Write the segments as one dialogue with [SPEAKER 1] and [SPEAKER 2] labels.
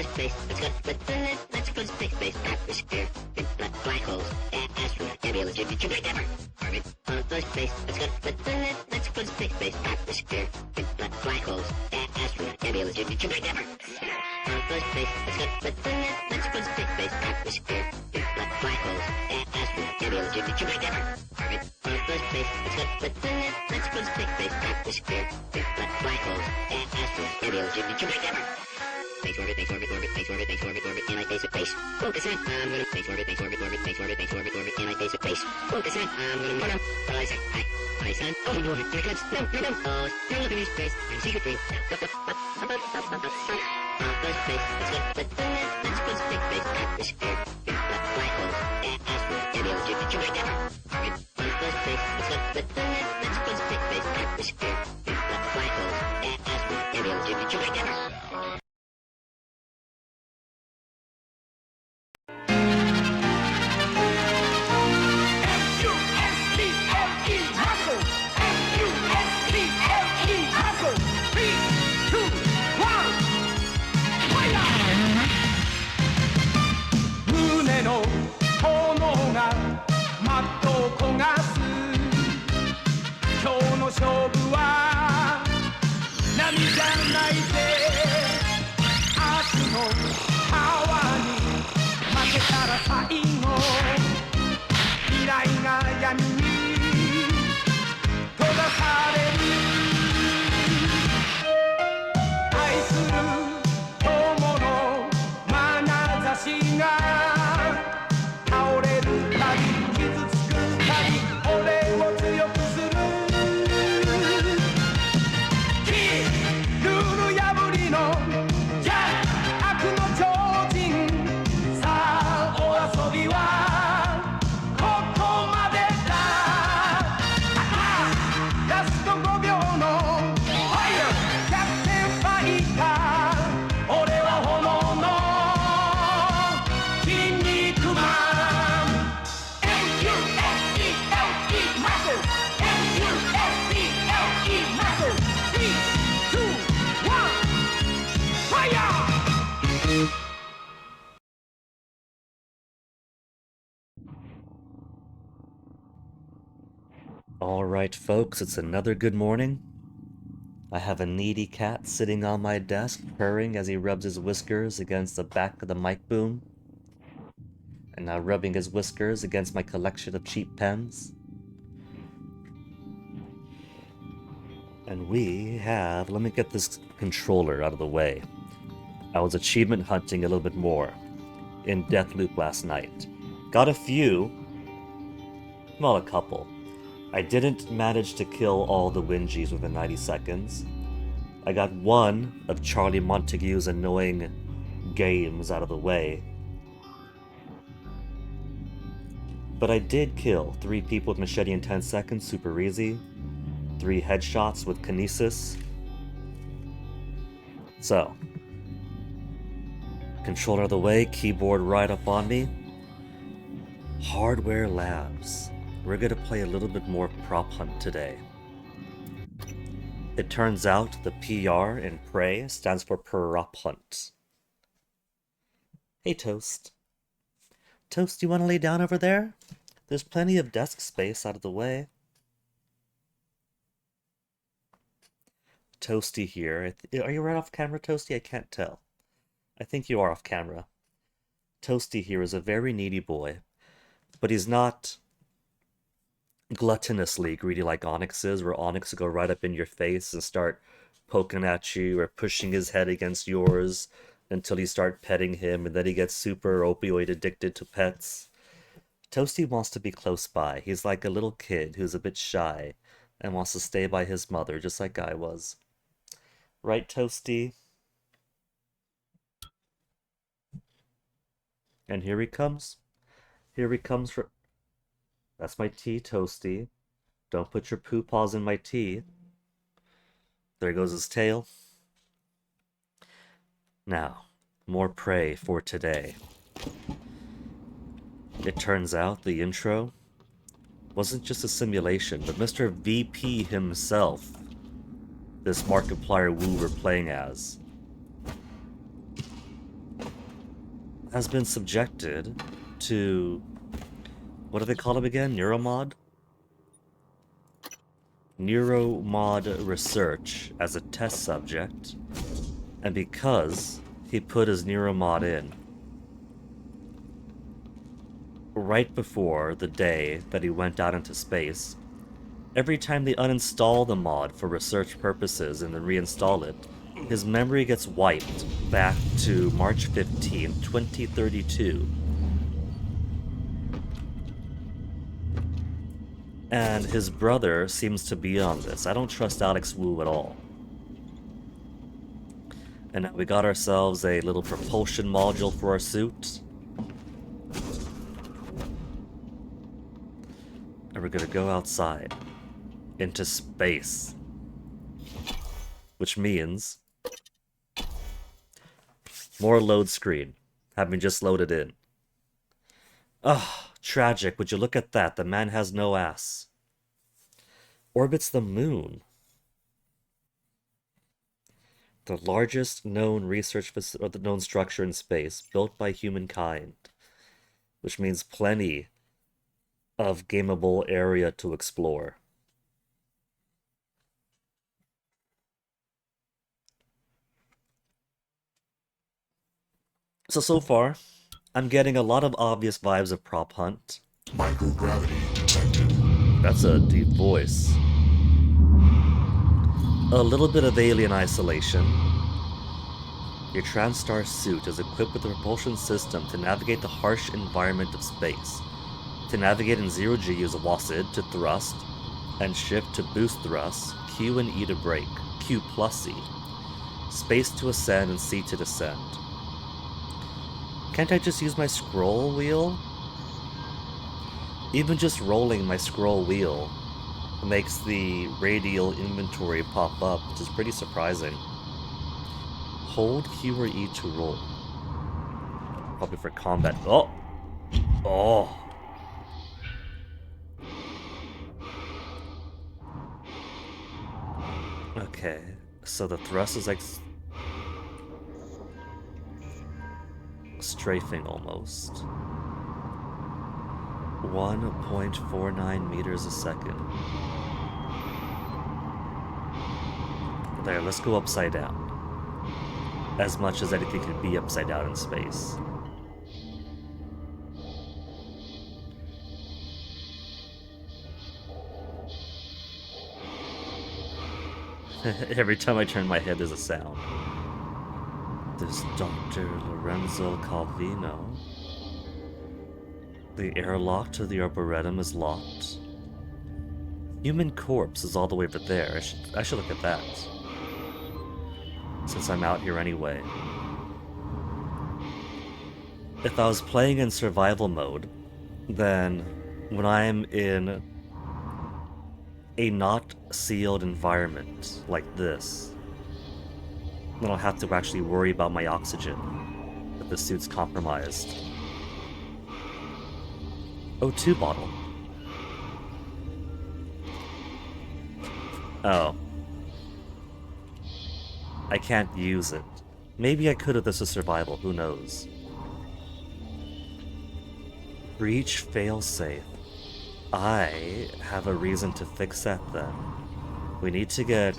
[SPEAKER 1] space. Let's go to space. Atmosphere. Black holes. Astronaut. Can't be able to do it ever. Orbit. Space. Let's go to space. Atmosphere. Black holes. Astronaut. Can't be able to do it ever. Space. Let's go to space. Atmosphere. Black holes. Astronaut. Can't be able to do it ever. Orbit. Space. Let's go to space. Atmosphere. Black holes. Astronaut. Can't be able to do it ever. Base orbit, and I face it base. Focus on, I'm gonna base orbit, and I face it base. Focus on, I'm gonna run up. Well, I say, hi, son, oh, you orbit, here it comes, no, oh, you're looking at space, I'm secret free. Space, let's go space, atmosphere, black holes, asteroid, can't be able to do it ever. Space, let's go space, atmosphere, black holes, asteroid, can't be able to do it ever.
[SPEAKER 2] Alright folks, it's another good morning. I have a needy cat sitting on my desk, purring as he rubs his whiskers against the back of the mic boom. And now rubbing his whiskers against my collection of cheap pens. And we have... let me get this controller out of the way. I was achievement hunting a little bit more in Deathloop last night. Got a few. Well, a couple. I didn't manage to kill all the Wingies within 90 seconds. I got one of Charlie Montague's annoying games out of the way. But I did kill 3 people with machete in 10 seconds, super easy. 3 headshots with kinesis. So, controller out of the way, keyboard right up on me. Hardware Labs. We're gonna play a little bit more prop hunt today. It turns out the PR in Prey stands for prop hunt. Hey Toast. Toast, you wanna lay down over there? There's plenty of desk space out of the way. Toasty here. Are you right off camera, Toasty? I can't tell. I think you are off camera. Toasty here is a very needy boy, but he's not gluttonously greedy like Onyx is, where Onyx will go right up in your face and start poking at you or pushing his head against yours until you start petting him, and then he gets super opioid addicted to pets. Toasty wants to be close by. He's like a little kid who's a bit shy and wants to stay by his mother, just like I was. Right, Toasty? And here he comes. Here he comes for... That's my tea, Toasty. Don't put your poo paws in my tea. There goes his tail. Now, more Prey for today. It turns out the intro wasn't just a simulation, but Mr. VP himself, this Markiplier Wu we're playing as, has been subjected to, what do they call him again? Neuromod? Neuromod research as a test subject, and because he put his Neuromod in right before the day that he went out into space, every time they uninstall the mod for research purposes and then reinstall it, his memory gets wiped back to March 15, 2032. And his brother seems to be on this. I don't trust Alex Wu at all. And now we got ourselves a little propulsion module for our suit. And we're gonna go outside. Into space. Which means more load screen, having just loaded in. Ugh, tragic. Would you look at that? The man has no ass. Orbits the moon. The largest known or the known structure in space, built by humankind. Which means plenty of gameable area to explore. So far, I'm getting a lot of obvious vibes of Prop Hunt.
[SPEAKER 3] Microgravity detected.
[SPEAKER 2] That's a deep voice. A little bit of alien isolation. Your TranStar suit is equipped with a propulsion system to navigate the harsh environment of space. To navigate in 0G, use WASD to thrust, and shift to boost thrust, Q and E to brake, Q plus E. Space to ascend and C to descend. Can't I just use my scroll wheel? Even just rolling my scroll wheel makes the radial inventory pop up, which is pretty surprising. Hold Q or E to roll. Probably for combat. Oh! Oh! Okay, so the thrust is like strafing almost. 1.49 meters a second. There, let's go upside down. As much as anything could be upside down in space. Every time I turn my head, there's a sound. This Dr. Lorenzo Calvino. The airlock to the Arboretum is locked. Human corpse is all the way over there. I should look at that. Since I'm out here anyway. If I was playing in survival mode, then when I'm in a not sealed environment like this, then I'll have to actually worry about my oxygen if the suit's compromised. O2 bottle. Oh. I can't use it. Maybe I could if this is survival, who knows. Breach failsafe. I have a reason to fix that then. We need to get...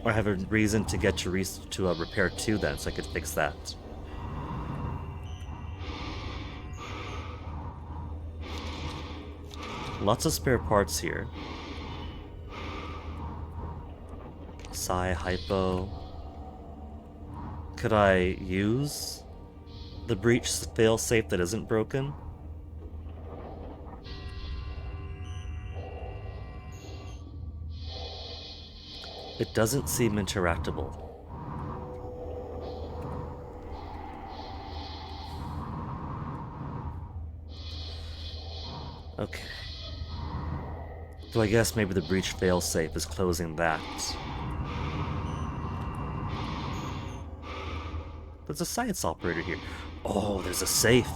[SPEAKER 2] Or have a reason to get to repair 2 then, so I could fix that. Lots of spare parts here. Psi hypo. Could I use the breach failsafe that isn't broken? It doesn't seem interactable. Okay. So I guess maybe the breach failsafe is closing that. There's a science operator here. Oh, there's a safe.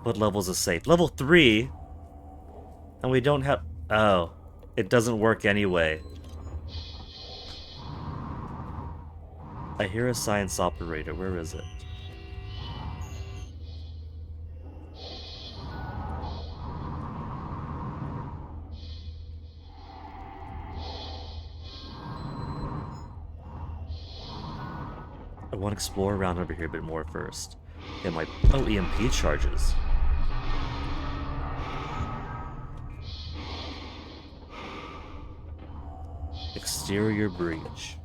[SPEAKER 2] What level's a safe? Level 3? And we don't have... Oh. It doesn't work anyway. I hear a science operator. Where is it? I want to explore around over here a bit more first. Get my... Oh, EMP charges. Exterior breach.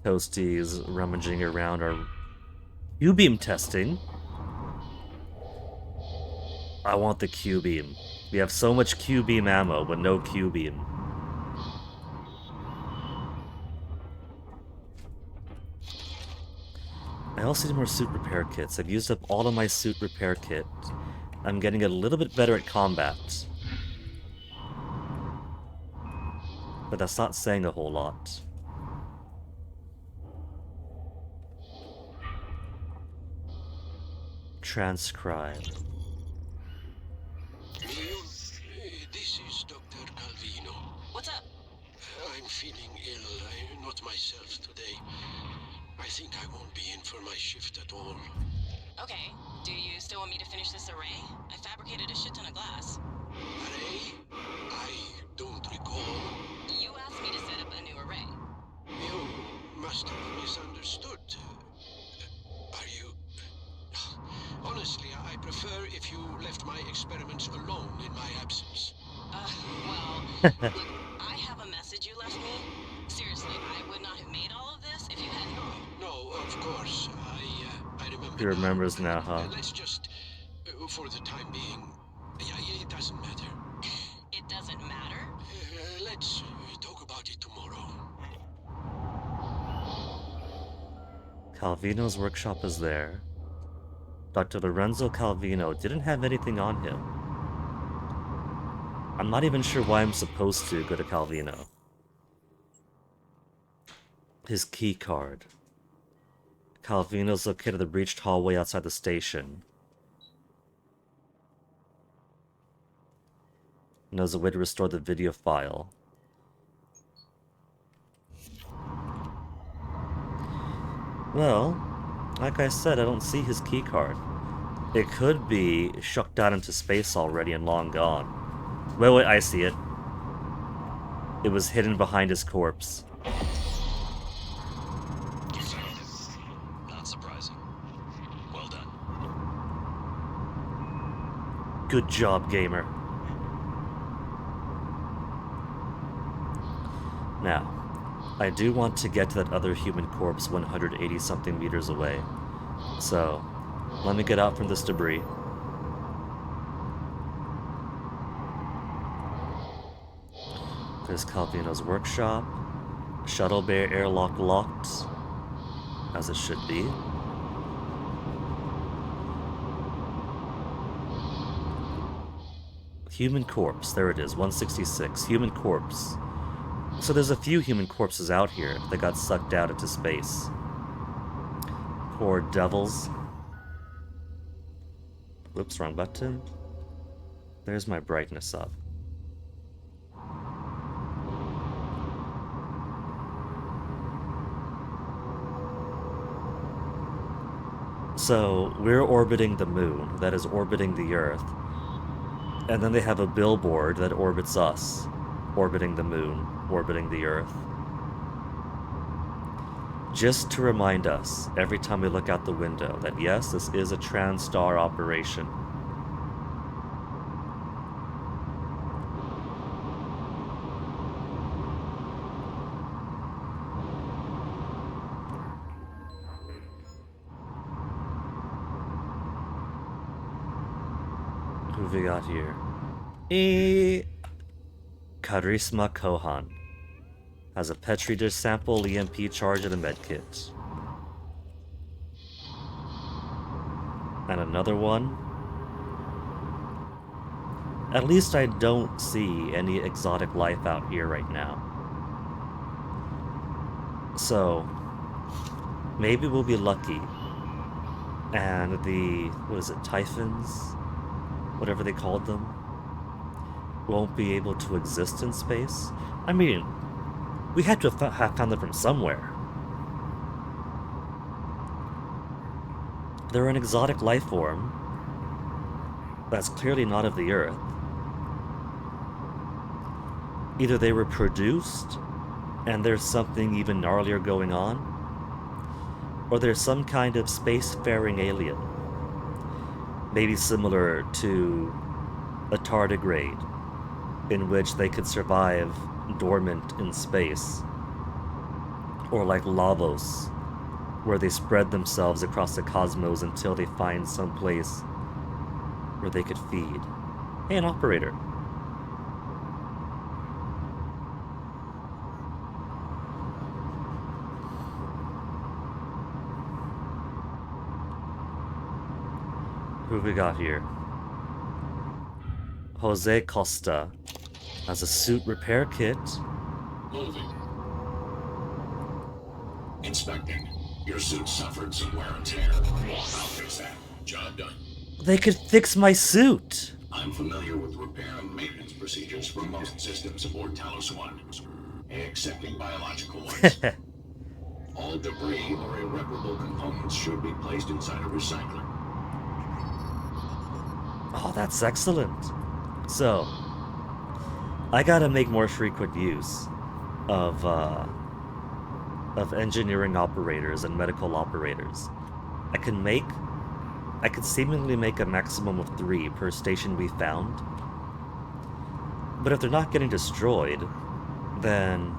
[SPEAKER 2] Toastie's rummaging around our Q-beam testing. I want the Q-beam. We have so much Q-beam ammo, but no Q-beam. I also need more suit repair kits. I've used up all of my suit repair kit. I'm getting a little bit better at combat. But that's not saying a whole lot. Transcribe.
[SPEAKER 4] This is Dr. Calvino.
[SPEAKER 5] What's up?
[SPEAKER 4] I'm feeling ill. I'm not myself today. I think I won't be in for my shift at all.
[SPEAKER 5] Okay. Do you still want me to finish this array? I fabricated a shit ton of glass.
[SPEAKER 4] Array? I don't recall.
[SPEAKER 5] You asked me to set up a new array.
[SPEAKER 4] You must have misunderstood. Are you... Honestly, I prefer if you left my experiments alone in my absence.
[SPEAKER 5] Well, look, I have a message you left me. Seriously, I would not have made all of this if you hadn't.
[SPEAKER 4] No, of course. I remember.
[SPEAKER 2] He remembers now, huh?
[SPEAKER 4] Let's just, for the time being, yeah, it doesn't matter.
[SPEAKER 5] It doesn't matter?
[SPEAKER 4] Let's talk about it tomorrow.
[SPEAKER 2] Calvino's workshop is there. Dr. Lorenzo Calvino didn't have anything on him. I'm not even sure why I'm supposed to go to Calvino. His key card. Calvino's located in the breached hallway outside the station. Knows a way to restore the video file. Well, like I said, I don't see his key card. It could be shucked out into space already and long gone. Wait, I see it. It was hidden behind his corpse.
[SPEAKER 6] Not surprising. Well done.
[SPEAKER 2] Good job, gamer. Now, I do want to get to that other human corpse 180 something meters away. So, let me get out from this debris. There's Calvino's workshop. Shuttle bay airlock locked. As it should be. Human corpse. There it is. 166. Human corpse. So there's a few human corpses out here that got sucked out into space. Poor devils. Whoops, wrong button. There's my brightness up. So, we're orbiting the moon, that is orbiting the Earth. And then they have a billboard that orbits us, orbiting the moon, orbiting the Earth. Just to remind us, every time we look out the window, that yes, this is a TranStar operation. Who have we got here? Charisma Kohan. Has a Petri dish sample, EMP charge, and a medkit. And another one. At least I don't see any exotic life out here right now. So, maybe we'll be lucky. And the, what is it, Typhons? Whatever they called them, won't be able to exist in space. I mean, we had to have found them from somewhere. They're an exotic life form that's clearly not of the Earth. Either they were produced and there's something even gnarlier going on, or there's some kind of spacefaring alien, maybe similar to a tardigrade, in which they could survive dormant in space, or like Lavos, where they spread themselves across the cosmos until they find some place where they could feed. Hey, an operator. Who have we got here? Jose Costa has a suit repair kit.
[SPEAKER 3] Moving. Inspecting. Your suit suffered some wear and tear. I'll fix that. Job done.
[SPEAKER 2] They could fix my suit!
[SPEAKER 3] I'm familiar with repair and maintenance procedures for most systems aboard Talos 1, excepting biological ones. All debris or irreparable components should be placed inside a recycler.
[SPEAKER 2] Oh, that's excellent. So, I gotta make more frequent use of engineering operators and medical operators. I could seemingly make a maximum of 3 per station we found. But if they're not getting destroyed, then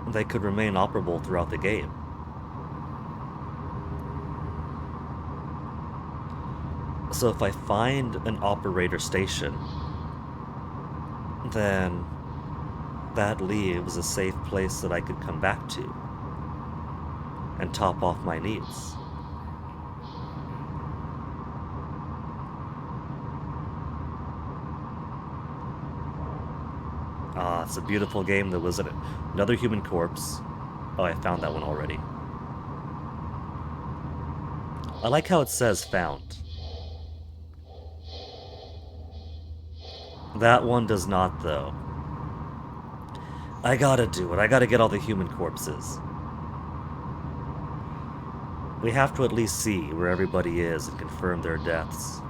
[SPEAKER 2] they could remain operable throughout the game. So if I find an operator station, then that leaves a safe place that I could come back to and top off my needs. Ah, it's a beautiful game though, isn't it? Another human corpse. Oh, I found that one already. I like how it says found. That one does not, though. I gotta do it. I gotta get all the human corpses. We have to at least see where everybody is and confirm their deaths.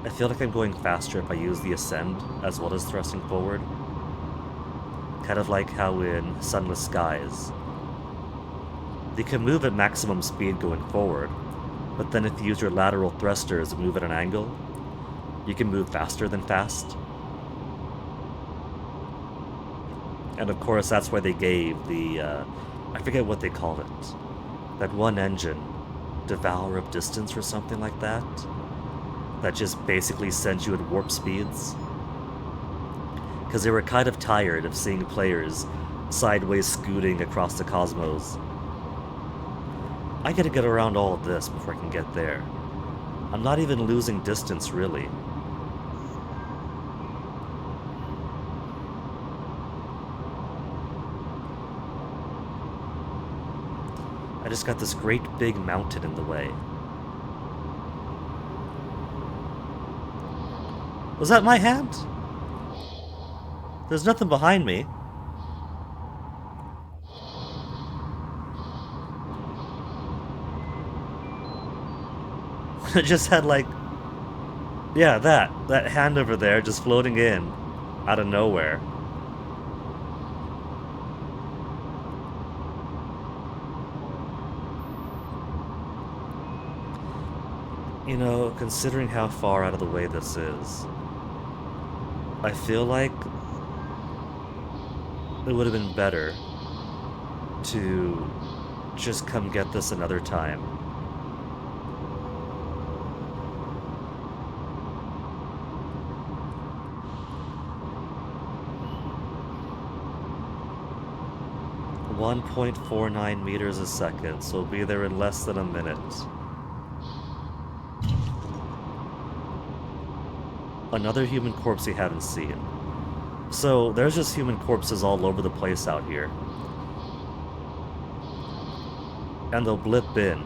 [SPEAKER 2] I feel like I'm going faster if I use the ascend as well as thrusting forward. Kind of like how in Sunless Skies, you can move at maximum speed going forward, but then if you use your lateral thrusters and move at an angle, you can move faster than fast. And of course, that's why they gave the, I forget what they call it, that one engine, Devour of Distance or something like that, that just basically sends you at warp speeds. Because they were kind of tired of seeing players sideways scooting across the cosmos. I gotta get around all of this before I can get there. I'm not even losing distance, really. I just got this great big mountain in the way. Was that my hand? There's nothing behind me. It just had like, yeah, that hand over there just floating in out of nowhere. You know, considering how far out of the way this is, I feel like it would have been better to just come get this another time. .49 meters a second, so we'll be there in less than a minute. Another human corpse we haven't seen. So, there's just human corpses all over the place out here. And they'll blip in.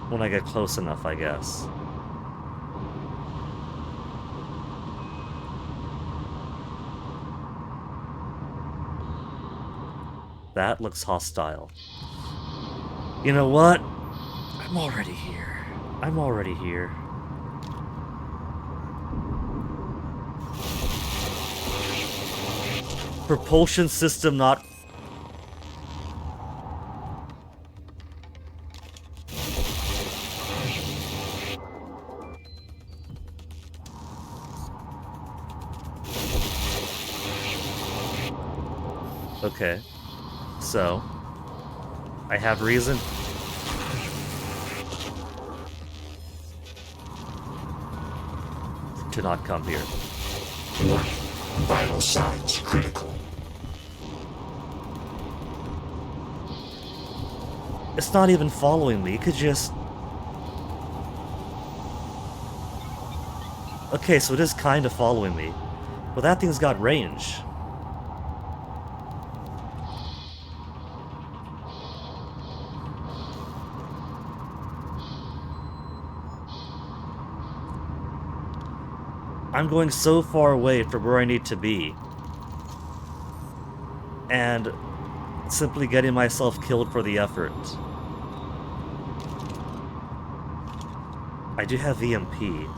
[SPEAKER 2] When I get close enough, I guess. That looks hostile. You know what? I'm already here. I'm already here. Propulsion system not... Okay. So, I have reason. To not come here.
[SPEAKER 7] Vital signs critical.
[SPEAKER 2] It's not even following me, it could just... Okay, so it is kind of following me. But that thing's got range. I'm going so far away from where I need to be. And simply getting myself killed for the effort. I do have EMP,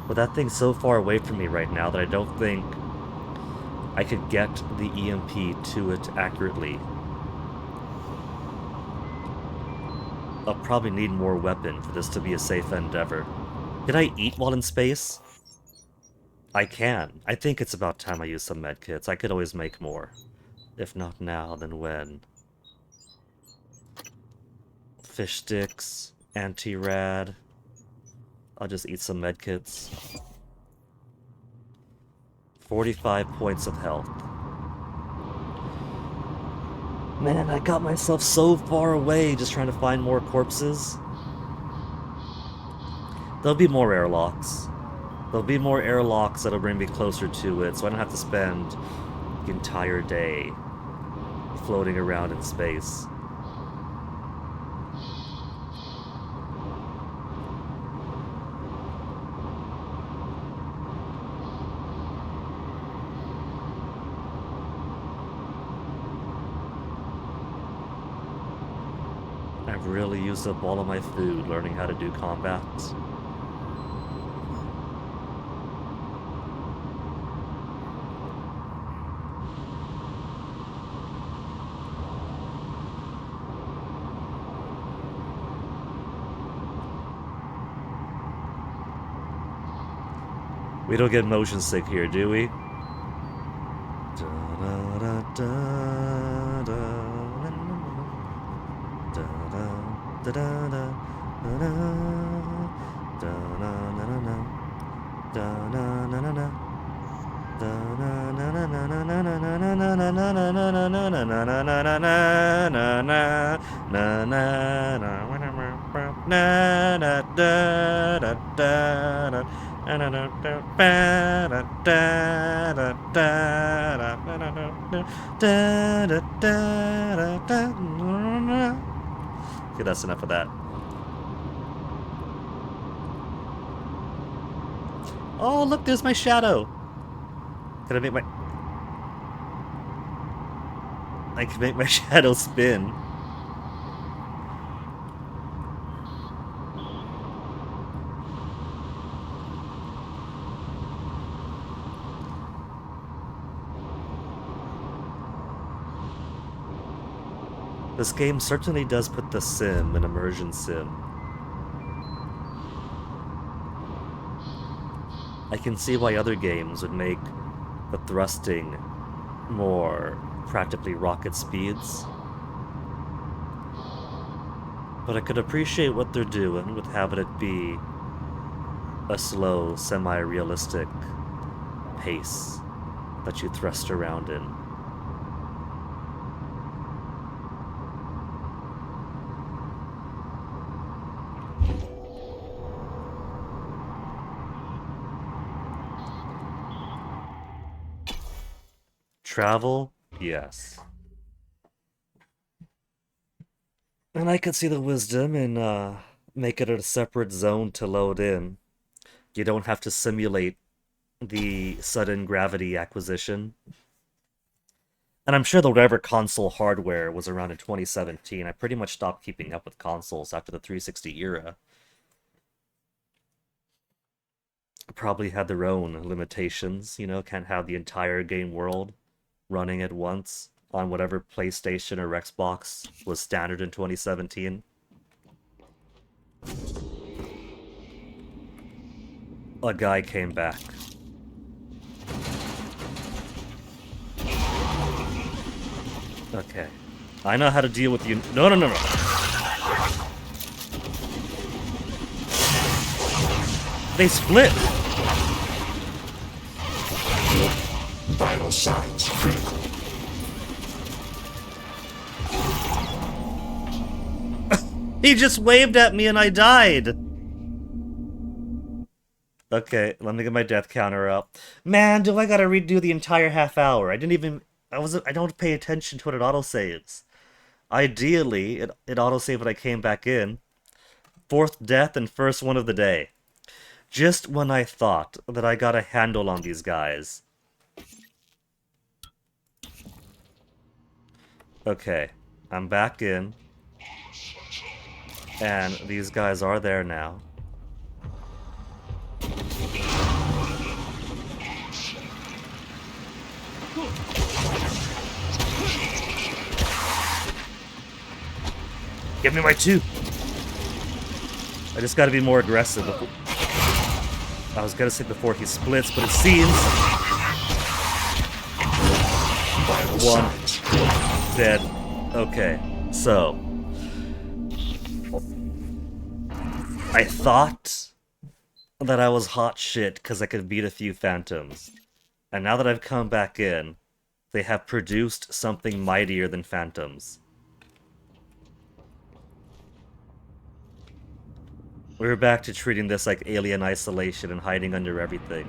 [SPEAKER 2] but that thing's so far away from me right now that I don't think I could get the EMP to it accurately. I'll probably need more weapon for this to be a safe endeavor. Can I eat while in space? I can. I think it's about time I use some medkits. I could always make more. If not now, then when? Fish sticks, anti-rad. I'll just eat some medkits. 45 points of health. Man, I got myself so far away just trying to find more corpses. There'll be more airlocks. There'll be more airlocks that'll bring me closer to it, so I don't have to spend the entire day floating around in space. I've really used up all of my food learning how to do combat. We don't get motion sick here, do we? Okay, that's enough of that. Oh, look, there's my shadow. Can I make my... I can make my shadow spin. This game certainly does put the sim in immersion sim. I can see why other games would make the thrusting more practically rocket speeds. But I could appreciate what they're doing with having it be a slow, semi-realistic pace that you thrust around in. Travel? Yes. And I could see the wisdom in make it a separate zone to load in. You don't have to simulate the sudden gravity acquisition. And I'm sure that whatever console hardware was around in 2017, I pretty much stopped keeping up with consoles after the 360 era. Probably had their own limitations, you know, can't have the entire game world running at once on whatever PlayStation or Xbox was standard in 2017. A guy came back. Okay. I know how to deal with you. No, no, no, no. They split.
[SPEAKER 3] Vital signs critical.
[SPEAKER 2] He just waved at me and I died. Okay, let me get my death counter up. Man, do I gotta redo the entire half hour? I don't pay attention to what it autosaves. Ideally, it autosaved when I came back in. 4th death and first one of the day. Just when I thought that I got a handle on these guys. Okay, I'm back in. And these guys are there now. Give me my 2! I just gotta be more aggressive. I was gonna say before he splits, but it seems... 1 dead. Okay, so... I thought that I was hot shit because I could beat a few phantoms. And now that I've come back in, they have produced something mightier than phantoms. We're back to treating this like alien isolation and hiding under everything.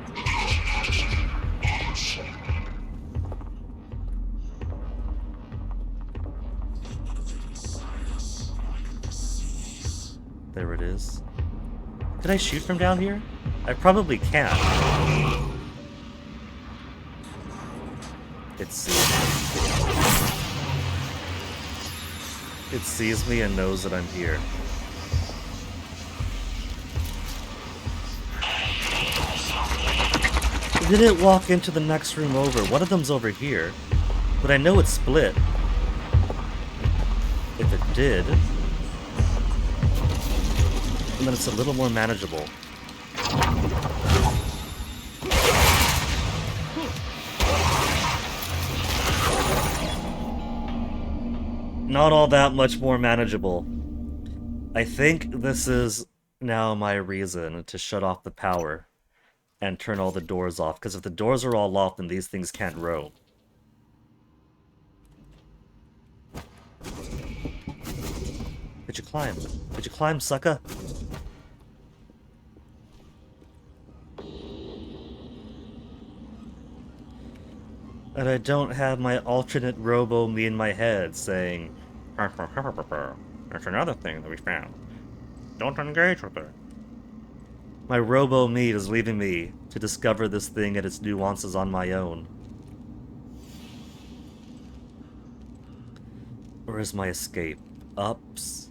[SPEAKER 2] There it is. Can I shoot from down here? I probably can. It sees me and knows that I'm here. Did it walk into the next room over? One of them's over here, but I know it's split. If it did, and then it's a little more manageable. Not all that much more manageable. I think this is now my reason to shut off the power and turn all the doors off, because if the doors are all off, then these things can't roam. Could you climb? Could you climb, sucker? And I don't have my alternate robo-me in my head saying, "There's another thing that we found. Don't engage with it." My robo-me is leaving me to discover this thing and its nuances on my own. Where is my escape? Ups.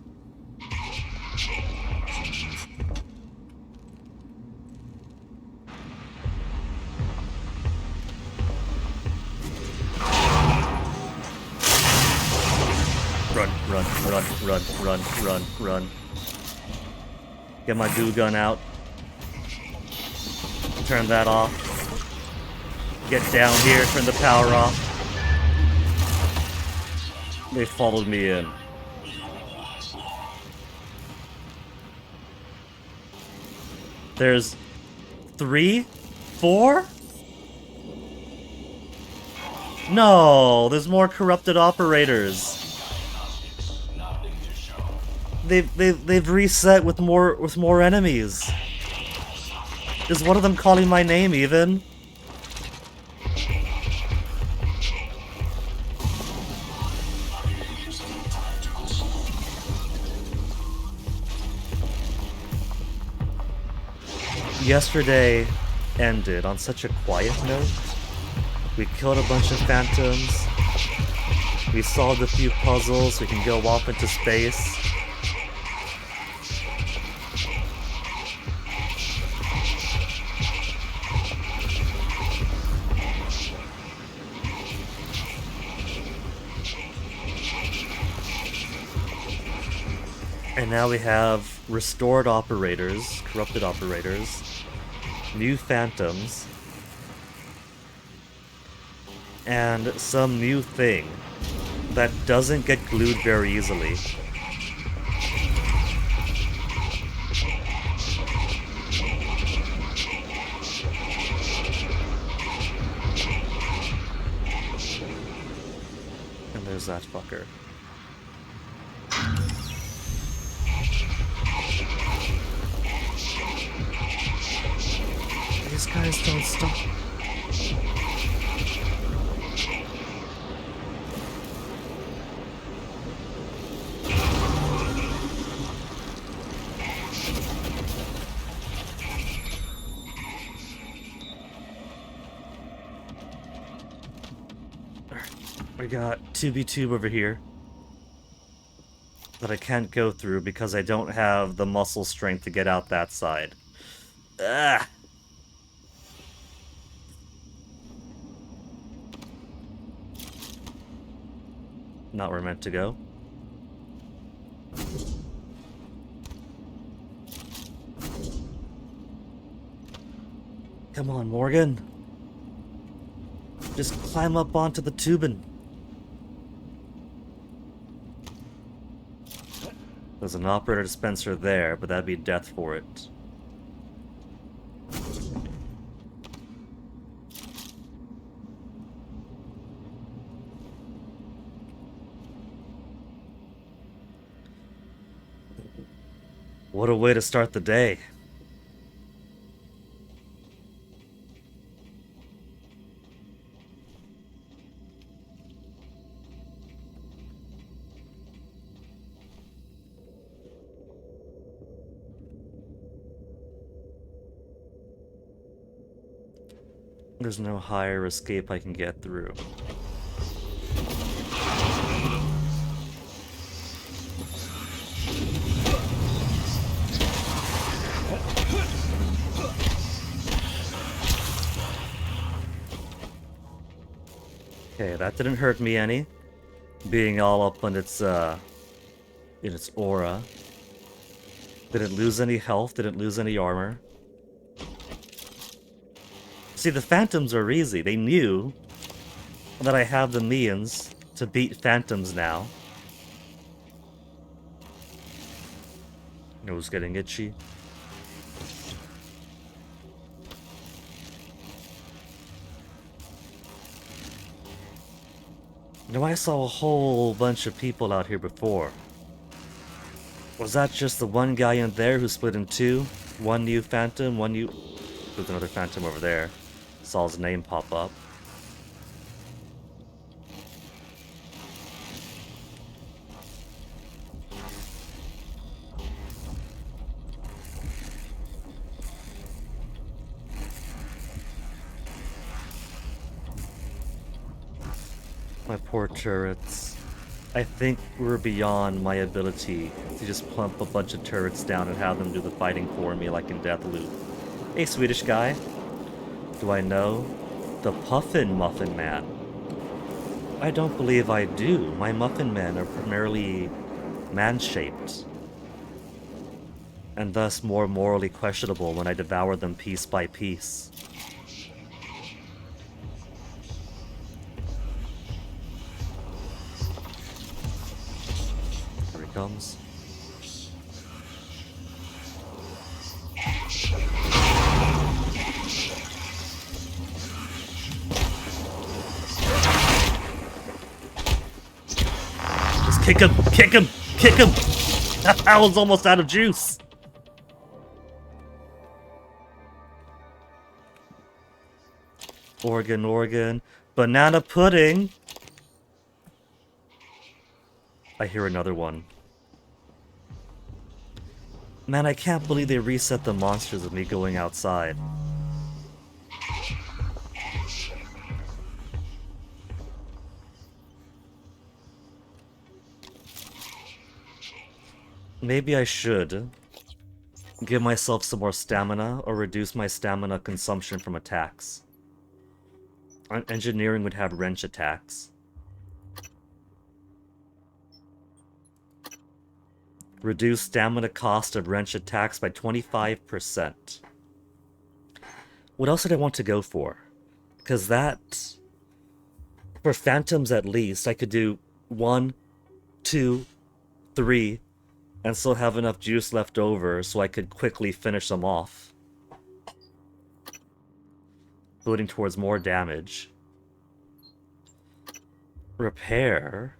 [SPEAKER 2] Run, run, run, run, run, run, run. Get my goo gun out. Turn that off. Get down here, turn the power off. They followed me in. There's 3? 4? No, there's more corrupted operators. They've reset with more enemies. Is one of them calling my name even? Yesterday ended on such a quiet note. We killed a bunch of phantoms. We solved a few puzzles, we can go off into space. And now we have restored operators, corrupted operators, new phantoms, and some new thing that doesn't get glued very easily. And there's that fucker. These guys don't stop. We got 2v2 over here that I can't go through because I don't have the muscle strength to get out that side. Ah! Not where we're meant to go. Come on, Morgan. Just climb up onto the tubing. There's an operator dispenser there, but that'd be death for it. What a way to start the day. There's no higher escape I can get through. Okay, that didn't hurt me any. Being all up on its aura. Didn't lose any health, didn't lose any armor. See, the phantoms are easy. They knew that I have the means to beat phantoms now. Nose getting itchy. No, I saw a whole bunch of people out here before. Was that just the one guy in there who split in two? One new phantom, one new... There's another phantom over there. Saw his name pop up. My poor turrets. I think we're beyond my ability to just plump a bunch of turrets down and have them do the fighting for me like in Deathloop. Hey, Swedish guy. Do I know? The Puffin Muffin Man. I don't believe I do. My Muffin Men are primarily man-shaped, and thus more morally questionable when I devour them piece by piece. Here he comes. Kick him! Kick him! Kick him! I was almost out of juice! Organ. Banana pudding! I hear another one. Man, I can't believe they reset the monsters with me going outside. Maybe I should give myself some more stamina or reduce my stamina consumption from attacks. Engineering would have wrench attacks. Reduce stamina cost of wrench attacks by 25%. What else did I want to go for? Because that... For phantoms at least, I could do 1, 2, 3, and still have enough juice left over so I could quickly finish them off. Building towards more damage. Repair,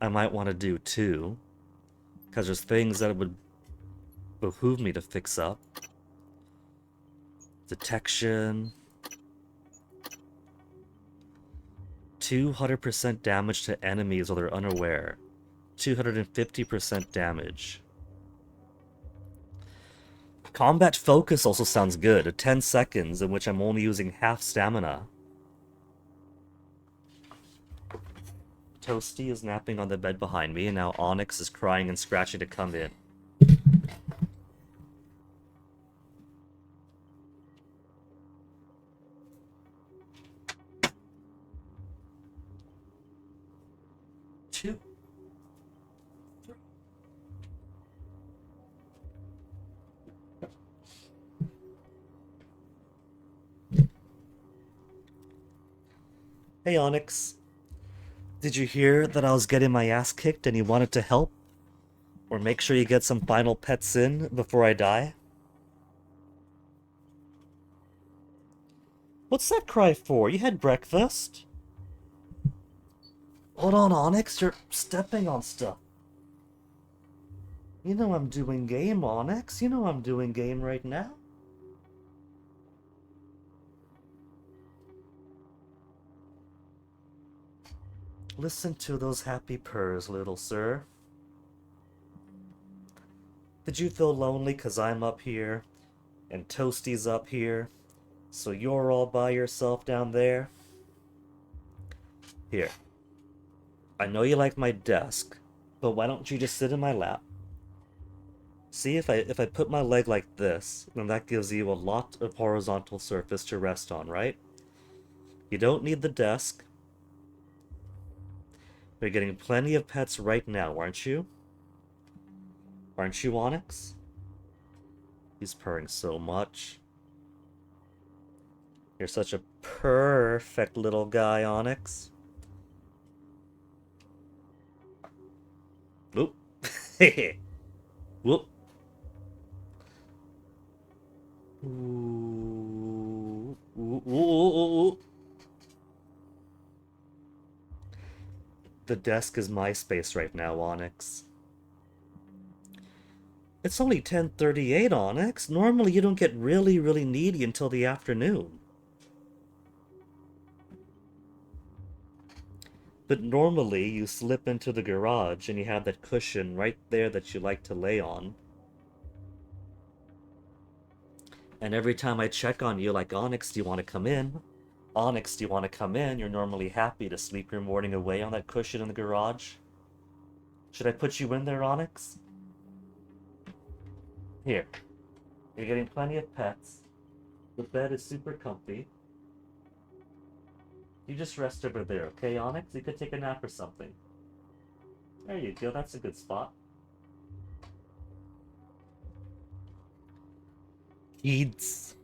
[SPEAKER 2] I might want to do too. Because there's things that would behoove me to fix up. Detection. 200% damage to enemies while they're unaware. 250% damage. Combat focus also sounds good. 10 seconds in which I'm only using half stamina. Toasty is napping on the bed behind me, and now Onyx is crying and scratching to come in. Two. Hey Onyx. Did you hear that I was getting my ass kicked and you wanted to help? Or make sure you get some final pets in before I die? What's that cry for? You had breakfast? Hold on, Onyx, you're stepping on stuff. You know I'm doing game, Onyx. You know I'm doing game right now. Listen to those happy purrs, little sir. Did you feel lonely 'cause I'm up here, and Toasty's up here, so you're all by yourself down there? Here. I know you like my desk, but why don't you just sit in my lap? See, if I put my leg like this, then that gives you a lot of horizontal surface to rest on, right? You don't need the desk. You're getting plenty of pets right now, aren't you? Aren't you, Onyx? He's purring so much. You're such a perfect little guy, Onyx. Whoop. Whoop. Ooh. Ooh, ooh, ooh, ooh. The desk is my space right now, Onyx. It's only 10:38, Onyx. Normally you don't get really, really needy until the afternoon. But normally you slip into the garage and you have that cushion right there that you like to lay on. And every time I check on you like, Onyx, do you want to come in? Onyx, do you want to come in? You're normally happy to sleep your morning away on that cushion in the garage. Should I put you in there, Onyx? Here. You're getting plenty of pets. The bed is super comfy. You just rest over there, okay, Onyx? You could take a nap or something. There you go, that's a good spot. Kids.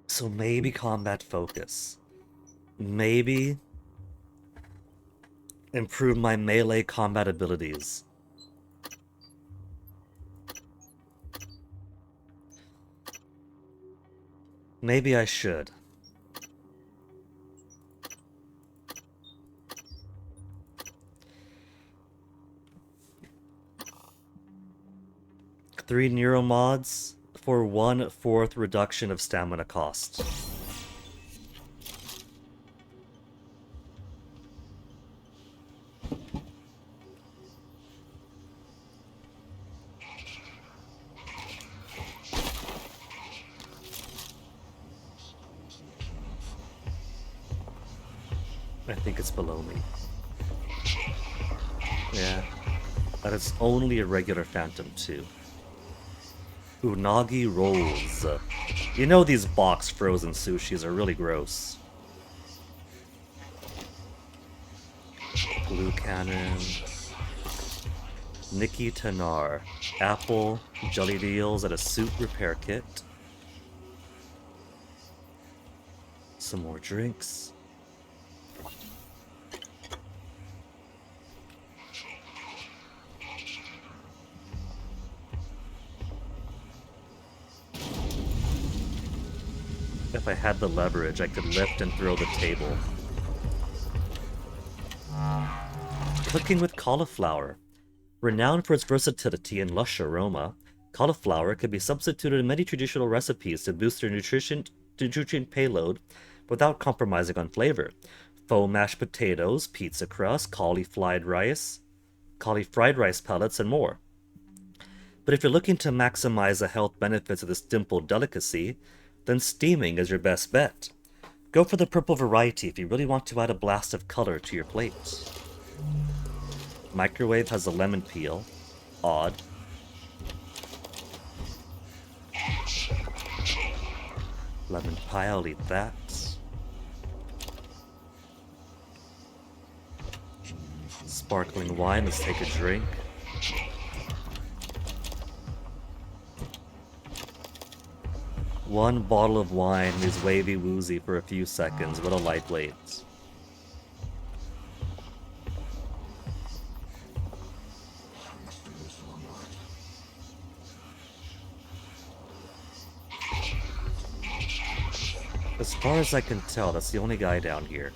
[SPEAKER 2] So maybe combat focus. Maybe improve my melee combat abilities. Maybe I should. Three neuromods for 1/4 reduction of stamina cost. I think it's below me. Yeah. That is only a regular phantom too. Unagi rolls. You know these box frozen sushis are really gross. Glue cannon. Nikki Tanar. Apple, jelly deals, and a suit repair kit. Some more drinks. If I had the leverage, I could lift and throw the table. Cooking with cauliflower. Renowned for its versatility and lush aroma, cauliflower can be substituted in many traditional recipes to boost their nutrient payload without compromising on flavor. Faux mashed potatoes, pizza crust, cauli-fried rice pellets, and more. But if you're looking to maximize the health benefits of this dimpled delicacy, then steaming is your best bet. Go for the purple variety if you really want to add a blast of color to your plate. Microwave has a lemon peel. Odd. Lemon pie, I'll eat that. Sparkling wine, let's take a drink. One bottle of wine is wavy woozy for a few seconds. What a lightweight. As far as I can tell, that's the only guy down here.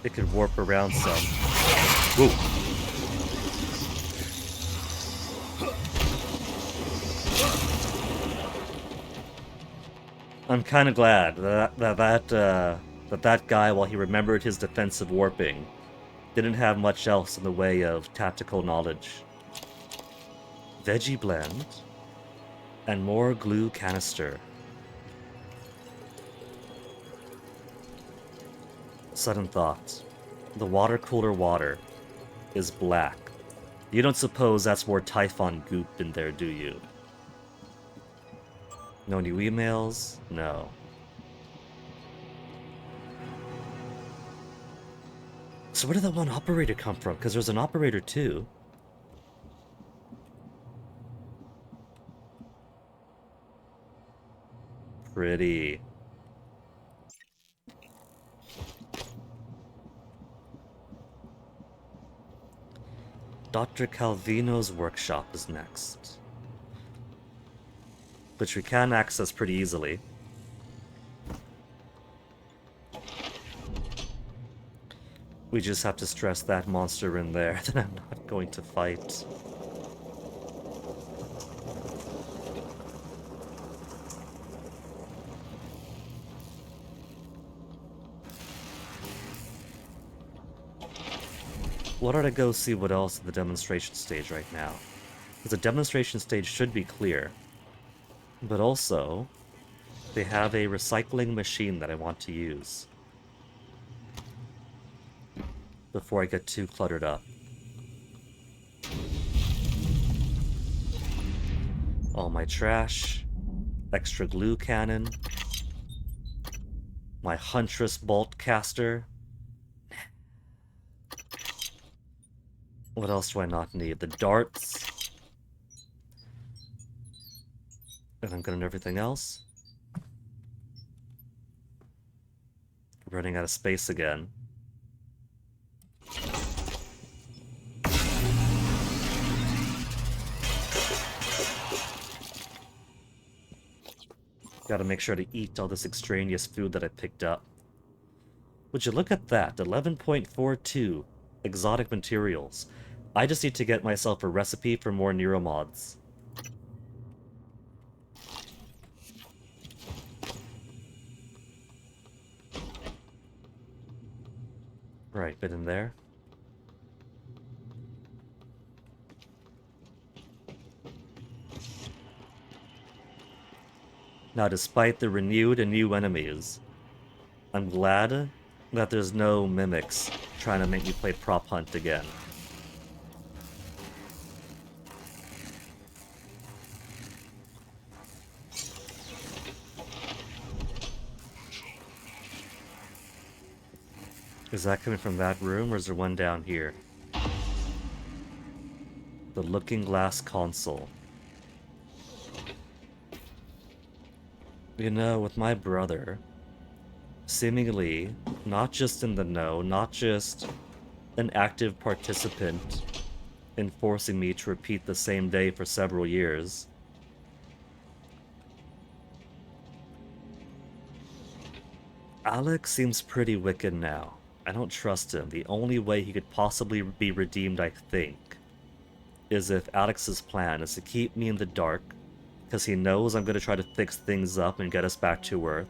[SPEAKER 2] It could warp around some. Whoa. I'm kind of glad that guy, while he remembered his defensive warping, didn't have much else in the way of tactical knowledge. Veggie blend and more glue canister. Sudden thought. The water cooler water is black. You don't suppose that's more Typhon goop in there, do you? No new emails? No. So where did that one operator come from? Because there's an operator too. Pretty. Dr. Calvino's workshop is next, which we can access pretty easily. We just have to stress that monster in there that I'm not going to fight. What ought to go see what else in the demonstration stage right now? Because the demonstration stage should be clear. But also, they have a recycling machine that I want to use before I get too cluttered up. All my trash, extra glue cannon, my Huntress bolt caster. What else do I not need? The darts. And I'm good on everything else. Running out of space again. Gotta make sure to eat all this extraneous food that I picked up. Would you look at that? 11.42 exotic materials. I just need to get myself a recipe for more neuromods. Right, bit in there. Now, despite the renewed and new enemies, I'm glad that there's no mimics trying to make me play prop hunt again. Is that coming from that room, or is there one down here? The Looking Glass console. You know, with my brother, seemingly not just in the know, not just an active participant in forcing me to repeat the same day for several years, Alex seems pretty wicked now. I don't trust him. The only way he could possibly be redeemed, I think, is if Alex's plan is to keep me in the dark, because he knows I'm going to try to fix things up and get us back to Earth.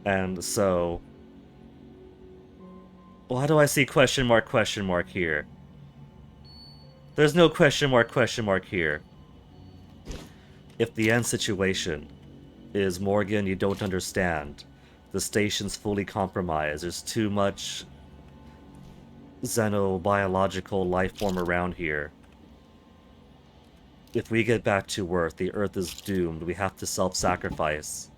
[SPEAKER 2] And so... why do I see question mark here? There's no question mark here. If the end situation is, Morgan, you don't understand, the station's fully compromised, there's too much xenobiological life form around here. If we get back to Earth, the Earth is doomed, we have to self-sacrifice.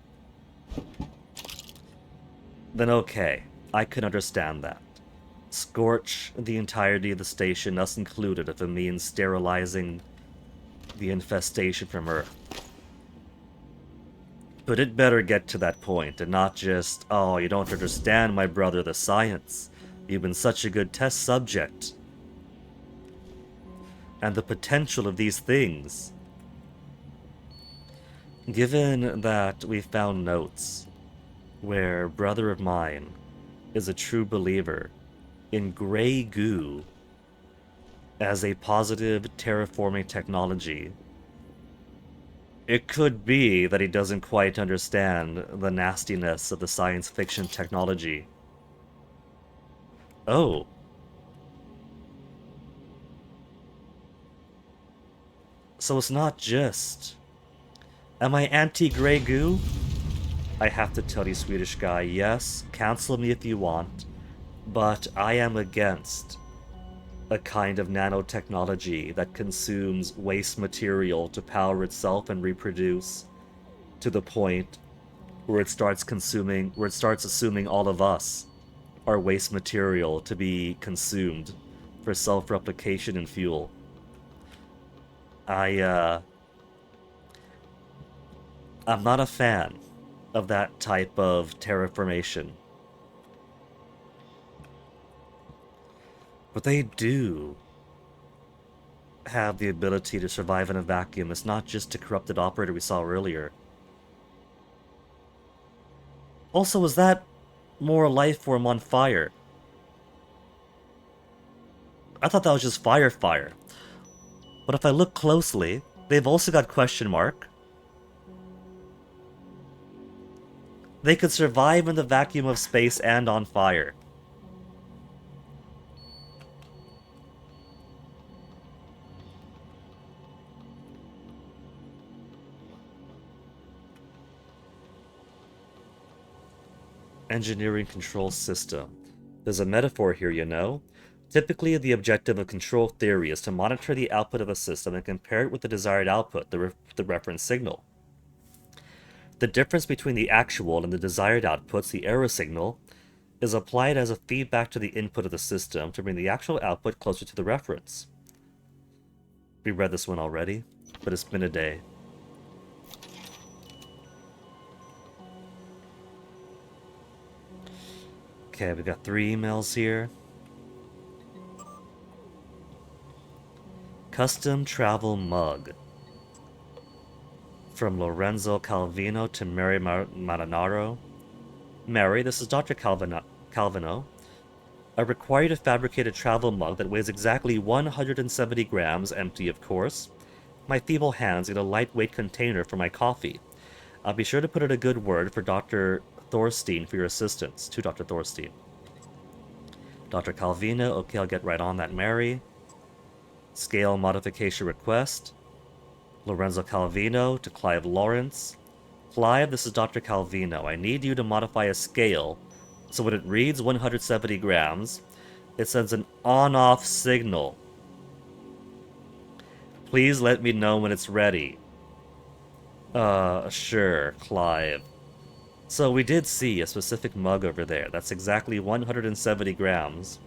[SPEAKER 2] Then okay, I can understand that. Scorch the entirety of the station, us included, if it means sterilizing the infestation from Earth. But it better get to that point, and not just, oh, you don't understand, my brother, the science. You've been such a good test subject. And the potential of these things. Given that we found notes where brother of mine is a true believer in gray goo as a positive terraforming technology, it could be that he doesn't quite understand the nastiness of the science fiction technology. Oh. So it's not just... am I anti-gray goo? I have to tell you, Swedish guy, yes, cancel me if you want, but I am against a kind of nanotechnology that consumes waste material to power itself and reproduce to the point where it starts assuming all of us are waste material to be consumed for self-replication and fuel. I'm not a fan of that type of terraformation. But they do have the ability to survive in a vacuum. It's not just a corrupted operator we saw earlier. Also, was that more life form on fire? I thought that was just fire. But if I look closely, they've also got question mark. They could survive in the vacuum of space and on fire. Engineering control system. There's a metaphor here, you know. Typically, the objective of control theory is to monitor the output of a system and compare it with the desired output, the reference signal. The difference between the actual and the desired outputs, the error signal, is applied as a feedback to the input of the system to bring the actual output closer to the reference. We read this one already, but it's been a day. Okay, we got 3 emails here. Custom travel mug. From Lorenzo Calvino to Mary Marinaro. Mary, this is Dr. Calvino. I require you to fabricate a travel mug that weighs exactly 170 grams, empty of course. My feeble hands need a lightweight container for my coffee. I'll be sure to put in a good word for Dr. Thorstein for your assistance. To Dr. Thorstein. Dr. Calvino, okay, I'll get right on that, Mary. Scale modification request. Lorenzo Calvino to Clive Lawrence. Clive, this is Dr. Calvino. I need you to modify a scale so when it reads 170 grams, it sends an on-off signal. Please let me know when it's ready. Sure, Clive. So we did see a specific mug over there. That's exactly 170 grams.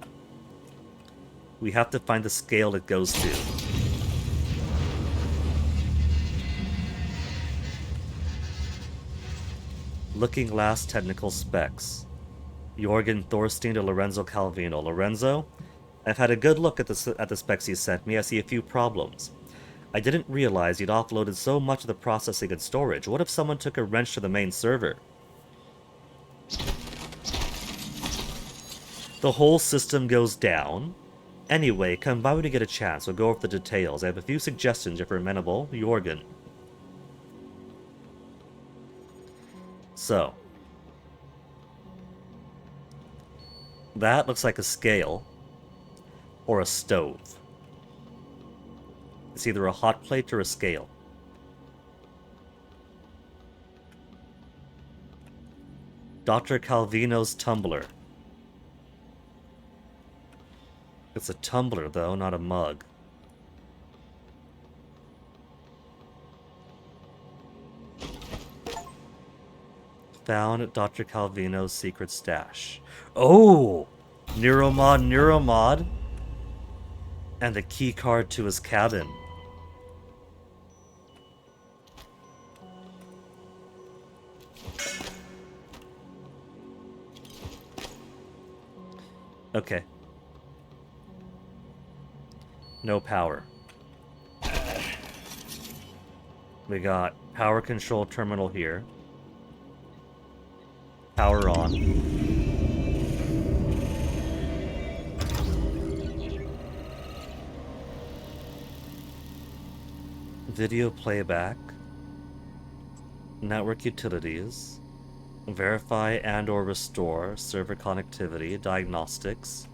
[SPEAKER 2] We have to find the scale it goes to. Looking Glass technical specs. Jorgen Thorstein to Lorenzo Calvino. Lorenzo, I've had a good look at the specs you sent me. I see a few problems. I didn't realize you'd offloaded so much of the processing and storage. What if someone took a wrench to the main server? The whole system goes down. Anyway, come by when you get a chance. We'll go over the details. I have a few suggestions if you're amenable. Jorgen. So. That looks like a scale. Or a stove. It's either a hot plate or a scale. Dr. Calvino's tumbler. It's a tumbler, though, not a mug. Found at Dr. Calvino's secret stash. Oh! Neuromod. And a key card to his cabin. Okay. No power. We got power control terminal here. Power on. Video playback. Network utilities. Verify and or restore server connectivity, diagnostics.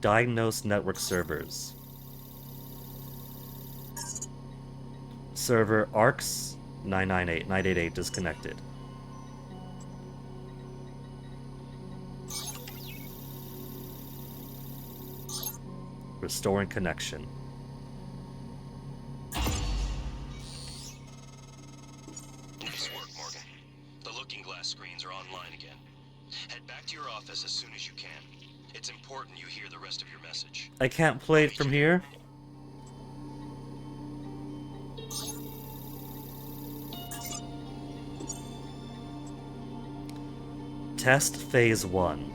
[SPEAKER 2] Diagnose network servers. Server ARCS 988 disconnected. Restoring connection.
[SPEAKER 6] Nice work, Morgan. The Looking Glass screens are online again. Head back to your office as soon as you can. It's important you hear the rest of your message.
[SPEAKER 2] I can't play it from here. Test phase 1.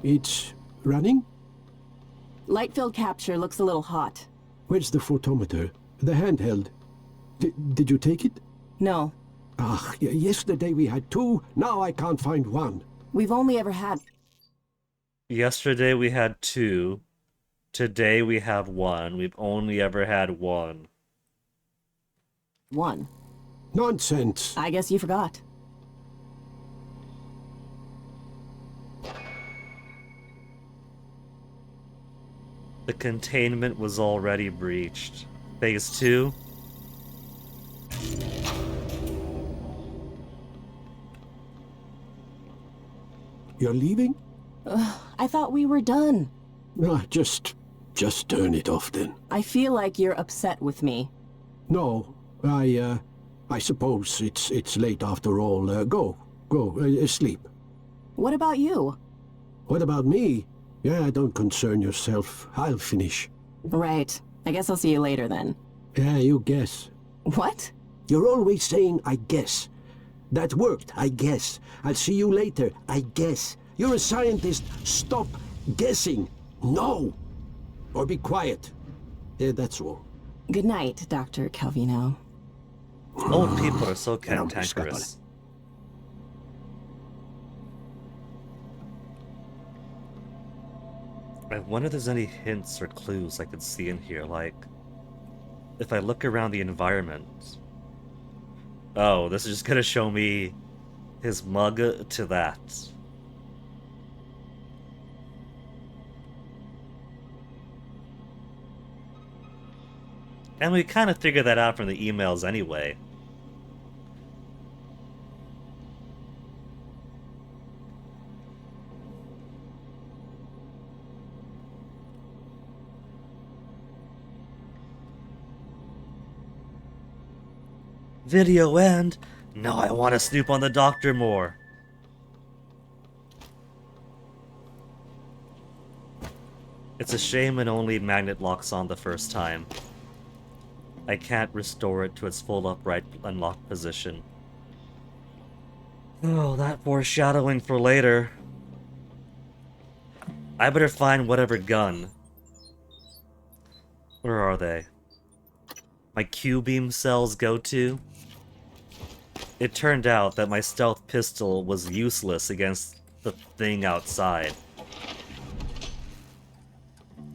[SPEAKER 7] It's running?
[SPEAKER 8] Light field capture looks a little hot.
[SPEAKER 7] Where's the photometer? The handheld. Did you take it?
[SPEAKER 8] No,
[SPEAKER 7] Ah, yesterday we had 2, now I can't find 1.
[SPEAKER 8] we've only ever had...
[SPEAKER 2] Yesterday we had 2. Today we have 1. We've only ever had 1.
[SPEAKER 8] one.
[SPEAKER 7] Nonsense!
[SPEAKER 8] I guess you forgot.
[SPEAKER 2] The containment was already breached. Phase 2.
[SPEAKER 7] You're leaving?
[SPEAKER 8] I thought we were done.
[SPEAKER 7] Ah, just turn it off then.
[SPEAKER 8] I feel like you're upset with me.
[SPEAKER 7] No, I suppose it's late after all. Go, sleep.
[SPEAKER 8] What about you?
[SPEAKER 7] What about me? Yeah, don't concern yourself. I'll finish.
[SPEAKER 8] Right. I guess I'll see you later then.
[SPEAKER 7] Yeah, you guess.
[SPEAKER 8] What?
[SPEAKER 7] You're always saying, I guess. That worked, I guess. I'll see you later, I guess. You're a scientist. Stop guessing. No. Or be quiet. Yeah, that's all.
[SPEAKER 8] Good night, Dr. Calvino.
[SPEAKER 2] Old people are so
[SPEAKER 7] Get out,
[SPEAKER 2] cantankerous. I wonder if there's any hints or clues I could see in here, like... if I look around the environment... Oh, this is just gonna show me his mug to that. And we kind of figured that out from the emails anyway. Video end? No, I want to snoop on the doctor more. It's a shame it only magnet locks on the first time. I can't restore it to its full upright unlocked position. Oh, that foreshadowing for later. I better find whatever gun. Where are they? My Q-beam cells go to? It turned out that my stealth pistol was useless against the thing outside.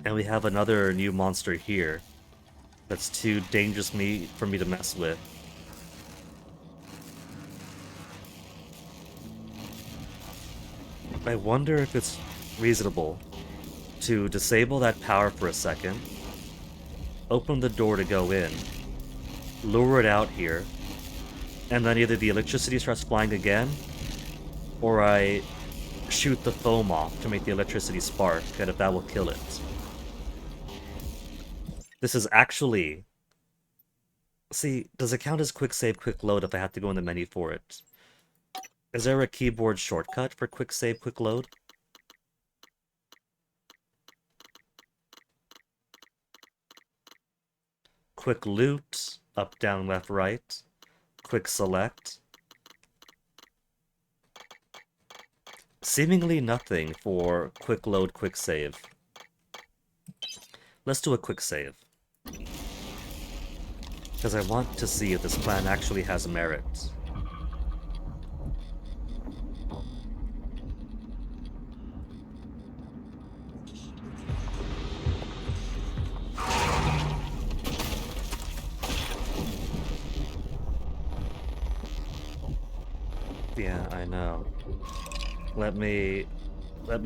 [SPEAKER 2] And we have another new monster here. That's too dangerous for me to mess with. I wonder if it's reasonable to disable that power for a second, open the door to go in, lure it out here, and then either the electricity starts flying again, or I shoot the foam off to make the electricity spark, and if that will kill it. This is actually... See, does it count as quick save, quick load if I have to go in the menu for it? Is there a keyboard shortcut for quick save, quick load? Quick loot, up, down, left, right. Quick select. Seemingly nothing for quick load, quick save. Let's do a quick save. Because I want to see if this plan actually has merit. Yeah, I know. Let me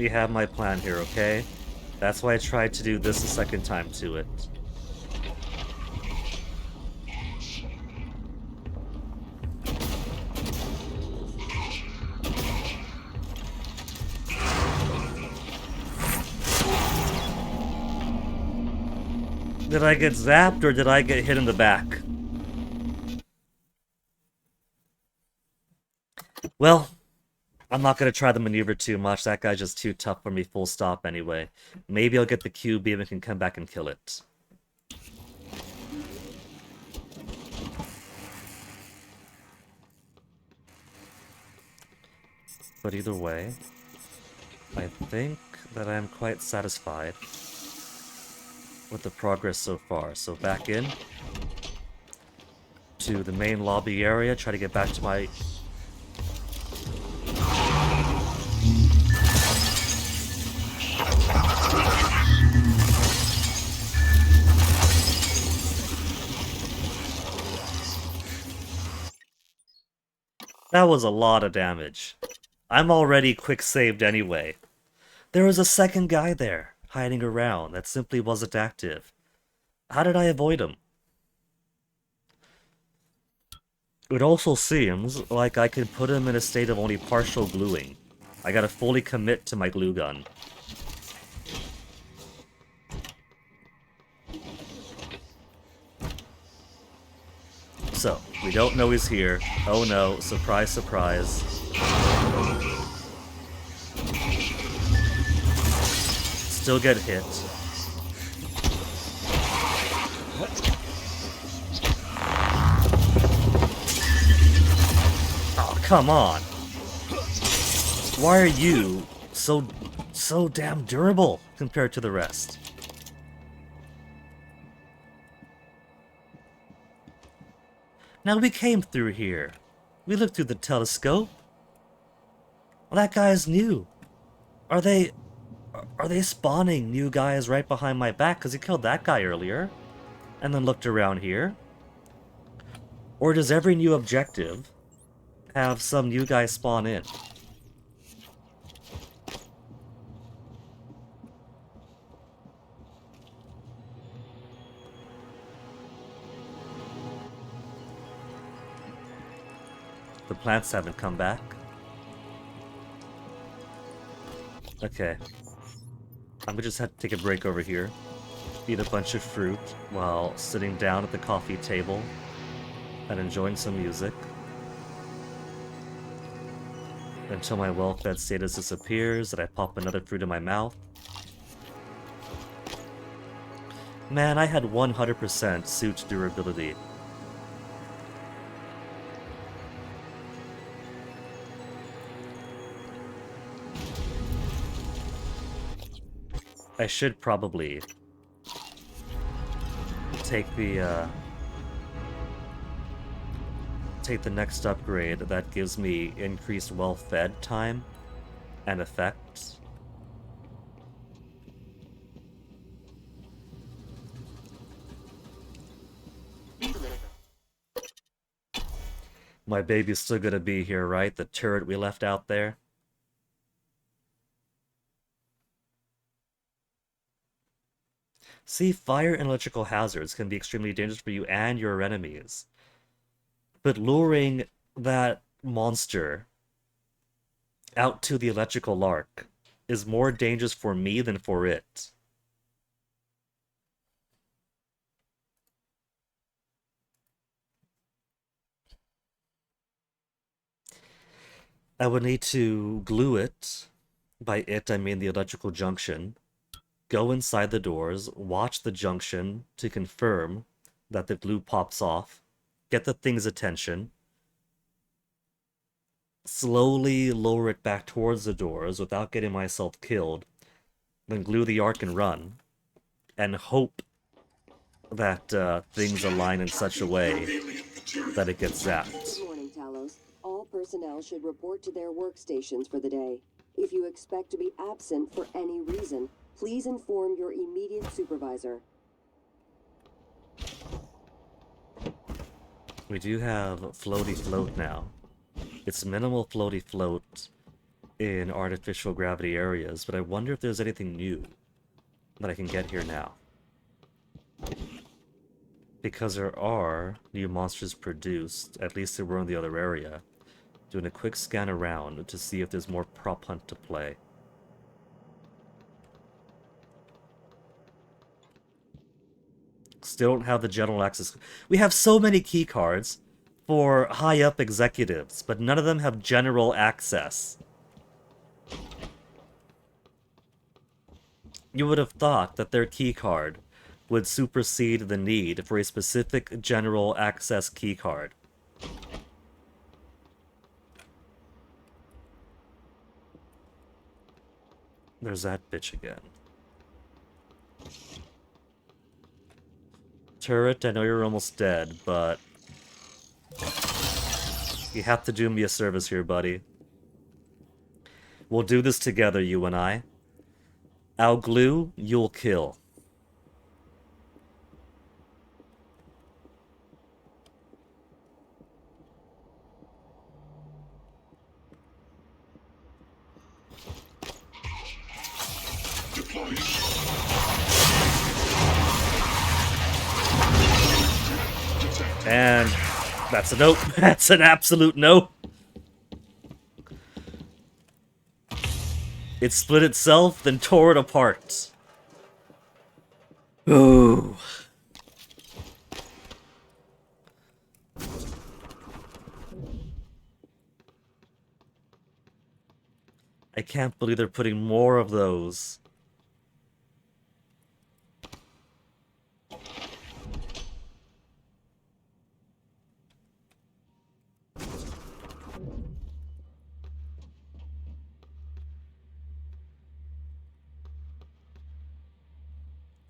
[SPEAKER 2] have my plan here, okay? That's why I tried to do this a second time to it. Did I get zapped or did I get hit in the back? Well, I'm not going to try the maneuver too much. That guy's just too tough for me full stop anyway. Maybe I'll get the Q-beam and can come back and kill it. But either way, I think that I'm quite satisfied with the progress so far. So back in to the main lobby area, try to get back to my... That was a lot of damage. I'm already quick saved anyway. There was a second guy there, hiding around, that simply wasn't active. How did I avoid him? It also seems like I can put him in a state of only partial gluing. I gotta fully commit to my glue gun. So, we don't know he's here. Oh no, surprise, surprise. Still get hit. Oh, come on. Why are you so damn durable compared to the rest? Now we came through here. We looked through the telescope. Well, that guy's new. Are they spawning new guys right behind my back? Because he killed that guy earlier. and then looked around here? Or does every new objective have some new guy spawn in? The plants haven't come back. Okay. I'm gonna just have to take a break over here. Eat a bunch of fruit while sitting down at the coffee table and enjoying some music. Until my well-fed status disappears and I pop another fruit in my mouth. Man, I had 100% suit durability. I should probably take the next upgrade that gives me increased well-fed time and effects. My baby's still gonna be here, right? The turret we left out there. See, fire and electrical hazards can be extremely dangerous for you and your enemies. But luring that monster out to the electrical arc is more dangerous for me than for it. I would need to glue it. By it, I mean the electrical junction. Go inside the doors, watch the junction to confirm that the glue pops off, get the thing's attention, slowly lower it back towards the doors without getting myself killed, then glue the arc and run, and hope that things align in such a way that it gets zapped.
[SPEAKER 9] Good morning, Talos. All personnel should report to their workstations for the day. If you expect to be absent for any reason, please inform your immediate supervisor.
[SPEAKER 2] We do have floaty float now. It's minimal floaty float in artificial gravity areas, but I wonder if there's anything new that I can get here now. Because there are new monsters produced, at least there were in the other area. Doing a quick scan around to see if there's more prop hunt to play. Still don't have the general access. We have so many key cards for high-up executives, but none of them have general access. You would have thought that their key card would supersede the need for a specific general access key card. There's that bitch again. Turret, I know you're almost dead, but you have to do me a service here, buddy. We'll do this together, you and I. I'll glue, you'll kill. And that's a nope. That's an absolute no. It split itself, then tore it apart. Ooh. I can't believe they're putting more of those.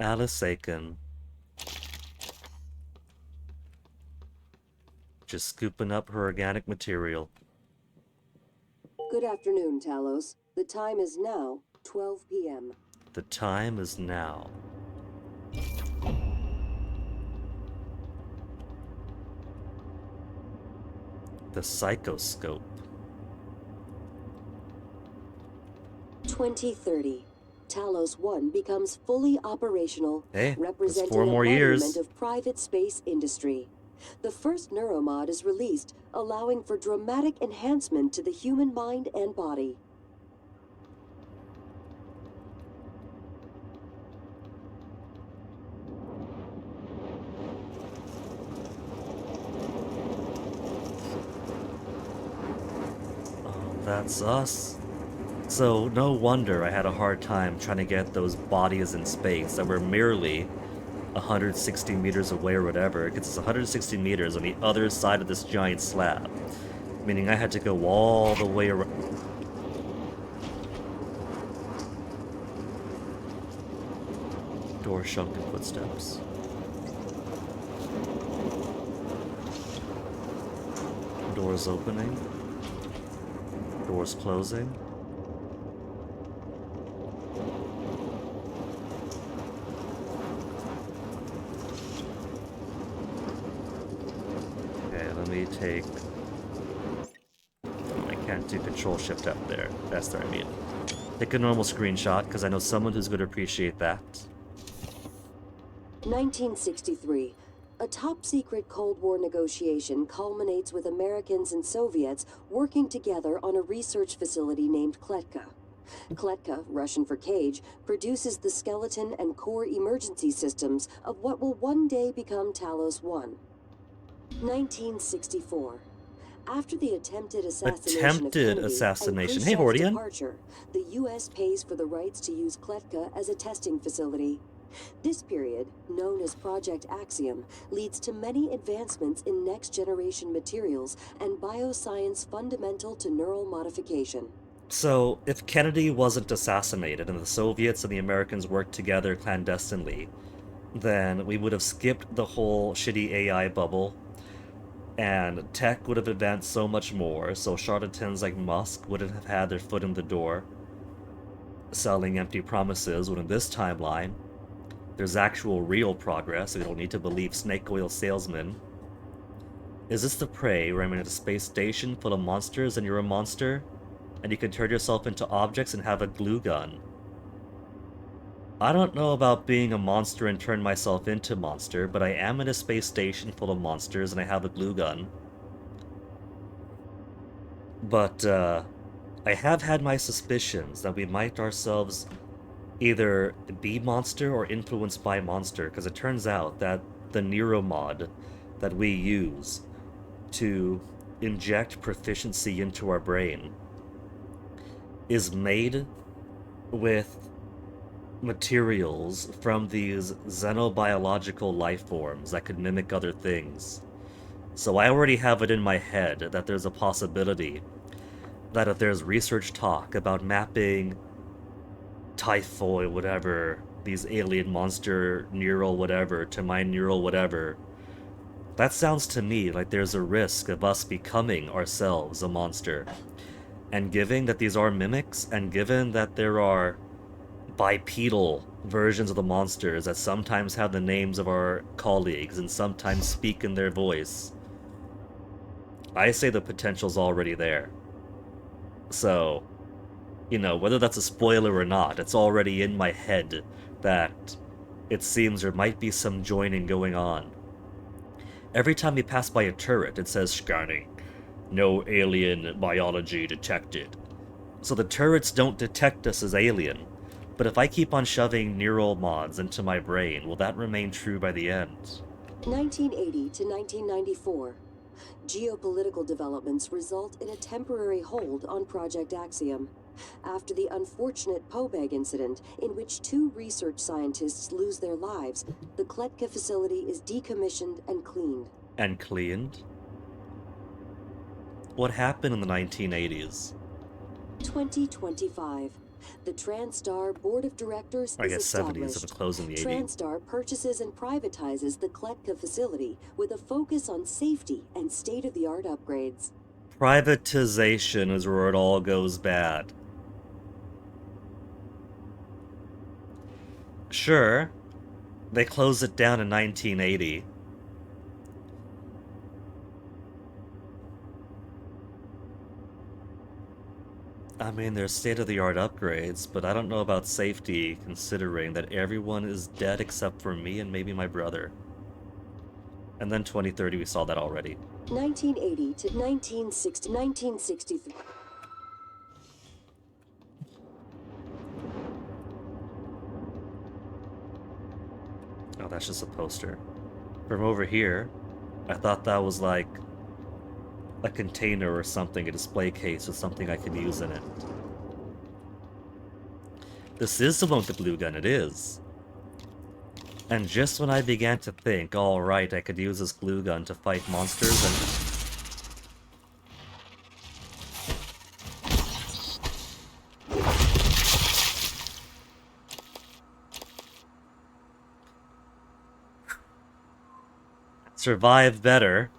[SPEAKER 2] Alice Aiken. Just scooping up her organic material.
[SPEAKER 9] Good afternoon, Talos. The time is now 12 p.m.
[SPEAKER 2] The time is now. The Psychoscope.
[SPEAKER 9] 2030. Talos 1 becomes fully operational,
[SPEAKER 2] Hey, that's
[SPEAKER 9] representing
[SPEAKER 2] 4
[SPEAKER 9] a
[SPEAKER 2] more
[SPEAKER 9] monument
[SPEAKER 2] years.
[SPEAKER 9] of private space industry. The first neuromod is released, allowing for dramatic enhancement to the human mind and body.
[SPEAKER 2] That's us. So, no wonder I had a hard time trying to get those bodies in space that were merely 160 meters away or whatever. It gets us 160 meters on the other side of this giant slab. Meaning I had to go all the way around. Door shrunken footsteps. Doors opening. Doors closing. Okay, let me take... I can't do Control Shift up there. That's what I mean. Take a normal screenshot, because I know someone who's going to appreciate that.
[SPEAKER 9] 1963. A top-secret Cold War negotiation culminates with Americans and Soviets working together on a research facility named Kletka. Kletka, Russian for cage, produces the skeleton and core emergency systems of what will one day become Talos 1. 1964. After the attempted assassination of Kennedy and
[SPEAKER 2] Hey,
[SPEAKER 9] Khrushchev's
[SPEAKER 2] Hordian.
[SPEAKER 9] departure, the U.S. pays for the rights to use Kletka as a testing facility. This period, known as Project Axiom, leads to many advancements in next-generation materials and bioscience fundamental to neural modification.
[SPEAKER 2] So, if Kennedy wasn't assassinated and the Soviets and the Americans worked together clandestinely, then we would have skipped the whole shitty AI bubble, and tech would have advanced so much more, so charlatans like Musk wouldn't have had their foot in the door, selling empty promises, when in this timeline, there's actual real progress, so you don't need to believe snake oil salesmen. Is this the Prey, where I'm in a space station full of monsters and you're a monster? And you can turn yourself into objects and have a glue gun. I don't know about being a monster and turn myself into monster, but I am in a space station full of monsters and I have a glue gun. But, I have had my suspicions that we might ourselves either be monster or influenced by monster, because it turns out that the neuromod that we use to inject proficiency into our brain is made with materials from these xenobiological life forms that could mimic other things. So I already have it in my head that there's a possibility that if there's research talk about mapping typhoid whatever, these alien monster neural whatever to my neural whatever, that sounds to me like there's a risk of us becoming ourselves a monster. And given that these are mimics, and given that there are bipedal versions of the monsters that sometimes have the names of our colleagues and sometimes speak in their voice, I say the potential's already there. So, you know, whether that's a spoiler or not, it's already in my head that it seems there might be some joining going on. Every time we pass by a turret, it says scanning. No alien biology detected. So the turrets don't detect us as alien. But if I keep on shoving neural mods into my brain, will that remain true by the end?
[SPEAKER 9] 1980 to 1994. Geopolitical developments result in a temporary hold on Project Axiom. After the unfortunate Pobeg incident, in which 2 research scientists lose their lives, the Kletka facility is decommissioned and cleaned.
[SPEAKER 2] And cleaned? What happened in the 1980s?
[SPEAKER 9] 2025. The TranStar Board of Directors
[SPEAKER 2] I
[SPEAKER 9] is
[SPEAKER 2] guess 70s,
[SPEAKER 9] established.
[SPEAKER 2] if it closed in the 80s.
[SPEAKER 9] TranStar purchases and privatizes the Kletka facility with a focus on safety and state-of-the-art upgrades.
[SPEAKER 2] Privatization is where it all goes bad. Sure, they closed it down in 1980. I mean, there's state-of-the-art upgrades, but I don't know about safety, considering that everyone is dead except for me and maybe my brother. And then 2030, we saw that already.
[SPEAKER 9] 1980 to 1963.
[SPEAKER 2] Oh, that's just a poster. From over here, I thought that was like a container or something, a display case with something I could use in it. This is the one with the glue gun, it is. And just when I began to think, alright, I could use this glue gun to fight monsters and... survive better,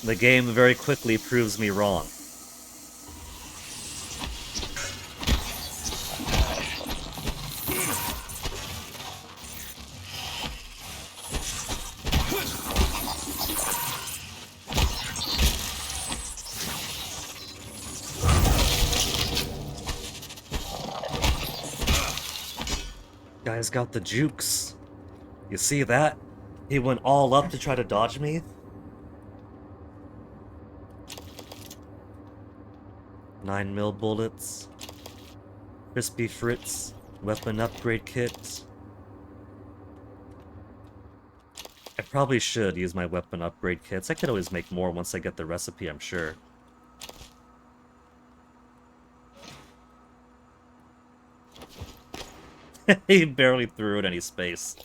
[SPEAKER 2] the game very quickly proves me wrong. Guy's got the jukes. You see that? He went all up to try to dodge me. 9mm bullets. Crispy Fritz. Weapon upgrade kit. I probably should use my weapon upgrade kits. I could always make more once I get the recipe, I'm sure. He barely threw it any space.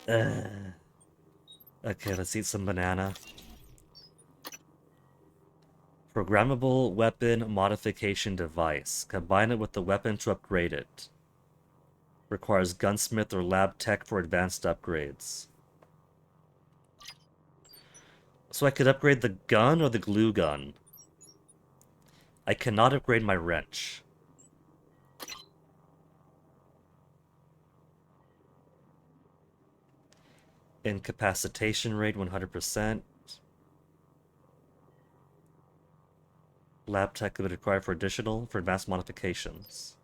[SPEAKER 2] Okay, let's eat some banana. Programmable weapon modification device. Combine it with the weapon to upgrade it. Requires gunsmith or lab tech for advanced upgrades. So I could upgrade the gun or the glue gun. I cannot upgrade my wrench. Incapacitation rate 100%. Lab tech would require for advanced modifications.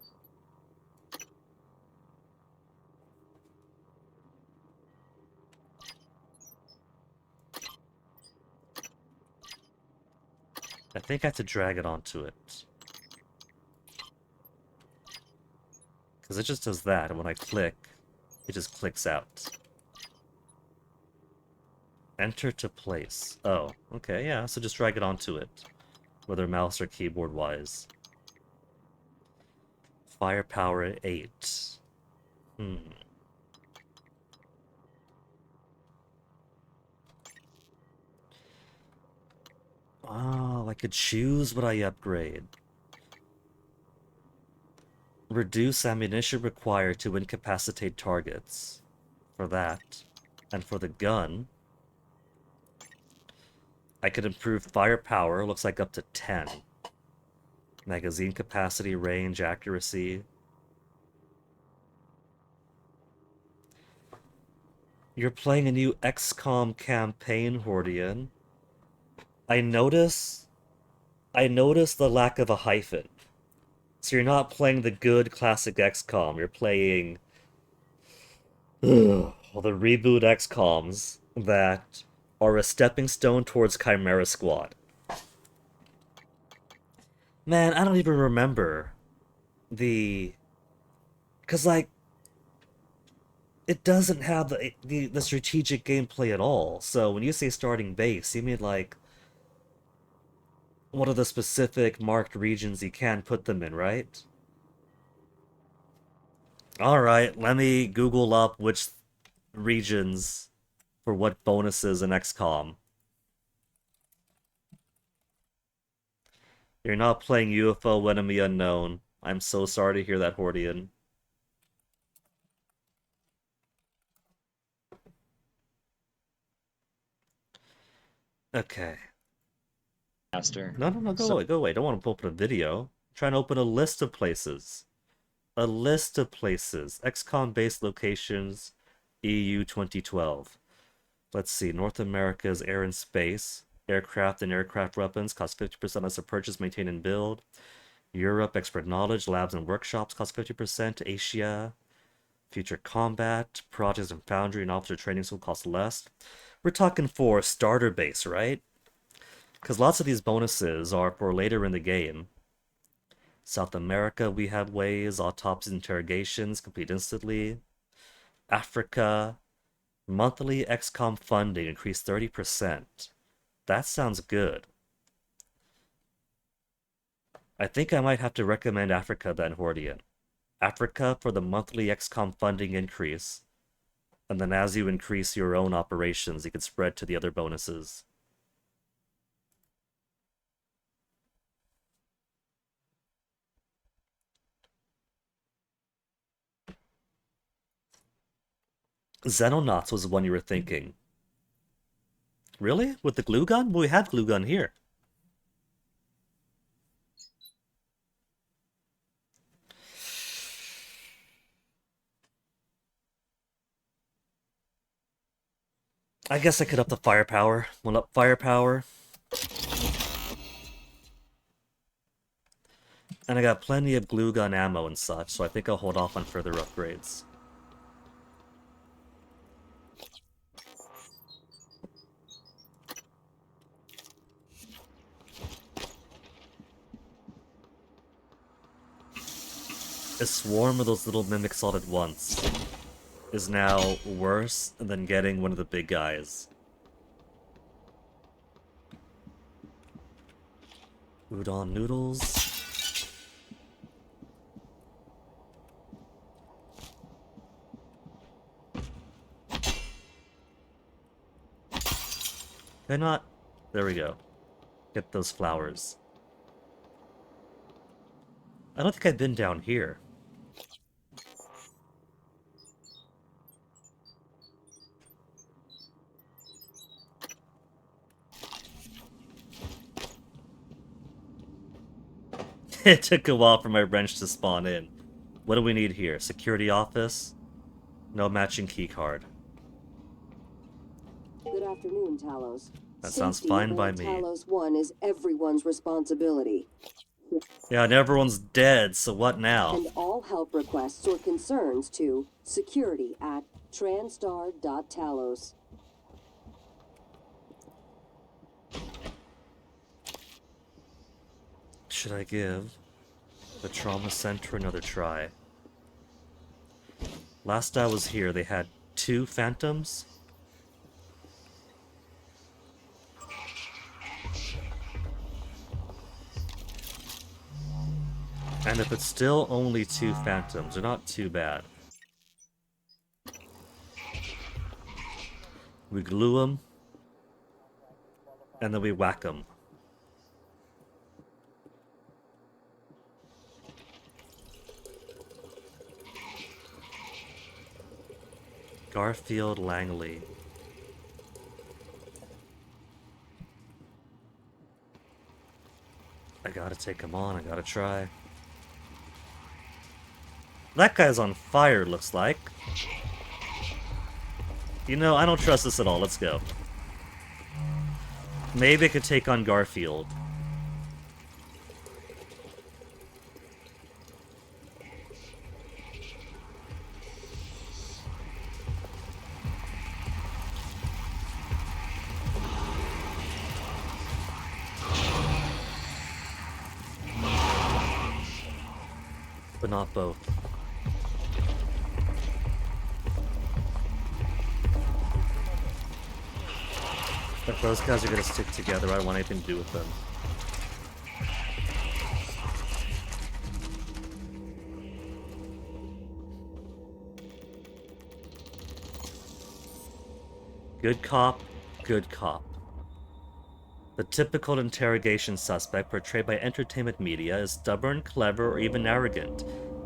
[SPEAKER 2] I think I have to drag it onto it. Because it just does that, and when I click, it just clicks out. Enter to place. Oh, okay, yeah, so just drag it onto it. Whether mouse or keyboard wise. Firepower at 8. Oh, I could choose what I upgrade. Reduce ammunition required to incapacitate targets. For that. And for the gun, I could improve firepower, looks like up to 10. Magazine capacity, range, accuracy. You're playing a new XCOM campaign, Hordian. I notice the lack of a hyphen. So you're not playing the good classic XCOM, you're playing the reboot XCOMs that are a stepping stone towards Chimera Squad. Man, I don't even remember the... Because, like, it doesn't have the strategic gameplay at all. So when you say starting base, you mean, like, what are the specific marked regions you can put them in, right? Alright, let me Google up which regions for what bonuses in XCOM. You're not playing UFO Enemy Unknown. I'm so sorry to hear that, Hordian.
[SPEAKER 10] Okay. Master.
[SPEAKER 2] No, go away, go away. Don't want to open a video. I'm trying to open a list of places. A list of places. XCOM based locations, EU 2012. Let's see. North America's air and space. Aircraft and aircraft weapons cost 50% less to purchase, maintain, and build. Europe, expert knowledge, labs and workshops cost 50%. Asia, future combat, projects and foundry and officer training school cost less. We're talking for starter base, right? Because lots of these bonuses are for later in the game. South America, we have ways, autopsies, interrogations, complete instantly. Africa, monthly XCOM funding increased 30%. That sounds good. I think I might have to recommend Africa then, Hordian. Africa for the monthly XCOM funding increase. And then as you increase your own operations, you can spread to the other bonuses. Xenonauts was the one you were thinking. Really? With the glue gun? Well, we have glue gun here. I guess I could up the firepower. One up firepower. And I got plenty of glue gun ammo and such, so I think I'll hold off on further upgrades. A swarm of those little mimics all at once is now worse than getting one of the big guys. Udon noodles. Why not? There we go. Get those flowers. I don't think I've been down here. It took a while for my wrench to spawn in. What do we need here? Security office? No matching key card.
[SPEAKER 9] Good afternoon, Talos.
[SPEAKER 2] That sounds fine by me.
[SPEAKER 9] Talos 1 is everyone's responsibility.
[SPEAKER 2] Yeah, and everyone's dead, so what now?
[SPEAKER 9] Send all help requests or concerns to security@transtar.talos.
[SPEAKER 2] Should I give the trauma center another try? Last I was here, they had 2 phantoms. And if it's still only 2 phantoms, they're not too bad. We glue them, and then we whack them. Garfield Langley. I gotta take him on, I gotta try. That guy's on fire, looks like. You know, I don't trust this at all, let's go. Maybe I could take on Garfield. But not both. If those guys are gonna stick together, I don't want anything to do with them. Good cop, good cop. The typical interrogation suspect portrayed by entertainment media is stubborn, clever, or even arrogant,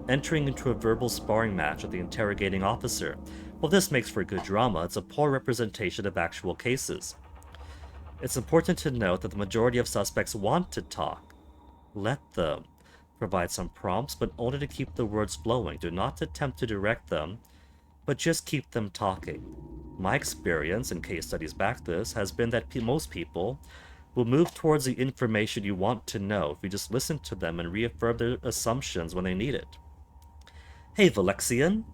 [SPEAKER 2] entering into a verbal sparring match with the interrogating officer. While this makes for good drama, it's a poor representation of actual cases. It's important to note that the majority of suspects want to talk. Let them. Provide some prompts, but only to keep the words flowing. Do not attempt to direct them, but just keep them talking. My experience, and case studies back this, has been that most people will move towards the information you want to know if you just listen to them and reaffirm their assumptions when they need it. Hey, Valexian,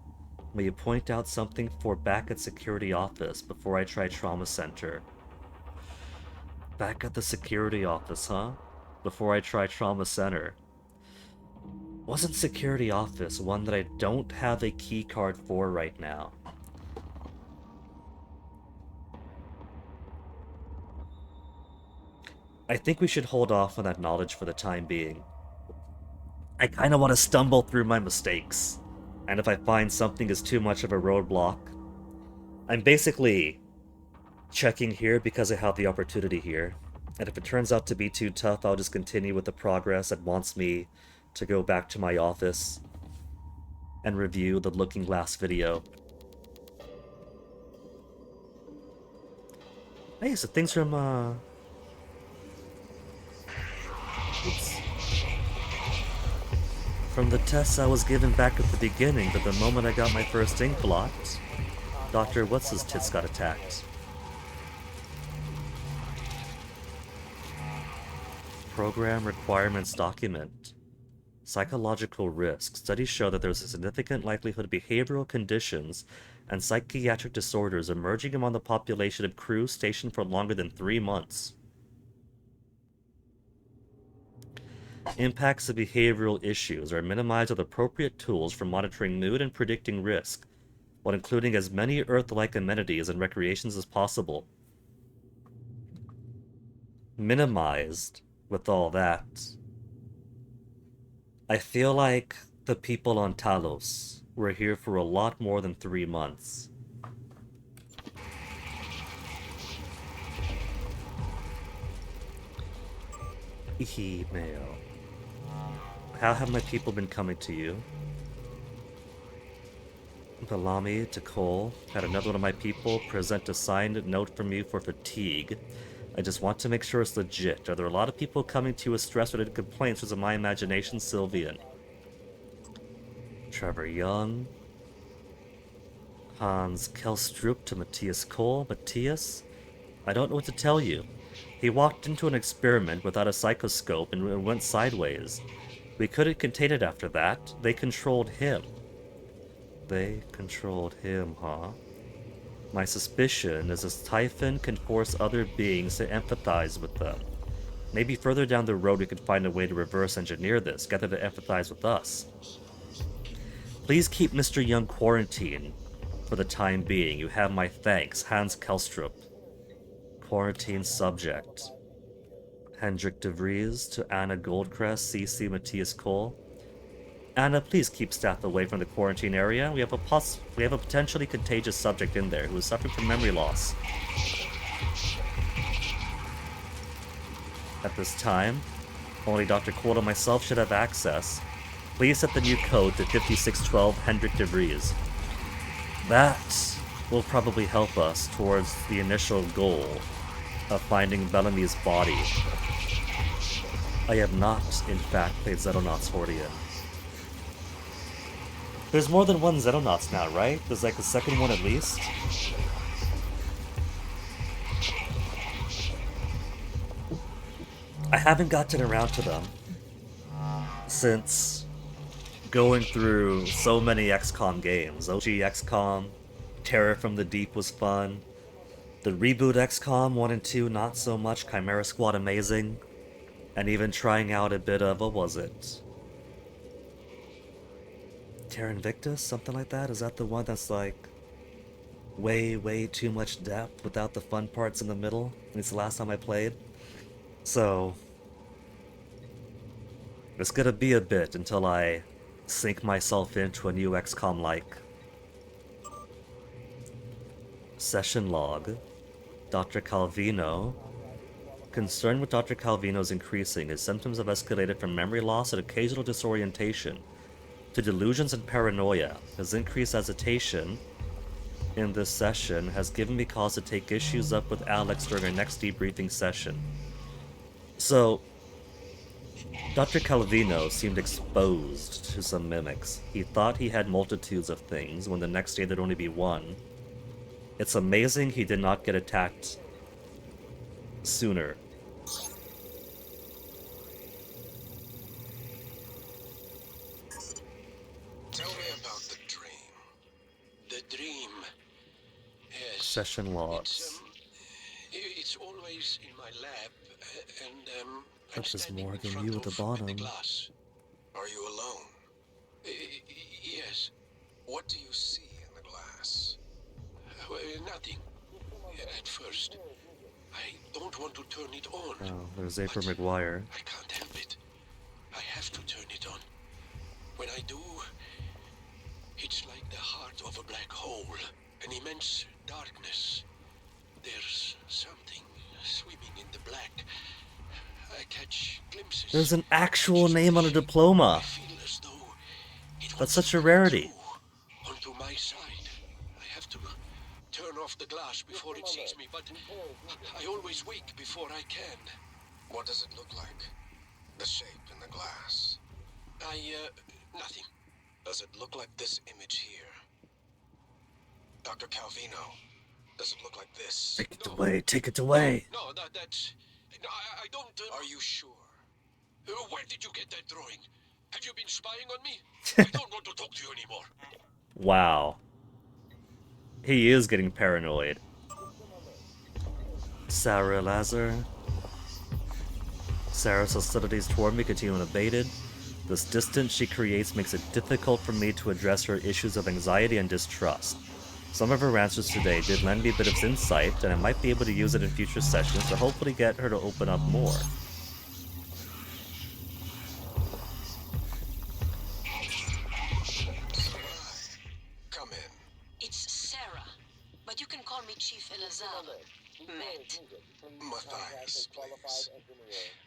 [SPEAKER 2] may you point out something for back at security office before I try trauma center? Back at the security office, huh? Before I try trauma center. Wasn't security office one that I don't have a key card for right now? I think we should hold off on that knowledge for the time being. I kind of want to stumble through my mistakes. And if I find something is too much of a roadblock, I'm basically checking here because I have the opportunity here. And if it turns out to be too tough, I'll just continue with the progress that wants me to go back to my office and review the Looking Glass video. Hey, so things from, oops. From the tests I was given back at the beginning, but the moment I got my first ink blot, Dr. What's-His-Tits got attacked. Program requirements document. Psychological risk. Studies show that there's a significant likelihood of behavioral conditions and psychiatric disorders emerging among the population of crews stationed for longer than 3 months. Impacts of behavioral issues are minimized with appropriate tools for monitoring mood and predicting risk, while including as many Earth-like amenities and recreations as possible. Minimized with all that. I feel like the people on Talos were here for a lot more than 3 months. Email. How have my people been coming to you? Bellamy to Cole. Had another one of my people present a signed note from you for fatigue. I just want to make sure it's legit. Are there a lot of people coming to you with stress-related complaints, or is it my imagination, Sylvian? Trevor Young. Hans Kelstrup to Matthias Cole. Matthias? I don't know what to tell you. He walked into an experiment without a psychoscope and went sideways. We couldn't contain it after that. They controlled him. They controlled him, huh? My suspicion is this Typhon can force other beings to empathize with them. Maybe further down the road we could find a way to reverse engineer this, get them to empathize with us. Please keep Mr. Young quarantined for the time being. You have my thanks. Hans Kelstrup. Quarantine subject. Hendrik de Vries to Anna Goldcrest, CC Matthias Cole. Anna, please keep staff away from the quarantine area. We have a potentially contagious subject in there who is suffering from memory loss. At this time, only Dr. Cole and myself should have access. Please set the new code to 5612 Hendrik de Vries. That will probably help us towards the initial goal of finding Bellamy's body. I have not, in fact, played Xenonauts Hordia. There's more than one Xenonauts now, right? There's like a second one at least? I haven't gotten around to them since going through so many XCOM games. OG XCOM, Terror from the Deep was fun. The reboot XCOM 1 and 2, not so much. Chimera Squad, amazing. And even trying out a bit of, what was it? Terra Invictus? Something like that? Is that the one that's like way too much depth without the fun parts in the middle? It's the last time I played. So it's gonna be a bit until I sink myself into a new XCOM-like. Session log. Dr. Calvino. Concern with Dr. Calvino is increasing. His symptoms have escalated from memory loss and occasional disorientation to delusions and paranoia. His increased agitation in this session has given me cause to take issues up with Alex during our next debriefing session. So, Dr. Calvino seemed exposed to some mimics. He thought he had multitudes of things, when the next day there'd only be one. It's amazing he did not get attacked sooner.
[SPEAKER 4] dream. Yes.
[SPEAKER 2] Session logs.
[SPEAKER 4] It's always in my lab, and I'm
[SPEAKER 2] That is
[SPEAKER 4] standing in
[SPEAKER 2] Morgan,
[SPEAKER 4] front
[SPEAKER 2] you at the
[SPEAKER 4] of
[SPEAKER 2] bottom.
[SPEAKER 4] the glass. Are you alone? Yes. What do you see in the glass? Nothing. At first. I don't want to turn it on.
[SPEAKER 2] Oh, there's April McGuire.
[SPEAKER 4] I can't help it. I have to turn it on. When I do, it's like the heart of a black hole. An immense darkness. There's something swimming in the black. I catch glimpses.
[SPEAKER 2] There's an actual name on a diploma.
[SPEAKER 4] I feel as though it
[SPEAKER 2] That's
[SPEAKER 4] wants
[SPEAKER 2] such
[SPEAKER 4] to
[SPEAKER 2] a
[SPEAKER 4] come
[SPEAKER 2] rarity.
[SPEAKER 4] through onto my side. I have to turn off the glass before it sees me, but I always wake before I can. What does it look like? The shape in the glass? Nothing. Does it look like this image here? Dr. Calvino, does it look like this?
[SPEAKER 2] Take it away, take it away.
[SPEAKER 4] No, that's... No, I don't... Are you sure? Where did you get that drawing? Have you been spying on me? I don't want to talk to you anymore.
[SPEAKER 2] Wow. He is getting paranoid. Sarah Lazar. Sarah's hostilities toward me continue unabated. This distance she creates makes it difficult for me to address her issues of anxiety and distrust. Some of her answers today did lend me a bit of insight, and I might be able to use it in future sessions to hopefully get her to open up more.
[SPEAKER 4] Come in.
[SPEAKER 5] It's Sarah, but you can call me Chief Elazar. Matt.
[SPEAKER 4] Matthias, please.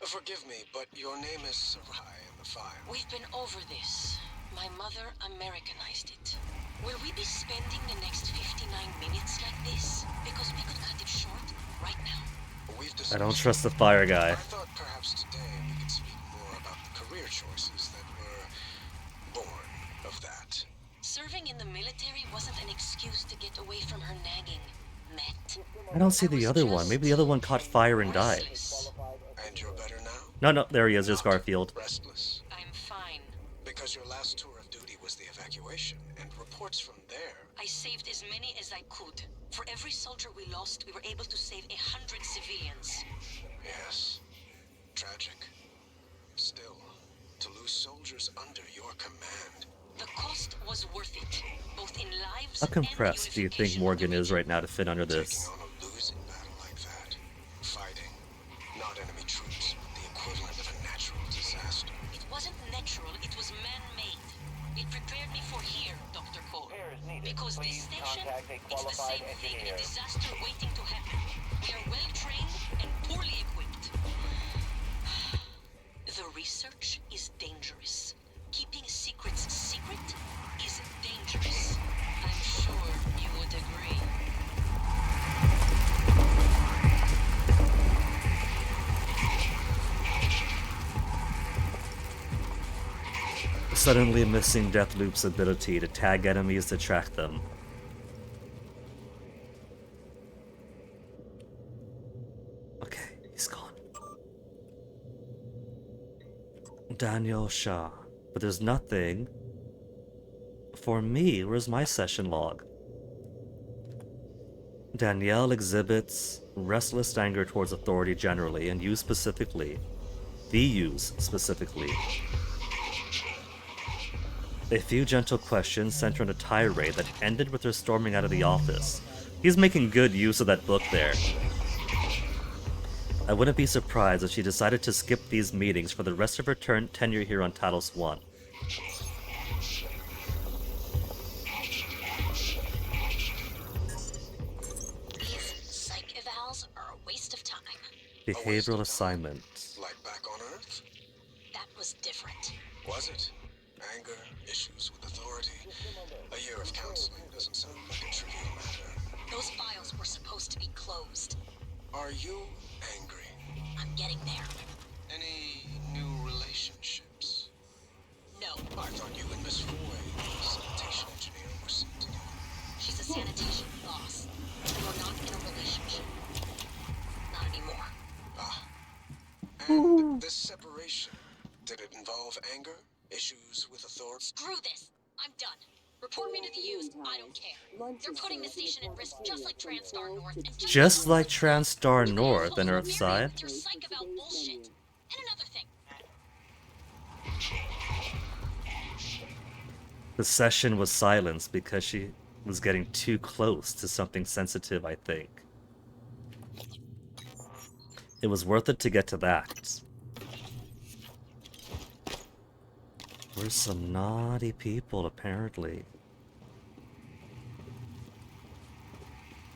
[SPEAKER 4] Forgive me, but your name is Sarai in the file.
[SPEAKER 5] We've been over this. My mother Americanized it. Will we be spending the next 59 minutes like this? Because we could cut it short right now.
[SPEAKER 2] I don't trust the fire guy.
[SPEAKER 4] I thought perhaps today we could speak more about the career choices that were born of that.
[SPEAKER 5] Serving in the military wasn't an excuse to get away from her nagging, Matt.
[SPEAKER 2] I don't see the other one. Maybe the other one caught fire and died.
[SPEAKER 4] And you're better now?
[SPEAKER 2] No, there he is. There's Garfield.
[SPEAKER 4] Restless?
[SPEAKER 5] I'm fine.
[SPEAKER 4] Because your last tour of duty was the evacuation, and reports from there...
[SPEAKER 5] I saved as many as I could. For every soldier we lost, we were able to save 100 civilians.
[SPEAKER 4] Yes. Tragic. Still, to lose soldiers under your command...
[SPEAKER 5] The cost was worth it, both in lives
[SPEAKER 2] How compressed do you think Morgan is right now to fit under this?
[SPEAKER 4] Taking on a losing battle like that. Fighting, not enemy troops, but the equivalent of a natural disaster.
[SPEAKER 5] It wasn't natural, it was man-made. It prepared me for here, Dr. Cole. Because this station, it's the same thing, a disaster waiting to happen. We are well-trained and poorly equipped. The research is dangerous. Keeping secrets secret is dangerous. I'm sure you would agree.
[SPEAKER 2] Suddenly missing Deathloop's ability to tag enemies to track them. Okay, he's gone. Daniel Shah. But there's nothing for me. Where's my session log? Danielle exhibits restless anger towards authority generally, and you specifically. The use specifically. A few gentle questions center on a tirade that ended with her storming out of the office. He's making good use of that book there. I wouldn't be surprised if she decided to skip these meetings for the rest of her tenure here on Talos 1.
[SPEAKER 5] These psych evals are a waste of time.
[SPEAKER 2] Behavioral assignment.
[SPEAKER 4] Like back on Earth?
[SPEAKER 5] That was different.
[SPEAKER 4] Was it? Anger, issues with authority. A year of counseling doesn't sound like a trivial matter.
[SPEAKER 5] Those files were supposed to be closed.
[SPEAKER 4] Are you angry?
[SPEAKER 5] I'm getting there.
[SPEAKER 4] Any new relationships?
[SPEAKER 5] No.
[SPEAKER 4] I thought you and Miss Foy, the sanitation engineer, were seen together.
[SPEAKER 5] She's a sanitation boss. And we're not in a relationship. Not anymore.
[SPEAKER 4] Ah. And this separation, did it involve anger? Issues with authority?
[SPEAKER 5] Screw this. I'm done. Report me to the Used. I don't care. They're putting the station at risk just like TranStar North. And
[SPEAKER 2] Just like TranStar North and
[SPEAKER 5] With
[SPEAKER 2] Earthside.
[SPEAKER 5] your psych about bullshit. And another thing.
[SPEAKER 2] The session was silenced because she was getting too close to something sensitive, I think. It was worth it to get to that. We're some naughty people, apparently.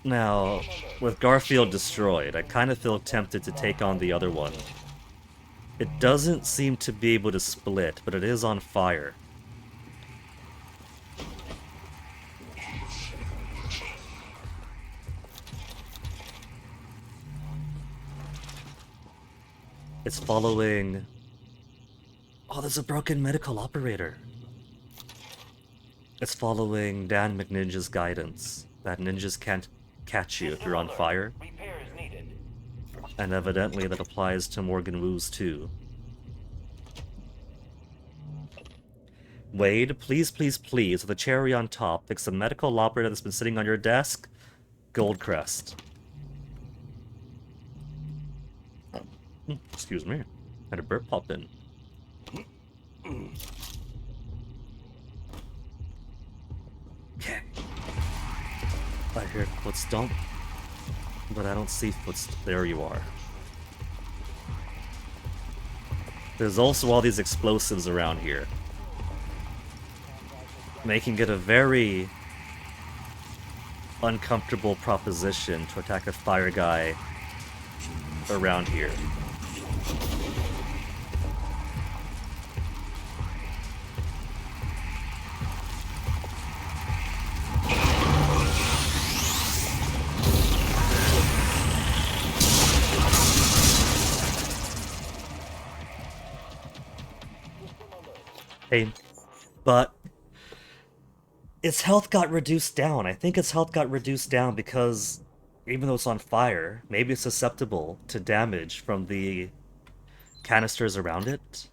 [SPEAKER 2] Now, with Garfield destroyed, I kind of feel tempted to take on the other one. It doesn't seem to be able to split, but it is on fire. It's following... Oh, there's a broken medical operator. It's following Dan McNinja's guidance, that ninjas can't catch you if you're on fire. And evidently that applies to Morgan Woo's too. Wade, please, please, please, with a cherry on top, fix the medical operator that's been sitting on your desk. Goldcrest. Excuse me. Had a burp pop in. Okay. I hear foot stomp, but I don't see there you are. There's also all these explosives around here, making it a very uncomfortable proposition to attack a fire guy around here. Hey, but its health got reduced down. I think its health got reduced down because even though it's on fire, maybe it's susceptible to damage from the canisters around it.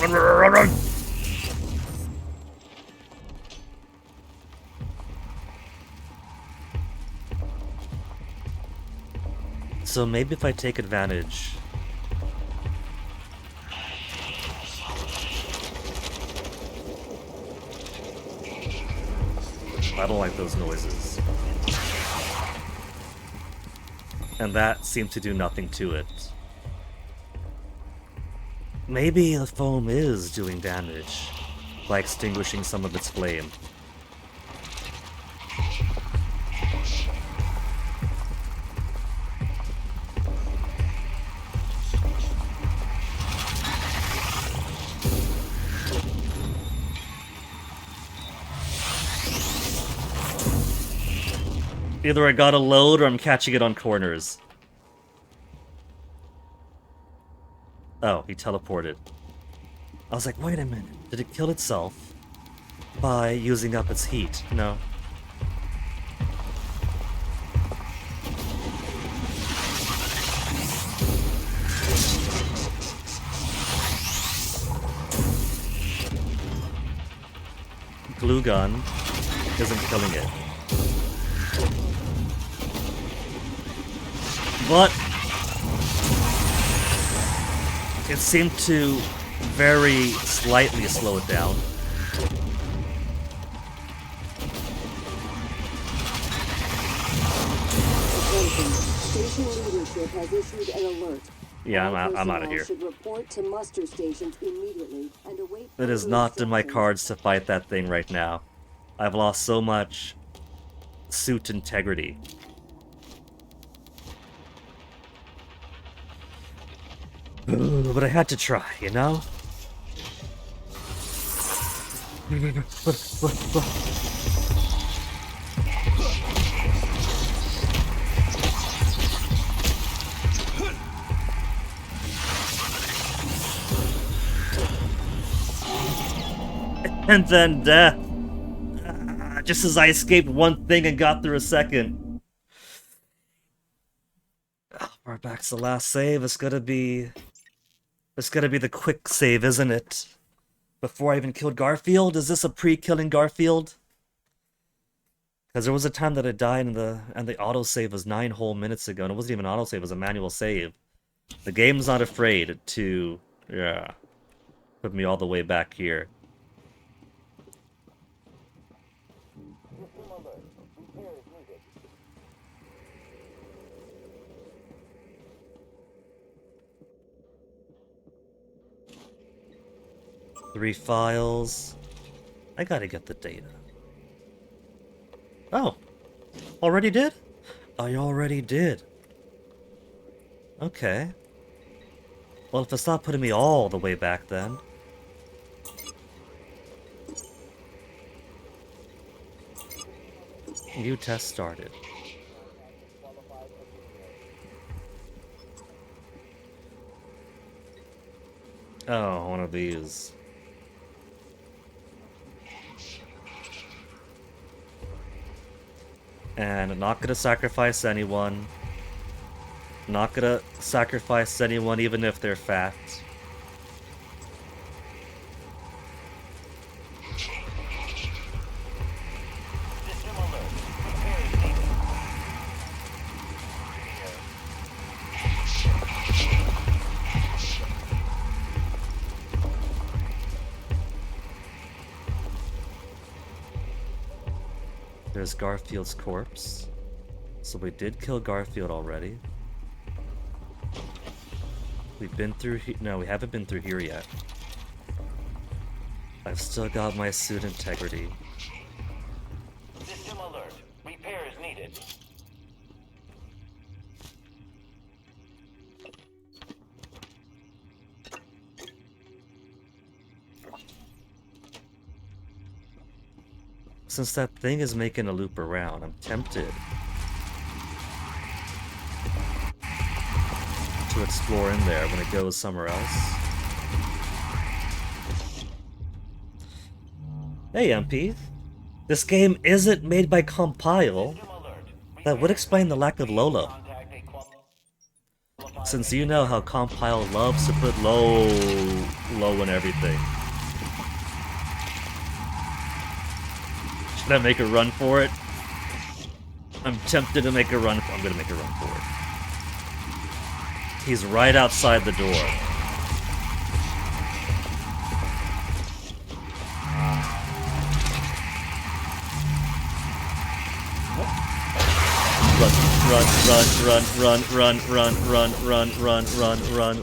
[SPEAKER 2] Run! So maybe if I take advantage... I don't like those noises. And that seemed to do nothing to it. Maybe the foam is doing damage by extinguishing some of its flame. Either I got a load or I'm catching it on corners. Oh, he teleported. I was like, wait a minute. Did it kill itself by using up its heat? No. Glue gun isn't killing it. But it seemed to very slightly slow it down.
[SPEAKER 9] Station leadership has issued an alert.
[SPEAKER 2] Yeah, I'm out of here.
[SPEAKER 9] Should report to muster stations immediately and await.
[SPEAKER 2] It is not in my cards to fight that thing right now. I've lost so much suit integrity. But I had to try, you know? And then death. just as I escaped one thing and got through a second. Oh, we're back to the last save. It's gonna be the quick save, isn't it? Before I even killed Garfield? Is this a pre-killing Garfield? Because there was a time that I died and the autosave was 9 whole minutes ago, and it wasn't even an autosave, it was a manual save. The game's not afraid to, put me all the way back here. Three files. I gotta get the data. Oh, already did? I already did. Okay. Well, if it's not putting me all the way back then. New test started. Oh, one of these. And not gonna sacrifice anyone. Not gonna sacrifice anyone even if they're fat. There's Garfield's corpse. So we did kill Garfield already. We've been through no, we haven't been through here yet. I've still got my suit integrity.
[SPEAKER 11] System alert. Repair is needed.
[SPEAKER 2] Since that thing is making a loop around, I'm tempted to explore in there when it goes somewhere else. Hey, MP. This game isn't made by Compile. That would explain the lack of Lola. Since you know how Compile loves to put low in everything. Should I make a run for it? I'm tempted to make a run. I'm gonna make a run for it. He's right outside the door.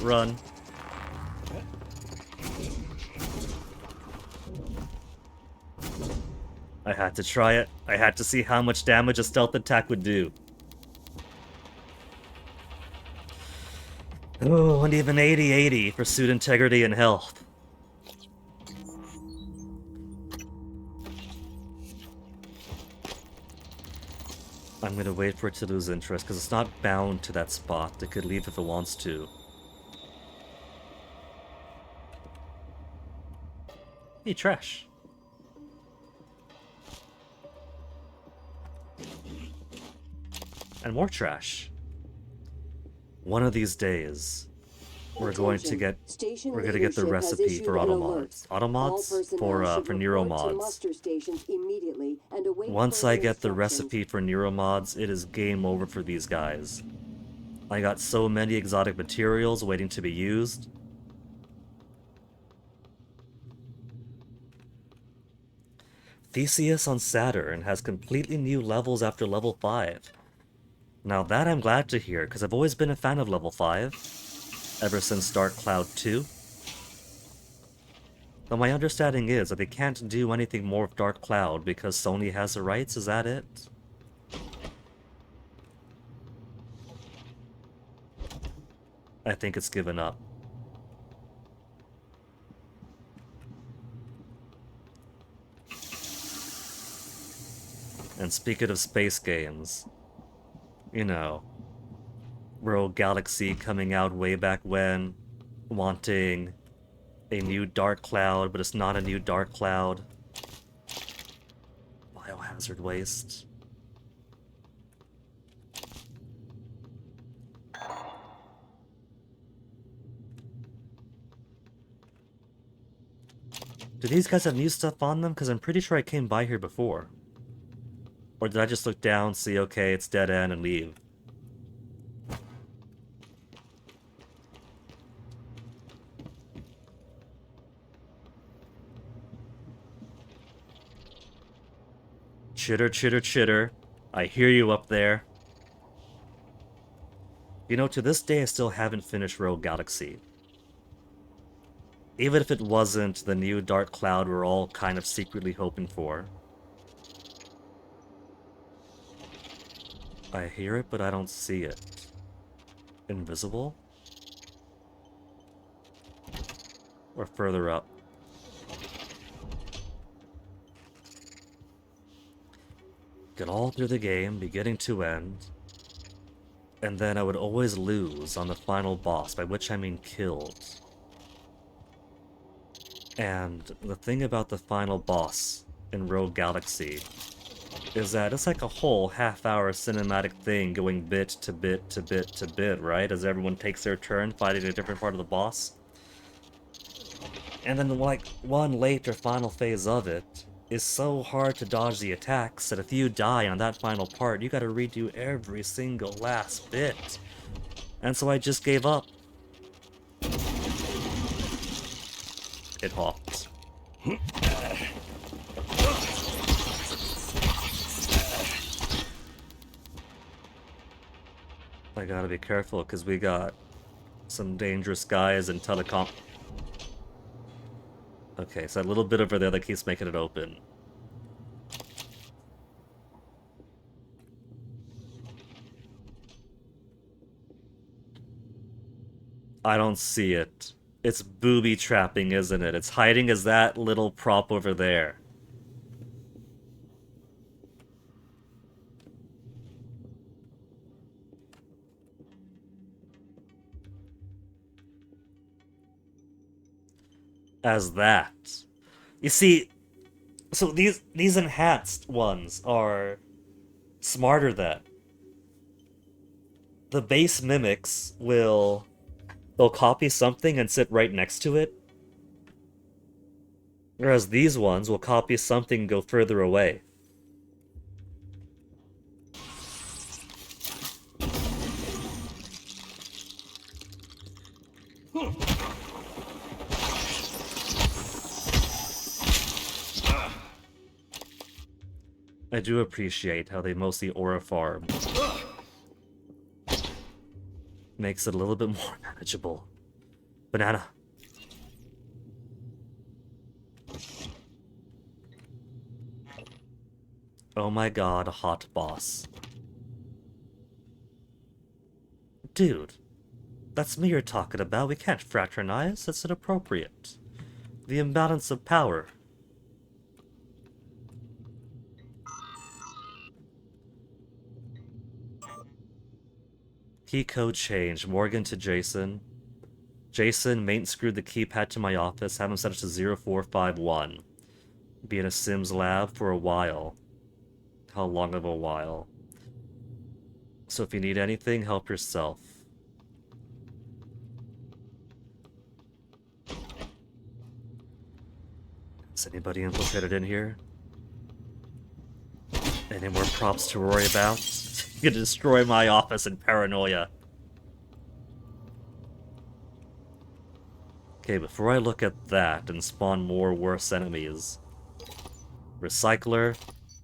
[SPEAKER 2] Run. I had to try it. I had to see how much damage a stealth attack would do. Oh, and even 80-80 for suit integrity and health. I'm gonna wait for it to lose interest, because it's not bound to that spot. It could leave if it wants to. Hey, trash. And more trash. One of these days, we're going to get the recipe for Automods. Automods for Neuromods. Once I get the recipe for Neuromods, it is game over for these guys. I got so many exotic materials waiting to be used. Theseus on Saturn has completely new levels after level 5. Now that I'm glad to hear, because I've always been a fan of level 5, ever since Dark Cloud 2. But my understanding is that they can't do anything more with Dark Cloud because Sony has the rights, is that it? I think it's given up. And speaking of space games, you know, Rogue Galaxy coming out way back when, wanting a new Dark Cloud, but it's not a new Dark Cloud. Biohazard. Hazard waste. Do these guys have new stuff on them? Because I'm pretty sure I came by here before. Or did I just look down, see, okay, it's dead end, and leave? Chitter, chitter, chitter. I hear you up there. You know, to this day, I still haven't finished Rogue Galaxy. Even if it wasn't the new Dark Cloud we're all kind of secretly hoping for. I hear it, but I don't see it. Invisible? Or further up? Get all through the game, beginning to end. And then I would always lose on the final boss, by which I mean killed. And the thing about the final boss in Rogue Galaxy is that it's like a whole half-hour cinematic thing going bit to bit to bit to bit, right? As everyone takes their turn fighting a different part of the boss. And then like one late or final phase of it is so hard to dodge the attacks that if you die on that final part, you gotta redo every single last bit. And so I just gave up. It hopped. I gotta be careful because we got some dangerous guys in telecom. Okay, so that little bit over there that keeps making it open. I don't see it. It's booby trapping, isn't it? It's hiding as that little prop over there. As that. You see, so these enhanced ones are smarter than. The base mimics they'll copy something and sit right next to it. Whereas these ones will copy something and go further away. I do appreciate how they mostly aura farm. Makes it a little bit more manageable. Banana. Oh my god, a hot boss. Dude, that's me you're talking about. We can't fraternize. That's inappropriate. The imbalance of power. Key code change. Morgan to Jason. Jason, mate screwed the keypad to my office. Have him set it to 0451. Be in a Sims lab for a while. How long of a while? So if you need anything, help yourself. Is anybody infiltrated in here? Any more props to worry about? You can destroy my office in paranoia. Okay, before I look at that and spawn more worse enemies. Recycler,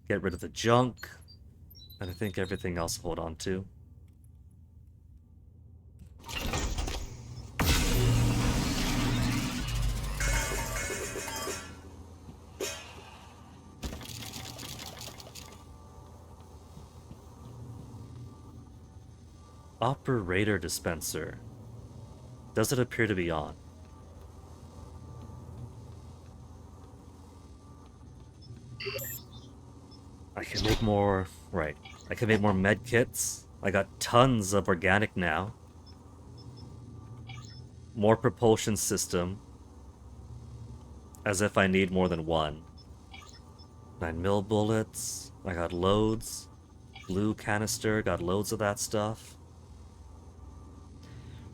[SPEAKER 2] get rid of the junk, and I think everything else hold on to. Operator dispenser. Does it appear to be on? I can make more... Right. I can make more med kits. I got tons of organic now. More propulsion system. As if I need more than one. 9mm bullets. I got loads. Blue canister, got loads of that stuff.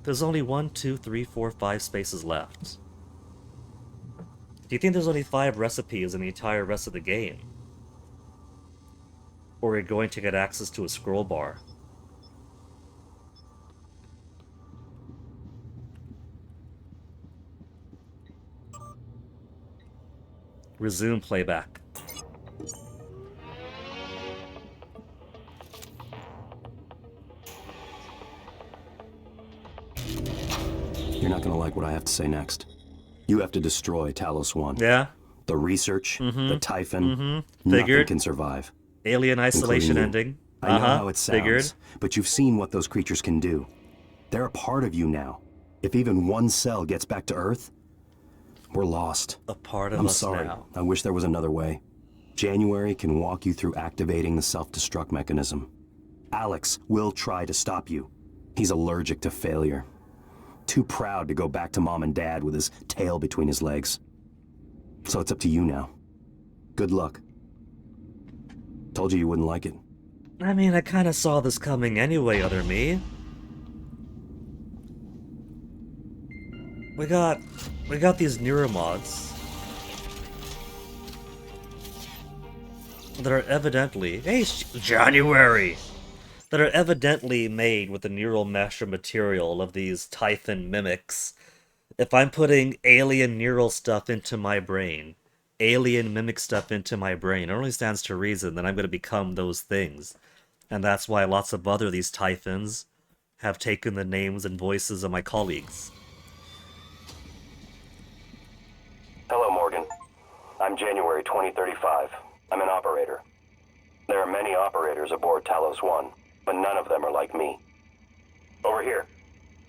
[SPEAKER 2] There's only 1, 2, 3, 4, 5 spaces left. Do you think there's only 5 recipes in the entire rest of the game? Or are you going to get access to a scroll bar? Resume playback.
[SPEAKER 12] You're not gonna like what I have to say next. You have to destroy Talos 1.
[SPEAKER 2] Yeah?
[SPEAKER 12] The research, the Typhon, nothing
[SPEAKER 2] Figured.
[SPEAKER 12] can survive.
[SPEAKER 2] Alien isolation
[SPEAKER 12] including you.
[SPEAKER 2] ending.
[SPEAKER 12] I know how it sounds,
[SPEAKER 2] Figured.
[SPEAKER 12] but you've seen what those creatures can do. They're a part of you now. If even one cell gets back to Earth, we're lost.
[SPEAKER 2] A part of
[SPEAKER 12] I'm
[SPEAKER 2] us
[SPEAKER 12] sorry.
[SPEAKER 2] now.
[SPEAKER 12] I wish there was another way. January can walk you through activating the self-destruct mechanism. Alex will try to stop you. He's allergic to failure. Too proud to go back to Mom and Dad with his tail between his legs. So it's up to you now. Good luck. Told you wouldn't like it.
[SPEAKER 2] I mean, I kind of saw this coming anyway, other me. We got these neuromods that are evidently, hey, January, that are evidently made with the neural mesh or material of these Typhon mimics. If I'm putting alien neural stuff into my brain, alien mimic stuff into my brain, it only stands to reason that I'm going to become those things. And that's why lots of other these Typhons have taken the names and voices of my colleagues.
[SPEAKER 12] Hello, Morgan. I'm January 2035. I'm an operator. There are many operators aboard Talos 1, but none of them are like me. Over here.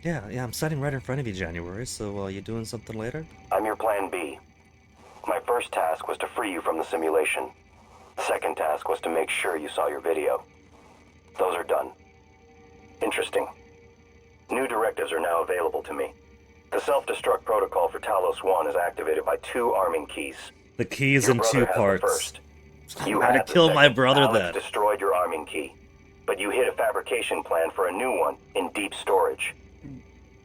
[SPEAKER 2] Yeah, I'm standing right in front of you, January, so you doing something later?
[SPEAKER 12] I'm your plan B. My first task was to free you from the simulation. The second task was to make sure you saw your video. Those are done. Interesting. New directives are now available to me. The self-destruct protocol for Talos 1 is activated by 2 arming keys.
[SPEAKER 2] The keys
[SPEAKER 12] Your
[SPEAKER 2] in
[SPEAKER 12] brother
[SPEAKER 2] 2
[SPEAKER 12] has the
[SPEAKER 2] parts.
[SPEAKER 12] first. You
[SPEAKER 2] I'm
[SPEAKER 12] had
[SPEAKER 2] gonna
[SPEAKER 12] the
[SPEAKER 2] kill my
[SPEAKER 12] second.
[SPEAKER 2] brother
[SPEAKER 12] Alex
[SPEAKER 2] then.
[SPEAKER 12] destroyed your arming key, but you hit a fabrication plan for a new one in deep storage.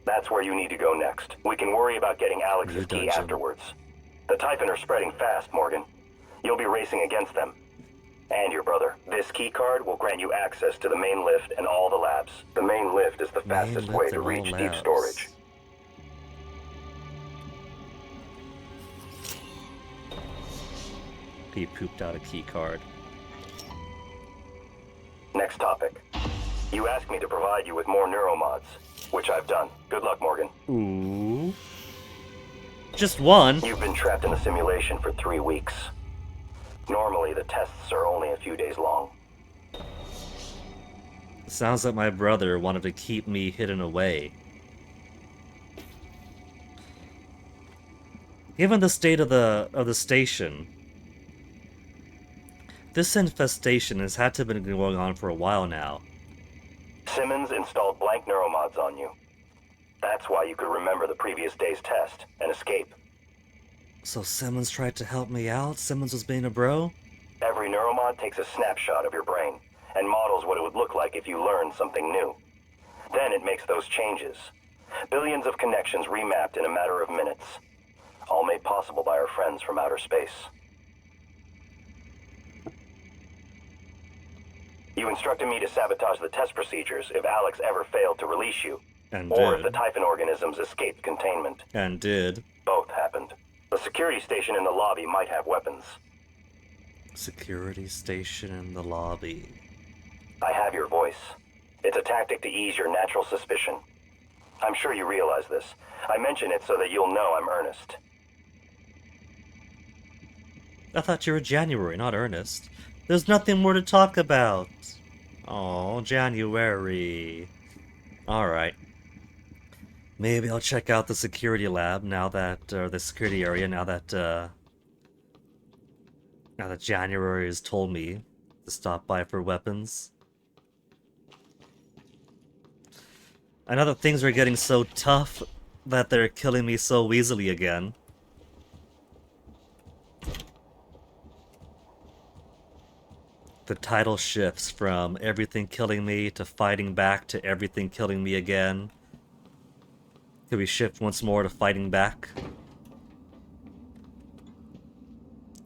[SPEAKER 12] That's where you need to go next. We can worry about getting Alex's
[SPEAKER 2] New
[SPEAKER 12] key
[SPEAKER 2] dungeon.
[SPEAKER 12] afterwards. The Typhon are spreading fast, Morgan. You'll be racing against them. And your brother. This key card will grant you access to the main lift and all the labs. The main lift is the fastest way to reach deep storage.
[SPEAKER 2] He pooped out a key card.
[SPEAKER 12] Next topic. You asked me to provide you with more neuromods, which I've done. Good luck, Morgan.
[SPEAKER 2] Ooh. Just one?
[SPEAKER 12] You've been trapped in the simulation for 3 weeks. Normally, the tests are only a few days long.
[SPEAKER 2] Sounds like my brother wanted to keep me hidden away. Given the state of the station, this infestation has had to have been going on for a while now.
[SPEAKER 12] Simmons installed blank neuromods on you. That's why you could remember the previous day's test and escape.
[SPEAKER 2] So Simmons tried to help me out? Simmons was being a bro?
[SPEAKER 12] Every neuromod takes a snapshot of your brain and models what it would look like if you learned something new. Then it makes those changes. Billions of connections remapped in a matter of minutes. All made possible by our friends from outer space. You instructed me to sabotage the test procedures if Alex ever failed to release you.
[SPEAKER 2] And
[SPEAKER 12] or
[SPEAKER 2] did.
[SPEAKER 12] if the Typhon organisms escaped containment.
[SPEAKER 2] And did.
[SPEAKER 12] Both happened. The security station in the lobby might have weapons.
[SPEAKER 2] Security station in the lobby.
[SPEAKER 12] I have your voice. It's a tactic to ease your natural suspicion. I'm sure you realize this. I mention it so that you'll know I'm earnest.
[SPEAKER 2] I thought you were January, not Ernest. There's nothing more to talk about. Oh, January. Alright. Maybe I'll check out the security lab now that, or the security area now that January has told me to stop by for weapons. I know that things are getting so tough that they're killing me so easily again. The title shifts from everything killing me to fighting back to everything killing me again. Could we shift once more to fighting back?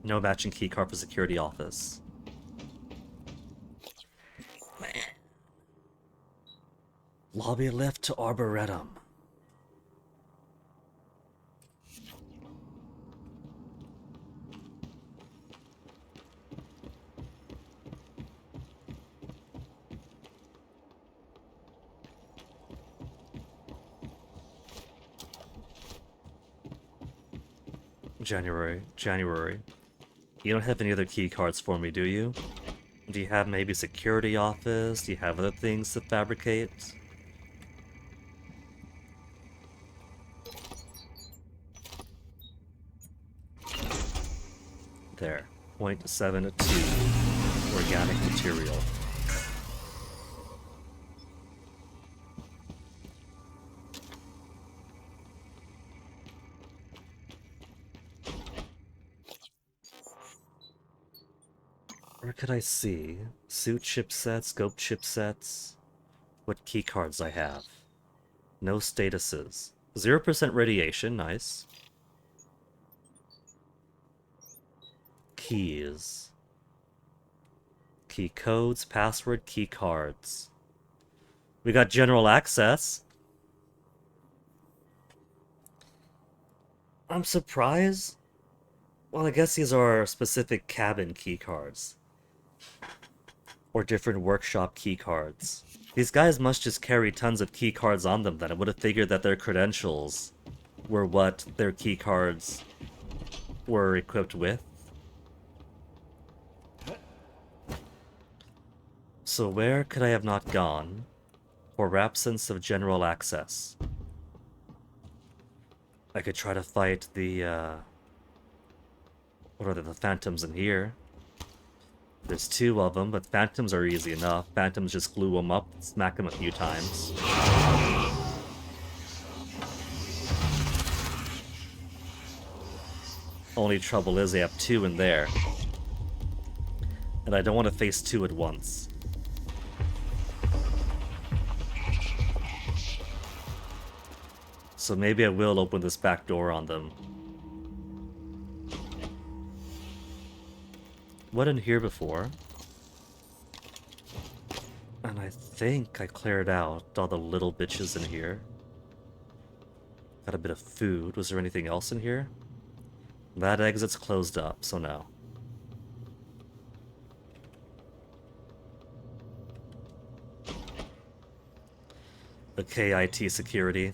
[SPEAKER 2] No matching keycard for security office. Man. Lobby lift to Arboretum. January. You don't have any other key cards for me, do you? Do you have maybe security office? Do you have other things to fabricate? There. 0.72 organic material. Where could I see? Suit chipsets, scope chipsets. What keycards I have? No statuses. 0% radiation, nice. Keys. Key codes, password, key cards. We got general access. I'm surprised. Well, I guess these are specific cabin key cards. Or different workshop key cards. These guys must just carry tons of key cards on them then. I would have figured that their credentials were what their key cards were equipped with. So where could I have not gone for absence of general access? I could try to fight the, what are they, the phantoms in here? There's 2 of them, but phantoms are easy enough. Phantoms just glue them up, smack them a few times. Only trouble is they have 2 in there. And I don't want to face 2 at once. So maybe I will open this back door on them. What in here before? And I think I cleared out all the little bitches in here. Got a bit of food. Was there anything else in here? That exit's closed up, so no. The KIT security.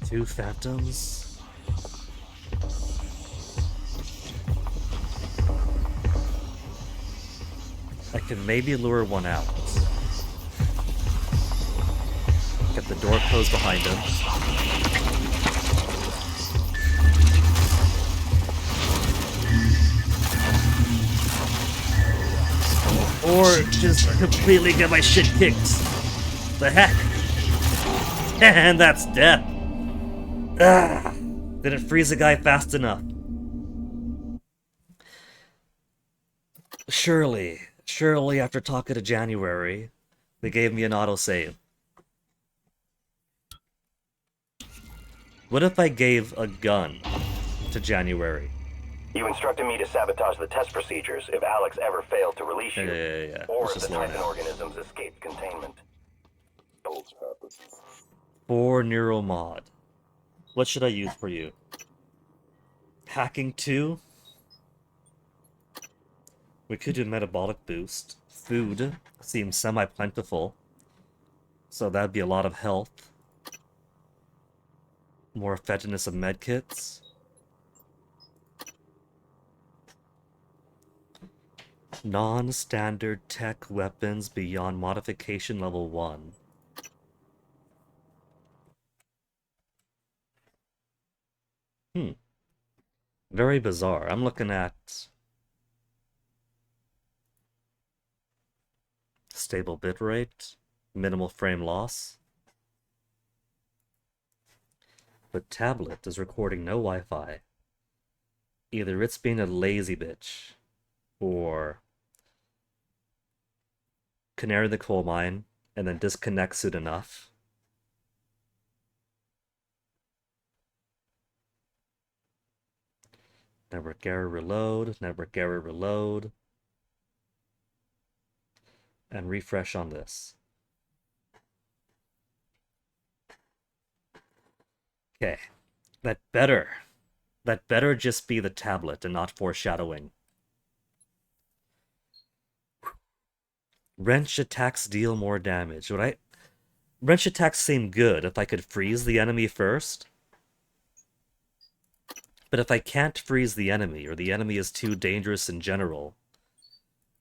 [SPEAKER 2] Two phantoms. I can maybe lure one out. Get the door closed behind him. Or just completely get my shit kicked. The heck? And that's death. Ah, didn't freeze a guy fast enough. Surely after talking to January, they gave me an autosave. What if I gave a gun to January?
[SPEAKER 13] You instructed me to sabotage the test procedures if Alex ever failed to release you.
[SPEAKER 2] Yeah.
[SPEAKER 13] Or if the Titan organisms escaped containment.
[SPEAKER 2] 4 neuromod. What should I use for you? Hacking 2? We could do metabolic boost. Food seems semi-plentiful. So that'd be a lot of health. More effectiveness of medkits. Non-standard tech weapons beyond modification level 1. Very bizarre. I'm looking at stable bitrate, minimal frame loss. But tablet is recording no Wi-Fi. Either it's being a lazy bitch, or canary in the coal mine, and then disconnects soon enough. Network error reload, network error reload. And refresh on this. Okay, that better just be the tablet and not foreshadowing. Wrench attacks deal more damage. Wrench attacks seem good if I could freeze the enemy first. But if I can't freeze the enemy, or the enemy is too dangerous in general,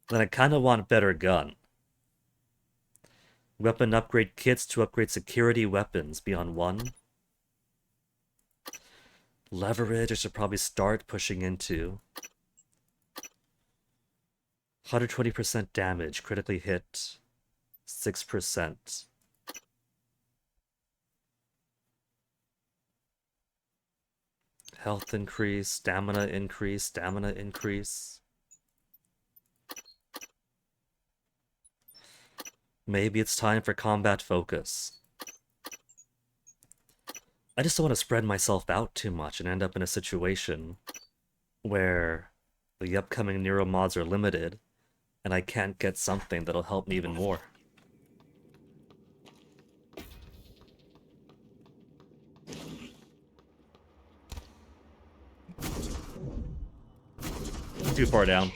[SPEAKER 2] then I kind of want better gun. Weapon upgrade kits to upgrade security weapons beyond 1. Leverage I should probably start pushing into. 120% damage, critically hit 6%. Health increase, stamina increase, stamina increase. Maybe it's time for combat focus. I just don't want to spread myself out too much and end up in a situation where the upcoming Nero mods are limited and I can't get something that'll help me even more. Too far down.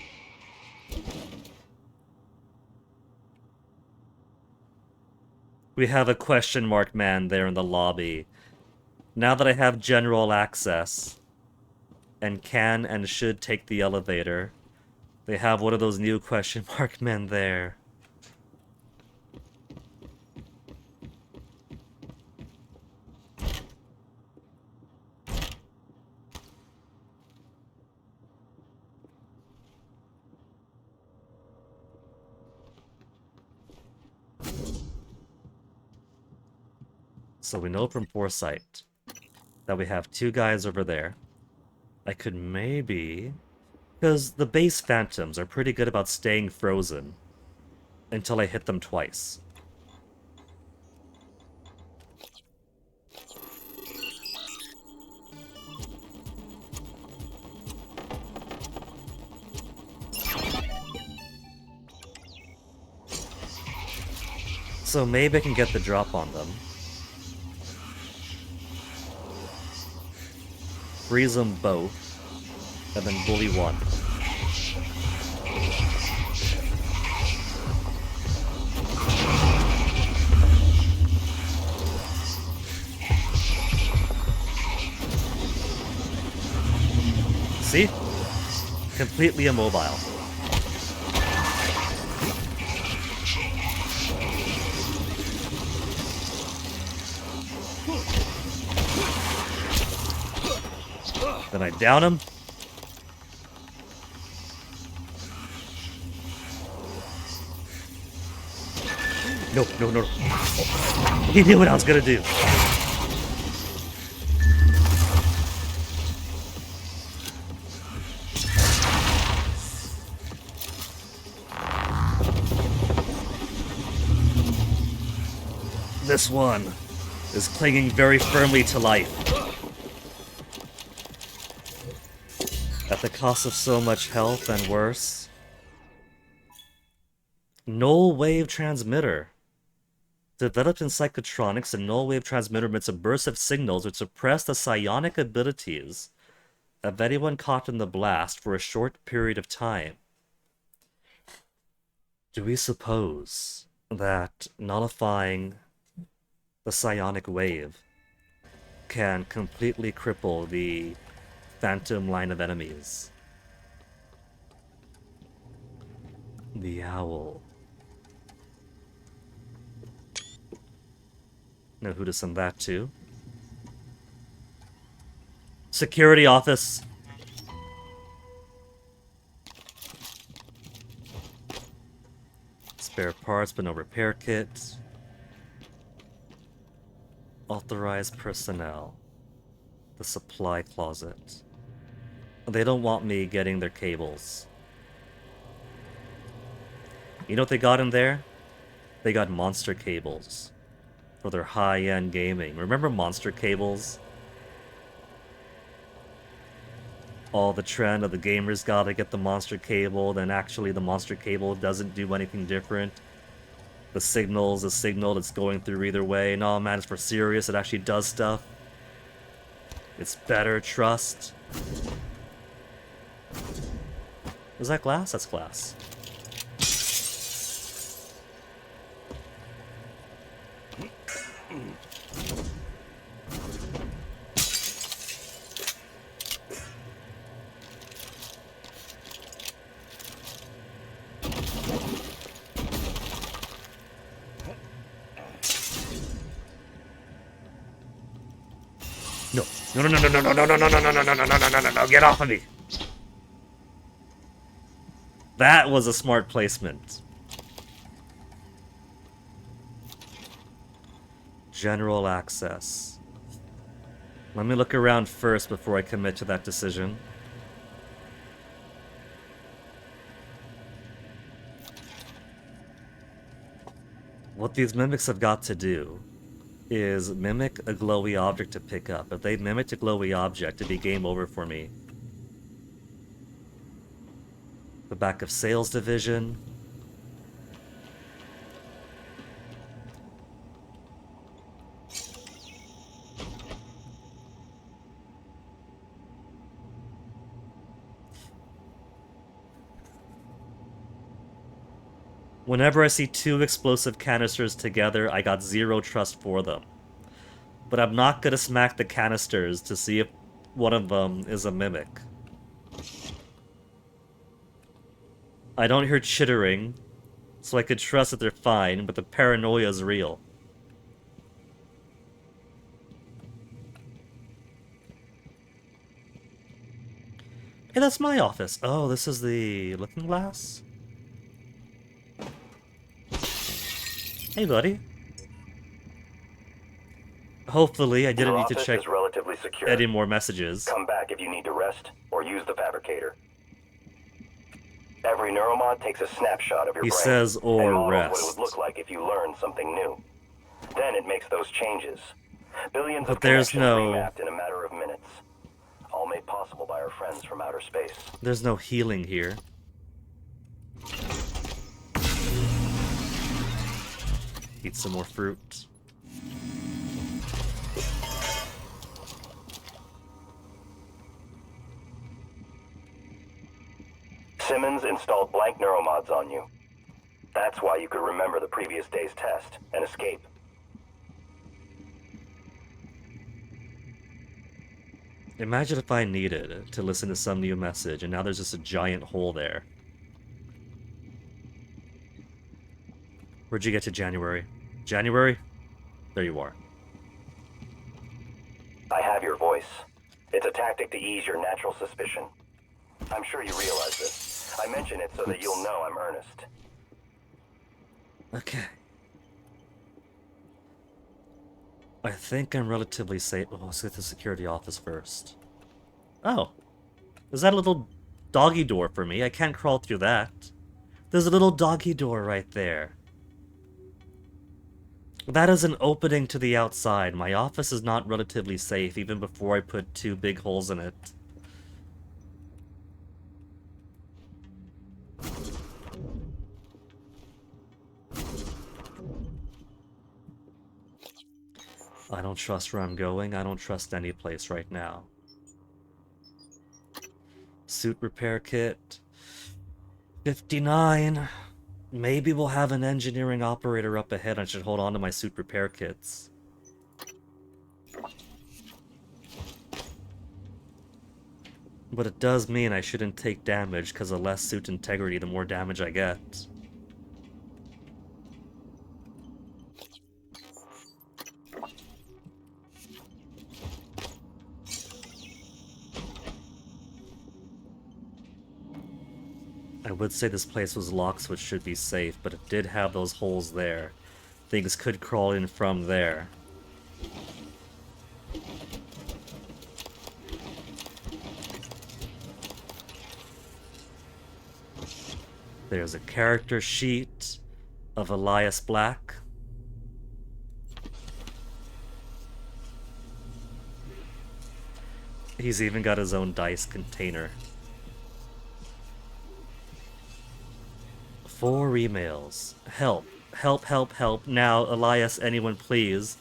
[SPEAKER 2] We have a question mark man there in the lobby. Now that I have general access and can and should take the elevator, they have one of those new question mark men there. So we know from Foresight that we have 2 guys over there. I could maybe... Because the base phantoms are pretty good about staying frozen until I hit them twice. So maybe I can get the drop on them. Freeze them both, and then bully one. See? Completely immobile. Then I down him. No, no, no. He knew what I was gonna do. This one is clinging very firmly to life. At the cost of so much health and worse. Null wave transmitter. Developed in psychotronics, a null wave transmitter emits a burst of signals which suppress the psionic abilities of anyone caught in the blast for a short period of time. Do we suppose that nullifying the psionic wave can completely cripple the phantom line of enemies? The owl. Know who to send that to. Security office. Spare parts, but no repair kits. Authorized personnel. The supply closet. They don't want me getting their cables. You know what they got in there? They got monster cables. For their high-end gaming. Remember monster cables? All the trend of the gamers gotta get the monster cable, then actually the monster cable doesn't do anything different. The signal's a signal that's going through either way. No, man, it's for serious. It actually does stuff. It's better, trust. Is that glass? That's glass. No, get off of me! That was a smart placement. General access. Let me look around first before I commit to that decision. What these mimics have got to do is mimic a glowy object to pick up. If they mimicked a glowy object, it'd be game over for me. The back of sales division. Whenever I see two explosive canisters together, I got zero trust for them. But I'm not gonna smack the canisters to see if one of them is a mimic. I don't hear chittering, so I could trust that they're fine, but the paranoia is real. Hey, that's my office. Oh, this is the looking glass? Hey, buddy. Hopefully, I didn't need to check any more messages.
[SPEAKER 13] Come back if you need to rest, or use the fabricator. Every neuromod takes a snapshot of your brain.
[SPEAKER 2] He says,
[SPEAKER 13] and
[SPEAKER 2] or
[SPEAKER 13] models
[SPEAKER 2] rest.
[SPEAKER 13] what it would look like if you learned something new. Then it makes those changes. Billions of connections remapped in a matter of minutes. All made possible by our friends from outer space.
[SPEAKER 2] There's no healing here. Eat some more fruit.
[SPEAKER 13] Simmons installed blank neuromods on you. That's why you could remember the previous day's test and escape.
[SPEAKER 2] Imagine if I needed to listen to some new message and now there's just a giant hole there. Where'd you get to, January? January? There you are.
[SPEAKER 13] I have your voice. It's a tactic to ease your natural suspicion. I'm sure you realize this. I mention it so that you'll know I'm earnest.
[SPEAKER 2] Okay. I think I'm relatively safe. Oh, let's get the security office first. Oh. Is that a little doggy door for me? I can't crawl through that. There's a little doggy door right there. That is an opening to the outside. My office is not relatively safe even before I put two big holes in it. I don't trust where I'm going. I don't trust any place right now. Suit repair kit. 59. Maybe we'll have an engineering operator up ahead. I should hold on to my suit repair kits. But it does mean I shouldn't take damage, because the less suit integrity, the more damage I get. I would say this place was locked, so it should be safe, but it did have those holes there. Things could crawl in from there. There's a character sheet of Elias Black. He's even got his own dice container. 4 emails. Help. Help, help, help. Now, Elias, anyone please.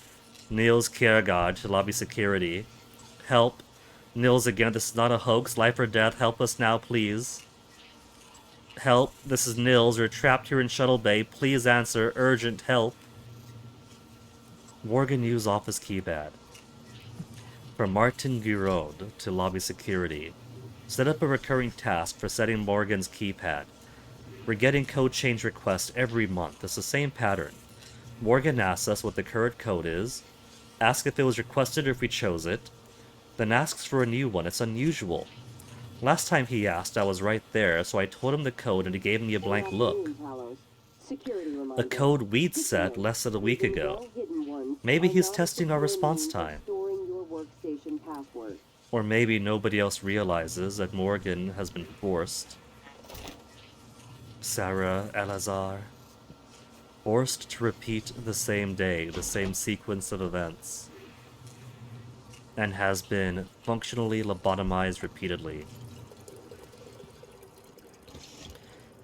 [SPEAKER 2] Niels Kiergaard to lobby security. Help. Niels again, this is not a hoax. Life or death, help us now, please. Help. This is Niels. We're trapped here in Shuttle Bay. Please answer. Urgent help. Morgan use office keypad. From Martin Giraud to lobby security. Set up a recurring task for setting Morgan's keypad. We're getting code change requests every month. It's the same pattern. Morgan asks us what the current code is, asks if it was requested or if we chose it, then asks for a new one. It's unusual. Last time he asked, I was right there, so I told him the code and he gave me a blank look. A code we'd set less than a week ago. Maybe he's testing our response time. Or maybe nobody else realizes that Morgan has been forced. Sarah Elazar. Forced to repeat the same day, the same sequence of events. And has been functionally lobotomized repeatedly.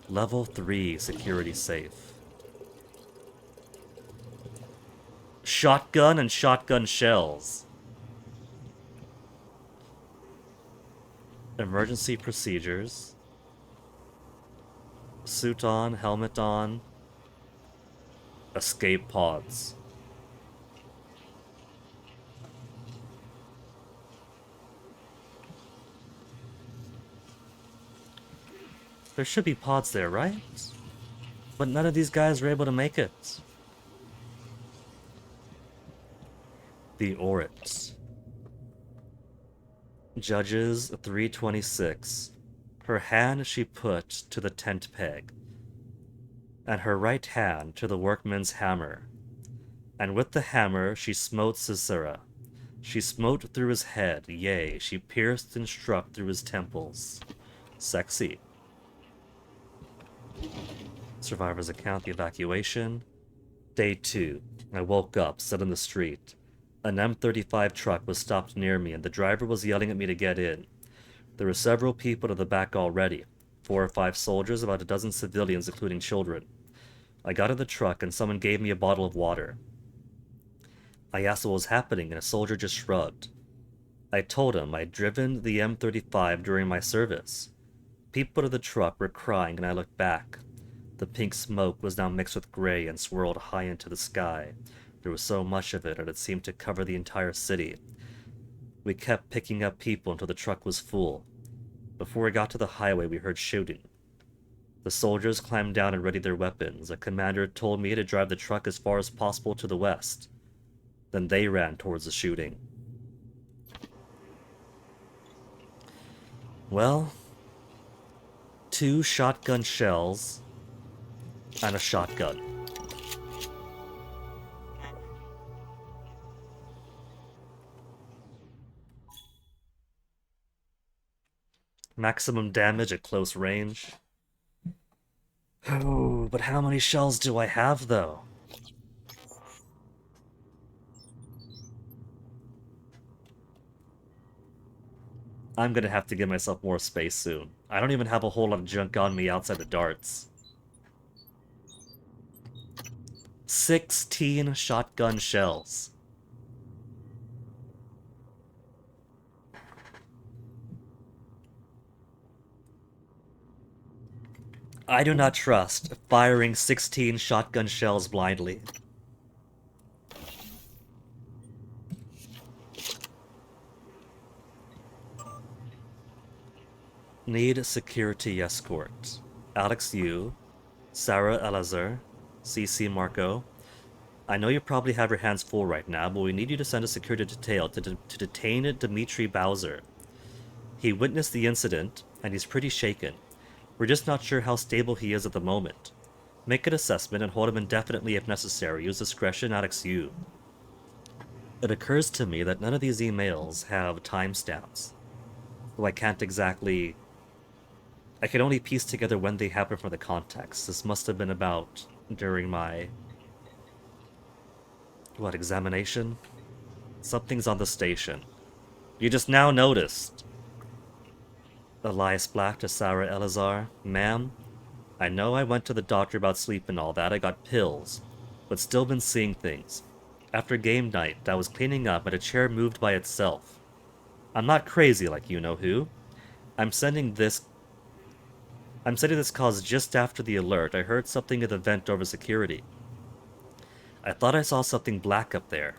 [SPEAKER 2] Level 3 security safe. Shotgun and shotgun shells. Emergency procedures. Suit on, helmet on. Escape pods. There should be pods there, right? But none of these guys were able to make it. The Oryx. Judges 326. Her hand she put to the tent peg, and her right hand to the workman's hammer. And with the hammer she smote Sisera. She smote through his head, yea, she pierced and struck through his temples. Sexy. Survivor's account, the evacuation. Day 2. I woke up, sat in the street. An M35 truck was stopped near me, and the driver was yelling at me to get in. There were several people to the back already. 4 or 5 soldiers, about a dozen civilians, including children. I got in the truck, and someone gave me a bottle of water. I asked what was happening, and a soldier just shrugged. I told him I'd driven the M35 during my service. People to the truck were crying, and I looked back. The pink smoke was now mixed with gray and swirled high into the sky. There was so much of it that it seemed to cover the entire city. We kept picking up people until the truck was full. Before we got to the highway, we heard shooting. The soldiers climbed down and readied their weapons. A commander told me to drive the truck as far as possible to the west. Then they ran towards the shooting. Well, 2 shotgun shells and a shotgun. Maximum damage at close range. Oh, but how many shells do I have, though? I'm gonna have to give myself more space soon. I don't even have a whole lot of junk on me outside the darts. 16 shotgun shells. I do not trust firing 16 shotgun shells blindly. Need security escort. Alex Yu, Sarah Elazar, CC Marco. I know you probably have your hands full right now, but we need you to send a security detail to detain Dmitry Bowser. He witnessed the incident, and he's pretty shaken. We're just not sure how stable he is at the moment. Make an assessment and hold him indefinitely if necessary. Use discretion, Alex Yu. It occurs to me that none of these emails have timestamps. Though I can't exactly... I can only piece together when they happen from the context. This must have been about during my... what, examination? Something's on the station. You just now noticed. Elias Black to Sarah Elazar. Ma'am, I know I went to the doctor about sleep and all that. I got pills. But still been seeing things. After game night, I was cleaning up and a chair moved by itself. I'm not crazy like you-know-who. I'm sending this cause just after the alert. I heard something in the vent over security. I thought I saw something black up there.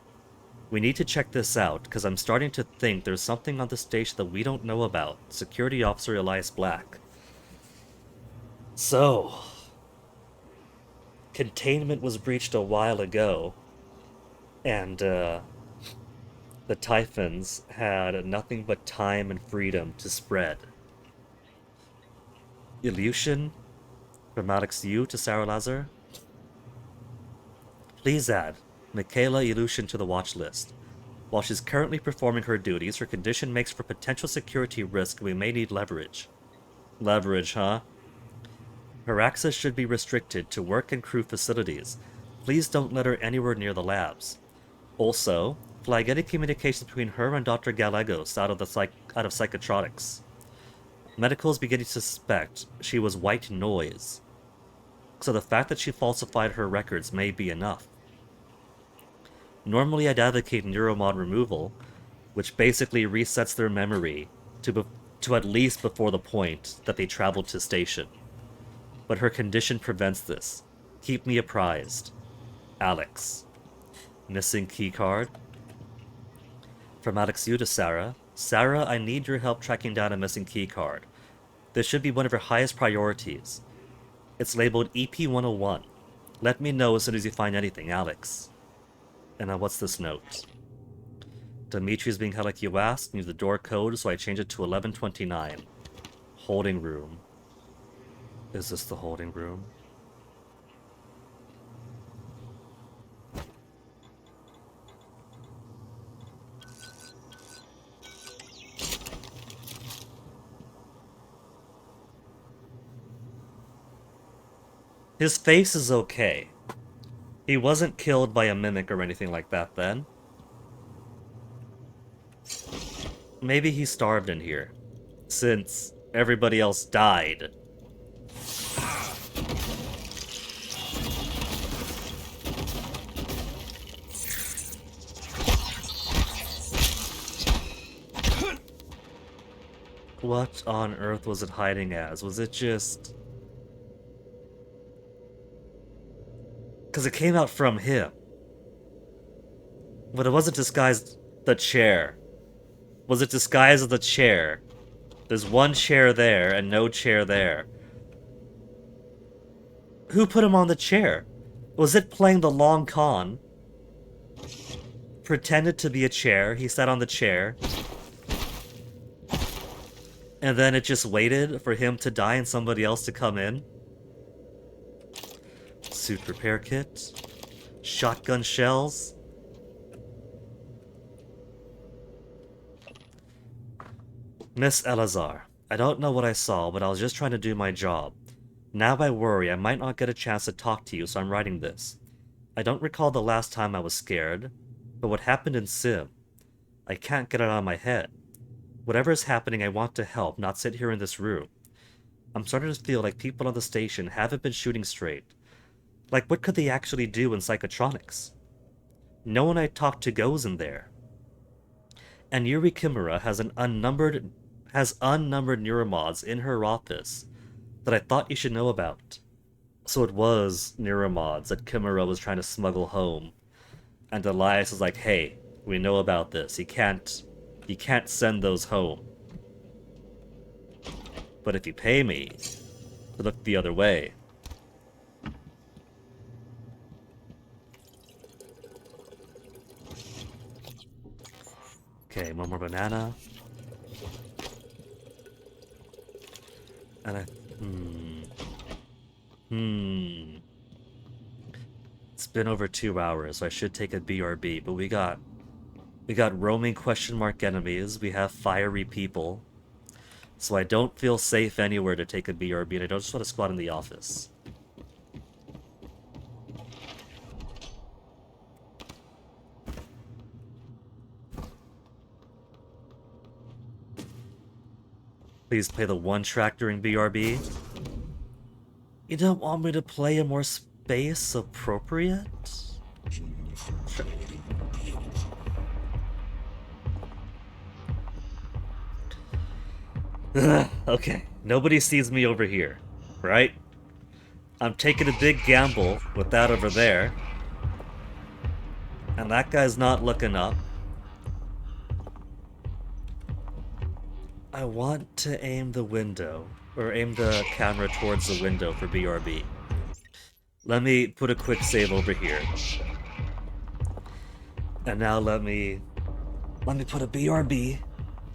[SPEAKER 2] We need to check this out, because I'm starting to think there's something on the station that we don't know about. Security Officer Elias Black. So... containment was breached a while ago, and, the Typhons had nothing but time and freedom to spread. Illusion from Alex Yu to Sarah Lazar. Please add Michaela Illusion to the watch list. While she's currently performing her duties, her condition makes for potential security risk and we may need leverage. Leverage, huh? Her access should be restricted to work and crew facilities. Please don't let her anywhere near the labs. Also, flag any communications between her and Dr. Gallegos out of psychotronics. Medical is beginning to suspect she was white noise, so the fact that she falsified her records may be enough. Normally I'd advocate neuromod removal, which basically resets their memory to at least before the point that they traveled to station. But her condition prevents this. Keep me apprised. Alex. Missing keycard? From Alex Yu to Sarah. Sarah, I need your help tracking down a missing keycard. This should be one of your highest priorities. It's labeled EP-101. Let me know as soon as you find anything, Alex. And what's this note? Dimitri's being held like you asked. Need the door code, so I changed it to 1129. Holding room. Is this the holding room? His face is okay. He wasn't killed by a mimic or anything like that then. Maybe he starved in here, since everybody else died. What on earth was it hiding as? Was it just... because it came out from him. But it wasn't disguised the chair. Was it disguised as the chair? There's one chair there and no chair there. Who put him on the chair? Was it playing the long con? Pretended to be a chair, he sat on the chair. And then it just waited for him to die and somebody else to come in? Suit repair kit. Shotgun shells. Miss Elazar, I don't know what I saw, but I was just trying to do my job. Now I worry I might not get a chance to talk to you, so I'm writing this. I don't recall the last time I was scared, but what happened in Sim, I can't get it out of my head. Whatever is happening, I want to help, not sit here in this room. I'm starting to feel like people on the station haven't been shooting straight. Like, what could they actually do in psychotronics? No one I talked to goes in there. And Yuri Kimura has unnumbered neuromods in her office that I thought you should know about. So it was neuromods that Kimura was trying to smuggle home. And Elias was like, hey, we know about this. You can't send those home. But if you pay me to look the other way. Okay, one more banana. And It's been over 2 hours, so I should take a BRB, but we got roaming question mark enemies, we have fiery people, so I don't feel safe anywhere to take a BRB, and I don't just want to squat in the office. Please play the one track during BRB. You don't want me to play a more space appropriate? Sure. Okay, nobody sees me over here, right? I'm taking a big gamble with that over there. And that guy's not looking up. I want to aim the window, or aim the camera towards the window for BRB. Let me put a quick save over here. And now let me put a BRB,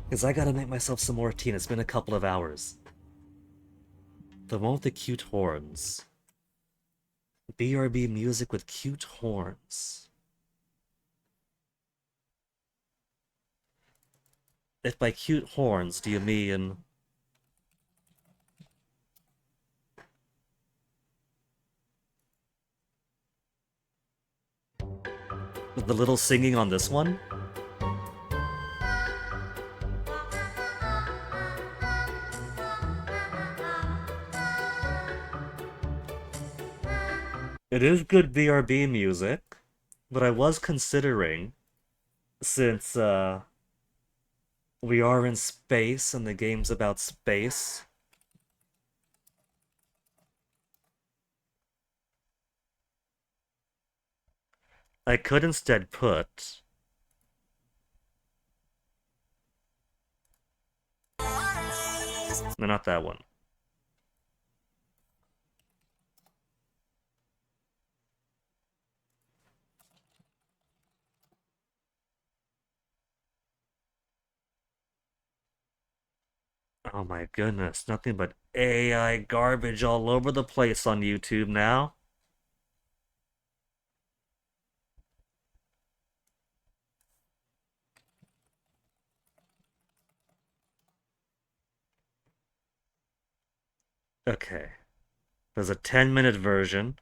[SPEAKER 2] because I gotta make myself some more tea, and it's been a couple of hours. The one with the cute horns. BRB music with cute horns. If by cute horns do you mean... the little singing on this one? It is good BRB music, but I was considering, since, we are in space, and the game's about space. I could instead put... No, not that one. Oh my goodness, nothing but AI garbage all over the place on YouTube now. Okay. There's a 10-minute version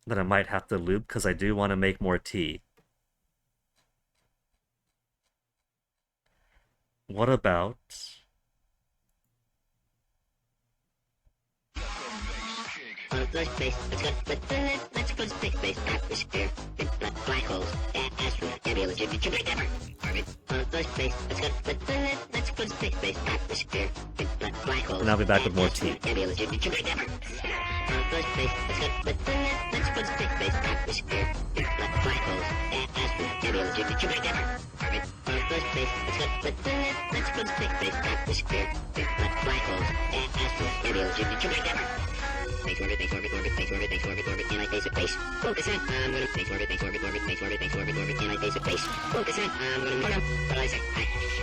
[SPEAKER 2] that I might have to loop because I do want to make more tea. What about...
[SPEAKER 1] Space. Let's go to space. Atmosphere. Black holes. Asteroid. Nebula. Jupiter. Orbit. Space. Let's go to space. Atmosphere. Black holes.
[SPEAKER 2] And I'll be back with more tea.
[SPEAKER 1] Nebula. Jupiter. Space. Let's go to space. Atmosphere. Black holes. Asteroid. Nebula. Jupiter. Orbit. Space. Let's go to space. Atmosphere. Black holes. Asteroid. Nebula. Jupiter. Base orbit, anti-phase of base. Focus on, I'm gonna base orbit, anti-phase of base. Focus on, I'm gonna move on. What I say,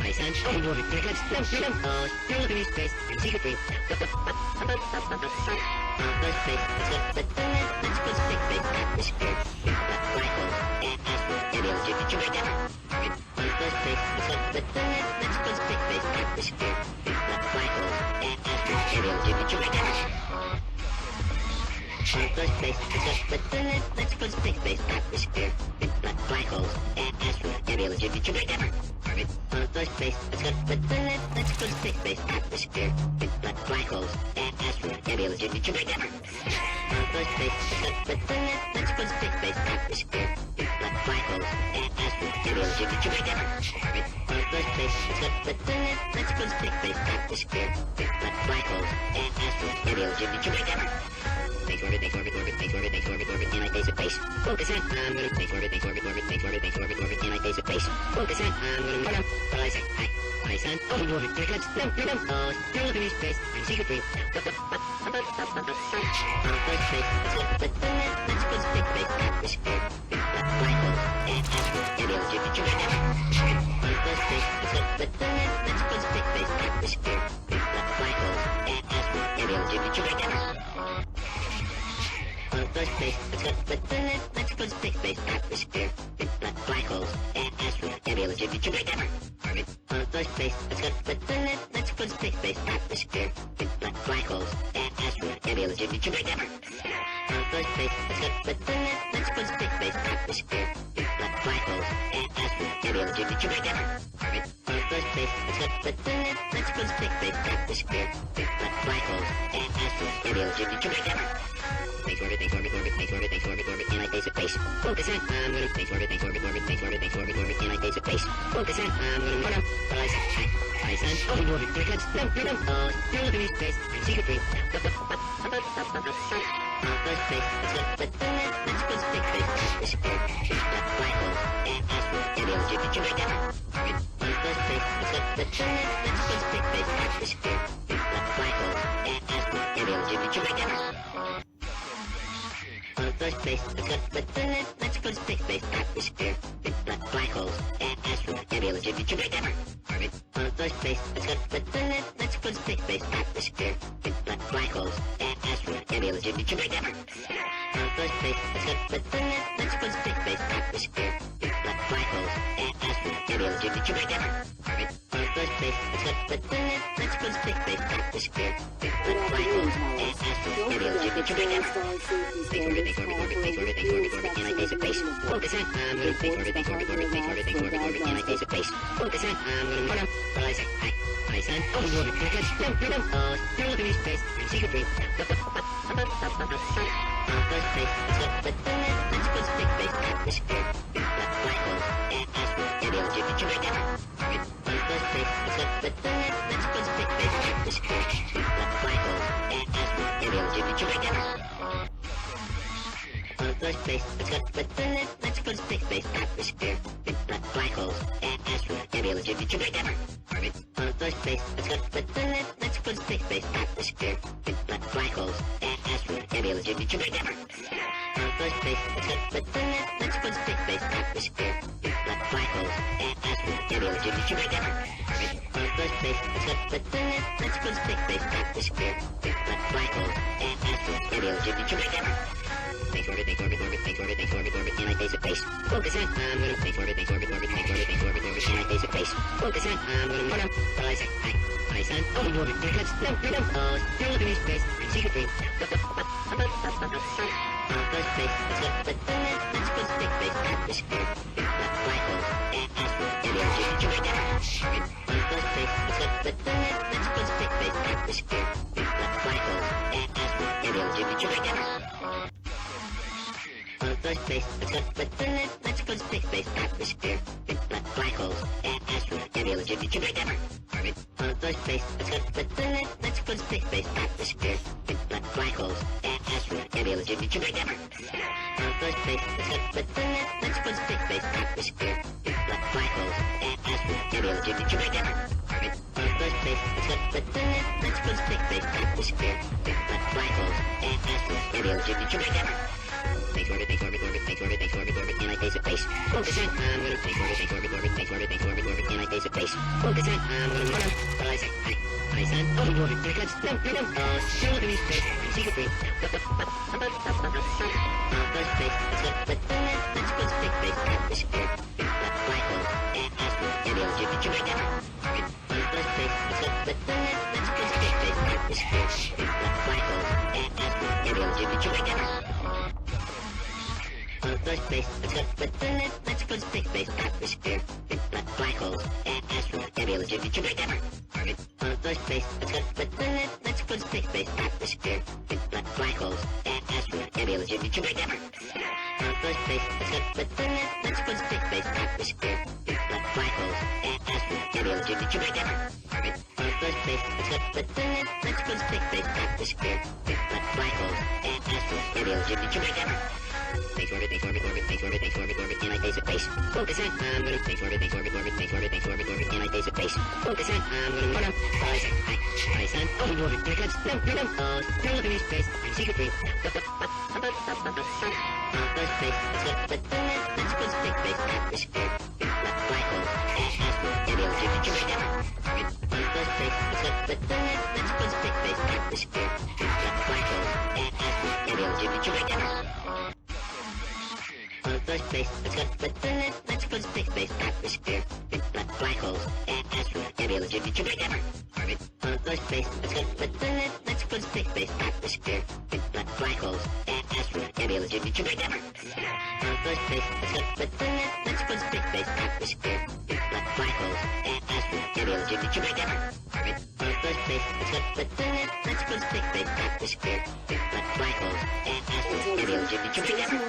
[SPEAKER 1] hi, son, orbit, here it comes, no, you're looking at space, secret free. Space, let's go space, atmosphere, black holes, asteroid, nebula, Jupiter, orbit, space, let's go space, atmosphere, black holes, asteroid, nebula, Jupiter. Space, let's go space, atmosphere, black holes, asteroid, nebula, Jupiter, orbit, space, let's go space, atmosphere, black holes, asteroid, nebula, Jupiter, space, let's go space, atmosphere, black holes, asteroid, nebula, Jupiter, orbit, space, let's go space, atmosphere, black holes, asteroid, nebula, Jupiter. Base orbit, anti-phase of base. Focus on, I'm gonna base orbit, anti-phase of base. Focus on, I'm gonna move on. What I say, hi, son, orbit, here it comes, no, you're looking at space, I'm secret free. Space, let's go space, atmosphere, black holes, asteroid, nebula, Jupiter, space, let's go space, atmosphere, black holes, asteroid, let's go to space, atmosphere, black holes, asteroid, nebula, Jupiter, whatever. Orbit, space, let's go to space, atmosphere, black holes, asteroid, nebula, Jupiter, whatever. Space, let's go to space, atmosphere, black holes, asteroid, nebula, Jupiter, whatever. Orbit, space, let's go to space, atmosphere, black holes, asteroid, nebula, Jupiter, whatever. Space orbit, anti-phase of space. Focus on, space orbit, anti-phase of space. Focus on, horizon, open orbit, breakouts, no, you're looking at space, secret free. Space, let's go to space, atmosphere, black holes, asteroid, nebula, Jupiter, whatever. Space, let's go to space, atmosphere, black holes, asteroid, nebula, Jupiter, whatever. Space, let's go to space, atmosphere, black holes, asteroid, nebula, Jupiter, whatever. Orbit, space, let's go to space, atmosphere, black holes, asteroid, nebula, Jupiter, whatever. Space, let's go to space, atmosphere, black holes, asteroid, nebula, Jupiter, whatever. Orbit, space, let's go to space, atmosphere, black holes, asteroid, nebula, Jupiter, whatever. Space orbit, anti-phase of space. Focus on, space orbit, anti-phase of space. Focus on, horizon, open orbit, breakouts, no, you're looking at space, secret free. Space, let's go to space, atmosphere, black holes, asteroid, nebula, Jupiter, whatever. Space, let's go to space, atmosphere, black holes, asteroid, nebula, Jupiter, whatever. Space, let's go to space, atmosphere, black holes, asteroid, nebula, Jupiter, whatever. Orbit, space, let's go to space, atmosphere, black holes, asteroid, nebula, Jupiter, whatever. Space, let's go to space, atmosphere, black holes, asteroid, nebula, Jupiter, whatever. Orbit, space, let's go to space, atmosphere, black holes, asteroid, nebula, Jupiter, whatever. Space orbit, anti-phase of space. Focus on, space orbit, anti-phase of space. Focus on, horizon, open orbit, breakouts, no, you're looking at space, secret free. Space, let's go to space, atmosphere, black holes, asteroid, nebula, Jupiter, whatever. Space, let's go to space, atmosphere, black holes, asteroid, nebula, Jupiter, whatever. Space, let's go to space, atmosphere, black holes, asteroid, nebula, Jupiter, whatever. Orbit, space, let's go to space, atmosphere, black holes, asteroid, nebula, Jupiter, whatever. Space, let's go to space, atmosphere, black holes, asteroid, nebula, Jupiter, whatever. Orbit, space, let's go to space, atmosphere, black holes, asteroid, nebula, Jupiter, whatever. Space orbit, anti-phase of space. Focus on, space orbit, anti-phase of space. Focus on, horizon, open orbit, breakouts, no, you're looking at space, secret free. Space, let's go to space, atmosphere, black holes, asteroid, nebula, Jupiter, whatever. Space, let's go to space, atmosphere, black holes, asteroid, nebula, Jupiter, whatever. Space, let's go to space, atmosphere, black holes, asteroid, nebula, Jupiter, whatever. Orbit, space, let's go to space, atmosphere, black holes, asteroid, nebula, Jupiter, whatever. Space, let's go to space, atmosphere, black holes, asteroid, nebula, Jupiter, whatever. Orbit, space, let's go to space, atmosphere, black holes, asteroid, nebula, Jupiter, whatever. Space orbit, anti-phase of space. Focus on, space orbit, anti-phase of space. Focus on, horizon, open orbit, breakouts, no, you're looking at space, secret free. Space, let's go to space, atmosphere, black holes, asteroid, nebula, Jupiter, whatever. Space, let's go to space, atmosphere, black holes, asteroid, nebula, Jupiter, whatever. First space, let's go to space, atmosphere, black holes, astronaut, can't be a legitimate ever. Orbit, first space, let's go to space, atmosphere, black holes, astronaut, can't be a legitimate ever. First space, let's go to space, atmosphere, black holes, astronaut, can't be a legitimate ever. Orbit, first space, let's go to space, atmosphere, black holes, astronaut, can't be a legitimate ever.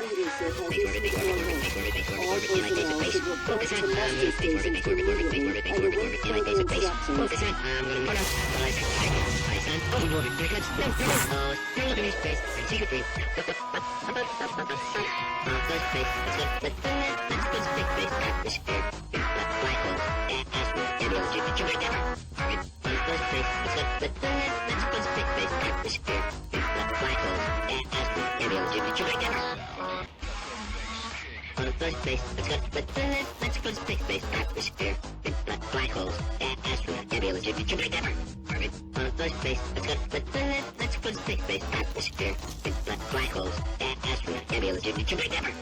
[SPEAKER 1] First space, let's go to space, atmosphere, black holes, astronaut, can't be a legitimate ever. Orbit, first space, let's go to space, atmosphere, black holes, astronaut, can't be a legitimate ever.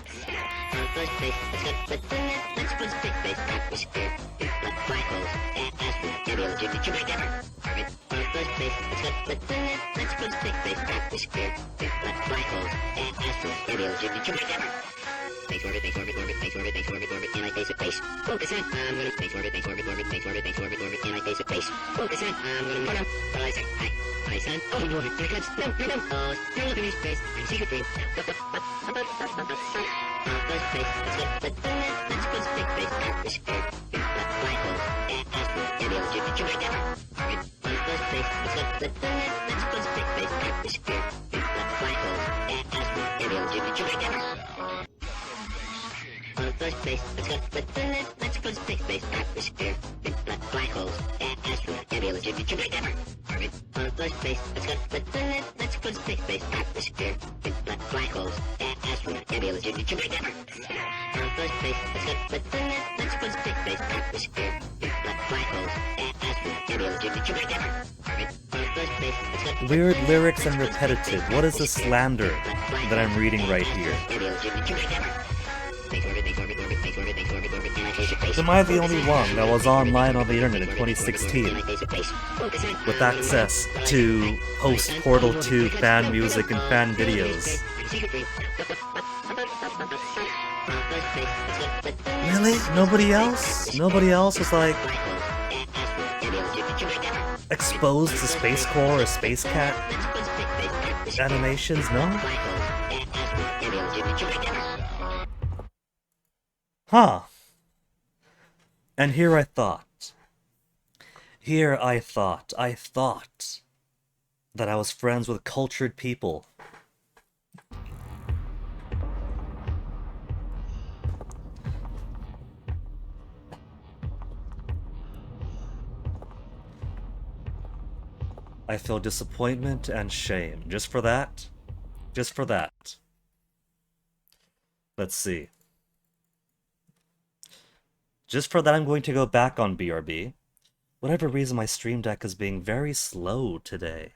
[SPEAKER 1] First space, let's go to space, atmosphere, black holes, astronaut, can't be a legitimate ever. Orbit, first space, let's go to space, atmosphere, black holes, astronaut, can't be a legitimate ever. Base orbit, and I face it base. Focus on, I'm gonna base orbit, and I face it base. Focus on, I'm gonna put 'em, but I say, hi, son, orbit, here comes, you're looking in space, I'm secret free. First space, let's go space, atmosphere, black hole, astronaut, can't be a legitimate ever. First space, let's go space, atmosphere, black hole, astronaut, can't be a legitimate ever. First space, let's go space, atmosphere, black holes, astronaut, can't be a legitimate ever. Orbit, first space, let's go space, atmosphere, black holes, astronaut, can't be a legitimate ever. First space, let's go space, atmosphere, black holes, astronaut, can't be a legitimate ever. Orbit, first space, let's go.
[SPEAKER 2] Weird lyrics and repetitive. What is the slander that I'm reading right here? Am I the only one that was online on the internet in 2016 with access to post-Portal 2 fan music and fan videos? Really? Nobody else? Nobody else was like exposed to Space Core or Space Cat animations? No? Huh. And here I thought that I was friends with cultured people. I feel disappointment and shame. Just for that. Let's see. Just for that, I'm going to go back on BRB. Whatever reason, my Stream Deck is being very slow today.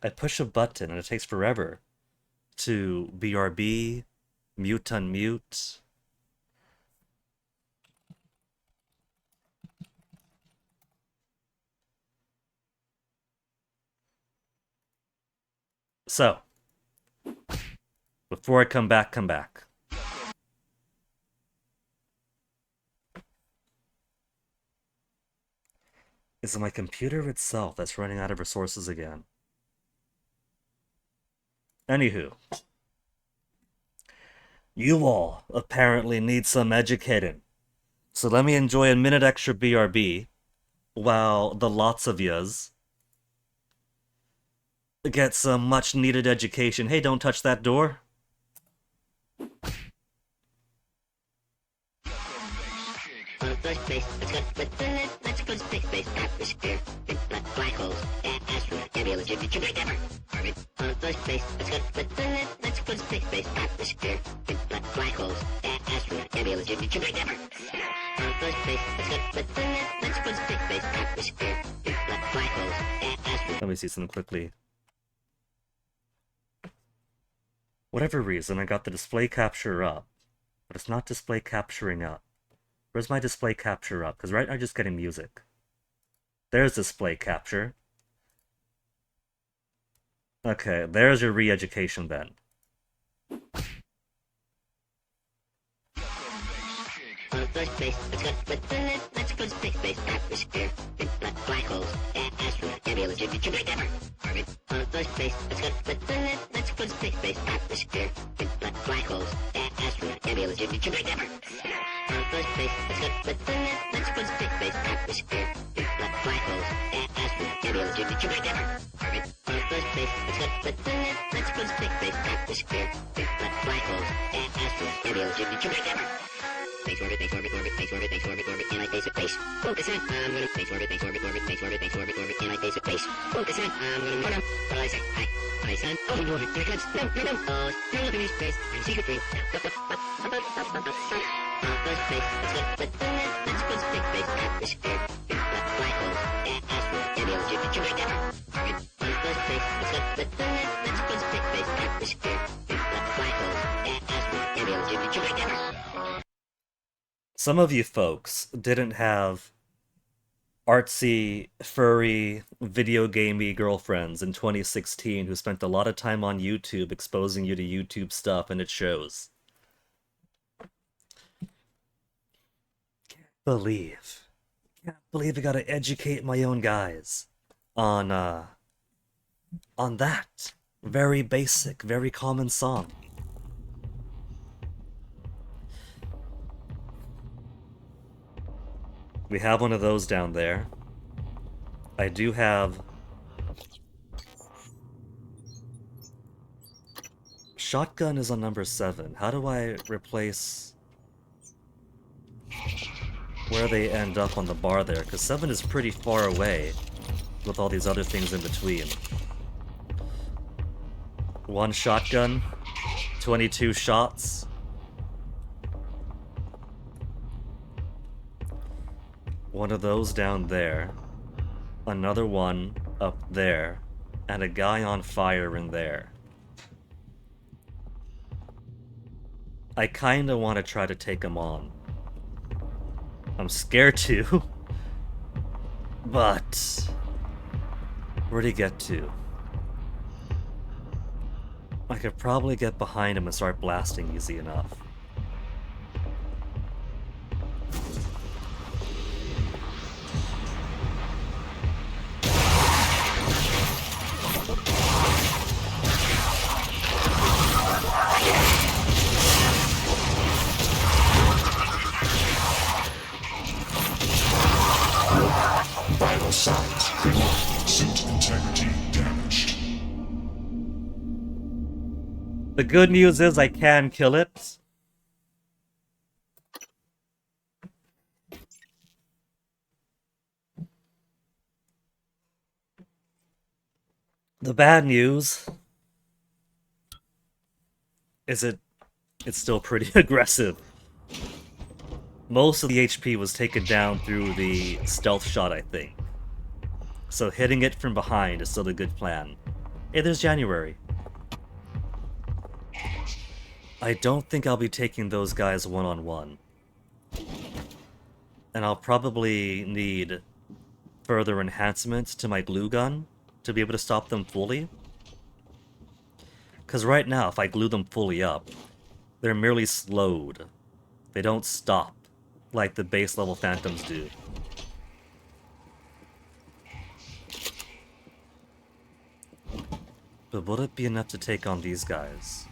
[SPEAKER 2] I push a button and it takes forever to BRB, mute, unmute. So, before I come back. Is it my computer itself that's running out of resources again? Anywho. You all apparently need some educating. So let me enjoy a minute extra BRB while the lots of yous get some much needed education. Hey, don't touch that door.
[SPEAKER 1] First space, let's go space, atmosphere, black holes, astronaut, can't be a legitimate ever. Orbit, first space, let's go space, atmosphere, black holes, astronaut, can't be a legitimate ever. First space, let's go space, atmosphere, black holes, astronaut.
[SPEAKER 2] Let me see something quickly. whatever reason, I got the display capture up, but it's not display capturing up. Where's my display capture up? Because right now I'm just getting music. There's display capture. Okay, there's your re-education then.
[SPEAKER 1] First base, let's go to space base, atmosphere, black holes, astronaut, can't be a legitimate endeavor. Orbit, first base, let's go to space base, atmosphere, black holes, astronaut, can't be a legitimate endeavor. First base, let's go to space base, atmosphere, black holes, astronaut, can't be a legitimate endeavor. Orbit, first base, let's go to space base, atmosphere, black holes, astronaut, can't be a legitimate endeavor. Base orbit, base orbit, orbit, base orbit, base orbit, orbit, anti-base with base. Focus on, I'm gonna base orbit, base orbit, orbit, base orbit, base orbit, orbit, anti-base with base. Focus on, I'm gonna, oh no, what did I say? Hi, son, oh, in orbit, here it comes, no, oh, you're looking at space, I'm secret free. First base, let's go to space base, atmosphere, black holes, astronaut, can't be a legitimate endeavor. First base, let's go to space base, atmosphere, black holes, astronaut, can't be a legitimate endeavor.
[SPEAKER 2] Some of you folks didn't have artsy, furry, video gamey girlfriends in 2016 who spent a lot of time on YouTube exposing you to YouTube stuff, and it shows. Can't believe I gotta educate my own guys on that very basic, very common song. We have one of those down there. I do have... Shotgun is on number 7. How do I replace... where they end up on the bar there? Because 7 is pretty far away with all these other things in between. 1 shotgun, 22 shots. One of those down there, another one up there, and a guy on fire in there. I kinda want to try to take him on. I'm scared to, but where'd he get to? I could probably get behind him and start blasting easy enough.
[SPEAKER 3] Vital signs remarkable. Suit integrity damaged.
[SPEAKER 2] The good news is I can kill it. The bad news is it's still pretty aggressive. Most of the HP was taken down through the stealth shot, I think. So hitting it from behind is still a good plan. Hey, there's January. I don't think I'll be taking those guys one-on-one. And I'll probably need further enhancements to my glue gun to be able to stop them fully. Because right now, if I glue them fully up, they're merely slowed. They don't stop like the base level phantoms do. But would it be enough to take on these guys?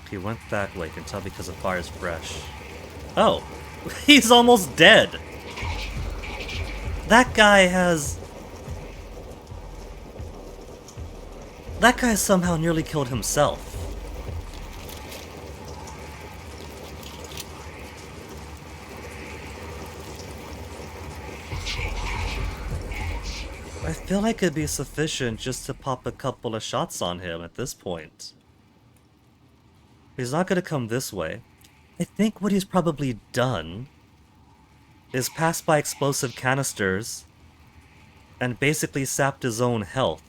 [SPEAKER 2] He went that way, can tell because the fire's fresh. Oh! He's almost dead! That guy has... That guy somehow nearly killed himself. I feel like it'd be sufficient just to pop a couple of shots on him at this point. He's not gonna come this way. I think what he's probably done is pass by explosive canisters and basically sapped his own health.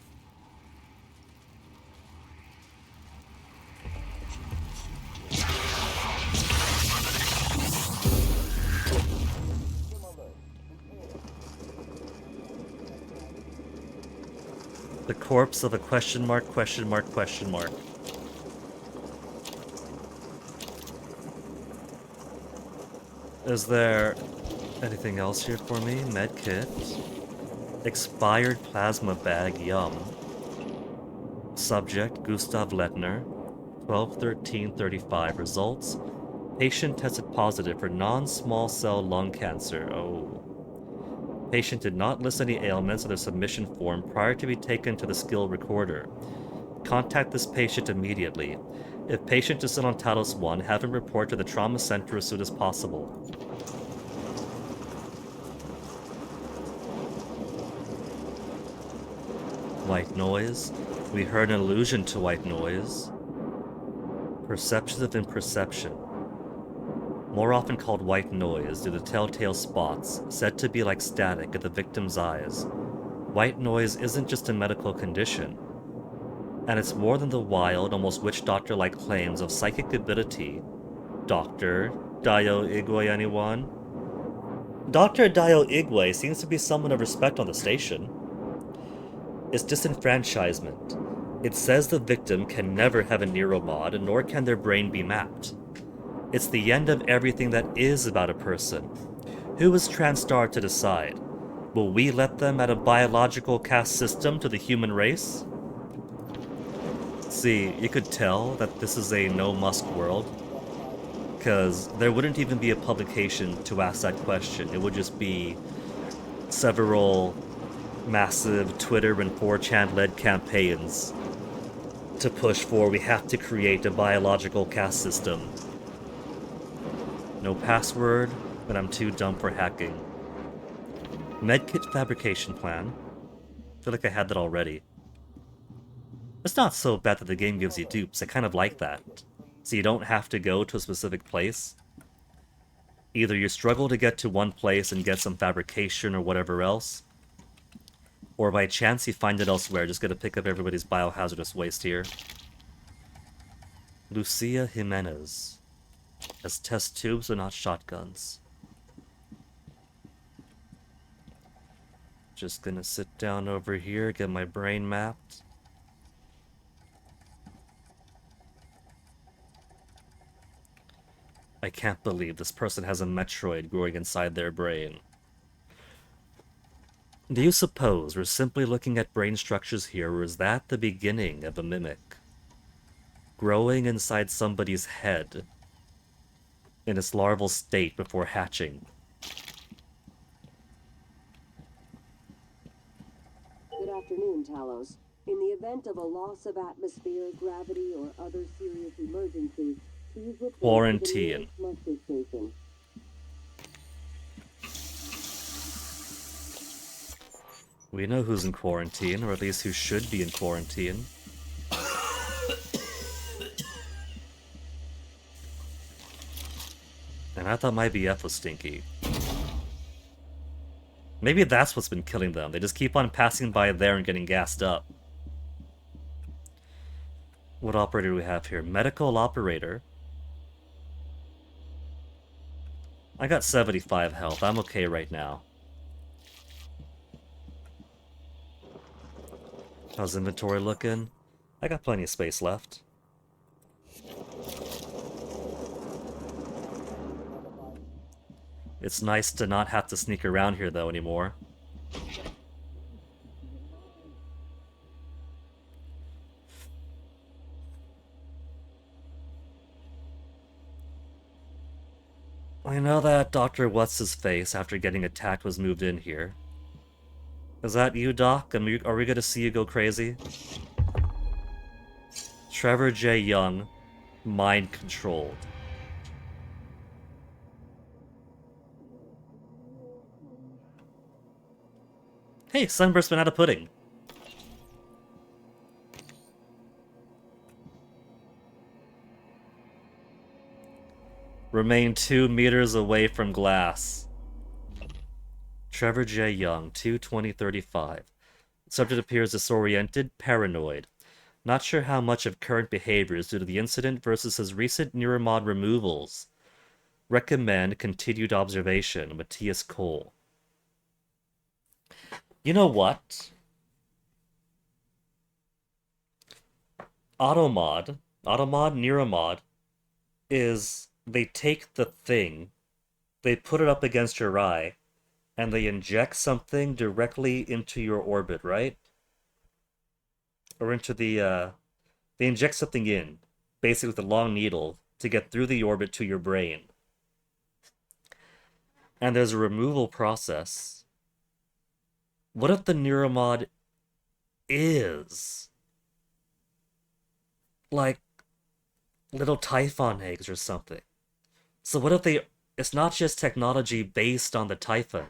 [SPEAKER 2] The corpse of a question mark, question mark, question mark. Is there anything else here for me? Medkit. Expired plasma bag, yum. Subject, Gustav Lettner. 12-13-35 results. Patient tested positive for non-small cell lung cancer. Oh. Patient did not list any ailments on their submission form prior to be taken to the skill recorder. Contact this patient immediately. If patient is still on Talos 1, have him report to the trauma center as soon as possible. White noise. We heard an allusion to white noise. Perceptions of imperception. More often called white noise due to telltale spots, said to be like static at the victim's eyes. White noise isn't just a medical condition, and it's more than the wild, almost witch doctor-like claims of psychic ability. Dr. Dio Igwe, anyone? Dr. Dio Igwe seems to be someone of respect on the station. It's disenfranchisement. It says the victim can never have a neuromod, nor can their brain be mapped. It's the end of everything that is about a person. Who is TranStar to decide? Will we let them add a biological caste system to the human race? See, you could tell that this is a no-Musk world, because there wouldn't even be a publication to ask that question. It would just be several massive Twitter and 4chan-led campaigns to push for we have to create a biological caste system. No password, but I'm too dumb for hacking. Medkit fabrication plan. I feel like I had that already. It's not so bad that the game gives you dupes. I kind of like that. So you don't have to go to a specific place. Either you struggle to get to one place and get some fabrication or whatever else, or by chance you find it elsewhere. Just gotta pick up everybody's biohazardous waste here. Lucia Jimenez. As test tubes are not shotguns. Just gonna sit down over here, get my brain mapped. I can't believe this person has a Metroid growing inside their brain. Do you suppose we're simply looking at brain structures here, or is that the beginning of a mimic? Growing inside somebody's head in its larval state before hatching.
[SPEAKER 9] Good afternoon, Talos. In the event of a loss of atmosphere, gravity, or other serious emergency, please report
[SPEAKER 2] quarantine.
[SPEAKER 9] to the nearest muster station.
[SPEAKER 2] We know who's in quarantine, or at least who should be in quarantine. And I thought my BF was stinky. Maybe that's what's been killing them. They just keep on passing by there and getting gassed up. What operator do we have here? Medical operator. I got 75 health. I'm okay right now. How's inventory looking? I got plenty of space left. It's nice to not have to sneak around here, though, anymore. I know that Dr. What's-His-Face, after getting attacked, was moved in here. Is that you, Doc? Are we gonna see you go crazy? Trevor J. Young, mind-controlled. Hey, Sunburst Banana Pudding. Remain 2 meters away from glass. Trevor J. Young, 2/20/35. Subject appears disoriented, paranoid. Not sure how much of current behavior is due to the incident versus his recent neuromod removals. Recommend continued observation. Matthias Cole. You know what? Automod, Neuromod, is they take the thing, they put it up against your eye, and they inject something directly into your orbit, right? Or into the, they inject something in, basically with a long needle, to get through the orbit to your brain. And there's a removal process. What if the Neuromod is like little Typhon eggs or something? So what if it's not just technology based on the Typhon,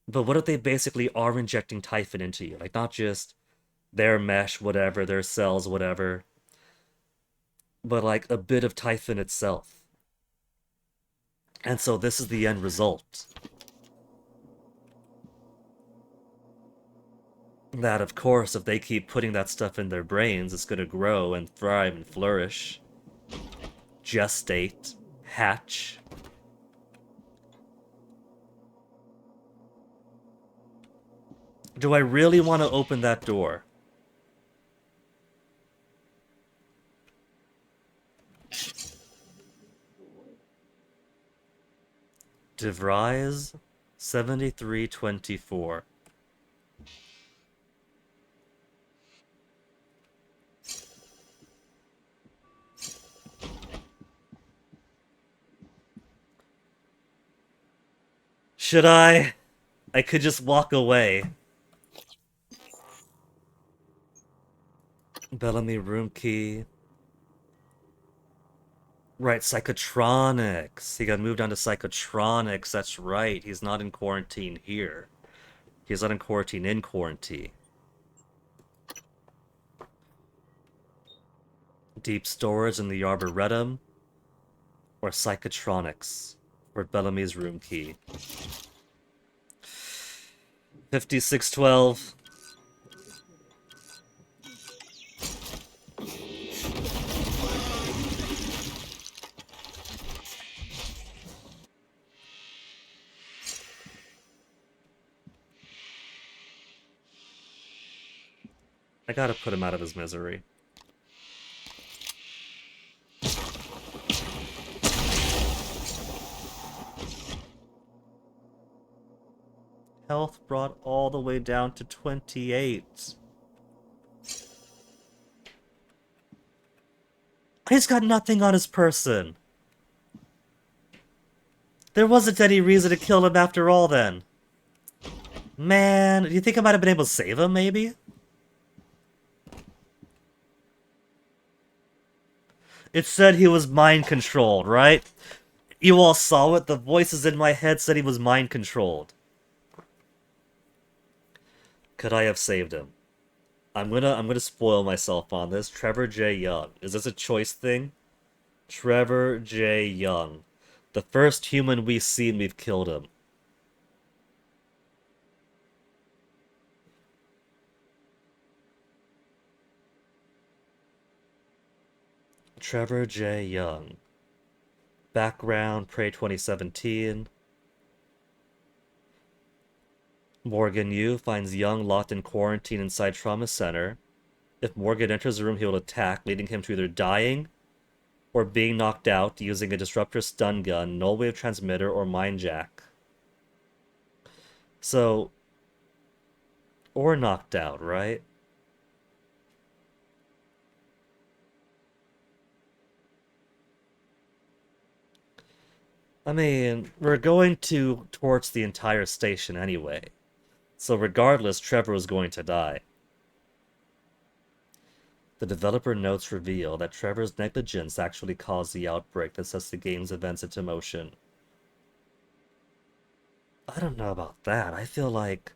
[SPEAKER 2] but what if they basically are injecting Typhon into you? Like, not just their mesh, whatever, their cells, whatever, but like a bit of Typhon itself. And so this is the end result. That, of course, if they keep putting that stuff in their brains, it's gonna grow and thrive and flourish. Gestate. Hatch. Do I really want to open that door? DeVries 7324. Should I? I could just walk away. Bellamy room key. Right, Psychotronics. He got moved on to Psychotronics. That's right. He's not in quarantine here. He's not in quarantine. Deep storage in the Arboretum. Or Psychotronics. Or Bellamy's room key. 5612. I gotta put him out of his misery. Health brought all the way down to 28. He's got nothing on his person. There wasn't any reason to kill him after all then. Man, do you think I might have been able to save him, maybe? It said he was mind-controlled, right? You all saw it? The voices in my head said he was mind-controlled. Could I have saved him? I'm gonna spoil myself on this. Trevor J. Young. Is this a choice thing? Trevor J. Young. The first human we've seen, we've killed him. Trevor J. Young. Background, Prey 2017. Morgan Yu finds Young locked in quarantine inside Trauma Center. If Morgan enters the room, he will attack, leading him to either dying or being knocked out using a disruptor stun gun, null wave transmitter, or mind jack. So, or knocked out, right? I mean, we're going to torch the entire station anyway. So regardless, Trevor was going to die. The developer notes reveal that Trevor's negligence actually caused the outbreak that sets the game's events into motion. I don't know about that. I feel like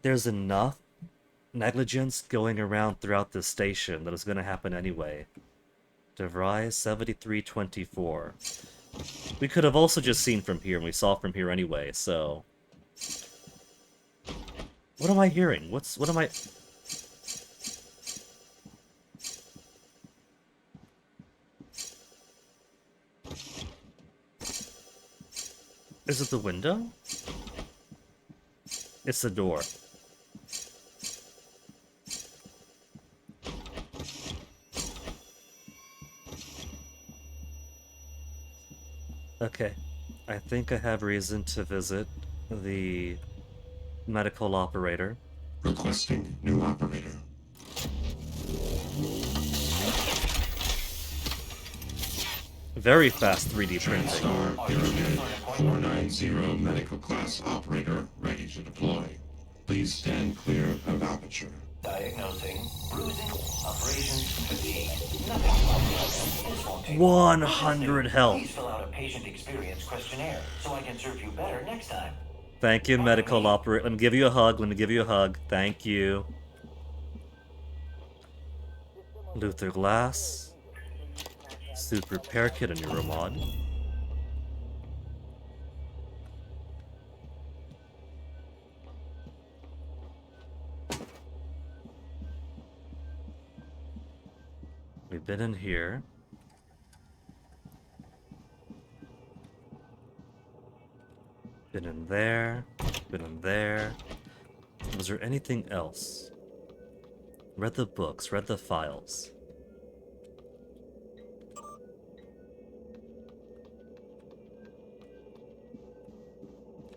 [SPEAKER 2] there's enough negligence going around throughout this station that it's going to happen anyway. DeVries 7324. We could have also just seen from here, and we saw from here anyway, so... What am I hearing? What am I... Is it the window? It's the door. I think I have reason to visit the medical operator.
[SPEAKER 14] Requesting new operator.
[SPEAKER 2] Very fast 3D printing.
[SPEAKER 14] TranStar Pyramid 490 medical class operator ready to deploy. Please stand clear of aperture.
[SPEAKER 11] Diagnosing bruising, operations, fatigue. Nothing like this won't take
[SPEAKER 2] 100 health.
[SPEAKER 11] Please fill out a patient experience questionnaire so I can serve you better next time.
[SPEAKER 2] Thank you, medical operator. Let me give you a hug. Let me give you a hug. Thank you. Luther Glass. Suit repair kit and Neuromod. We've been in here. Been in there. Been in there. Was there anything else? Read the books, read the files.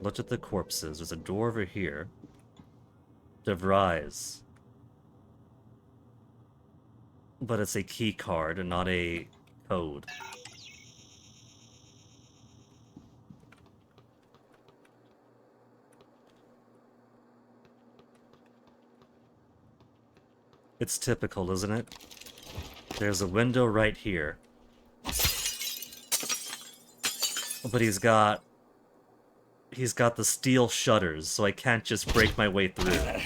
[SPEAKER 2] Looked at the corpses. There's a door over here. DeVries. But it's a key card and not a code. It's typical, isn't it? There's a window right here. But he's got the steel shutters, so I can't just break my way through.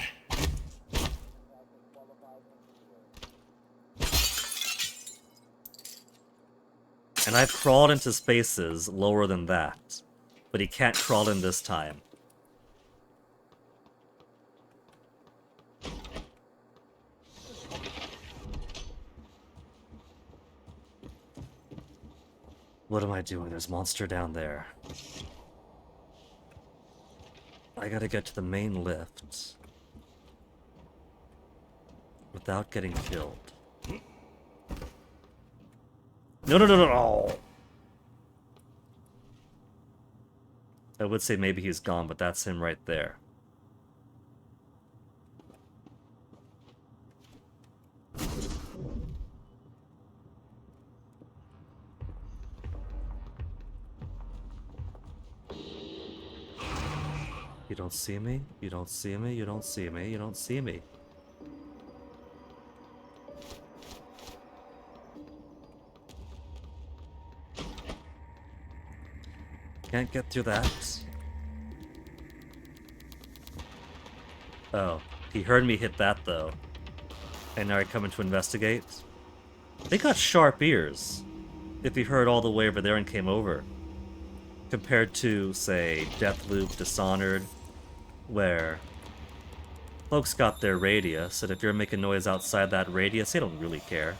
[SPEAKER 2] And I've crawled into spaces lower than that, but he can't crawl in this time. What am I doing? There's a monster down there. I gotta get to the main lift without getting killed. No, no, no, no, no! I would say maybe he's gone, but that's him right there. You don't see me? You don't see me? You don't see me? You don't see me? Can't get through that. Oh, he heard me hit that though. And now I'm coming to investigate. They got sharp ears. If he heard all the way over there and came over. Compared to, say, Deathloop, Dishonored, where folks got their radius, and if you're making noise outside that radius, they don't really care.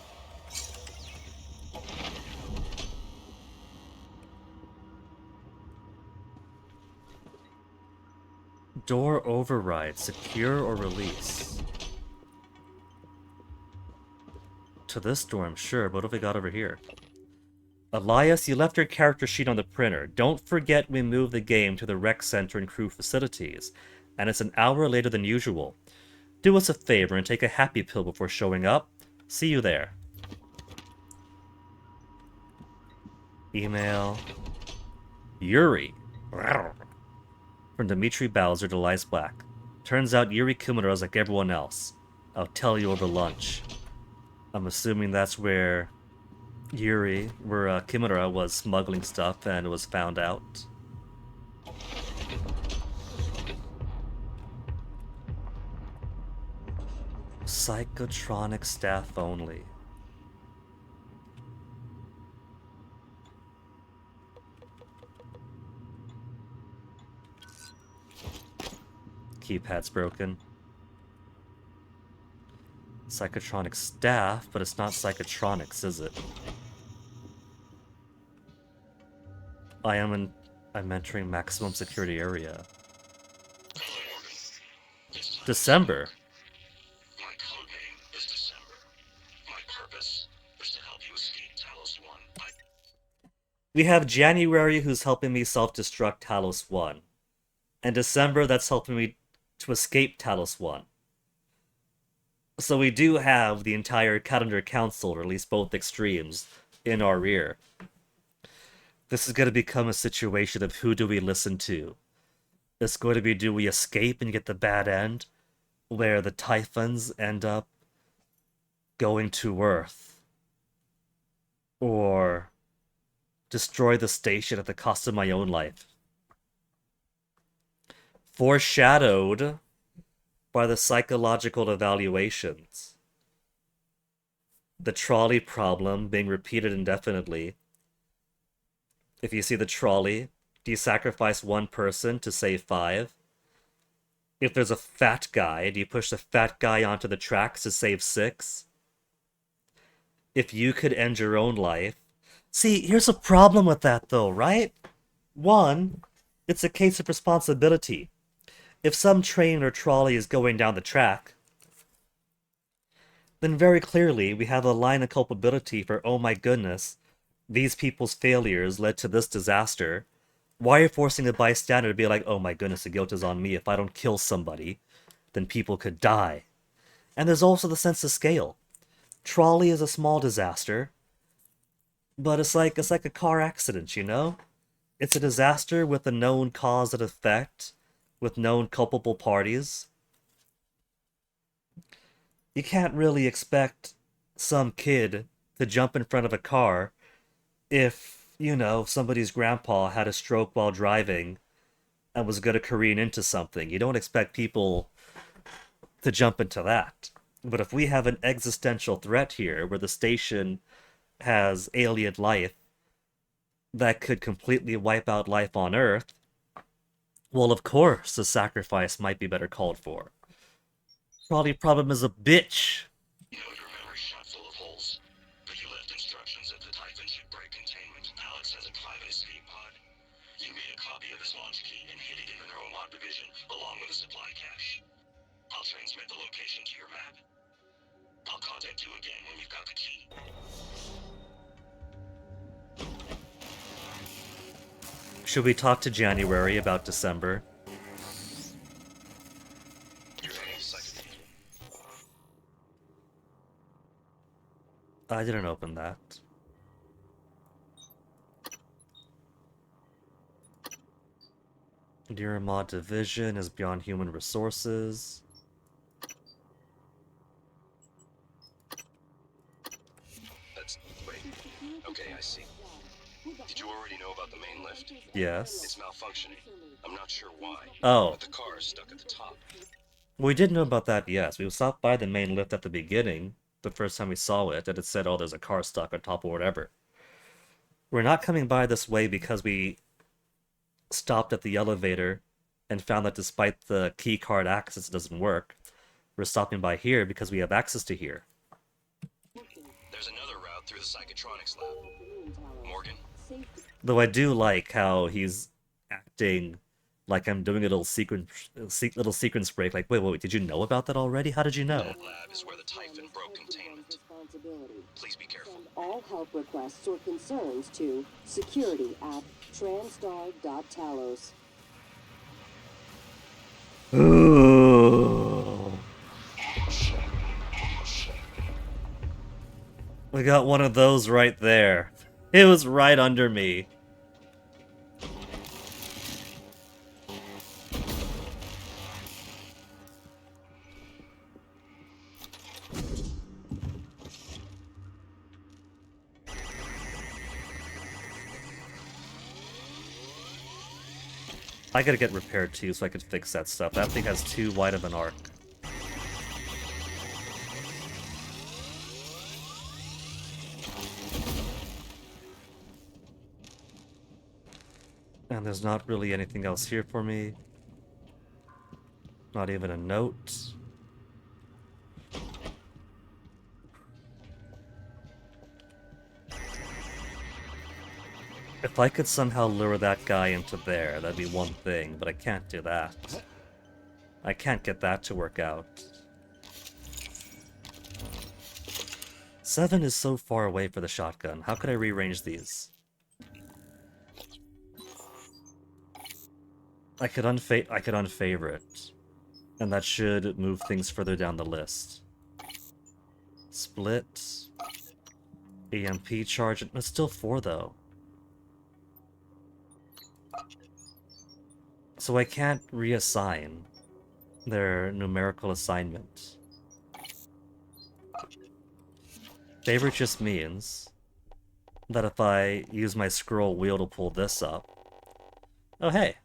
[SPEAKER 2] Door override, secure or release. To this door, I'm sure, but what have we got over here? Elias, you left your character sheet on the printer. Don't forget we moved the game to the rec center and crew facilities, and it's an hour later than usual. Do us a favor and take a happy pill before showing up. See you there. Email. Yuri. From Dimitri Bowser to Elias Black. Turns out Yuri Kumura is like everyone else. I'll tell you over lunch. I'm assuming that's where Kimura was smuggling stuff and was found out. Psychotronic staff only. Keypad's broken. Psychotronic staff, but it's not Psychotronics, is it? I'm entering maximum security area. December.
[SPEAKER 6] My code name is December. My purpose is to help you escape Talos 1.
[SPEAKER 2] We have January, who's helping me self-destruct Talos 1. And December, that's helping me to escape Talos 1. So we do have the entire calendar council, or at least both extremes, in our rear. This is going to become a situation of who do we listen to. It's going to be, do we escape and get the bad end, where the Typhons end up going to Earth, or destroy the station at the cost of my own life. Foreshadowed by the psychological evaluations. The trolley problem being repeated indefinitely. If you see the trolley, do you sacrifice one person to save 5? If there's a fat guy, do you push the fat guy onto the tracks to save 6? If you could end your own life... See, here's a problem with that though, right? One, it's a case of responsibility. If some train or trolley is going down the track, then very clearly we have a line of culpability for, oh my goodness, these people's failures led to this disaster. Why are you forcing a bystander to be like, oh my goodness, the guilt is on me. If I don't kill somebody, then people could die. And there's also the sense of scale. Trolley is a small disaster, but it's like a car accident, you know? It's a disaster with a known cause and effect, with known culpable parties. You can't really expect some kid to jump in front of a car if, you know, somebody's grandpa had a stroke while driving and was going to careen into something. You don't expect people to jump into that. But if we have an existential threat here where the station has alien life that could completely wipe out life on Earth, well, of course, the sacrifice might be better called for. Probably problem is a bitch.
[SPEAKER 6] You know your memory's shot full of holes, but you left instructions that the Typhon should break containment. Alex has a private escape pod. You made a copy of his launch key and hid it in the Neuromod division, along with a supply cache. I'll transmit the location to your map. I'll contact you again when you've got the key.
[SPEAKER 2] Should we talk to January about December? I didn't open that. Neuromod division is beyond human resources.
[SPEAKER 6] Wait. Okay, I see. Did you already know about the main lift?
[SPEAKER 2] Yes.
[SPEAKER 6] It's malfunctioning. I'm not sure why.
[SPEAKER 2] Oh.
[SPEAKER 6] But the car is stuck at the top.
[SPEAKER 2] We did know about that, yes. We stopped by the main lift at the beginning, the first time we saw it, and it said, oh, there's a car stuck on top or whatever. We're not coming by this way because we stopped at the elevator and found that despite the key card access doesn't work. We're stopping by here because we have access to here.
[SPEAKER 6] There's another route through the psychotronics lab. Morgan?
[SPEAKER 2] Though I do like how he's acting like I'm doing a little sequence break. Like, wait, did you know about that already? How did you know?
[SPEAKER 6] That lab is where the Typhon broke containment. Please be careful.
[SPEAKER 9] Send all help requests or concerns to security@transtar.talos.
[SPEAKER 2] Ooh. We got one of those right there. It was right under me. I gotta get repaired too so I can fix that stuff. That thing has too wide of an arc. And there's not really anything else here for me. Not even a note. If I could somehow lure that guy into there, that'd be one thing, but I can't do that. I can't get that to work out. 7 is so far away for the shotgun. How could I rearrange these? I could unfavorite, and that should move things further down the list. Split, EMP charge. It's still 4 though, so I can't reassign their numerical assignment. Favorite just means that if I use my scroll wheel to pull this up, oh hey,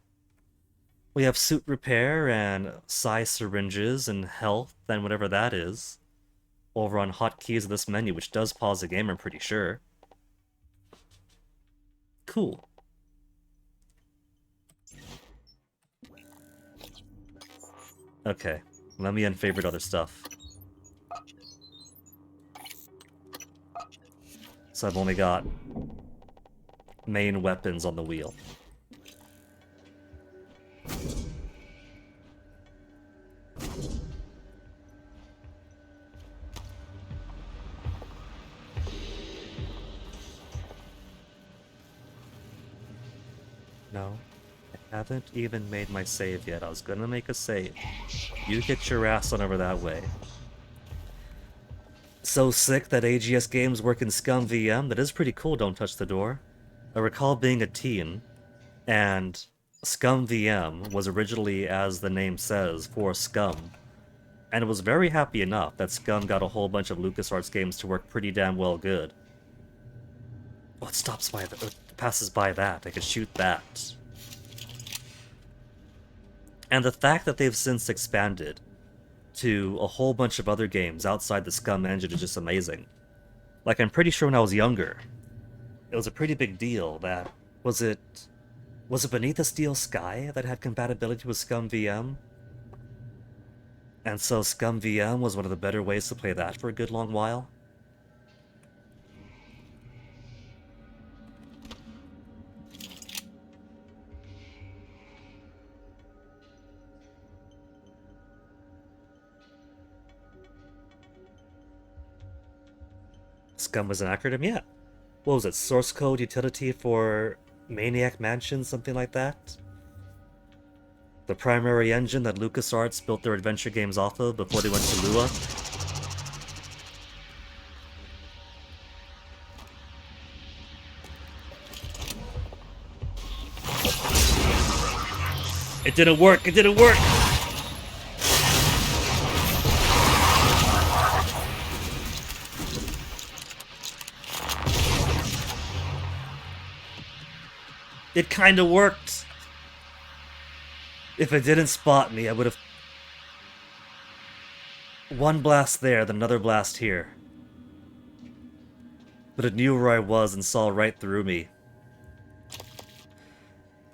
[SPEAKER 2] we have suit repair and size syringes and health and whatever that is over on hotkeys of this menu, which does pause the game, I'm pretty sure. Cool. Okay, let me unfavorite other stuff. So I've only got main weapons on the wheel. No, I haven't even made my save yet. I was gonna make a save. You get your ass on over that way. So sick that AGS games work in Scum VM. That is pretty cool, Don't Touch the Door. I recall being a teen, and Scum VM was originally, as the name says, for Scum. And it was very happy enough that Scum got a whole bunch of LucasArts games to work pretty damn well good. Oh, it stops by the... passes by that. I could shoot that. And the fact that they've since expanded to a whole bunch of other games outside the Scum engine is just amazing. Like, I'm pretty sure when I was younger, it was a pretty big deal that... Was it Beneath a Steel Sky that had compatibility with Scum VM? And so Scum VM was one of the better ways to play that for a good long while? Scum was an acronym? Yeah. What was it? Source code utility for Maniac Mansion? Something like that? The primary engine that LucasArts built their adventure games off of before they went to Lua. It didn't work! It didn't work! It kinda worked. If it didn't spot me, I would have... One blast there, then another blast here. But it knew where I was and saw right through me.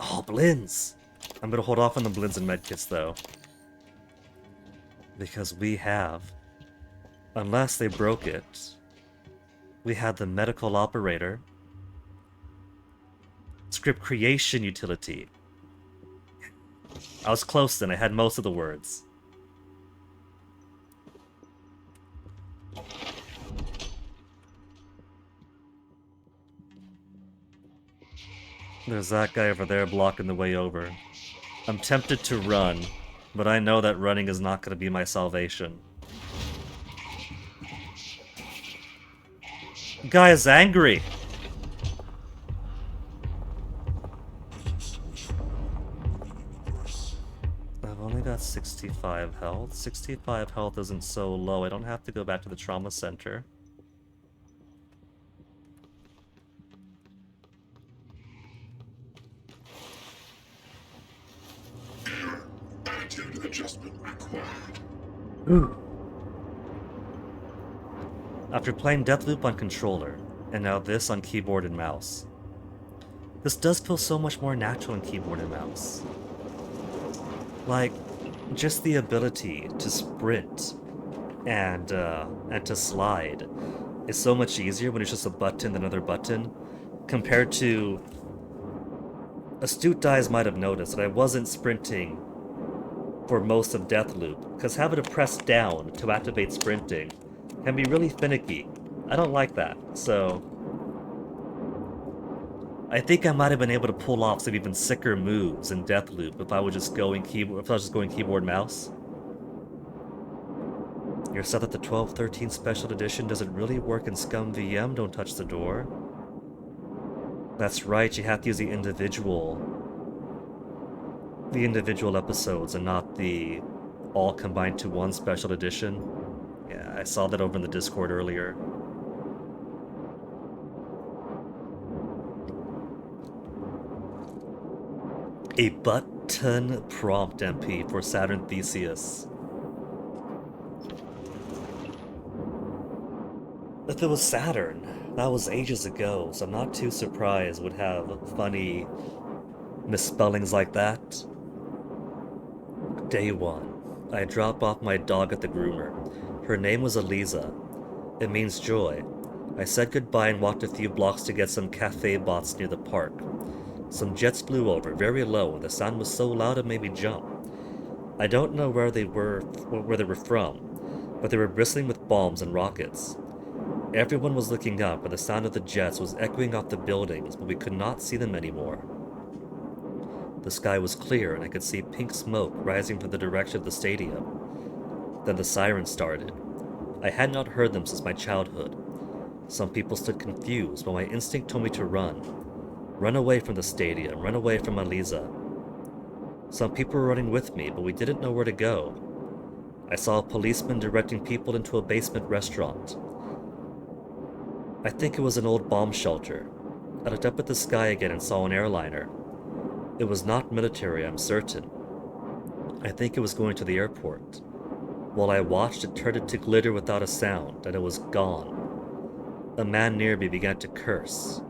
[SPEAKER 2] Oh, Blins! I'm gonna hold off on the Blins and medkits, though. Because we have... Unless they broke it... We had the medical operator... Script creation utility. I was close then, I had most of the words. There's that guy over there blocking the way over. I'm tempted to run, but I know that running is not going to be my salvation. Guy is angry! Only got 65 health. 65 health isn't so low. I don't have to go back to the trauma center.
[SPEAKER 14] Attitude adjustment required.
[SPEAKER 2] Ooh. After playing Deathloop on controller, and now this on keyboard and mouse, this does feel so much more natural on keyboard and mouse. Like, just the ability to sprint and to slide is so much easier when it's just a button than another button, compared to... Astute Eyes might have noticed that I wasn't sprinting for most of Deathloop, because having to press down to activate sprinting can be really finicky. I don't like that, so... I think I might have been able to pull off some even sicker moves in Deathloop if I was just going keyboard mouse. You're sad that the 1213 Special Edition doesn't really work in Scum VM, don't touch the door. That's right, you have to use the individual episodes and not the all combined to one Special Edition. Yeah, I saw that over in the Discord earlier. A button prompt MP for Saturn Theseus. If it was Saturn, that was ages ago, so I'm not too surprised it would have funny misspellings like that. Day 1. I dropped off my dog at the groomer. Her name was Eliza. It means joy. I said goodbye and walked a few blocks to get some cafe bots near the park. Some jets flew over, very low, and the sound was so loud it made me jump. I don't know where they were from, but they were bristling with bombs and rockets. Everyone was looking up, and the sound of the jets was echoing off the buildings, but we could not see them anymore. The sky was clear, and I could see pink smoke rising from the direction of the stadium. Then the sirens started. I had not heard them since my childhood. Some people stood confused, but my instinct told me to run. Run away from the stadium, run away from Eliza. Some people were running with me, but we didn't know where to go. I saw a policeman directing people into a basement restaurant. I think it was an old bomb shelter. I looked up at the sky again and saw an airliner. It was not military, I'm certain. I think it was going to the airport. While I watched, it turned to glitter without a sound, and it was gone. A man near me began to curse.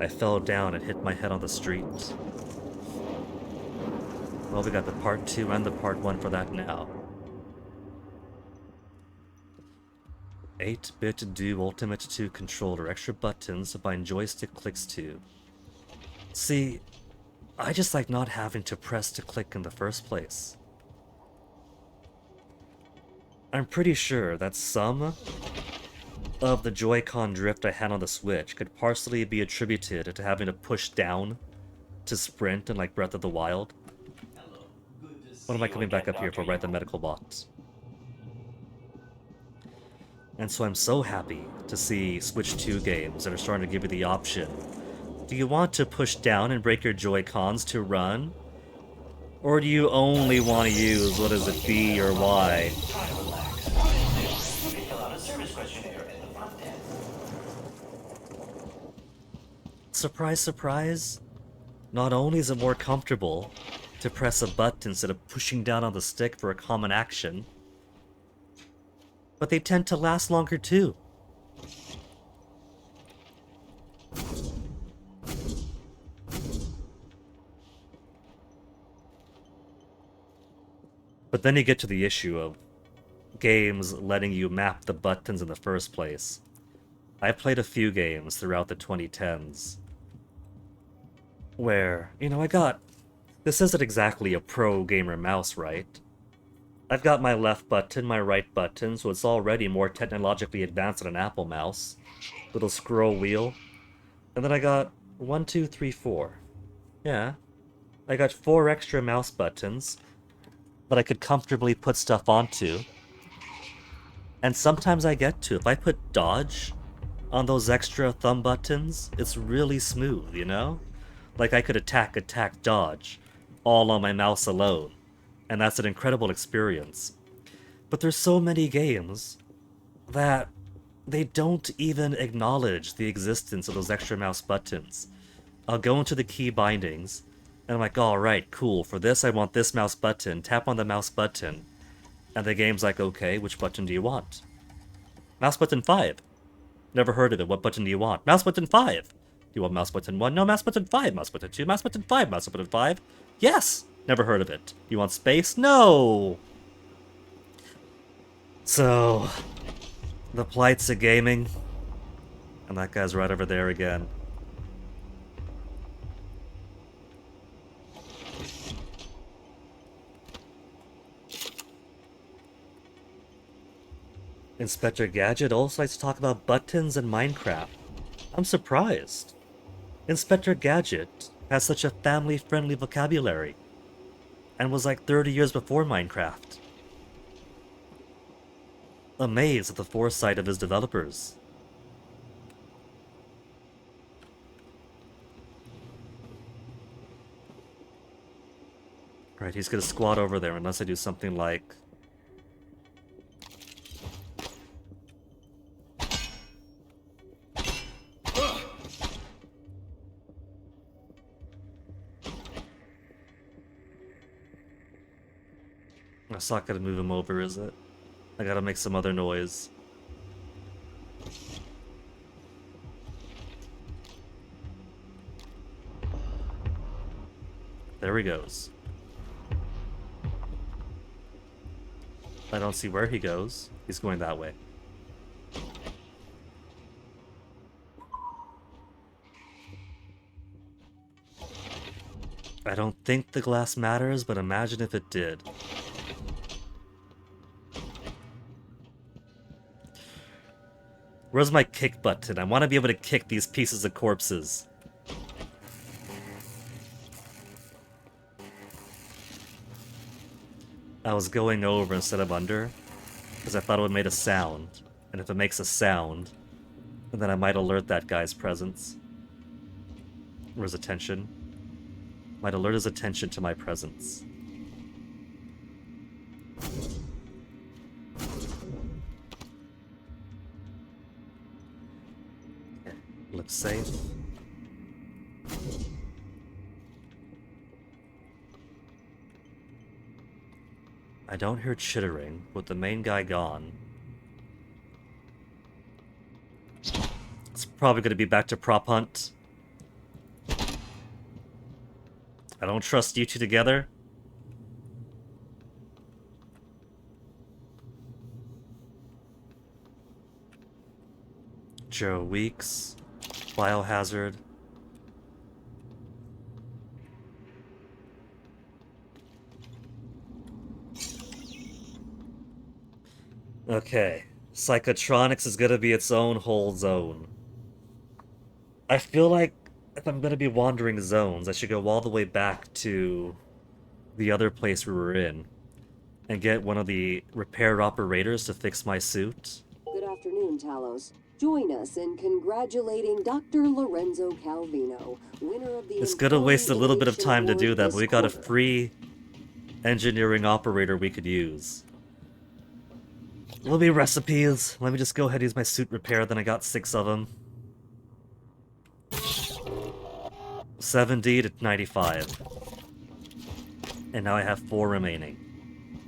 [SPEAKER 2] I fell down and hit my head on the street. Well, we got the part 2 and the part 1 for that now. 8-bit Do Ultimate 2 controller, extra buttons to bind joystick clicks to. See, I just like not having to press to click in the first place. I'm pretty sure that some of the Joy-Con drift I had on the Switch could partially be attributed to having to push down to sprint in like Breath of the Wild. When am I coming back up here for Write the Medical Box? And so I'm so happy to see Switch 2 games that are starting to give you the option. Do you want to push down and break your Joy-Cons to run? Or do you only want to use, what is it, B or Y? Surprise, surprise. Not only is it more comfortable to press a button instead of pushing down on the stick for a common action, but they tend to last longer too. But then you get to the issue of games letting you map the buttons in the first place. I played a few games throughout the 2010s where, you know, this isn't exactly a pro gamer mouse, right? I've got my left button, my right button, so it's already more technologically advanced than an Apple mouse. Little scroll wheel. And then I got 1, 2, 3, 4. Yeah. I got 4 extra mouse buttons that I could comfortably put stuff onto. And sometimes I get to. If I put dodge on those extra thumb buttons, it's really smooth, you know? Like I could attack, dodge, all on my mouse alone. And that's an incredible experience. But there's so many games that they don't even acknowledge the existence of those extra mouse buttons. I'll go into the key bindings, and I'm like, alright, cool, for this I want this mouse button, tap on the mouse button. And the game's like, okay, which button do you want? Mouse button 5. Never heard of it, what button do you want? Mouse button 5. Do you want mouse button 1? No, mouse button 5, mouse button 2, mouse button 5, mouse button 5. Yes! Never heard of it. You want space? No! So, the plights of gaming. And that guy's right over there again. Inspector Gadget also likes to talk about buttons and Minecraft. I'm surprised. Inspector Gadget has such a family-friendly vocabulary, and was like 30 years before Minecraft. Amazed at the foresight of his developers. Right, he's gonna squat over there unless I do something like... That's not gonna move him over, is it? I gotta make some other noise. There he goes. I don't see where he goes. He's going that way. I don't think the glass matters, but imagine if it did. Where's my kick button? I want to be able to kick these pieces of corpses. I was going over instead of under, because I thought it would make a sound. And if it makes a sound, then I might alert that guy's presence. Or his attention. Might alert his attention to my presence. Okay, lip safe. I don't hear chittering, with the main guy gone. It's probably going to be back to prop hunt. I don't trust you two together. Joe Weeks, Biohazard. Okay, Psychotronics is gonna be its own whole zone. I feel like if I'm gonna be wandering zones, I should go all the way back to the other place we were in and get one of the repair operators to fix my suit.
[SPEAKER 9] Good afternoon, Talos. Join us in congratulating Dr. Lorenzo Calvino, winner of the...
[SPEAKER 2] It's gonna waste a little bit of time to do that, but we got a free engineering operator we could use. Let me recipes. Let me just go ahead and use my suit repair, then I got 6 of them. 70 to 95. And now I have 4 remaining.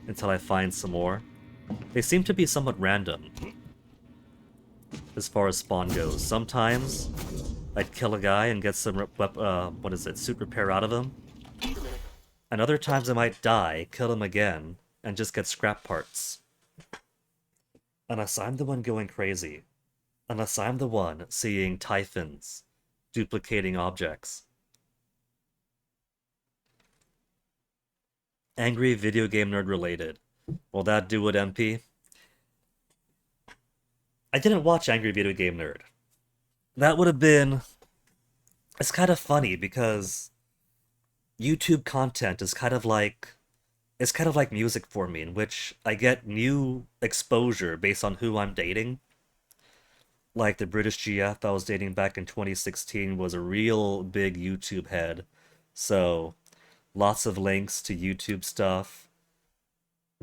[SPEAKER 2] Until I find some more. They seem to be somewhat random. As far as spawn goes. Sometimes I'd kill a guy and get some suit repair out of him. And other times I might die, kill him again, and just get scrap parts. Unless I'm the one going crazy. Unless I'm the one seeing Typhons duplicating objects. Angry video game nerd related. Will that do it, MP? I didn't watch Angry Video Game Nerd. That would have been... It's kind of funny because YouTube content is kind of like... It's kind of like music for me, in which I get new exposure based on who I'm dating. Like the British GF I was dating back in 2016 was a real big YouTube head. So, lots of links to YouTube stuff.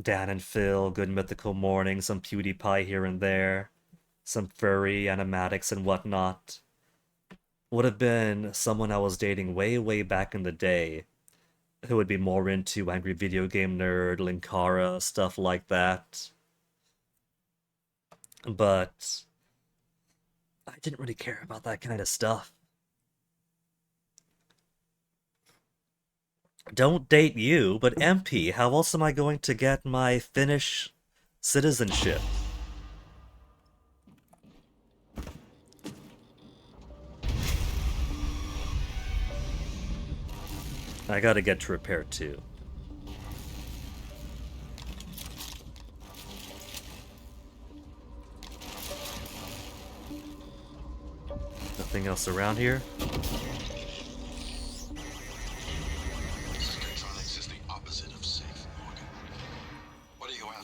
[SPEAKER 2] Dan and Phil, Good Mythical Morning, some PewDiePie here and there. Some furry animatics and whatnot. Would have been someone I was dating way, way back in the day. Who would be more into Angry Video Game Nerd, Linkara, stuff like that. But I didn't really care about that kind of stuff. Don't date you, but MP, how else am I going to get my Finnish citizenship? I gotta get to repair too. Nothing else around here?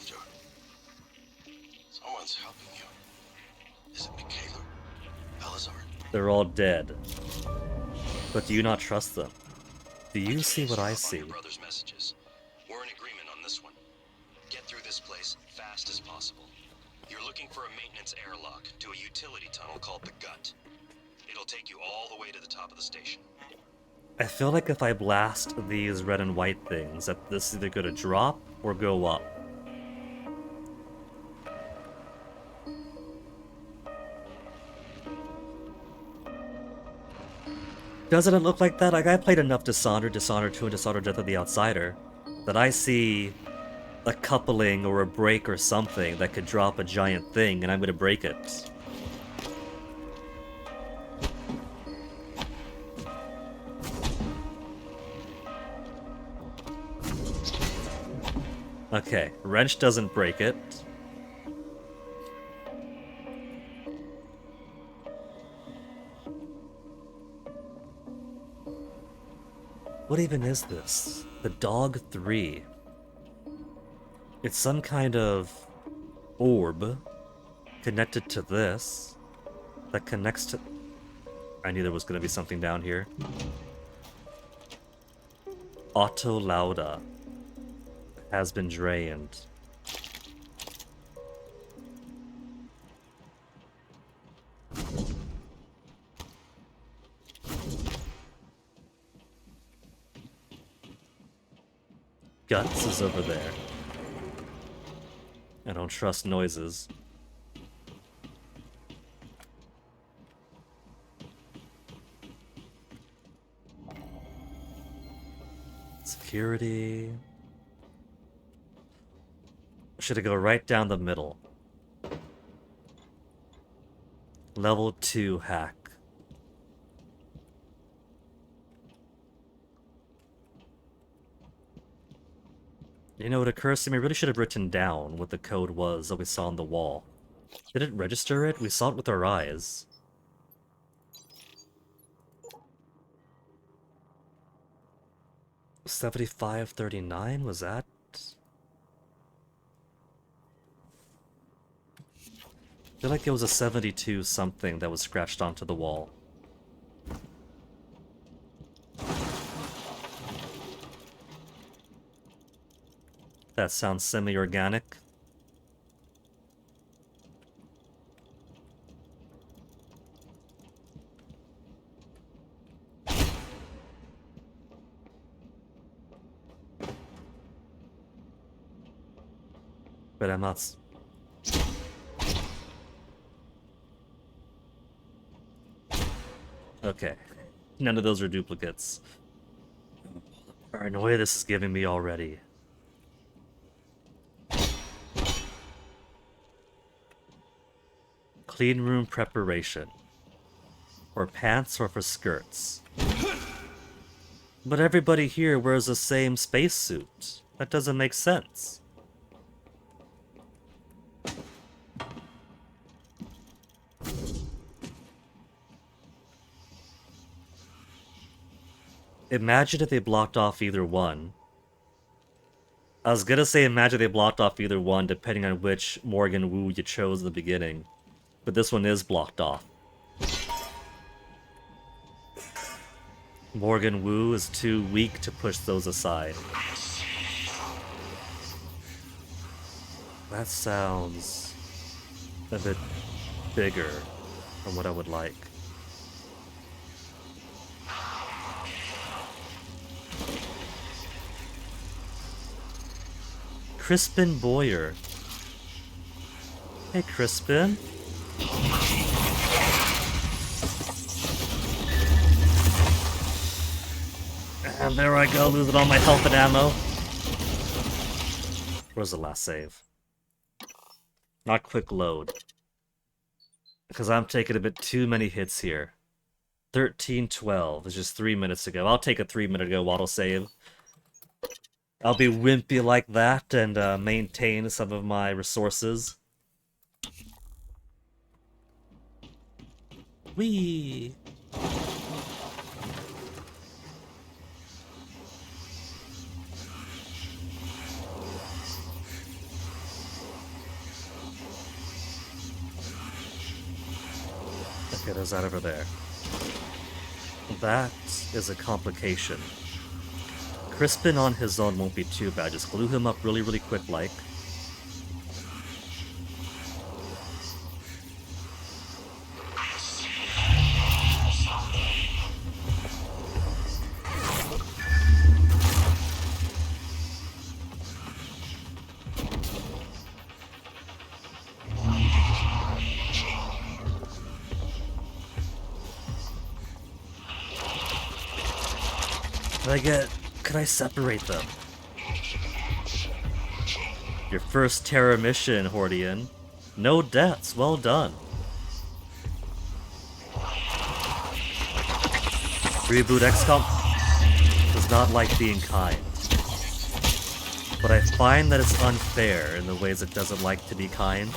[SPEAKER 4] after. Someone's helping you. Is it Michaela? Balazar?
[SPEAKER 2] They're all dead. But do you not trust them? Do you see what I see?
[SPEAKER 6] Your brother's messages. We're in agreement on this one. Get through this place fast as possible. You're looking for a maintenance airlock to a utility tunnel called the Gut. It'll take you all the way to the top of the station.
[SPEAKER 2] I feel like if I blast these red and white things, that this is either going to drop or go up. Doesn't it look like that? Like, I played enough Dishonored, Dishonored 2, and Dishonored Death of the Outsider that I see a coupling or a break or something that could drop a giant thing, and I'm going to break it. Okay, wrench doesn't break it. What even is this? The Dog 3. It's some kind of orb connected to this that connects to... I knew there was going to be something down here. Otto Lauda has been drained. Guts is over there. I don't trust noises. Security. Should it go right down the middle? Level 2 hack. You know, it occurs to me, I really should have written down what the code was that we saw on the wall. Did it register it? We saw it with our eyes. $75.39, was that? I feel like it was a 72 something that was scratched onto the wall. That sounds semi-organic. But I'm not... Okay. None of those are duplicates. The paranoia this is giving me already. Clean room preparation. For pants or for skirts. But everybody here wears the same spacesuit. That doesn't make sense. Imagine if they blocked off either one. I was gonna say imagine they blocked off either one depending on which Morgan Wu you chose in the beginning. But this one is blocked off. Morgan Wu is too weak to push those aside. That sounds a bit bigger than what I would like. Crispin Boyer. Hey, Crispin. And there I go, losing all my health and ammo. Where's the last save? Not quick load. Because I'm taking a bit too many hits here. 13:12 is just 3 minutes ago. I'll take a 3-minute ago autosave. I'll be wimpy like that and maintain some of my resources. Whee! Okay, there's that over there. That is a complication. Crispin on his own won't be too bad. Just glue him up really quick like. Could I separate them? Your first terror mission, Hordian. No deaths, well done. Reboot XCOM does not like being kind. But I find that it's unfair in the ways it doesn't like to be kind.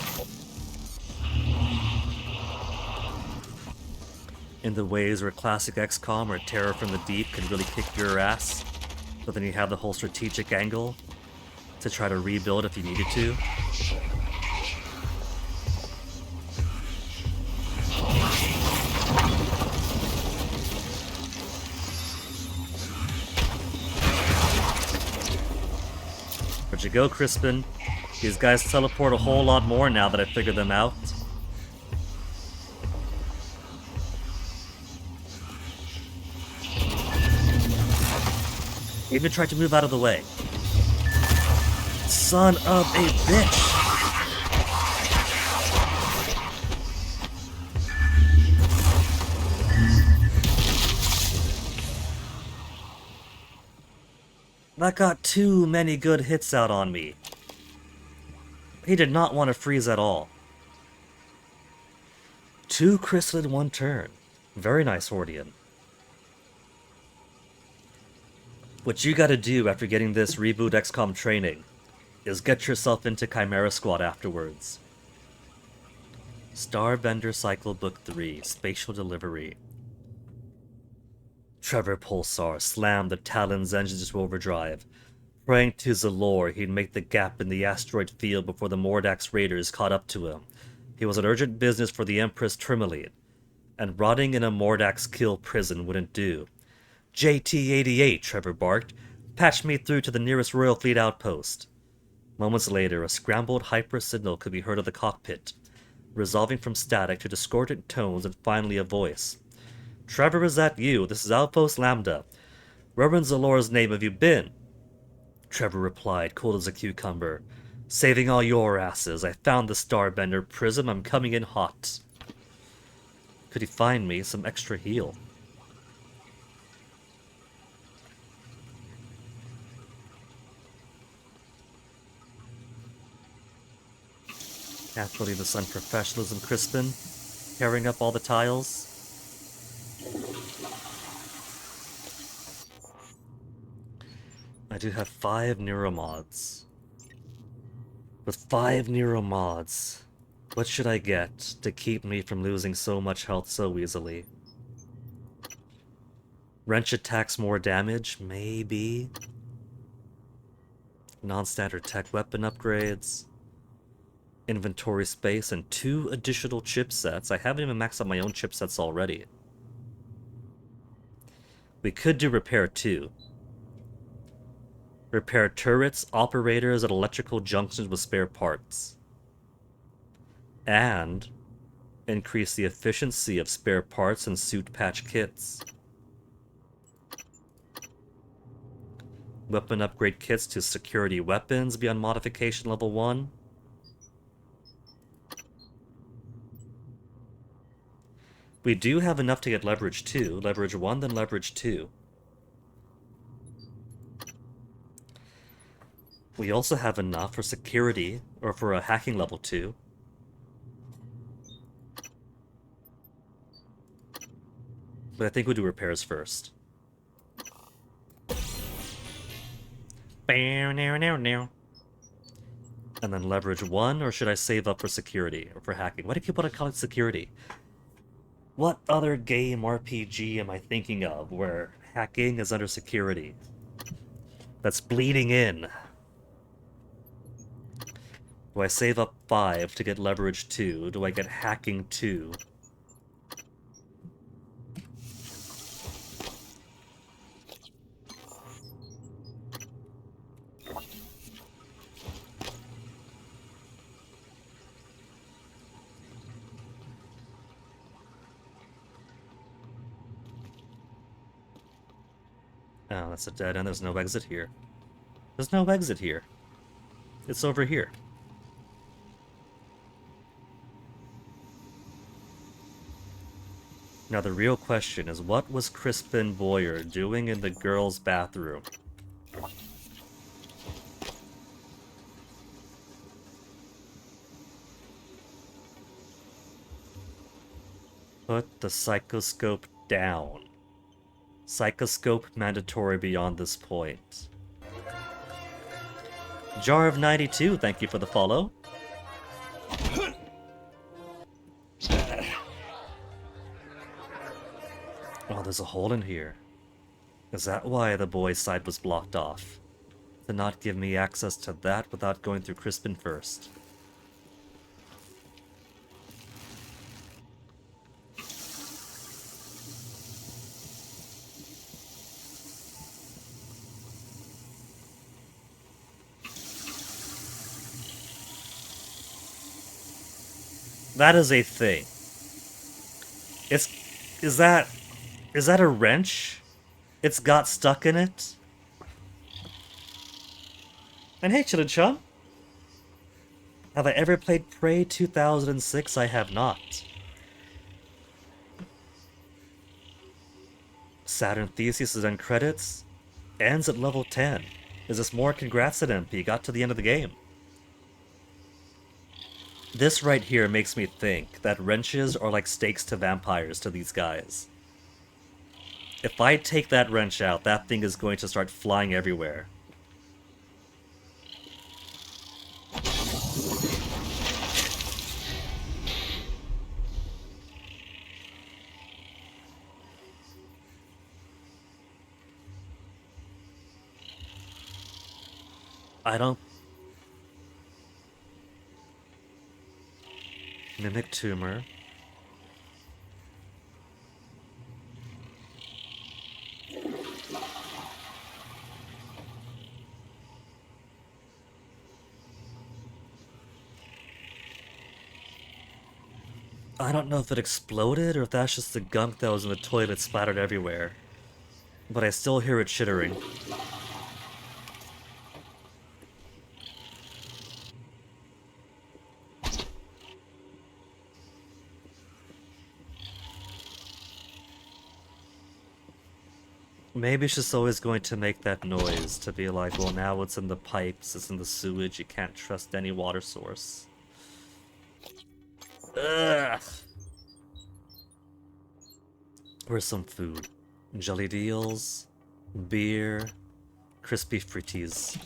[SPEAKER 2] In the ways where classic XCOM or Terror from the Deep can really kick your ass, but then you have the whole strategic angle to try to rebuild if you needed to. Where'd you go, Crispin? These guys teleport a whole lot more now that I figured them out. Even tried to move out of the way. Son of a bitch! That got too many good hits out on me. He did not want to freeze at all. 2 crystals in 1 turn. Very nice, Hordian. What you gotta do after getting this Reboot XCOM training is get yourself into Chimera Squad afterwards. Starbender Cycle Book 3, Spatial Delivery. Trevor Pulsar slammed the Talon's engines to overdrive, praying to Zalor he'd make the gap in the asteroid field before the Mordax raiders caught up to him. He was an urgent business for the Empress Termilene, and rotting in a Mordax kill prison wouldn't do. JT-88, Trevor barked. Patch me through to the nearest Royal Fleet outpost. Moments later, a scrambled hyper signal could be heard of the cockpit, resolving from static to discordant tones and finally a voice. Trevor, is that you? This is Outpost Lambda. Where in Zalor's name have you been? Trevor replied, cold as a cucumber. Saving all your asses. I found the Starbender prism. I'm coming in hot. Could he find me some extra heal? Can't believe this unprofessionalism, Crispin. Tearing up all the tiles. I do have 5 neuromods. With 5 neuromods, what should I get to keep me from losing so much health so easily? Wrench attacks more damage? Maybe. Non-standard tech weapon upgrades. Inventory space and 2 additional chipsets. I haven't even maxed out my own chipsets already. We could do repair 2. Repair turrets, operators, and electrical junctions with spare parts. And increase the efficiency of spare parts and suit patch kits. Weapon upgrade kits to security weapons beyond modification level 1. We do have enough to get leverage 2. Leverage 1, then leverage 2. We also have enough for security, or for a hacking level 2. But I think we'll do repairs first. And then leverage 1, or should I save up for security, or for hacking? Why do people want to call it security? What other game RPG am I thinking of where hacking is under security? That's bleeding in. Do I save up 5 to get leverage 2? Do I get hacking 2? Oh, that's a dead end. There's no exit here. There's no exit here. It's over here. Now the real question is, what was Crispin Boyer doing in the girls' bathroom? Put the psychoscope down. Psychoscope mandatory beyond this point. Jar of 92, thank you for the follow. Oh, there's a hole in here. Is that why the boys' side was blocked off? To not give me access to that without going through Crispin first. That is a thing. Is that a wrench? It's got stuck in it? And hey, Chillin' have I ever played Prey 2006? I have not. Saturn Theseus is on credits. Ends at level 10. Is this more? Congrats at MP. Got to the end of the game. This right here makes me think that wrenches are like stakes to vampires to these guys. If I take that wrench out, that thing is going to start flying everywhere. I don't... Mimic tumor. I don't know if it exploded or if that's just the gunk that was in the toilet splattered everywhere. But I still hear it chittering. Maybe it's just always going to make that noise to be like, well, now it's in the pipes, it's in the sewage, you can't trust any water source. Ugh. Where's some food? Jelly deals, beer, crispy fritties.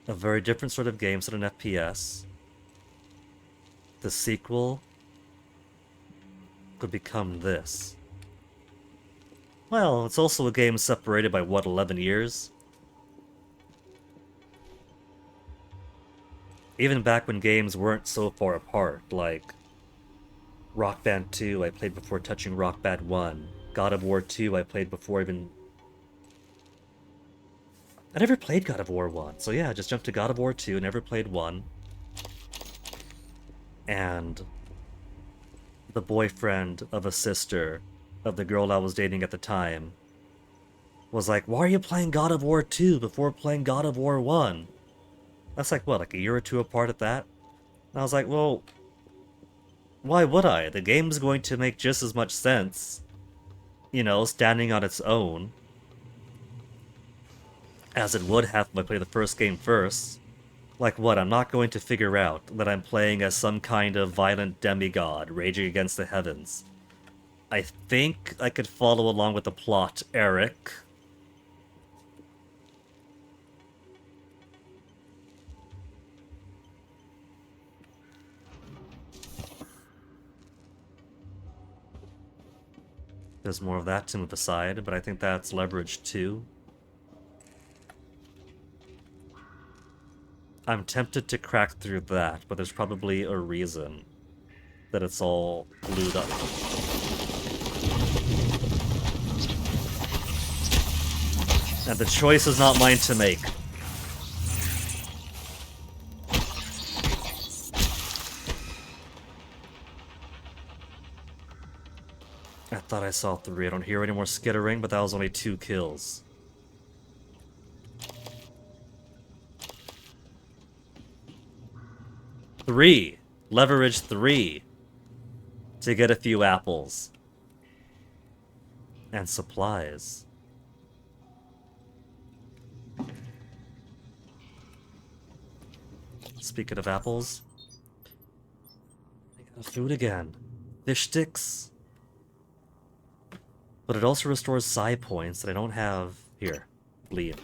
[SPEAKER 2] A very different sort of game than an FPS. The sequel could become this. Well, it's also a game separated by, what, 11 years? Even back when games weren't so far apart, like Rock Band 2 I played before touching Rock Band 1. God of War 2 I played before even... I never played God of War 1, so yeah, I just jumped to God of War 2, never played 1. And the boyfriend of a sister of the girl I was dating at the time was like, why are you playing God of War 2 before playing God of War 1? That's like, what, like a year or two apart at that? And I was like, well, why would I? The game's going to make just as much sense, you know, standing on its own, as it would have if I played the first game first. Like what, I'm not going to figure out that I'm playing as some kind of violent demigod raging against the heavens. I think I could follow along with the plot, Eric. There's more of that to move aside, but I think that's leverage too. I'm tempted to crack through that, but there's probably a reason that it's all glued up. And the choice is not mine to make. thought I saw 3. I don't hear any more skittering, but that was only 2 kills. Three. Leverage 3 to get a few apples. And supplies. Speaking of apples, I got food again. Fish sticks. But it also restores psi points that I don't have here. Bleed.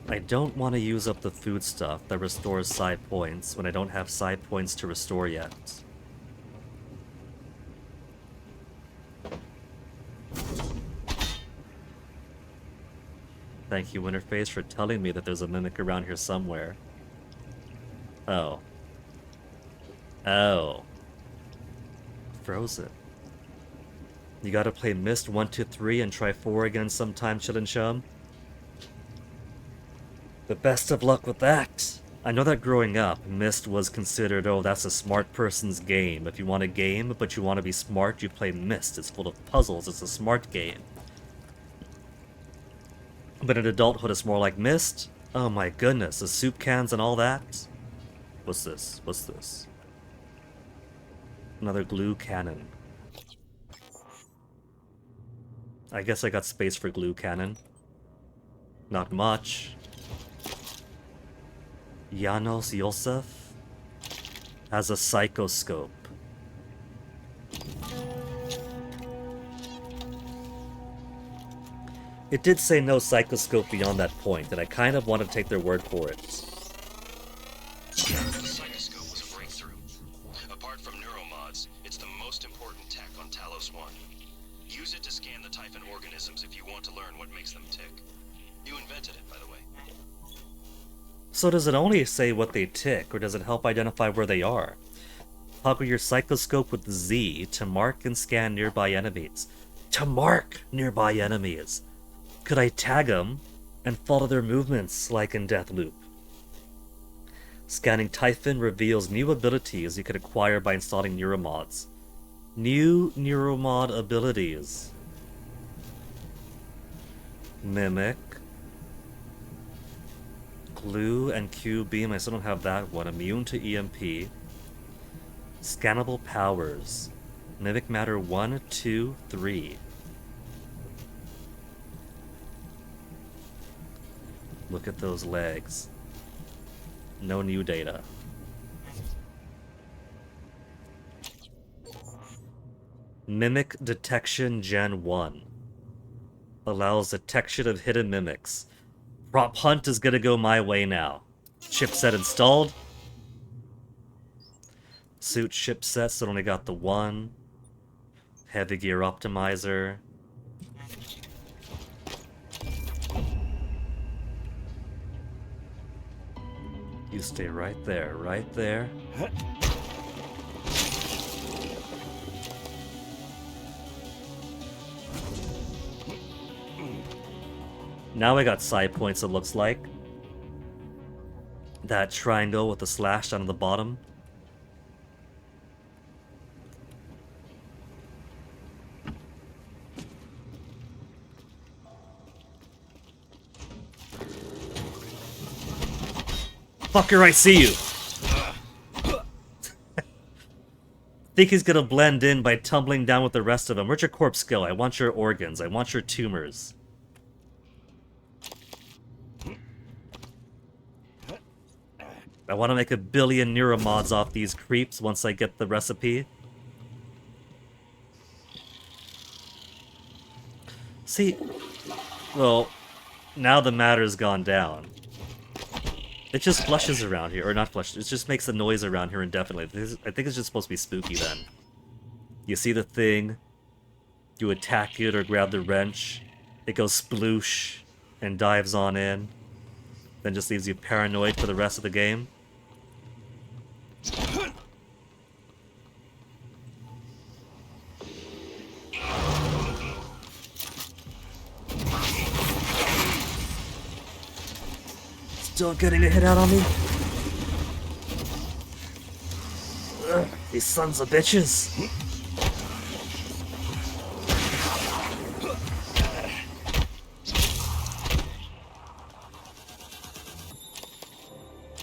[SPEAKER 2] I don't want to use up the food stuff that restores psi points when I don't have psi points to restore yet. Thank you, Winterface, for telling me that there's a mimic around here somewhere. Oh. Oh. Frozen. You gotta play Myst 1, 2, 3 and try 4 again sometime, Chillin' Chum. But best of luck with that. I know that growing up, Myst was considered, oh, that's a smart person's game. If you want a game, but you want to be smart, you play Myst. It's full of puzzles, it's a smart game. But in adulthood, it's more like Myst. Oh my goodness, the soup cans and all that. What's this? What's this? Another glue cannon. I guess I got space for glue cannon. Not much. Janos Yosef has a psychoscope. It did say no psychoscope beyond that point, and I kind of want to take their word for it.
[SPEAKER 6] The psychoscope was a breakthrough. Apart from neuromods, it's the most important tech on Talos 1. Use it to scan the Typhon organisms if you want to learn what makes them tick. You invented it, by the way.
[SPEAKER 2] So does it only say what they tick, or does it help identify where they are? Toggle your psychoscope with Z to mark and scan nearby enemies. To mark nearby enemies! Could I tag them and follow their movements like in Deathloop? Scanning Typhon reveals new abilities you could acquire by installing neuromods. New neuromod abilities. Mimic. Glue and Q beam, I still don't have that one. Immune to EMP. Scannable powers. Mimic matter 1, 2, 3. Look at those legs. No new data. Mimic detection Gen 1. Allows detection of hidden mimics. Prop hunt is gonna go my way now. Chipset installed. Suit chipset, so only got the one. Heavy gear optimizer. You stay right there, right there. Now I got psi points, it looks like. That triangle with the slash down at the bottom. Fucker, I see you! Think he's gonna blend in by tumbling down with the rest of them. Where's your corpse go? I want your organs. I want your tumors. I want to make 1 billion neuromods off these creeps once I get the recipe. See, well, now the matter's gone down. It just flushes around here, or not flushes, it just makes a noise around here indefinitely. I think it's just supposed to be spooky then. You see the thing, you attack it or grab the wrench, it goes sploosh and dives on in, then just leaves you paranoid for the rest of the game. Still getting a hit out on me. Ugh. These sons of bitches!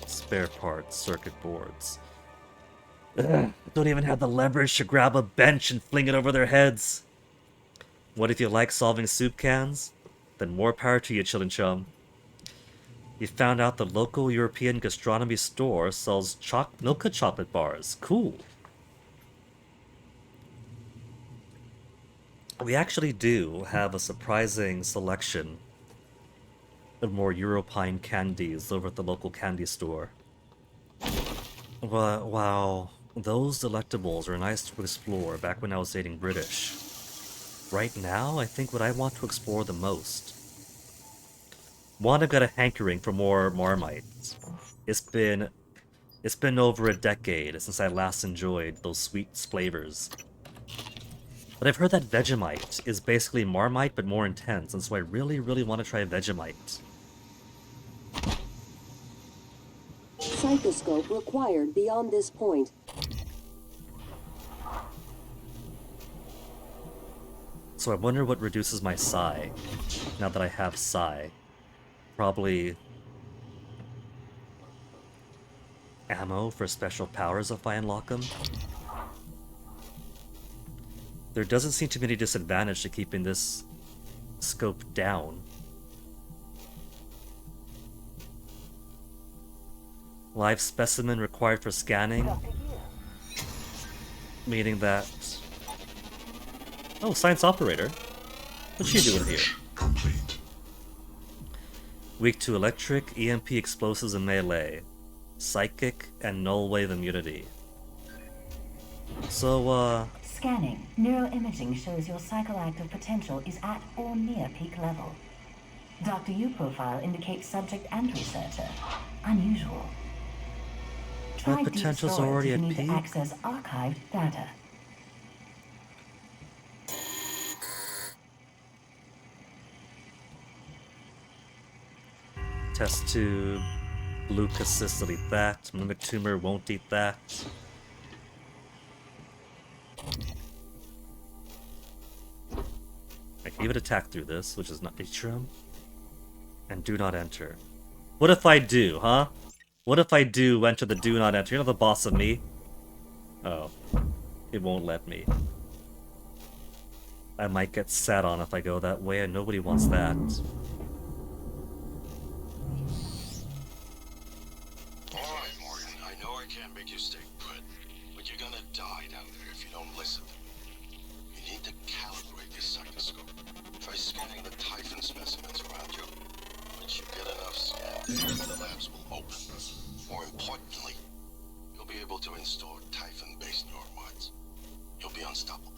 [SPEAKER 2] Spare parts, circuit boards. Ugh, don't even have the leverage to grab a bench and fling it over their heads. What if you like solving soup cans? Then more power to you, Chillin' Chum. You found out the local European gastronomy store sells Milka chocolate bars. Cool. We actually do have a surprising selection of more Europine candies over at the local candy store. Wow, those delectables are nice to explore back when I was dating British. Right now, I think what I want to explore the most. One, I've got a hankering for more Marmite. It's been over a decade since I last enjoyed those sweet flavors. But I've heard that Vegemite is basically Marmite but more intense, and so I really, really want to try Vegemite.
[SPEAKER 9] Psychoscope required beyond this point.
[SPEAKER 2] So I wonder what reduces my psi, now that I have psi. Probably ammo for special powers if I unlock them. There doesn't seem to be any disadvantage to keeping this scope down. Live specimen required for scanning. Meaning that... Oh, science operator. What's she doing here?
[SPEAKER 14] Complete.
[SPEAKER 2] Weak to electric, EMP explosives and melee. Psychic and null wave immunity. So,
[SPEAKER 15] Scanning. Neuroimaging shows your psychoactive potential is at or near peak level. Dr. U profile indicates subject and researcher. Unusual.
[SPEAKER 2] my
[SPEAKER 15] Try deep
[SPEAKER 2] potential's
[SPEAKER 15] storage
[SPEAKER 2] already
[SPEAKER 15] if
[SPEAKER 2] at
[SPEAKER 15] you need
[SPEAKER 2] peak.
[SPEAKER 15] to access archived data.
[SPEAKER 2] Test tube. Leukocyst will eat that. Mimic tumor won't eat that. I can even attack through this, which is not Atrium. And do not enter. What if I do, huh? What if I do enter the do not enter? You're not the boss of me. Oh. It won't let me. I might get sat on if I go that way, and nobody wants that.
[SPEAKER 4] Alright, Morgan, I know I can't make you stay put, but you're gonna die down there if you don't listen. You need to calibrate your psychoscope. Try scanning the Typhon specimens around you. Once you get enough scans, the labs will open. More importantly, you'll be able to install Typhon-based neuromods. You'll be unstoppable.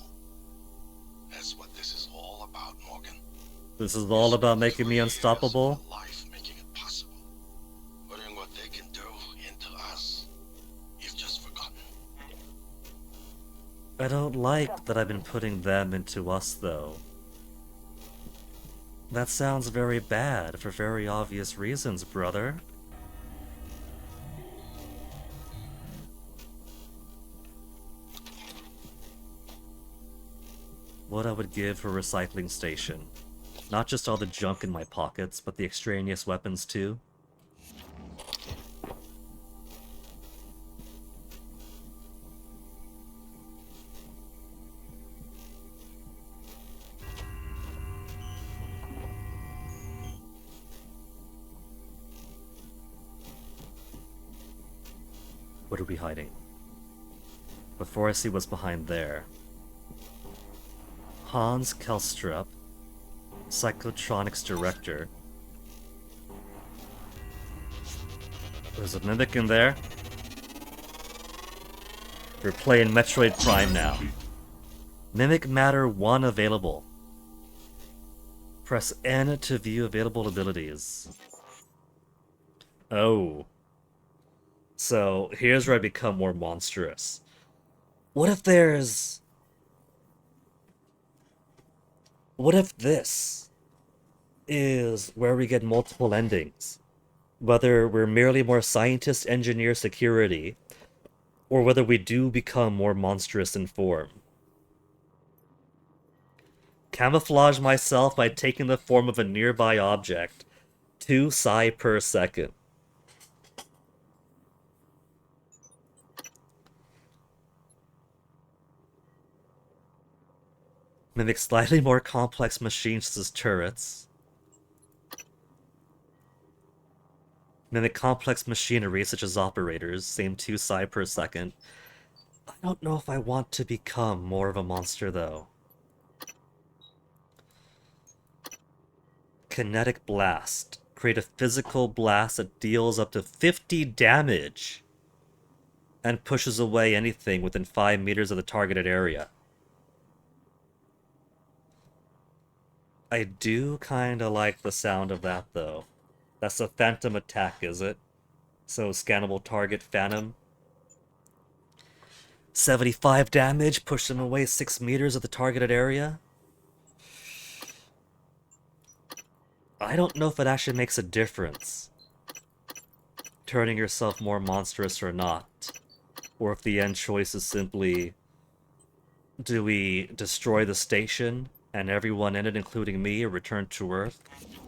[SPEAKER 4] That's what this is all about, Morgan.
[SPEAKER 2] This is all about making me unstoppable?
[SPEAKER 4] Life, making it possible. Putting what they can do into us. You've just forgotten.
[SPEAKER 2] I don't like that I've been putting them into us, though. That sounds very bad for very obvious reasons, brother. What I would give for a recycling station. Not just all the junk in my pockets, but the extraneous weapons too. What are we hiding? Before I see what's behind there. Hans Kelstrup, Psychotronics Director. There's a Mimic in there. We're playing Metroid Prime now. Mimic Matter 1 available. Press N to view available abilities. Oh. So, here's where I become more monstrous. What if there's... What if this is where we get multiple endings? Whether we're merely more scientist, engineer, security, or whether we do become more monstrous in form. Camouflage myself by taking the form of a nearby object. 2 psi per second. Mimic slightly more complex machines as turrets. Mimic complex machinery such as operators, same 2 psi per second. I don't know if I want to become more of a monster though. Kinetic blast. Create a physical blast that deals up to 50 damage and pushes away anything within 5 meters of the targeted area. I do kinda like the sound of that though. That's a phantom attack, is it? So scannable target phantom. 75 damage, push them away 6 meters of the targeted area. I don't know if it actually makes a difference, turning yourself more monstrous or not. Or if the end choice is simply, do we destroy the station and everyone in it, including me, return to Earth?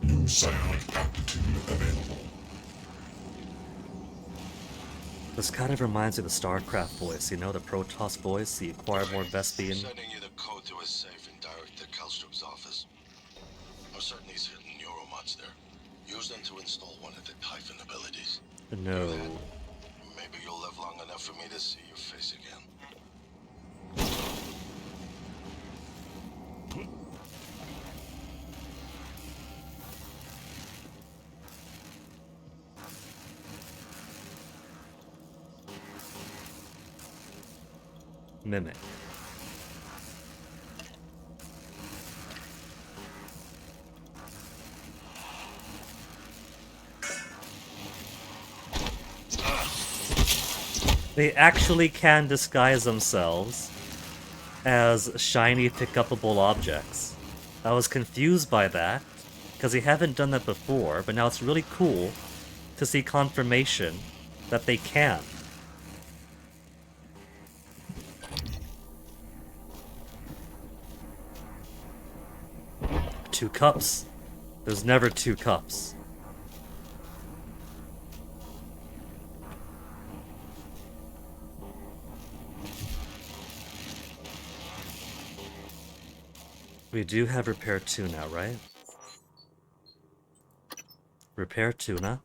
[SPEAKER 14] New psionic aptitude available.
[SPEAKER 2] This kind of reminds me of the StarCraft voice, you know, the Protoss voice, the acquire more Vespian.
[SPEAKER 4] Sending you the code to a safe in Director Kallstrup's office. I'm certain he's hidden neuromods there. Use them to install one of the Typhon abilities.
[SPEAKER 2] No.
[SPEAKER 4] Maybe you'll live long enough for me to see your face again.
[SPEAKER 2] Mimic. They actually can disguise themselves as shiny pick-upable objects. I was confused by that, because they haven't done that before, but now it's really cool to see confirmation that they can. Two cups. There's never 2 cups. We do have repair 2 now, right? Repair tuna.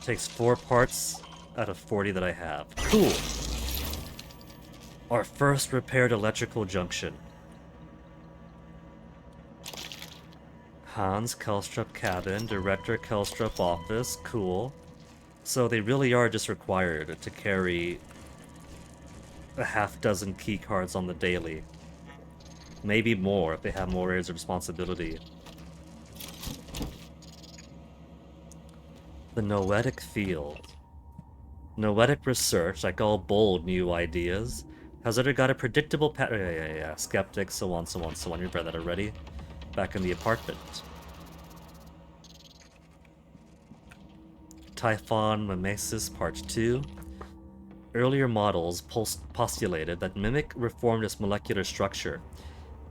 [SPEAKER 2] Takes 4 parts out of 40 that I have. Cool. Our first repaired electrical junction. Hans Kallstrup cabin, Director Kallstrup office. Cool. So they really are just required to carry a half-dozen keycards on the daily. Maybe more if they have more areas of responsibility. The Noetic field. Noetic research, like all bold new ideas, has either got a predictable pattern. Skeptic, so on, so on, so on. You've read that already. Back in the apartment. Typhon Mimesis Part 2. Earlier models postulated that Mimic reformed its molecular structure,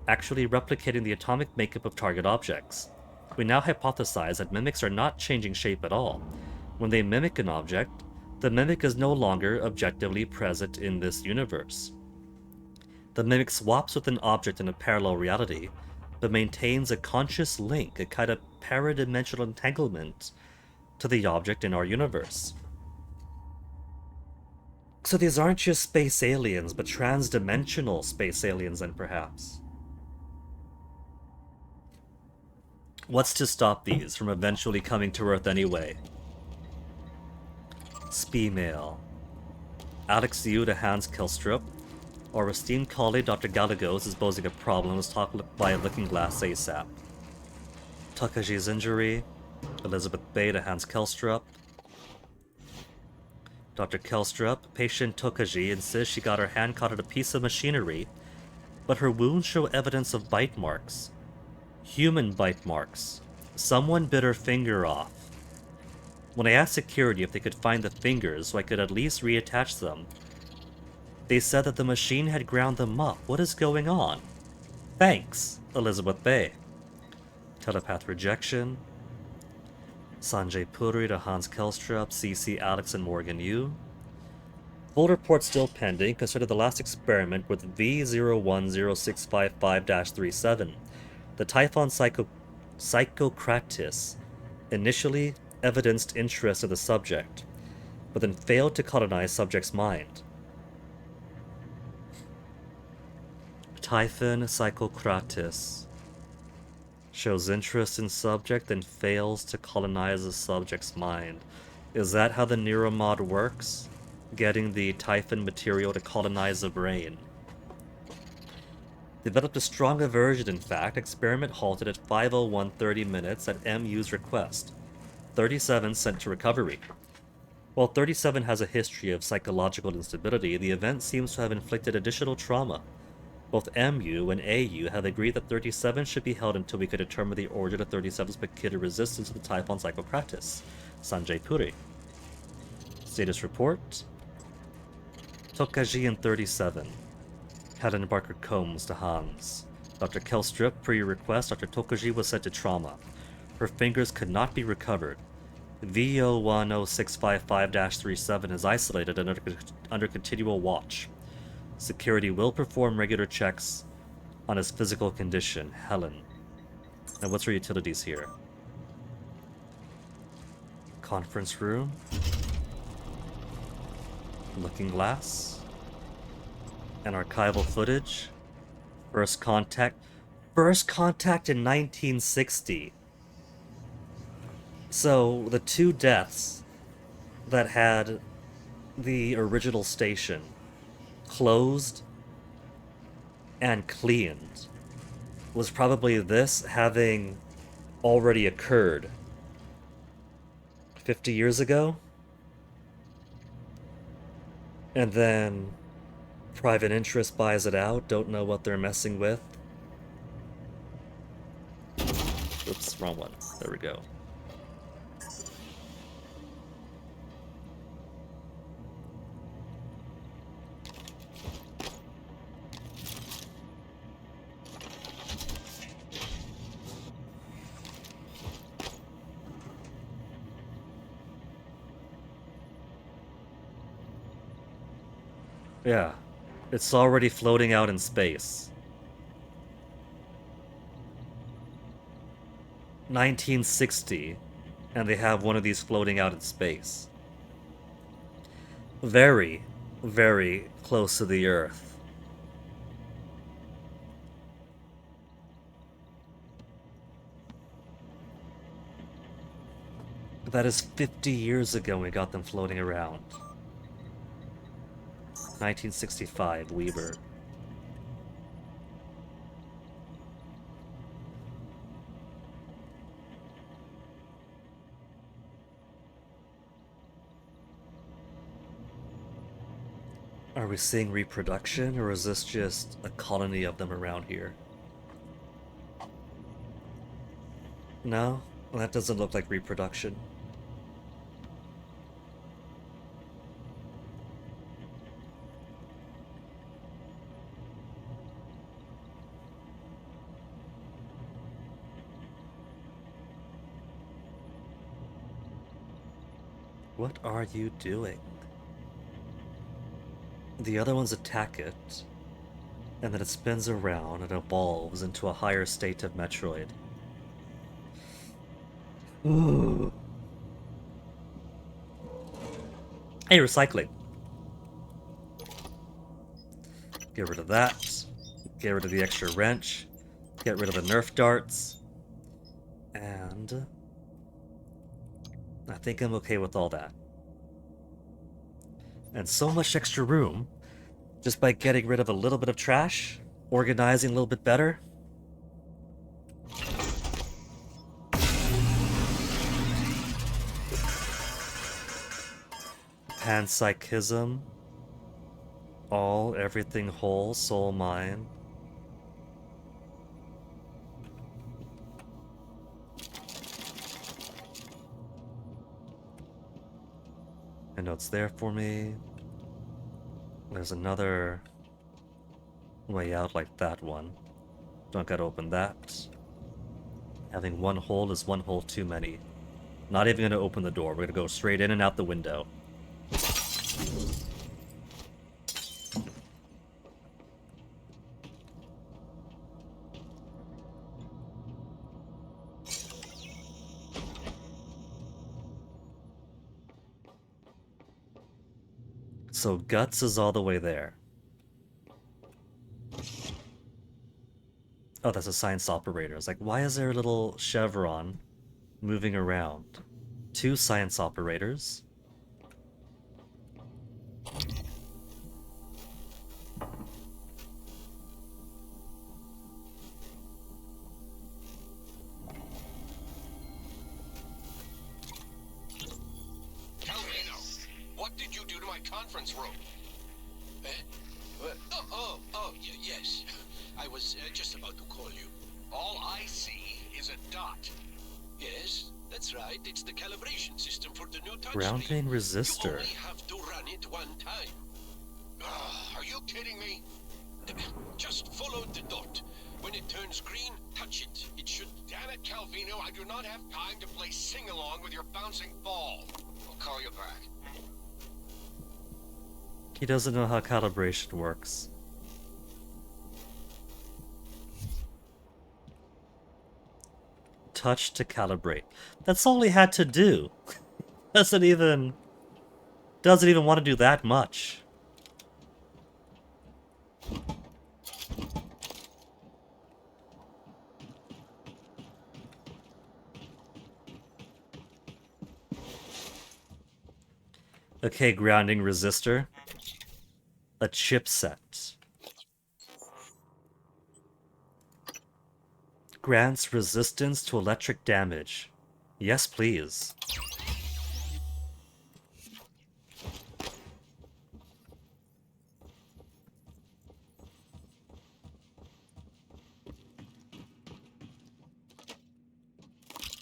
[SPEAKER 2] actually replicating the atomic makeup of target objects. We now hypothesize that mimics are not changing shape at all. When they mimic an object, the mimic is no longer objectively present in this universe. The mimic swaps with an object in a parallel reality, but maintains a conscious link, a kind of paradimensional entanglement to the object in our universe. So these aren't just space aliens, but trans-dimensional space aliens then perhaps. What's to stop these from eventually coming to Earth anyway? Spee-mail. Alex Yu to Hans Kallstrup. Our esteemed colleague Dr. Galagos is posing a problem. Let's talk by a looking glass ASAP. Takaji's injury. Elizabeth Bay to Hans Kallstrup. Dr. Kallstrup. Patient Tokaji insists she got her hand caught at a piece of machinery, but her wounds show evidence of bite marks. Human bite marks. Someone bit her finger off. When I asked security if they could find the fingers so I could at least reattach them, they said that the machine had ground them up. What is going on? Thanks, Elizabeth Bay. Telepath rejection. Sanjay Puri to Hans Kelstrup, CC Alex and Morgan Yu. Full report still pending. Consider the last experiment with V010655-37. The Typhon Psychocratis initially evidenced interest in the subject, but then failed to colonize subject's mind. Typhon Psychocratis shows interest in subject, then fails to colonize the subject's mind. Is that how the neuromod works? Getting the Typhon material to colonize the brain. Developed a strong aversion, in fact. Experiment halted at 5:01:30 minutes at MU's request. 37 sent to recovery. While 37 has a history of psychological instability, the event seems to have inflicted additional trauma. Both MU and AU have agreed that 37 should be held until we could determine the origin of 37's peculiar resistance to the Typhon Psychocratis. Sanjay Puri. Status report. Tokaji and 37. Helen Barker Combs to Hans. Dr. Kelstrup, per your request, Dr. Tokaji was sent to trauma. Her fingers could not be recovered. VO10655-37 is isolated and under continual watch. Security will perform regular checks on his physical condition. Helen. And what's her utilities here? Conference room. Looking glass. And archival footage. First contact. First contact in 1960. So, the two deaths that had the original station closed and cleaned was probably this having already occurred 50 years ago. And then private interest buys it out, don't know what they're messing with. Oops, wrong one. There we go. Yeah, it's already floating out in space. 1960, and they have one of these floating out in space. Very, very close to the Earth. That is 50 years ago we got them floating around. 1965, Weber. Are we seeing reproduction, or is this just a colony of them around here? No? Well, that doesn't look like reproduction. What are you doing? The other ones attack it, and then it spins around and evolves into a higher state of Metroid. Ooh. Hey, recycling. Get rid of that. Get rid of the extra wrench. Get rid of the Nerf darts. And I think I'm okay with all that. And so much extra room just by getting rid of a little bit of trash, organizing a little bit better. Panpsychism. All, everything whole, soul, mind. I know it's there for me. There's another way out like that one. Don't gotta open that. Having one hole is one hole too many. Not even gonna open the door. We're gonna go straight in and out the window. So Guts is all the way there. Oh, that's a science operator. It's like, why is there a little chevron moving around? 2 science operators.
[SPEAKER 4] What did you do to my conference room? Yes. I was just about to call you. All I see is a dot. Yes, that's right. It's the calibration system for the new touchscreen.
[SPEAKER 2] Grounding resistor.
[SPEAKER 4] You only have to run it one time. Are you kidding me? Just follow the dot. When it turns green, touch it. It should... Damn it, Calvino, I do not have time to play sing-along with your bouncing ball. I'll call you back.
[SPEAKER 2] He doesn't know how calibration works. Touch to calibrate. That's all he had to do. doesn't even want to do that much. Okay, grounding resistor. A chipset. Grants resistance to electric damage. Yes, please.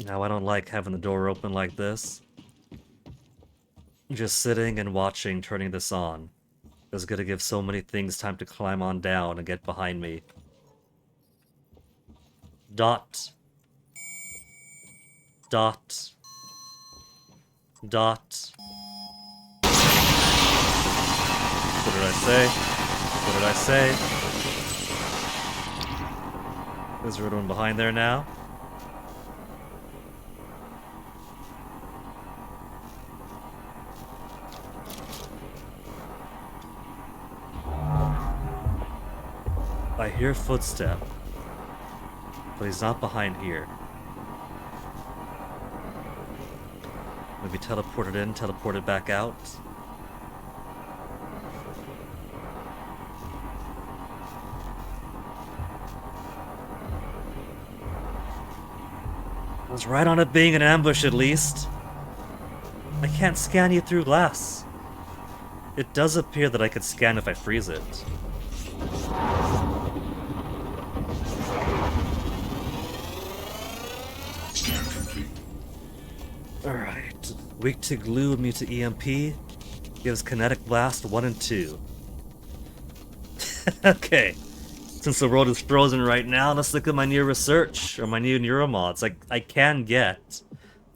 [SPEAKER 2] Now I don't like having the door open like this. Just sitting and watching turning this on is gonna give so many things time to climb on down and get behind me. Dot. Dot. Dot. What did I say? What did I say? Is there anyone behind there now? I hear footstep, but he's not behind here. Maybe teleported in, teleported back out. I was right on it being an ambush at least. I can't scan you through glass. It does appear that I could scan if I freeze it. Alright. Weak to glue, immune to EMP. Gives kinetic blast 1 and 2. Okay. Since the world is frozen right now, let's look at my new research, or my new neuromods. I can get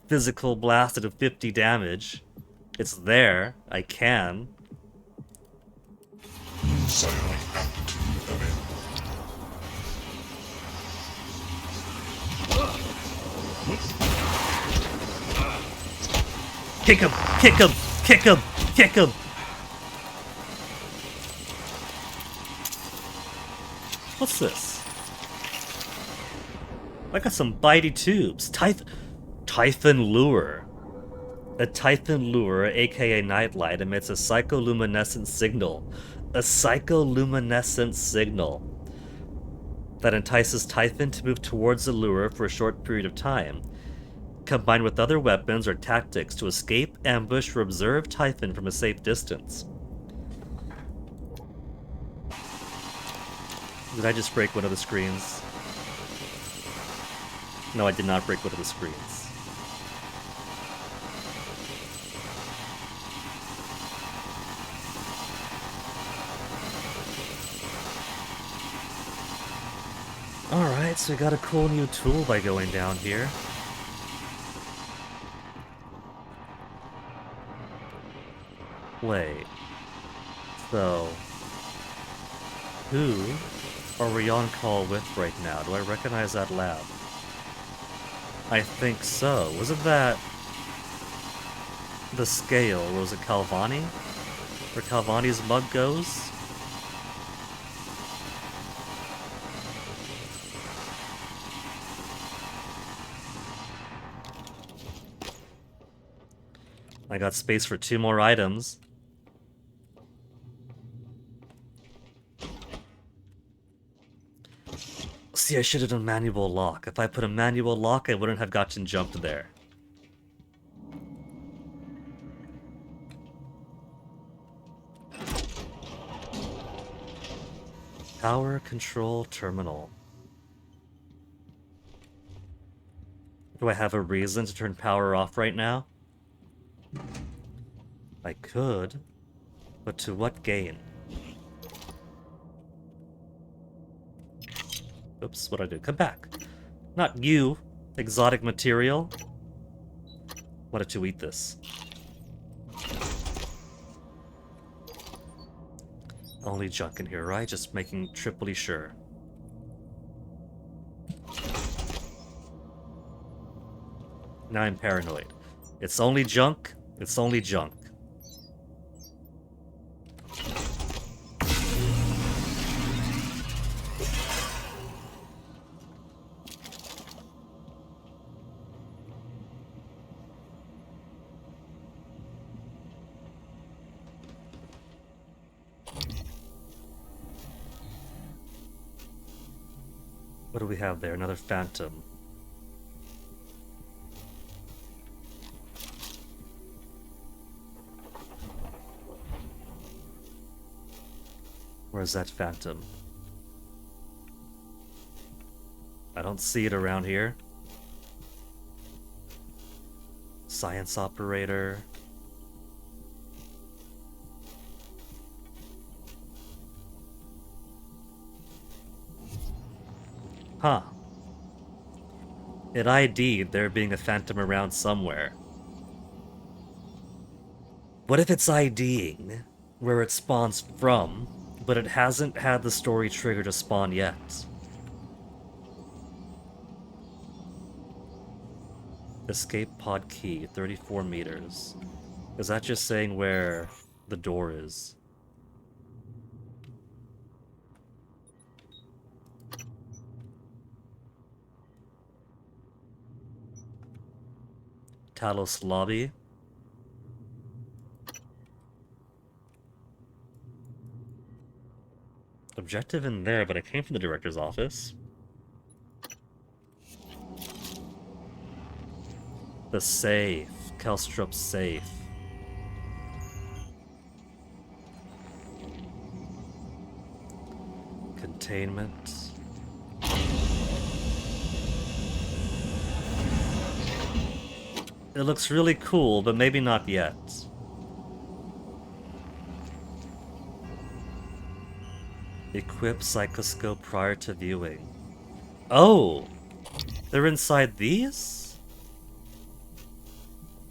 [SPEAKER 2] physical blasted of 50 damage. It's there. I can. Kick him! Kick him! Kick him! Kick him! What's this? I got some bitey tubes. Typhon lure. A Typhon lure, aka nightlight, emits a psycholuminescent signal. A psycholuminescent signal that entices Typhon to move towards the lure for a short period of time, combined with other weapons or tactics to escape, ambush, or observe Typhon from a safe distance. Did I just break one of the screens? No, I did not break one of the screens. so we got a cool new tool by going down here. Wait. So... who are we on call with right now? Do I recognize that lab? I think so. Wasn't that... the scale? Or was it Calvani? Where Calvani's mug goes? I got space for 2 more items. See, I should have done manual lock. If I put a manual lock, I wouldn't have gotten jumped there. Power control terminal. Do I have a reason to turn power off right now? I could, but to what gain? Oops, what'd I do? Come back. Not you, exotic material. Wanted to eat this. Only junk in here, right? Just making triply sure. Now I'm paranoid. It's only junk. It's only junk. What do we have there? Another phantom. Where's that phantom? I don't see it around here. Science operator. Huh. It ID'd there being a phantom around somewhere. What if it's IDing where it spawns from, but it hasn't had the story trigger to spawn yet? Escape pod key, 34 meters. Is that just saying where the door is? Talos lobby. Objective in there, but it came from the director's office. The safe. Kelstrup safe. Containment. It looks really cool, but maybe not yet. Equip psychoscope prior to viewing. Oh! They're inside these?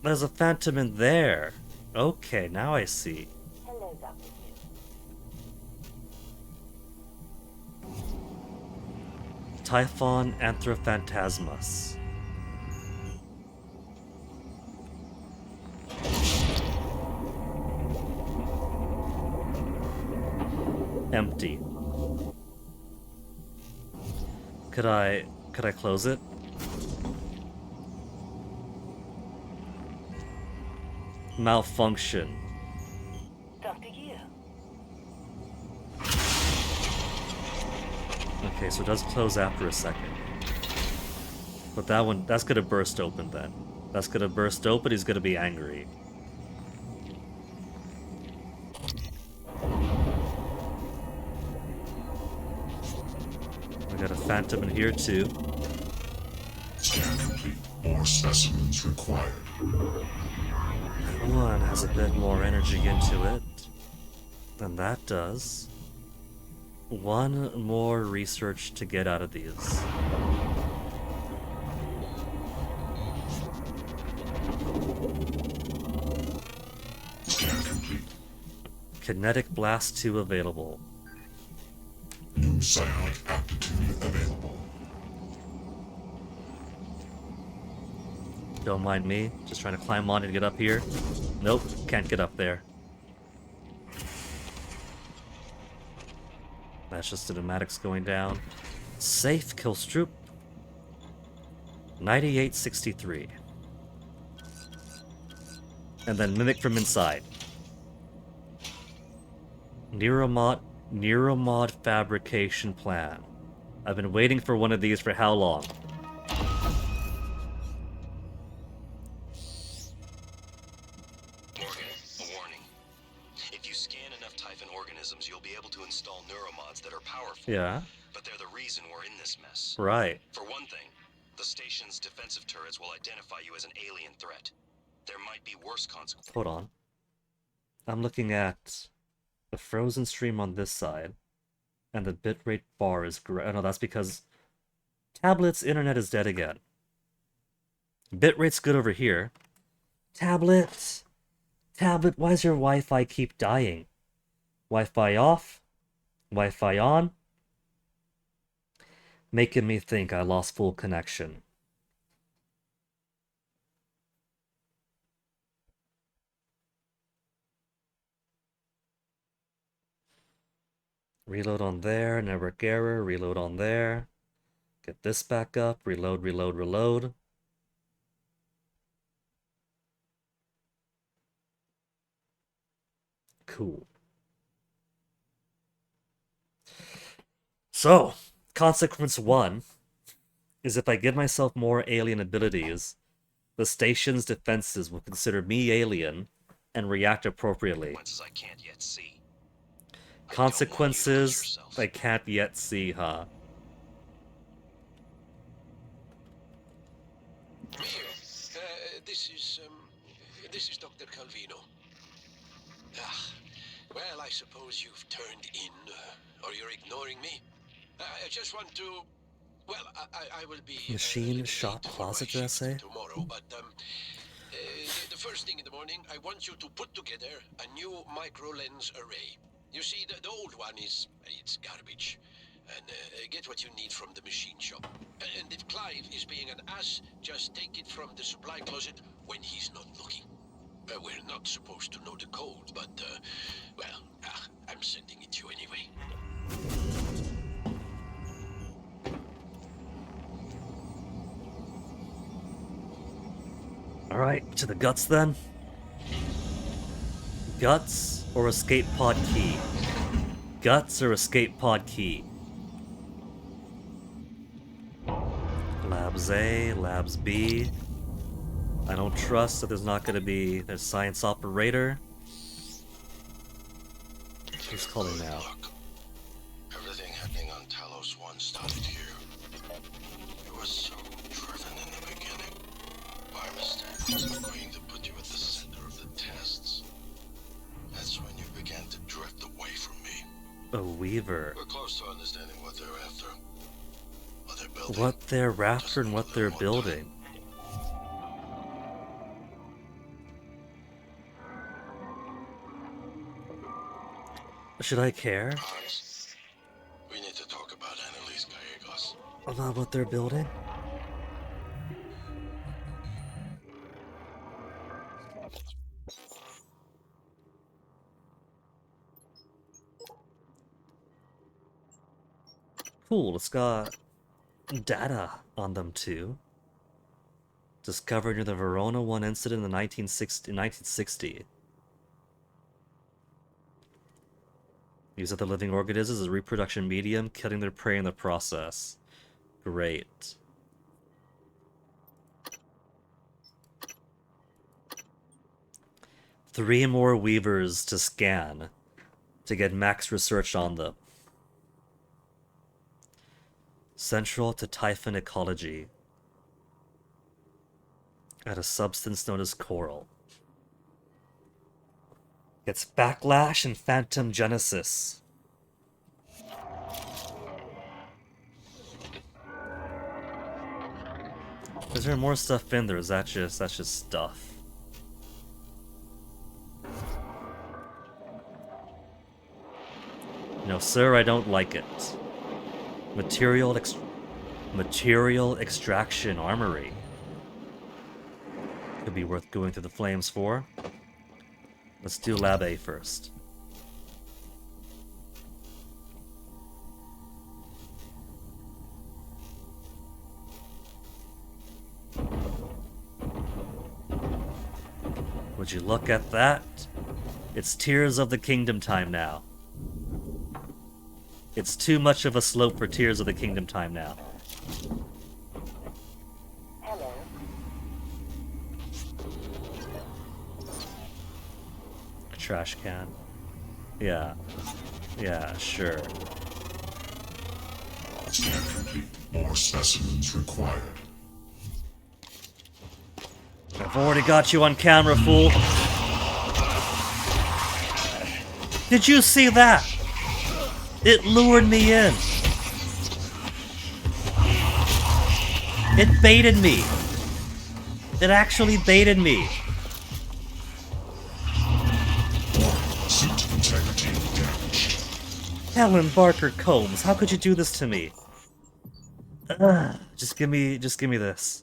[SPEAKER 2] There's a phantom in there. Okay, now I see.
[SPEAKER 15] Hello, Dr.
[SPEAKER 2] Typhon Anthrophantasmus. Empty. Could I close it? Malfunction.
[SPEAKER 15] Dr. Yu.
[SPEAKER 2] Okay, so it does close after a second. But that one, that's gonna burst open then. That's gonna burst open, he's gonna be angry. We got a phantom in here too.
[SPEAKER 14] Scan complete. More specimens required.
[SPEAKER 2] One has a bit more energy into it than that does. One more research to get out of these. Kinetic Blast 2 available.
[SPEAKER 14] New psionic aptitude available.
[SPEAKER 2] Don't mind me, just trying to climb on and get up here. Nope, can't get up there. That's just the pneumatics going down. Safe, Killstroop. 9863. And then Mimic from inside. Neuromod fabrication plan. I've been waiting for one of these for how long?
[SPEAKER 6] Morgan, a warning. If you scan enough Typhon organisms, you'll be able to install neuromods that are powerful.
[SPEAKER 2] Yeah.
[SPEAKER 6] But they're the reason we're in this mess.
[SPEAKER 2] Right.
[SPEAKER 6] For one thing, the station's defensive turrets will identify you as an alien threat. There might be worse consequences.
[SPEAKER 2] Hold on. I'm looking at the frozen stream on this side, and the bitrate bar is gray. Oh no, that's because tablet's internet is dead again. Bitrate's good over here. Tablet, why does your Wi-Fi keep dying? Wi-Fi off, Wi-Fi on. Making me think I lost full connection. Reload on there, network error, reload on there. Get this back up, reload, reload, reload. Cool. So, consequence 1 is if I give myself more alien abilities, the station's defenses will consider me alien and react appropriately.
[SPEAKER 6] I can't yet see.
[SPEAKER 2] Consequences I can't yet see, huh?
[SPEAKER 4] This is Dr. Calvino. Well, I suppose you've turned in, or you're ignoring me. I just want to. Well, I will be.
[SPEAKER 2] Machine shop closet, did I say?
[SPEAKER 4] Tomorrow, but the first thing in the morning, I want you to put together a new micro lens array. You see, the old one it's garbage. And get what you need from the machine shop. And if Clive is being an ass, just take it from the supply closet when he's not looking. We're not supposed to know the code, but, well, I'm sending it to you anyway.
[SPEAKER 2] Alright, to the guts then. Guts or escape pod key? Guts or escape pod key? Labs A, Labs B. I don't trust that there's not going to be... There's Science Operator. Who's calling now?
[SPEAKER 4] Everything happening on Talos 1 started here. You were so driven in the beginning. By mistake, I was agreeing to put you at the center of the tests. That's when you began to drift away from me.
[SPEAKER 2] A Weaver.
[SPEAKER 4] We're close to understanding what they're after. What they're building.
[SPEAKER 2] What they're after and what they're building. Should I care?
[SPEAKER 4] Hans, we need to talk about Annalise Gallegos.
[SPEAKER 2] About what they're building? Cool, it's got data on them too. Discovered near the Verona 1 incident in 1960. Use other living organisms as a reproduction medium, killing their prey in the process. Great. Three more Weavers to scan to get max research on them. Central to Typhon ecology. At a substance known as coral. It's Backlash and Phantom Genesis. Is there more stuff in there? Is that's just stuff? No, sir, I don't like it. Material extraction armory. Could be worth going through the flames for. Let's do Lab A first. Would you look at that? It's Tears of the Kingdom time now. It's too much of a slope for Tears of the Kingdom time now.
[SPEAKER 15] Hello.
[SPEAKER 2] A trash can. Yeah. Yeah, sure.
[SPEAKER 14] Scan complete. More specimens required.
[SPEAKER 2] I've already got you on camera, fool. Did you see that? It lured me in. It baited me. It actually baited me.
[SPEAKER 14] Suit integrity damaged.
[SPEAKER 2] Helen Barker Combs, how could you do this to me? Just give me this.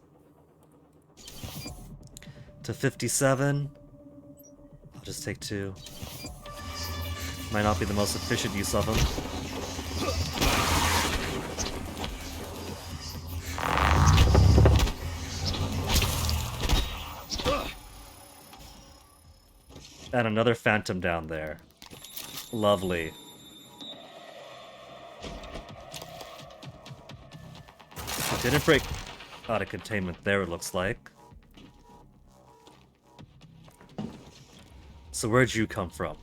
[SPEAKER 2] To 57. I'll just take 2. Might not be the most efficient use of them. And another phantom down there. Lovely. It didn't break out of containment there, it looks like. So where'd you come from?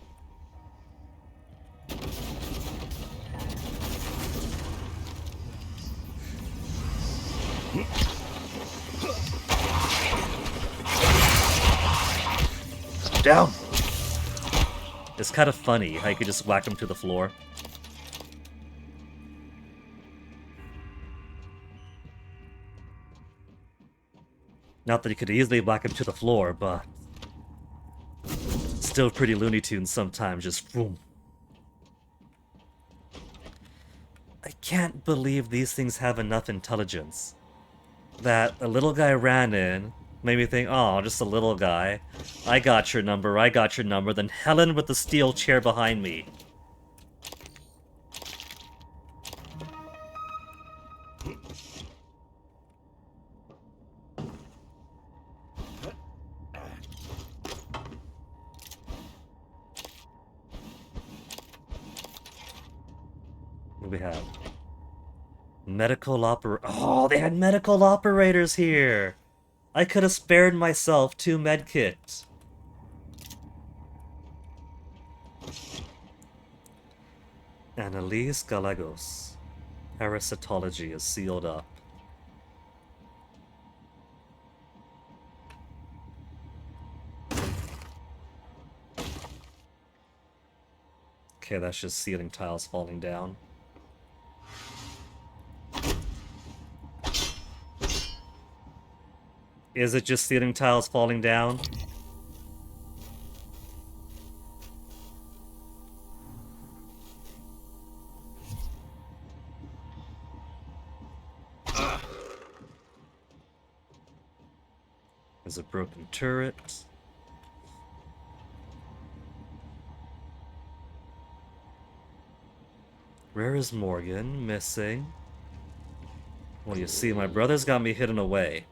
[SPEAKER 2] Down! It's kind of funny how you could just whack him to the floor. Not that you could easily whack him to the floor, but still pretty Looney Tunes sometimes, just boom. I can't believe these things have enough intelligence. That a little guy ran in, made me think, oh, just a little guy. I got your number, then Helen with the steel chair behind me. What do we have? Oh, they had medical operators here! I could have spared myself 2 medkits. Annalise Gallegos. Parasitology is sealed up. Okay, that's just ceiling tiles falling down. Is it just ceiling tiles falling down? There's a broken turret. Where is Morgan? Missing. Well, you see, my brother's got me hidden away.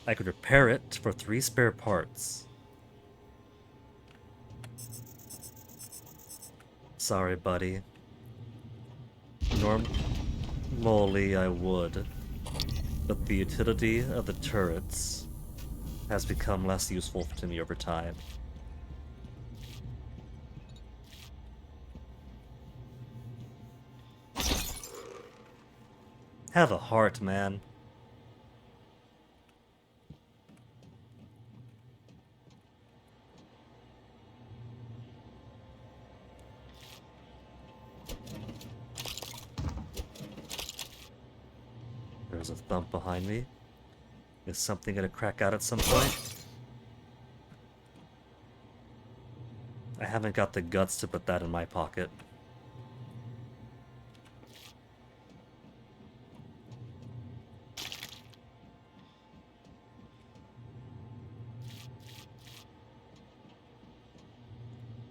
[SPEAKER 2] I could repair it for 3 spare parts. Sorry, buddy. Normally I would, but the utility of the turrets has become less useful to me over time. Have a heart, man. There's a thump behind me. Is something gonna crack out at some point? I haven't got the guts to put that in my pocket.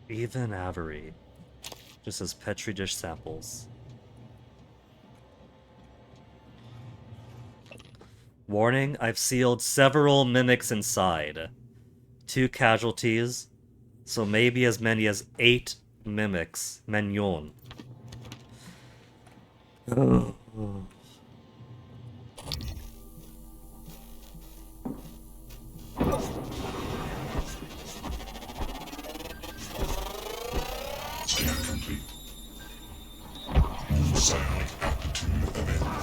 [SPEAKER 2] Even Avery. Just as Petri dish samples. Warning, I've sealed several mimics inside. 2 casualties, so maybe as many as 8 mimics. Mignon. Oh.
[SPEAKER 14] Scan complete. Move psionic aptitude available.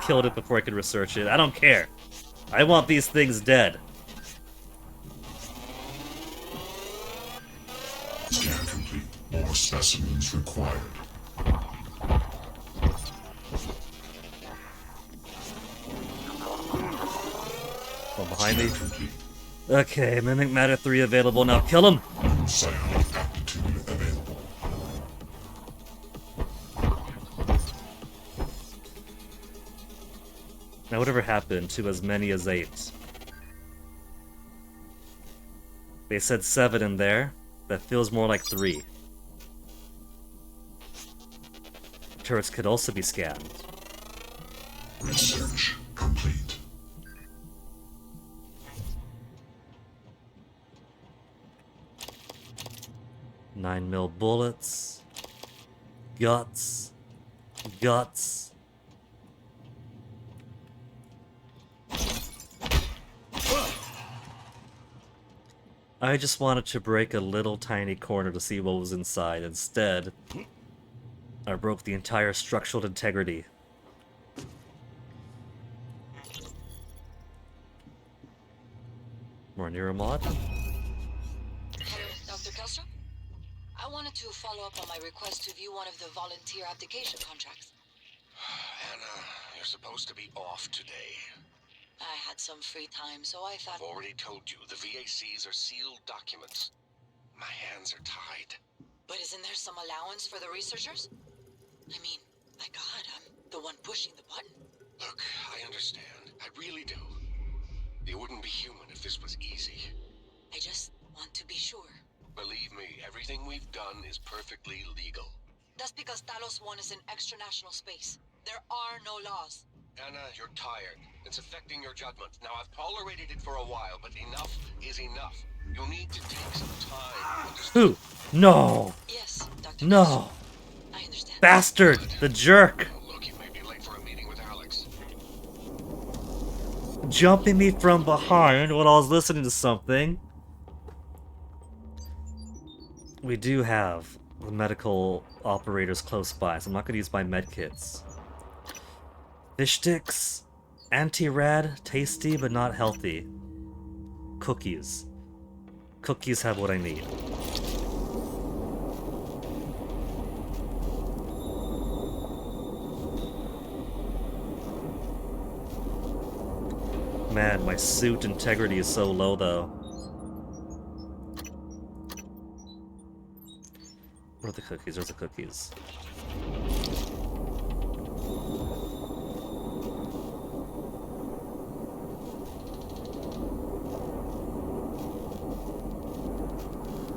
[SPEAKER 2] Killed it before I could research it. I don't care. I want these things dead.
[SPEAKER 14] Scan complete. More specimens required.
[SPEAKER 2] Oh, behind me. Okay, Mimic Matter 3 available now. Kill him!
[SPEAKER 14] Psionic aptitude available.
[SPEAKER 2] Now, whatever happened to as many as 8? They said 7 in there. That feels more like 3. Turrets could also be scanned.
[SPEAKER 14] Research complete.
[SPEAKER 2] 9mm bullets. Guts. Guts. I just wanted to break a little tiny corner to see what was inside. Instead, I broke the entire structural integrity. More Neuromod?
[SPEAKER 5] Hello, Dr. Kelstrom? I wanted to follow up on my request to view one of the volunteer abdication contracts.
[SPEAKER 4] Anna, you're supposed to be off today.
[SPEAKER 5] I had some free time, so I thought...
[SPEAKER 4] I've already told you, the VACs are sealed documents. My hands are tied.
[SPEAKER 5] But isn't there some allowance for the researchers? I mean, my God, I'm the one pushing the button.
[SPEAKER 4] Look, I understand. I really do. You wouldn't be human if this was easy.
[SPEAKER 5] I just want to be sure.
[SPEAKER 4] Believe me, everything we've done is perfectly legal.
[SPEAKER 5] That's because Talos 1 is in extra-national space. There are no laws.
[SPEAKER 4] Anna, you're tired. It's affecting your judgment. Now, I've tolerated it for a while, but enough is enough. You need to take some time.
[SPEAKER 2] Who? No!
[SPEAKER 5] Yes, Dr.
[SPEAKER 2] No!
[SPEAKER 5] I understand.
[SPEAKER 2] Bastard! The jerk!
[SPEAKER 4] Look, you may be late for a meeting with Alex.
[SPEAKER 2] Jumping me from behind while I was listening to something. We do have the medical operators close by, so I'm not going to use my medkits. Fish sticks, anti-rad, tasty but not healthy. Cookies. Cookies have what I need. Man, my suit integrity is so low though. Where are the cookies? There's the cookies.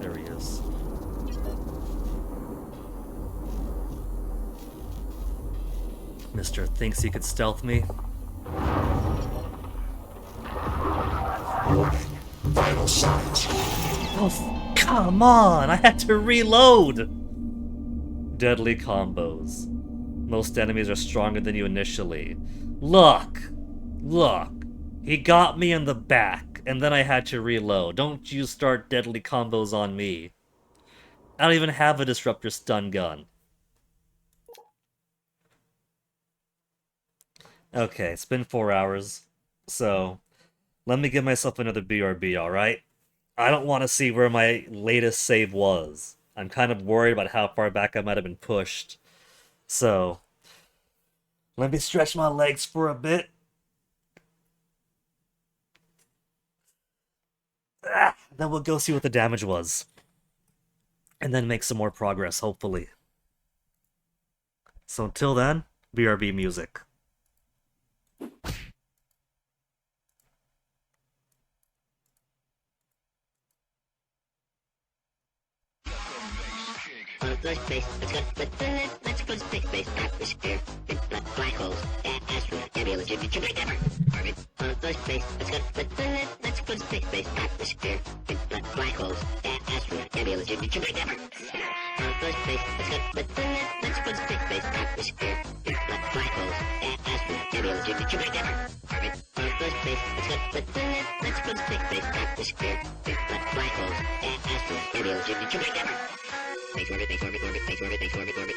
[SPEAKER 2] There he is. Mister thinks he could stealth me.
[SPEAKER 14] Vital signs.
[SPEAKER 2] Oh, come on! I had to reload! Deadly combos. Most enemies are stronger than you initially. Look! Look! He got me in the back, and then I had to reload. Don't you start deadly combos on me. I don't even have a disruptor stun gun. Okay, it's been 4 hours, so let me give myself another BRB, alright? I don't want to see where my latest save was. I'm kind of worried about how far back I might have been pushed. So, let me stretch my legs for a bit. Then we'll go see what the damage was. And then make some more progress, hopefully. So until then, BRB music.
[SPEAKER 1] the space, let's go to space, atmosphere, black holes, asteroid, nebula, Jupiter, whatever. Orbit, the space, let's go to space, atmosphere, black holes, asteroid, nebula, Jupiter, whatever. The space, let's go to space, atmosphere, black holes, asteroid, nebula, Jupiter, whatever. Orbit, the space, let's go to space, atmosphere, black holes, asteroid, nebula, Jupiter, whatever. Space orbit,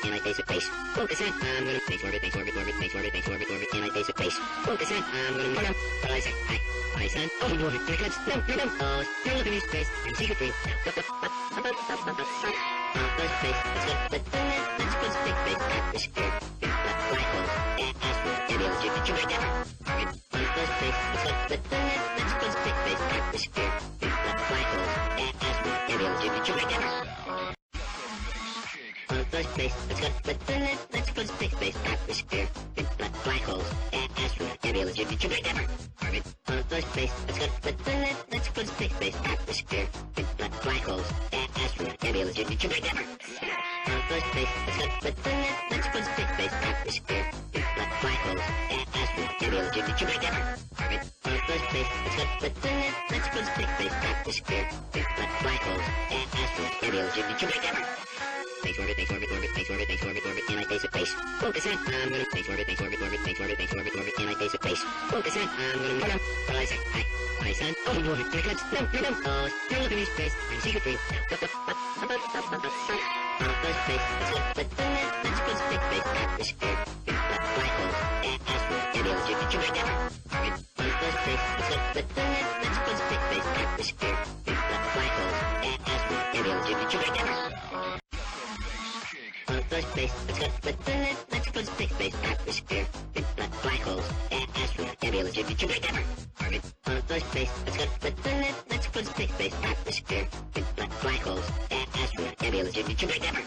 [SPEAKER 1] anti-phase space. Focus on, I'm gonna space orbit, anti-phase space. Focus on, I'm gonna murder. But I say, hi, son, open orbit, here comes, you're looking in space, I'm secret free. The space, let's go space, atmosphere, black holes, asteroid, nebula, Jupiter, whatever. The space, let's go space, atmosphere, black holes, asteroid, nebula, Jupiter, whatever. The space, let's go to space, atmosphere, black holes, asteroid, nebula, Jupiter, whatever. Orbit, the space, let's go to space, atmosphere, black holes, asteroid, nebula, Jupiter, whatever. The space, let's go to space, atmosphere, black holes, asteroid, nebula, Jupiter, whatever. Orbit, the space, let's go to space, atmosphere, black holes, asteroid, nebula, Jupiter, whatever. Space orbit, anti-phase space. Focus on, I'm gonna space orbit, anti-phase space. Focus on, I'm gonna murder. But I say, hi, son, open orbit, here comes, you're looking in space, I'm secret free. The space, let's go space, atmosphere, black holes, asteroid, nebula, Jupiter, whatever. The space, let's go space, atmosphere, black holes, asteroid, nebula, Jupiter, whatever. The space, let's go to space, atmosphere, black holes, asteroid, nebula, Jupiter, whatever. Orbit, the space, let's go to space, atmosphere, black holes, asteroid, nebula, Jupiter, whatever.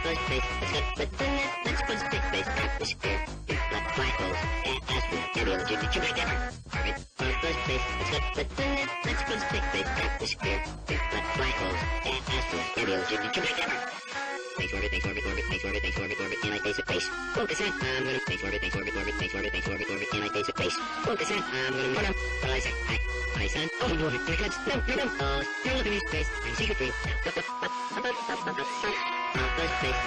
[SPEAKER 1] The space, let's go to space, atmosphere, black holes, asteroid, nebula, Jupiter, whatever. Orbit, the space, let's go to space, atmosphere, black holes, asteroid, nebula, Jupiter, whatever. Space orbit, anti-phase space. Focus on, I'm gonna space orbit, anti-phase space. Focus on, I'm gonna murder. But I say, hi, son, open orbit, here comes, you're looking in space, I'm secret free. The space,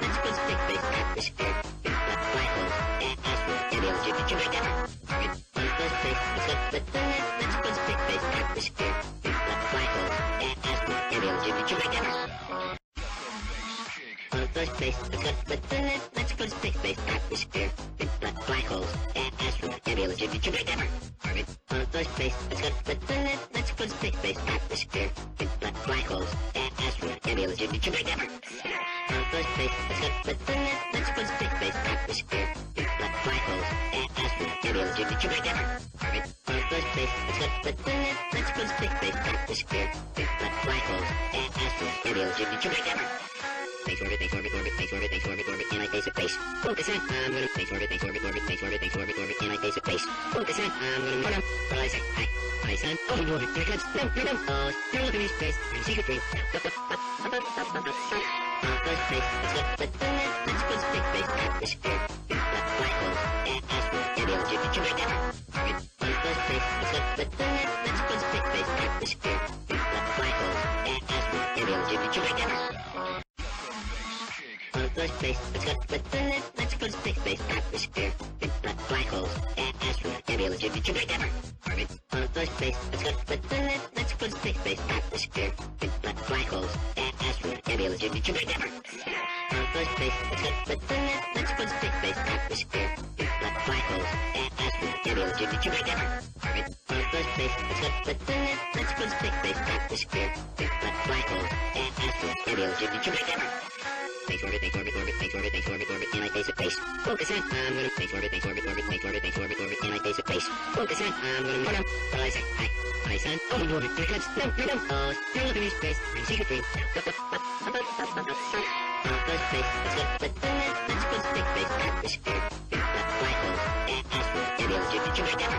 [SPEAKER 1] let's go space, atmosphere, black holes, asteroid, nebula, Jupiter, whatever. The space, let's go space, atmosphere, black holes, asteroid, nebula, Jupiter, whatever. The space, let's go to space, atmosphere, black holes, asteroid, nebula, Jupiter, whatever. Orbit, the space, let's go to space, atmosphere, black holes, asteroid, nebula, Jupiter, whatever. The space, let's go to space, atmosphere, black holes, asteroid, nebula, Jupiter, whatever. Orbit, the space, let's go to space, atmosphere, black holes, asteroid, nebula, Jupiter, whatever. Space orbit, anti-phase space. Focus on, I'm gonna space orbit, anti-phase space. Focus on, I'm gonna murder. But I say, hi, son, open orbit, here comes, you're looking in space, I'm secret free. The space, let's go space, atmosphere, black holes, asteroid, nebula, Jupiter, whatever. The space, let's go space, atmosphere, black holes, asteroid, nebula, Jupiter, whatever. The space, let's go to space, atmosphere, black holes, asteroid, nebula, Jupiter, whatever. Orbit, the space, let's go to space, atmosphere, black holes, asteroid, nebula, Jupiter, whatever. The space, let's go to space, atmosphere, black holes, asteroid, nebula, Jupiter, whatever. Orbit, the space, let's go to space, atmosphere, black holes, asteroid, nebula, Jupiter, whatever. Space orbit, anti-phase space. Focus on, I'm gonna space orbit, anti-phase space. Focus on, I'm gonna murder. But I say, hi, son, open orbit, here comes, you're looking in space, I'm secret free. The space, let's go space, atmosphere, black holes, asteroid, nebula, Jupiter, whatever.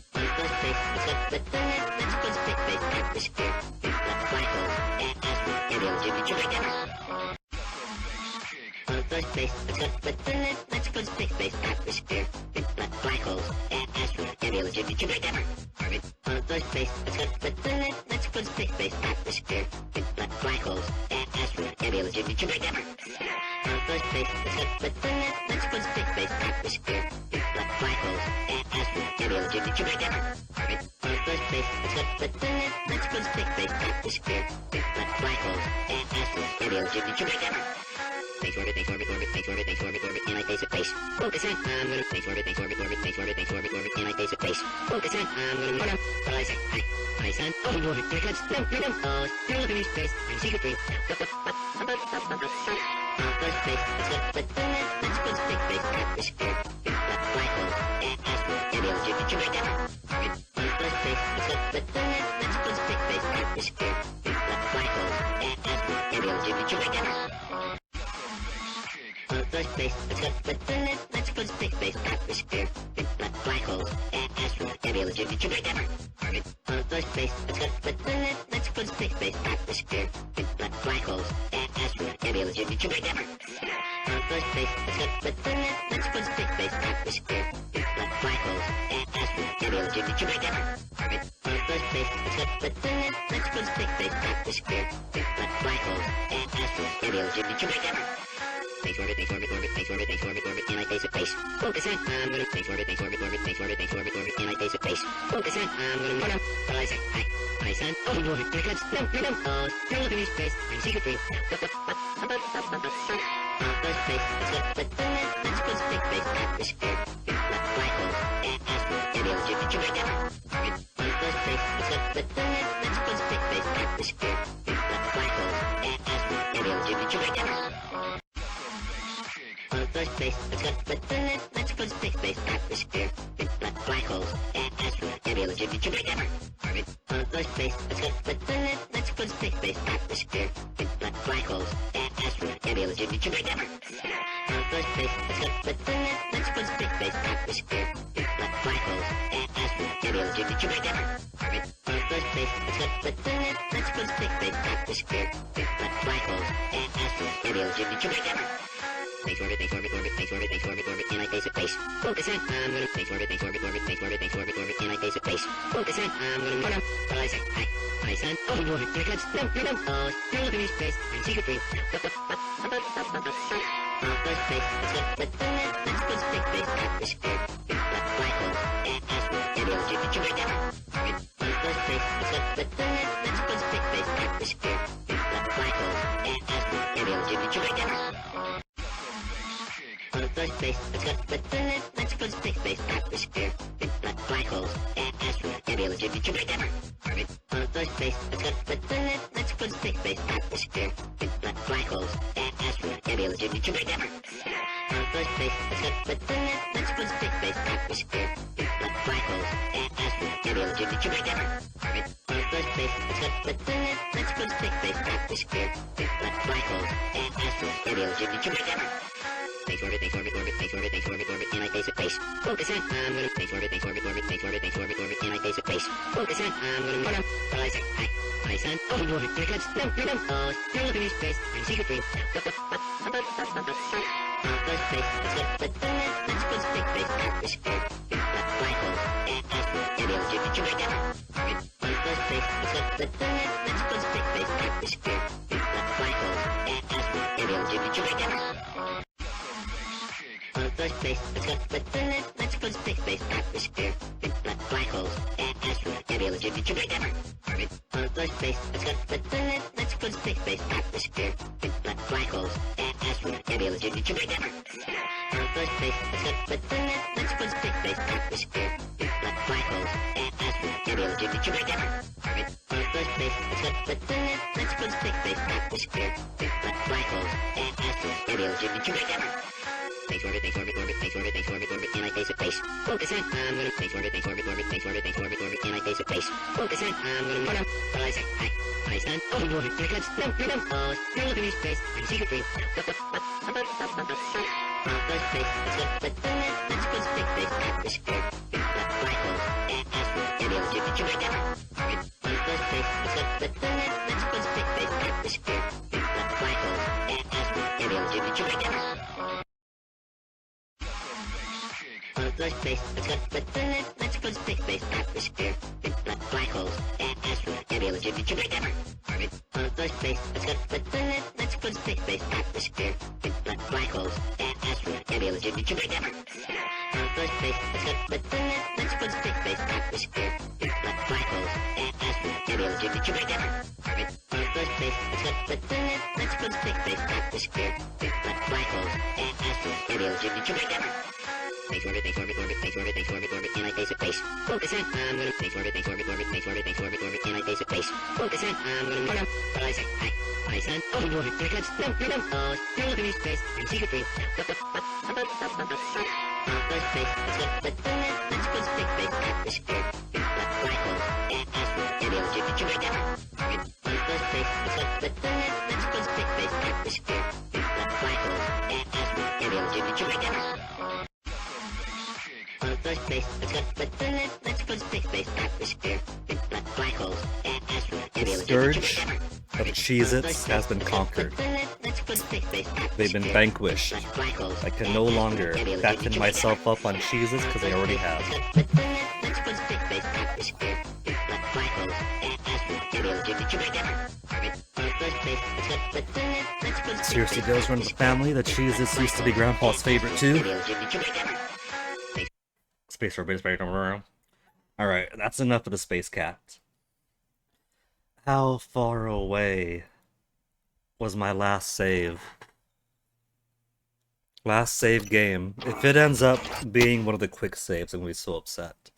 [SPEAKER 1] The space, let's go space, atmosphere, black holes, asteroid, Space, let's go to space, atmosphere, black holes, asteroid, nebula, Jupiter, orbit, space, let's go to space, atmosphere, black holes, asteroid, nebula, Jupiter, space, let's go to space, atmosphere, black holes, asteroid, nebula, Jupiter, orbit, space, let's go to space, atmosphere, black holes, asteroid, nebula, Jupiter, Space orbit, anti-phase of space. Focus on, space orbit, anti-phase of space. Focus on, I sun, open orbit, records, you're looking in space, I'm secret free. Space, let's go space, atmosphere, black holes, asteroid, nebula, Jupiter, space, let's go space, atmosphere, black holes, asteroid, nebula, Jupiter, Space, let's go to space, atmosphere, black holes, asteroid, nebula, Jupiter, orbit, space, let's go to space, atmosphere, black holes, asteroid, nebula, Jupiter, space, let's go to space, atmosphere, black holes, asteroid, nebula, Jupiter, orbit, space, let's go to space, atmosphere, black holes, asteroid, nebula, Jupiter, Space orbit, anti-phase of space. Focus on, space orbit, anti-phase of space. Focus on, I sun, open orbit, records, you're looking in space, I'm secret free. Space, let's go space, atmosphere, black holes, asteroid, nebula, Jupiter, orbit, space, let's go space, atmosphere, black holes, asteroid, nebula, Jupiter, Space, let's go to space, atmosphere, black holes, asteroid, nebula, Jupiter, orbit, space, let's go to space, atmosphere, black holes, asteroid, nebula, Jupiter, space, let's go to space, atmosphere, black holes, asteroid, nebula, Jupiter, orbit, space, let's go to space, atmosphere, black holes, asteroid, nebula, Jupiter, Space orbit, anti-phase of space. Focus on, space orbit, anti-phase of space. Focus on, I sun, open orbit, records, you're looking in space, I'm secret free. Space, let's go space, atmosphere, black holes, asteroid, nebula, Jupiter, orbit, space, let's go space, atmosphere, black holes, asteroid, nebula, Jupiter, Space, let's go to space, atmosphere, black holes, asteroid, nebula, Jupiter, orbit, space, let's go to space, atmosphere, black holes, asteroid, nebula, Jupiter, space, let's go to space, atmosphere, black holes, asteroid, nebula, Jupiter, orbit, space, let's go to space, atmosphere, black holes, asteroid, nebula, Jupiter, Space orbit, anti-phase of space. Focus on, space orbit, anti-phase of space. Focus on, I sun, open orbit, records, you're looking in space, I'm secret free. Space, let's go space, atmosphere, black holes, asteroid, nebula, Jupiter, orbit, space, let's go space, atmosphere, black holes, asteroid, nebula, Jupiter, Space, let's go to space, atmosphere, black holes, asteroid, nebula, Jupiter, orbit, space, let's go to space, atmosphere, black holes, asteroid, nebula, Jupiter, space, let's go to space, atmosphere, black holes, asteroid, nebula, Jupiter, orbit, space, let's go to space, atmosphere, black holes, asteroid, nebula, Jupiter, Space orbit, anti-phase of space. Focus on, space orbit, anti-phase of space. Focus on, I sun, open orbit, records, you're looking in space, I'm secret free. Space, let's go space, atmosphere, black holes, asteroid, nebula, Jupiter, orbit, space, let's go space, atmosphere. space. Let's go to space. Atmosphere. Black holes. Asteroid. Nebula. Jupiter. Orbit. Space. Let's go to space. Atmosphere. Black holes. Asteroid. Nebula. Jupiter. Space. Let's go to space. Atmosphere. Black holes. Asteroid. Nebula. Jupiter. Orbit. Space. Let's go to space. Atmosphere. Black holes. Asteroid. Nebula. Jupiter. Base orbit, anti-base at base. Focus on, I'm gonna base orbit, anti-base at base. Focus on, I'm gonna move on. What I say, hi, son, open orbit, here it comes, no, you're looking at space, I'm secret free. Space, let's go space, atmosphere, black holes, asteroid, nebula, Jupiter, orbit, space, let's go space, atmosphere, black holes, asteroid, nebula, Jupiter, space, let's go space, atmosphere, black holes, asteroid, nebula,
[SPEAKER 2] Scourge of Cheez-Its has been conquered. They've been vanquished. I can no longer fatten myself up on Cheez-Its because I already have. Seriously, girls run the family. The Cheez-Its used to be Grandpa's favorite too. Space orbit. Alright, that's enough of the Space Cat. How far away was my last save? Last save game. If it ends up being one of the quick saves, I'm gonna be so upset.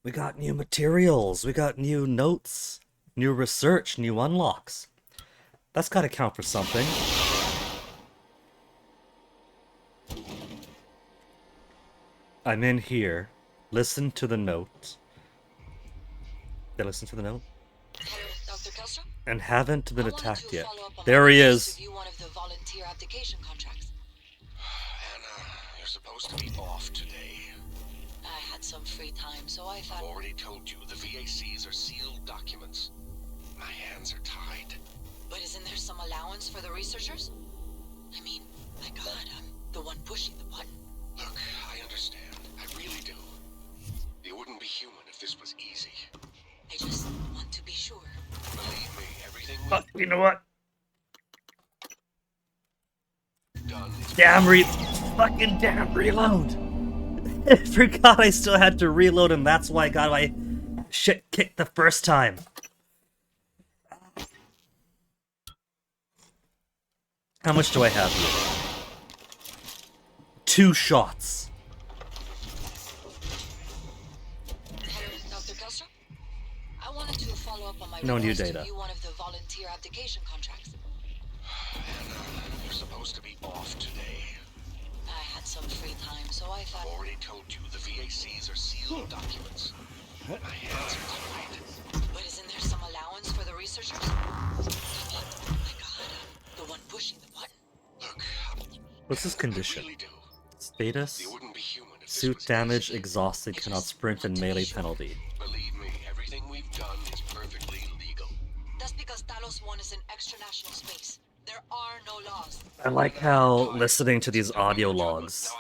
[SPEAKER 2] We got new materials, we got new notes, new research, new unlocks. That's gotta count for something. I'm in here. Listen to the note. Did I listen to the note?
[SPEAKER 5] Dr. Kelstra?
[SPEAKER 2] And haven't been attacked yet. There he is.
[SPEAKER 5] One of the volunteer application contracts.
[SPEAKER 4] Anna, you're supposed to be off today.
[SPEAKER 5] I had some free time, so I thought...
[SPEAKER 4] I've already told you, the VACs are sealed documents. My hands are tied.
[SPEAKER 5] But isn't there some allowance for the researchers? I mean, my God, I'm the one pushing the button.
[SPEAKER 4] Look, I understand. I really do. It wouldn't be human if this was easy.
[SPEAKER 5] I just want to be sure.
[SPEAKER 4] Believe me, everything
[SPEAKER 2] you know what?
[SPEAKER 4] done is
[SPEAKER 2] Damn reload! I forgot I still had to reload, and that's why I got my shit kicked the first time. How much do I have here? 2 shots.
[SPEAKER 5] Dr. Kelstra? I wanted to follow up on my
[SPEAKER 2] No new
[SPEAKER 5] request to
[SPEAKER 2] data.
[SPEAKER 5] view one of the volunteer application contracts.
[SPEAKER 4] Anna, you're supposed to be off today.
[SPEAKER 5] I had some free time, so I thought...
[SPEAKER 4] I've already told you, the VACs are sealed documents. My hands are tied.
[SPEAKER 5] But isn't there some allowance for the researchers? I mean, my God, I'm the one pushing the button.
[SPEAKER 4] Look,
[SPEAKER 2] What's his condition?
[SPEAKER 4] I really do.
[SPEAKER 2] Status?
[SPEAKER 4] It wouldn't be human if this
[SPEAKER 2] Suit
[SPEAKER 4] was
[SPEAKER 2] damage,
[SPEAKER 4] easy.
[SPEAKER 2] exhausted, cannot sprint, and melee penalty.
[SPEAKER 4] Believe me, everything we've done is perfectly legal.
[SPEAKER 5] That's because Talos 1 is in extra-national space. There are no laws.
[SPEAKER 2] I like how listening to these audio logs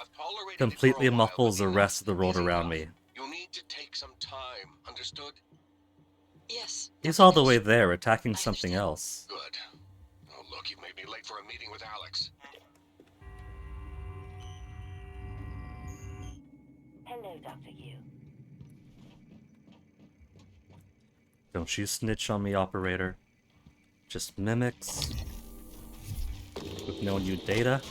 [SPEAKER 2] completely muffles the rest of the world around me.
[SPEAKER 4] You'll need to take some time, understood?
[SPEAKER 5] Yes.
[SPEAKER 2] He's all the way there, attacking something else.
[SPEAKER 4] Good. Oh, look, you made me late for a meeting with Alex.
[SPEAKER 15] Hello, Dr. Yu.
[SPEAKER 2] Don't you snitch on me, operator. Just mimics. With no new data.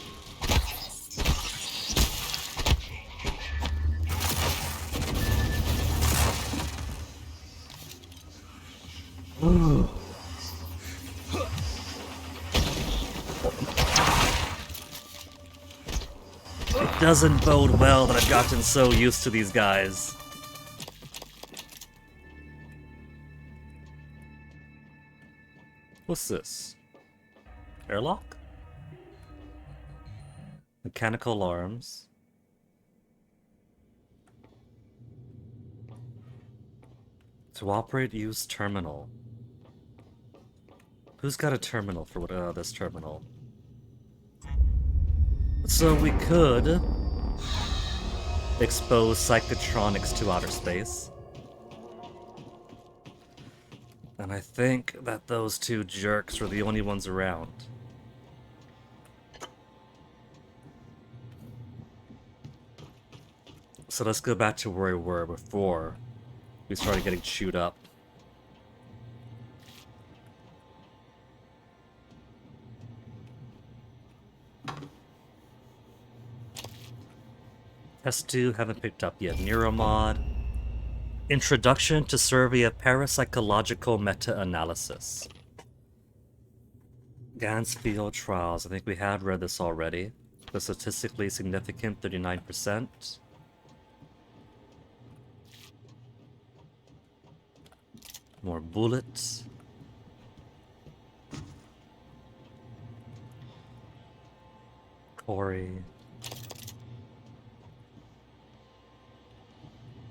[SPEAKER 2] It doesn't bode well that I've gotten so used to these guys. What's this? Airlock? Mechanical alarms. To operate, use terminal. Who's got a terminal for what? This terminal. So we could expose psychotronics to outer space. And I think that those two jerks were the only ones around. So let's go back to where we were before we started getting chewed up. Test 2 haven't picked up yet. Neuromod. Introduction to Survey of Parapsychological Meta-Analysis. Gansfield Trials. I think we had read this already. The statistically significant 39%. More bullets. Corey.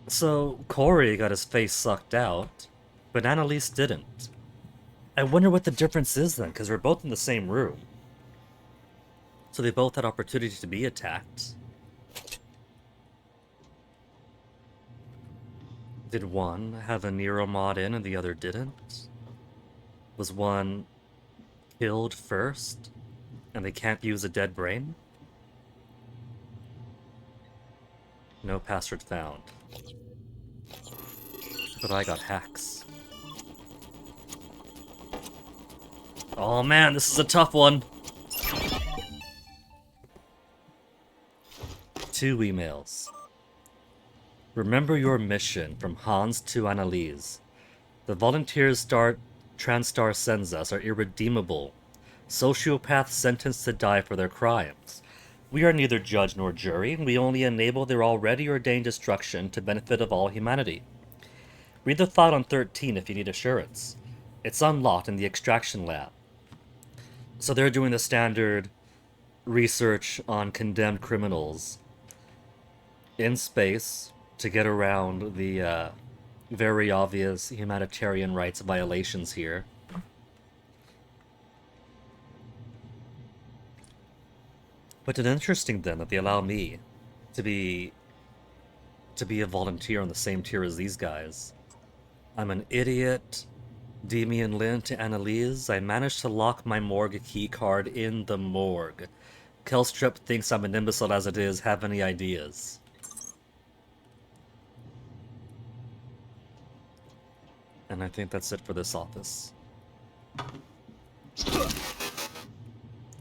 [SPEAKER 2] So, Corey got his face sucked out, but Annalise didn't. I wonder what the difference is then, because we're both in the same room. So they both had opportunity to be attacked. Did one have a neuromod in and the other didn't? Was one killed first, and they can't use a dead brain? No password found. But I got hacks. Oh man, this is a tough one. 2 emails. Remember your mission from Hans to Annalise. The volunteers TranStar sends us are irredeemable. Sociopaths sentenced to die for their crimes. We are neither judge nor jury, we only enable their already ordained destruction to benefit of all humanity. Read the thought on 13 if you need assurance. It's unlocked in the extraction lab. So they're doing the standard research on condemned criminals in space to get around the very obvious humanitarian rights violations here. But it's interesting then that they allow me to be a volunteer on the same tier as these guys. I'm an idiot. Demian Lin to Annalise. I managed to lock my morgue key card in the morgue. Kelstrip thinks I'm an imbecile as it is. Have any ideas? And I think that's it for this office.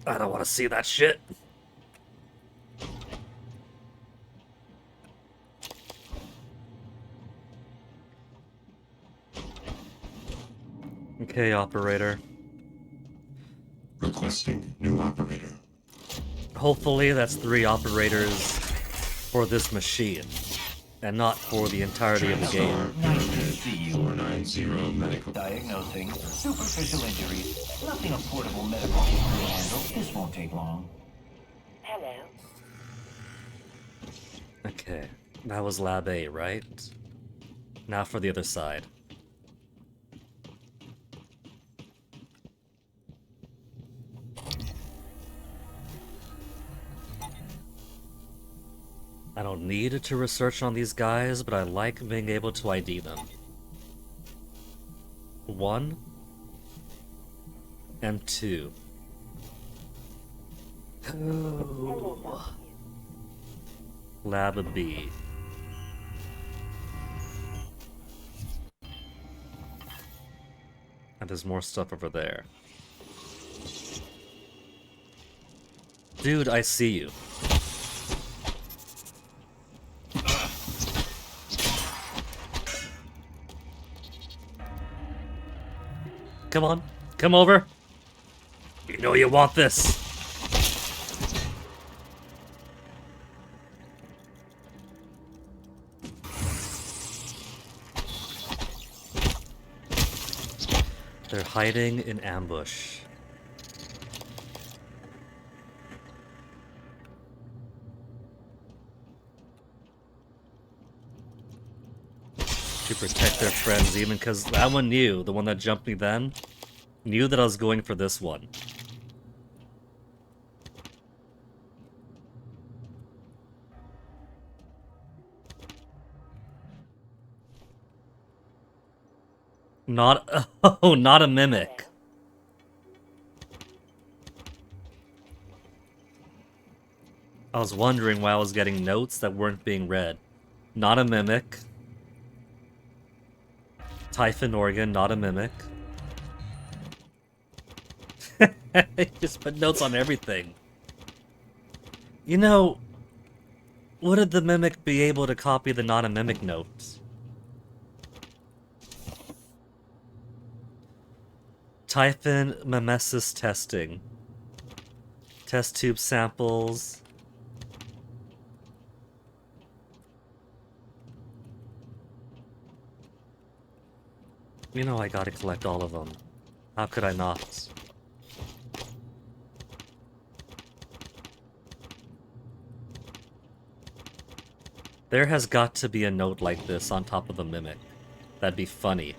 [SPEAKER 2] I don't want to see that shit. Okay, operator.
[SPEAKER 14] Requesting new operator.
[SPEAKER 2] Hopefully that's 3 operators for this machine, and not for the entirety of the game.
[SPEAKER 11] Nice to see you.
[SPEAKER 14] 490 medical.
[SPEAKER 11] Diagnosing superficial injuries. Nothing a portable medical kit can handle. This won't take long.
[SPEAKER 15] Hello.
[SPEAKER 2] Okay, that was Lab A, right? Now for the other side. I don't need to research on these guys, but I like being able to ID them. 1 and 2. Oh. Lab B. And there's more stuff over there. Dude, I see you. Come on, come over. You know you want this. They're hiding in ambush. To protect their friends, even because that one knew, the one that jumped me then, knew that I was going for this one. Not not a mimic. I was wondering why I was getting notes that weren't being read. Not a mimic. Typhon organ, not a mimic. Just put notes on everything. You know, wouldn't the mimic be able to copy the not a mimic notes? Typhon mimesis testing. Test tube samples. You know I gotta collect all of them. How could I not? There has got to be a note like this on top of a mimic. That'd be funny.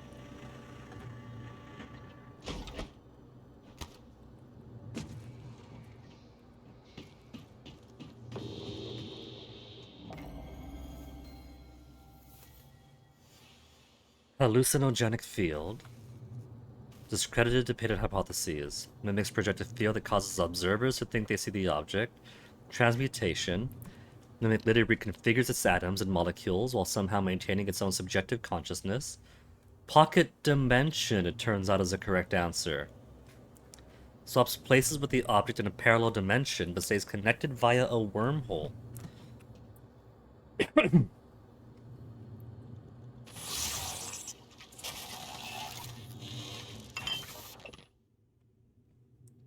[SPEAKER 2] Hallucinogenic field. Discredited debated hypotheses. Mimics project a field that causes observers to think they see the object. Transmutation. Mimic literally reconfigures its atoms and molecules while somehow maintaining its own subjective consciousness. Pocket dimension, it turns out, is a correct answer. Swaps places with the object in a parallel dimension, but stays connected via a wormhole.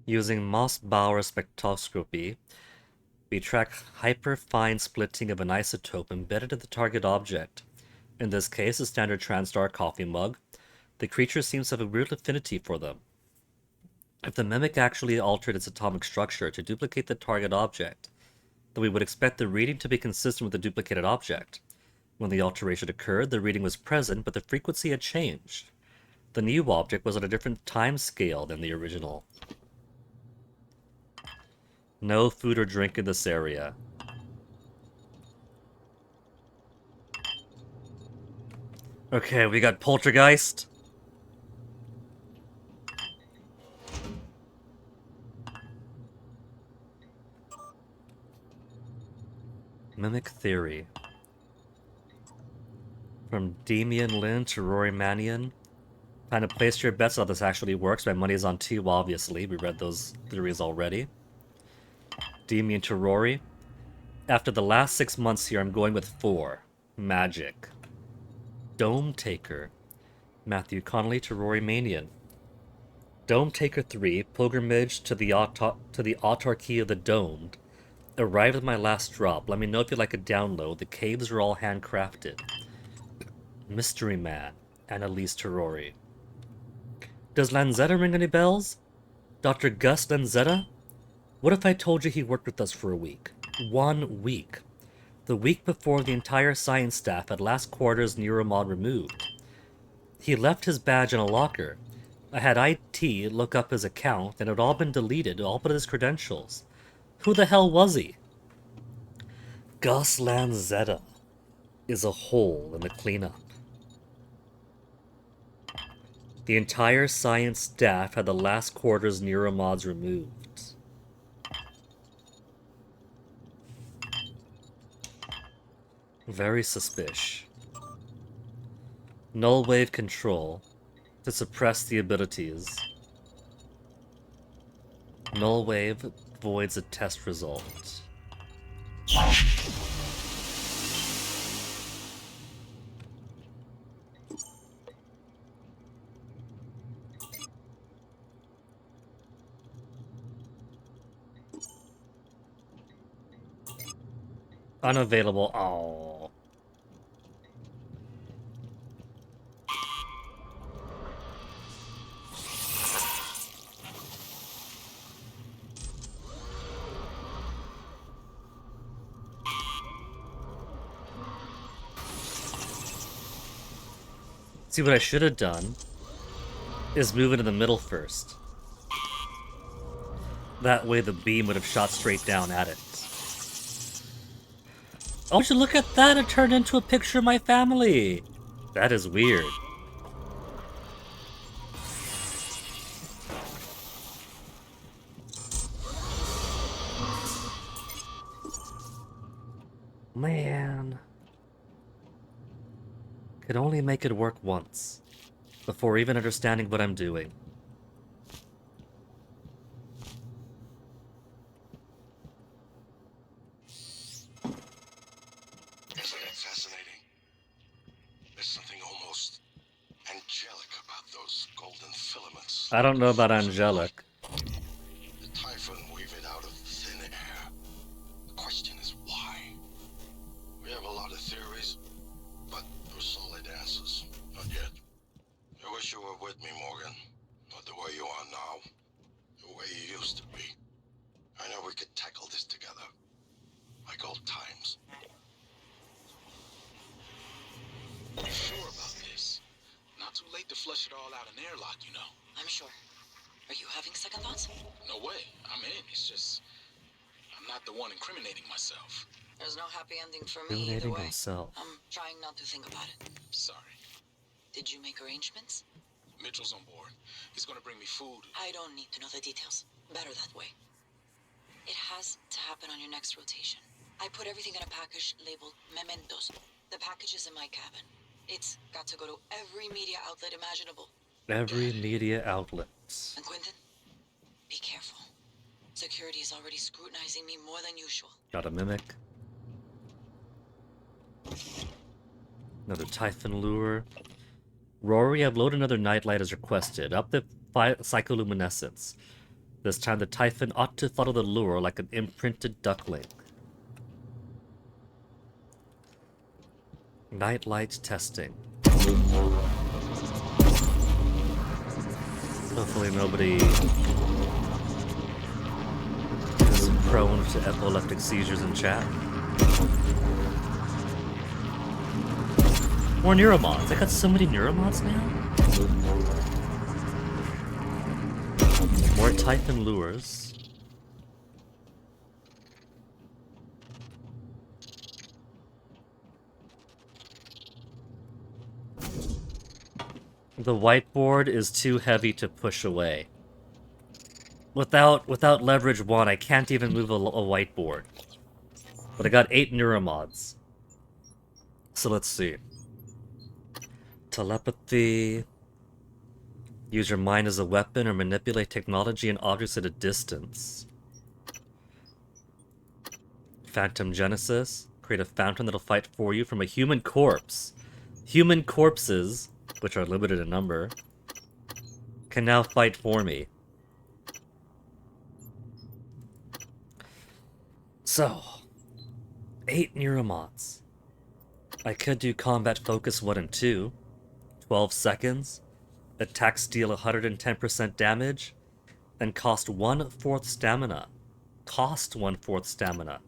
[SPEAKER 2] Using Moss-Bauer spectroscopy, we track hyperfine splitting of an isotope embedded in the target object. In this case, a standard TranStar coffee mug. The creature seems to have a weird affinity for them. If the mimic actually altered its atomic structure to duplicate the target object, then we would expect the reading to be consistent with the duplicated object. When the alteration occurred, the reading was present, but the frequency had changed. The new object was at a different time scale than the original. No food or drink in this area. Okay, we got Poltergeist. Mimic Theory. From Damian Lin to Rory Mannion. Kind of place your bets how this actually works. My money is on 2, obviously. We read those theories already. Damian to Rory. After the last 6 months here, I'm going with 4. Magic. Dome Taker. Matthew Connolly to Rory Manion. Dome Taker 3. Pilgrimage to the Autarky of the Domed. Arrived at my last drop. Let me know if you'd like a download. The caves are all handcrafted. Mystery Man. Annalise to Rory. Does Lanzetta ring any bells? Dr. Gus Lanzetta? What if I told you he worked with us for a week? 1 week. The week before the entire science staff had last quarter's neuromod removed. He left his badge in a locker. I had IT look up his account, and it had all been deleted, all but his credentials. Who the hell was he? Gus Lanzetta is a hole in the cleanup. The entire science staff had the last quarter's neuromods removed. Very suspicious. Null wave control to suppress the abilities. Null wave voids a test result. Unavailable. Oh. See, what I should have done is move it in the middle first. That way the beam would have shot straight down at it. Oh, would you look at that? It turned into a picture of my family. That is weird. Man. Could only make it work once, before even understanding what I'm doing.
[SPEAKER 4] Isn't it fascinating? There's something almost angelic about those golden filaments.
[SPEAKER 2] I don't know about angelic.
[SPEAKER 4] The Typhon weave it out of thin air. The question is why? We have a lot of theories, but no solid answers. Not yet. I wish you were with me, Morgan. Not the way you are now. The way you used to be. I know we could tackle this together. Like old times. You sure about this? Not too late to flush it all out in airlock, you know.
[SPEAKER 5] I'm sure. Are you having second thoughts?
[SPEAKER 4] No way. I'm in. It's just... I'm not the one incriminating myself.
[SPEAKER 5] There's no happy ending for me either
[SPEAKER 2] Eliminating
[SPEAKER 5] way.
[SPEAKER 2] himself.
[SPEAKER 5] I'm trying not to think about it.
[SPEAKER 4] Sorry.
[SPEAKER 5] Did you make arrangements?
[SPEAKER 4] Mitchell's on board. He's gonna bring me food.
[SPEAKER 5] I don't need to know the details. Better that way. It has to happen on your next rotation. I put everything in a package labeled Mementos. The package is in my cabin. It's got to go to every media outlet imaginable.
[SPEAKER 2] Every media outlet.
[SPEAKER 5] And Quentin, be careful. Security is already scrutinizing me more than usual.
[SPEAKER 2] Got a mimic. Another Typhon lure. Rory, upload another nightlight as requested. Up the psycholuminescence. This time the Typhon ought to follow the lure like an imprinted duckling. Nightlight testing. Hopefully nobody is prone to epileptic seizures in chat. More Neuromods. I got so many Neuromods now. More Typhon lures. The whiteboard is too heavy to push away. Without leverage 1, I can't even move a whiteboard. But I got 8 Neuromods. So let's see. Telepathy. Use your mind as a weapon or manipulate technology and objects at a distance. Phantom Genesis. Create a fountain that'll fight for you from a human corpse. Human corpses, which are limited in number, can now fight for me. So, 8 Neuromods. I could do Combat Focus 1 and 2. 12 seconds. Attacks deal 110% damage. And cost 1/4 stamina. Cost 1/4 stamina.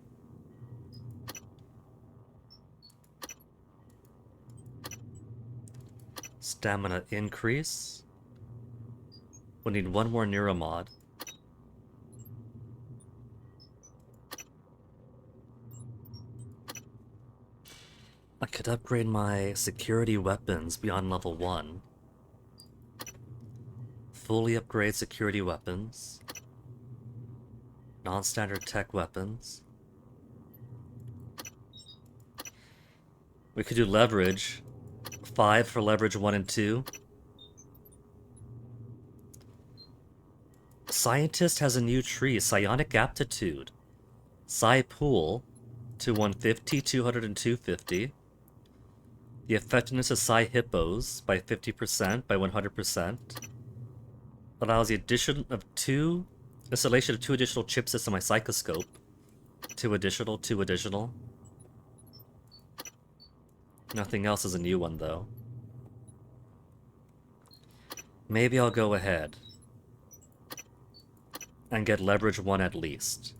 [SPEAKER 2] Stamina increase. We'll need 1 more Neuromod. I could upgrade my security weapons beyond level 1. Fully upgrade security weapons. Non-standard tech weapons. We could do leverage. 5 for leverage 1 and 2. Scientist has a new tree, Psionic Aptitude. Psi Pool to 150, 200, and 250. The effectiveness of Psi Hippos by 50%, by 100%. Allows the addition of installation of 2 additional chipsets on my Psychoscope. 2 additional. Nothing else is a new one, though. Maybe I'll go ahead and get leverage 1 at least.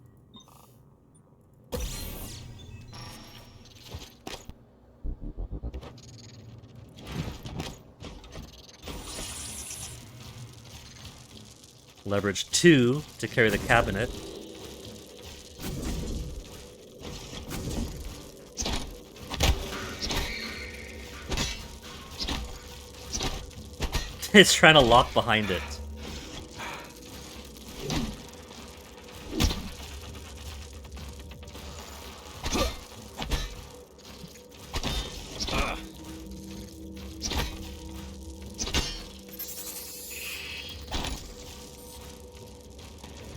[SPEAKER 2] Leverage 2 to carry the cabinet. It's trying to lock behind it.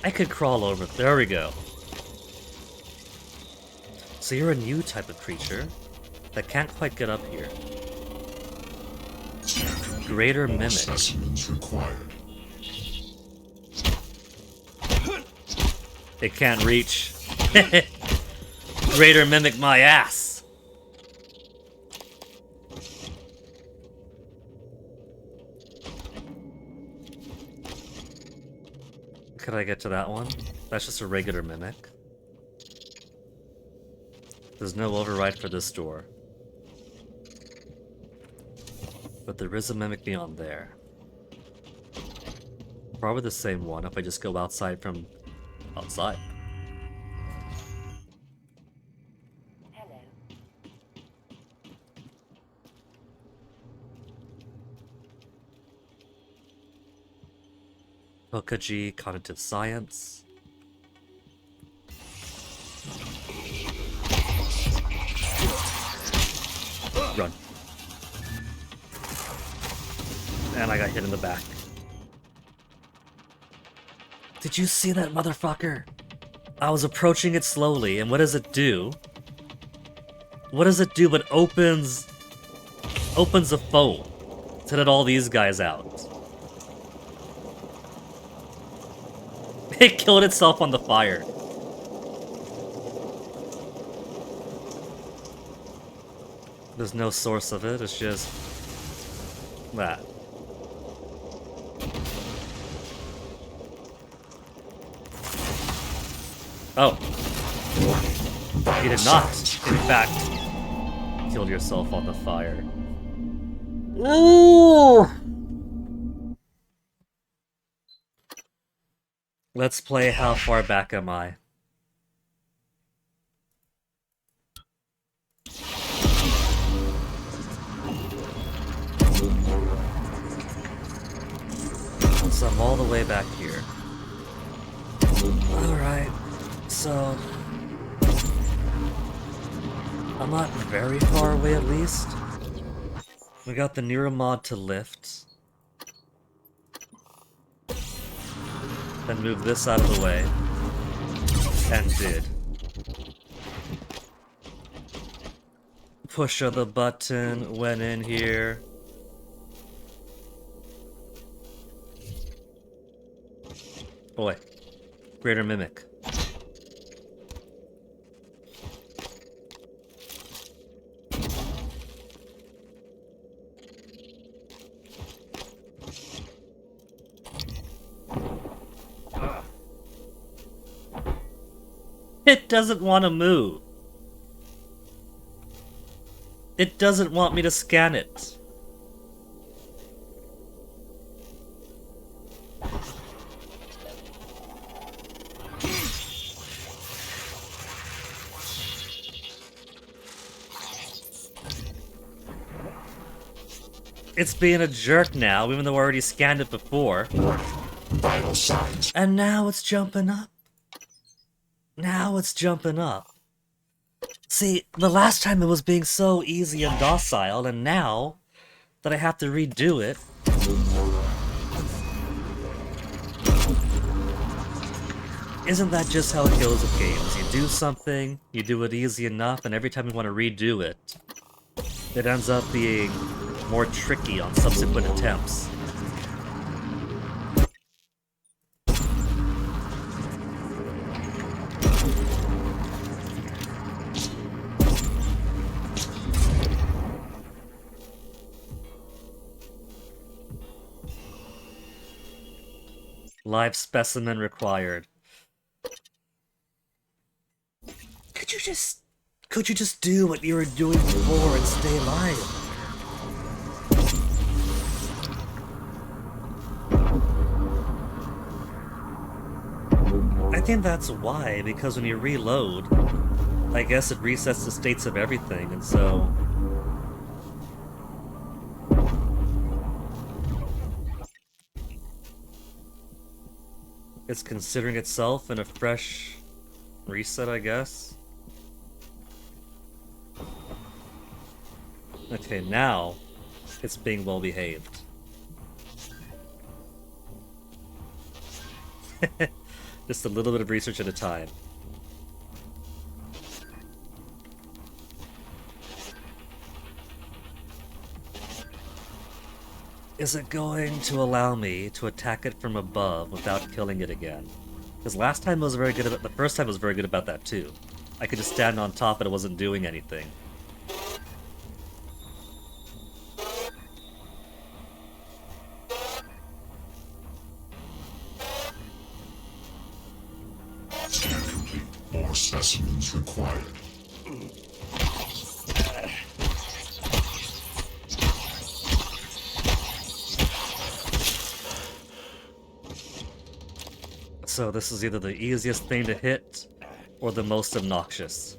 [SPEAKER 2] I could crawl over. There we go. So you're a new type of creature that can't quite get up here. Greater Mimic.
[SPEAKER 14] Specimens required.
[SPEAKER 2] It can't reach. Greater Mimic my ass. Could I get to that one? That's just a regular Mimic. There's no override for this door. But there is a Mimic beyond there. Probably the same one if I just go outside from outside.
[SPEAKER 15] Hello.
[SPEAKER 2] Hokaji Cognitive Science. Run. And I got hit in the back. Did you see that motherfucker? I was approaching it slowly, and what does it do? What does it do but opens a phone to let all these guys out? It killed itself on the fire. There's no source of it, it's just that. Oh. You did not, in fact, kill yourself on the fire. Ooh! Let's play How Far Back Am I? So I'm all the way back here. Alright, so... I'm not very far away at least. We got the Neuromod to lift. Then move this out of the way. And did. Push of the button, went in here. Boy. Greater Mimic. It doesn't want to move. It doesn't want me to scan it. It's being a jerk now, even though I already scanned it before.
[SPEAKER 14] Vital signs.
[SPEAKER 2] And now it's jumping up. Now it's jumping up. See, the last time it was being so easy and docile, and now that I have to redo it... Isn't that just how it goes with games? You do something, you do it easy enough, and every time you want to redo it, it ends up being more tricky on subsequent attempts. Live specimen required. Could you just do what you were doing before and stay alive? I think that's why, because when you reload, I guess it resets the states of everything, and so... It's considering itself in a fresh reset, I guess. Okay, now it's being well behaved. Just a little bit of research at a time. Is it going to allow me to attack it from above without killing it again? Because last time it was very good about, the first time was very good about that too. I could just stand on top and it wasn't doing anything.
[SPEAKER 14] Scan complete. More specimens required.
[SPEAKER 2] So this is either the easiest thing to hit, or the most obnoxious.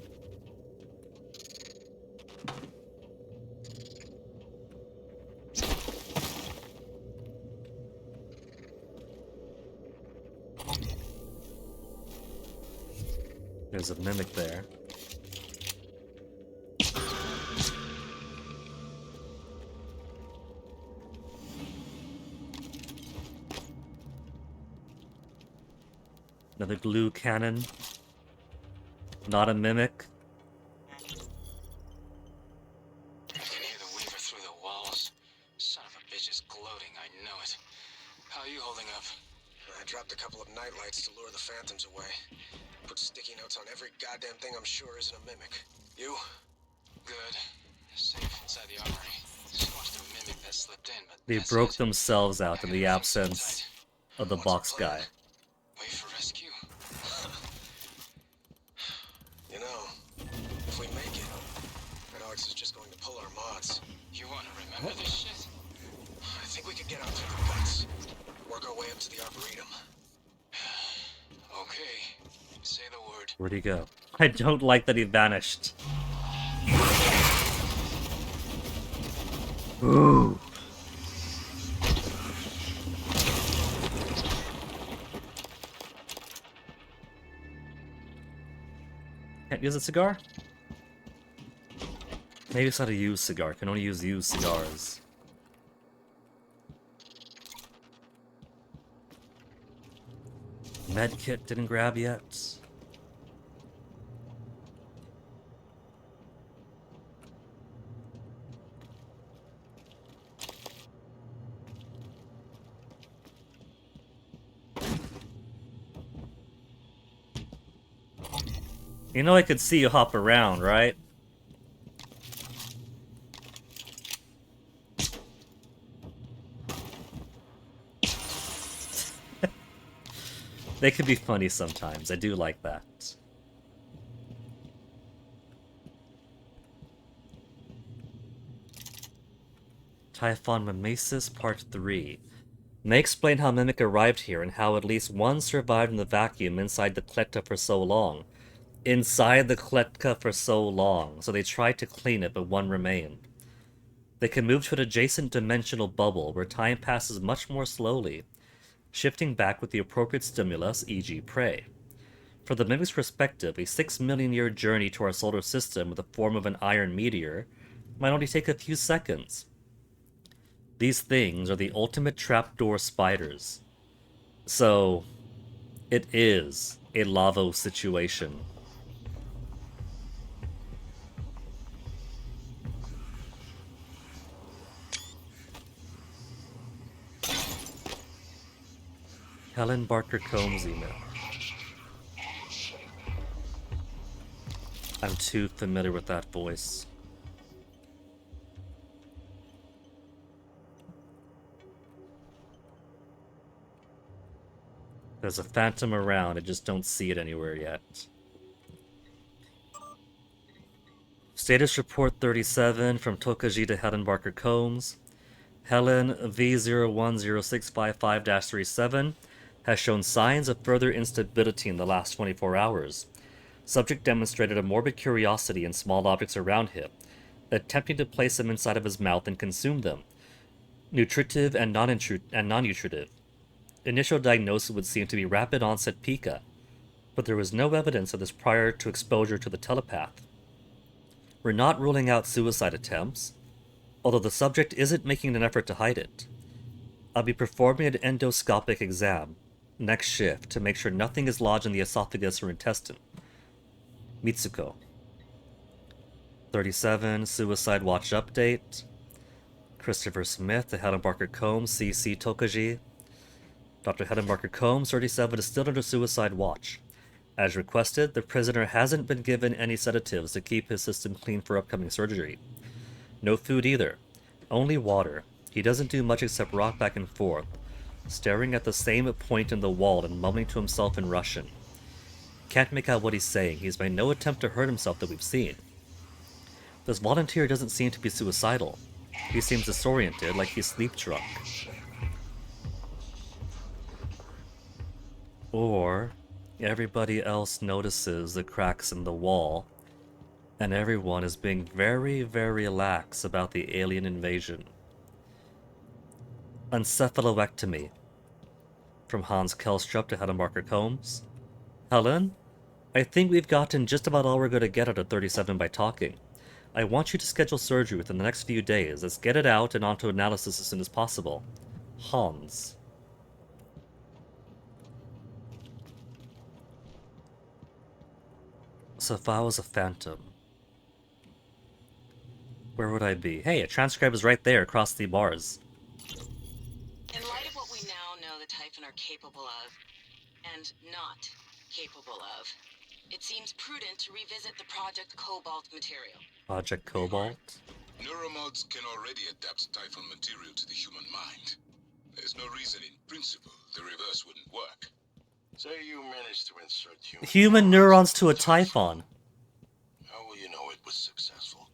[SPEAKER 2] There's a mimic there. Another glue cannon. Not a mimic.
[SPEAKER 4] I can hear the Weaver through the walls. Son of a bitch is gloating, I know it. How are you holding up? I dropped a couple of nightlights to lure the phantoms away. Put sticky notes on every goddamn thing I'm sure isn't a mimic. You? Good. Safe inside the armory. Squashed a mimic that slipped in, but
[SPEAKER 2] They broke themselves out in the absence of the box guy.
[SPEAKER 4] wait for rescue. You know, if we make it, Alex is just going to pull our mods. You want to remember this shit? I think we could get out through the guts. Work our way up to the Arboretum. Okay. Say the word.
[SPEAKER 2] Where'd he go? I don't like that he vanished. Ooh. Can't use a cigar? Maybe it's not a used cigar. Can only use used cigars. Medkit didn't grab yet. You know I could see you hop around, right? They can be funny sometimes. I do like that. Typhon Mimesis Part 3. May explain how Mimic arrived here and how at least one survived in the vacuum inside the Kletka for so long. Inside the Kletka for so long, so they tried to clean it, but one remained. They can move to an adjacent dimensional bubble where time passes much more slowly, shifting back with the appropriate stimulus, e.g. prey. From the Mimic's perspective, a 6 million year journey to our solar system with the form of an iron meteor might only take a few seconds. These things are the ultimate trapdoor spiders. So, it is a Lavo situation. Helen Barker Combs email. I'm too familiar with that voice. There's a phantom around, I just don't see it anywhere yet. Status report 37 from Tokaji to Helen Barker Combs. Helen V010655-37 has shown signs of further instability in the last 24 hours. Subject demonstrated a morbid curiosity in small objects around him, attempting to place them inside of his mouth and consume them. Nutritive and non-nutritive. Initial diagnosis would seem to be rapid onset pica, but there was no evidence of this prior to exposure to the telepath. We're not ruling out suicide attempts, although the subject isn't making an effort to hide it. I'll be performing an endoscopic exam. next shift to make sure nothing is lodged in the esophagus or intestine. Mitsuko. 37, Suicide Watch update. Christopher Smith, to Helen Barker Combs, CC Tokaji. Dr. Helen Barker Combs, 37, is still under suicide watch. As requested, the prisoner hasn't been given any sedatives to keep his system clean for upcoming surgery. No food either. Only water. He doesn't do much except rock back and forth, staring at the same point in the wall and mumbling to himself in Russian. Can't make out what he's saying. He's made no attempt to hurt himself that we've seen. This volunteer doesn't seem to be suicidal. He seems disoriented, like he's sleep drunk. Or everybody else notices the cracks in the wall, and everyone is being very, very lax about the alien invasion. Encephalowectomy. From Hans Kelstrup to Helen Barker Combs. Helen, I think we've gotten just about all we're going to get out of 37 by talking. I want you to schedule surgery within the next few days. Let's get it out and onto analysis as soon as possible. Hans. So if I was a phantom, where would I be? Hey, a transcribe is right there across the bars.
[SPEAKER 5] In light of what we now know the Typhon are capable of, and not capable of, it seems prudent to revisit the Project Cobalt material.
[SPEAKER 2] Project Cobalt?
[SPEAKER 4] Neuromods can already adapt Typhon material to the human mind. There's no reason in principle the reverse wouldn't work.
[SPEAKER 16] Say you managed to insert
[SPEAKER 2] human neurons to a Typhon.
[SPEAKER 16] How will you know it was successful?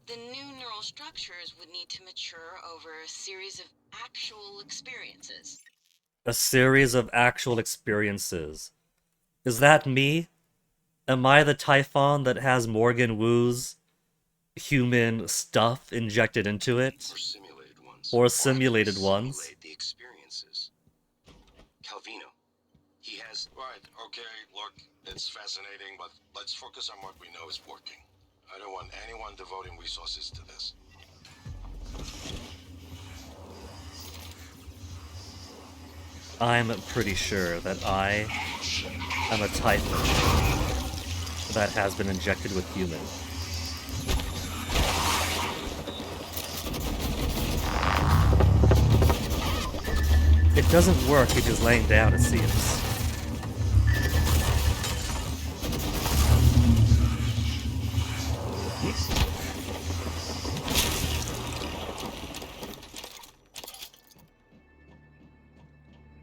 [SPEAKER 5] The new neural structures would need to mature over a series of actual experiences.
[SPEAKER 2] A series of actual experiences. Is that me? Am I the Typhon that has Morgan Wu's human stuff injected into it? Or simulated ones?
[SPEAKER 16] The experiences. Calvino. He has... Right, okay, look, it's fascinating, but let's focus on what we know is working. I don't want anyone devoting resources to this.
[SPEAKER 2] I'm pretty sure that I am a Typhon that has been injected with human. It doesn't work if he's laying down, it seems.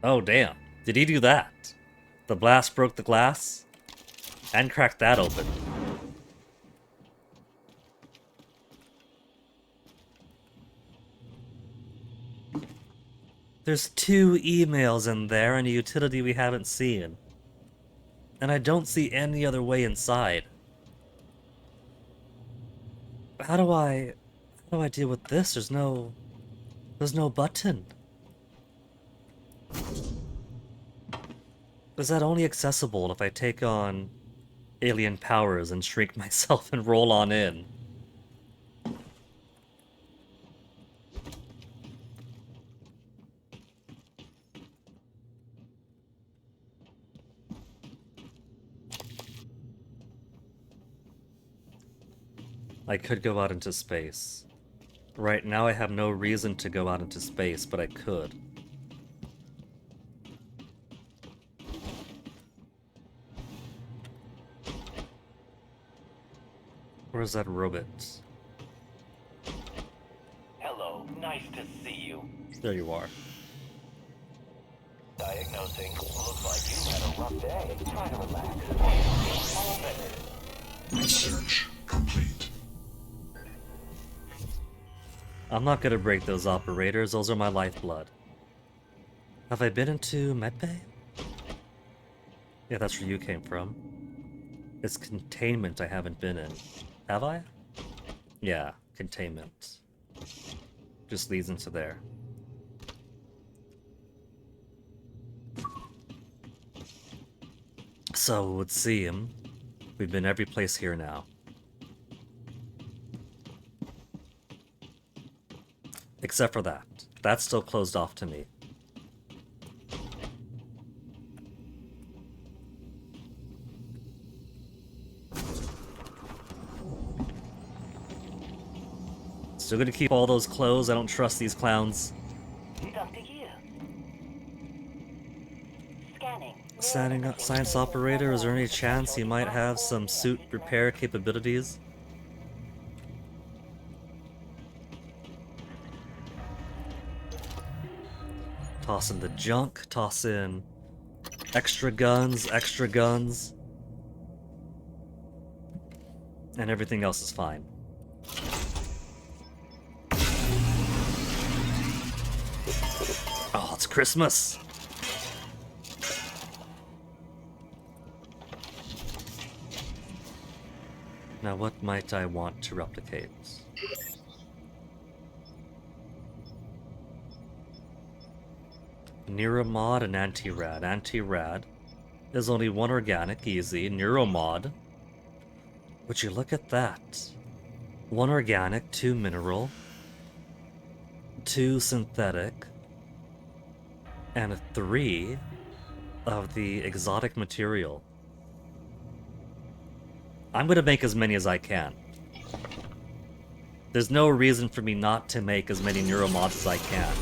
[SPEAKER 2] Oh damn, did he do that? The blast broke the glass and cracked that open. There's 2 emails in there and a utility we haven't seen. And I don't see any other way inside. How do I deal with this? There's no button. Is that only accessible if I take on alien powers and shrink myself and roll on in? I could go out into space. Right now I have no reason to go out into space, but I could. Where's that robot?
[SPEAKER 13] Hello, nice to see you.
[SPEAKER 2] There you are.
[SPEAKER 13] Diagnosing. Looks like you had a rough day. Try to relax. All better.
[SPEAKER 14] Research complete.
[SPEAKER 2] I'm not gonna break those operators, those are my lifeblood. Have I been into medbay? Yeah, that's where you came from. It's containment I haven't been in. Have I? Yeah, containment. Just leads into there. So, let's see him. We've been every place here now. Except for that. That's still closed off to me. Still gonna keep all those clothes. I don't trust these clowns.
[SPEAKER 15] Dr. Yu. Scanning.
[SPEAKER 2] Science operator, is there any chance he might have some suit repair capabilities? Toss in the junk, toss in extra guns, and everything else is fine. Oh, it's Christmas! Now what might I want to replicate? Neuromod and Anti-Rad. Anti-Rad is only one organic, easy. Neuromod, would you look at that? 1 organic, 2 mineral, 2 synthetic, and 3 of the exotic material. I'm gonna make as many as I can. There's no reason for me not to make as many neuromods as I can.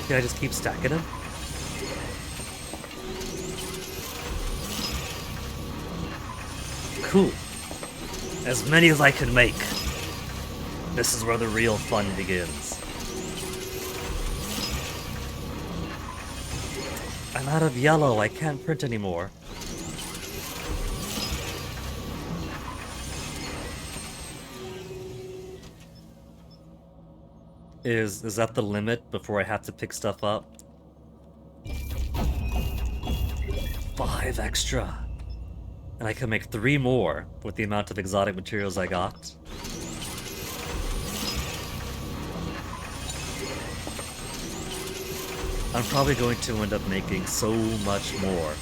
[SPEAKER 2] Can I just keep stacking them? Cool. As many as I can make. This is where the real fun begins. I'm out of yellow, I can't print anymore. Is that the limit before I have to pick stuff up? 5 extra. And I can make 3 more with the amount of exotic materials I got. I'm probably going to end up making so much more.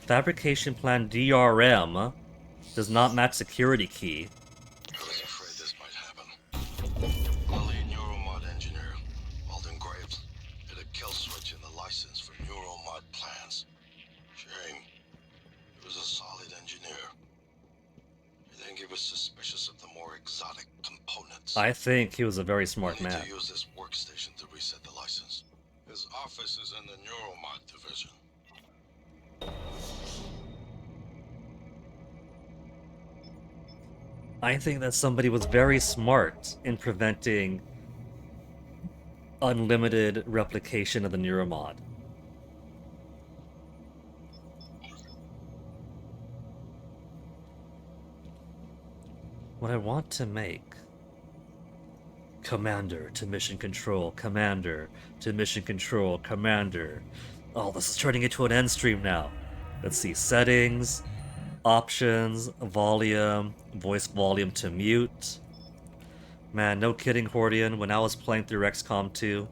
[SPEAKER 2] Fabrication plan DRM does not match security key.
[SPEAKER 16] I was afraid this might happen. Only Neuromod engineer, Alden Graves, hit a kill switch in the license for Neuromod plans. Shame. He was a solid engineer. I think he was suspicious of the more exotic components.
[SPEAKER 2] I think he was a very smart man.
[SPEAKER 16] To use this workstation to reset the license. His office is in the Neuromod division.
[SPEAKER 2] I think that somebody was very smart in preventing unlimited replication of the Neuromod. What I want to make... Commander to mission control, Commander to mission control, Commander. Oh, this is turning into an end stream now. Let's see, settings, options, volume, voice volume to mute. Man, no kidding, Hordian, when I was playing through XCOM 2,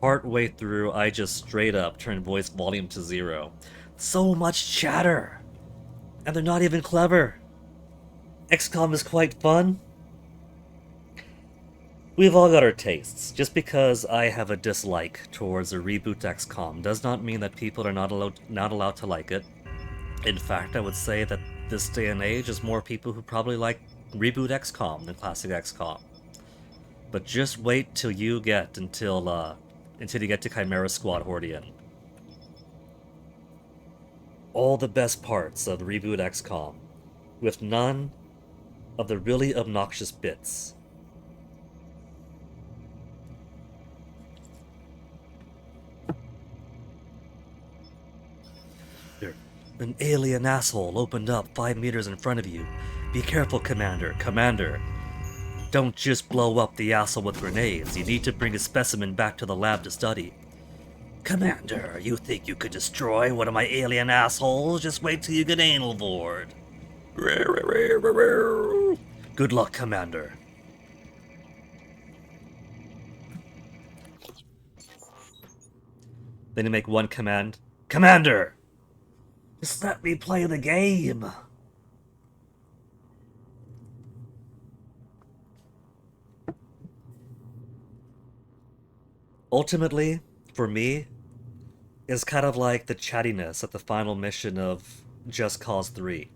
[SPEAKER 2] partway through, I just straight up turned voice volume to 0. So much chatter! And they're not even clever. XCOM is quite fun. We've all got our tastes. Just because I have a dislike towards a reboot XCOM does not mean that people are not allowed to like it. In fact, I would say that this day and age is more people who probably like reboot XCOM than classic XCOM. But just wait till you get until you get to Chimera Squad Hordian. All the best parts of reboot XCOM, with none of the really obnoxious bits. An alien asshole opened up 5 meters in front of you. Be careful, Commander. Commander. Don't just blow up the asshole with grenades. You need to bring a specimen back to the lab to study. Commander, you think you could destroy one of my alien assholes? Just wait till you get anal bored. Good luck, Commander. Then you make one command. Commander! Just let me play the game. Ultimately, for me, is kind of like the chattiness at the final mission of Just Cause 3.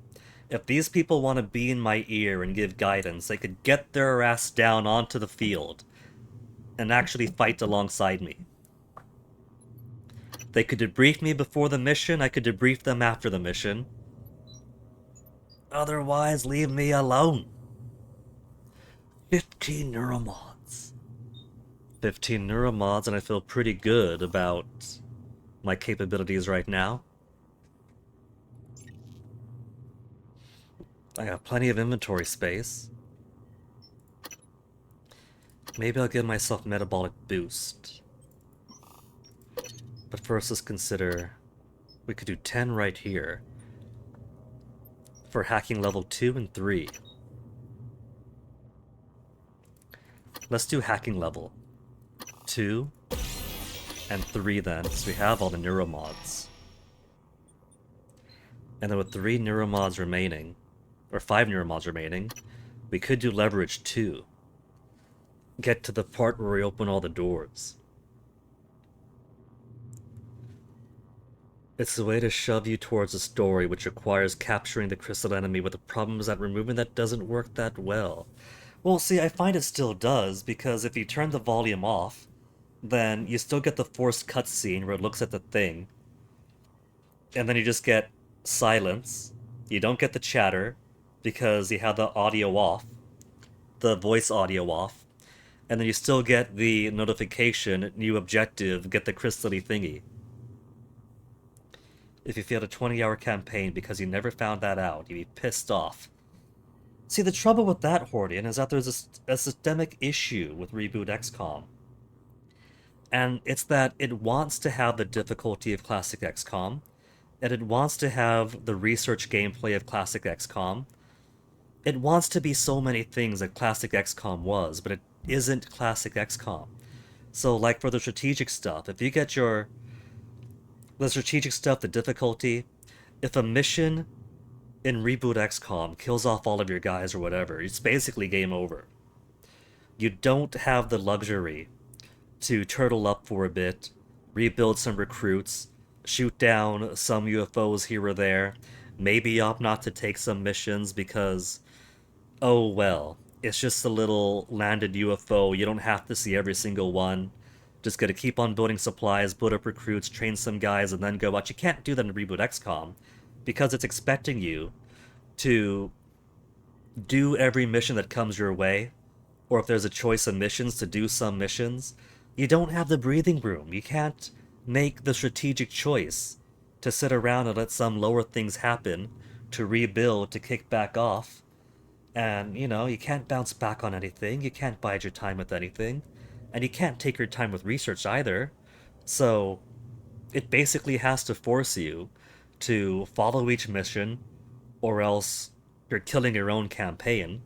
[SPEAKER 2] If these people want to be in my ear and give guidance, they could get their ass down onto the field and actually fight alongside me. They could debrief me before the mission, I could debrief them after the mission. Otherwise, leave me alone. 15 neuromods. 15 neuromods, and I feel pretty good about my capabilities right now. I got plenty of inventory space. Maybe I'll give myself metabolic boost. But first, let's consider... we could do 10 right here. For hacking level 2 and 3. Let's do hacking level 2 and 3 then, because we have all the neuromods. And then with 3 neuromods remaining, or 5 neuromods remaining, we could do leverage 2. Get to the part where we open all the doors. It's a way to shove you towards a story which requires capturing the crystal enemy, but the problem is that removing that doesn't work that well. Well, see, I find it still does, because if you turn the volume off, then you still get the forced cutscene where it looks at the thing, and then you just get silence. You don't get the chatter, because you have the audio off, the voice audio off, and then you still get the notification, new objective, get the crystally thingy. If you failed a 20-hour campaign because you never found that out, you'd be pissed off. See, the trouble with that, Hordian, is that there's a systemic issue with Reboot XCOM. And it's that it wants to have the difficulty of Classic XCOM, and it wants to have the research gameplay of Classic XCOM. It wants to be so many things that Classic XCOM was, but it isn't Classic XCOM. So, like for the strategic stuff, if you get the strategic stuff, the difficulty, if a mission in Reboot XCOM kills off all of your guys or whatever, it's basically game over. You don't have the luxury to turtle up for a bit, rebuild some recruits, shoot down some UFOs here or there, maybe opt not to take some missions because, oh well, it's just a little landed UFO, you don't have to see every single one. Just gotta keep on building supplies, build up recruits, train some guys, and then go out. You can't do that in Reboot XCOM, because it's expecting you to do every mission that comes your way, or if there's a choice of missions, to do some missions. You don't have the breathing room. You can't make the strategic choice to sit around and let some lower things happen, to rebuild, to kick back off. And, you know, you can't bounce back on anything, you can't bide your time with anything. And you can't take your time with research either. So it basically has to force you to follow each mission, or else you're killing your own campaign.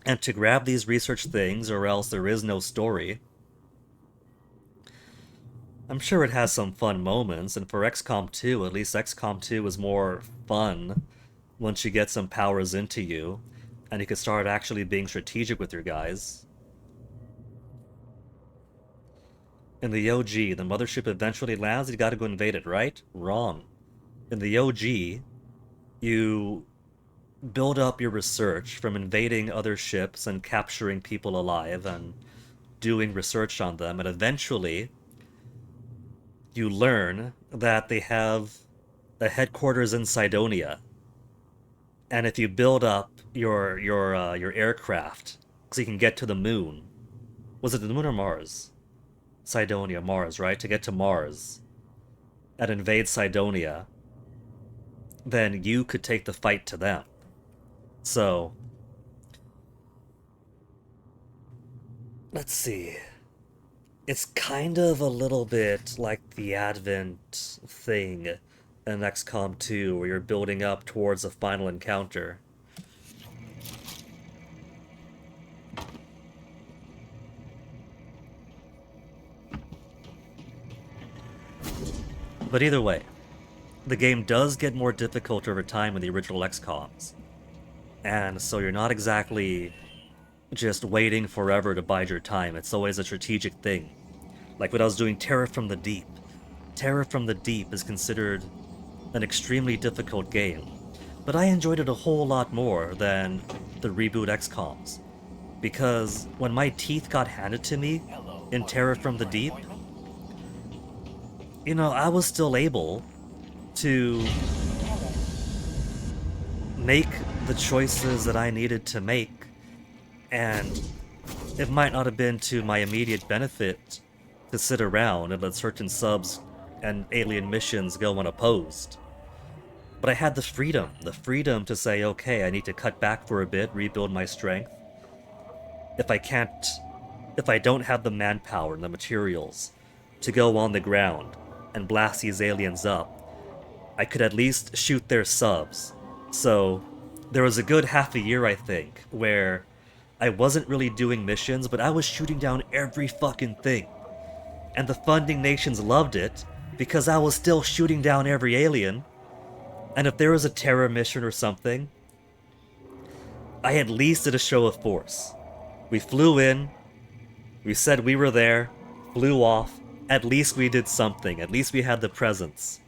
[SPEAKER 2] And to grab these research things, or else there is no story. I'm sure it has some fun moments, and for XCOM 2, at least XCOM 2 is more fun once you get some powers into you, and you can start actually being strategic with your guys. In the OG, the mothership eventually lands, you gotta go invade it, right? Wrong. In the OG, you build up your research from invading other ships and capturing people alive and doing research on them, and eventually you learn that they have a headquarters in Cydonia. And if you build up your aircraft so you can get to the moon, was it the moon or Mars? Cydonia, Mars, right? To get to Mars and invade Cydonia, then you could take the fight to them. So, let's see. It's kind of a little bit like the Advent thing in XCOM 2, where you're building up towards a final encounter. But either way, the game does get more difficult over time in the original XCOMs. And so you're not exactly just waiting forever to bide your time. It's always a strategic thing. Like when I was doing Terror from the Deep, Terror from the Deep is considered an extremely difficult game, but I enjoyed it a whole lot more than the reboot XCOMs, because when my teeth got handed to me in Terror from the Deep, you know, I was still able to make the choices that I needed to make, and it might not have been to my immediate benefit to sit around and let certain subs and alien missions go unopposed. But I had the freedom to say, okay, I need to cut back for a bit, rebuild my strength. If I don't have the manpower and the materials to go on the ground and blast these aliens up, I could at least shoot their subs. So there was a good half a year, I think, where I wasn't really doing missions, but I was shooting down every fucking thing. And the funding nations loved it, because I was still shooting down every alien. And if there was a terror mission or something, I at least did a show of force. We flew in, we said we were there, flew off, at least we did something, at least we had the presence.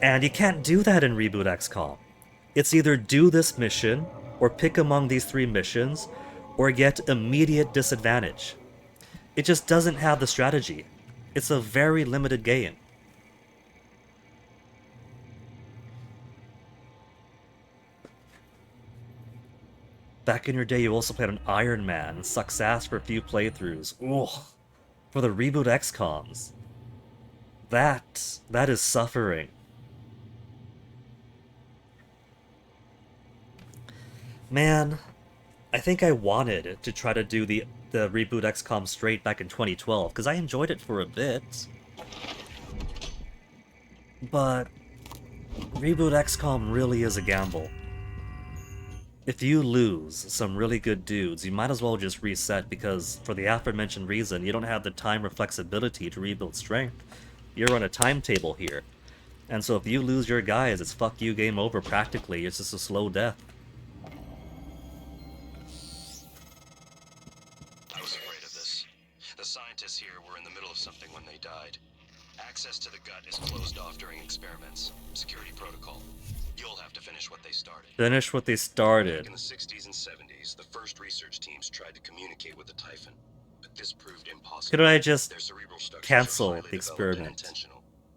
[SPEAKER 2] And you can't do that in Reboot XCOM. It's either do this mission, or pick among these 3 missions, or get immediate disadvantage. It just doesn't have the strategy. It's a very limited game. Back in your day, you also played on Iron Man and sucks ass for a few playthroughs. Ugh. For the Reboot XCOMs. That is suffering. Man, I think I wanted to try to do the Reboot XCOM straight back in 2012, because I enjoyed it for a bit. But Reboot XCOM really is a gamble. If you lose some really good dudes, you might as well just reset, because for the aforementioned reason, you don't have the time or flexibility to rebuild strength. You're on a timetable here. And so if you lose your guys, it's fuck you, game over practically. It's just a slow death.
[SPEAKER 6] I was afraid of this. The scientists here were in the middle of something when they died. Access to the gut is closed off during experiments. Security protocol. You'll have to finish what they started.
[SPEAKER 2] Finish what they started.
[SPEAKER 6] Back in the 60s and 70s, the first research teams tried to communicate with the Typhon, but this proved impossible.
[SPEAKER 2] Could I just cancel the experiment?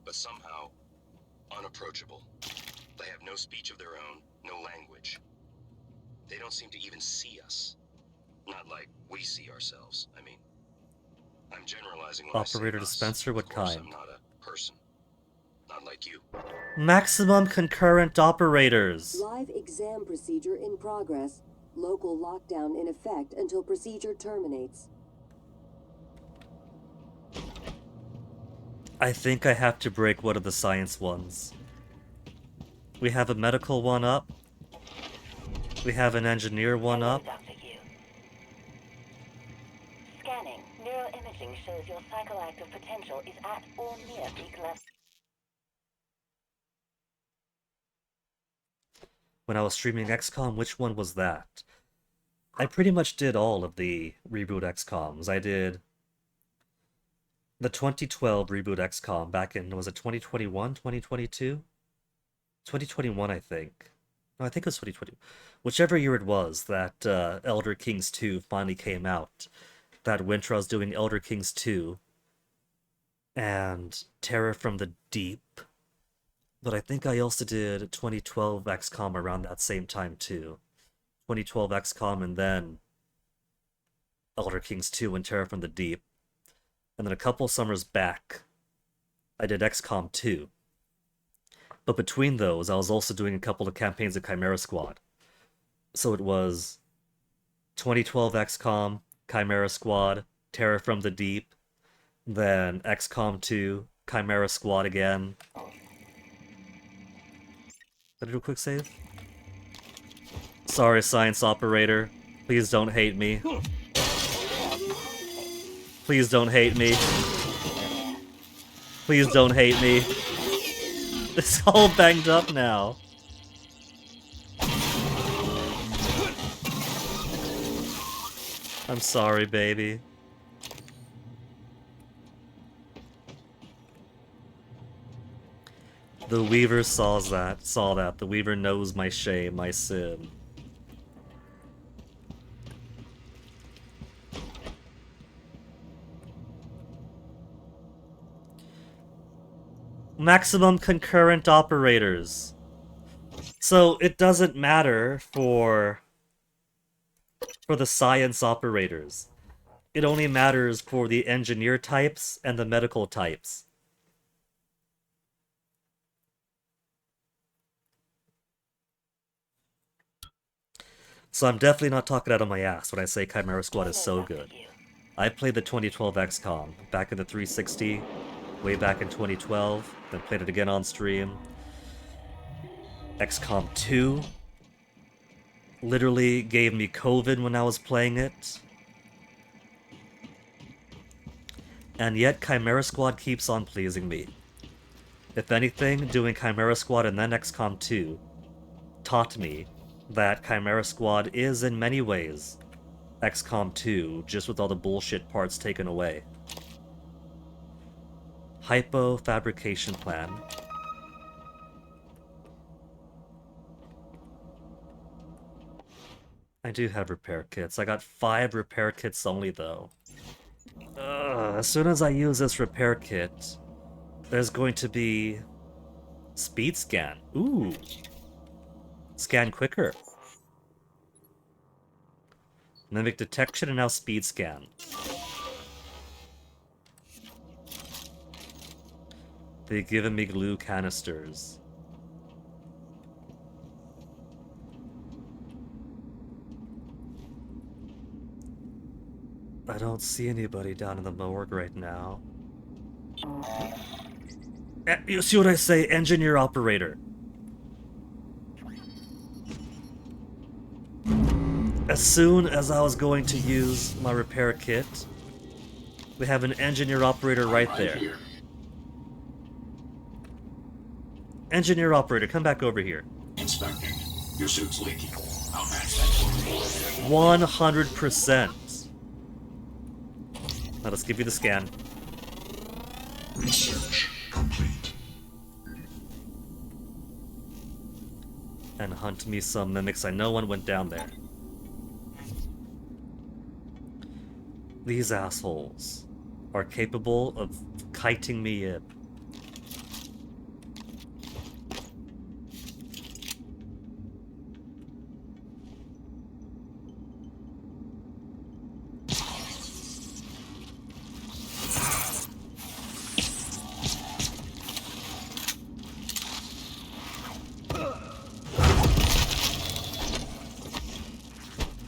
[SPEAKER 6] But somehow unapproachable. They have no speech of their own, no language. They don't seem to even see us. Not like we see ourselves, I mean. I'm generalizing when
[SPEAKER 2] Operator dispenser, what kind?
[SPEAKER 6] I'm not a person. Not like you.
[SPEAKER 2] Maximum concurrent operators.
[SPEAKER 9] Live exam procedure in progress. Local lockdown in effect until procedure terminates.
[SPEAKER 2] I think I have to break one of the science ones. We have a medical one up. We have an engineer one up.
[SPEAKER 15] Scanning. Neuroimaging shows your psychoactive potential is at or near peak level.
[SPEAKER 2] When I was streaming XCOM, which one was that? I pretty much did all of the Reboot XCOMs. I did the 2012 Reboot XCOM back in, was it 2021, 2022? 2021, I think. No, I think it was 2020. Whichever year it was that Elder Kings 2 finally came out. That winter I was doing Elder Kings 2 and Terror from the Deep. But I think I also did 2012 XCOM around that same time too. 2012 XCOM and then Elder Kings 2 and Terror from the Deep. And then a couple summers back, I did XCOM 2. But between those, I was also doing a couple of campaigns of Chimera Squad. So it was 2012 XCOM, Chimera Squad, Terror from the Deep, then XCOM 2, Chimera Squad again. Did I do a quick save? Sorry, science operator. Please don't hate me. Please don't hate me. Please don't hate me. It's all banged up now. I'm sorry, baby. The Weaver saw that. The Weaver knows my shame, my sin. Maximum concurrent operators. So it doesn't matter for the science operators. It only matters for the engineer types and the medical types. So I'm definitely not talking out of my ass when I say Chimera Squad is so good. I played the 2012 XCOM back in the 360, way back in 2012, then played it again on stream. XCOM 2 literally gave me COVID when I was playing it. And yet Chimera Squad keeps on pleasing me. If anything, doing Chimera Squad and then XCOM 2 taught me that Chimera Squad is in many ways XCOM 2, just with all the bullshit parts taken away. Hypo fabrication plan. I do have repair kits. I got 5 repair kits only though. As soon as I use this repair kit, there's going to be speed scan. Ooh. Scan quicker. Mimic detection and now speed scan. They've given me glue canisters. I don't see anybody down in the morgue right now. You see what I say? Engineer operator. As soon as I was going to use my repair kit, we have an engineer operator right there. Engineer operator, come back over here.
[SPEAKER 3] Inspecting. Your suit's leaking. I'll match that for you.
[SPEAKER 2] 100%. Now let's give you the scan.
[SPEAKER 14] Research complete.
[SPEAKER 2] And hunt me some mimics. I know one went down there. These assholes are capable of kiting me in.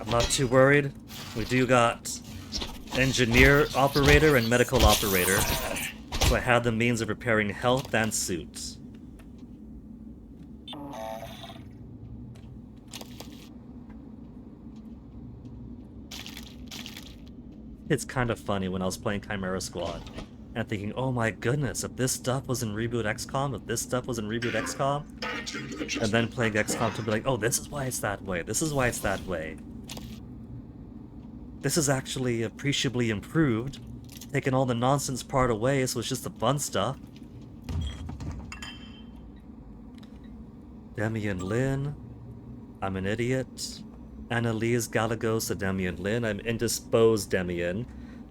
[SPEAKER 2] I'm not too worried. We do got engineer operator and medical operator, so I have the means of repairing health and suits. It's kind of funny when I was playing Chimera Squad and thinking, oh my goodness, if this stuff was in Reboot XCOM, if this stuff was in Reboot XCOM, and then playing XCOM to be like, oh, this is why it's that way, this is why it's that way. This is actually appreciably improved, taking all the nonsense part away, so it's just the fun stuff. Demian Lin, I'm an idiot. Annalise Galagos, a Demian Lin, I'm indisposed Demian.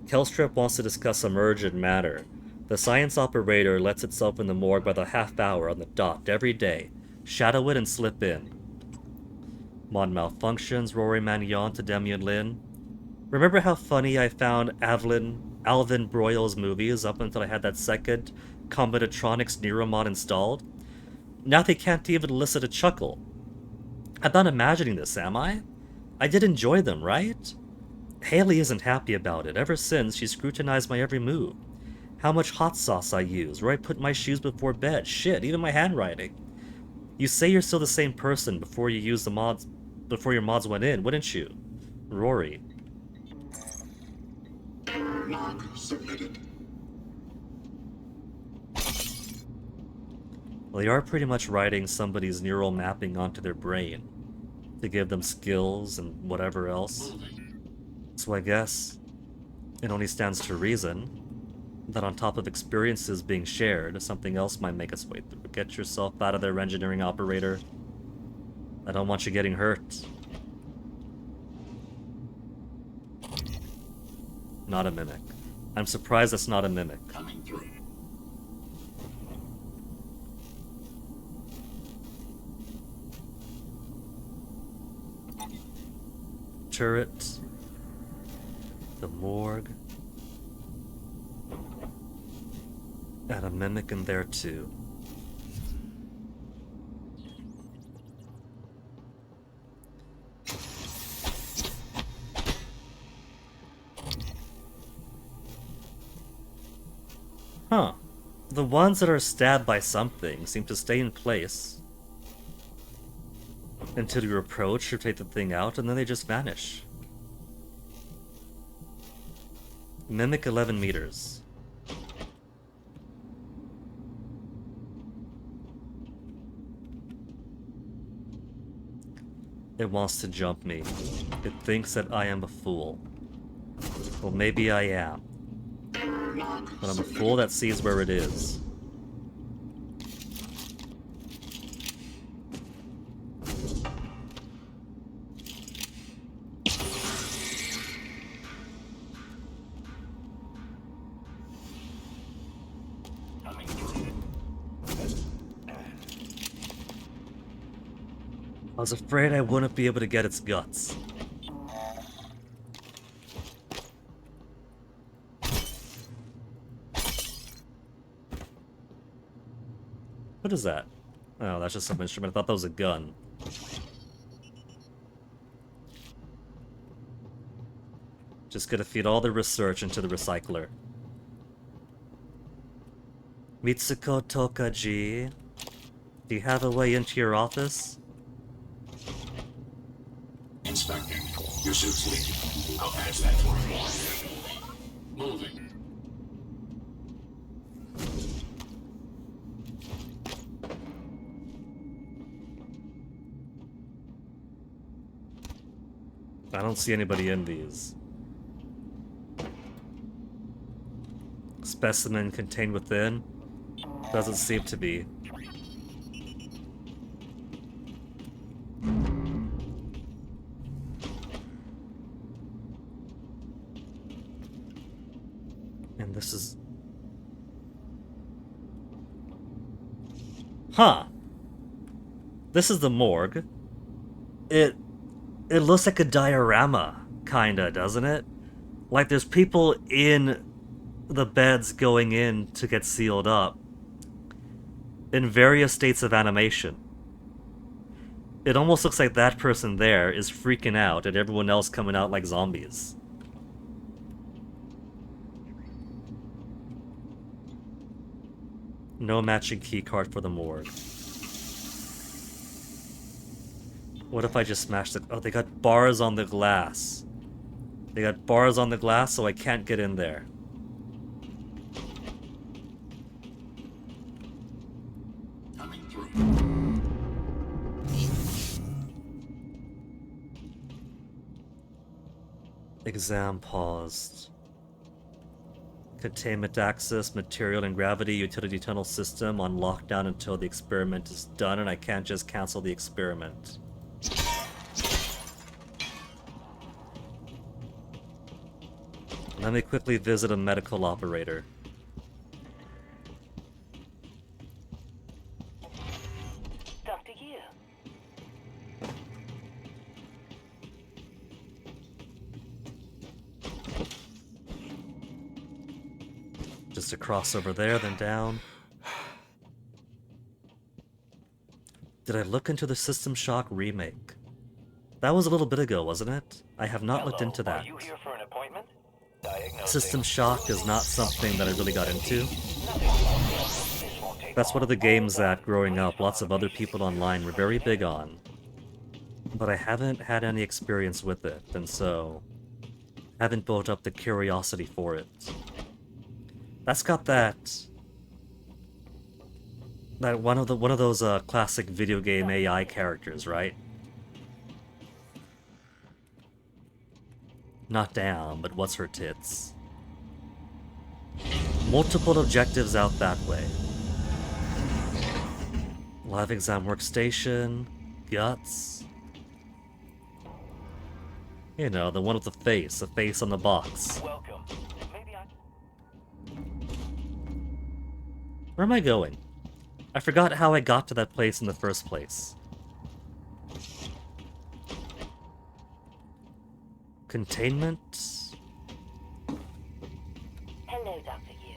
[SPEAKER 2] Kelstrip wants to discuss a merged matter. The science operator lets itself in the morgue by the half hour on the dot every day. Shadow it and slip in. Mon malfunctions, Rory Mannion to Demian Lin. Remember how funny I found Alvin Broyles movies up until I had that second Combinatronics Neuromod installed? Now they can't even elicit a chuckle. I'm not imagining this, am I? I did enjoy them, right? Haley isn't happy about it. Ever since, she scrutinized my every move. How much hot sauce I use, where I put my shoes before bed, shit, even my handwriting. You say you're still the same person before you use the mods, before your mods went in, wouldn't you? Rory.
[SPEAKER 14] Error log submitted.
[SPEAKER 2] Well, they are pretty much writing somebody's neural mapping onto their brain to give them skills and whatever else. So I guess it only stands to reason that on top of experiences being shared, something else might make its way through. Get yourself out of there, engineering operator. I don't want you getting hurt. Not a mimic. I'm surprised that's not a mimic.
[SPEAKER 3] Coming through.
[SPEAKER 2] Turret. The morgue. And a mimic in there too. Huh. The ones that are stabbed by something seem to stay in place until you approach or take the thing out, and then they just vanish. Mimic 11 meters. It wants to jump me. It thinks that I am a fool. Well, maybe I am. But I'm a fool that sees where it is. I was afraid I wouldn't be able to get its guts. What is that? Oh, that's just some instrument. I thought that was a gun. Just gonna feed all the research into the recycler. Mitsuko Tokaji, do you have a way into your office?
[SPEAKER 3] Inspecting. Your suit's leaking. I'll patch that for you. Moving.
[SPEAKER 2] I don't see anybody in these. Specimen contained within? Doesn't seem to be. And this is... Huh. This is the morgue. It looks like a diorama, kinda, doesn't it? Like there's people in the beds going in to get sealed up in various states of animation. It almost looks like that person there is freaking out and everyone else coming out like zombies. No matching keycard for the morgue. What if I just smash the... Oh, they got bars on the glass. They got bars on the glass, so I can't get in there.
[SPEAKER 3] Coming through.
[SPEAKER 2] Exam paused. Containment access, material and gravity, utility tunnel system on lockdown until the experiment is done, and I can't just cancel the experiment. Let me quickly visit a medical operator.
[SPEAKER 15] Dr. Yu.
[SPEAKER 2] Just across over there, then down. Did I look into the System Shock remake? That was a little bit ago, wasn't it? I have not looked into that.
[SPEAKER 13] Are you here for an appointment?
[SPEAKER 2] System Shock is not something that I really got into. That's one of the games that, growing up, lots of other people online were very big on. But I haven't had any experience with it, and so... haven't built up the curiosity for it. That's got that one of those classic video game AI characters, right? Not down, but what's her tits? multiple objectives out that way. Live exam workstation, guts. You know, the one with the face on the box.
[SPEAKER 13] Welcome. Maybe
[SPEAKER 2] Where am I going? I forgot how I got to that place in the first place. Containment?
[SPEAKER 15] Hello, Dr. Yu.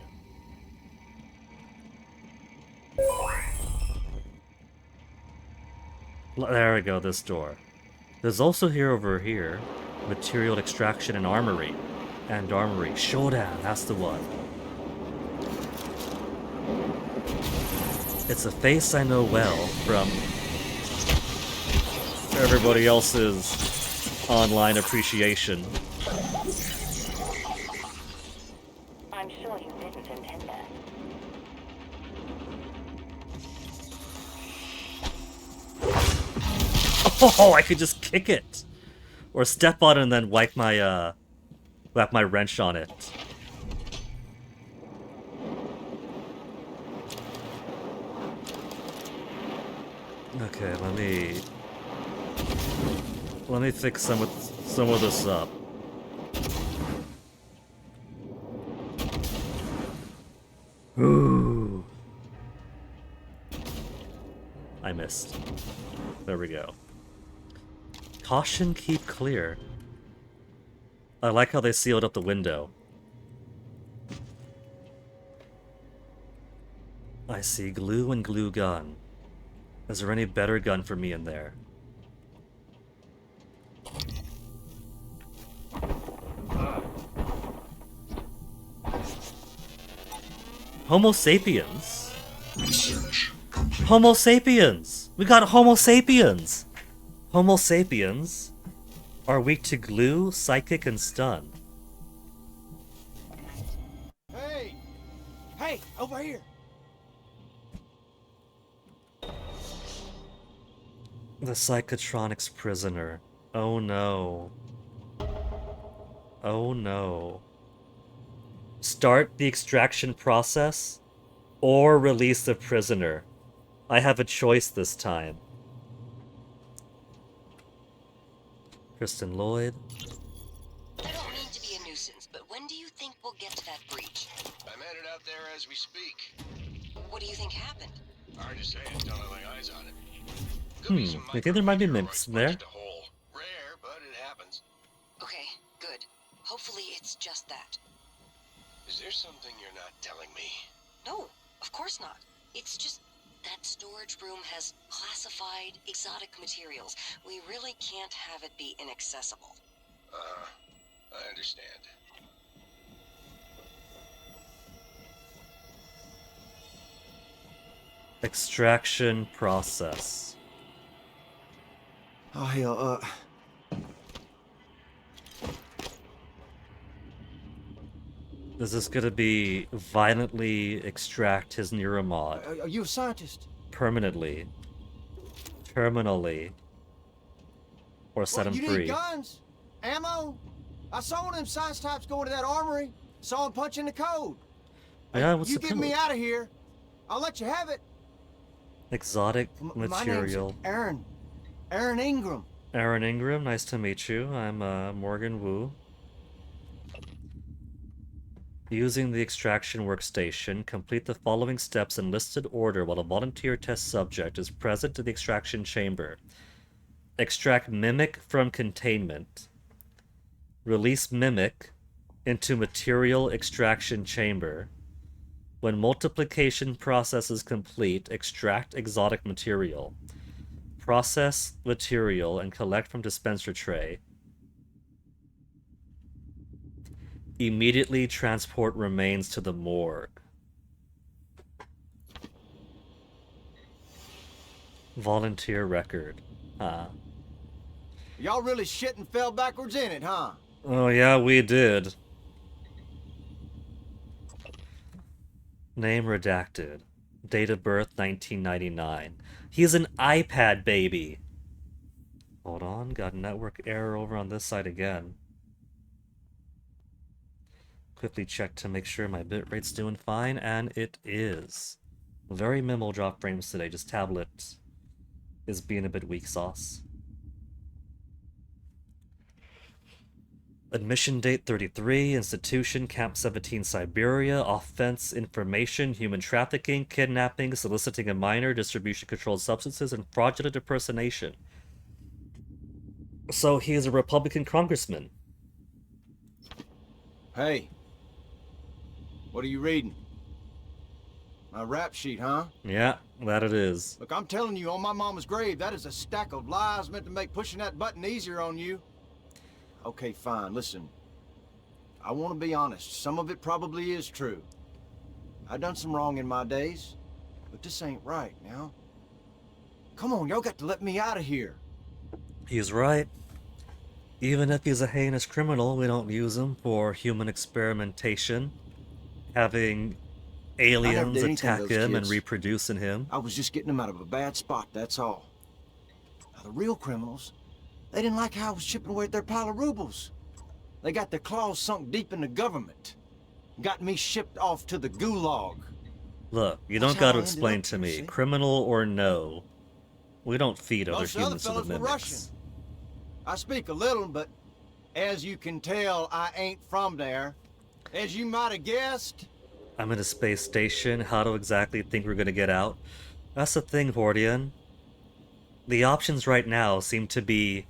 [SPEAKER 2] There we go, this door. There's also over here, material extraction and armory. And armory. Shodan, that's the one. It's a face I know well from everybody else's online appreciation.
[SPEAKER 15] I'm sure you didn't intend that.
[SPEAKER 2] Oh, I could just kick it! Or step on it and then whack my wrench on it. Okay, let me fix some of this up. Ooh. I missed. There we go. Caution, keep clear. I like how they sealed up the window. I see glue and glue gun. Is there any better gun for me in there? Homo sapiens?
[SPEAKER 14] Research complete.
[SPEAKER 2] Homo sapiens! We got Homo sapiens! Homo sapiens are weak to glue, psychic, and stun.
[SPEAKER 17] Hey! Hey! Over here!
[SPEAKER 2] The Psychotronics prisoner. Oh no. Oh no. Start the extraction process or release the prisoner. I have a choice this time. Kristen Lloyd.
[SPEAKER 5] I don't mean to be a nuisance, but when do you think we'll get to that breach?
[SPEAKER 4] I'm headed out there as we speak.
[SPEAKER 5] What do you think happened?
[SPEAKER 4] Hard to say until I lay eyes on it.
[SPEAKER 2] I think there might be mints in there.
[SPEAKER 4] Rare, but it happens.
[SPEAKER 5] Okay, good. Hopefully it's just that.
[SPEAKER 4] Is there something you're not telling me?
[SPEAKER 5] No, of course not. It's just that storage room has classified exotic materials. We really can't have it be inaccessible.
[SPEAKER 4] I understand.
[SPEAKER 2] Extraction process.
[SPEAKER 17] Oh, hell,
[SPEAKER 2] Is this gonna be violently extract his neuromod?
[SPEAKER 17] Are you a scientist?
[SPEAKER 2] Permanently. Terminally. Or set him
[SPEAKER 17] you
[SPEAKER 2] free.
[SPEAKER 17] need guns? Ammo? I saw one of them science types go into that armory. Saw him punching the code.
[SPEAKER 2] Yeah, what's
[SPEAKER 17] you
[SPEAKER 2] the
[SPEAKER 17] get me
[SPEAKER 2] code?
[SPEAKER 17] out of here, I'll let you have it.
[SPEAKER 2] Exotic material.
[SPEAKER 17] My name's Aaron. Aaron Ingram.
[SPEAKER 2] Aaron Ingram, nice to meet you. I'm Morgan Wu. Using the extraction workstation, complete the following steps in listed order while a volunteer test subject is present in the extraction chamber. Extract Mimic from containment. Release Mimic into material extraction chamber. When multiplication process is complete, extract exotic material. Process material and collect from dispenser tray. Immediately transport remains to the morgue. Volunteer record.
[SPEAKER 17] Y'all really shit and fell backwards in it, huh?
[SPEAKER 2] Oh yeah, we did. Name redacted. Date of birth 1999. He's an iPad baby. Hold on, got a network error over on this side again. Quickly check to make sure my bitrate's doing fine, and it is. Very minimal drop frames today, just tablet is being a bit weak sauce. Admission date 33, institution, Camp 17, Siberia, offense, information, human trafficking, kidnapping, soliciting a minor, distribution controlled substances, and fraudulent impersonation. So he is a Republican congressman.
[SPEAKER 17] Hey, what are you reading? My rap sheet, huh?
[SPEAKER 2] Yeah, that it is.
[SPEAKER 17] Look, I'm telling you, on my mama's grave, that is a stack of lies meant to make pushing that button easier on you. Okay, fine, listen. I want to be honest. Some of it probably is true. I've done some wrong in my days, but this ain't right now. Come on, y'all got to let me out of here.
[SPEAKER 2] He's right. Even if he's a heinous criminal, we don't use him for human experimentation. Having aliens attack him and reproduce in him.
[SPEAKER 17] I was just getting them out of a bad spot, that's all. Now, the real criminals, they didn't like how I was chipping away at their pile of rubles. They got their claws sunk deep in the government. Got me shipped off to the gulag.
[SPEAKER 2] Look, you don't got to explain to me, criminal or no. We don't feed other humans to the mimics.
[SPEAKER 17] I speak a little, but as you can tell, I ain't from there. As you might have guessed,
[SPEAKER 2] I'm in a space station. How do exactly think we're gonna get out? That's the thing, Hordian. The options right now seem to be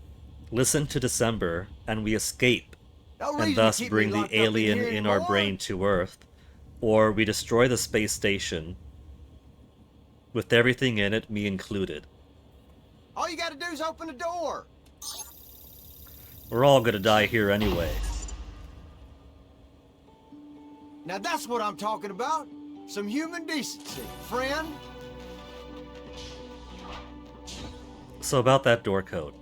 [SPEAKER 2] listen to December and we escape, and thus bring the alien in our brain to Earth, or we destroy the space station with everything in it, me included.
[SPEAKER 17] all you gotta do is open the door.
[SPEAKER 2] We're all gonna die here anyway.
[SPEAKER 17] Now that's what I'm talking about. Some human decency, friend.
[SPEAKER 2] So about that door code.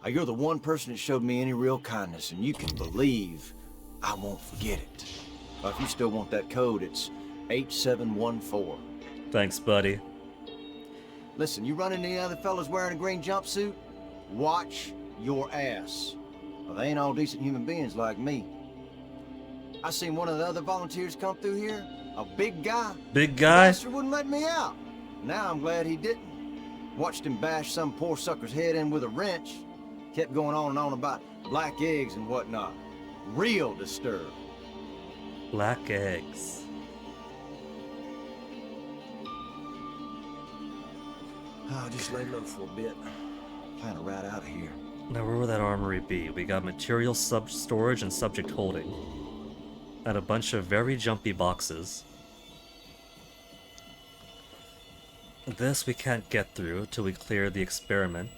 [SPEAKER 17] You're the one person that showed me any real kindness, and you can believe I won't forget it. If you still want that code, it's 8714.
[SPEAKER 2] Thanks, buddy.
[SPEAKER 17] Listen, you run into any other fellas wearing a green jumpsuit? Watch your ass. Well, they ain't all decent human beings like me. I seen one of the other volunteers come through here. A big guy.
[SPEAKER 2] Big guy?
[SPEAKER 17] The bastard wouldn't let me out. Now I'm glad he didn't. Watched him bash some poor sucker's head in with a wrench. Kept going on and on about black eggs and whatnot. Real disturbed.
[SPEAKER 2] Black eggs.
[SPEAKER 17] I'll just lay low for a bit. Plan to ride out of here.
[SPEAKER 2] Now where would that armory be? We got material storage and subject holding. And a bunch of very jumpy boxes. This we can't get through till we clear the experiment.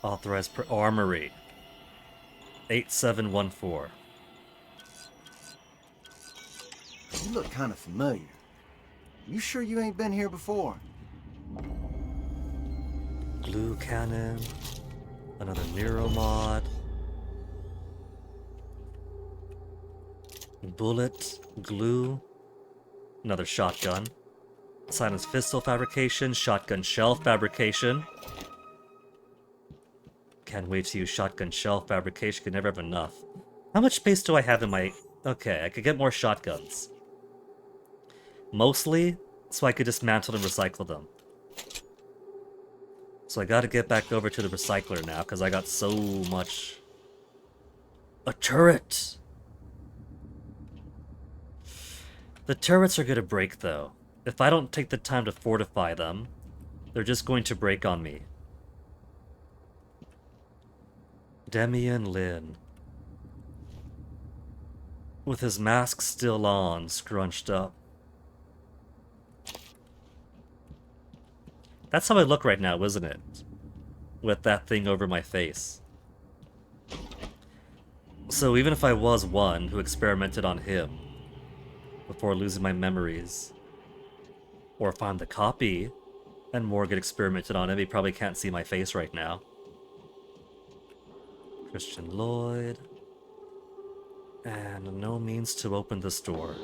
[SPEAKER 2] Authorized per armory. 8714.
[SPEAKER 17] You look kind of familiar. You sure you ain't been here before?
[SPEAKER 2] Glue cannon. Another Neuromod. Bullet. Glue. Another shotgun. Silenced pistol fabrication. Shotgun shell fabrication. Can't wait to use shotgun shell fabrication. Could never have enough. How much space do I have in my... Okay, I could get more shotguns. Mostly, so I could dismantle and recycle them. So I gotta get back over to the recycler now, because I got so much... A turret! The turrets are gonna break, though. If I don't take the time to fortify them, they're just going to break on me. Demian Lin. With his mask still on, scrunched up. That's how I look right now, isn't it? With that thing over my face. So even if I was one who experimented on him before losing my memories, or if I'm the copy and Morgan experimented on him, he probably can't see my face right now. Christian Lloyd. And no means to open this door.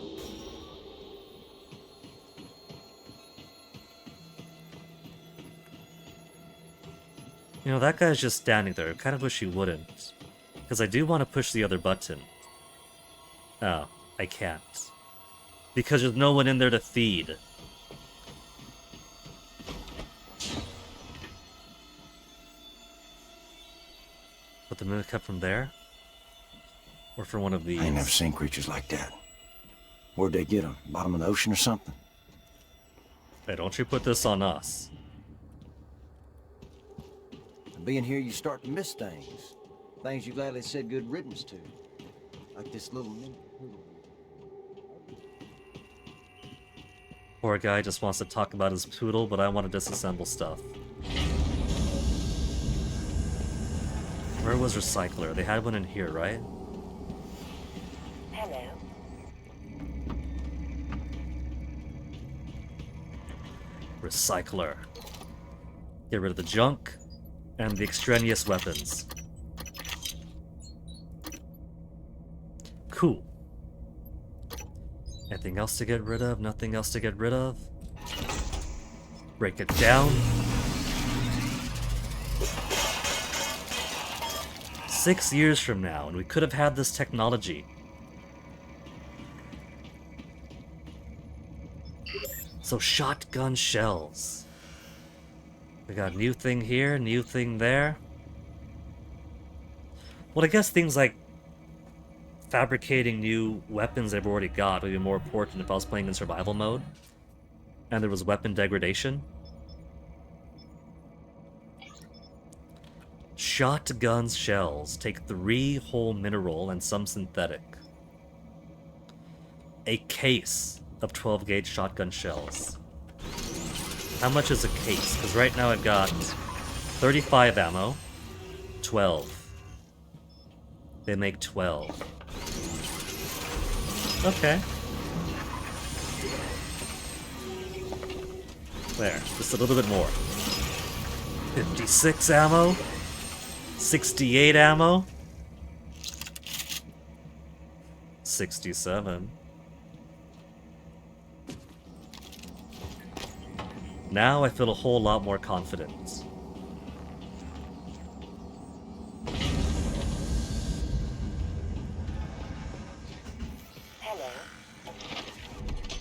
[SPEAKER 2] You know, that guy's just standing there. I kind of wish he wouldn't. Because I do want to push the other button. Oh, I can't. Because there's no one in there to feed. Put the mimic up from there? Or from one of these?
[SPEAKER 17] I ain't never seen creatures like that. Where'd they get them? Bottom of the ocean or something?
[SPEAKER 2] Hey, don't you put this on us.
[SPEAKER 17] Being here, you start to miss things. Things you gladly said good riddance to. Like this little...
[SPEAKER 2] Poor guy just wants to talk about his poodle, but I want to disassemble stuff. Where was Recycler? They had one in here, right?
[SPEAKER 15] Hello.
[SPEAKER 2] Recycler. Get rid of the junk and the extraneous weapons. Cool. Anything else to get rid of? Nothing else to get rid of? Break it down. 6 years from now, and we could have had this technology. So shotgun shells. We got a new thing here, new thing there. Well, I guess things like fabricating new weapons I've already got would be more important if I was playing in survival mode and there was weapon degradation. Shotgun shells take 3 whole mineral and some synthetic. A case of 12 gauge shotgun shells. How much is a case? Because right now I've got 35 ammo, 12. They make 12. Okay. There, just a little bit more. 56 ammo. 68 ammo. 67. Now I feel a whole lot more confident.
[SPEAKER 15] Hello.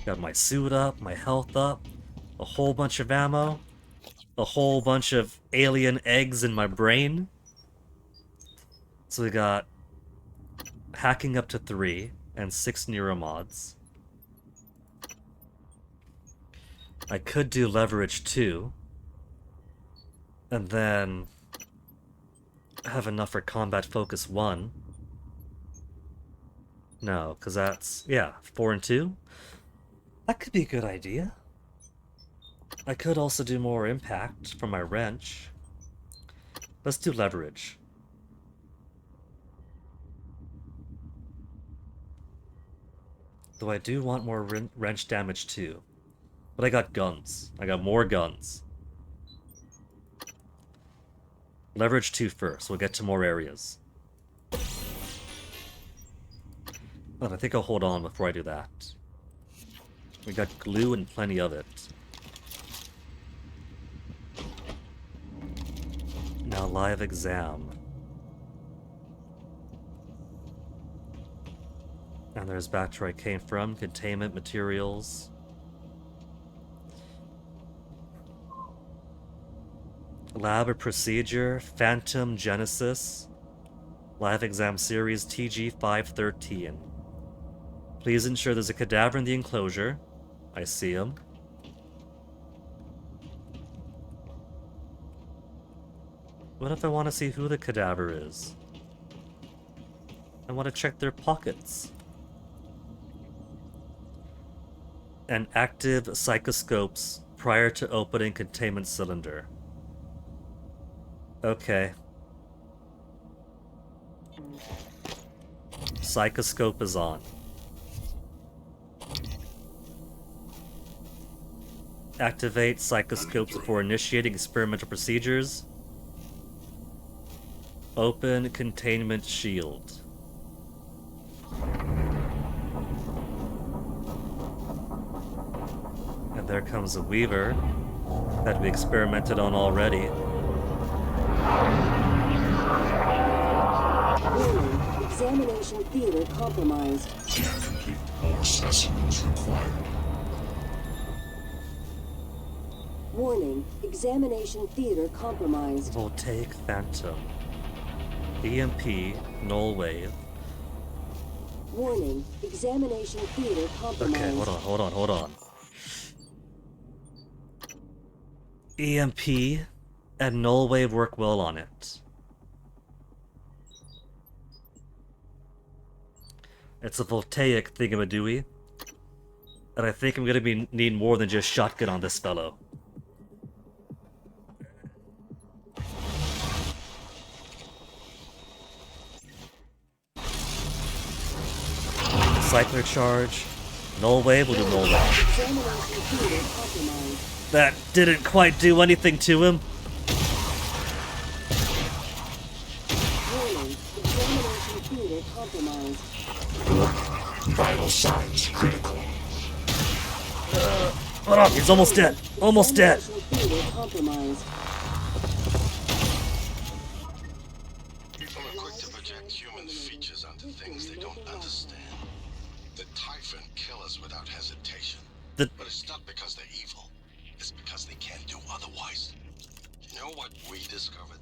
[SPEAKER 2] Got my suit up, my health up, a whole bunch of ammo, a whole bunch of alien eggs in my brain. So we got hacking up to 3 and 6 neuromods. I could do leverage 2 and then have enough for combat focus 1. No, because that's, yeah, 4 and 2. That could be a good idea. I could also do more impact from my wrench. Let's do leverage. Though I do want more wrench damage too. But I got guns. I got more guns. Leverage 2 first. We'll get to more areas. But I think I'll hold on before I do that. We got glue and plenty of it. Now live exam. And there's back to where I came from. Containment materials. Lab of Procedure, Phantom Genesis, Live Exam Series TG513. Please ensure there's a cadaver in the enclosure. I see him. What if I want to see who the cadaver is? I want to check their pockets. And active psychoscopes prior to opening containment cylinder. Okay. Psychoscope is on. Activate psychoscopes before initiating experimental procedures. Open containment shield. And there comes a Weaver that we experimented on already.
[SPEAKER 9] Warning, examination theater compromised.
[SPEAKER 14] Can't complete. More specimens required.
[SPEAKER 9] Warning, examination theater compromised.
[SPEAKER 2] Voltaic Phantom. EMP, null wave.
[SPEAKER 9] Warning, examination theater compromised.
[SPEAKER 2] Okay, hold on. EMP and null wave work well on it. It's a voltaic thingamadooey. And I think I'm gonna need more than just shotgun on this fellow. Cycler charge. Null wave will do null wave. That didn't quite do anything to him.
[SPEAKER 14] Vital signs critical.
[SPEAKER 2] Hold on, he's almost dead. Almost dead.
[SPEAKER 16] People are quick to project human features onto things they don't understand. The Typhon kill us without hesitation. But it's not because they're evil. It's because they can't do otherwise. You know what we discovered?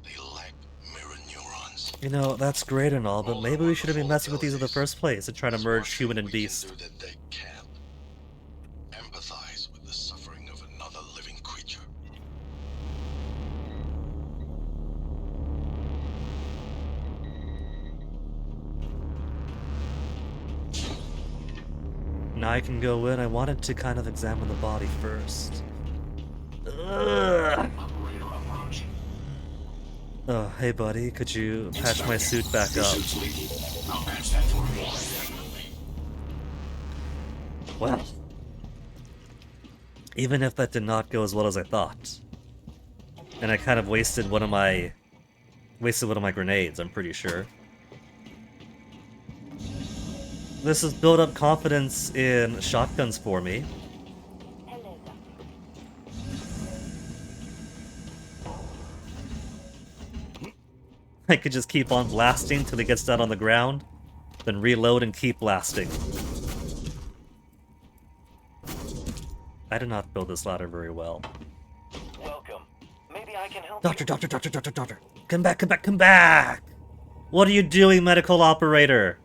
[SPEAKER 16] They lack mirror neurons.
[SPEAKER 2] You know, that's great and all, but maybe we should have been messing with these in the first place and trying to merge human and beast.
[SPEAKER 16] They can't empathize with the suffering of another living creature.
[SPEAKER 2] Now I can go in. I wanted to kind of examine the body first. Ugh. Oh, hey buddy, could you patch my suit back up? Well, even if that did not go as well as I thought, and I kind of wasted one of my grenades, I'm pretty sure. This has built up confidence in shotguns for me. I could just keep on blasting till he gets down on the ground, then reload and keep blasting. I did not build this ladder very well.
[SPEAKER 13] Welcome. Maybe I can help
[SPEAKER 2] Doctor! Come back! What are you doing, medical operator?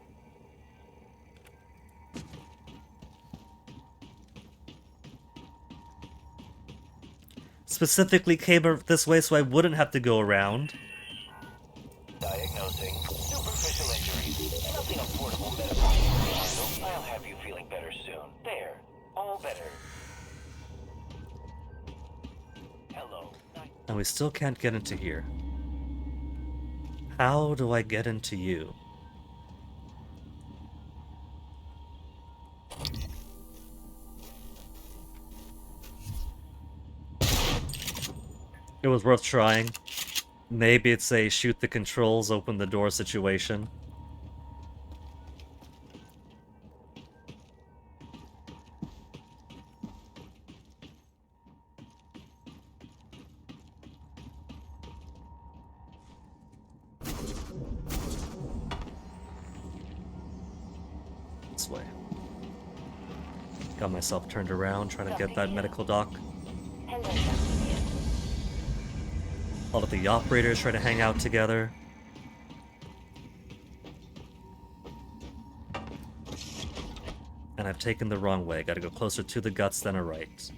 [SPEAKER 2] Specifically came this way so I wouldn't have to go around.
[SPEAKER 13] Diagnosing superficial injury. Nothing of portable medical handle. I'll have you feeling better soon. There. All better. Hello.
[SPEAKER 2] And we still can't get into here. How do I get into you? It was worth trying. Maybe it's a shoot the controls, open the door situation. This way. Got myself turned around, trying to get that medical doc. All of the operators try to hang out together. And I've taken the wrong way. Gotta go closer to the guts than a right.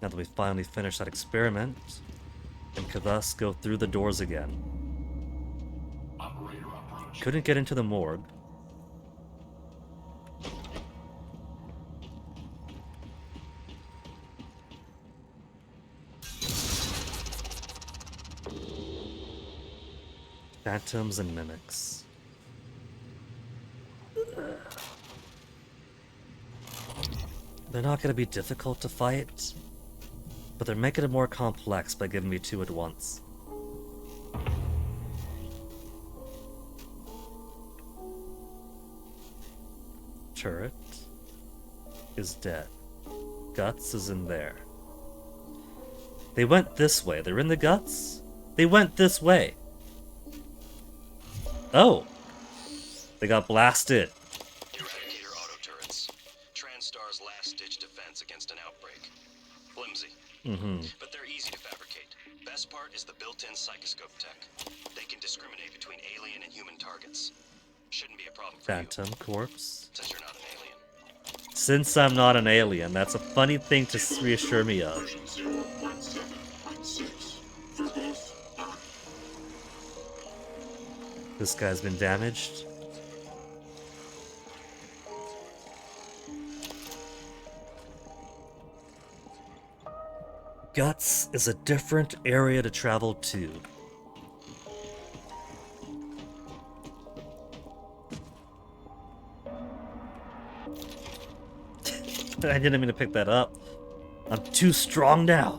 [SPEAKER 2] Now that we've finally finished that experiment, and could thus go through the doors again. Couldn't get into the morgue. Phantoms and mimics. They're not going to be difficult to fight, but they're making it more complex by giving me two at once. Turret. is dead. Guts is in there. They went this way. They're in the guts? They went this way. Oh! They got blasted.
[SPEAKER 6] Eradicator auto turrets. TranStar's last-ditch defense against an outbreak. Flimsy. But they're easy to fabricate. Best part is the built-in psychoscope tech. They can discriminate between alien and human targets. Shouldn't be a problem for
[SPEAKER 2] Phantom
[SPEAKER 6] you,
[SPEAKER 2] corpse.
[SPEAKER 6] since you're not an alien.
[SPEAKER 2] Since I'm not an alien, that's a funny thing to reassure me of.
[SPEAKER 14] Version 0.7.6 for both Earth.
[SPEAKER 2] This guy's been damaged. Guts is a different area to travel to. I didn't mean to pick that up. I'm too strong now.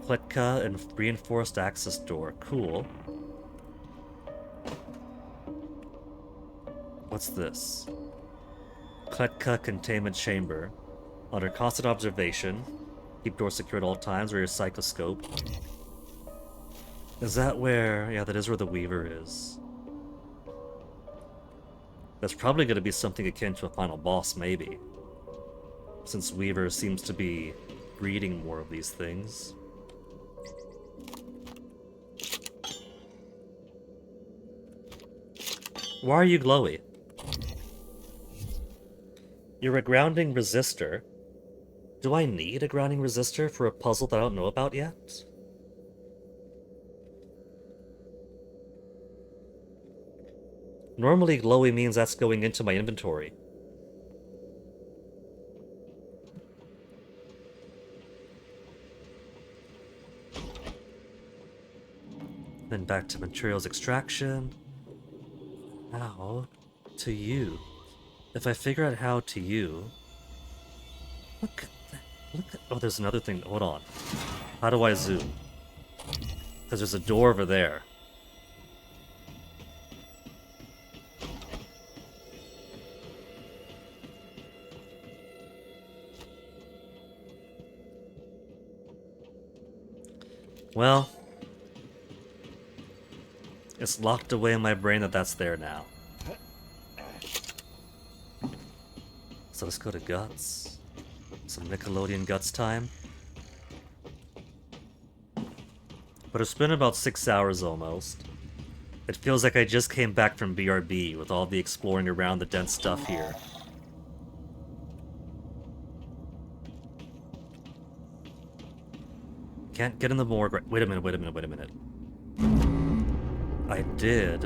[SPEAKER 2] Kletka and reinforced access door. Cool. What's this? Kletka containment chamber. Under constant observation. Keep doors secure at all times, or your psychoscope. Is that where... Yeah, that is where the Weaver is. That's probably going to be something akin to a final boss, maybe. Since Weaver seems to be breeding more of these things. Why are you glowy? You're a grounding resistor. Do I need a grounding resistor for a puzzle that I don't know about yet? Normally glowy means that's going into my inventory. Then back to materials extraction. How to you? If I figure out how to you... Look at that. Look at... Oh, there's another thing. Hold on. How do I zoom? Because there's a door over there. Well... It's locked away in my brain that that's there now. So let's go to Guts. Some Nickelodeon Guts time. But it's been about 6 hours almost. It feels like I just came back from BRB with all the exploring around the dense stuff here. Can't get in the morgue right. Wait a minute. I did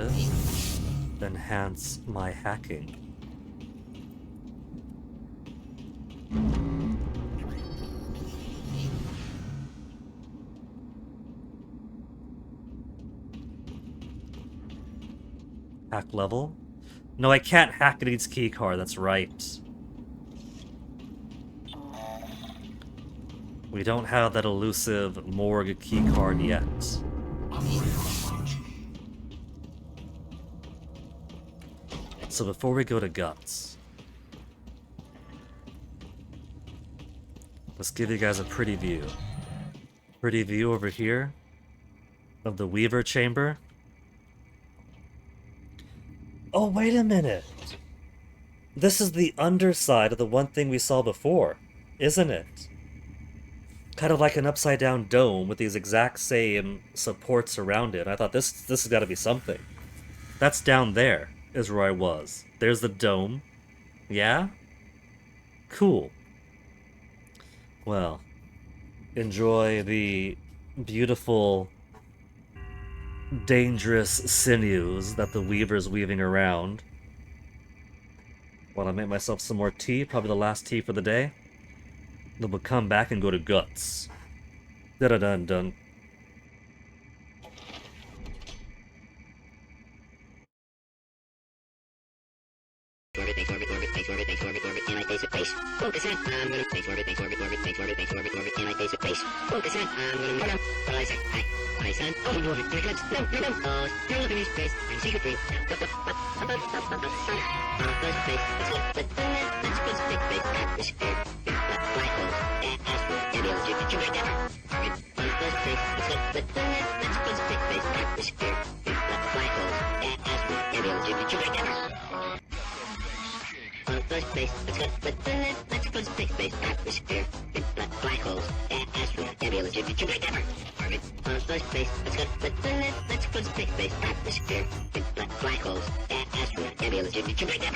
[SPEAKER 2] enhance my hacking. Hack level? No, I can't hack it against keycard, that's right. We don't have that elusive morgue keycard yet. So before we go to Guts, let's give you guys a pretty view. Pretty view over here of the Weaver chamber. Oh, wait a minute. This is the underside of the one thing we saw before, isn't it? Kind of like an upside down dome with these exact same supports around it. I thought this has got to be something. That's down there. Is where I was. There's the dome. Yeah? Cool. Well, enjoy the beautiful, dangerous sinews that the Weaver's weaving around. While I make myself some more tea, probably the last tea for the day. Then we'll come back and go to Guts. Da-da-dun-dun.
[SPEAKER 1] Anti-basic base. Focus on. I'm gonna base orbit, anti-basic base. Focus on. I'm gonna murder. What I say? Hi, son. Oh, you orbit. Here it comes. No. You're looking at space. I'm secret free. Let's go. Let's go. Space. space, let's go to space, atmosphere, black holes, asteroid, nebula, Jupiter, orbit, space, let's go to space, atmosphere, black holes, asteroid, nebula, Jupiter, space,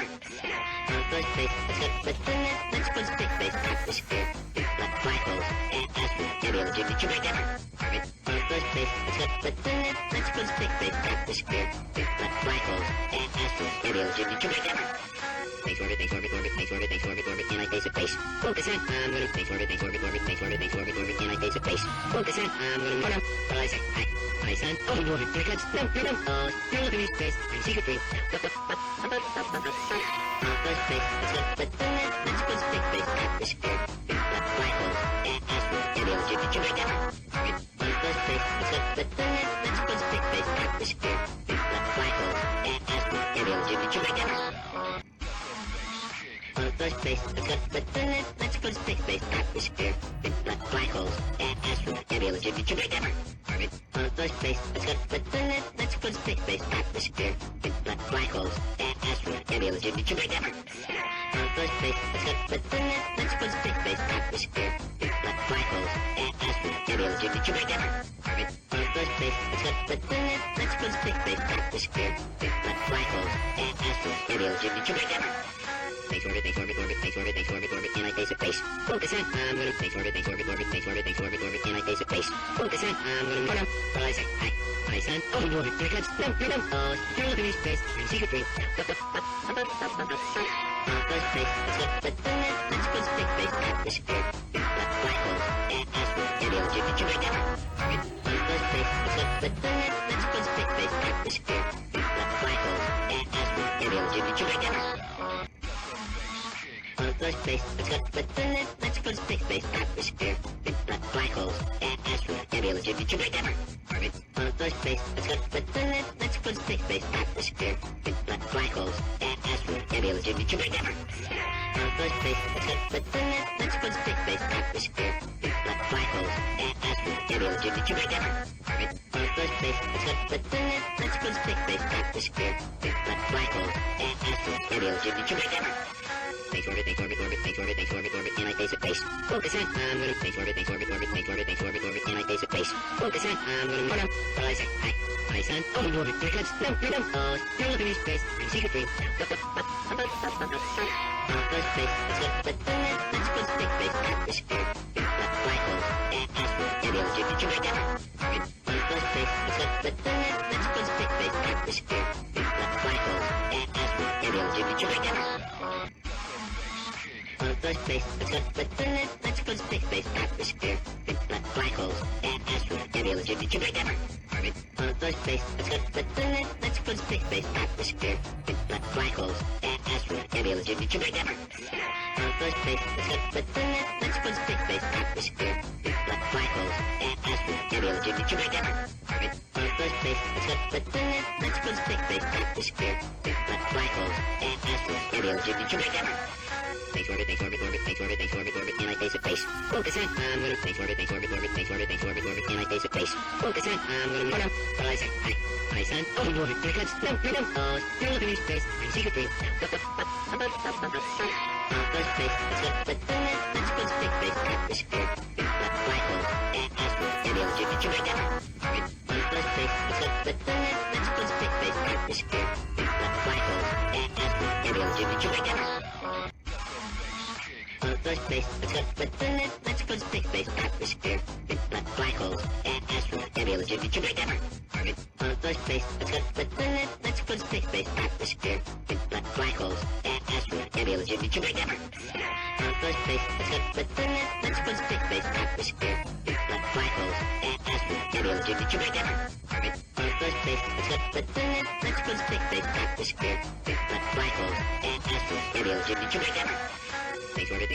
[SPEAKER 1] let's go to space, atmosphere, black holes, asteroid, nebula, Jupiter, orbit, space, let's go to space, atmosphere, black holes, asteroid, nebula, Jupiter, Space orbit, anti-phase of space. Focus on, I'm gonna space orbit, anti-phase of space. Focus on, I'm gonna run up. Well, I say, hi, son. Oh, you orbit, haircuts, you're looking at space, I'm secret free. Space, let's go space, atmosphere. Black hole, asteroid, nebula, Jupiter, space, let's go space, atmosphere. Black hole, asteroid, nebula, Jupiter, space, let's go to space, atmosphere, black holes, asteroid, nebula, Jupiter, orbit, space, let's go to space, atmosphere, black holes, asteroid, nebula, Jupiter, space, let's go to space, atmosphere, black holes, asteroid, nebula, Jupiter, orbit, space, let's go to space, atmosphere, black holes, asteroid, nebula, Jupiter, Space orbit, anti-phase of space. Focus on, I'm gonna space orbit, anti-phase of space. Focus on, I'm gonna run up. Well, I say, hi, son. Oh, you orbit, haircuts, you're looking at space, I'm secret free. Space, let's go space, atmosphere, black hole, asteroid, nebula, Jupiter, orbit, space, let's go space, atmosphere, black hole, asteroid, nebula, Jupiter, space, let's go to space, atmosphere, black holes, asteroid, nebula, Jupiter, orbit, space, let's go to space, atmosphere, black holes, asteroid, nebula, Jupiter, space, let's go to space, atmosphere, black holes, asteroid, nebula, Jupiter, orbit, space, let's go to space, atmosphere, black holes, asteroid, nebula, Jupiter, Space orbit, anti-phase of space. Focus on, I'm gonna space orbit, anti-phase of space. Focus on, I'm gonna run up. Well, I say, hi, son. Oh, you orbit, haircuts, you're looking at space, I'm secret free. Space, let's go space, atmosphere, black hole, asteroid, nebula, Jupiter, orbit, space, let's go space, atmosphere, black hole, asteroid, nebula, Jupiter, space, let's go to space, atmosphere, black holes, asteroid, nebula, Jupiter, orbit, space, let's go to space, atmosphere, black holes, asteroid, nebula, Jupiter, space, let's go to space, atmosphere, black holes, asteroid, nebula, Jupiter, orbit, space, let's go to space, atmosphere, black holes, asteroid, nebula, Jupiter, Space orbit, anti-phase of space. Focus on, I'm gonna space orbit, anti-phase of space. Focus on, I'm gonna run up. Well, I say, hi, son. Oh, you orbit, haircuts, you're looking at space, I'm secret free. Space, let's go space, atmosphere, black hole, asteroid, nebula, Jupiter, orbit, space, let's go space, atmosphere, black hole, asteroid, nebula, Jupiter, space, let's go to space, atmosphere, black holes, asteroid, nebula, Jupiter, orbit, space, let's go to space, atmosphere, black holes, asteroid, nebula, Jupiter, space, let's go to space, atmosphere, black holes, asteroid, nebula, Jupiter, orbit, space, let's go to space, atmosphere, black holes, asteroid, nebula, Jupiter, Space orbit,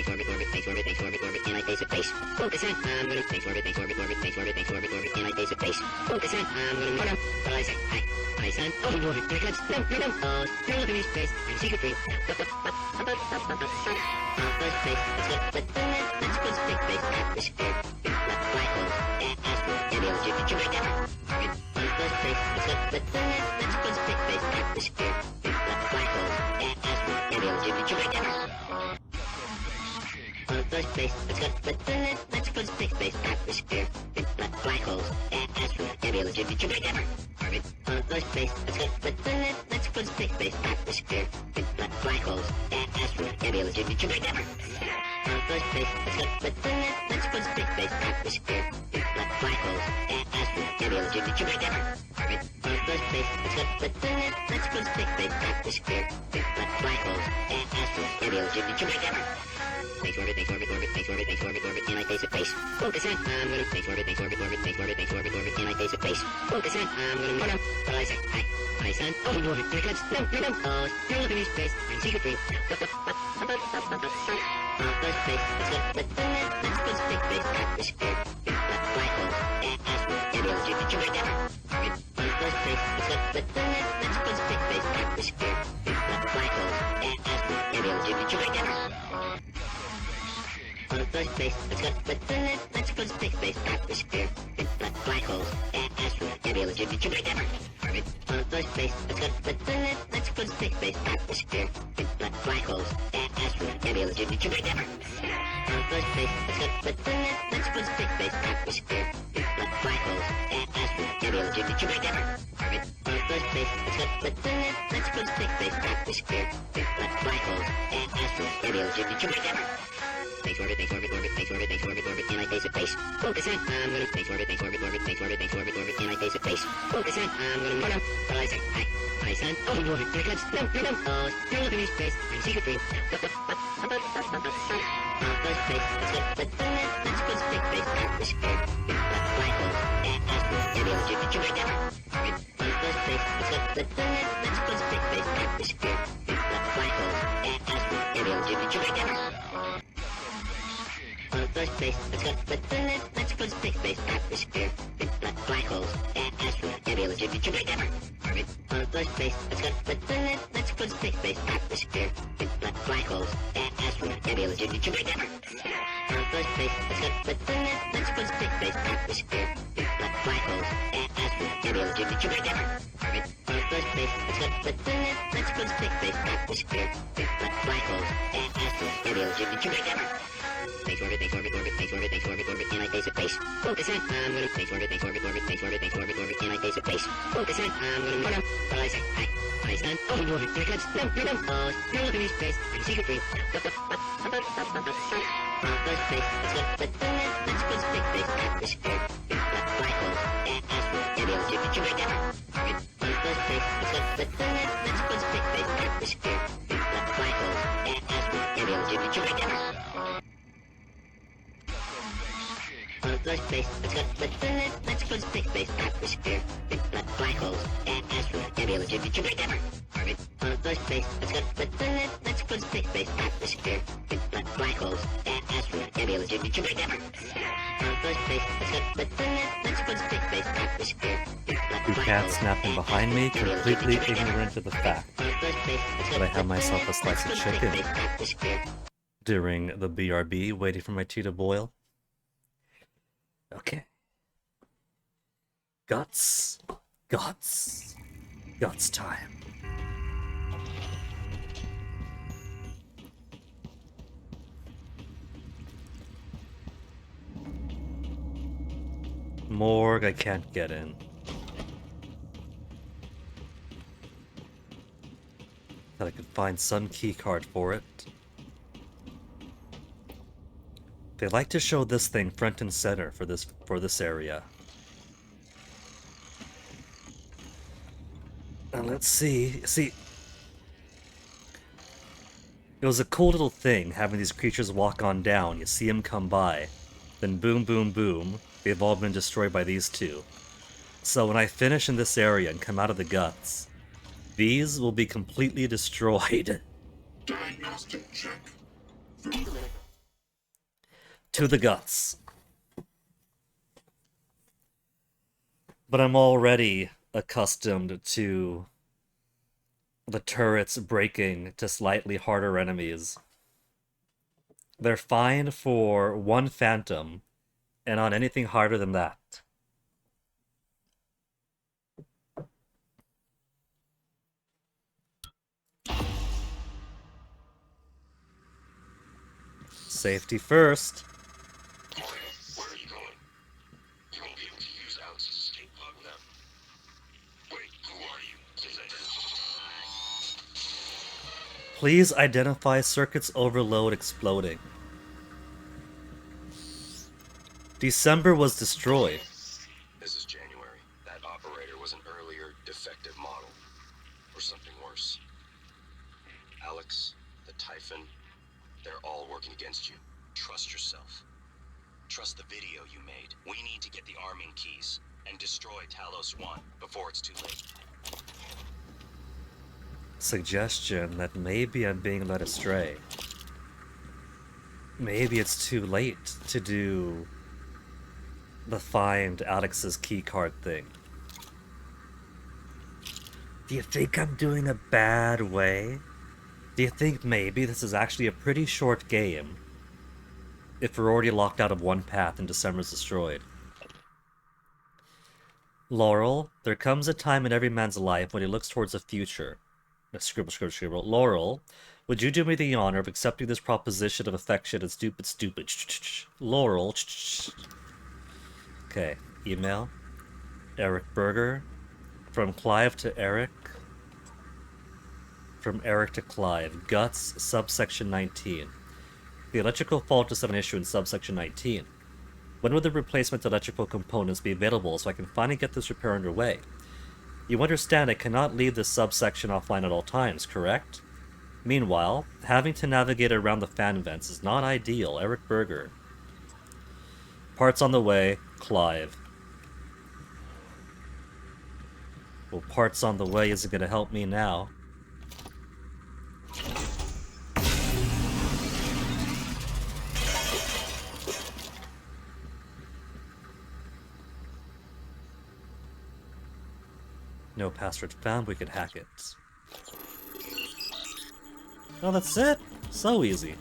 [SPEAKER 1] anti-phase of space. Focus on, I'm gonna space orbit, anti-phase of space. Focus on, I'm gonna run up. Well, I say, hi, son. Oh, you orbit, haircuts, you're looking at space, I'm secret free. Space, let's go space, atmosphere, black hole, asteroid, nebula, Jupiter, orbit, space, let's go space, atmosphere, black hole, asteroid, nebula, Jupiter. space. Let's go to space. Atmosphere. Black holes. Asteroid. Nebula. Jupiter. Never. Orbit. Space. Let's go to space. Atmosphere. Black holes. Asteroid. Nebula. Jupiter. Never. Space. Let's go to space. Atmosphere. Black holes. Asteroid. Nebula. Jupiter. Never. Orbit. Space. Let's go to space. Atmosphere. Black holes. Asteroid. Nebula. Jupiter. Never. Space orbit, anti-phase space. Focus on, I'm gonna space orbit, anti-phase space. Focus on, I'm gonna run up. But I say, hi, son, open orbit, here it comes. No, you're looking in space, I'm secret free. Space, let's go space, atmosphere. Black holes, asteroid, nebula, Jupiter, never. Space, let's go space, atmosphere. Black holes, asteroid, nebula, Jupiter, never. Space, let's go to space, atmosphere, black holes, asteroid, nebula, Jupiter, never. Orbit, space, let's go to space, atmosphere, black holes, asteroid, nebula, Jupiter, never. Space, let's go to space, atmosphere, black holes, asteroid, nebula, Jupiter, never. Orbit, space, let's go to space, atmosphere, black holes, asteroid, nebula, Jupiter, never. Space orbit, anti-phase space. Focus on, I'm gonna space orbit, anti-phase space. Focus on, I'm gonna run up. But I say, hi, son, open orbit, here it comes. No, you're looking in space, I'm secret free. Space, let's go to space, atmosphere. Black holes, asteroid, nebula, Jupiter, never. Space, let's go to space, atmosphere. Black holes, asteroid, nebula, Jupiter, never. Space, let's go to space, atmosphere, black holes, asteroid, nebula, Jupiter, never. Orbit, space, let's go to space, atmosphere, black holes, asteroid, nebula, Jupiter, never. Space, let's go to space, atmosphere, black holes, asteroid, nebula, Jupiter, never. Orbit, space, let's go to space, atmosphere, black holes, asteroid, nebula, Jupiter, never. Space orbit, anti-phase space. Focus on, I'm gonna space orbit, anti-phase space. Focus on, I'm gonna run up. But I say, hi, son, open orbit, here it comes. No, you're looking in space, I'm secret free. Space, let's go to space, atmosphere. Black holes, asteroid, nebula, Jupiter, never. Space, let's go to space, atmosphere. Black holes, asteroid, nebula, Jupiter, never. Space, let's go to space, atmosphere, black holes, asteroid, nebula, Jupiter, never. Orbit, space, let's go to space, atmosphere, black holes, asteroid, nebula, Jupiter, never. Space, let's go to space, atmosphere.
[SPEAKER 2] You can't snap in behind me, completely ignorant of the fact that I have myself a slice of chicken during the BRB, waiting for my tea to boil. Okay. Guts time. Morgue I can't get in. Thought I could find some key card for it. They like to show this thing front and center for this area. And let's see. It was a cool little thing having these creatures walk on down. You see them come by, then boom, boom, boom. They've all been destroyed by these two. So when I finish in this area and come out of the guts, these will be completely destroyed.
[SPEAKER 14] Diagnostic check.
[SPEAKER 2] To the guts. But I'm already accustomed to the turrets breaking to slightly harder enemies. They're fine for one phantom, and on anything harder than that. Safety first.
[SPEAKER 6] Okay, where are you going? You won't be able to use Alex's escape pod without... Wait, who are you?
[SPEAKER 2] Please identify circuits overload exploding. December was destroyed.
[SPEAKER 16] This is January. That operator was an earlier defective model. Or something worse. Alex, the Typhon, they're all working against you. Trust yourself. Trust the video you made. We need to get the arming keys and destroy Talos 1 before it's too late.
[SPEAKER 2] Suggestion that maybe I'm being led astray. Maybe it's too late to do the find Alex's keycard thing. Do you think I'm doing a bad way? Do you think maybe this is actually a pretty short game if we're already locked out of one path and December's destroyed? Laurel, there comes a time in every man's life when he looks towards the future. Scribble. Laurel, would you do me the honor of accepting this proposition of affection and stupid? Laurel. Okay, email. Eric Berger. From Clive to Eric. From Eric to Clive. Guts, subsection 19. The electrical fault is an issue in subsection 19. When will the replacement electrical components be available so I can finally get this repair underway? You understand I cannot leave this subsection offline at all times, correct? Meanwhile, having to navigate around the fan vents is not ideal. Eric Berger. Parts on the way. Clive. Well, parts on the way isn't going to help me now. No password found, we could hack it. Oh, that's it? So easy.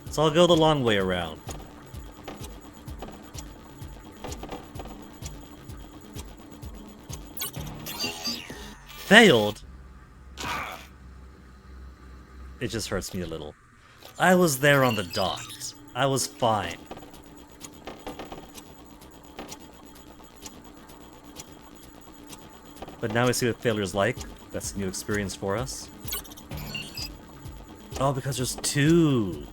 [SPEAKER 2] So I'll go the long way around. Failed? It just hurts me a little. I was there on the dot. I was fine. But now we see what failure's like. That's a new experience for us. Oh, because there's two.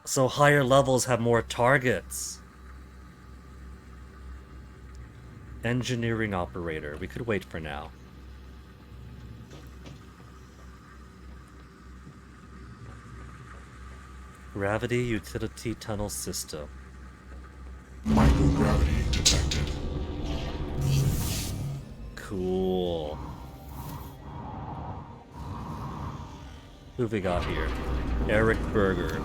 [SPEAKER 2] So higher levels have more targets. Engineering operator. We could wait for now. Gravity utility tunnel system.
[SPEAKER 14] Microgravity detected.
[SPEAKER 2] Cool. Who have we got here? Eric Berger.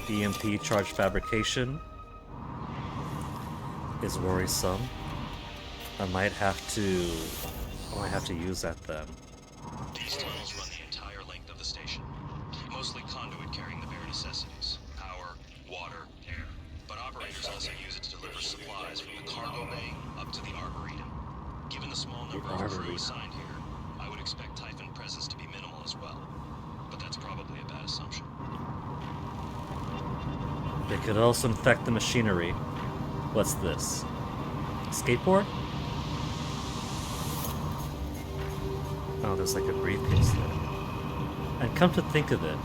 [SPEAKER 2] EMP charge fabrication is worrisome. I might have to use that then.
[SPEAKER 16] These tunnels run the entire length of the station. Mostly conduit carrying the bare necessities. Power, water, air. But operators also use it to deliver supplies from the cargo bay up to the Arboretum. Given the small number of crew assigned here, I would expect Typhon presence to be minimal as well. But that's probably a bad assumption.
[SPEAKER 2] They could also infect the machinery. What's this? Skateboard? Oh, there's like a briefcase there. And come to think of it,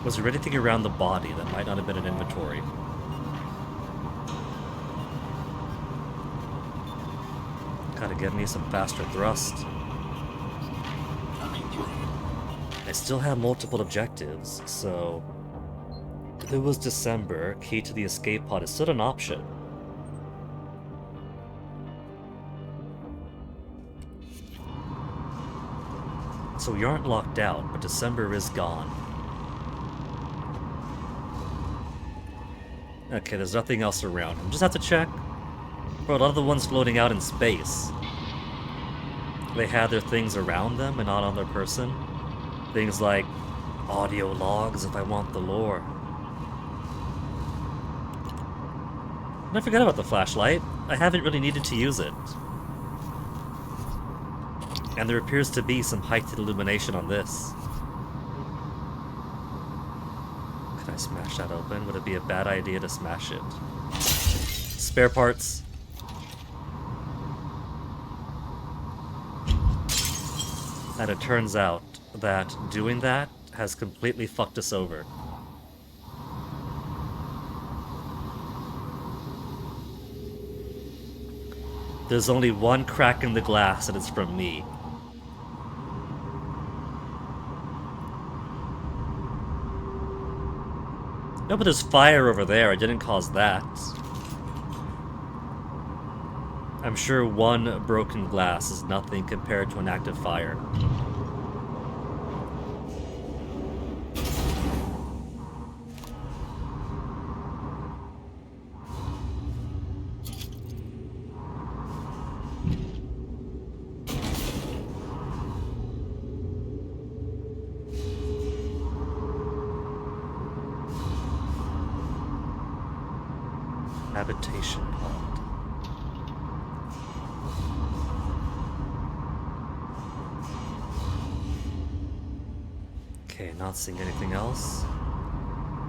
[SPEAKER 2] was there anything around the body that might not have been an inventory? Gotta get me some faster thrust. I still have multiple objectives, so if it was December, key to the escape pod is still an option. So we aren't locked out, but December is gone. Okay, there's nothing else around. I just have to check. Bro, a lot of the ones floating out in space, they had their things around them and not on their person. Things like audio logs if I want the lore. And I forgot about the flashlight. I haven't really needed to use it. And there appears to be some heightened illumination on this. Could I smash that open? Would it be a bad idea to smash it? Spare parts. And it turns out that doing that has completely fucked us over. There's only one crack in the glass, and it's from me. No, but there's fire over there. I didn't cause that. I'm sure one broken glass is nothing compared to an active fire. Habitation pod. Okay, not seeing anything else.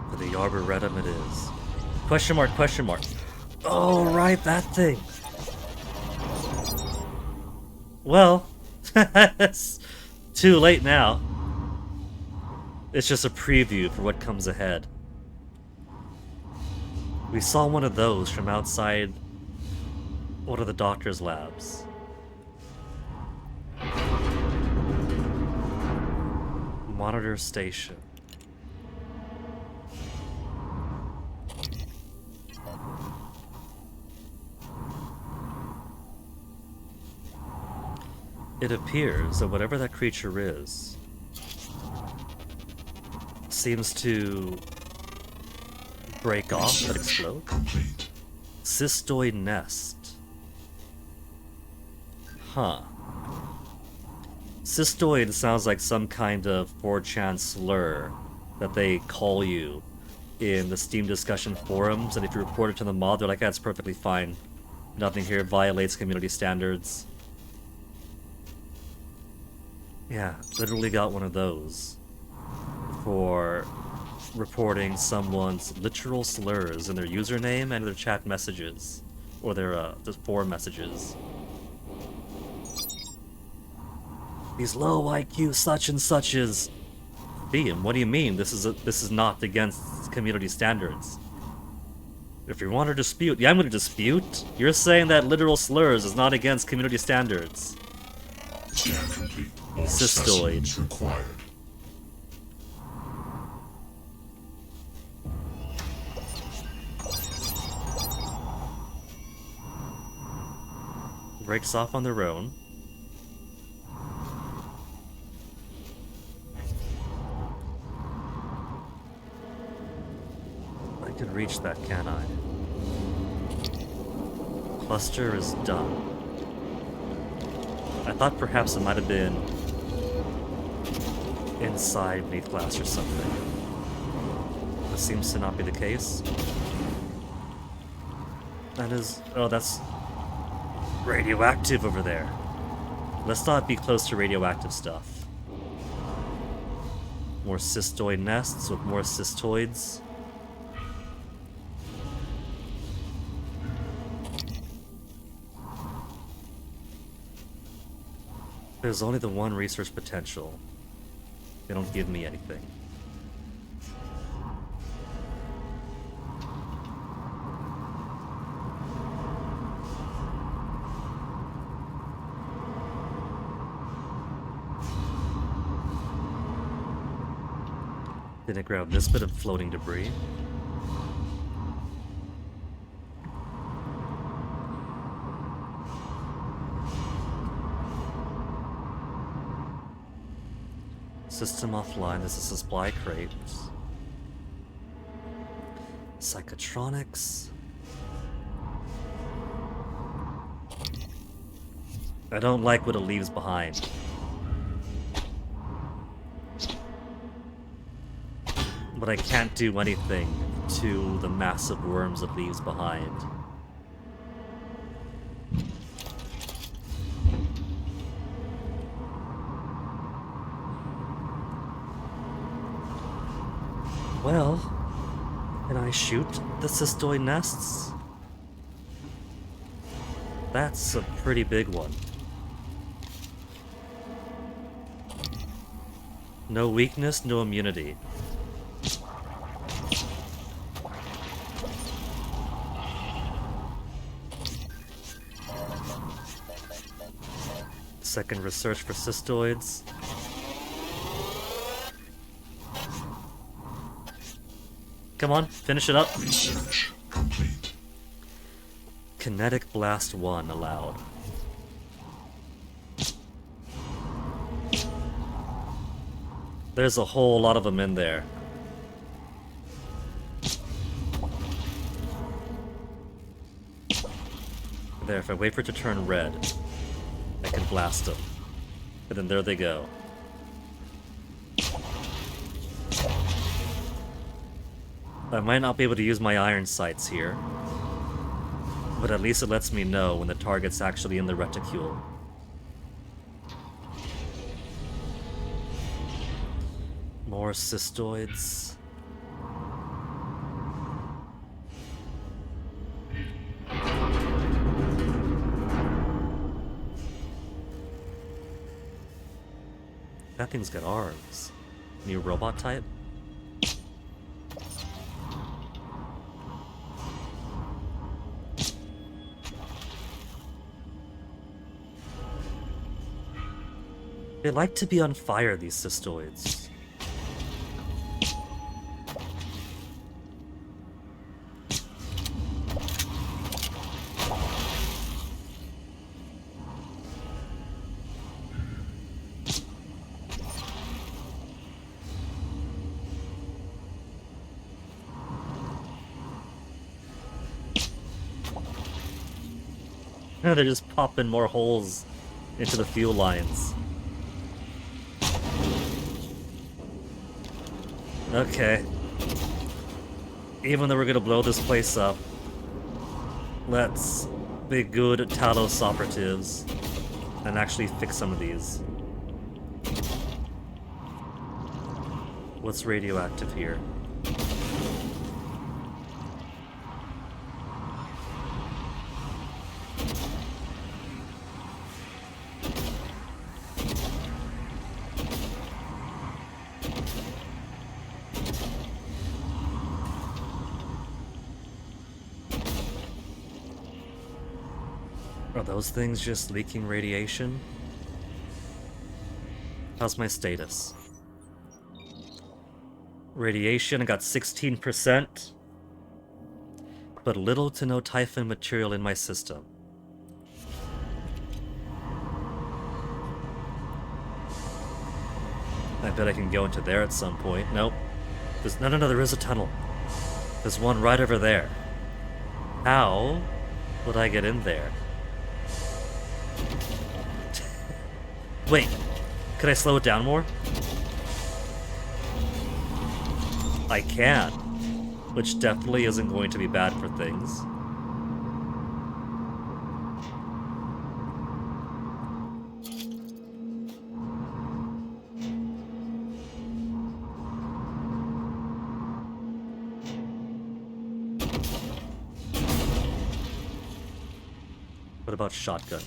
[SPEAKER 2] For the Arboretum it is. Question mark, question mark. Oh, right, that thing. Well, it's too late now. It's just a preview for what comes ahead. We saw one of those from outside one of the doctor's labs. Monitor station. It appears that whatever that creature is seems to break off but explode. Cystoid nest. Huh. Cystoid sounds like some kind of 4chan slur that they call you in the Steam discussion forums, and if you report it to the mod, they're like, that's perfectly fine. Nothing here violates community standards. Yeah, literally got one of those for reporting someone's literal slurs in their username and their chat messages, or their forum messages. These low IQ such and suches. Beam, what do you mean? This is not against community standards. If you want to dispute, yeah, I'm going to dispute. You're saying that literal slurs is not against community standards.
[SPEAKER 14] Scan complete. More
[SPEAKER 2] Cystoid.
[SPEAKER 14] specimens required.
[SPEAKER 2] Breaks off on their own. I can reach that, can I? Cluster is done. I thought perhaps it might have been inside beneath glass or something. This seems to not be the case. That is... oh, that's radioactive over there. Let's not be close to radioactive stuff. More cystoid nests with more cystoids. There's only the one research potential. They don't give me anything. Did it grab this bit of floating debris? System offline. This is a supply crate. Psychotronics. I don't like what it leaves behind. But I can't do anything to the massive worms it leaves behind. Well, can I shoot the cystoid nests? That's a pretty big one. No weakness, no immunity. Second research for cystoids. Come on, finish it up.
[SPEAKER 14] Research complete.
[SPEAKER 2] Kinetic Blast 1 allowed. There's a whole lot of them in there. There, if I wait for it to turn red, I can blast them. And then there they go. I might not be able to use my iron sights here, but at least it lets me know when the target's actually in the reticule. More cystoids. That thing's got arms. New robot type? They like to be on fire, these cystoids. They're just popping more holes into the fuel lines. Okay. Even though we're gonna blow this place up, let's be good Talos operatives and actually fix some of these. What's radioactive here? Are those things just leaking radiation? How's my status? Radiation, I got 16%, but little to no Typhon material in my system. I bet I can go into there at some point. Nope. There's no, there is a tunnel. There's one right over there. How would I get in there? Wait, could I slow it down more? I can, which definitely isn't going to be bad for things. What about shotgun?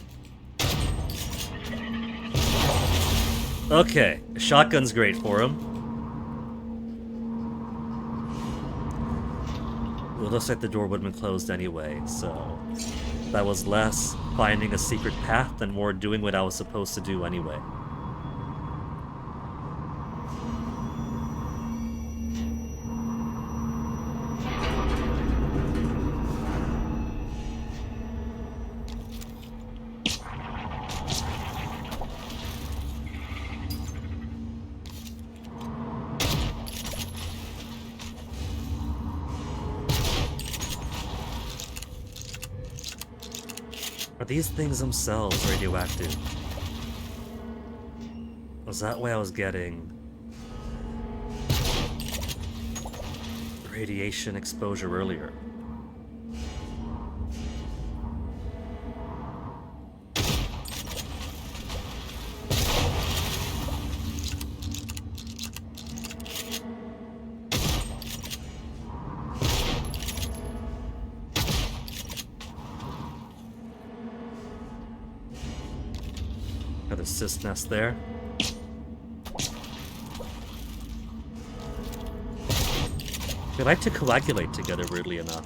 [SPEAKER 2] Okay, a shotgun's great for him. Well, it looks like the door would have been closed anyway, so that was less finding a secret path and more doing what I was supposed to do anyway. Are these things themselves radioactive? Was that why I was getting radiation exposure earlier? Another cyst nest there. They like to coagulate together, weirdly enough.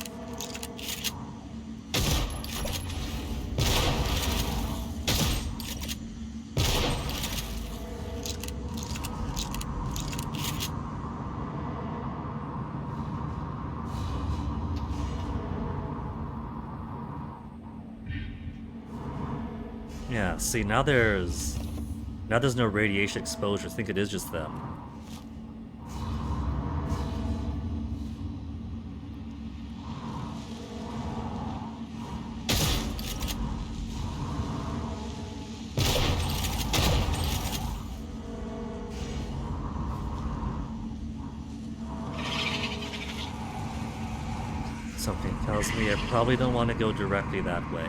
[SPEAKER 2] Yeah, see, now there's no radiation exposure. I think it is just them. Something tells me I probably don't want to go directly that way.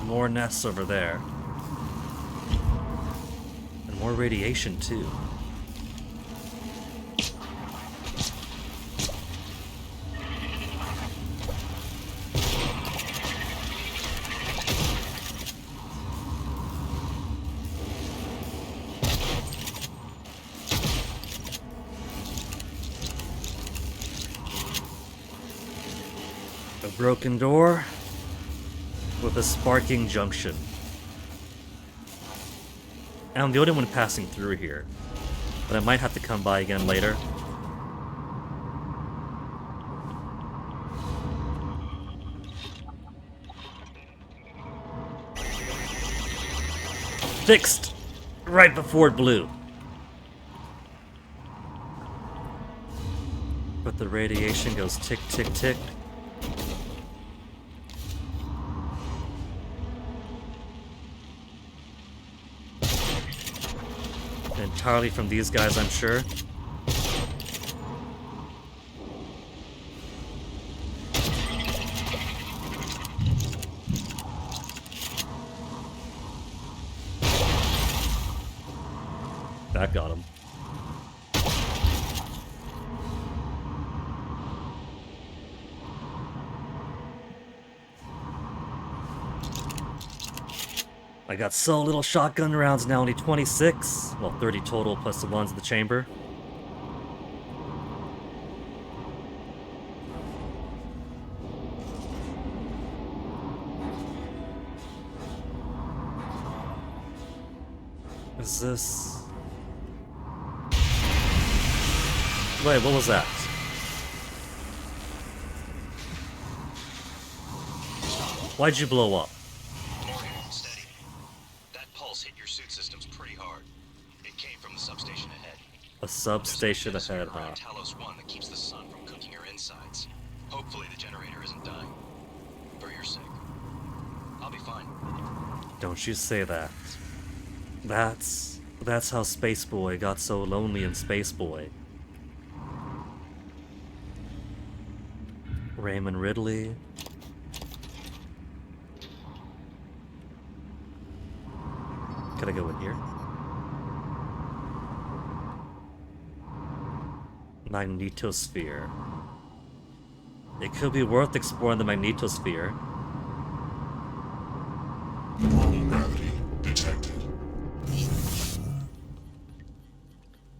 [SPEAKER 2] More nests over there. And more radiation, too. A broken door with a sparking junction. And I'm the only one passing through here, but I might have to come by again later. Fixed right before it blew. But the radiation goes tick, tick, tick. Entirely from these guys, I'm sure. That got him. I got so little shotgun rounds now, only 26. Well, 30 total plus the ones in the chamber. Is this... Wait, what was that? Why'd you blow up? A substation ahead, huh?
[SPEAKER 6] Talos 1 that keeps the sun from cooking your insides. Hopefully the generator isn't dying. For your sake. I'll be fine.
[SPEAKER 2] Don't you say that. That's how Spaceboy got so lonely in Spaceboy. Raymond Ridley. Can I go in here? Magnetosphere. It could be worth exploring the magnetosphere.
[SPEAKER 14] Normal gravity detected.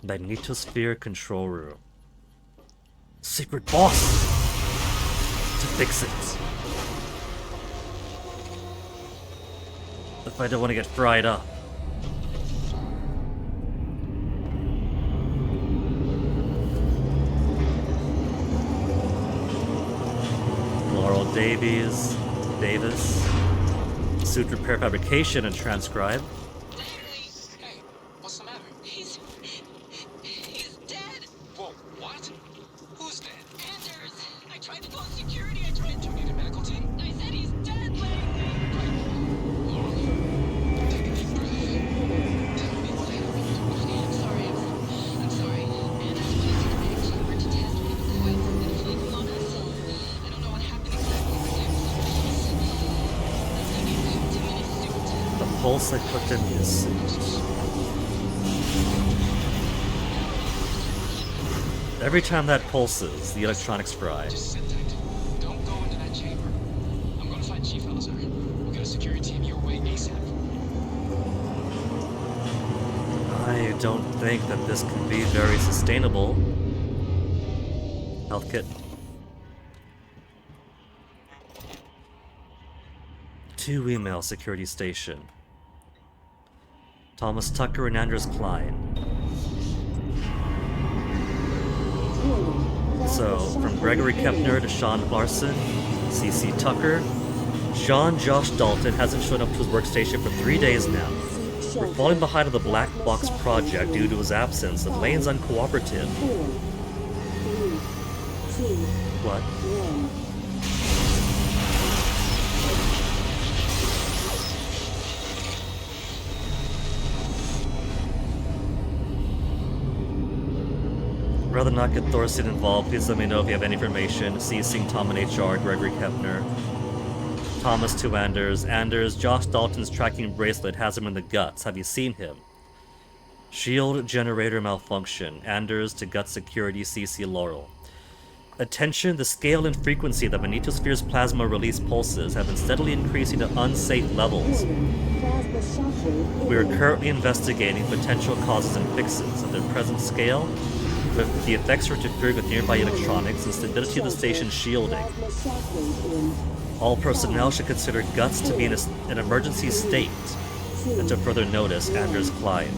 [SPEAKER 2] Magnetosphere control room. Secret boss! To fix it. If I don't want to get fried up. Davis, suit repair, fabrication, and transcribe.
[SPEAKER 4] Hey, what's the matter? He's dead. Whoa, what? Who's dead? Anders. I tried to call security. Do you need a medical team? I said he's dead, Langley. Take a deep breath.
[SPEAKER 2] pulse I put in his suit. Every time that pulses, the electronics fry.
[SPEAKER 18] Just sit tight. Don't go into that chamber. I'm gonna find Chief Elzar. We'll get a security team your way ASAP.
[SPEAKER 2] I don't think that this can be very sustainable. Health kit. 2 email security station. Thomas Tucker and Anders Klein. So, from Gregory Kepner to Sean Larson, C.C. Tucker, Sean Josh Dalton hasn't shown up to his workstation for 3 days now. We're falling behind on the Black Box project due to his absence, and Lane's uncooperative. What? Rather not get Thorstein involved. Please let me know if you have any information. CCing Tom and HR, Gregory Kepner. Thomas to Anders. Anders, Josh Dalton's tracking bracelet has him in the guts. Have you seen him? Shield generator malfunction. Anders to gut security, CC Laurel. Attention, the scale and frequency of the magnetosphere's plasma release pulses have been steadily increasing to unsafe levels. We are currently investigating potential causes and fixes of their present scale. But the effects are interfering with nearby electronics and stability of the station's shielding. All personnel should consider guts to be in an emergency state, and to further notice Anders Klein.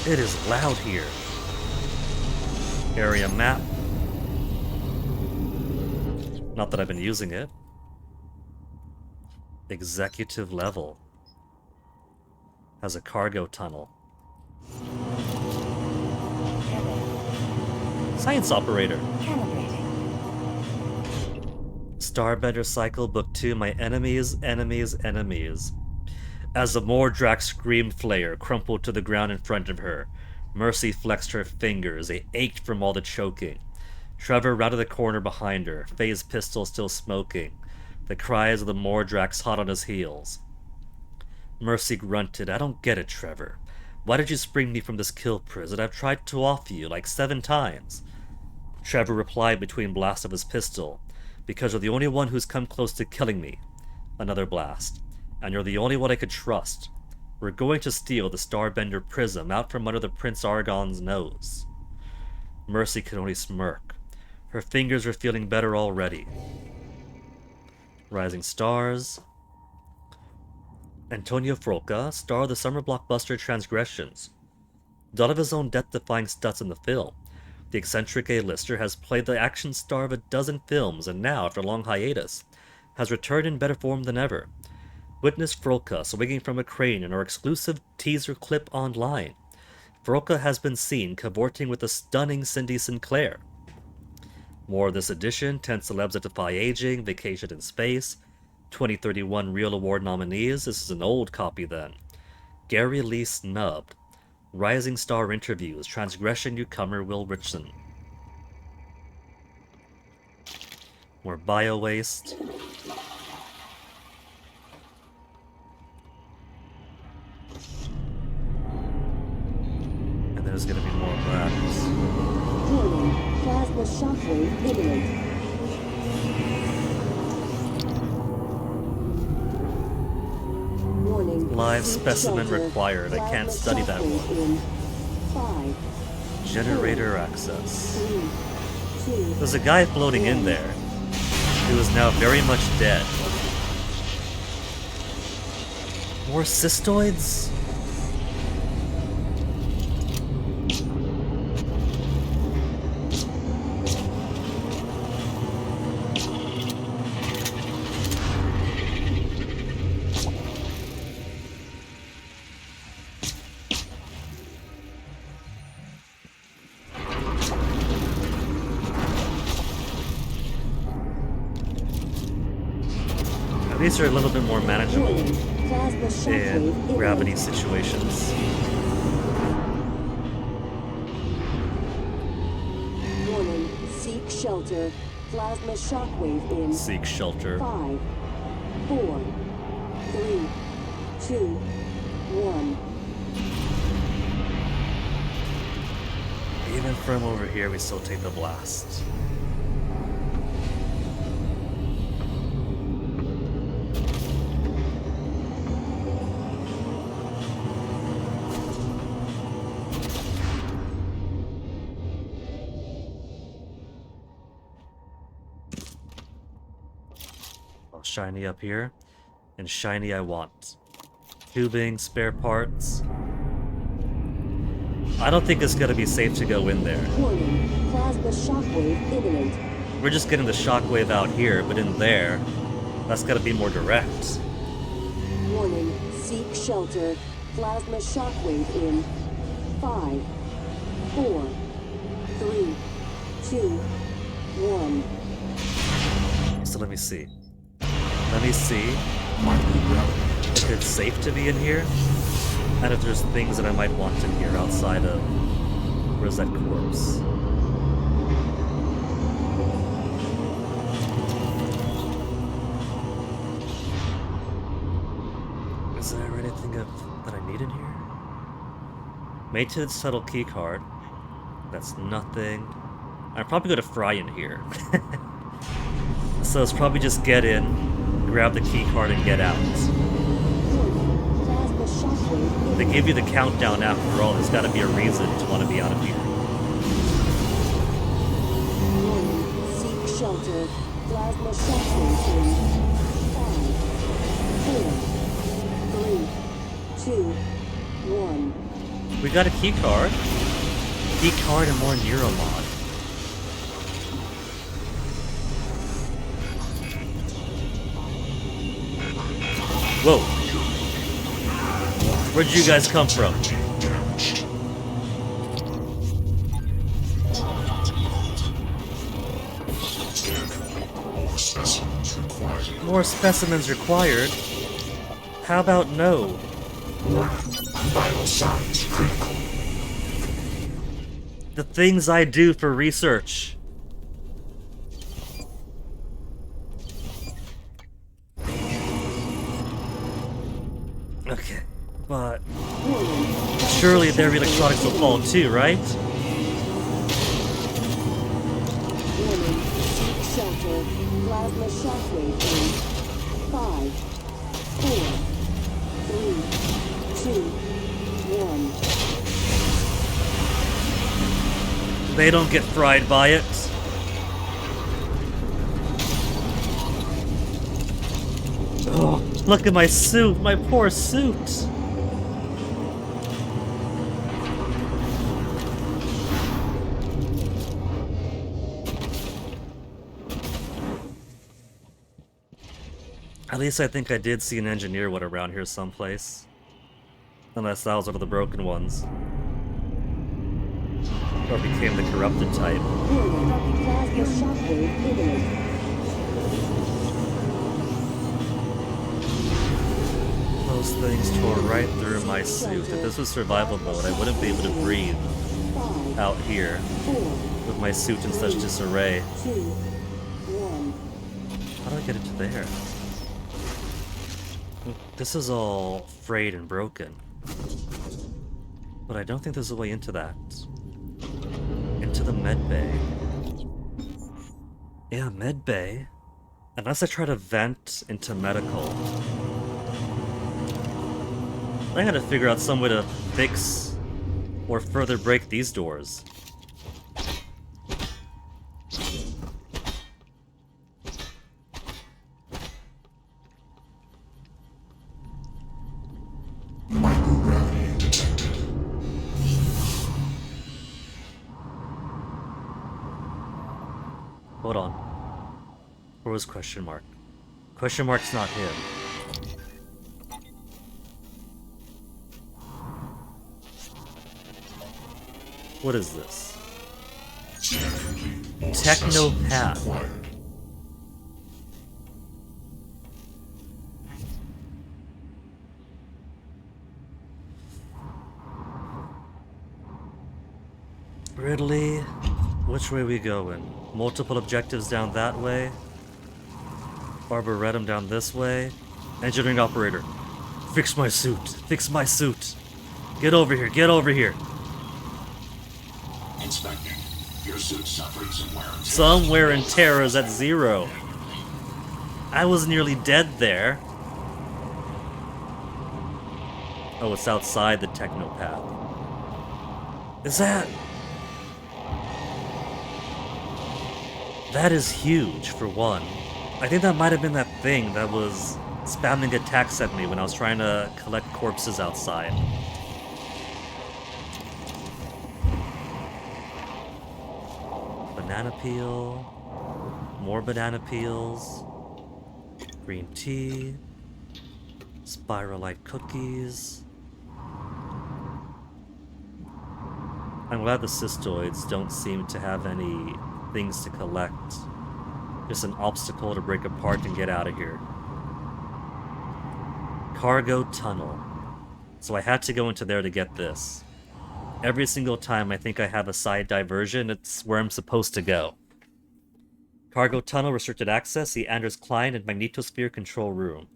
[SPEAKER 2] It is loud here. Area map. Not that I've been using it. Executive level. Has a cargo tunnel. Science operator. Starbender Cycle Book 2, My Enemies, Enemies, Enemies. As the Mordrax Scream Flayer crumpled to the ground in front of her, Mercy flexed her fingers. They ached from all the choking. Trevor rounded the corner behind her, Faye's pistol still smoking. The cries of the Mordrax hot on his heels. Mercy grunted, I don't get it, Trevor. Why did you spring me from this kill prison? I've tried to off you like 7 times. Trevor replied between blasts of his pistol, because you're the only one who's come close to killing me. Another blast. And you're the only one I could trust. We're going to steal the Starbender Prism out from under the Prince Argon's nose. Mercy could only smirk. Her fingers were feeling better already. Rising Stars. Antonio Frolka, star of the summer blockbuster Transgressions. Done of his own death-defying stunts in the film, the eccentric A-lister has played the action star of a dozen films and now, after a long hiatus, has returned in better form than ever. Witness Frolka swinging from a crane in our exclusive teaser clip online. Frolka has been seen cavorting with the stunning Cindy Sinclair. More of this edition, 10 celebs that defy aging, Vacation in Space, 2031 Real Award nominees. This is an old copy then. Gary Lee snubbed. Rising Star interviews. Transgression newcomer Will Richson. More bio waste. And there's gonna be more of that.
[SPEAKER 9] Warning, plasma shockwave imminent.
[SPEAKER 2] Live specimen required. I can't study that one. Generator access. There's a guy floating in there who is now very much dead. More cystoids? These are a little bit more manageable in gravity situations.
[SPEAKER 9] Warning, seek shelter. Plasma shockwave in.
[SPEAKER 2] Seek shelter.
[SPEAKER 9] 5, 4, 3, 2, 1.
[SPEAKER 2] Even from over here, we still take the blast. Shiny up here, and shiny I want. Tubing, spare parts. I don't think it's gonna be safe to go in there.
[SPEAKER 9] Warning, plasma shockwave imminent.
[SPEAKER 2] We're just getting the shockwave out here, but in there, that's gotta be more direct.
[SPEAKER 9] Warning, seek shelter. Plasma shockwave in 5, 4, 3, 2, 1.
[SPEAKER 2] So let me see. Let me see if it's safe to be in here, and if there's things that I might want in here outside of... Where's that corpse? Is there anything that I need in here? Maintenance subtle key card. That's nothing. I'd probably go to Fry in here. So it's probably just get in, grab the key card, and get out. They give you the countdown after all. There's got to be a reason to want to be out of here.
[SPEAKER 9] Seek shelter. Plasma shockwave in 5, 4, 3, 2, 1.
[SPEAKER 2] We got a key card. Key card and more Neuromod. Whoa. Where'd you guys come from? More specimens required? How about no? The things I do for research. Okay, but surely their electronics will fall too, right?
[SPEAKER 9] Warning, seek shelter. Plasma shockwave in 5, 4, 3, 2, 1.
[SPEAKER 2] They don't get fried by it. Oh, look at my suit, my poor suit. At least I think I did see an engineer one around here someplace. Unless that was one of the broken ones. Or became the corrupted type. Those things tore right through my suit. If this was survival mode, I wouldn't be able to breathe out here with my suit in such disarray. How do I get into there? This is all frayed and broken. But I don't think there's a way into that. Into the med bay. Yeah, med bay. Unless I try to vent into medical. I gotta figure out some way to fix or further break these doors. Hold on. Where was question mark? Question mark's not him. What is this? Technopath. Ridley, which way we going? Multiple objectives down that way? Arboretum down this way. Engineering operator. Fix my suit. Fix my suit. Get over here. Get over here.
[SPEAKER 3] Inspecting. Your suit suffering some wear and tear.
[SPEAKER 2] Some wear and tear is at 0. I was nearly dead there. Oh, it's outside the technopath. Is that... That is huge, for one. I think that might have been that thing that was spamming attacks at me when I was trying to collect corpses outside. Banana peel. More banana peels. Green tea. Spiralite cookies. I'm glad the cystoids don't seem to have any things to collect. Just an obstacle to break apart and get out of here. Cargo tunnel. So I had to go into there to get this. Every single time I think I have a side diversion, it's where I'm supposed to go. Cargo tunnel, restricted access, the Anders Klein and magnetosphere control room.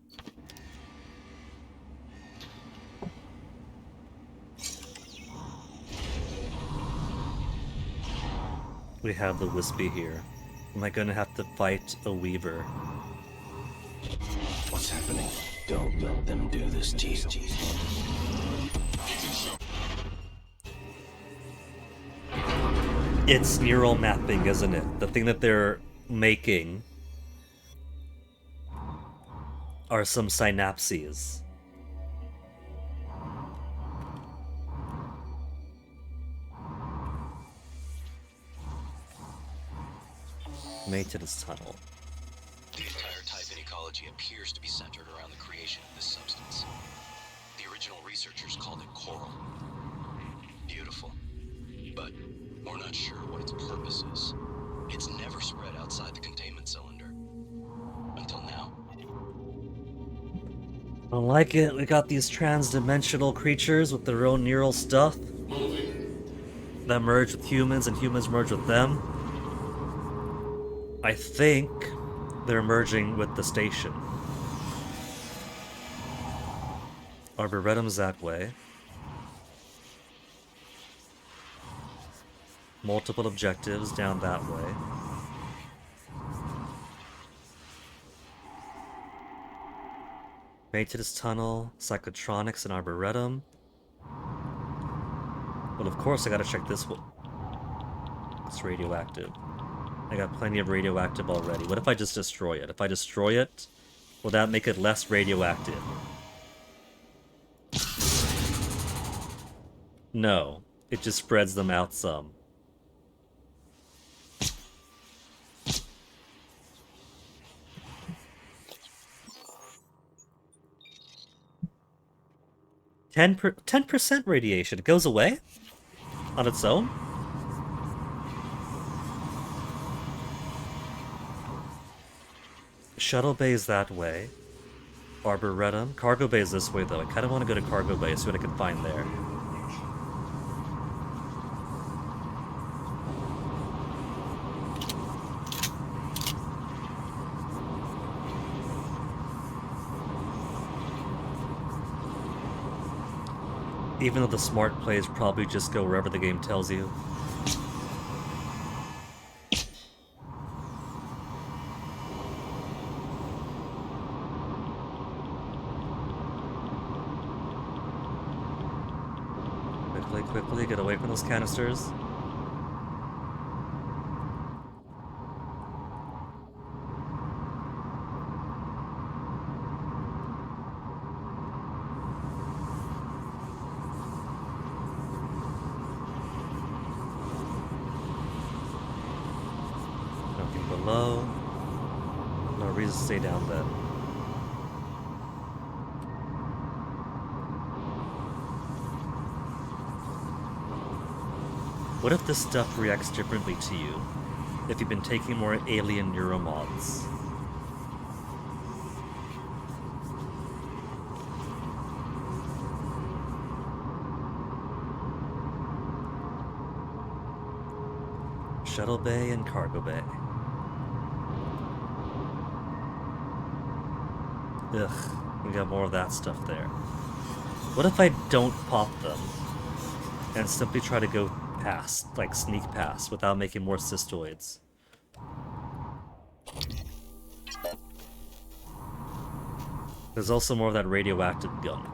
[SPEAKER 2] We have the Wispy here. Am I gonna have to fight a Weaver?
[SPEAKER 13] What's happening? Don't let them do this to you.
[SPEAKER 2] It's neural mapping, isn't it? The thing that they're making are some synapses. Maintenance tunnel.
[SPEAKER 18] The entire Typhon ecology appears to be centered around the creation of this substance. The original researchers called it coral. Beautiful. But we're not sure what its purpose is. It's never spread outside the containment cylinder. Until now.
[SPEAKER 2] I don't like it. We got these trans-dimensional creatures with their own neural stuff that merge with humans and humans merge with them. I think they're merging with the station. Arboretum's that way. Multiple objectives down that way. Maintenance tunnel, psychotronics, and arboretum. Well, of course I gotta check this one. It's radioactive. I got plenty of radioactive already. What if I just destroy it? If I destroy it, will that make it less radioactive? No. It just spreads them out some. Ten 10% radiation. It goes away? On its own? Shuttle bay is that way. Arboretum. Cargo bay is this way, though. I kind of want to go to cargo bay, see what I can find there. Even though the smart plays probably just go wherever the game tells you. Quickly, get away from those canisters. Nothing below. No reason to stay down then. What if this stuff reacts differently to you? If you've been taking more alien neuromods? Shuttle bay and cargo bay. Ugh, we got more of that stuff there. What if I don't pop them and simply try to go past, like sneak past, without making more cystoids? There's also more of that radioactive gunk.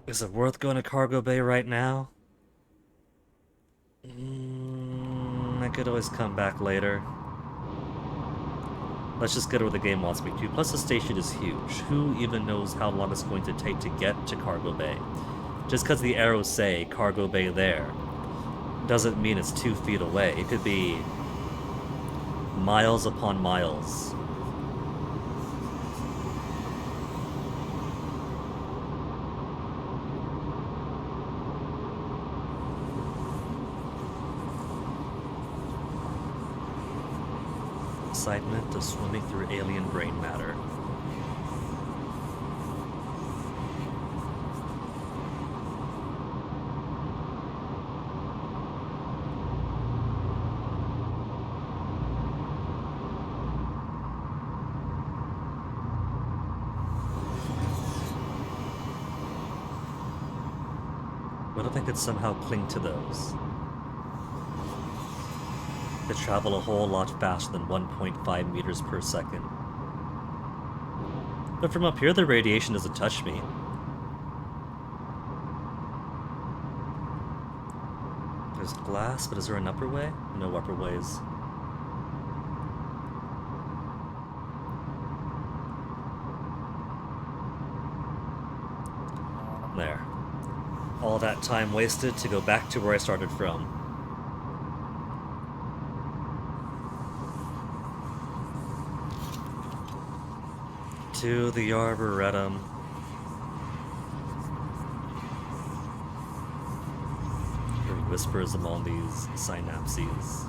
[SPEAKER 2] Is it worth going to cargo bay right now? I could always come back later. Let's just get where the game wants me to. Plus the station is huge. Who even knows how long it's going to take to get to cargo bay? Just because the arrows say cargo bay there doesn't mean it's 2 feet away. It could be miles upon miles. Excitement of swimming through alien brain matter. What if I could somehow cling to those? To travel a whole lot faster than 1.5 meters per second. But from up here, the radiation doesn't touch me. There's glass, but is there an upper way? No upper ways. There. All that time wasted to go back to where I started from. To the Arboretum. Hearing whispers among these synapses.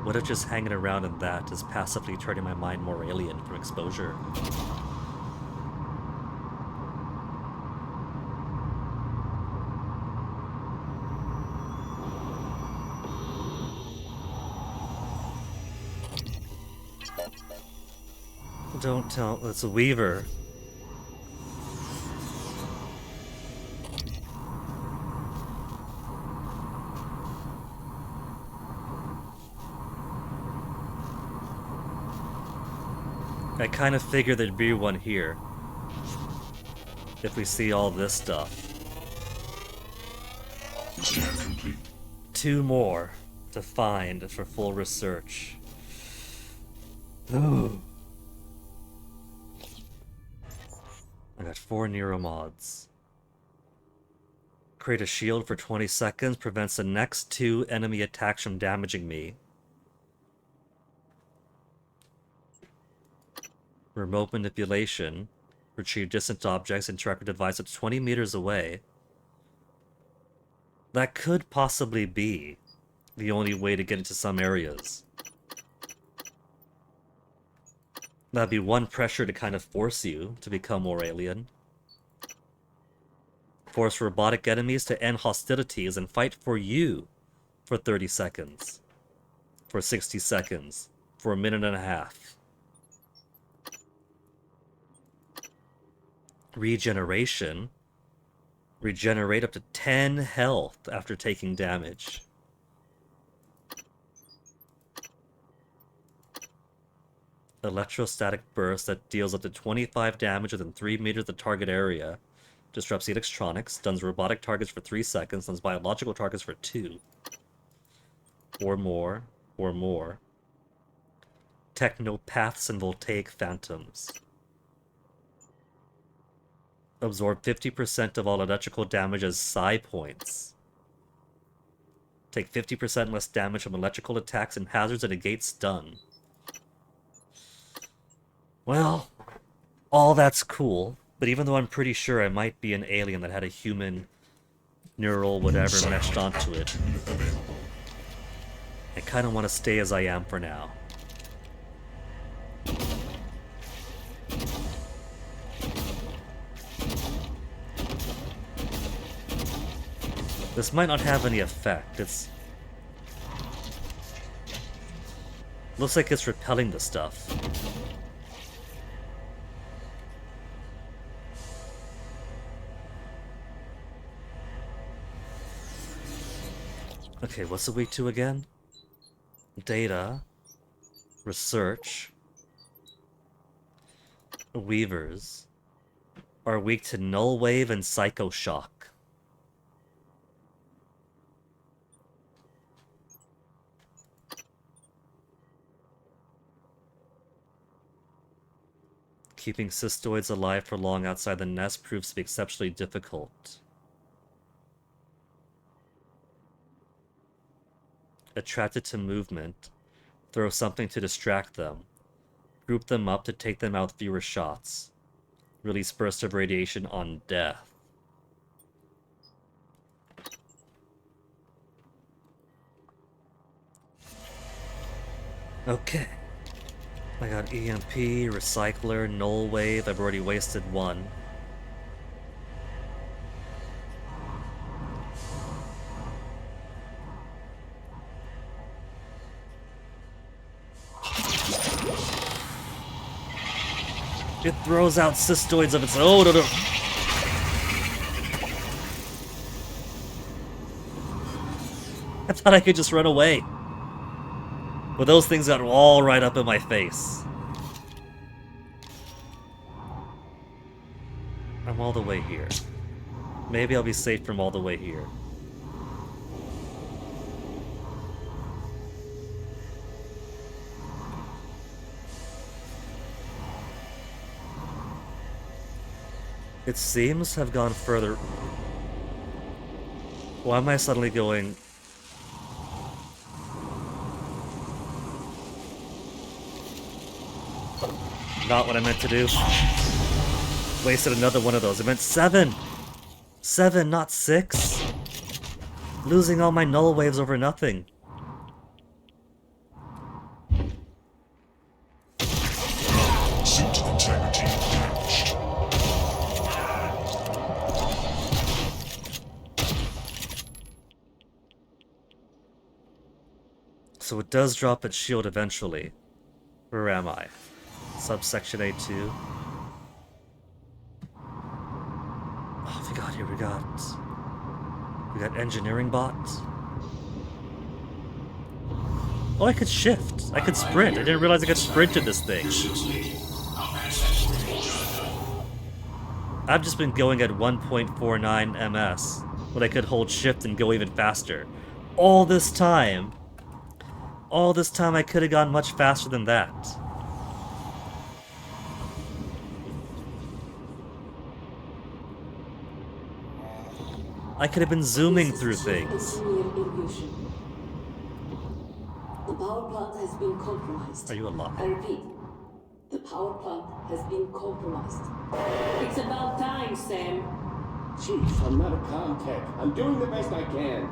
[SPEAKER 2] What if just hanging around in that is passively turning my mind more alien from exposure? Don't tell, it's a Weaver. I kind of figured there'd be one here. If we see all this stuff.
[SPEAKER 14] Scan complete.
[SPEAKER 2] 2 more to find for full research. Ooh. I got 4 neuromods. Create a shield for 20 seconds, prevents the next 2 enemy attacks from damaging me. Remote manipulation. Retrieve distant objects and track a device up to 20 meters away. That could possibly be the only way to get into some areas. That'd be one pressure to kind of force you to become more alien. Force robotic enemies to end hostilities and fight for you for 30 seconds. For 60 seconds. For a minute and a half. Regeneration. Regenerate up to 10 health after taking damage. Electrostatic burst that deals up to 25 damage within 3 meters of the target area. Disrupts electronics, stuns robotic targets for 3 seconds, stuns biological targets for 2. Or more. Technopaths and voltaic phantoms. Absorb 50% of all electrical damage as psi points. Take 50% less damage from electrical attacks and hazards and negate stun. Well, all that's cool, but even though I'm pretty sure I might be an alien that had a human neural whatever meshed onto it, I kind of want to stay as I am for now. This might not have any effect. It's... looks like it's repelling the stuff. Okay, what's it weak to again? Data. Research. Weavers are weak to null wave and psycho shock. Keeping cystoids alive for long outside the nest proves to be exceptionally difficult. Attracted to movement, throw something to distract them. Group them up to take them out with fewer shots. Release bursts of radiation on death. Okay. I got EMP, Recycler, Null Wave. I've already wasted one. It throws out cystoids of its own. Oh, no. I thought I could just run away. But those things got all right up in my face. I'm all the way here. Maybe I'll be safe from all the way here. It seems to have gone further. Why am I suddenly going... Not what I meant to do. Wasted another one of those. I meant 7! 7, not 6! Losing all my null waves over nothing.
[SPEAKER 14] Suit integrity damaged.
[SPEAKER 2] So it does drop its shield eventually. Where am I? Subsection A2. Oh, we got here, we got engineering bot. Oh, I could shift. I could sprint. I didn't realize I could sprint in this thing. I've just been going at 1.49 ms, but I could hold shift and go even faster. All this time I could have gone much faster than that. I could have been zooming through things.
[SPEAKER 19] The power plant has been compromised.
[SPEAKER 2] Are you alive?
[SPEAKER 19] I repeat, the power plant has been compromised. It's about time, Sam.
[SPEAKER 20] Chief, I'm not a contact. I'm doing the best I can.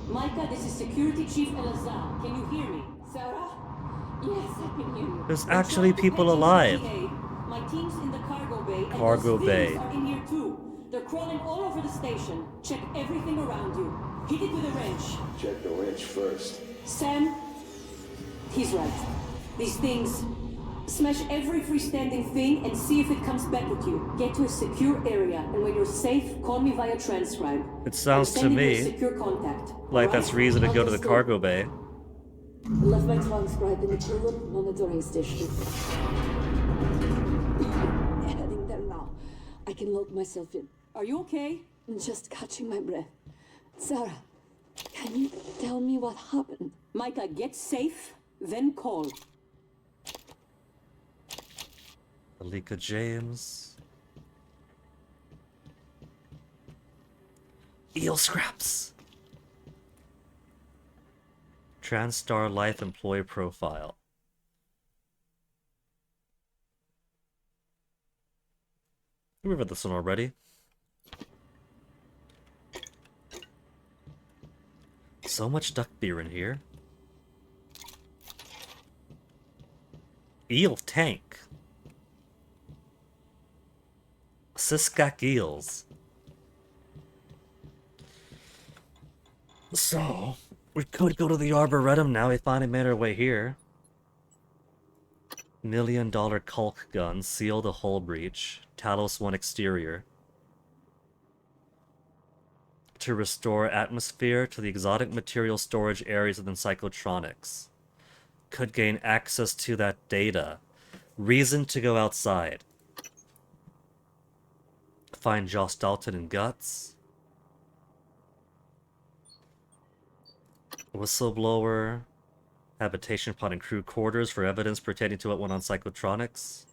[SPEAKER 19] Micah, this is Security Chief Elazar. Can you hear me? Sarah? Yes, I can hear you.
[SPEAKER 2] There's actually people alive.
[SPEAKER 19] My team's in the cargo bay.
[SPEAKER 2] Cargo
[SPEAKER 19] and those
[SPEAKER 2] bay.
[SPEAKER 19] things are in here too. They're crawling all over the station. Check everything around you. Hit it with a wrench.
[SPEAKER 20] Check the wrench first.
[SPEAKER 19] Sam, he's right. These things... Smash every freestanding thing and see if it comes back with you. Get to a secure area, and when you're safe, call me via transcribe.
[SPEAKER 2] It sounds to me
[SPEAKER 19] secure contact.
[SPEAKER 2] like that's reason to go to the cargo bay.
[SPEAKER 19] Left my transcribe in the Tulip monitoring station. Heading there now. I can lock myself in. Are you okay? I'm just catching my breath. Sarah, can you tell me what happened? Micah, get safe, then call.
[SPEAKER 2] Alika James. Eel scraps. TranStar Life Employee Profile. We've read this one already. So much duck beer in here. Eel tank. Siskak eels. So, we could go to the Arboretum now. We finally made our way here. $1 million caulk gun, seal the hull breach, Talos 1 exterior. To restore atmosphere to the exotic material storage areas within Psychotronics. Could gain access to that data. Reason to go outside. Find Josh Dalton and Guts. Whistleblower. Habitation pod and crew quarters for evidence pertaining to what went on Psychotronics.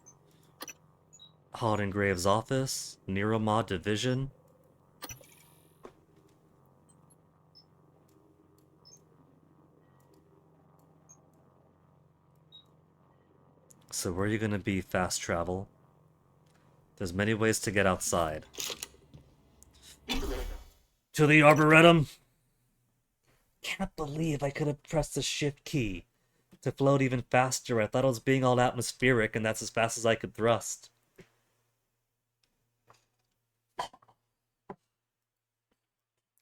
[SPEAKER 2] Holden Graves' office. Neuromod division. So where are you gonna be, fast travel? There's many ways to get outside. To the Arboretum! Can't believe I could have pressed the shift key to float even faster. I thought I was being all atmospheric and that's as fast as I could thrust.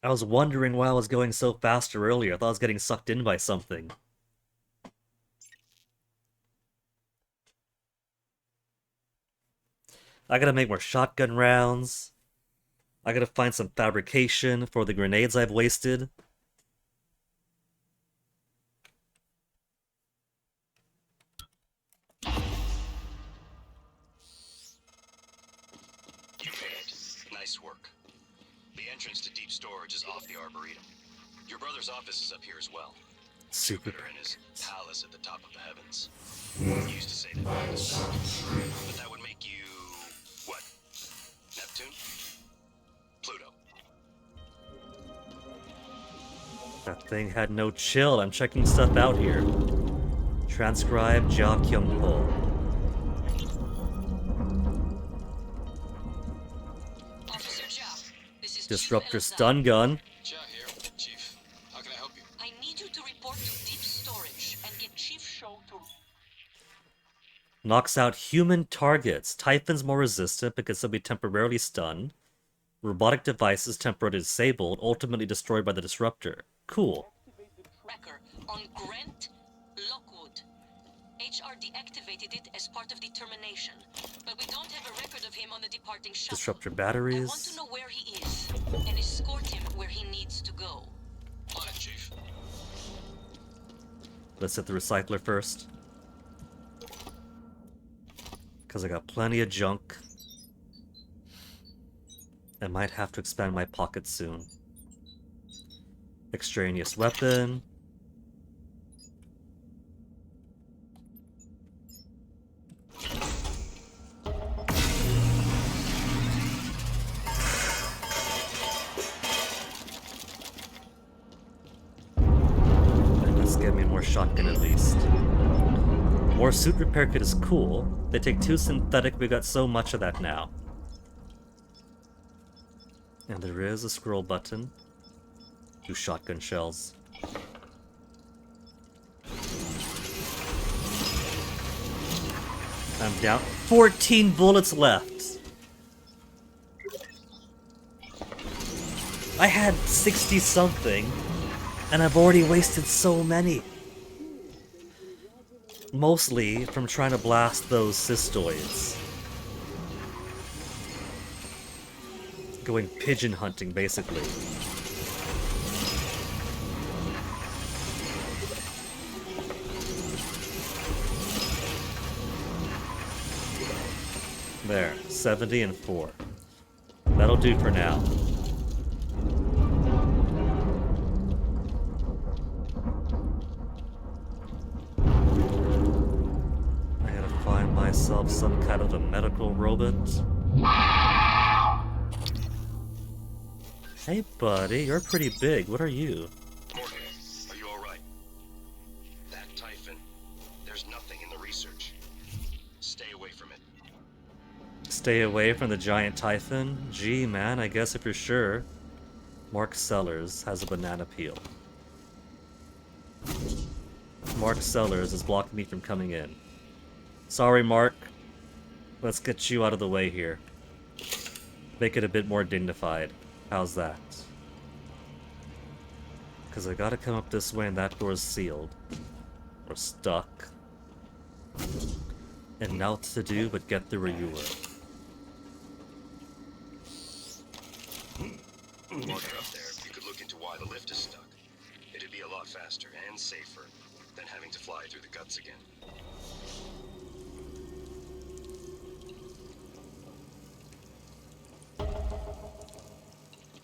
[SPEAKER 2] I was wondering why I was going so faster earlier. I thought I was getting sucked in by something. I gotta make more shotgun rounds. I gotta find some fabrication for the grenades I've wasted.
[SPEAKER 18] You made it. Nice work. The entrance to deep storage is off the Arboretum. Your brother's office is up here as well.
[SPEAKER 2] Super.
[SPEAKER 18] Jupiter and his palace at the top of the heavens. You used to say that. But that would make you... what? Neptune? Pluto.
[SPEAKER 2] That thing had no chill. I'm checking stuff out here. Transcribe Jia Kyung-ho.
[SPEAKER 5] Officer Jia, this is
[SPEAKER 2] Disruptor stun gun.
[SPEAKER 4] Jia here. Chief, how can I help you?
[SPEAKER 5] I need you to report to deep storage and get Chief Show to...
[SPEAKER 2] Knocks out human targets. Typhon's more resistant because they'll be temporarily stunned. Robotic devices temporarily disabled, ultimately destroyed by the disruptor. Cool.
[SPEAKER 5] Tracker on Grant Lockwood. HR deactivated it as part of the termination, but we don't have a record of him on the departing shuttle.
[SPEAKER 2] Disruptor
[SPEAKER 5] I want
[SPEAKER 2] batteries.
[SPEAKER 5] to know where he is and escort him where he needs to go.
[SPEAKER 4] On it, Chief.
[SPEAKER 2] Let's hit the recycler first. Because I got plenty of junk. I might have to expand my pockets soon. Extraneous weapon. And let's get me more shotgun at least. More suit repair kit is cool. They take 2 synthetic, we got so much of that now. And there is a scroll button. 2 shotgun shells. I'm down. 14 bullets left! I had 60 something, and I've already wasted so many. Mostly from trying to blast those cystoids. Going pigeon hunting, basically. There, 70 and 4. That'll do for now. I gotta find myself some kind of a medical robot. Hey buddy, you're pretty big. What are you?
[SPEAKER 18] Morgan, are you alright? That Typhon, there's nothing in the research. Stay away from it.
[SPEAKER 2] Stay away from the giant Typhon? Gee, man, I guess if you're sure. Mark Sellers has a banana peel. Mark Sellers is blocking me from coming in. Sorry, Mark. Let's get you out of the way here. Make it a bit more dignified. How's that? Because I gotta come up this way and that door's sealed. Or stuck. And now what to do but get through where you were.
[SPEAKER 18] While you're up there, you could look into why the lift is stuck. It'd be a lot faster and safer than having to fly through the guts again.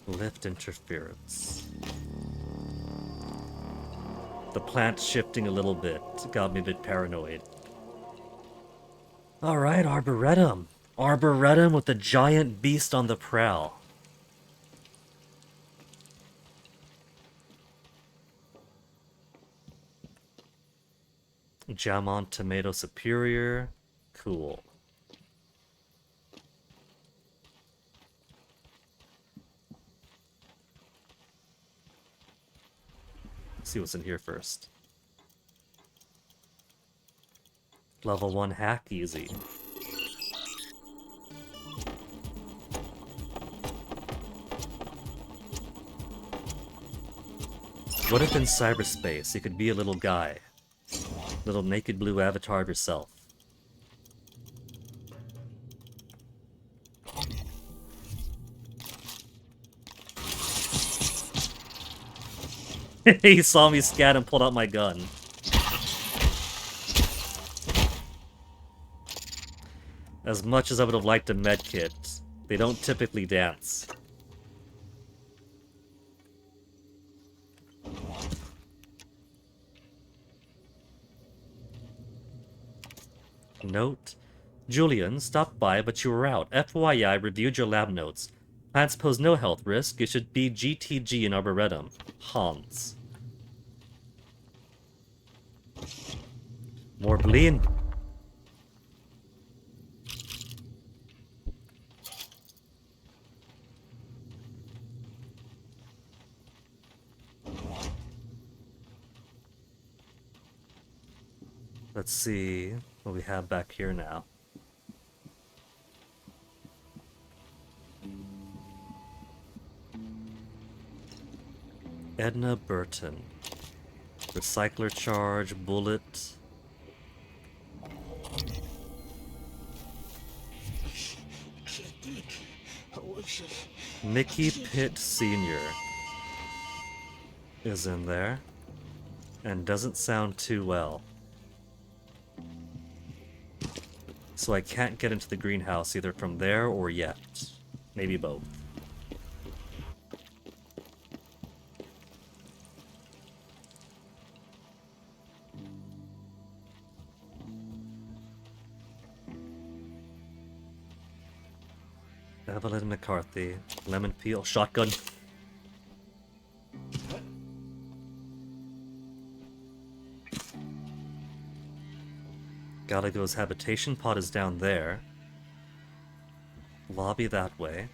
[SPEAKER 2] Lift interference. The plant's shifting a little bit. Got me a bit paranoid. Alright, Arboretum. Arboretum with the giant beast on the prowl. Jam on tomato superior. Cool. Let's see what's in here first. Level 1 hack easy. What if in cyberspace you could be a little guy? Little naked blue avatar of yourself. He saw me scat and pulled out my gun. As much as I would have liked a medkit, they don't typically dance. Note: Julian, stopped by, but you were out. FYI, reviewed your lab notes. Plants pose no health risk. You should be GTG in Arboretum. Hans. More bleen. Let's see what we have back here now. Edna Burton. Recycler charge, bullet. Mickey Pitt Sr. is in there. And doesn't sound too well. So I can't get into the greenhouse either from there or yet. Maybe both. Evelyn McCarthy. Lemon peel. Shotgun. Gallagher's habitation pod is down there. Lobby that way.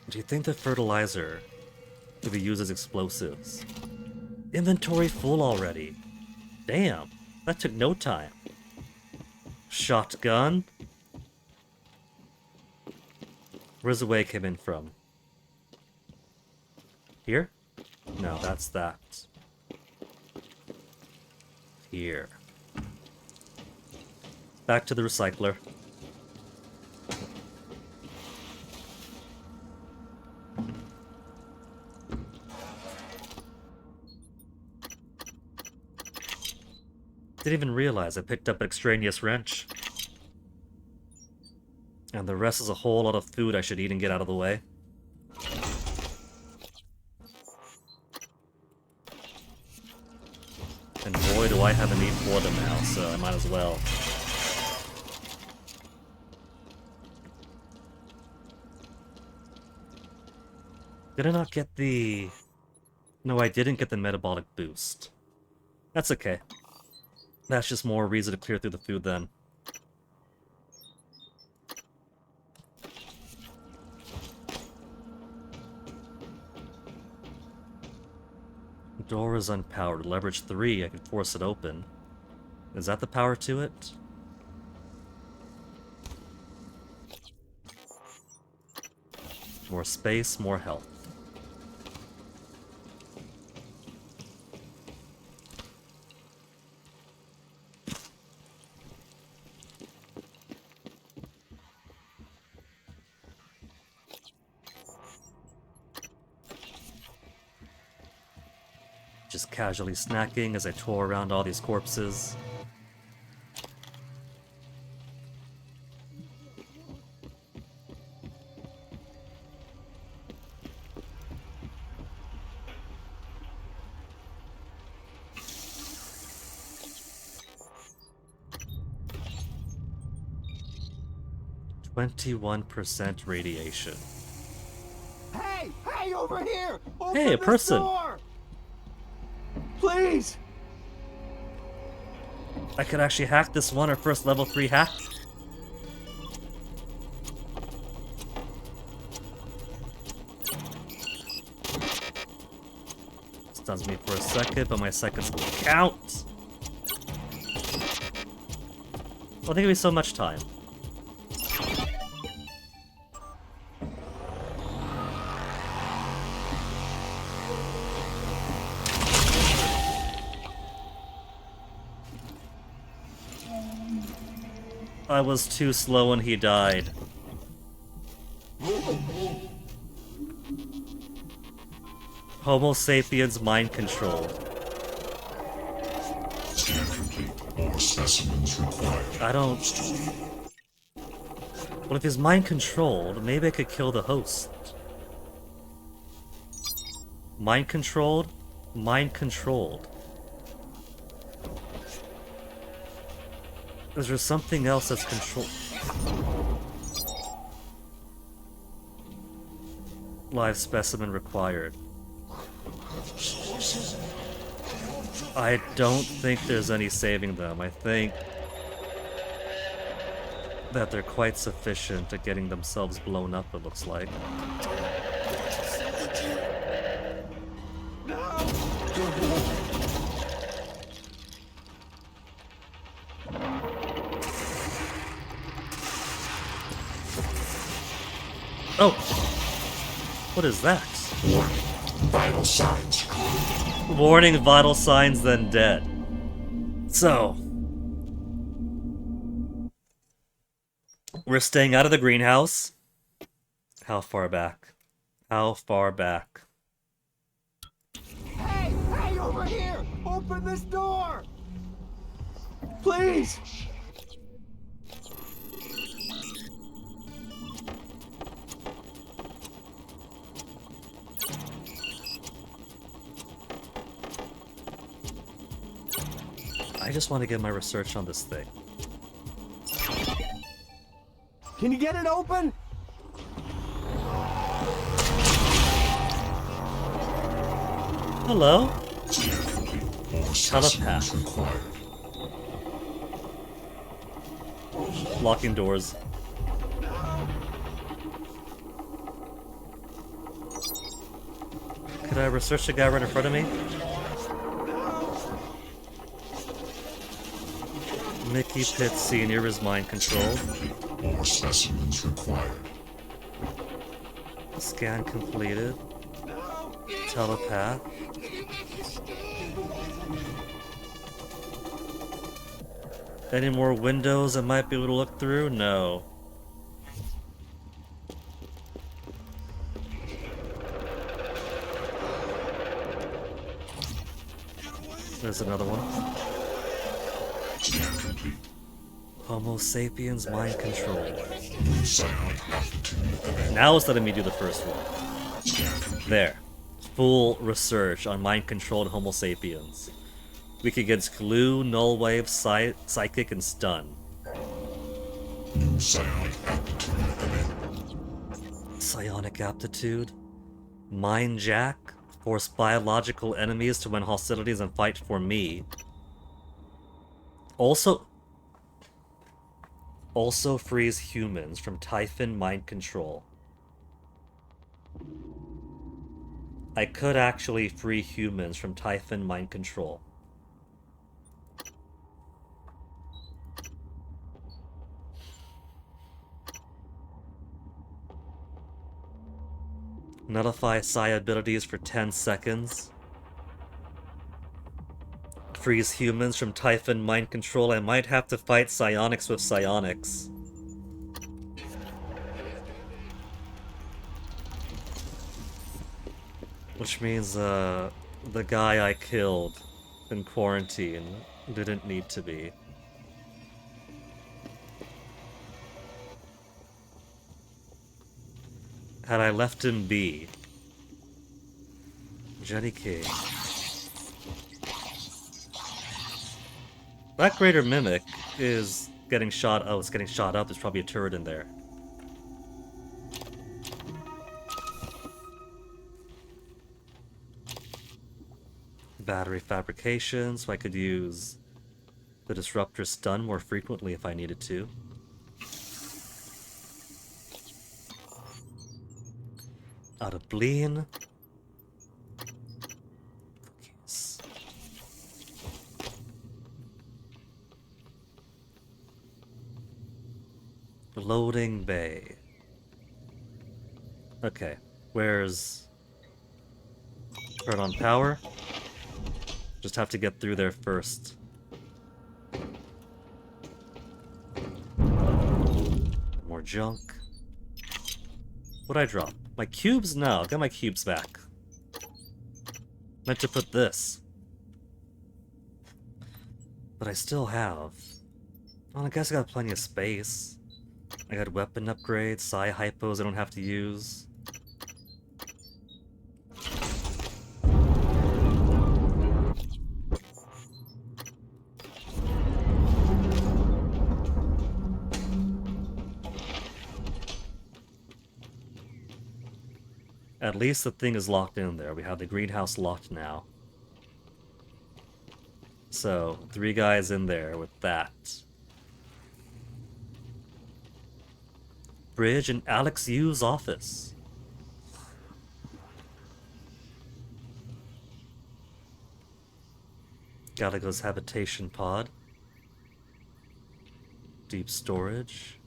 [SPEAKER 2] Do you think the fertilizer could be used as explosives? Inventory full already. Damn, that took no time. Shotgun? Where's the way it came in from? Here? No, that's that. Here. Back to the recycler. Didn't even realize I picked up an extraneous wrench. And the rest is a whole lot of food I should eat and get out of the way. And boy, do I have a need for them now, so I might as well. Did I not get the... No, I didn't get the metabolic boost. That's okay. That's just more reason to clear through the food then. Door is unpowered. Leverage 3, I can force it open. Is that the power to it? More space, more health. Just casually snacking as I tore around all these corpses. %, radiation.
[SPEAKER 17] Hey, over here! Open
[SPEAKER 2] Hey, a
[SPEAKER 17] this
[SPEAKER 2] person!
[SPEAKER 17] door! Please!
[SPEAKER 2] I could actually hack this one, our first level 3 hack. Stuns me for a second, but my seconds count! Well, I think it'll be so much time. I was too slow when he died. Homo sapiens mind control.
[SPEAKER 14] Scan complete. More specimens required.
[SPEAKER 2] I don't... Well, if he's mind controlled, maybe I could kill the host. Mind controlled? Mind controlled. Is there something else that's controlled? Live specimen required. I don't think there's any saving them. I think that they're quite sufficient at getting themselves blown up, it looks like. Oh! What is that?
[SPEAKER 14] Vital signs.
[SPEAKER 2] Warning, vital signs, then dead. So... we're staying out of the greenhouse. How far back? How far back?
[SPEAKER 17] Hey, over here! Open this door! Please!
[SPEAKER 2] I just want to get my research on this thing.
[SPEAKER 17] Can you get it open?
[SPEAKER 2] Hello? Telepath. Locking doors. Could I research the guy right in front of me? Mickey Pitt Sr. is mind controlled.
[SPEAKER 14] More specimens required.
[SPEAKER 2] Scan completed. Telepath. Any more windows I might be able to look through? No. There's another one. Homo sapiens mind control. Now it's letting me do the first one. There. Full research on mind controlled Homo sapiens. Weak against glue, null wave, psychic, and stun.
[SPEAKER 14] New psionic aptitude.
[SPEAKER 2] Psionic aptitude. Mind jack. Force biological enemies to win hostilities and fight for me. Also frees humans from Typhon mind control. I could actually free humans from Typhon mind control. Nullify psi abilities for 10 seconds. Freeze humans from Typhon mind control. I might have to fight psionics with psionics. Which means, the guy I killed in quarantine didn't need to be. Had I left him be. Jenny King. That Greater Mimic is getting shot. Oh, it's getting shot up. There's probably a turret in there. Battery fabrication, so I could use the Disruptor stun more frequently if I needed to. Out of Bleen. Cookies. Loading bay. Okay, where's... Turn on power? Just have to get through there first. More junk. What'd I drop? My cubes? No, get my cubes back. Meant to put this. But I still have... Well, I guess I got plenty of space. I got weapon upgrades, psi hypos I don't have to use. At least the thing is locked in there. We have the greenhouse locked now. So, 3 guys in there with that. Bridge in Alex Yu's office. Gallagher's habitation pod. Deep storage.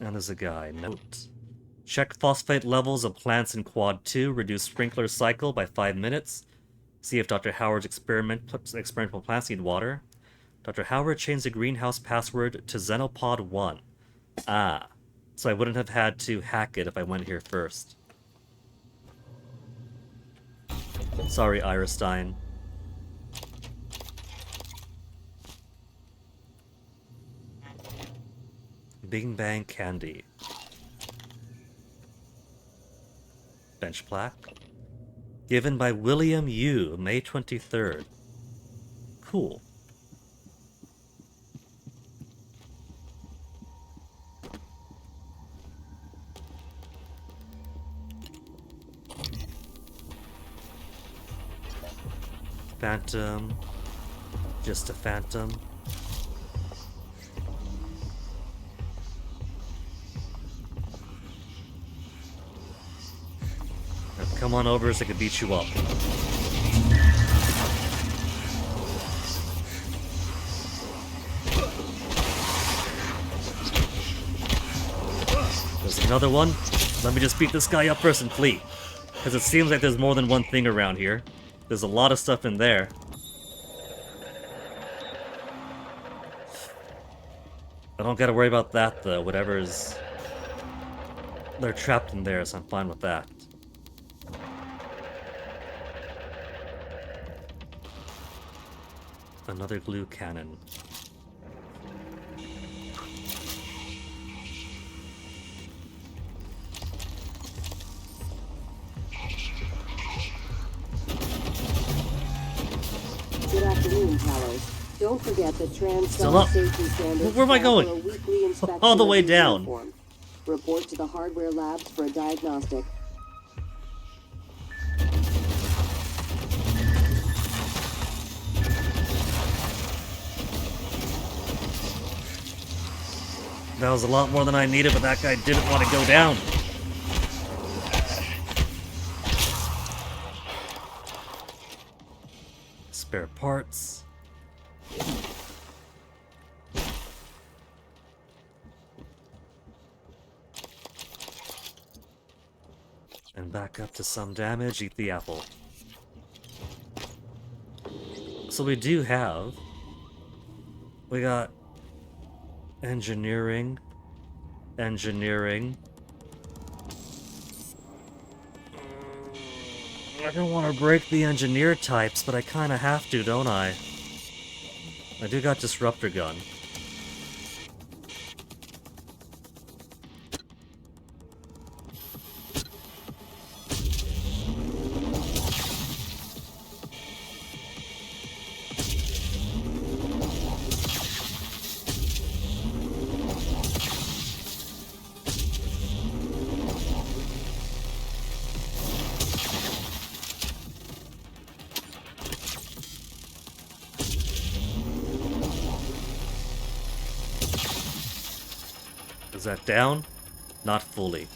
[SPEAKER 2] And there's a guy. Note. Check phosphate levels of plants in Quad 2. Reduce sprinkler cycle by 5 minutes. See if Dr. Howard's experimental plants need water. Dr. Howard changed the greenhouse password to Xenopod 1. Ah. So I wouldn't have had to hack it if I went here first. Sorry, Iris-Stein. Bing Bang Candy. Bench plaque. Given by William Yu, May 23rd. Cool. Phantom. Just a phantom. Now come on over so I can beat you up. There's another one. Let me just beat this guy up first and flee. Because it seems like there's more than one thing around here. There's a lot of stuff in there. I don't gotta worry about that though. Whatever's... They're trapped in there, so I'm fine with that. Another glue cannon.
[SPEAKER 9] Good afternoon, Talos. Don't forget that
[SPEAKER 2] Still up.
[SPEAKER 9] safety standards.
[SPEAKER 2] Where am I going?
[SPEAKER 9] call for a weekly inspection
[SPEAKER 2] All the
[SPEAKER 9] of
[SPEAKER 2] way
[SPEAKER 9] your
[SPEAKER 2] down.
[SPEAKER 9] uniform. Report to the hardware labs for a diagnostic.
[SPEAKER 2] That was a lot more than I needed, but that guy didn't want to go down. Spare parts. And back up to some damage, eat the apple. So we do have... We got... Engineering. I don't want to break the engineer types, but I kind of have to, don't I? I do got disruptor gun. Is that down? Not fully.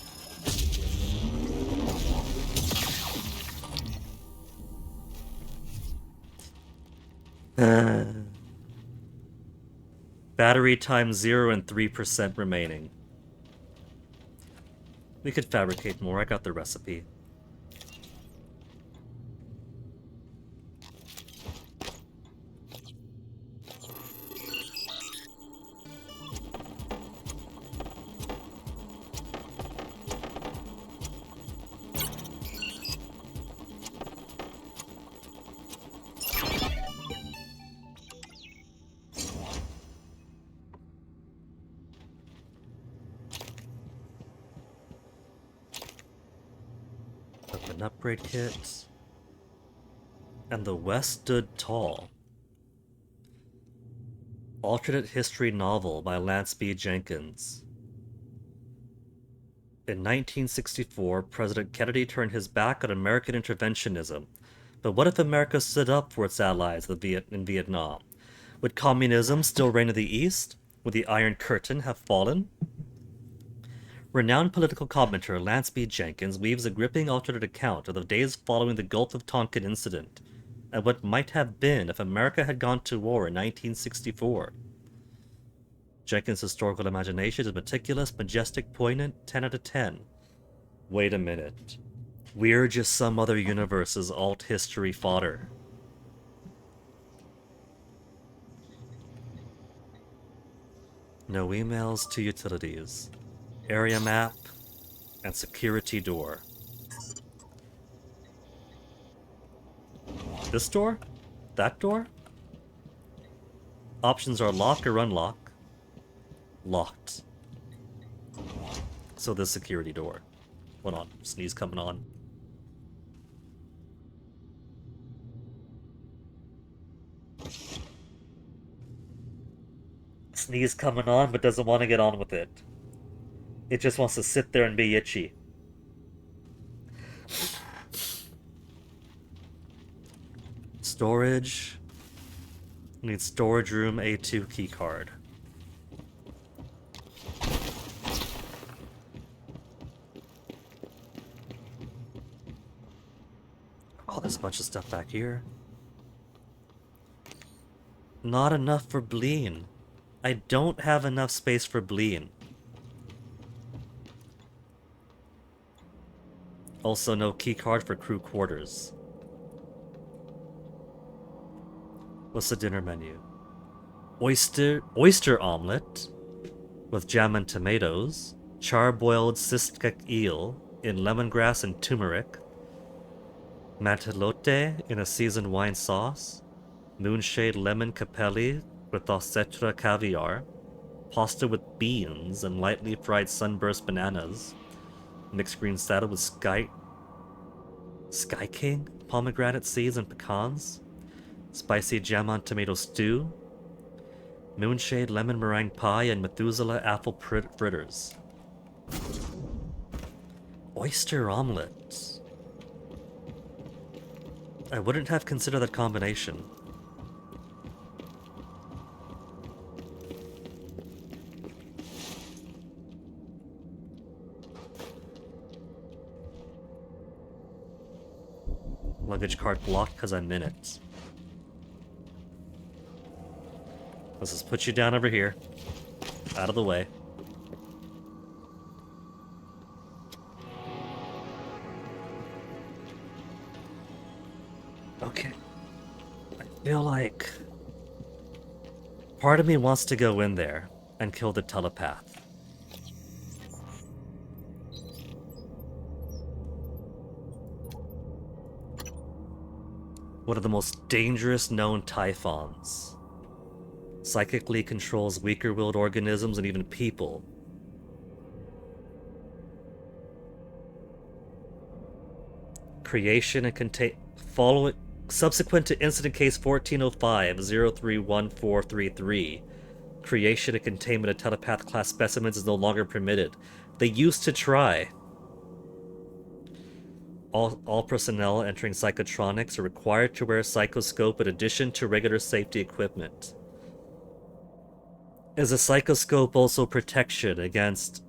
[SPEAKER 2] Battery times 0 and 3% remaining. We could fabricate more, I got the recipe. An upgrade kit. And the West stood tall. Alternate history novel by Lance B. Jenkins. In 1964, President Kennedy turned his back on American interventionism. But what if America stood up for its allies in Vietnam? Would communism still reign in the East? Would the Iron Curtain have fallen? Renowned political commentator Lance B. Jenkins weaves a gripping alternate account of the days following the Gulf of Tonkin incident, and what might have been if America had gone to war in 1964. Jenkins' historical imagination is meticulous, majestic, poignant, 10 out of 10. Wait a minute. We're just some other universe's alt-history fodder. No emails to utilities. Area map, and security door. This door? That door? Options are lock or unlock. Locked. So this security door. Hold on, sneeze coming on. Sneeze coming on, but doesn't want to get on with it. It just wants to sit there and be itchy. Storage. Need storage room A2 keycard. Oh, there's a bunch of stuff back here. Not enough for Bleen. I don't have enough space for Bleen. Also, no keycard for crew quarters. What's the dinner menu? Oyster omelet with jam and tomatoes, charbroiled siskek eel in lemongrass and turmeric, matelote in a seasoned wine sauce, moonshade lemon capelli with osetra caviar, pasta with beans and lightly fried sunburst bananas, mixed green salad with Sky King, pomegranate seeds and pecans, spicy jam on tomato stew, moonshade lemon meringue pie, and Methuselah apple fritters. Oyster omelet. I wouldn't have considered that combination. Luggage cart blocked because I'm in it. Let's just put you down over here. Out of the way. Okay. I feel like part of me wants to go in there and kill the telepath. One of the most dangerous known typhons. Psychically controls weaker-willed organisms and even people. Creation and subsequent to incident case 1405-031433, creation and containment of telepath class specimens is no longer permitted. They used to try. All personnel entering psychotronics are required to wear a psychoscope in addition to regular safety equipment. Is a psychoscope also protection against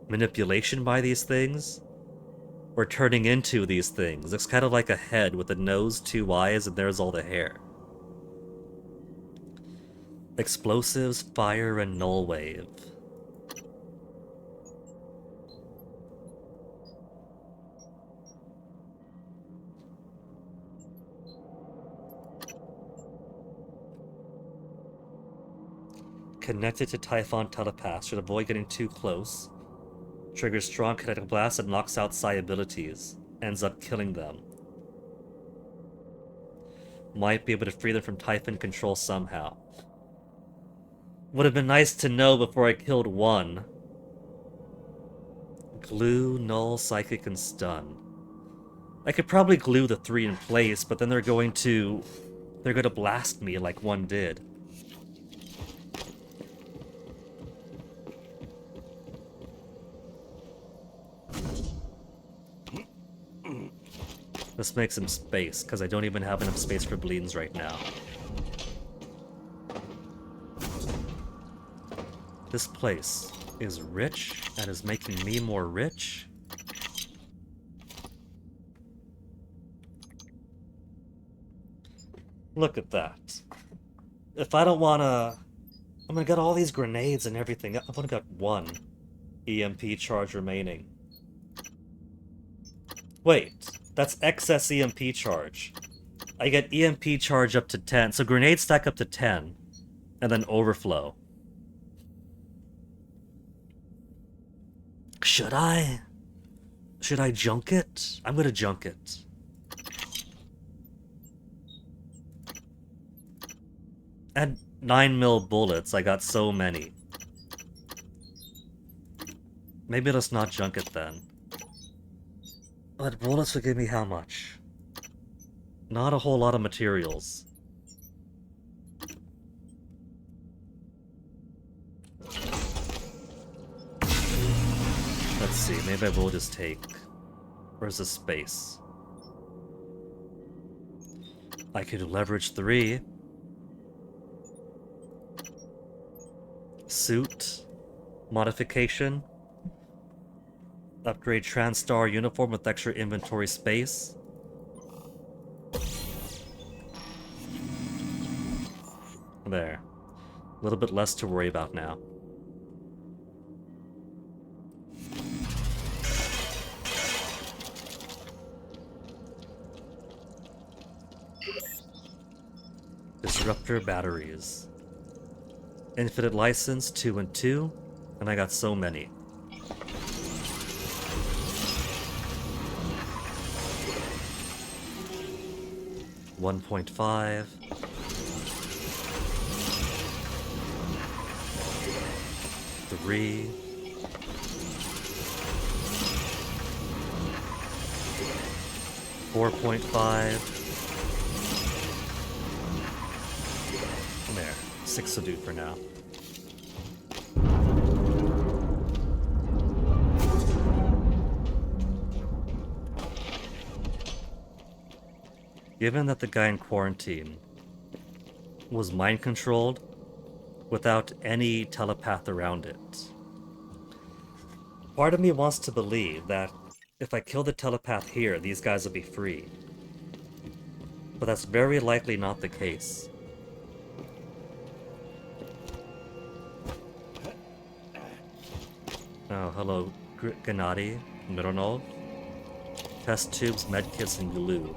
[SPEAKER 2] manipulation by these things? Or turning into these things? It's kind of like a head with a nose, 2 eyes, and there's all the hair. Explosives, fire, and null wave. Connected to Typhon telepaths should avoid getting too close. Triggers strong kinetic blasts and knocks out psi abilities. Ends up killing them. Might be able to free them from Typhon control somehow. Would have been nice to know before I killed one. Glue, null, psychic, and stun. I could probably glue the 3 in place, but then they're going to blast me like one did. Let's make some space, because I don't even have enough space for bleeds right now. This place is rich and is making me more rich. Look at that. If I don't wanna... I'm gonna get all these grenades and everything. I've only got 1 EMP charge remaining. Wait. That's excess EMP charge. I get EMP charge up to 10, so grenades stack up to 10, and then overflow. Should I junk it? I'm gonna junk it. And 9mm bullets, I got so many. Maybe let's not junk it then. But bullets will give me how much? Not a whole lot of materials. Let's see, maybe I will just take... Where's the space? I could leverage 3. Suit. Modification. Upgrade Transstar uniform with extra inventory space. There. A little bit less to worry about now. Disruptor batteries. Infinite license 2 and 2, and I got so many. $1.5. $3. $4.5. There. 6 will do for now. Given that the guy in quarantine was mind-controlled without any telepath around it, part of me wants to believe that if I kill the telepath here, these guys will be free. But that's very likely not the case. Oh, hello, Gennady, Mironov. Test tubes, medkits, and glue.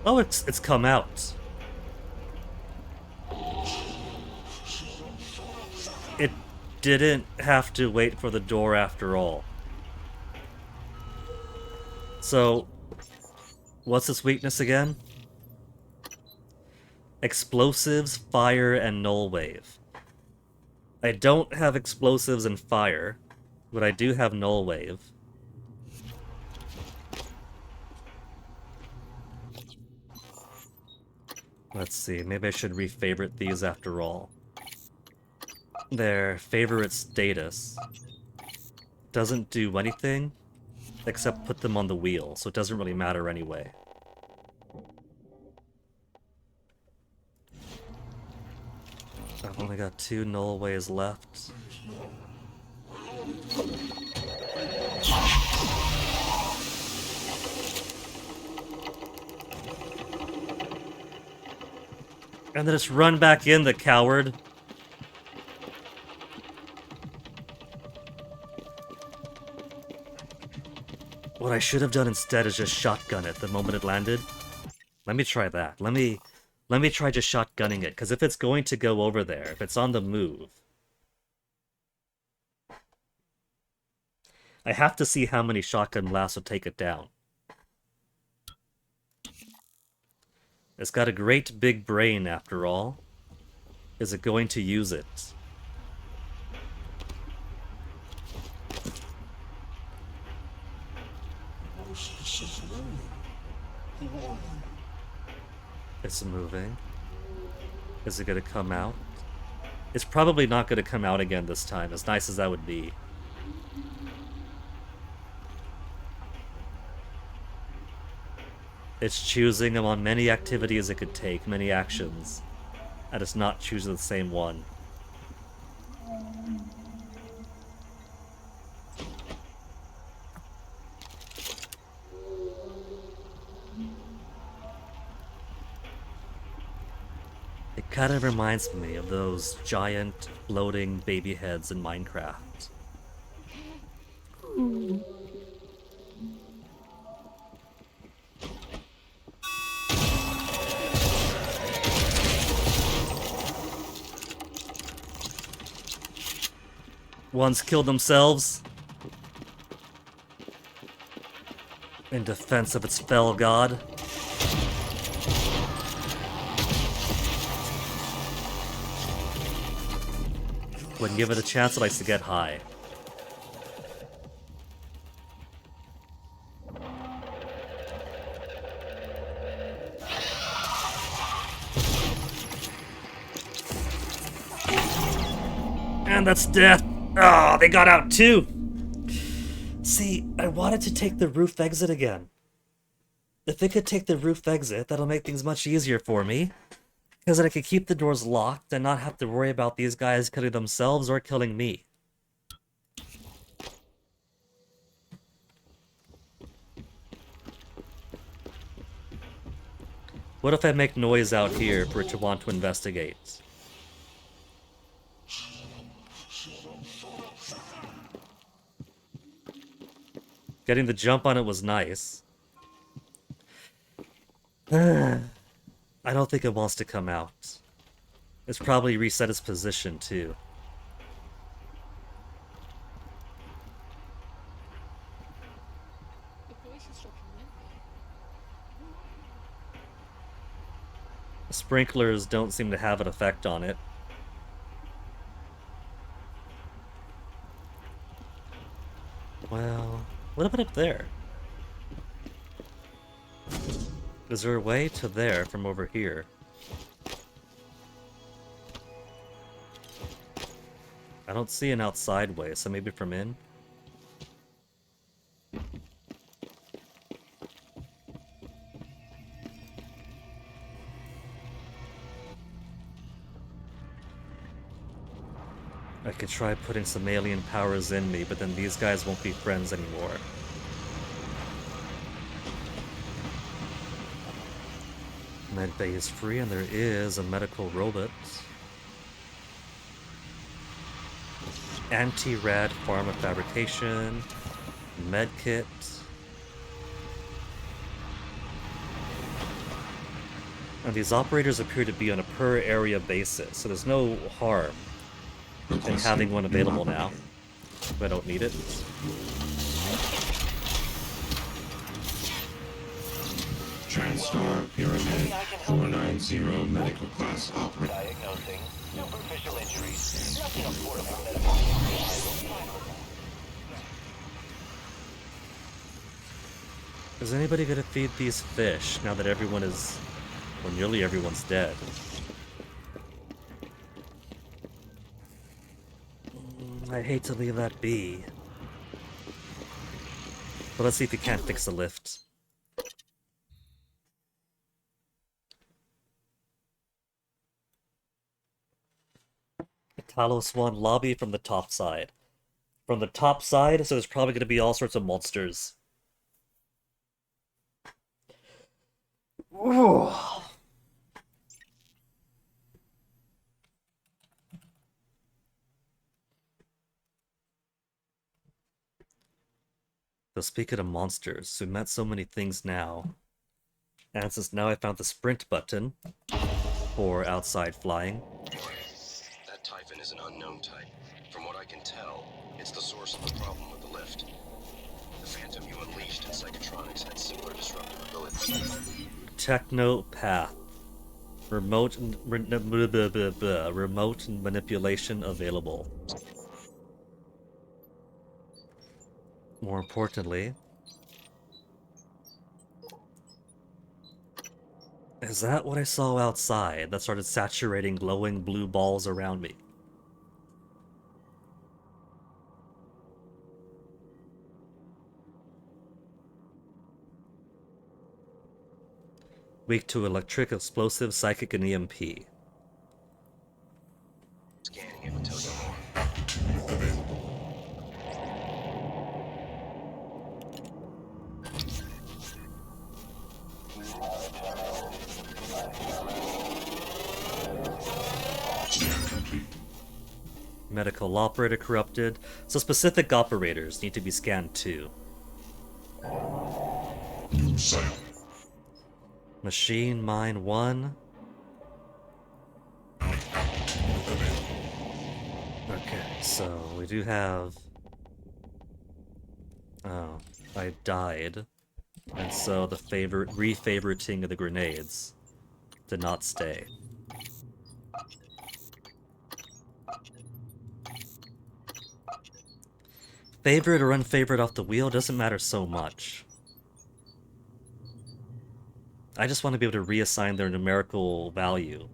[SPEAKER 2] Oh, it's come out. didn't have to wait for the door after all. So, what's its weakness again? Explosives, fire, and null wave. I don't have explosives and fire, but I do have null wave. Let's see, maybe I should re-favorite these after all. Their favorite status doesn't do anything except put them on the wheel, so it doesn't really matter anyway. I've only got 2 null waves left. And then just run back in, the coward. What I should have done instead is just shotgun it the moment it landed. Let me try that. Let me try just shotgunning it, because if it's going to go over there, if it's on the move, I have to see how many shotgun blasts will take it down. It's got a great big brain, after all. Is it going to use it? It's moving. Is it going to come out? It's probably not going to come out again this time, as nice as that would be. It's choosing among many activities it could take, many actions, and it's not choosing the same one. It kind of reminds me of those giant floating baby heads in Minecraft. One's killed themselves in defense of its fell god. When given a chance, it likes to get high. And that's death. Oh, they got out too! See, I wanted to take the roof exit again. If it could take the roof exit, that'll make things much easier for me. Because then I could keep the doors locked and not have to worry about these guys killing themselves or killing me. What if I make noise out here for it to want to investigate? Getting the jump on it was nice. I don't think it wants to come out. It's probably reset its position, too. The sprinklers don't seem to have an effect on it. Well, what about up there? Is there a way to there from over here? I don't see an outside way, so maybe from in? I could try putting some alien powers in me, but then these guys won't be friends anymore. Medbay is free, and there is a medical robot. Anti-rad pharma fabrication. Medkit. And these operators appear to be on a per area basis, so there's no harm and having one available now. But I don't need it.
[SPEAKER 14] TranStar Pyramid 490 medical class operator.
[SPEAKER 13] Diagnosing superficial injuries. Nothing of portable medical.
[SPEAKER 2] Is anybody gonna feed these fish now that everyone is... well, nearly everyone's dead? I hate to leave that be. But let's see if we can't fix the lift. Talos 1 lobby from the top side. From the top side, so there's probably gonna be all sorts of monsters. Ooh. So speaking of monsters, we met so many things now. And since now I found the sprint button for outside flying.
[SPEAKER 18] That Typhon is an unknown type. From what I can tell, it's the source of the problem with the lift. The Phantom you unleashed in Psychotronics had similar disruptive abilities.
[SPEAKER 2] Technopath. Remote manipulation available. More importantly, is that what I saw outside that started saturating glowing blue balls around me? Weak to electric, explosive, psychic, and EMP.
[SPEAKER 18] Scanning it will tell you more.
[SPEAKER 2] Medical operator corrupted, so specific operators need to be scanned too. Machine Mine 1. Okay, so we do have... oh, I died. And so the refavoriting of the grenades did not stay. Favorite or unfavorite off the wheel doesn't matter so much. I just want to be able to reassign their numerical value.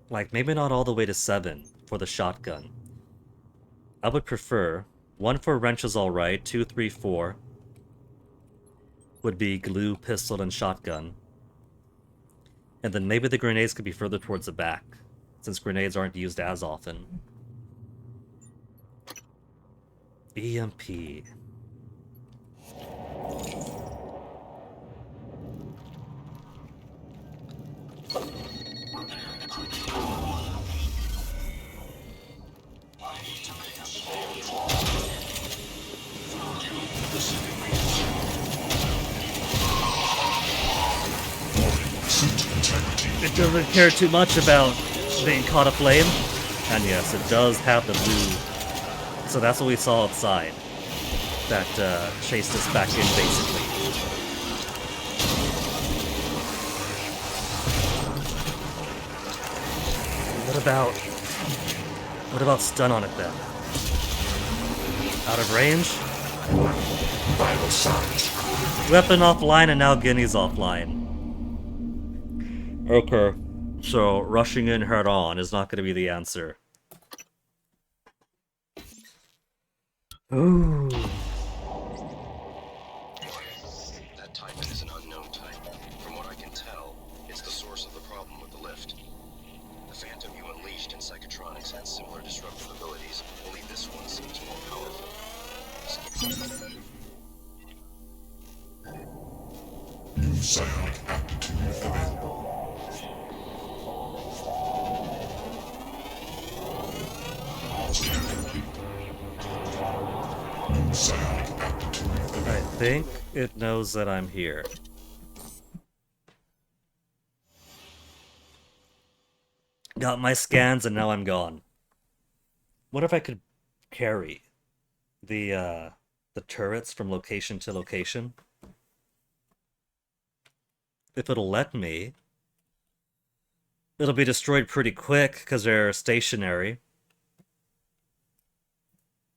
[SPEAKER 2] Like, maybe not all the way to 7 for the shotgun. I would prefer 1 for wrench is alright, 2, 3, 4 would be glue, pistol, and shotgun. And then maybe the grenades could be further towards the back, since grenades aren't used as often. EMP. It doesn't care too much about being caught aflame. And yes, it does have the blue. So that's what we saw outside. That chased us back in, basically. What about stun on it then? Out of range? Weapon offline and now Guinea's offline. Okay, so rushing in head on is not going to be the answer. Ooh.
[SPEAKER 18] That Typhon is an unknown type. From what I can tell, it's the source of the problem with the lift. The Phantom you unleashed in Psychotronics had similar disruptive abilities, only this one seems more powerful.
[SPEAKER 14] New psionic aptitude available.
[SPEAKER 2] I think it knows that I'm here. Got my scans and now I'm gone. What if I could carry the turrets from location to location? If it'll let me. It'll be destroyed pretty quick because they're stationary.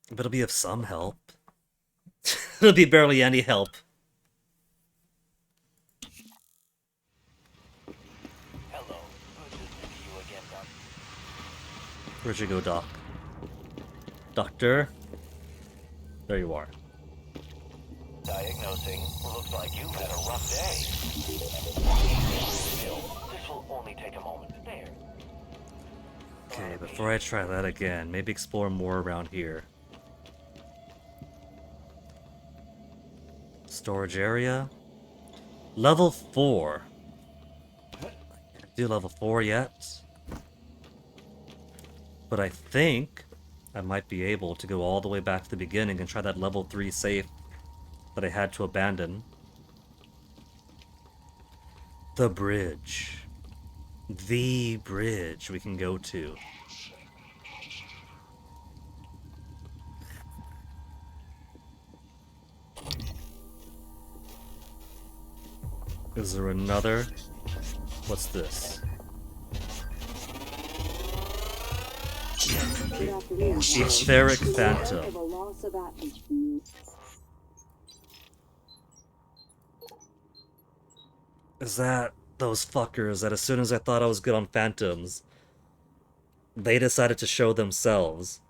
[SPEAKER 2] But it'll be of some help. It'll be barely any help.
[SPEAKER 13] Hello. Good listening to you again, Doc.
[SPEAKER 2] Where'd you go, Doc? Doctor? There you are.
[SPEAKER 13] Diagnosing. Looks like you've had a rough day. Still, this will only take a moment. There.
[SPEAKER 2] Okay, before I try that again, maybe explore more around here. Storage area. Level 4. Can't do level 4 yet. But I think I might be able to go all the way back to the beginning and try that level 3 safe that I had to abandon. The bridge. The bridge we can go to. Is there another? What's this? Etheric Phantom. Is that those fuckers that as soon as I thought I was good on Phantoms, they decided to show themselves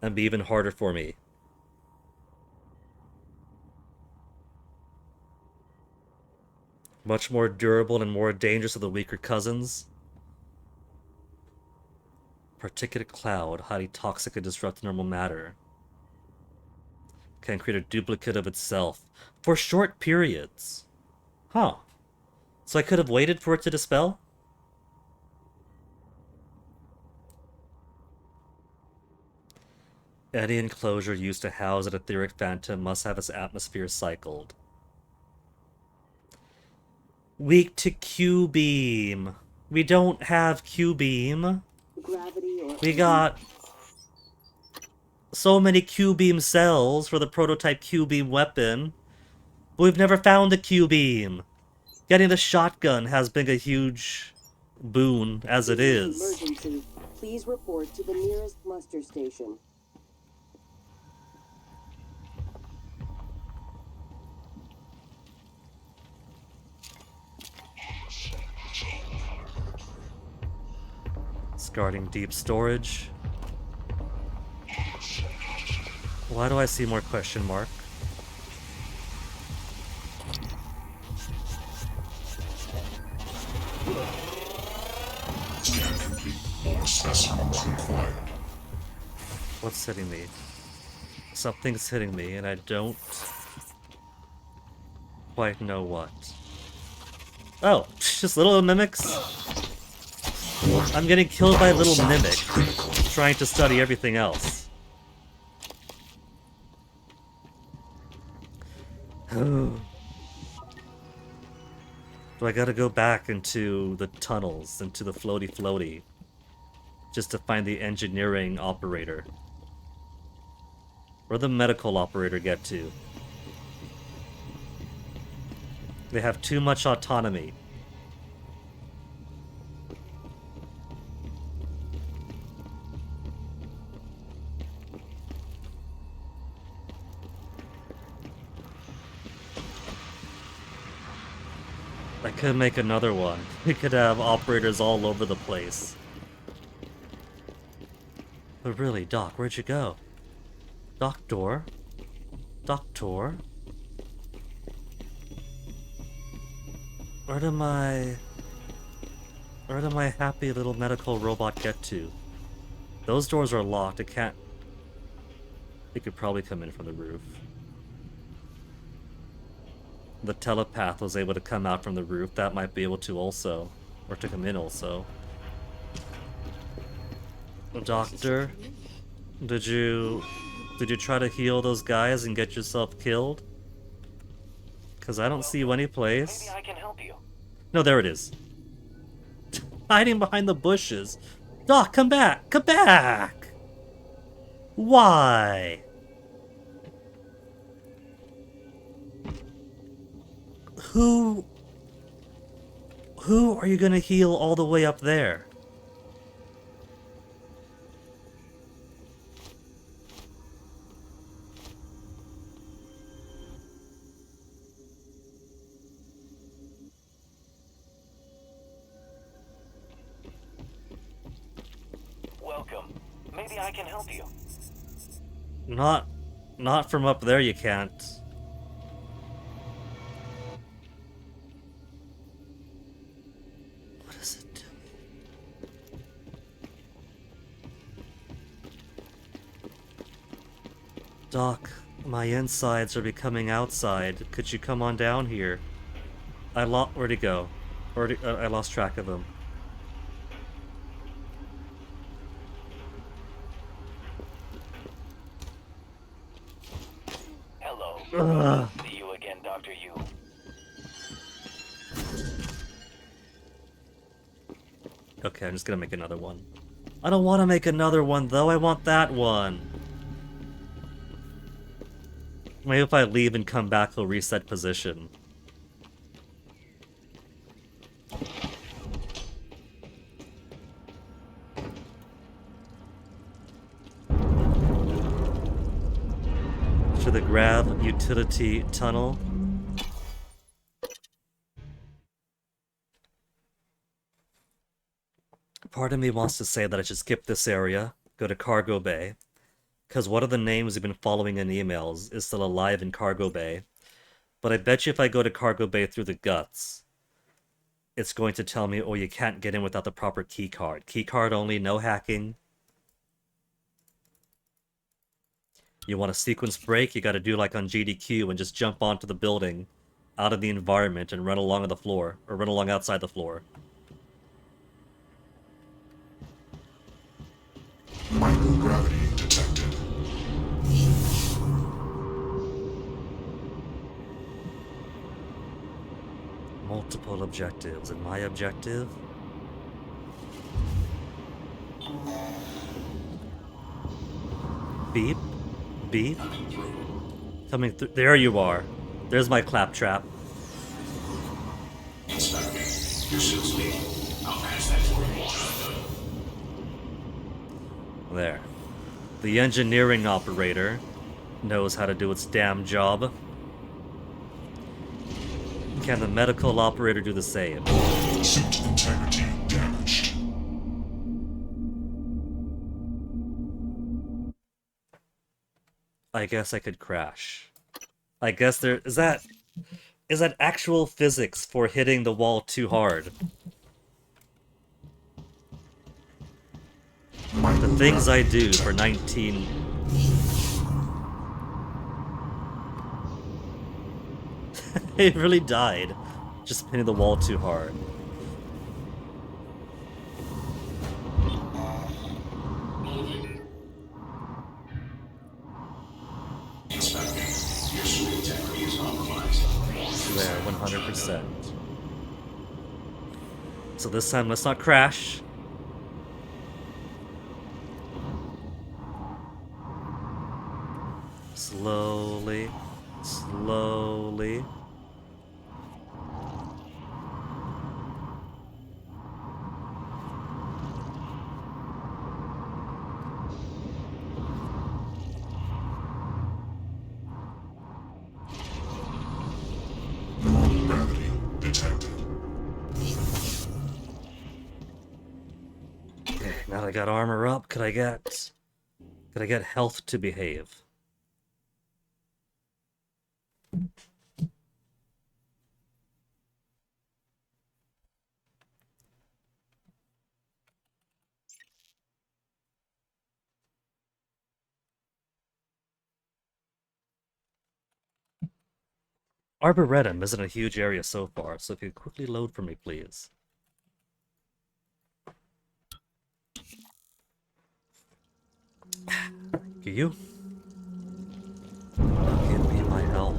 [SPEAKER 2] and be even harder for me? Much more durable and more dangerous than the weaker cousins. Particulate cloud, highly toxic and disrupt normal matter. Can create a duplicate of itself for short periods. Huh. So I could have waited for it to dispel? Any enclosure used to house an etheric phantom must have its atmosphere cycled. Weak to Q-beam. We don't have Q-beam. We got so many Q-beam cells for the prototype Q-beam weapon, but we've never found the Q-beam. Getting the shotgun has been a huge boon as it is.
[SPEAKER 9] Emergency. Please report to the nearest muster station.
[SPEAKER 2] Discarding deep storage. Why do I see more question mark?
[SPEAKER 14] Scan complete. More specimens required.
[SPEAKER 2] What's hitting me? Something's hitting me and I don't quite know what. Oh, just little mimics? I'm getting killed by a little mimic trying to study everything else. Do I gotta go back into the tunnels, into the floaty, just to find the engineering operator? Where'd the medical operator get to? They have too much autonomy. I could make another one. We could have operators all over the place. But really, Doc, where'd you go? Doctor? Doctor? Where did my happy little medical robot get to? Those doors are locked. It can't... It could probably come in from the roof. The telepath was able to come out from the roof. That might be able to also. Or to come in also. Doctor? Did you try to heal those guys and get yourself killed? Because I don't see you anyplace.
[SPEAKER 13] Maybe I can help you.
[SPEAKER 2] No, there it is. Hiding behind the bushes. Doc, come back! Come back! Why? Who are you gonna heal all the way up there?
[SPEAKER 13] Welcome. Maybe I can help you.
[SPEAKER 2] Not from up there, you can't. What is it doing? Doc, my insides are becoming outside. Could you come on down here? Where'd he go? I lost track of him.
[SPEAKER 13] Hello. See you again, Dr. Yu.
[SPEAKER 2] Okay, I'm just gonna make another one. I don't want to make another one, though. I want that one. Maybe if I leave and come back, he'll reset position. To the Grav Utility Tunnel. Part of me wants to say that I should skip this area, go to Cargo Bay, because one of the names we've been following in emails is still alive in Cargo Bay. But I bet you if I go to Cargo Bay through the guts, it's going to tell me, oh, you can't get in without the proper keycard. Keycard only, no hacking. You want a sequence break, you gotta do like on GDQ and just jump onto the building, out of the environment, and run along the floor, or run along outside the floor.
[SPEAKER 14] Microgravity detected.
[SPEAKER 2] Multiple objectives, and my objective? Beep. Beep. Coming through. There you are. There's my claptrap.
[SPEAKER 3] Inspector, your suit's leaking. I'll pass that for you.
[SPEAKER 2] There. The engineering operator knows how to do its damn job. Can the medical operator do the same?
[SPEAKER 14] Suit integrity damaged.
[SPEAKER 2] I guess I could crash. I guess there is that actual physics for hitting the wall too hard. The things I do for 19... It really died. Just hitting the wall too hard.
[SPEAKER 3] Inspector, your suit integrity is compromised.
[SPEAKER 2] There, 100%. So this time, let's not crash. Slowly, slowly.
[SPEAKER 14] Gravity detected.
[SPEAKER 2] Okay, now that I got armor up, could I get health to behave? Arboretum isn't a huge area so far, so if you could quickly load for me, please. Thank you. Give me my health.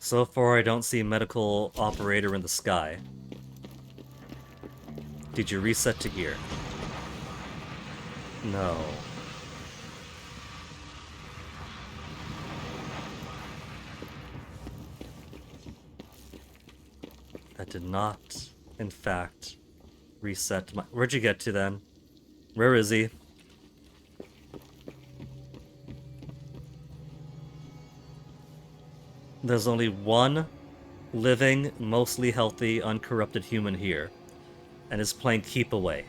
[SPEAKER 2] So far, I don't see medical operator in the sky. Did you reset to gear? No. That did not, in fact, reset my... Where'd you get to then? Where is he? There's only one living, mostly healthy, uncorrupted human here, and is playing keep away.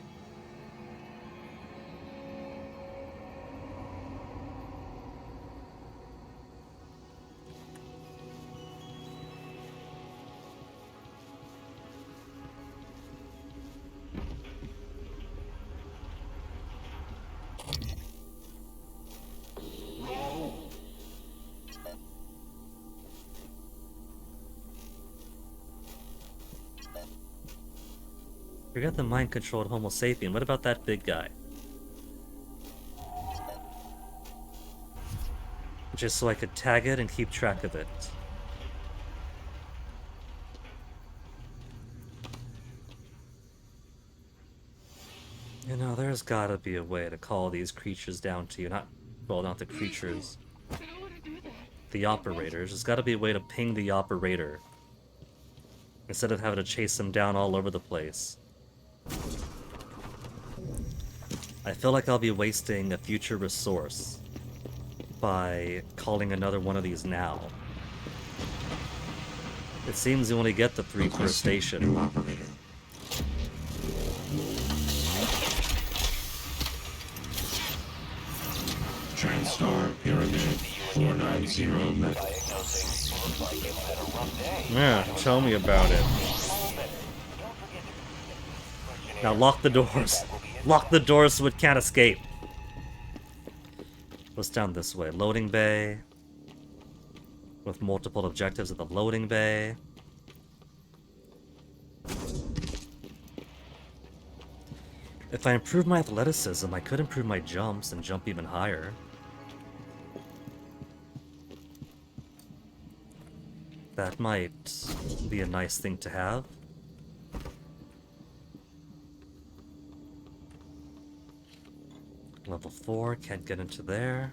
[SPEAKER 2] Forget the mind-controlled Homo sapien. What about that big guy? Just so I could tag it and keep track of it. You know, there's gotta be a way to call these creatures down to you. Not the creatures. The operators. There's gotta be a way to ping the operator. Instead of having to chase them down all over the place. I feel like I'll be wasting a future resource by calling another one of these now. It seems you only get the 3 per station.
[SPEAKER 14] TranStar Pyramid 490 Met.
[SPEAKER 2] Yeah, tell me about it. Now lock the doors. Lock the doors so it can't escape. What's down this way? Loading bay. With multiple objectives at the loading bay. If I improve my athleticism, I could improve my jumps and jump even higher. That might be a nice thing to have. Level 4, can't get into there.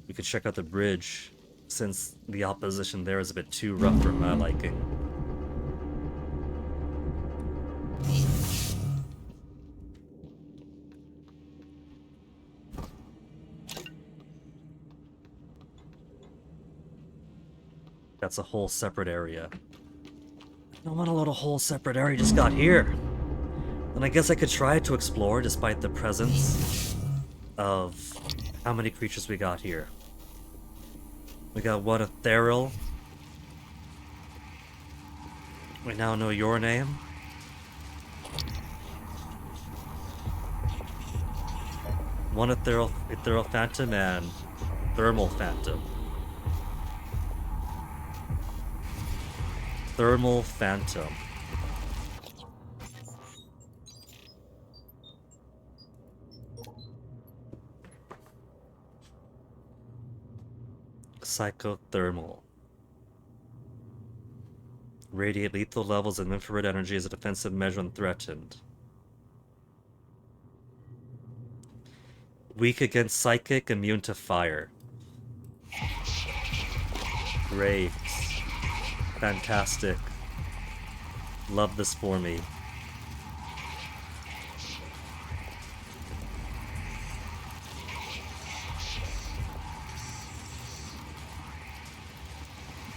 [SPEAKER 2] We could check out the bridge, since the opposition there is a bit too rough for my liking. That's a whole separate area. I don't want to load a whole separate area, just got here. Then I guess I could try to explore despite the presence of how many creatures we got here. We got one ethereal. We now know your name. One ethereal phantom and thermal phantom. Thermal phantom. Psychothermal. Radiate lethal levels of infrared energy as a defensive measure when threatened. Weak against psychic, immune to fire. Great. Fantastic. Love this for me.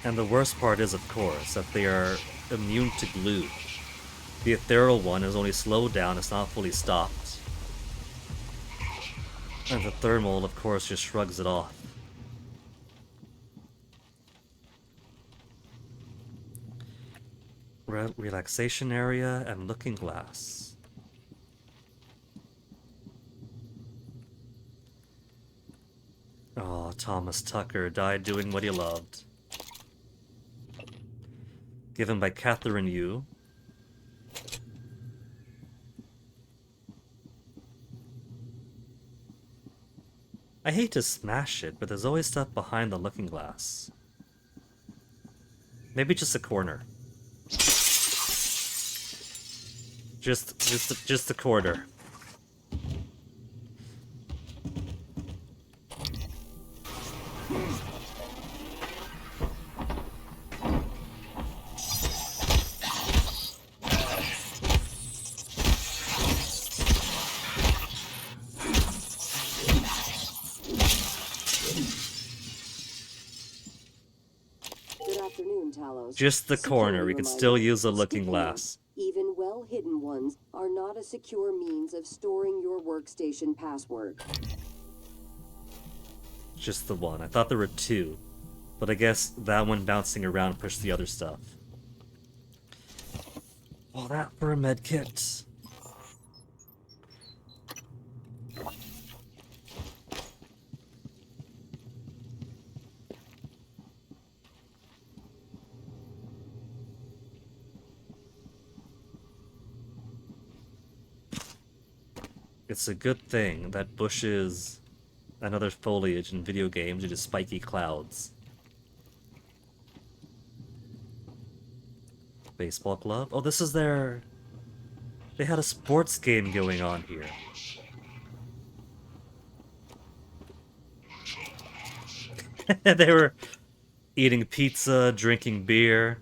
[SPEAKER 2] And the worst part is, of course, that they are immune to glue. The ethereal one is only slowed down, it's not fully stopped. And the thermal, of course, just shrugs it off. Relaxation area and looking glass. Oh, Thomas Tucker died doing what he loved. Given by Catherine Yu. I hate to smash it, but there's always stuff behind the looking glass. Maybe just a corner. Just a corner. Just the corner. We could still use a looking glass.
[SPEAKER 9] Even well-hidden ones are not a secure means of storing your workstation password.
[SPEAKER 2] Just the one. I thought there were two, but I guess that one bouncing around pushed the other stuff. All that for a med kit. It's a good thing that bushes and other foliage in video games due to spiky clouds. Baseball glove? Oh, this is their... They had a sports game going on here. They were eating pizza, drinking beer,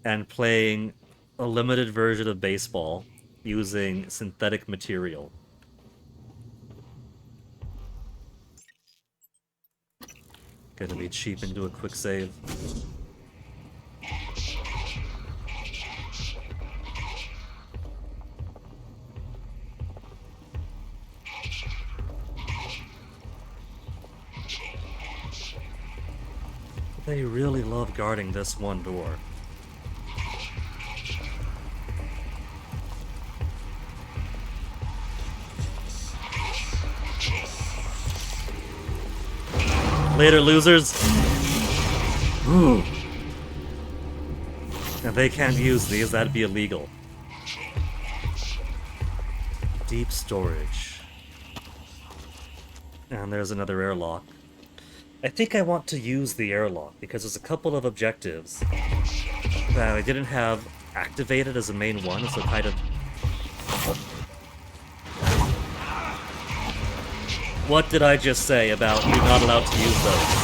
[SPEAKER 2] and playing a limited version of baseball using synthetic material. Gonna be cheap and do a quick save. They really love guarding this one door. Later, losers. Ooh. And they can't use these, that'd be illegal. Deep storage. And there's another airlock. I think I want to use the airlock because there's a couple of objectives that I didn't have activated as a main one, so kind of... What did I just say about you're not allowed to use those?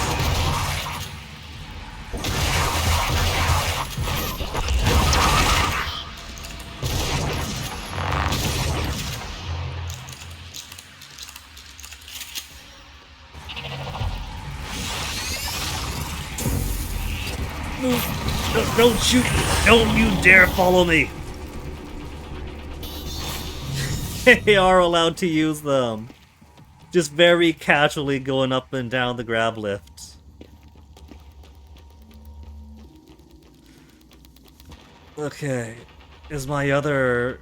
[SPEAKER 2] No, don't you dare follow me! They are allowed to use them. Just very casually going up and down the grab lift. Okay, is my other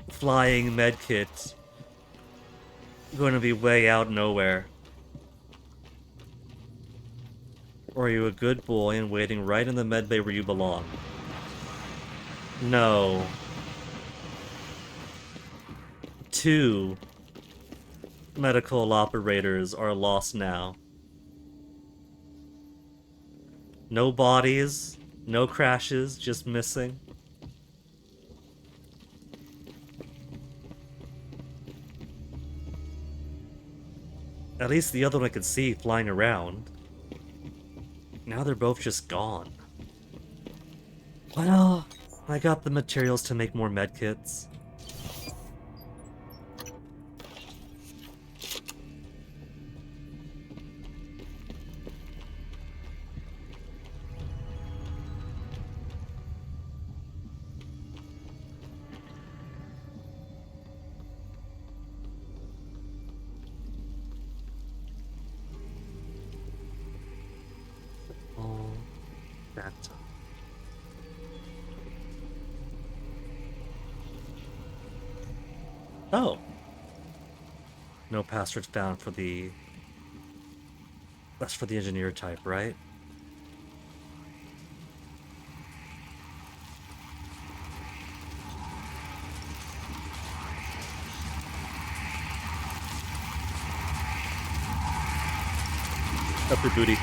[SPEAKER 2] flying medkit going to be way out nowhere? Or are you a good boy and waiting right in the medbay where you belong? No. 2 medical operators are lost now. No bodies, no crashes, just missing. At least the other one I could see flying around. Now they're both just gone. Well, I got the materials to make more medkits. Oh. No passwords found for the... That's for the engineer type, right? Upper booty.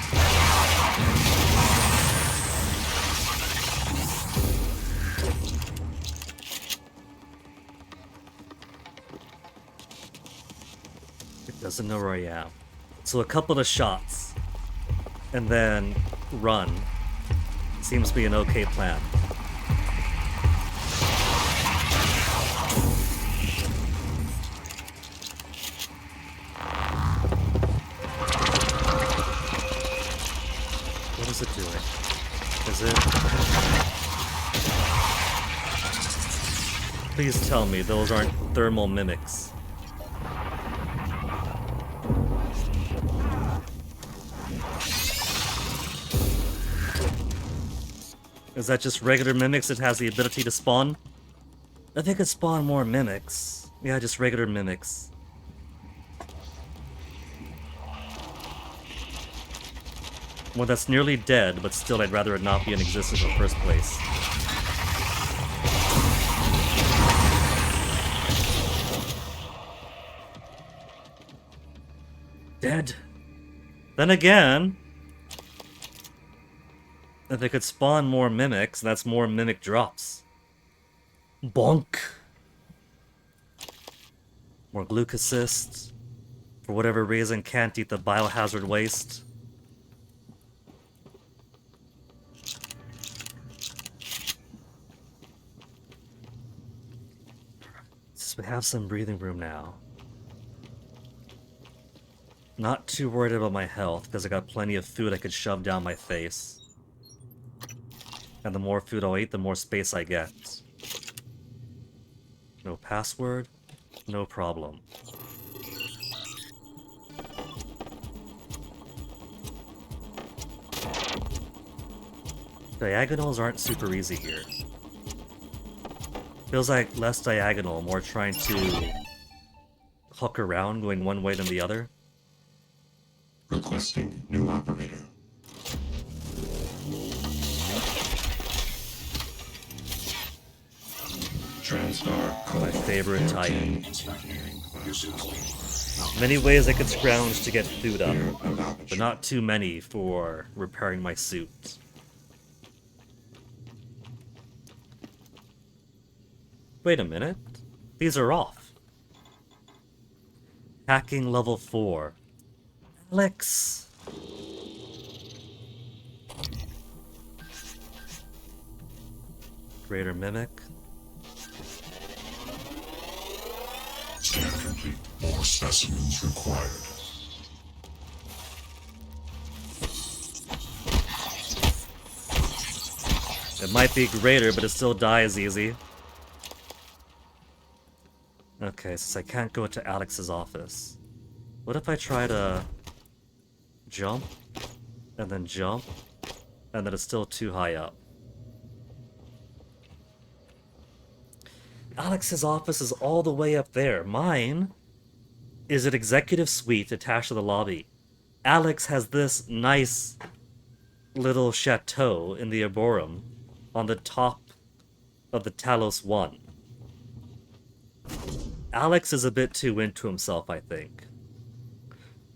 [SPEAKER 2] doesn't know where I am. So a couple of shots, and then run. Seems to be an okay plan. What is it doing? Is it... Please tell me those aren't thermal mimics. Is that just regular mimics that has the ability to spawn? I think it spawn more mimics. Yeah, just regular mimics. One that's nearly dead, but still I'd rather it not be in existence in the first place. Dead. Then again, if they could spawn more mimics, that's more mimic drops. Bonk. More glucocysts. For whatever reason, can't eat the biohazard waste. Since we have some breathing room now. Not too worried about my health, because I got plenty of food I could shove down my face. And the more food I'll eat, the more space I get. No password, no problem. Diagonals aren't super easy here. Feels like less diagonal, more trying to hook around, going one way than the other.
[SPEAKER 14] Requesting new operator. TranStar
[SPEAKER 2] my favorite type. Many ways I could scrounge to get food up, but not too many for repairing my suit. Wait a minute. These are off. Hacking level 4. Alex. Greater Mimic.
[SPEAKER 14] Scan complete. More specimens required.
[SPEAKER 2] It might be greater, but it still dies easy. Okay, since I can't go to Alex's office, what if I try to jump, and then jump, and then it's still too high up? Alex's office is all the way up there. Mine is an executive suite attached to the lobby. Alex has this nice little chateau in the Arboretum on the top of the Talos 1. Alex is a bit too into himself, I think.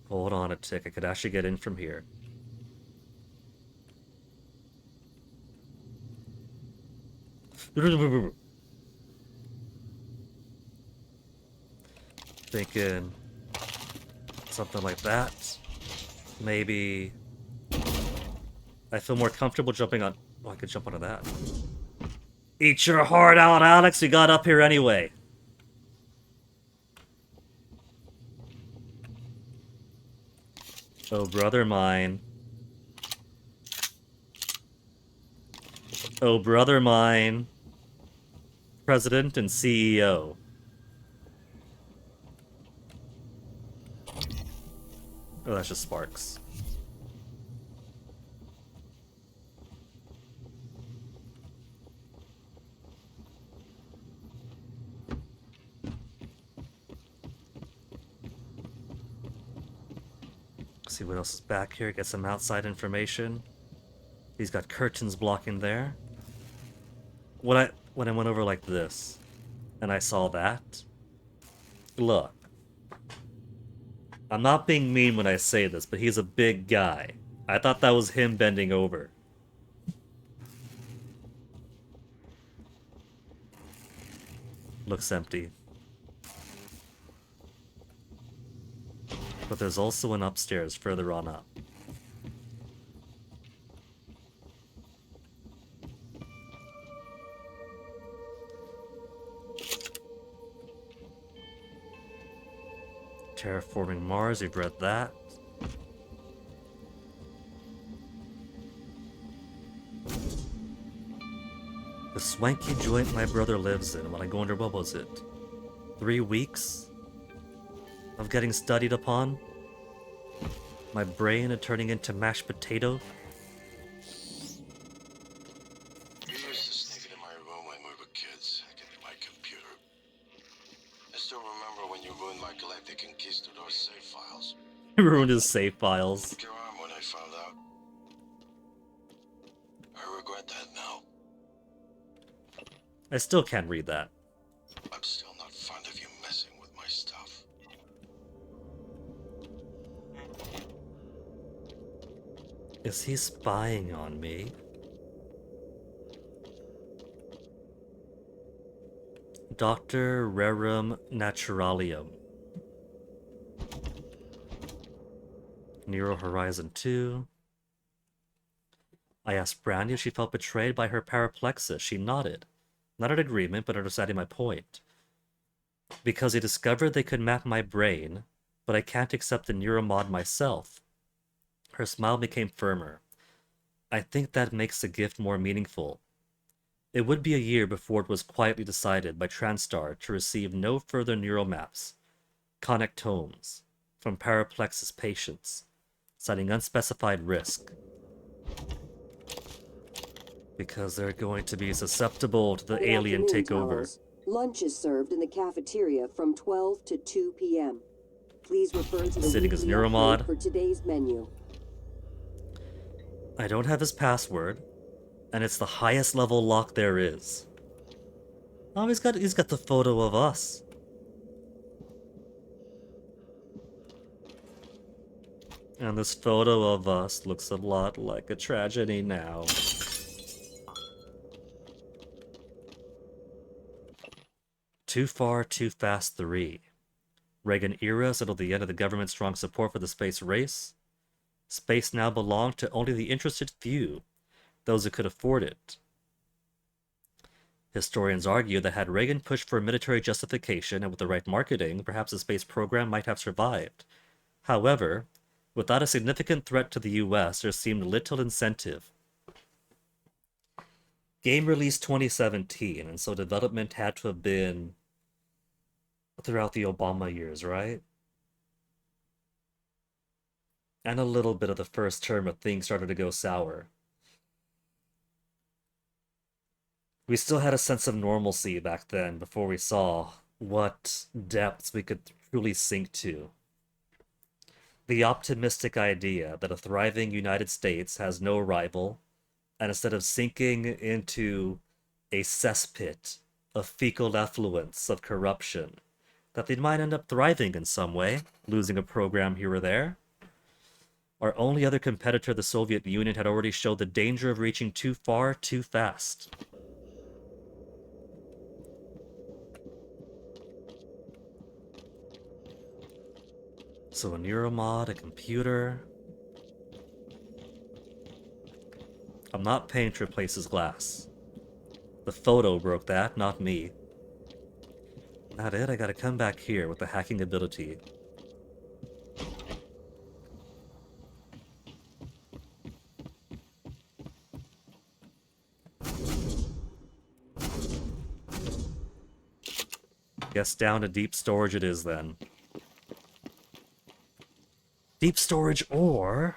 [SPEAKER 2] Hold on a tick, I could actually get in from here. Thinking something like that. Maybe I feel more comfortable jumping on... Oh, I could jump onto that. Eat your heart out, Alex! We got up here anyway. Oh, brother mine. Oh, brother mine. President and CEO. Oh, that's just sparks. See what else is back here, get some outside information. He's got curtains blocking there. When I went over like this, and I saw that, look. I'm not being mean when I say this, but he's a big guy. I thought that was him bending over. Looks empty. But there's also an upstairs further on up. Terraforming Mars, you've read that. The swanky joint my brother lives in. When I go under, what was it? 3 weeks of getting studied upon? My brain turning into mashed potato?
[SPEAKER 16] You used to sneak into my room when we were kids. I could my computer. I still remember when you ruined my galactic conquistador save files.
[SPEAKER 2] He ruined his save files.
[SPEAKER 16] Your arm when I found out. I regret that now.
[SPEAKER 2] I still can't read that.
[SPEAKER 16] I'm still not fond of you messing with my stuff.
[SPEAKER 2] Is he spying on me? Dr. Rerum Naturalium. Nero Horizon 2. I asked Brandy if she felt betrayed by her paraplexus. She nodded. Not an agreement, but understanding my point. Because they discovered they could map my brain, but I can't accept the neuromod myself. Her smile became firmer. I think that makes the gift more meaningful. It would be a year before it was quietly decided by TranStar to receive no further neuromaps, connectomes, from paraplexus patients, citing unspecified risk. Because they're going to be susceptible to the
[SPEAKER 9] Good
[SPEAKER 2] alien
[SPEAKER 9] afternoon,
[SPEAKER 2] takeover.
[SPEAKER 9] Towers. Lunch is served in the cafeteria from 12 to 2 p.m. Please refer to the
[SPEAKER 2] Sitting as
[SPEAKER 9] weekly
[SPEAKER 2] neuromod.
[SPEAKER 9] update for today's menu.
[SPEAKER 2] I don't have his password, and it's the highest level lock there is. Oh, he's got the photo of us. And this photo of us looks a lot like a tragedy now. Too Far, Too Fast 3. Reagan era settled the end of the government's strong support for the space race. Space now belonged to only the interested few, those who could afford it. Historians argue that had Reagan pushed for military justification and with the right marketing, perhaps the space program might have survived. However, without a significant threat to the US, there seemed little incentive. Game released 2017, and so development had to have been throughout the Obama years, right? And a little bit of the first term of things started to go sour. We still had a sense of normalcy back then before we saw what depths we could truly sink to. The optimistic idea that a thriving United States has no rival, and instead of sinking into a cesspit of fecal effluence of corruption, that they might end up thriving in some way, losing a program here or there. Our only other competitor, the Soviet Union, had already showed the danger of reaching too far, too fast. So a neuromod, a computer. I'm not paying to replace his glass. The photo broke that, not me. Not it, I gotta come back here with the hacking ability. Guess down to deep storage it is then. Deep storage, or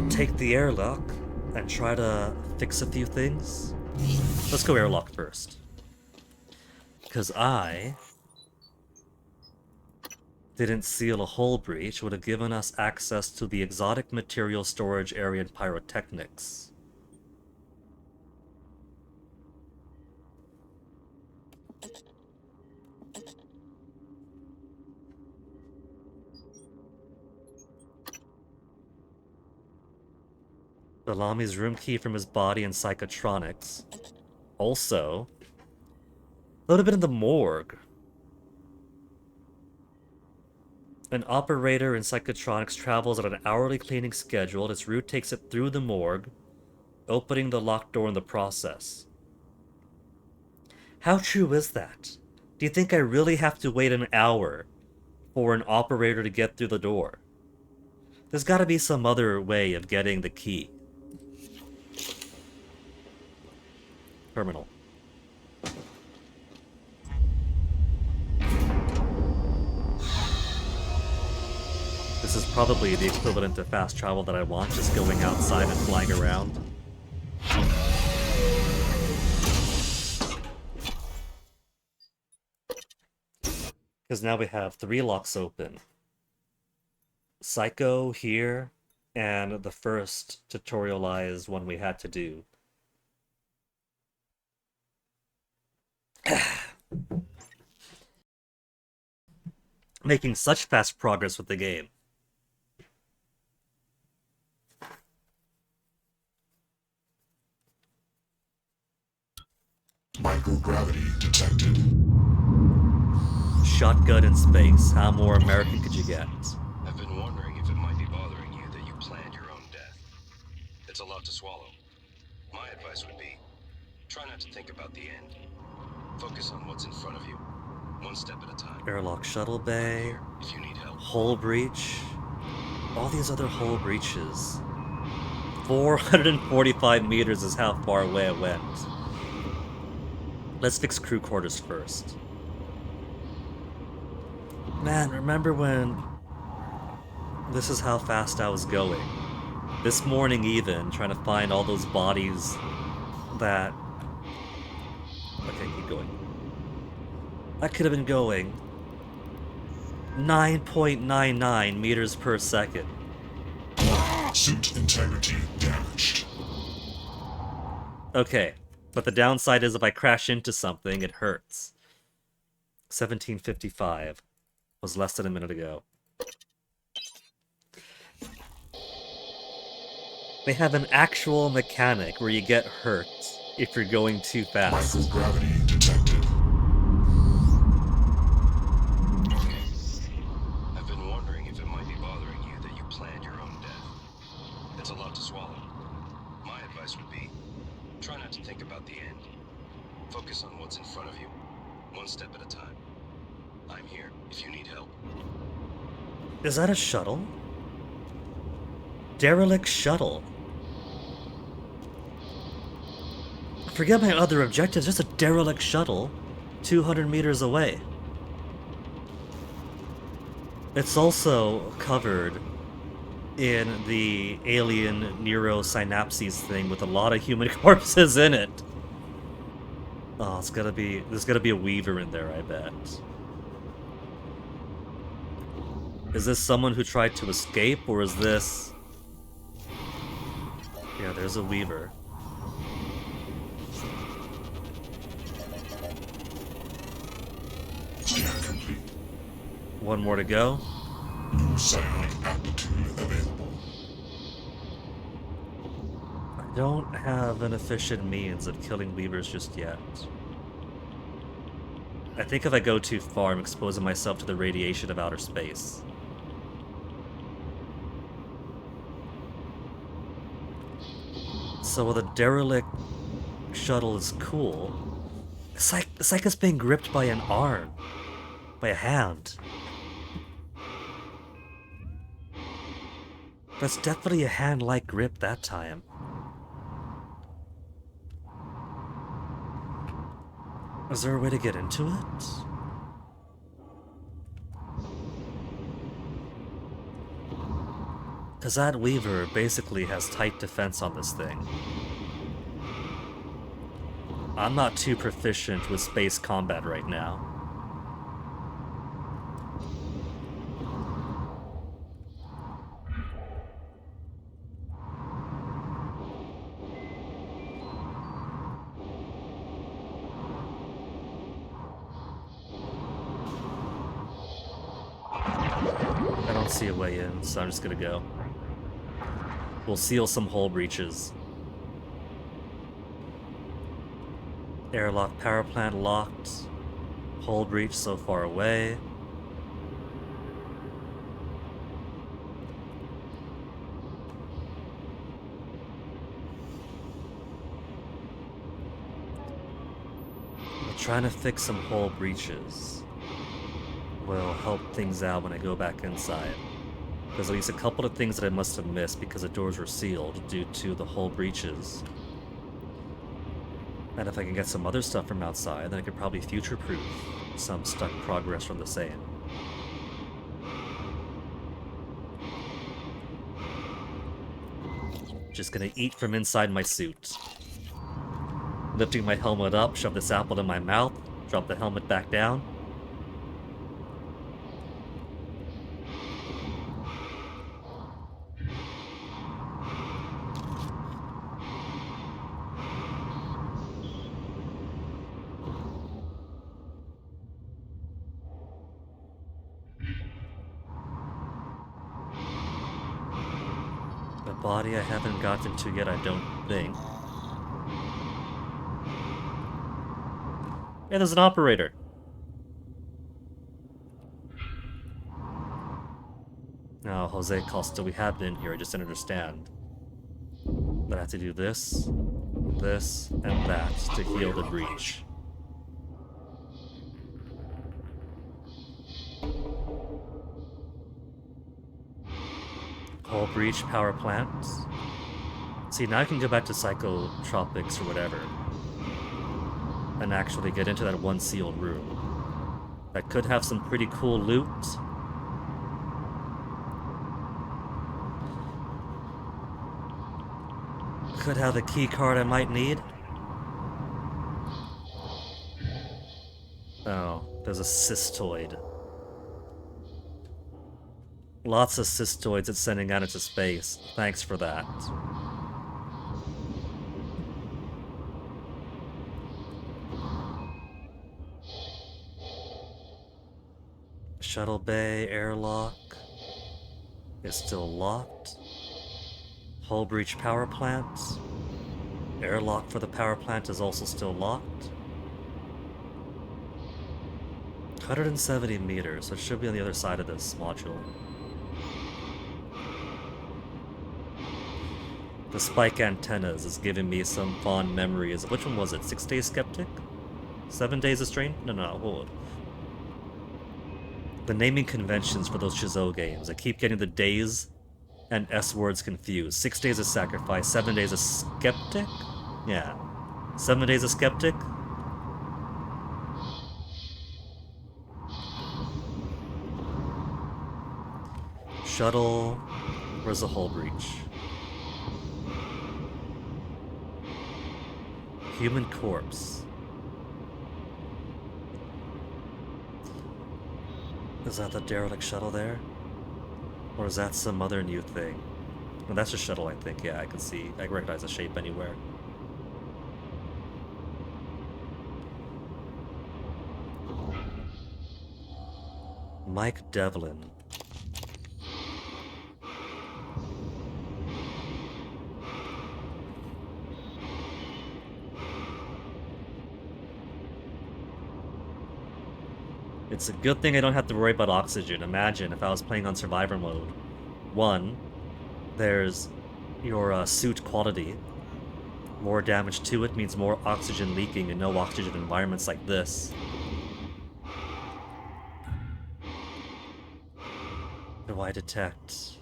[SPEAKER 2] take the airlock and try to fix a few things. Let's go airlock first. Because I didn't seal a hull breach, would have given us access to the exotic material storage area in pyrotechnics. Bellami's room key from his body and psychotronics. Also, that would have been in the morgue. An operator in psychotronics travels at an hourly cleaning schedule. Its route takes it through the morgue, opening the locked door in the process. How true is that? Do you think I really have to wait an hour for an operator to get through the door? There's got to be some other way of getting the key. Terminal. This is probably the equivalent of fast travel that I want, just going outside and flying around. Because now we have 3 locks open. Psycho here, and the first tutorialized one we had to do. Making such fast progress with the game.
[SPEAKER 14] Microgravity detected.
[SPEAKER 2] Shotgun in space. How more American could you get?
[SPEAKER 16] I've been wondering if it might be bothering you that you planned your own death. It's a lot to swallow. My advice would be, try not to think about the end. Focus on what's in front of you, one step at a time.
[SPEAKER 2] Airlock shuttle bay.
[SPEAKER 16] If you need help.
[SPEAKER 2] Hull breach. All these other hull breaches. 445 meters is how far away it went. Let's fix crew quarters first. Man, remember when... This is how fast I was going. This morning even, trying to find all those bodies that... Okay, keep going. I could have been going 9.99 meters per second.
[SPEAKER 14] Suit integrity damaged.
[SPEAKER 2] Okay, but the downside is if I crash into something, it hurts. 1755 was less than a minute ago. They have an actual mechanic where you get hurt if you're going too fast.
[SPEAKER 14] Microgravity detected.
[SPEAKER 16] I've been wondering if it might be bothering you that you planned your own death. It's a lot to swallow. My advice would be, try not to think about the end. Focus on what's in front of you, one step at a time. I'm here if you need help.
[SPEAKER 2] Is that a shuttle? Derelict shuttle. Forget my other objectives, just a derelict shuttle 200 meters away. It's also covered in the alien neurosynapses thing with a lot of human corpses in it. Oh, there's gotta be a Weaver in there, I bet. Is this someone who tried to escape, or is this... Yeah, there's a Weaver.
[SPEAKER 14] Scan complete.
[SPEAKER 2] One more to go.
[SPEAKER 14] New psionic aptitude available.
[SPEAKER 2] I don't have an efficient means of killing Weavers just yet. I think if I go too far, I'm exposing myself to the radiation of outer space. So while the derelict shuttle is cool, it's like it's being gripped by an arm, by a hand. That's definitely a hand-like grip that time. Is there a way to get into it? Because that Weaver basically has tight defense on this thing. I'm not too proficient with space combat right now. I don't see a way in, so I'm just gonna go. We'll seal some hull breaches. Airlock power plant locked. Hull breach so far away. Trying to fix some hull breaches will help things out when I go back inside. There's at least a couple of things that I must have missed because the doors were sealed due to the hull breaches. And if I can get some other stuff from outside, then I could probably future-proof some stuck progress from the same. Just gonna eat from inside my suit. Lifting my helmet up, shove this apple in my mouth, drop the helmet back down. The body I haven't gotten to yet, I don't think. Hey, there's an operator. No, Jose Costa, we have been here, I just didn't understand. But I have to do this, this, and that to heal the breach. Hull breach, power plants. See, now I can go back to Psychotropics or whatever. And actually get into that one sealed room. That could have some pretty cool loot. Could have a key card I might need. Oh, there's a cystoid. Lots of cystoids it's sending out into space. Thanks for that. Shuttle bay airlock is still locked. Hull breach power plant. Airlock for the power plant is also still locked. 170 meters, so it should be on the other side of this module. The spike antennas is giving me some fond memories. Which one was it? 6 Days Skeptic? 7 Days of Strange? No, hold on. The naming conventions for those Chizou games. I keep getting the days and S words confused. 6 Days of Sacrifice, 7 Days of Skeptic? Yeah. 7 Days of Skeptic? Shuttle. Where's the hull breach? Human corpse. Is that the derelict shuttle there? Or is that some other new thing? Well, that's a shuttle, I think. Yeah, I can see. I recognize the shape anywhere. Mike Devlin. It's a good thing I don't have to worry about oxygen. Imagine if I was playing on survivor mode. 1, there's your suit quality. More damage to it means more oxygen leaking in no oxygen environments like this. Do I detect?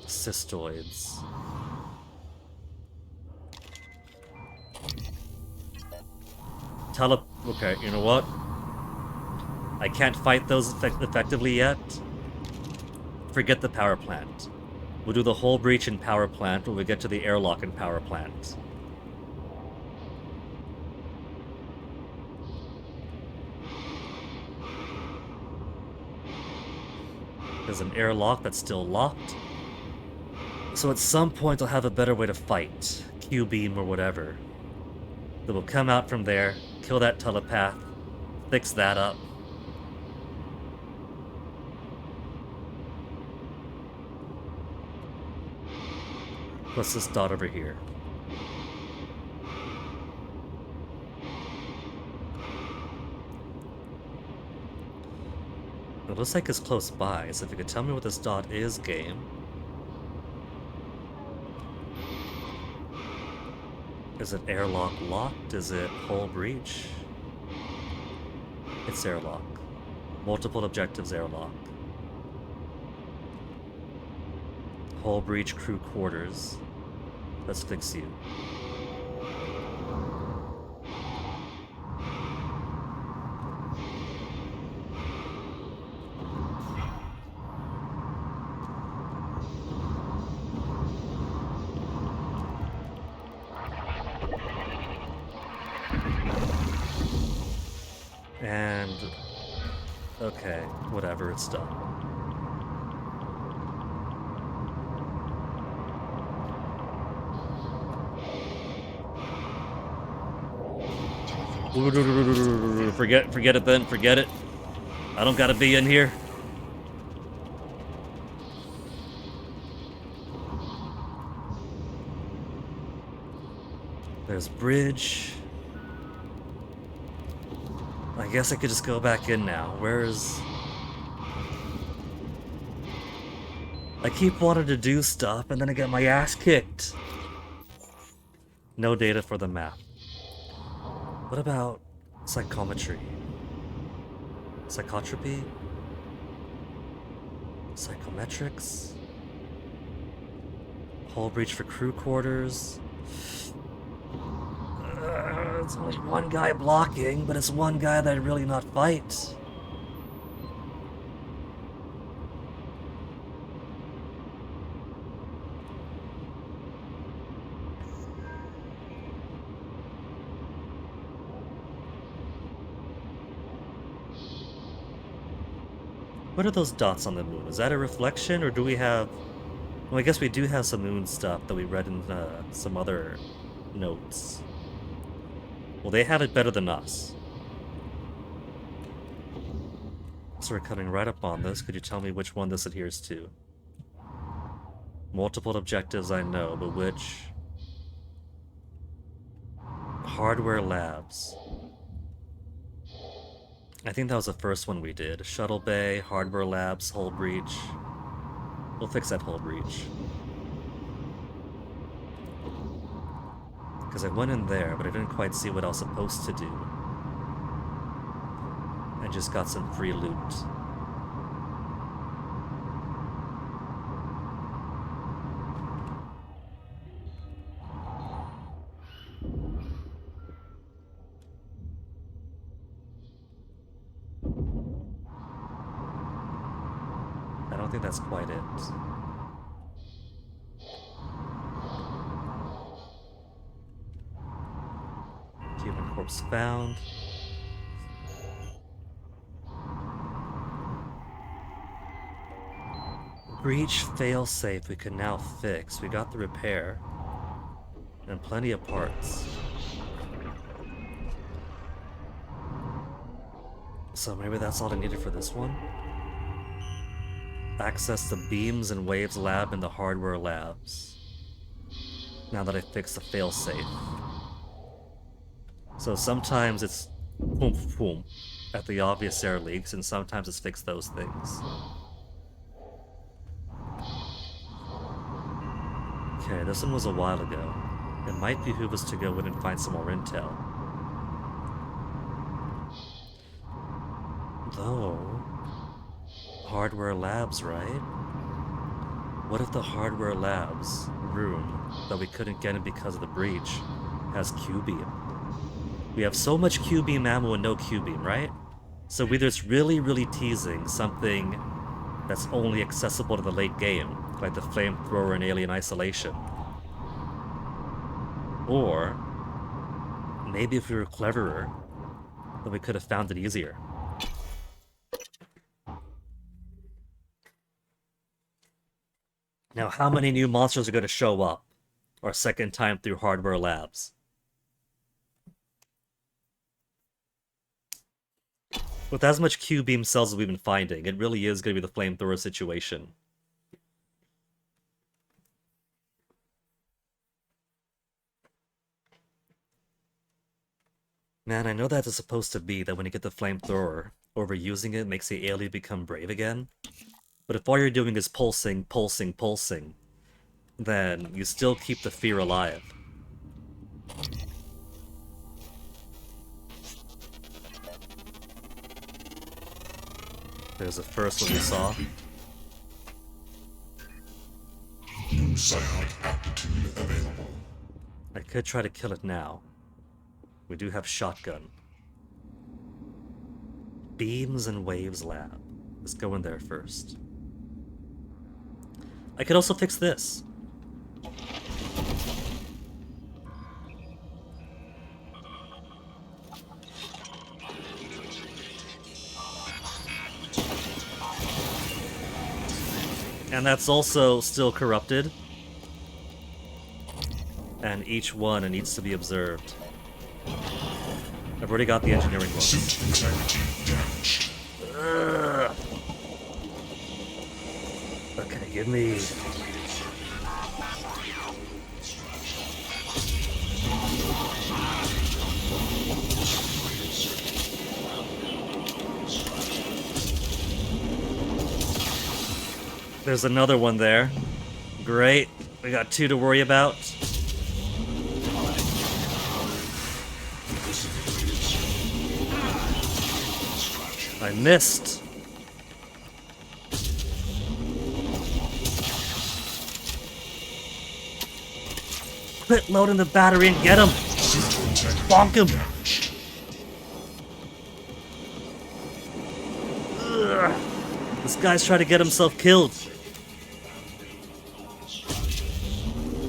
[SPEAKER 2] Cystoids. Okay, you know what? I can't fight those effectively yet. Forget the power plant. We'll do the hull breach in power plant when we get to the airlock in power plant. There's an airlock that's still locked. So at some point I'll have a better way to fight. Q-beam or whatever. That will come out from there, kill that telepath, fix that up. What's this dot over here? It looks like it's close by, so if you could tell me what this dot is, game. Is it airlock locked? Is it hull breach? It's airlock. Multiple objectives airlock. Hull breach crew quarters. Let's fix you. And okay, whatever, it's done. Forget it then, forget it. I don't gotta be in here. There's bridge. I guess I could just go back in now. Where's... I keep wanting to do stuff and then I get my ass kicked. No data for the map. What about psychometry? Psychotropy? Psychometrics? Hull breach for crew quarters? It's only one guy blocking, but it's one guy that I'd really not fight. What are those dots on the moon? Is that a reflection, or do we have... Well, I guess we do have some moon stuff that we read in some other notes. Well, they have it better than us. So we're coming right up on this. Could you tell me which one this adheres to? Multiple objectives, I know, but which? Hardware labs. I think that was the first one we did. Shuttle Bay, Hardware Labs, Hull Breach. We'll fix that Hull Breach. Because I went in there, but I didn't quite see what I was supposed to do. I just got some free loot. I don't think that's quite it. Human corpse found. Breach failsafe we can now fix. We got the repair. And plenty of parts. So maybe that's all I needed for this one? Access the beams and waves lab in the hardware labs. Now that I fixed the failsafe. So sometimes it's boom boom at the obvious air leaks, and sometimes it's fixed those things. Okay, this one was a while ago. It might behoove us to go in and find some more intel. Though... Hardware labs, right? What if the hardware labs room that we couldn't get in because of the breach has Q-beam? We have so much Q-beam ammo and no Q-beam, right? So either it's really, really teasing something that's only accessible to the late game, like the flamethrower in Alien Isolation. Or maybe if we were cleverer, then we could have found it easier. Now, how many new monsters are going to show up our second time through hardware labs? With as much Q-beam cells as we've been finding, it really is going to be the flamethrower situation. Man, I know that it's supposed to be that when you get the flamethrower, overusing it makes the alien become brave again. But if all you're doing is pulsing, pulsing, pulsing, then you still keep the fear alive. There's the first one we saw.
[SPEAKER 14] New psionic aptitude available.
[SPEAKER 2] I could try to kill it now. We do have shotgun. Beams and Waves Lab. Let's go in there first. I could also fix this. And that's also still corrupted. And each one needs to be observed. I've already got the engineering one.
[SPEAKER 14] Suit integrity damaged.
[SPEAKER 2] Okay, give me... There's another one there. Great. We got 2 to worry about. I missed. Quit loading the battery and get him. Bonk him. Ugh. This guy's trying to get himself killed.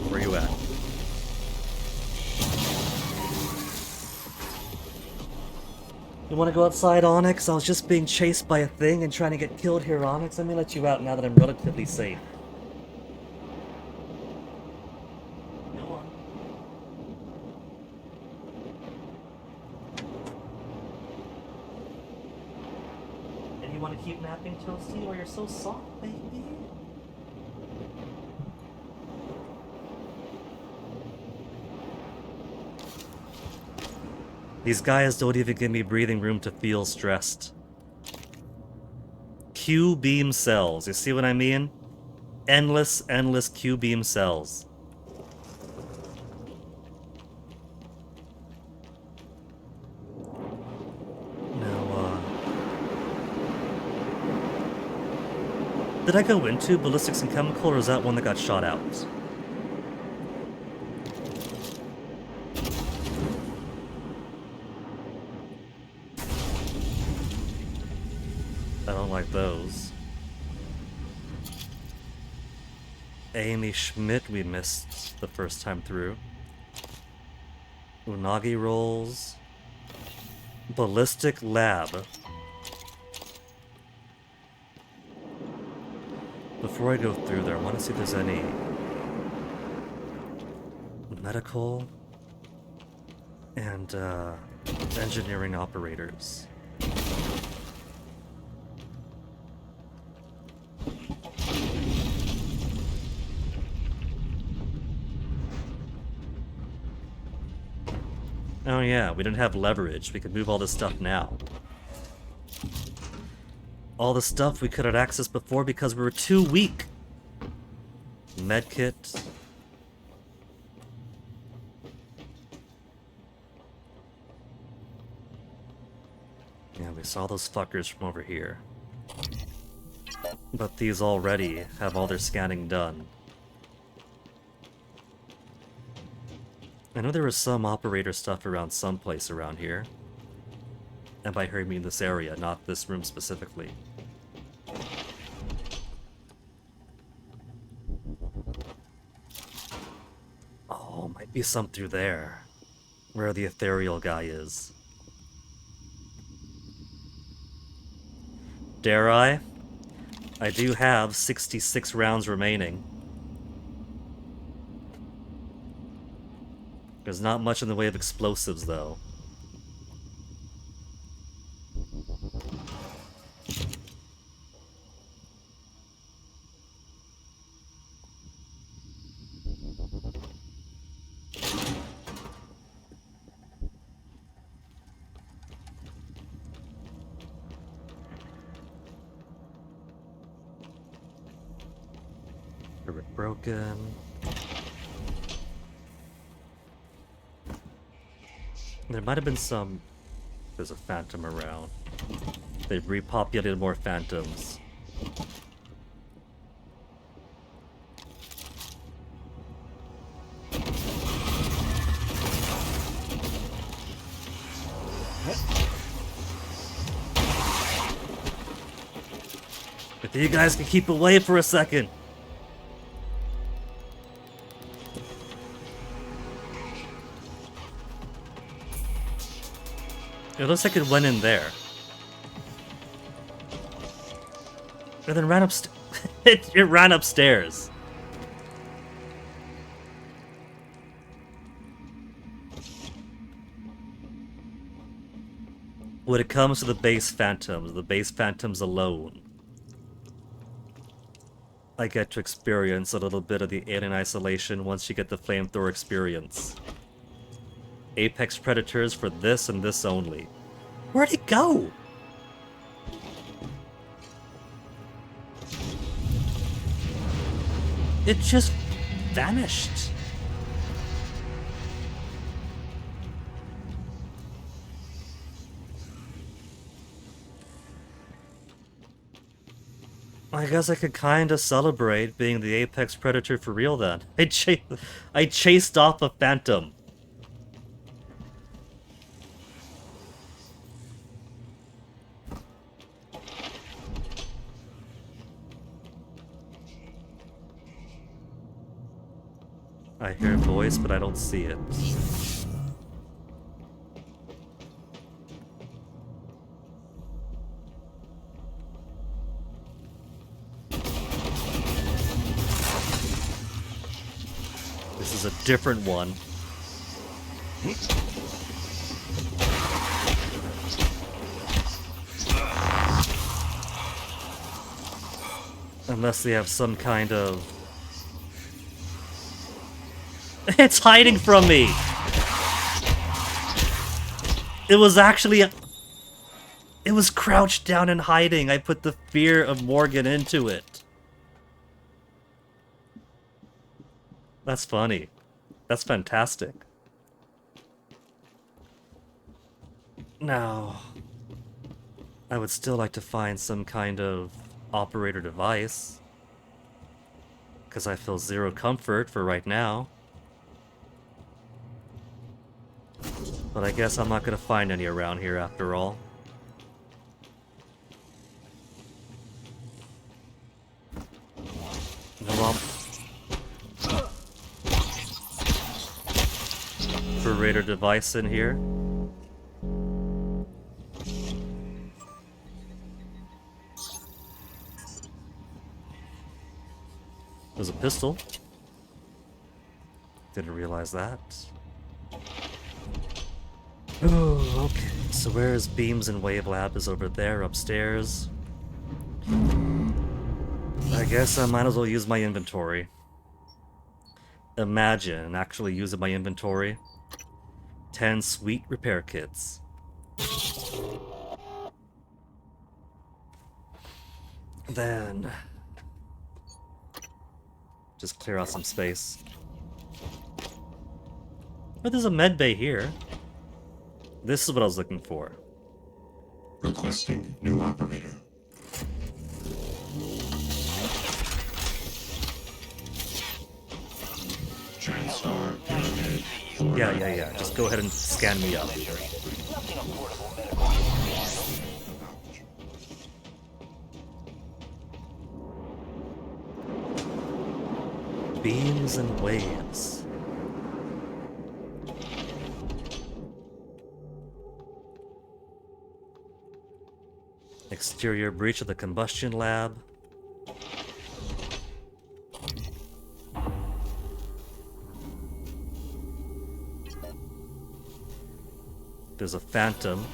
[SPEAKER 2] Where you at? You want to go outside, Onyx? I was just being chased by a thing and trying to get killed here, Onyx. Let me let you out now that I'm relatively safe. Go on. And you want to keep napping, Toasty, or you're so soft, baby? These guys don't even give me breathing room to feel stressed. Q-beam cells, you see what I mean? Endless Q-beam cells. Now, did I go into ballistics and chemical, or is that one that got shot out? I don't like those. Amy Schmidt we missed the first time through. Unagi rolls. Ballistic lab. Before I go through there, I want to see if there's any medical and engineering operators. Oh yeah, we didn't have leverage. We could move all this stuff now. All the stuff we could have accessed before because we were too weak. Medkit. Yeah, we saw those fuckers from over here. But these already have all their scanning done. I know there was some operator stuff around someplace around here. And by her, I mean this area, not this room specifically. Oh, might be some through there. Where the ethereal guy is. Dare I? I do have 66 rounds remaining. There's not much in the way of explosives, though. Turret broken. There might have been some... There's a phantom around. They've repopulated more phantoms. If you guys can keep away for a second. It looks like it went in there. And then ran upstairs. it ran upstairs. When it comes to the base phantoms alone, I get to experience a little bit of the alien isolation once you get the flamethrower experience. Apex predators for this and this only. Where'd it go? It just vanished. I guess I could kinda celebrate being the apex predator for real then. I chased off a phantom. I hear a voice, but I don't see it. This is a different one. Unless they have some kind of... It's hiding from me! It was actually... It was crouched down and hiding. I put the fear of Morgan into it. That's funny. That's fantastic. Now, I would still like to find some kind of operator device, because I feel zero comfort for right now. But I guess I'm not going to find any around here after all. Operator device in here. There's a pistol. Didn't realize that. Oh, okay. So where's Beams and Wave Lab is over there, upstairs. I guess I might as well use my inventory. Imagine actually using my inventory. 10 sweet repair kits. Then... just clear out some space. But there's a med bay here. This is what I was looking for.
[SPEAKER 14] Requesting new operator. TranStar Pyramid.
[SPEAKER 2] Yeah. Just go ahead and scan me up. Beams and waves. Exterior breach of the combustion lab. There's a phantom.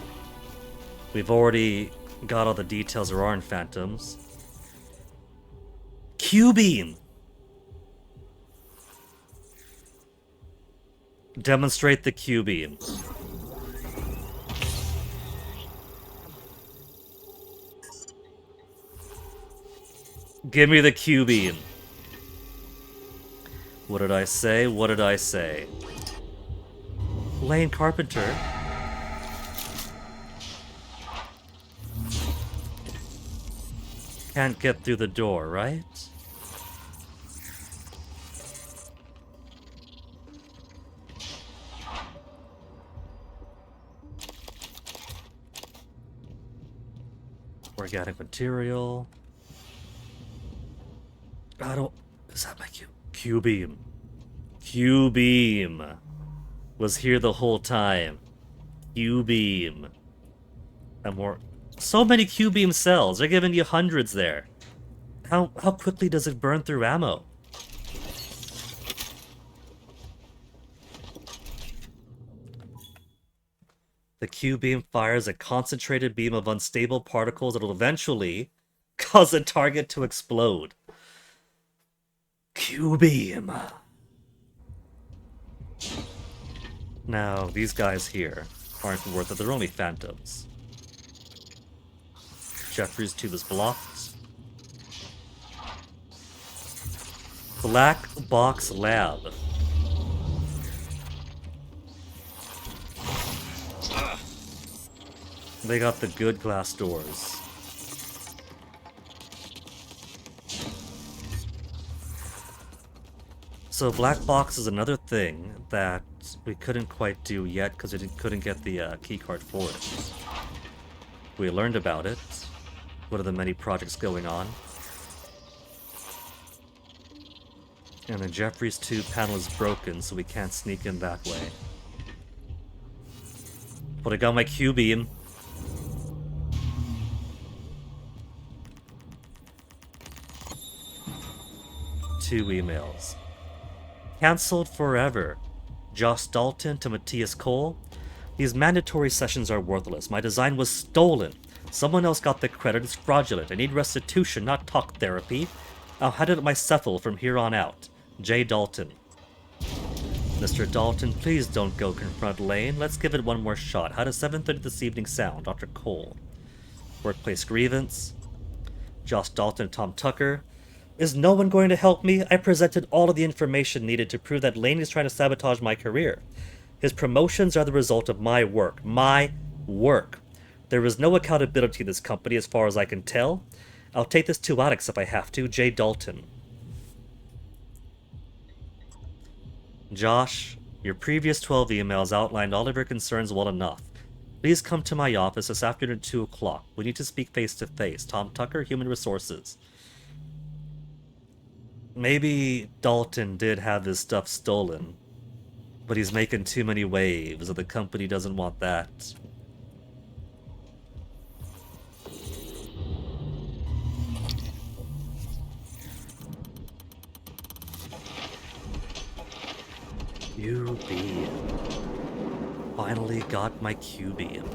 [SPEAKER 2] We've already got all the details there are in phantoms. Q-beam! Demonstrate the Q-beam. Give me the Q-beam. What did I say? What did I say? Lane Carpenter. Can't get through the door, right? Organic material. I don't... Is that my Q-beam? Q-beam was here the whole time. Q-beam. And more... So many Q-beam cells. They're giving you hundreds there. How quickly does it burn through ammo? The Q-beam fires a concentrated beam of unstable particles that will eventually cause the target to explode. Q-beam. Now, these guys here aren't worth it. They're only phantoms. Jeffrey's tube is blocked. Black Box Lab. They got the good glass doors. So Black Box is another thing that we couldn't quite do yet because we couldn't get the keycard for it. We learned about it. One of the many projects going on. And the Jeffrey's tube panel is broken, so we can't sneak in that way. But I got my Q-beam. Two emails. Cancelled forever. Josh Dalton to Matthias Cole. These mandatory sessions are worthless. My design was stolen. Someone else got the credit. It's fraudulent. I need restitution, not talk therapy. I'll handle it myself from here on out. J. Dalton. Mr. Dalton, please don't go confront Lane. Let's give it one more shot. How does 7:30 this evening sound? Dr. Cole. Workplace grievance. Josh Dalton, Tom Tucker. Is no one going to help me? I presented all of the information needed to prove that Lane is trying to sabotage my career. His promotions are the result of my work. My work. There is no accountability in this company as far as I can tell. I'll take this to Alex if I have to. J. Dalton. Josh, your previous 12 emails outlined all of your concerns well enough. Please come to my office this afternoon at 2 o'clock. We need to speak face to face. Tom Tucker, Human Resources. Maybe Dalton did have his stuff stolen, but he's making too many waves, and the company doesn't want that. Q-beam. Finally got my Q-beam.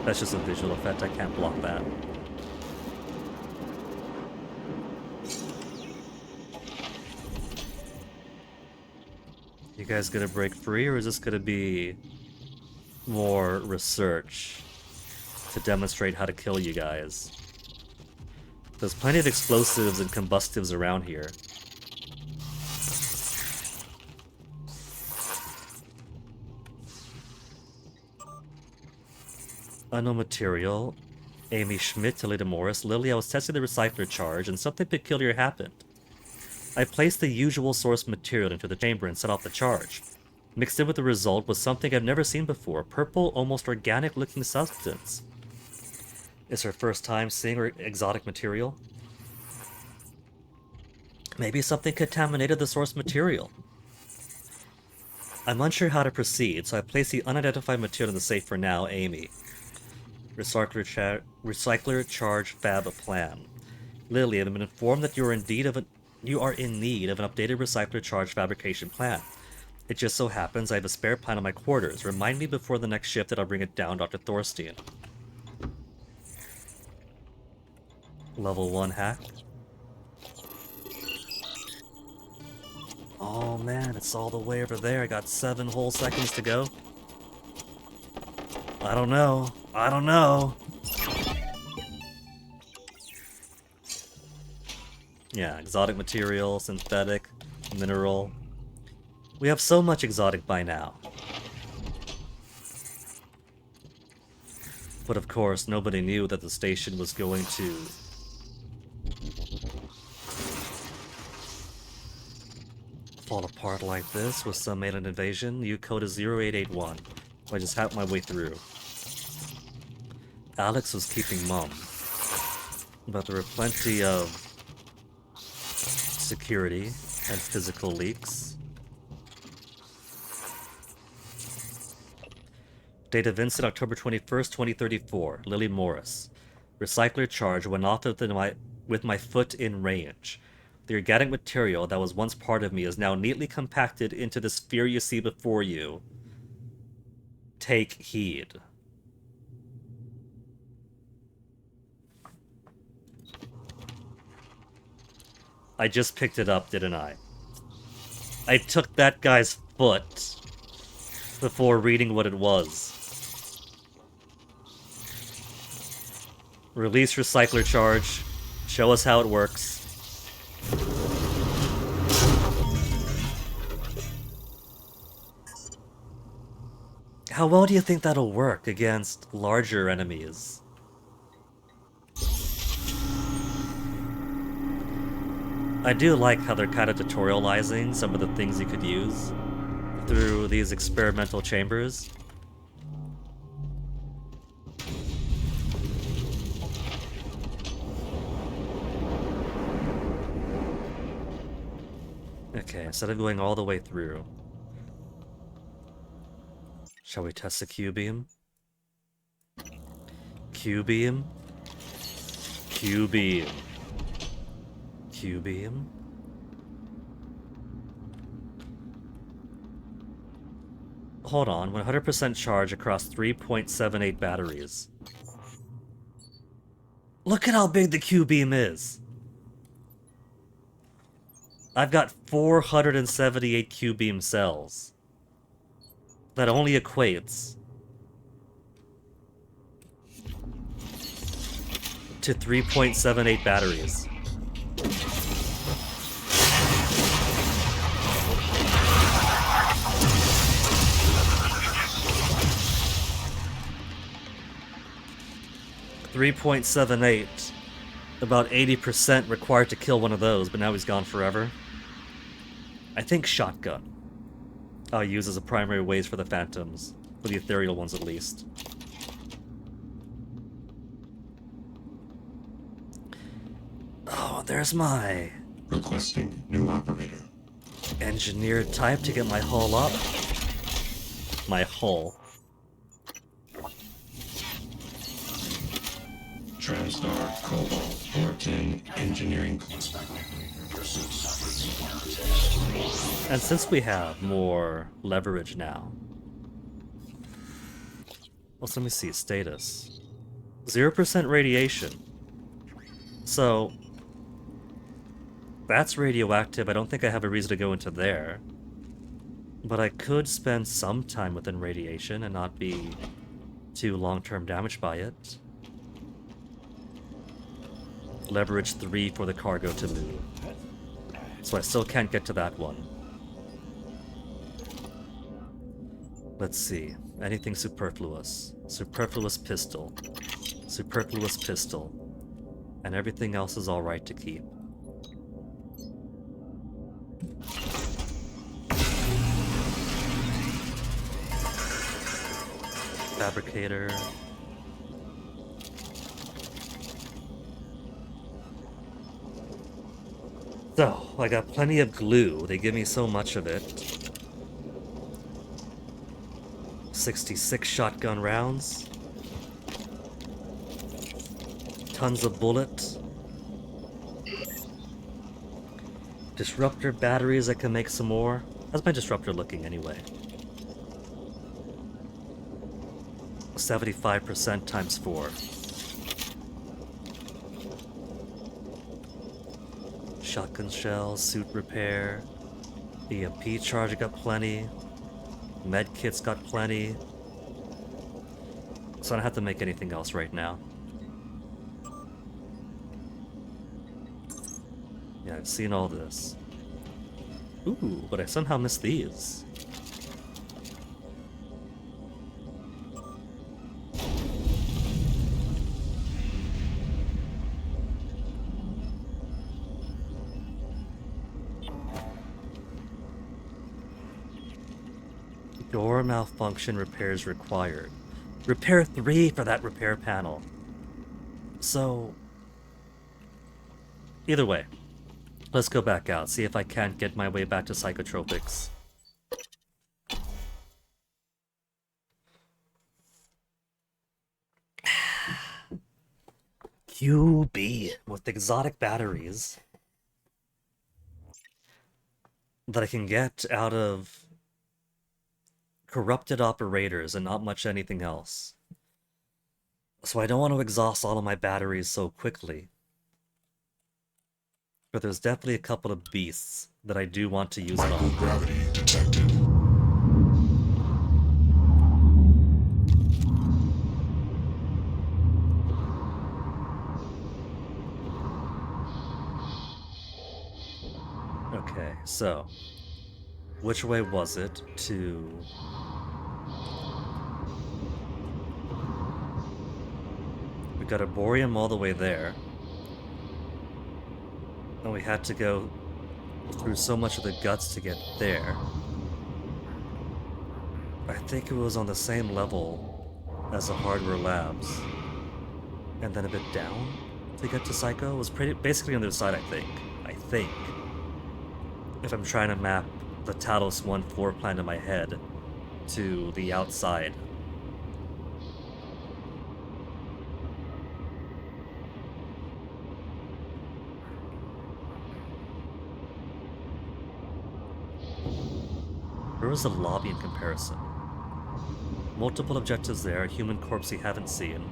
[SPEAKER 2] That's just a visual effect, I can't block that. You guys gonna break free, or is this gonna be more research to demonstrate how to kill you guys? There's plenty of explosives and combustives around here. Unknown material. Amy Schmidt to Lita Morris. Lily, I was testing the recycler charge and something peculiar happened. I placed the usual source material into the chamber and set off the charge. Mixed in with the result was something I've never seen before. Purple, almost organic looking substance. It's her first time seeing exotic material. Maybe something contaminated the source material. I'm unsure how to proceed, so I place the unidentified material in the safe for now, Amy. Recycler charge fab plan. Lily, I've been informed that you are in need of an updated recycler charge fabrication plan. It just so happens I have a spare plan in my quarters. Remind me before the next shift that I'll bring it down, Dr. Thorstein. Level 1 hack. Oh man, it's all the way over there. I got 7 whole seconds to go. I don't know. I don't know. Yeah, exotic material, synthetic, mineral. We have so much exotic by now. But of course, nobody knew that the station was going to fall apart like this with some alien invasion. New code is 0881. I just hacked my way through. Alex was keeping mum, but there were plenty of security and physical leaks. Date of incident October 21st, 2034. Lily Morris. Recycler charge went off with my foot in range. The organic material that was once part of me is now neatly compacted into the sphere you see before you. Take heed. I just picked it up, didn't I? I took that guy's foot before reading what it was. Release recycler charge. Show us how it works. How well do you think that'll work against larger enemies? I do like how they're kind of tutorializing some of the things you could use through these experimental chambers. Okay, instead of going all the way through, shall we test the Q-beam? Q-beam? Q-beam. Q-beam? Hold on, 100% charge across 3.78 batteries. Look at how big the Q-beam is! I've got 478 Q-beam cells. That only equates to 3.78 batteries. .78, about 80% required to kill one of those, but now he's gone forever. I think shotgun I'll use as a primary ways for the phantoms, for the ethereal ones at least. Oh, there's my
[SPEAKER 14] requesting new operator.
[SPEAKER 2] Engineered type to get my hull up. My hull.
[SPEAKER 14] TranStar Cobalt 410 Engineering.
[SPEAKER 2] And since we have more leverage now, well, let me see, status. 0% radiation. So, that's radioactive. I don't think I have a reason to go into there. But I could spend some time within radiation and not be too long-term damaged by it. Leverage 3 for the cargo to move. So I still can't get to that one. Let's see. Anything superfluous. Superfluous pistol. Superfluous pistol. And everything else is alright to keep. Fabricator. So, I got plenty of glue. They give me so much of it. 66 shotgun rounds. Tons of bullets. Disruptor batteries, I can make some more. How's my disruptor looking anyway? 75% times 4. Shotgun shell, suit repair, EMP charge, I got plenty. Med kits got plenty. So I don't have to make anything else right now. Yeah, I've seen all this. Ooh, but I somehow missed these. Door malfunction repairs required. Repair 3 for that repair panel. So, either way, let's go back out, see if I can't get my way back to Psychotropics. QB with exotic batteries that I can get out of corrupted operators and not much anything else. So I don't want to exhaust all of my batteries so quickly. But there's definitely a couple of beasts that I do want to use it on.
[SPEAKER 14] Gravity detected.
[SPEAKER 2] Okay, so which way was it to... We got Arborium all the way there. And we had to go through so much of the guts to get there. I think it was on the same level as the hardware labs. And then a bit down to get to Psycho. It was basically on the other side, I think. If I'm trying to map the Talos 1 floor plan in my head to the outside. Where was the lobby in comparison? Multiple objectives there, a human corpse we haven't seen.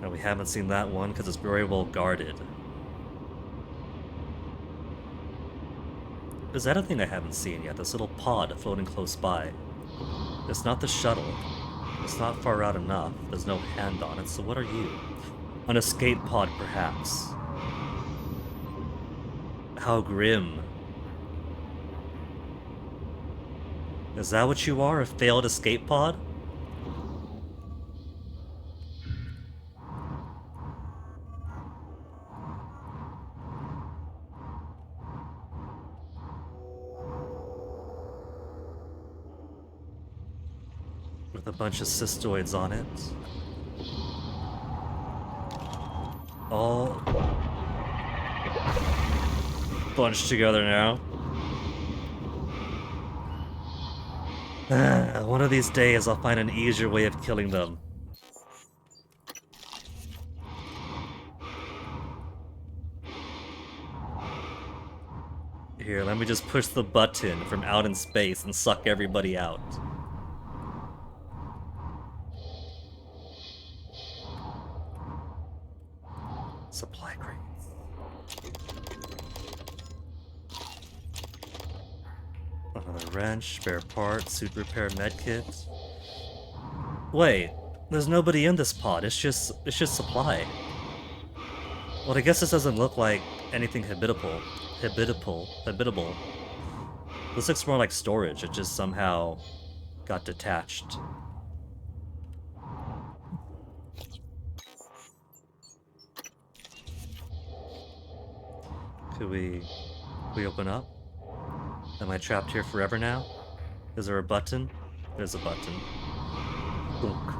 [SPEAKER 2] And we haven't seen that one because it's very well guarded. There's that other thing I haven't seen yet, this little pod floating close by. It's not the shuttle. It's not far out enough. There's no hand on it, so what are you? An escape pod, perhaps. How grim. Is that what you are, a failed escape pod? With a bunch of cystoids on it. All bunched together now. One of these days I'll find an easier way of killing them. Here, let me just push the button from out in space and suck everybody out. Supply crates. Another wrench, spare part, suit repair, medkit. Wait, there's nobody in this pod. It's just supply. Well, I guess this doesn't look like anything habitable. This looks more like storage. It just somehow got detached. Could we open up? Am I trapped here forever now? Is there a button? There's a button. Boom.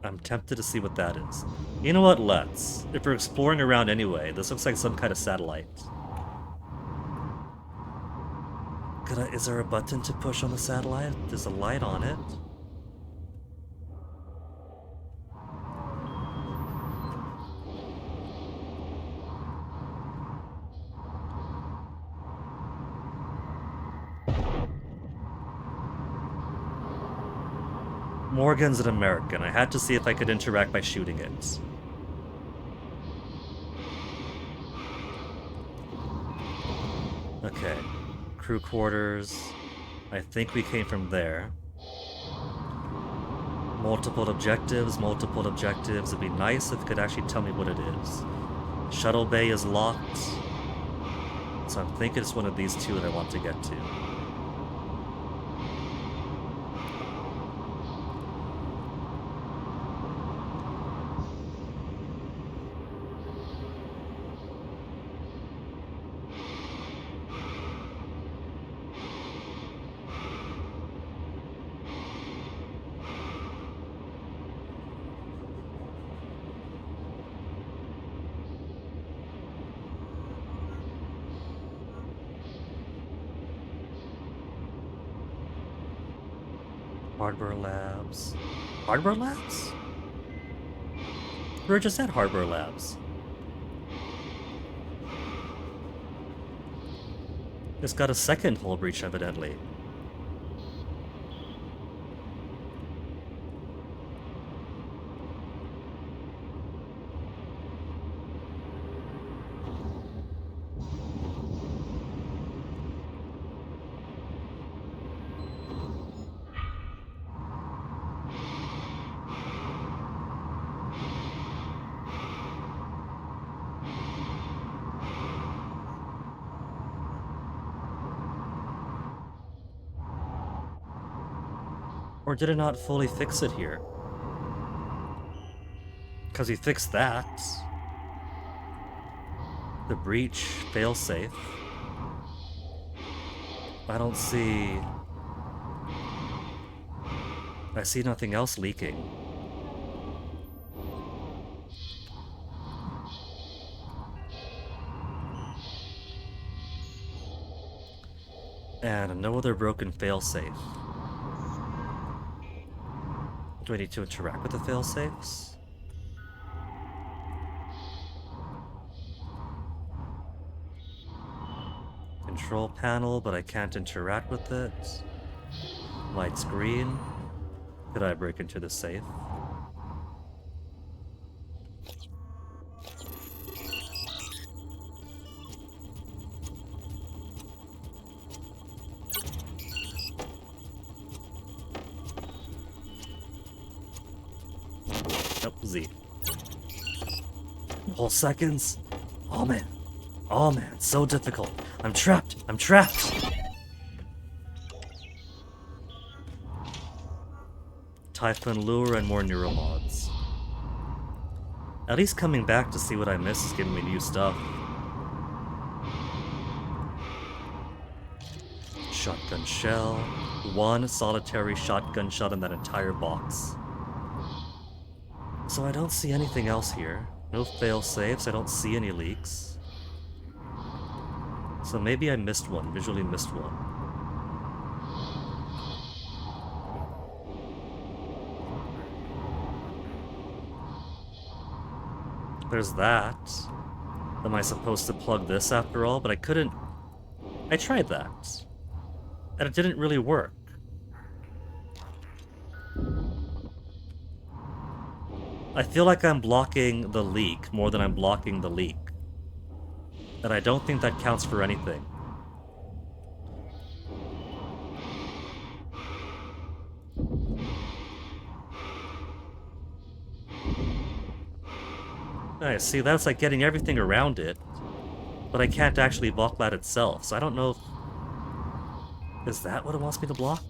[SPEAKER 2] I'm tempted to see what that is. You know what? Let's. If we're exploring around anyway, this looks like some kind of satellite. Is there a button to push on the satellite? There's a light on it. Morgan's an American. I had to see if I could interact by shooting it. Okay. Crew quarters. I think we came from there. Multiple objectives, multiple objectives. It'd be nice if it could actually tell me what it is. Shuttle bay is locked. So I'm thinking it's one of these two that I want to get to. Hardware Labs. Hardware Labs? We were just at Hardware Labs. It's got a second hull breach, evidently. Or did it not fully fix it here? Because he fixed that. The breach, failsafe. I don't see... I see nothing else leaking. And no other broken failsafe. Do I need to interact with the failsafes? Control panel, but I can't interact with it. Lights green. Could I break into the safe? Z. Whole seconds? Oh man. Oh man, so difficult. I'm trapped. I'm trapped. Typhon lure and more neuromods. At least coming back to see what I missed is giving me new stuff. Shotgun shell. One solitary shotgun shot in that entire box. So I don't see anything else here. No fail safes, I don't see any leaks. So maybe I missed one, visually missed one. There's that. Am I supposed to plug this after all? But I couldn't... I tried that. And it didn't really work. I feel like I'm blocking the leak more than I'm blocking the leak. And I don't think that counts for anything. Alright, see, that's like getting everything around it. But I can't actually block that itself, so I don't know if... Is that what it wants me to block?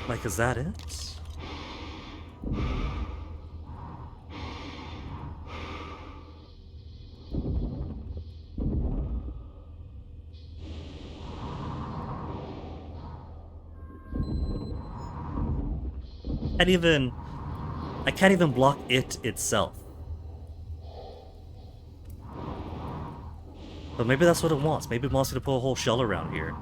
[SPEAKER 2] Like, is that it? I can't even block it itself. But maybe that's what it wants. Maybe it wants me to put a whole shell around here.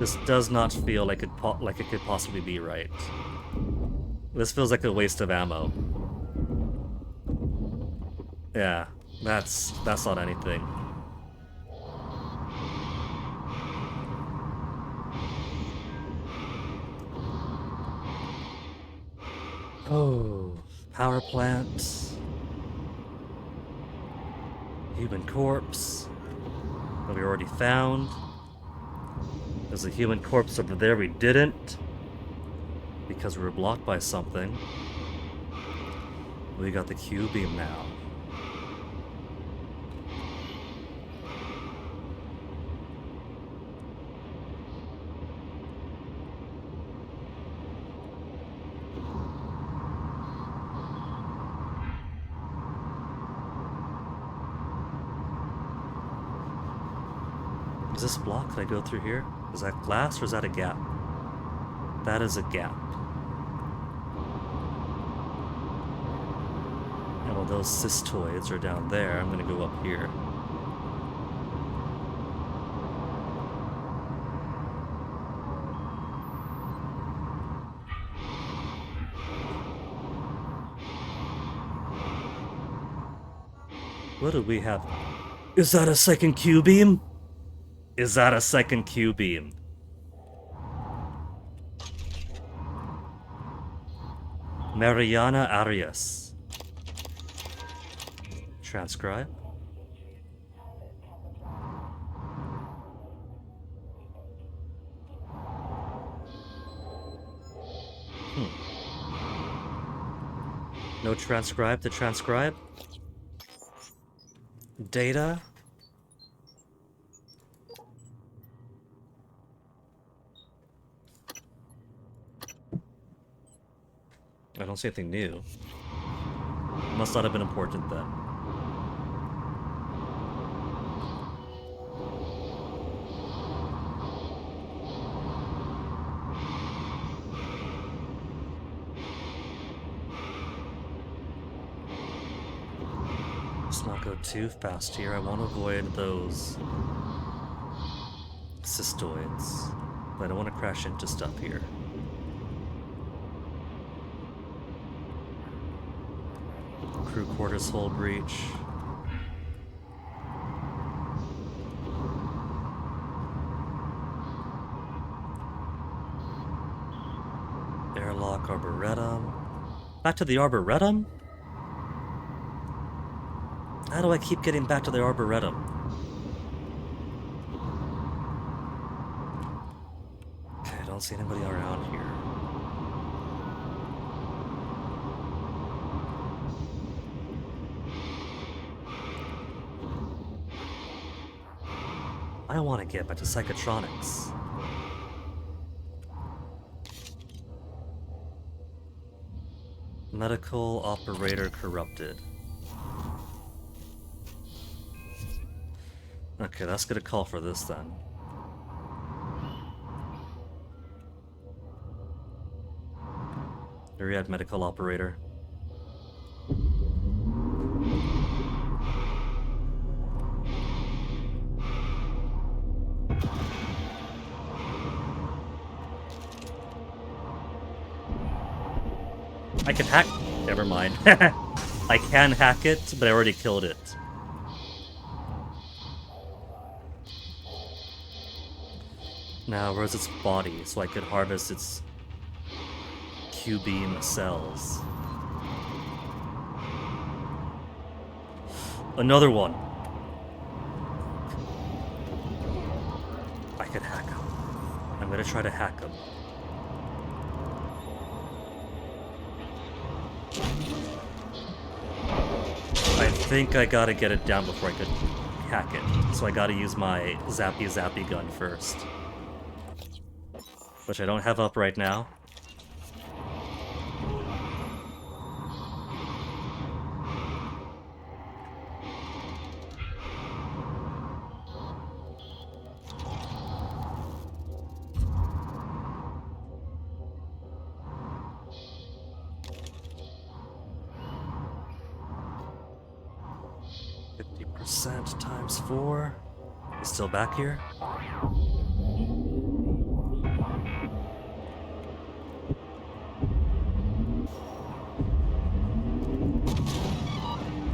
[SPEAKER 2] This does not feel like it could possibly be right. This feels like a waste of ammo. Yeah, that's not anything. Oh, power plant. Human corpse that we already found. There's a human corpse over there we didn't because we were blocked by something. We got the Q-beam now. Is this block? Can I go through here? Is that glass or is that a gap? That is a gap. And while those cystoids are down there, I'm gonna go up here. What do we have? Is that a second Q-beam? Is that a second Q-beam? Mariana Arias. Transcribe. No transcribe to transcribe. Data. I don't see anything new. Must not have been important then. Let's not go too fast here. I want to avoid those cystoids. But I don't want to crash into stuff here. Crew quarters hull breach. Airlock Arboretum. Back to the Arboretum? How do I keep getting back to the Arboretum? Okay, I don't see anybody around here. I want to get back to Psychotronics. Medical operator corrupted. Okay, that's gonna call for this then. Myriad medical operator. I can hack. Never mind. I can hack it, but I already killed it. Now, where's its body so I could harvest its Q-beam cells? Another one. I could hack him. I'm gonna try to hack him. I think I gotta get it down before I could hack it. So I gotta use my zappy gun first. Which I don't have up right now. % times 4. He's still back here?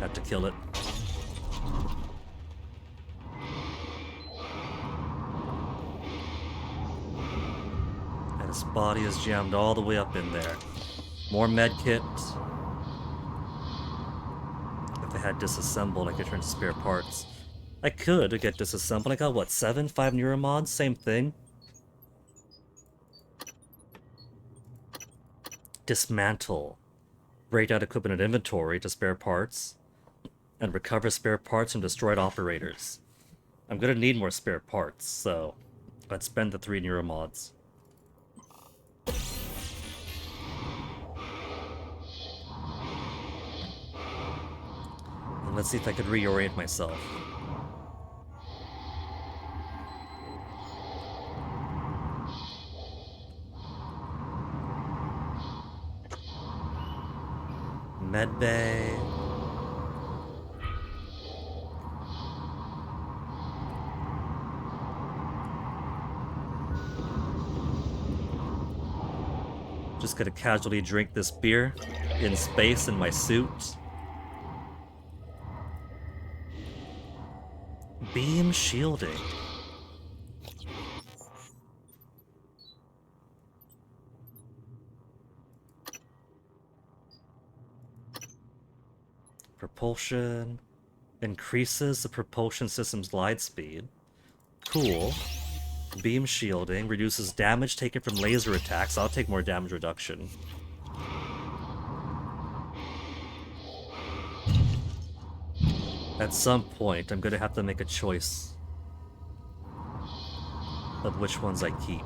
[SPEAKER 2] Had to kill it. And his body is jammed all the way up in there. More med kits. If I had disassembled, I could turn to spare parts. I could get disassembled. I got what, 7? 5 neuromods? Same thing. Dismantle. Break out equipment and inventory to spare parts. And recover spare parts from destroyed operators. I'm gonna need more spare parts, so let's spend the 3 neuromods. And let's see if I could reorient myself. Medbay. Just gonna casually drink this beer in space in my suit. Beam shielding. Propulsion increases the propulsion system's glide speed. Cool. Beam shielding reduces damage taken from laser attacks. I'll take more damage reduction. At some point, I'm gonna have to make a choice of which ones I keep.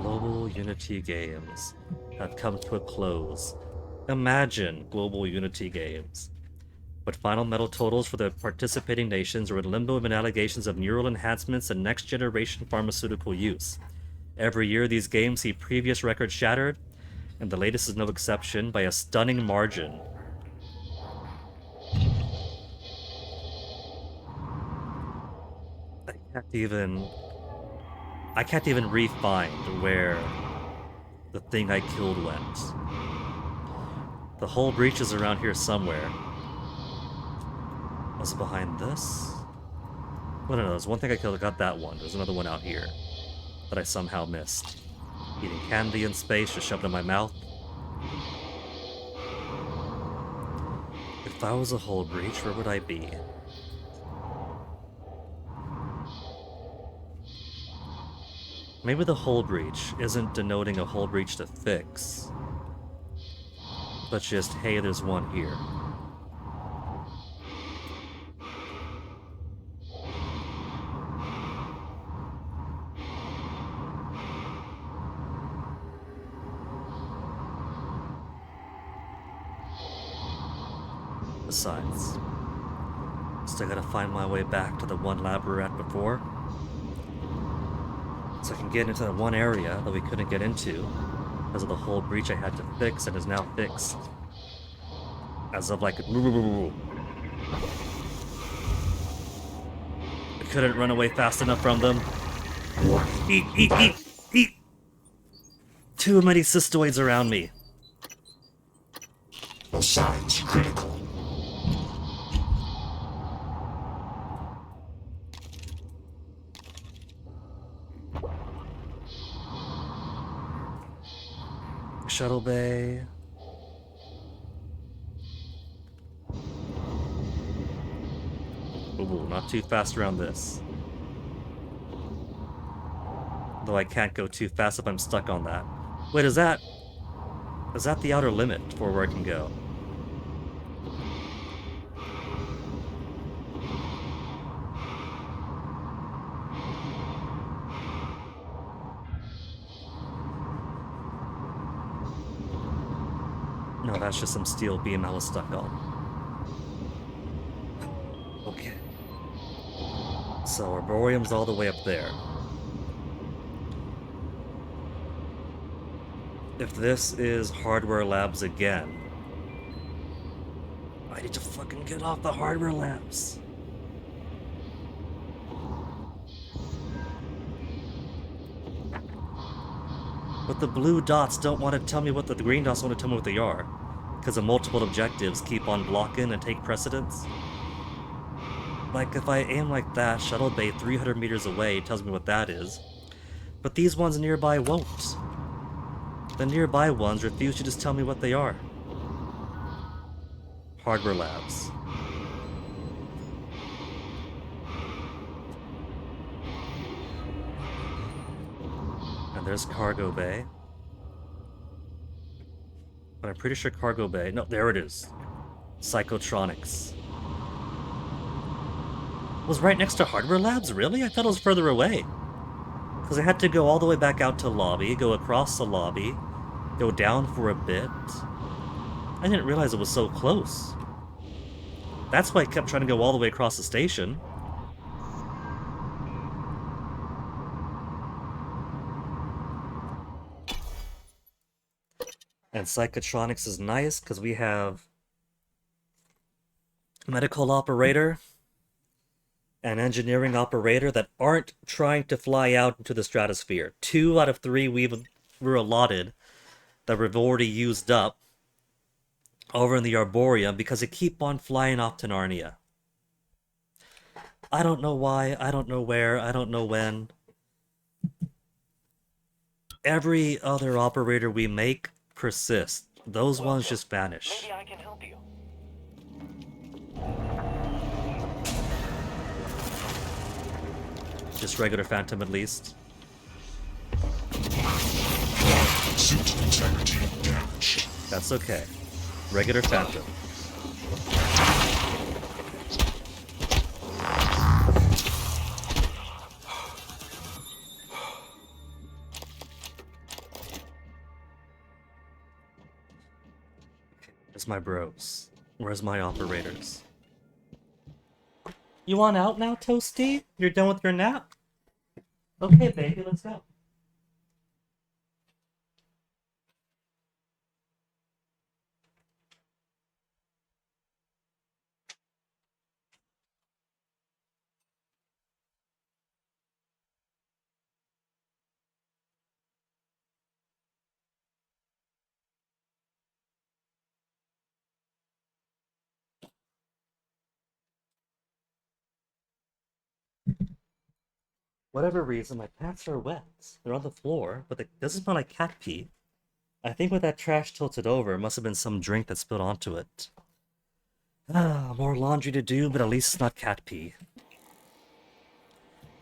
[SPEAKER 2] Global Unity Games have come to a close. Imagine Global Unity Games. But final medal totals for the participating nations are in limbo amid allegations of neural enhancements and next-generation pharmaceutical use. Every year, these games see previous records shattered, and the latest is no exception by a stunning margin. I can't even re-find where the thing I killed went. The whole breach is around here somewhere. Was it behind this? Oh, no, there's one thing I killed. I got that one. There's another one out here that I somehow missed. Eating candy in space, just shoved in my mouth. If I was a whole breach, where would I be? Maybe the hull breach isn't denoting a hull breach to fix, but just, hey, there's one here. Besides, still gotta find my way back to the one lab we were at before, so I can get into the one area that we couldn't get into because of the whole breach I had to fix and is now fixed. As of like, I couldn't run away fast enough from them. Eat, eat, eat, eat! Too many cystoids around me.
[SPEAKER 14] The signs critical.
[SPEAKER 2] Shuttle bay. Ooh, not too fast around this. Though I can't go too fast if I'm stuck on that. Wait, is that the outer limit for where I can go? No, that's just some steel beam I was stuck on. Okay. So Arborium's all the way up there. If this is hardware labs again, I need to fucking get off the hardware labs. But the blue dots don't want to tell me what the green dots want to tell me what they are. Because the multiple objectives keep on blocking and take precedence. Like, if I aim like that, Shuttle Bay 300 meters away tells me what that is. But these ones nearby won't. The nearby ones refuse to just tell me what they are. Hardware labs. And there's Cargo Bay. But I'm pretty sure Cargo Bay... No, there it is. Psychotronics. Was right next to Hardware Labs? Really? I thought it was further away. Because I had to go all the way back out to lobby, go across the lobby, go down for a bit. I didn't realize it was so close. That's why I kept trying to go all the way across the station. And Psychotronics is nice because we have medical operator and engineering operator that aren't trying to fly out into the stratosphere. 2 out of 3 we're allotted that we've already used up over in the Arboreum because they keep on flying off to Narnia. I don't know why, I don't know where, I don't know when. Every other operator we make persists. Those ones just vanish.
[SPEAKER 13] Maybe I can help you.
[SPEAKER 2] Just regular Phantom at least.
[SPEAKER 14] Suit integrity damaged.
[SPEAKER 2] That's okay. Regular Phantom. Where's my bros? Where's my operators? You want out now, Toasty? You're done with your nap? Okay, baby, let's go. Whatever reason, my pants are wet. They're on the floor, but it doesn't smell like cat pee. I think with that trash tilted over, it must have been some drink that spilled onto it. More laundry to do, but at least it's not cat pee.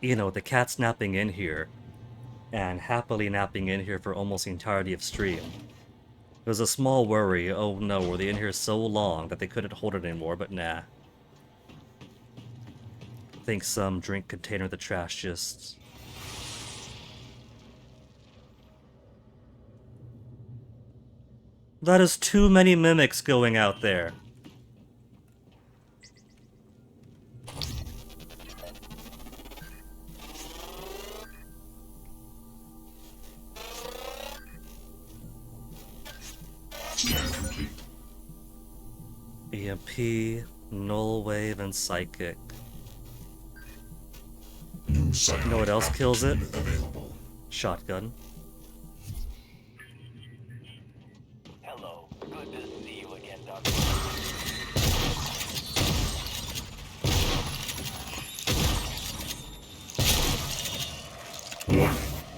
[SPEAKER 2] You know, the cat's napping in here, and happily napping in here for almost the entirety of stream. There was a small worry, oh no, were they in here so long that they couldn't hold it anymore, but nah. I think some drink container of the trash just... That is too many mimics going out there. EMP, null wave, and psychic. You know what else kills it? Shotgun.
[SPEAKER 13] Hello. Good to see you again, Doctor.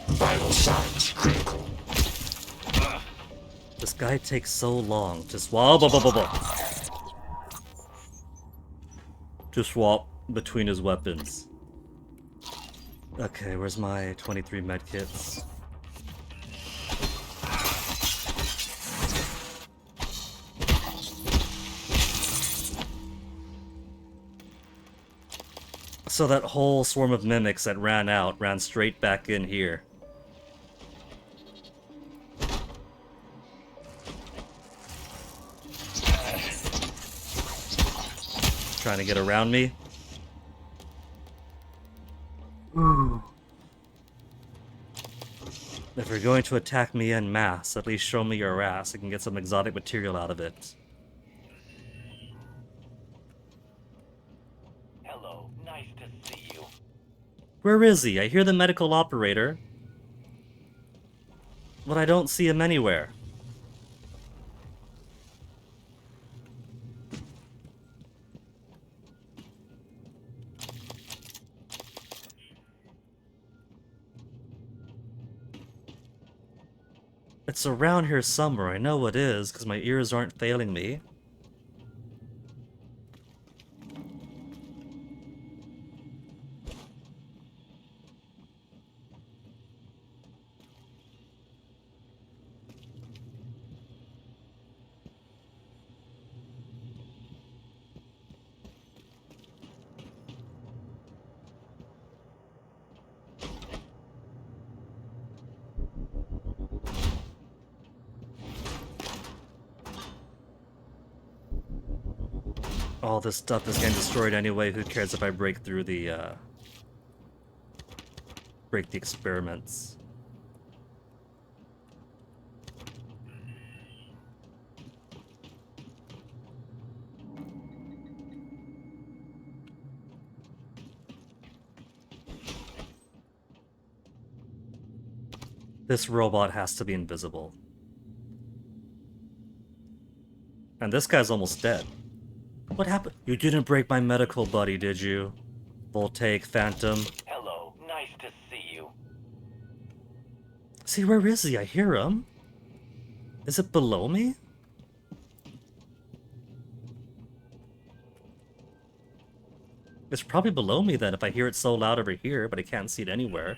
[SPEAKER 14] Vital signs critical.
[SPEAKER 2] This guy takes so long to swap. To swap between his weapons. Okay, where's my 23 medkits? So that whole swarm of mimics that ran out ran straight back in here. Trying to get around me. If you're going to attack me en masse, at least show me your ass. I can get some exotic material out of it.
[SPEAKER 13] Hello, nice to see you.
[SPEAKER 2] Where is he? I hear the medical operator. but I don't see him anywhere. It's around here somewhere, I know it is, because my ears aren't failing me. All this stuff is getting destroyed anyway, who cares if I break through the, break the experiments. This robot has to be invisible. And this guy's almost dead. What happened? You didn't break my medical buddy, did you? Voltaic Phantom.
[SPEAKER 13] Hello, nice to see you.
[SPEAKER 2] See, where is he? I hear him. Is it below me? It's probably below me then if I hear it so loud over here, but I can't see it anywhere.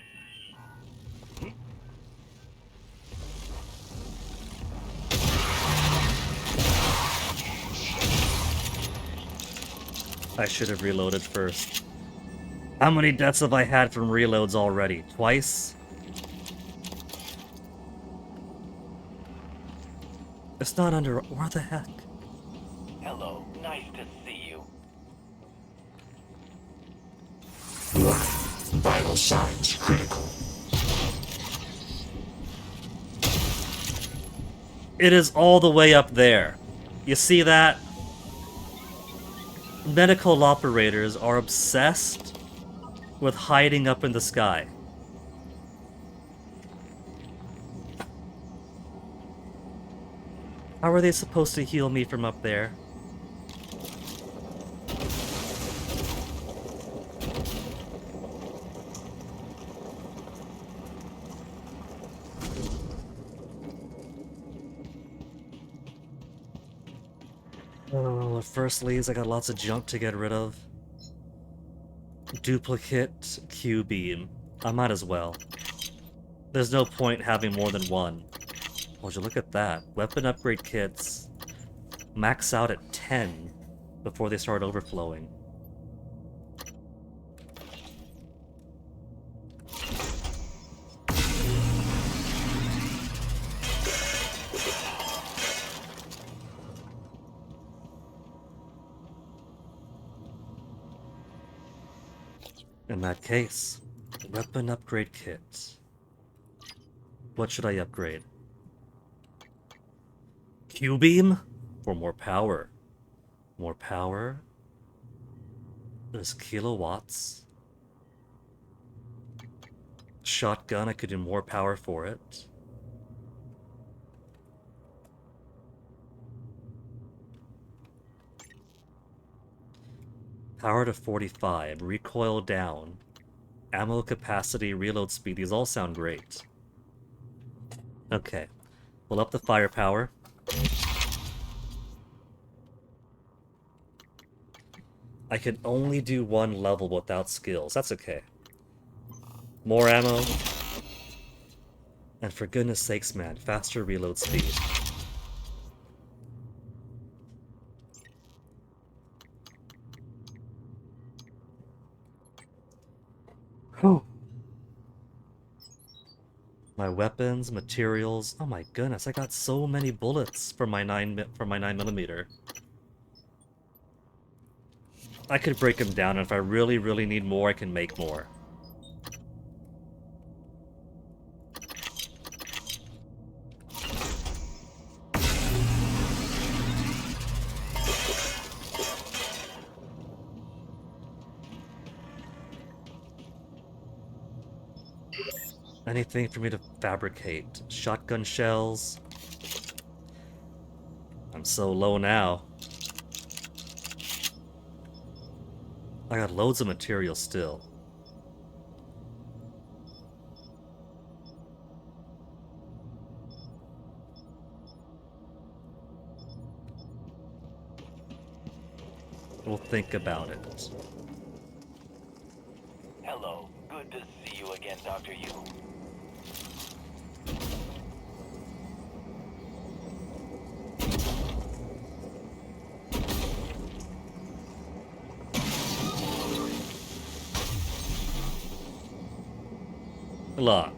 [SPEAKER 2] I should have reloaded first. How many deaths have I had from reloads already? Twice? It's not under... Where the heck?
[SPEAKER 13] Hello, nice to see you.
[SPEAKER 14] Vital signs critical.
[SPEAKER 2] It is all the way up there. You see that? Medical operators are obsessed with hiding up in the sky. How are they supposed to heal me from up there? Oh, first leads, I got lots of junk to get rid of. Duplicate Q-beam. I might as well. There's no point having more than one. Would you look at that? Weapon upgrade kits max out at 10 before they start overflowing. In that case, weapon upgrade kit. What should I upgrade? Q-beam? For more power. More power. There's kilowatts. Shotgun, I could do more power for it. Power to 45, recoil down, ammo capacity, reload speed, these all sound great. Okay, we'll up the firepower. I can only do one level without skills, that's okay. More ammo. And for goodness sakes, man, faster reload speed. Whew. My weapons, materials. Oh my goodness, I got so many bullets for my 9mm. I could break them down, and if I really, really need more, I can make more. Anything for me to fabricate? Shotgun shells? I'm so low now. I got loads of material still. We'll think about it.
[SPEAKER 13] Hello. Good to see you again, Dr. Yu.
[SPEAKER 2] Look,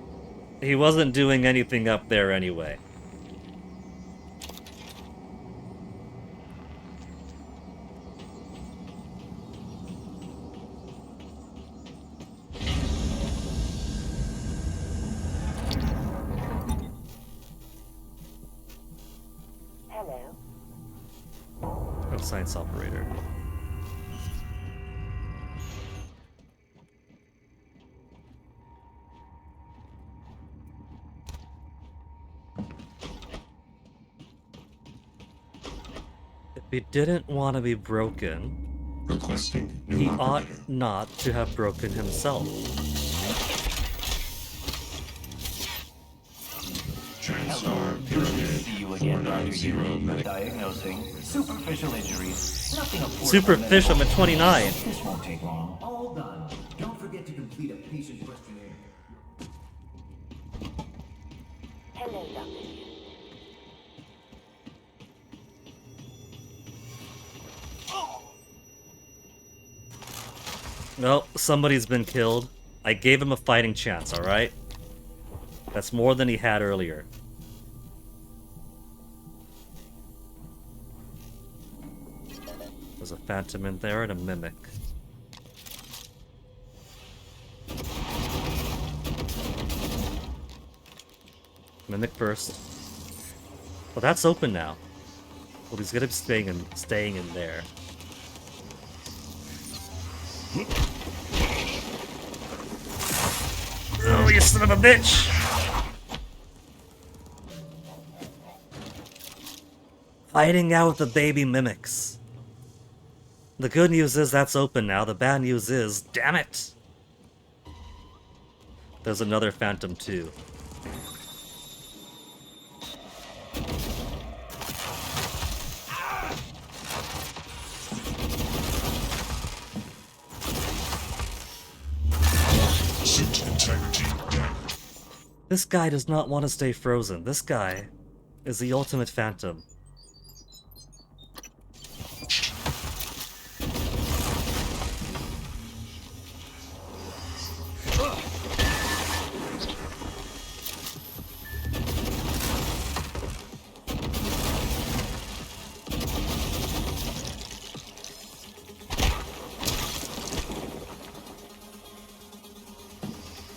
[SPEAKER 2] he wasn't doing anything up there anyway.
[SPEAKER 15] Hello.
[SPEAKER 2] Oh, science operator. If he didn't want to be broken, he ought not to have broken himself.
[SPEAKER 14] TranStar Pyramid
[SPEAKER 11] See you again, Dr.
[SPEAKER 14] 490 medical.
[SPEAKER 11] Diagnosing superficial injuries. Nothing important.
[SPEAKER 2] Superficial, I'm at 29.
[SPEAKER 11] This won't take long. All done. Don't forget to complete a patient questionnaire.
[SPEAKER 15] Hello, Dr.
[SPEAKER 2] No, somebody's been killed. I gave him a fighting chance, alright? That's more than he had earlier. There's a phantom in there and a mimic. Mimic first. Well, that's open now. Well, he's gonna be staying in there. Oh, you son of a bitch! Fighting out with the baby mimics. The good news is that's open now. The bad news is, damn it! There's another phantom too. This guy does not want to stay frozen. This guy is the ultimate phantom.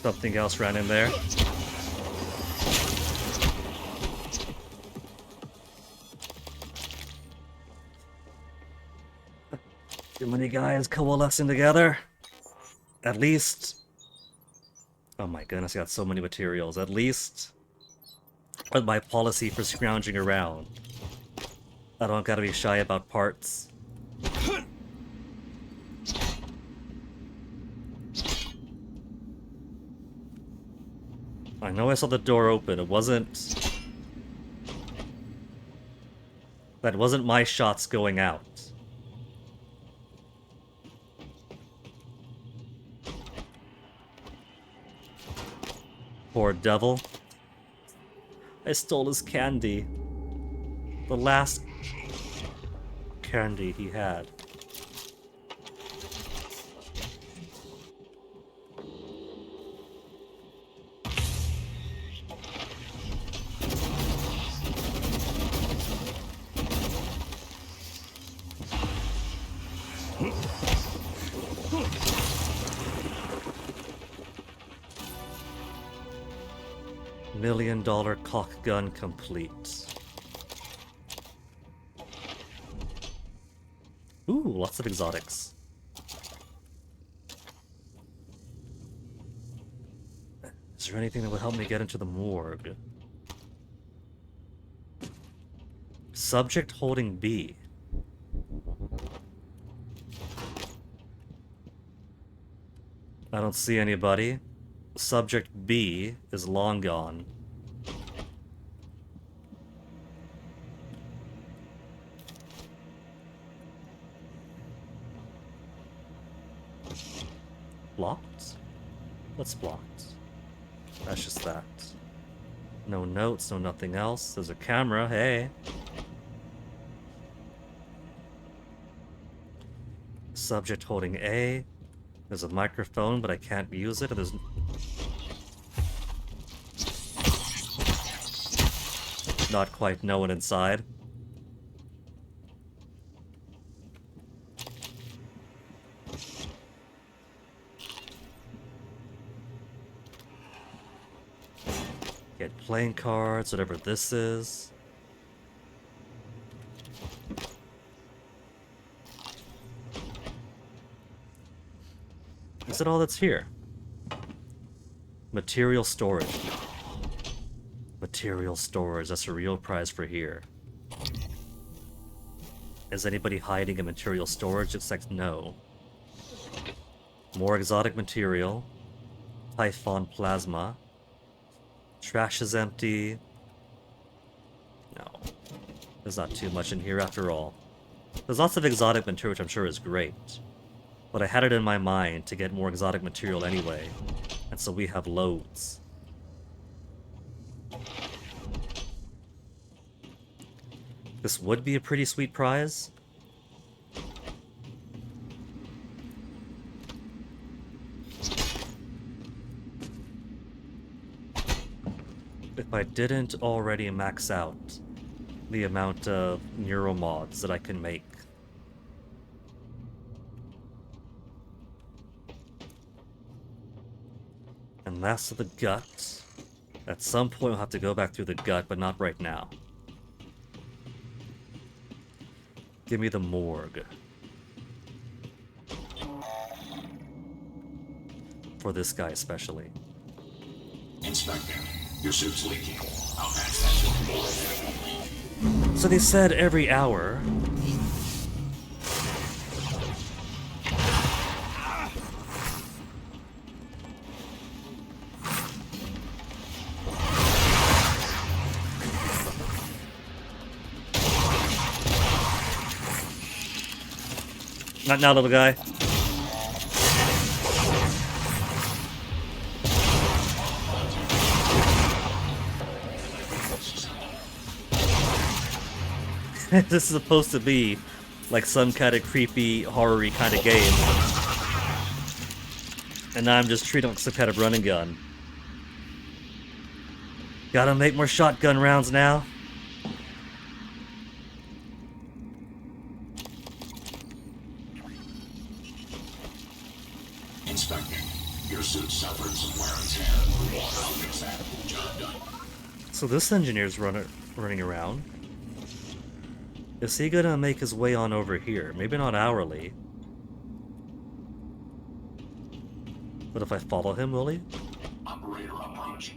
[SPEAKER 2] Something else ran in there. Too many guys coalescing together. At least... Oh my goodness, I got so many materials. At least... with my policy for scrounging around, I don't gotta be shy about parts. I know I saw the door open. It wasn't... That wasn't my shots going out. Poor devil. I stole his candy. The last candy he had. $1 million cock gun complete. Ooh, lots of exotics. Is there anything that would help me get into the morgue? Subject holding B. I don't see anybody. Subject B is long gone. Blocked? What's blocked? That's just that. No notes, no nothing else. There's a camera, hey. Subject holding A. There's a microphone, but I can't use it. There's... Not quite no one inside. Get playing cards, whatever this is. Is it all that's here? Material storage. Material storage, that's a real prize for here. Is anybody hiding in material storage? It's like, no. More exotic material. Typhon plasma. Trash is empty. No. There's not too much in here after all. There's lots of exotic material, which I'm sure is great. But I had it in my mind to get more exotic material anyway. And so we have loads. This would be a pretty sweet prize. If I didn't already max out the amount of neuromods that I can make. And that's the gut. At some point we'll have to go back through the gut, but not right now. Give me the morgue. For this guy especially.
[SPEAKER 3] Inspector, your suit's leaking. I'll patch that to the morgue.
[SPEAKER 2] So they said every hour. Not now, little guy. This is supposed to be like some kind of creepy, horror-y kind of game. And now I'm just treating it like some kind of run and gun. Gotta make more shotgun rounds now.
[SPEAKER 3] Inspector, your suit suffered some wear and tear. I'll fix that. Job done.
[SPEAKER 2] So this engineer's running around. Is he gonna make his way on over here? Maybe not hourly. But if I follow him, will he?
[SPEAKER 3] Operator approach.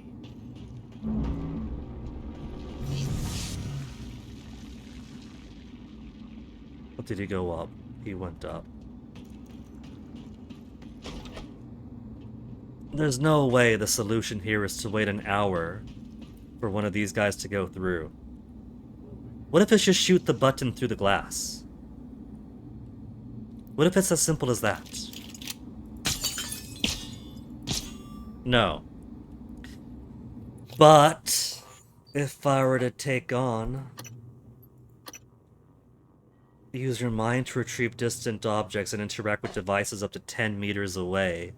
[SPEAKER 2] What did he go up? He went up. There's no way the solution here is to wait an hour for one of these guys to go through. What if it's just shoot the button through the glass? What if it's as simple as that? No. But if I were to take on use your mind to retrieve distant objects and interact with devices up to 10 meters away,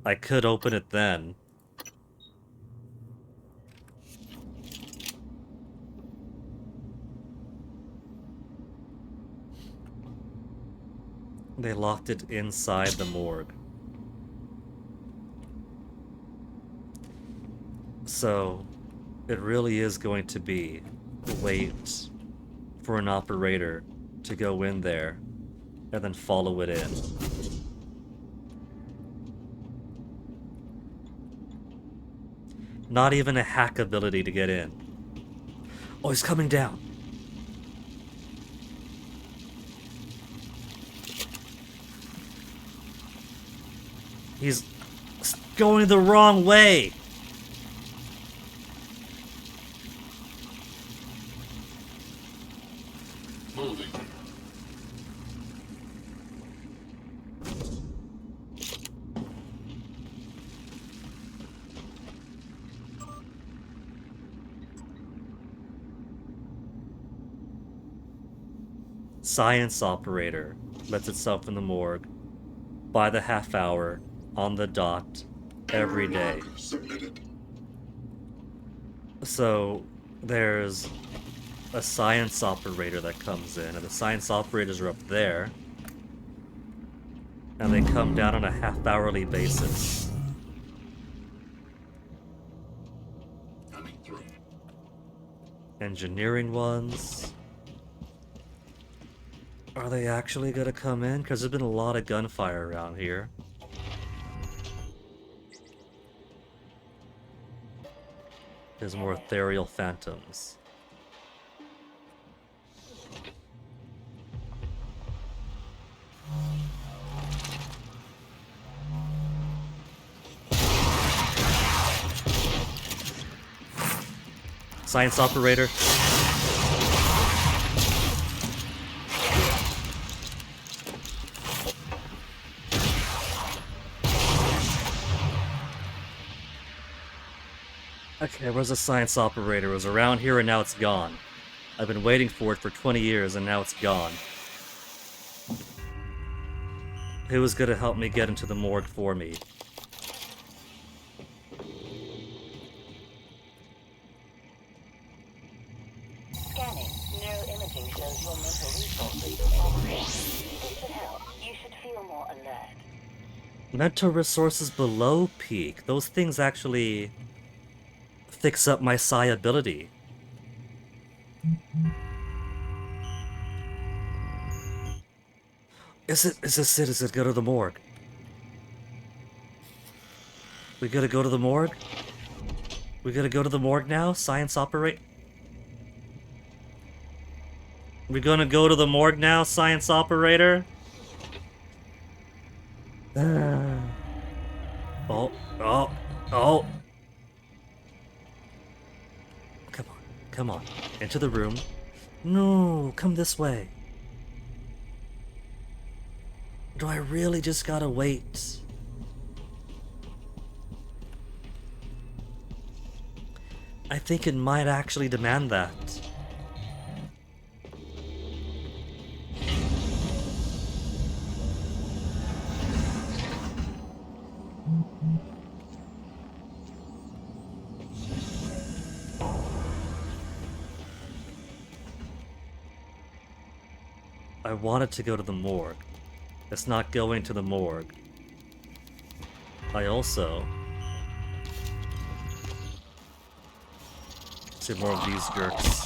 [SPEAKER 2] I could open it then. They locked it inside the morgue. So, it really is going to be wait for an operator to go in there and then follow it in. Not even a hack ability to get in. Oh, he's coming down. He's going the wrong way.
[SPEAKER 3] Moving.
[SPEAKER 2] Science operator lets itself in the morgue by the half hour on the dot every day. So there's a science operator that comes in, and the science operators are up there, and they come down on a half-hourly basis.
[SPEAKER 3] Coming through.
[SPEAKER 2] Engineering ones. Are they actually gonna come in? Because there's been a lot of gunfire around here. There's more ethereal phantoms. Science operator. Okay, where's the science operator? It was around here and now it's gone. I've been waiting for it for 20 years and now it's gone. Who was gonna help me get into the morgue for me?
[SPEAKER 15] Scanning. Neuroimaging shows your mental resources. This should help. You should feel more alert.
[SPEAKER 2] Mental resources below peak. Those things actually fix up my psi ability. Is this it? Is it go to the morgue? We gotta go to the morgue? We gotta go to the morgue now? Science operate? We gonna go to the morgue now, science operator? Oh. Come on. Into the room. No, come this way. Do I really just gotta wait? I think it might actually demand that. I wanted to go to the morgue. It's not going to the morgue. I also see more of these jerks.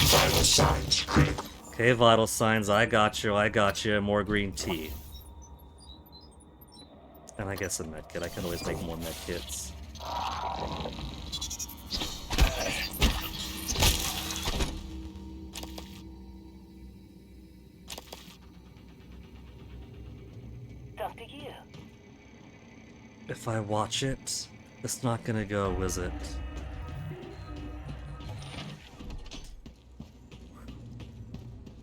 [SPEAKER 14] Vital signs critical.
[SPEAKER 2] Okay, vital signs, I got you, more green tea. And I guess a medkit, I can always make more medkits. If I watch it, it's not gonna go, is it?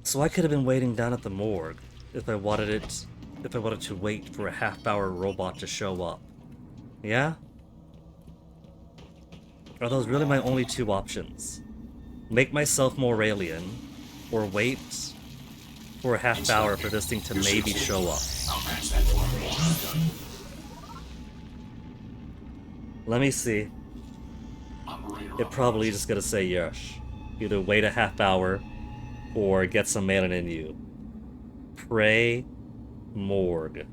[SPEAKER 2] So I could have been waiting down at the morgue if I wanted to wait for a half-hour robot to show up. Yeah? Are those really my only two options? Make myself more alien, or wait for a half hour for this thing to maybe show up? Let me see. It probably just gonna say yes. Either wait a half hour or get some mail in you. Pray morgue.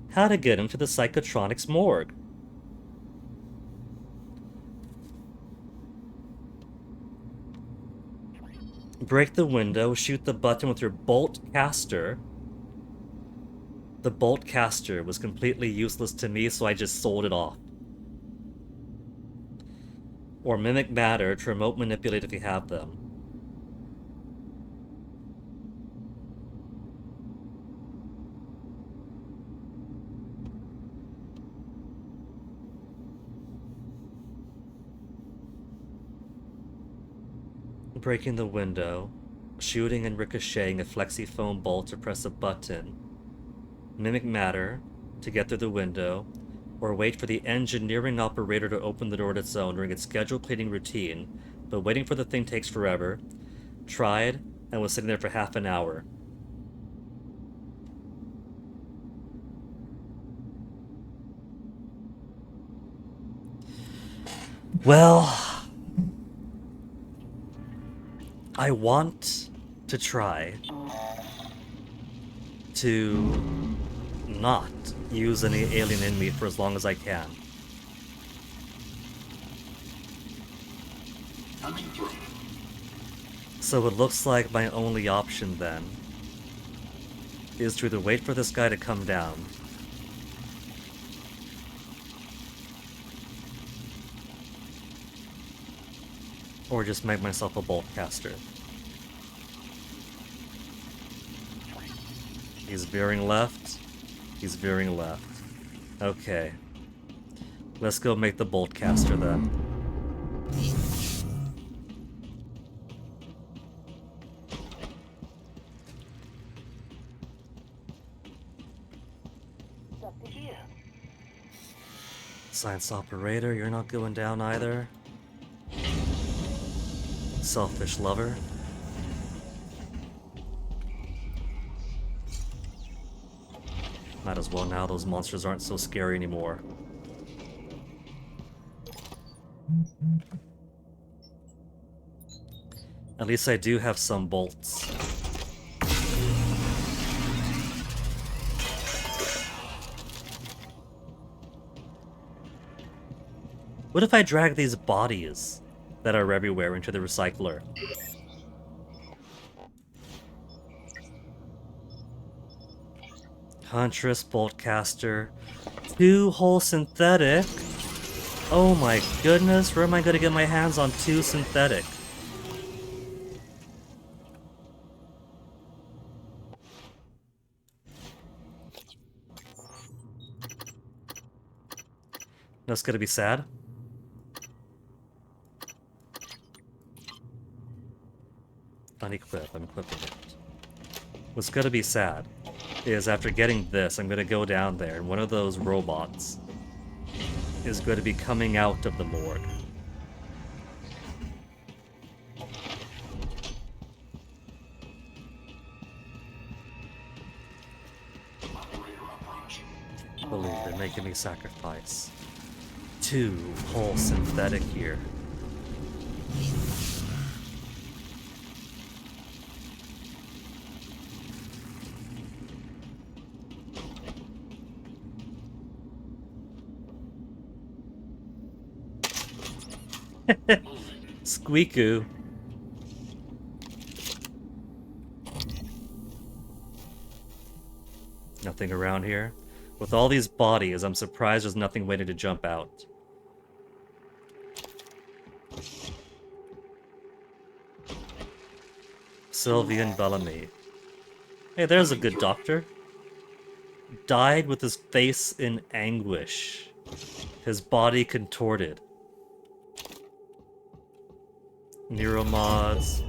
[SPEAKER 2] How to get into the Psychotronics morgue. Break the window, shoot the button with your bolt caster, The bolt caster was completely useless to me, so I just sold it off. Or mimic matter to remote manipulate if you have them. Breaking the window, shooting and ricocheting a flexi-foam bolt to press a button, mimic matter to get through the window, or wait for the engineering operator to open the door on its own during its scheduled cleaning routine, but waiting for the thing takes forever. Tried, and was sitting there for half an hour. Well, I want to try to not use any alien in me for as long as I can.
[SPEAKER 3] Coming through.
[SPEAKER 2] So it looks like my only option then is to either wait for this guy to come down or just make myself a bolt caster. He's veering left. He's veering left. Okay. Let's go make the bolt caster then. Science operator, you're not going down either. Selfish lover. Might as well now, those monsters aren't so scary anymore. At least I do have some bolts. What if I drag these bodies that are everywhere into the recycler? Huntress, Boltcaster, 2-hole synthetic. Oh my goodness, where am I gonna get my hands on 2 synthetic? That's gonna be sad. Unequip, I'm equipping it. What's gonna be sad is after getting this, I'm gonna go down there and one of those robots is going to be coming out of the morgue. I believe they're making me sacrifice 2-hole synthetic here. Squeaku. Nothing around here. With all these bodies, I'm surprised there's nothing waiting to jump out. Sylvian Bellamy. Hey, there's a good doctor. Died with his face in anguish. His body contorted. Neuromods.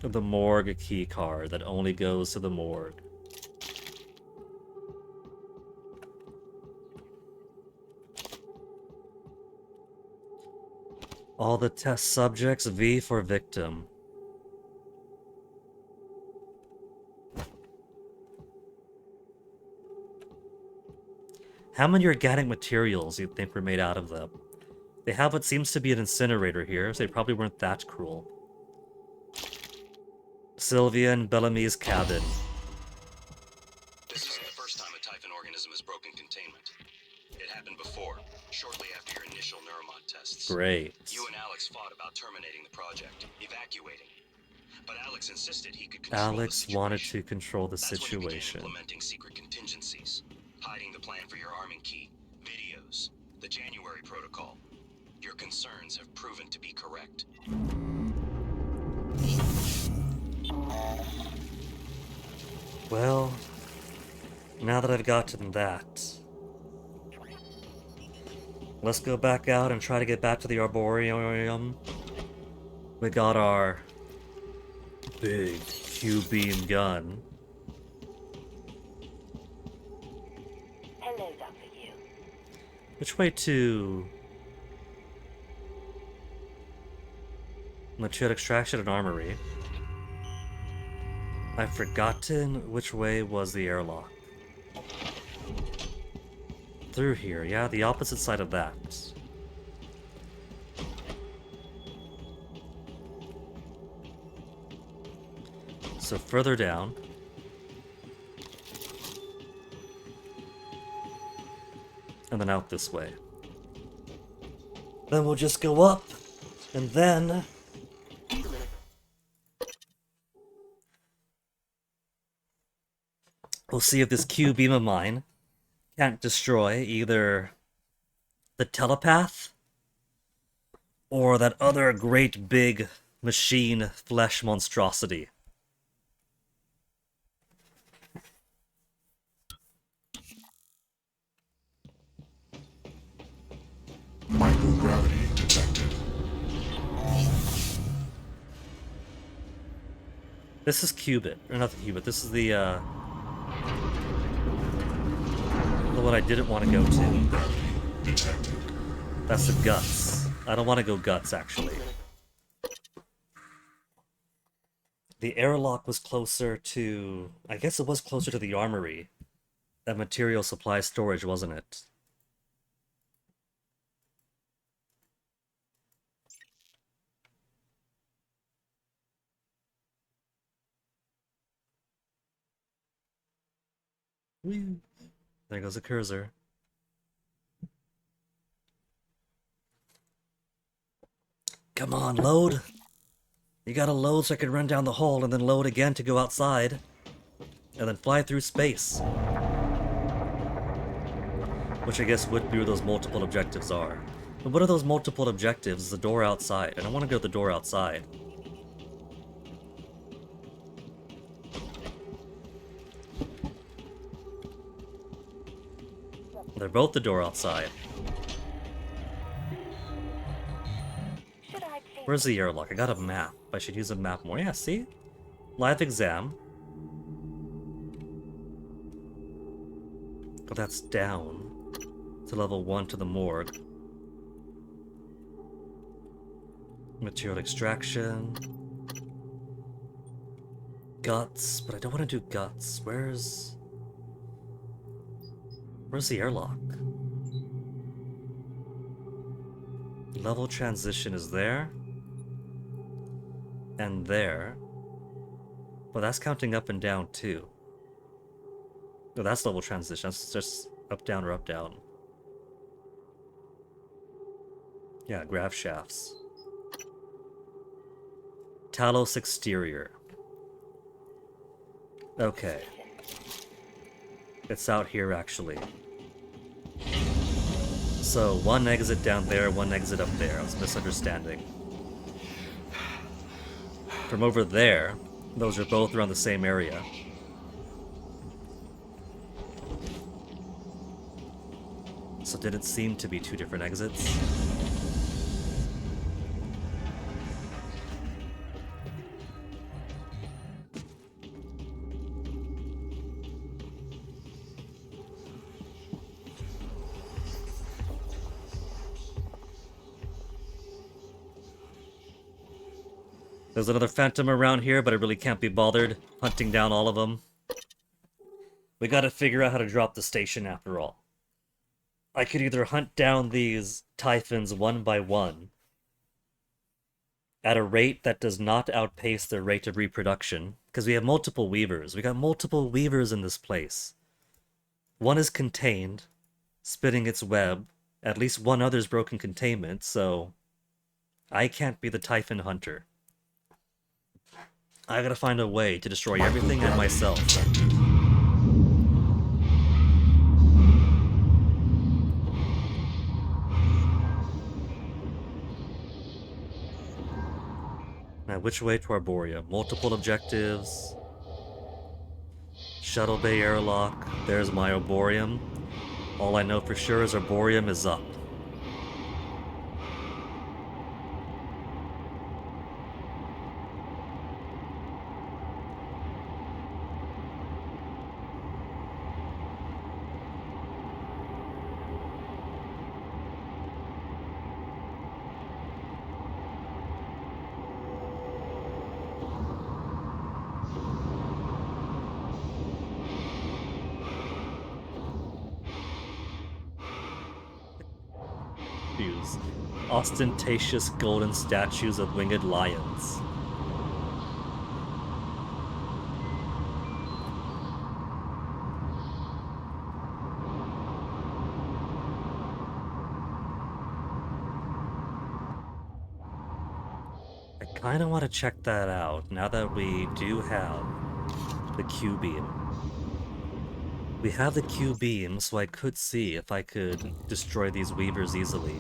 [SPEAKER 2] The morgue key card that only goes to the morgue. All the test subjects, V for victim. How many organic materials do you think were made out of them? They have what seems to be an incinerator here, so they probably weren't that cruel. Sylvian Bellamy's cabin.
[SPEAKER 18] This isn't the first time a Typhon organism has broken containment. It happened before, shortly after your initial neuromod tests.
[SPEAKER 2] Great.
[SPEAKER 18] You and Alex fought about terminating the project, evacuating. But Alex insisted he could control
[SPEAKER 2] Alex wanted to control the situation.
[SPEAKER 18] When he began implementing secret contingencies, hiding the plan for your arming key, videos, the January protocol. Your concerns have proven to be correct.
[SPEAKER 2] Well, now that I've gotten that, let's go back out and try to get back to the Arboretum. We got our big Q-beam gun.
[SPEAKER 15] Hello, Dr. Yu.
[SPEAKER 2] Which way to... Material extraction and armory. I've forgotten which way was the airlock. Through here, yeah, the opposite side of that. So further down. And then out this way. Then we'll just go up, and then... we'll see if this Q-beam of mine can't destroy either the telepath or that other great big machine flesh monstrosity.
[SPEAKER 14] Microgravity detected.
[SPEAKER 2] This is Qubit, or not the Qubit, this is the one I didn't want to go to. That's the Guts. I don't want to go Guts, actually. The airlock was closer to... I guess it was closer to the armory. That material supply storage, wasn't it? There goes a cursor. Come on, load! You gotta load so I can run down the hole and then load again to go outside. And then fly through space. Which I guess would be where those multiple objectives are. But what are those multiple objectives? The door outside. And I want to go to the door outside. They're both the door outside. Where's the airlock? I got a map. I should use a map more. Yeah, see? Live exam. But that's down to level 1 to the morgue. Material extraction. Guts, but I don't want to do guts. Where's the airlock? Level transition is there. And there. But that's counting up and down too. No, that's level transition. That's just up, down, or up, down. Yeah, grav shafts. Talos exterior. Okay. It's out here, actually. So, one exit down there, one exit up there. I was misunderstanding. From over there, those are both around the same area. So did it seem to be two different exits? There's another phantom around here, but I really can't be bothered hunting down all of them. We gotta figure out how to drop the station after all. I could either hunt down these Typhons one by one at a rate that does not outpace their rate of reproduction, because we have multiple weavers. We got multiple weavers in this place. One is contained, spinning its web. At least one other's broken containment, so I can't be the Typhon hunter. I gotta find a way to destroy everything and myself. Now, which way to Arborea? Multiple objectives. Shuttle Bay airlock. There's my Arboreum. All I know for sure is Arboreum is up. Ostentatious golden statues of winged lions. I kind of want to check that out now that we do have the Q-beam. We have the Q-beam, so I could see if I could destroy these weavers easily.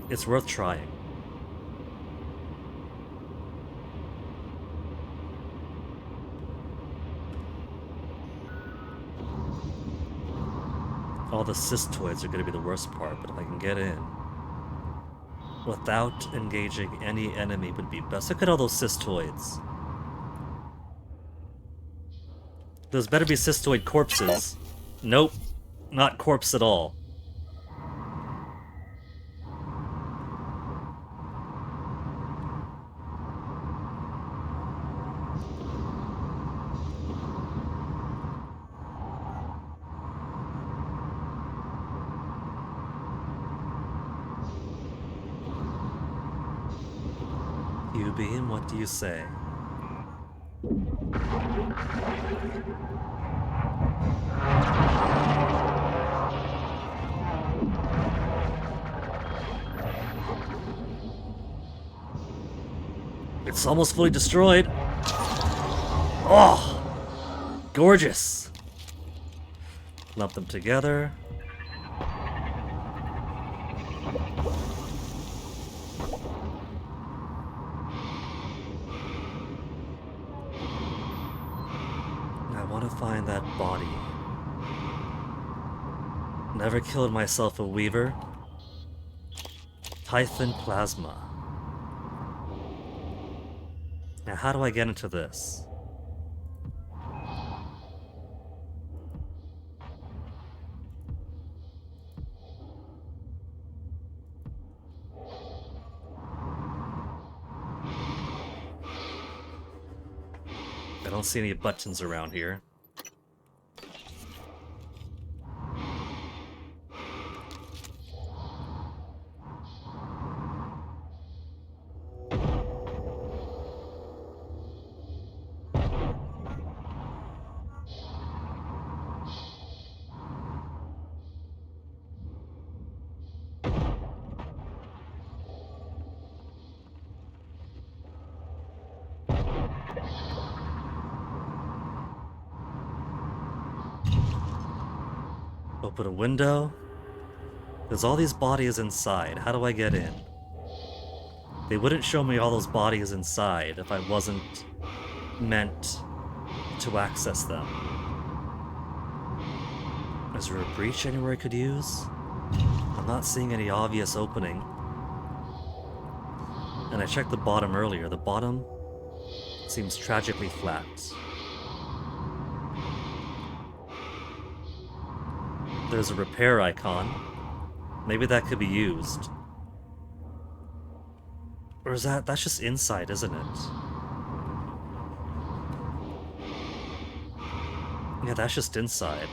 [SPEAKER 2] It's worth trying. All the cystoids are going to be the worst part, but if I can get in without engaging any enemy would be best. Look at all those cystoids. Those better be cystoid corpses. Nope, not corpse at all. Q-beam, what do you say? It's almost fully destroyed. Oh, gorgeous. Lump them together. I want to find that body. Never killed myself a weaver. Typhon plasma. Now, how do I get into this? I don't see any buttons around here. Open a window. There's all these bodies inside. How do I get in? They wouldn't show me all those bodies inside if I wasn't meant to access them. Is there a breach anywhere I could use? I'm not seeing any obvious opening. And I checked the bottom earlier. The bottom seems tragically flat. There's a repair icon. Maybe that could be used. Or is that's just inside, isn't it? Yeah, that's just inside.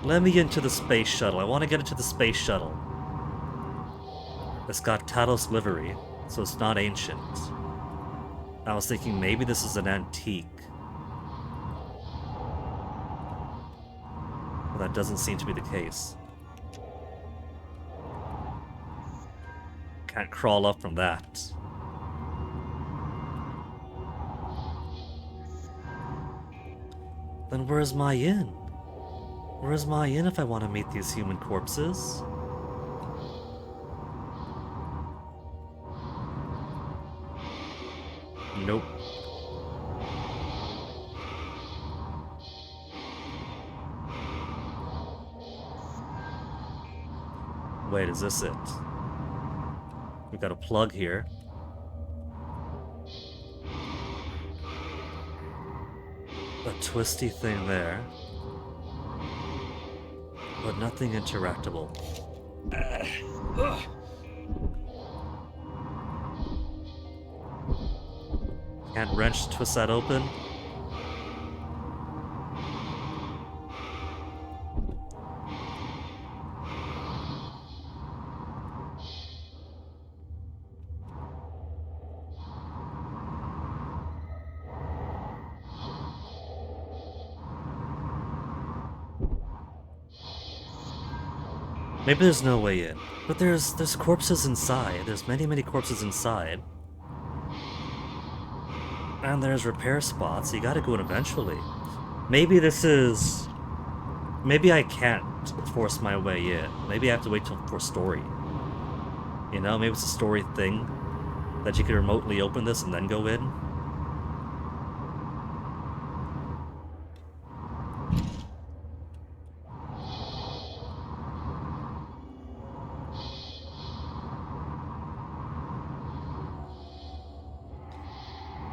[SPEAKER 2] Let me into the space shuttle. I want to get into the space shuttle. It's got Talos livery, so it's not ancient. I was thinking maybe this is an antique. That doesn't seem to be the case. Can't crawl up from that. Then where's my inn? Where's my inn if I want to meet these human corpses? Nope. Wait, is this it? We got a plug here. A twisty thing there. But nothing interactable. Can't wrench twist that open. Maybe there's no way in. But there's corpses inside. There's many corpses inside. And there's repair spots. You gotta go in eventually. Maybe this is... Maybe I can't force my way in. Maybe I have to wait for story. You know, maybe it's a story thing. That you can remotely open this and then go in.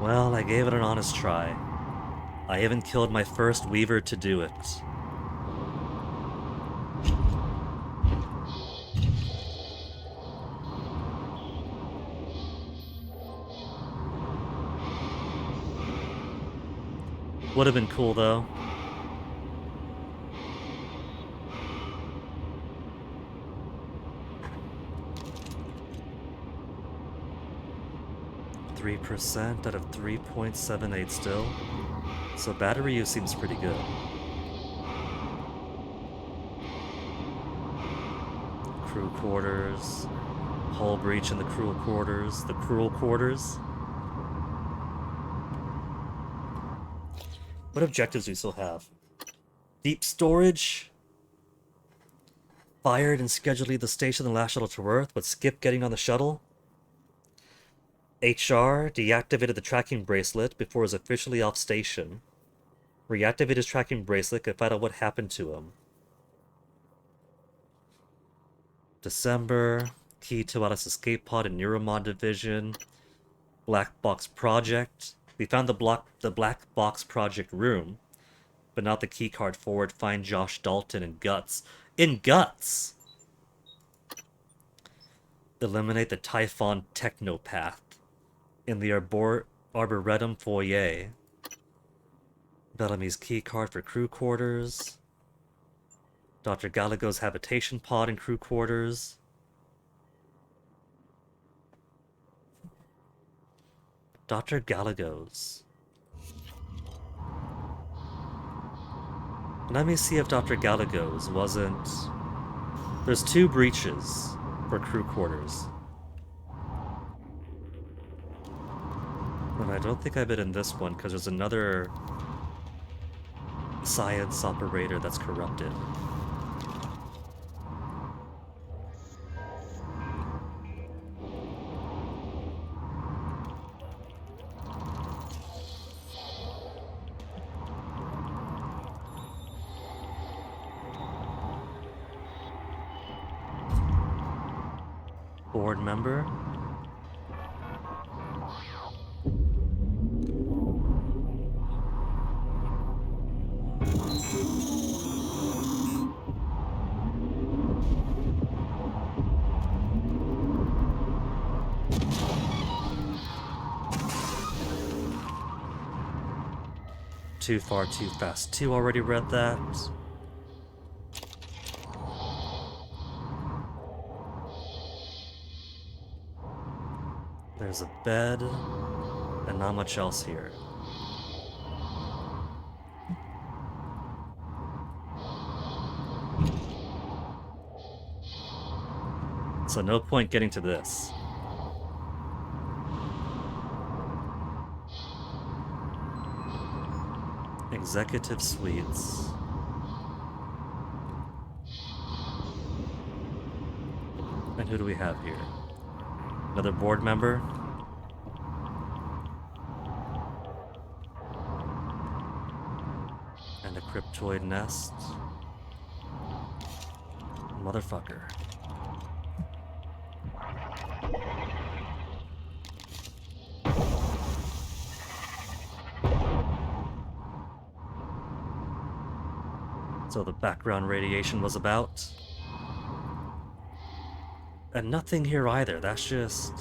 [SPEAKER 2] Well, I gave it an honest try. I even killed my first Weaver to do it. Would have been cool though. %, out of 3.78 still. So battery use seems pretty good. Crew quarters. Hull breach in the crew quarters. The cruel quarters. What objectives do we still have? Deep storage. Fired and scheduled to leave the station the last shuttle to Earth, but skip getting on the shuttle. HR deactivated the tracking bracelet before he was officially off station. Reactivate his tracking bracelet and find out what happened to him. December, key to Alice's escape pod in Neuromod Division. Black Box Project. We found the Black Box Project room, but not the key card forward. Find Josh Dalton in Guts. In Guts! Eliminate the Typhon Technopath. In the Arboretum foyer. Bellamy's key card for crew quarters. Dr. Gallagher's habitation pod in crew quarters. Dr. Gallagher's. Let me see if Dr. Gallagher's wasn't... There's 2 breaches for crew quarters. And I don't think I've been in this one, because there's another science operator that's corrupted. Board member. Too far, too fast. 2 already read that. There's a bed, and not much else here. So no point getting to this. Executive Suites. And who do we have here? Another board member? And a cryptoid nest? Motherfucker. So the background radiation was about. And nothing here either, that's just...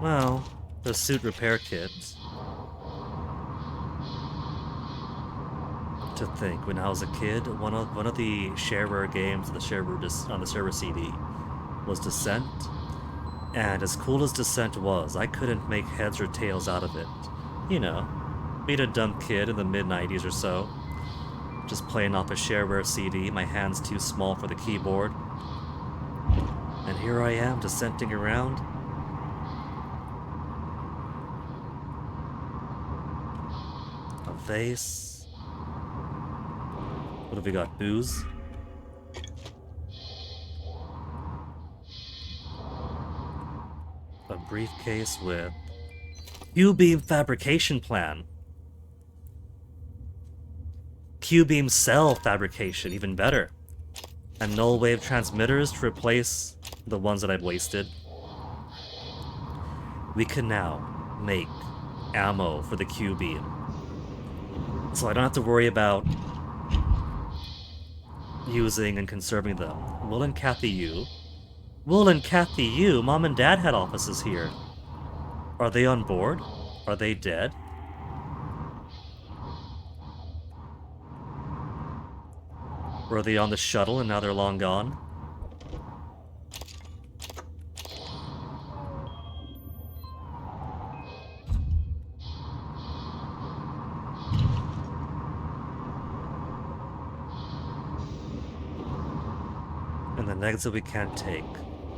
[SPEAKER 2] well, the suit repair kit. To think, when I was a kid, one of the shareware games on the shareware CD was Descent. And as cool as Descent was, I couldn't make heads or tails out of it. You know, being a dumb kid in the mid-90s or so. Just playing off a shareware CD, my hand's too small for the keyboard. And here I am, descenting around. A vase. What have we got? Booze? A briefcase with Q-beam fabrication plan. Q-beam cell fabrication, even better. And null wave transmitters to replace the ones that I've wasted. We can now make ammo for the Q-beam. So I don't have to worry about using and conserving them. Will and Kathy Yu? Will and Kathy Yu? Mom and Dad had offices here. Are they on board? Are they dead? Were they on the shuttle and now they're long gone? And the negs that we can't take.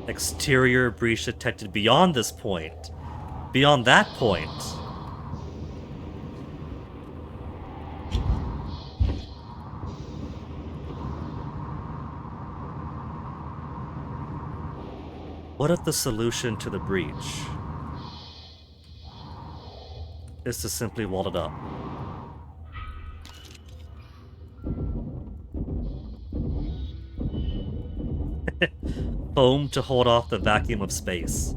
[SPEAKER 2] Exterior breach detected beyond this point. Beyond that point. What if the solution to the breach is to simply wall it up? Foam to hold off the vacuum of space.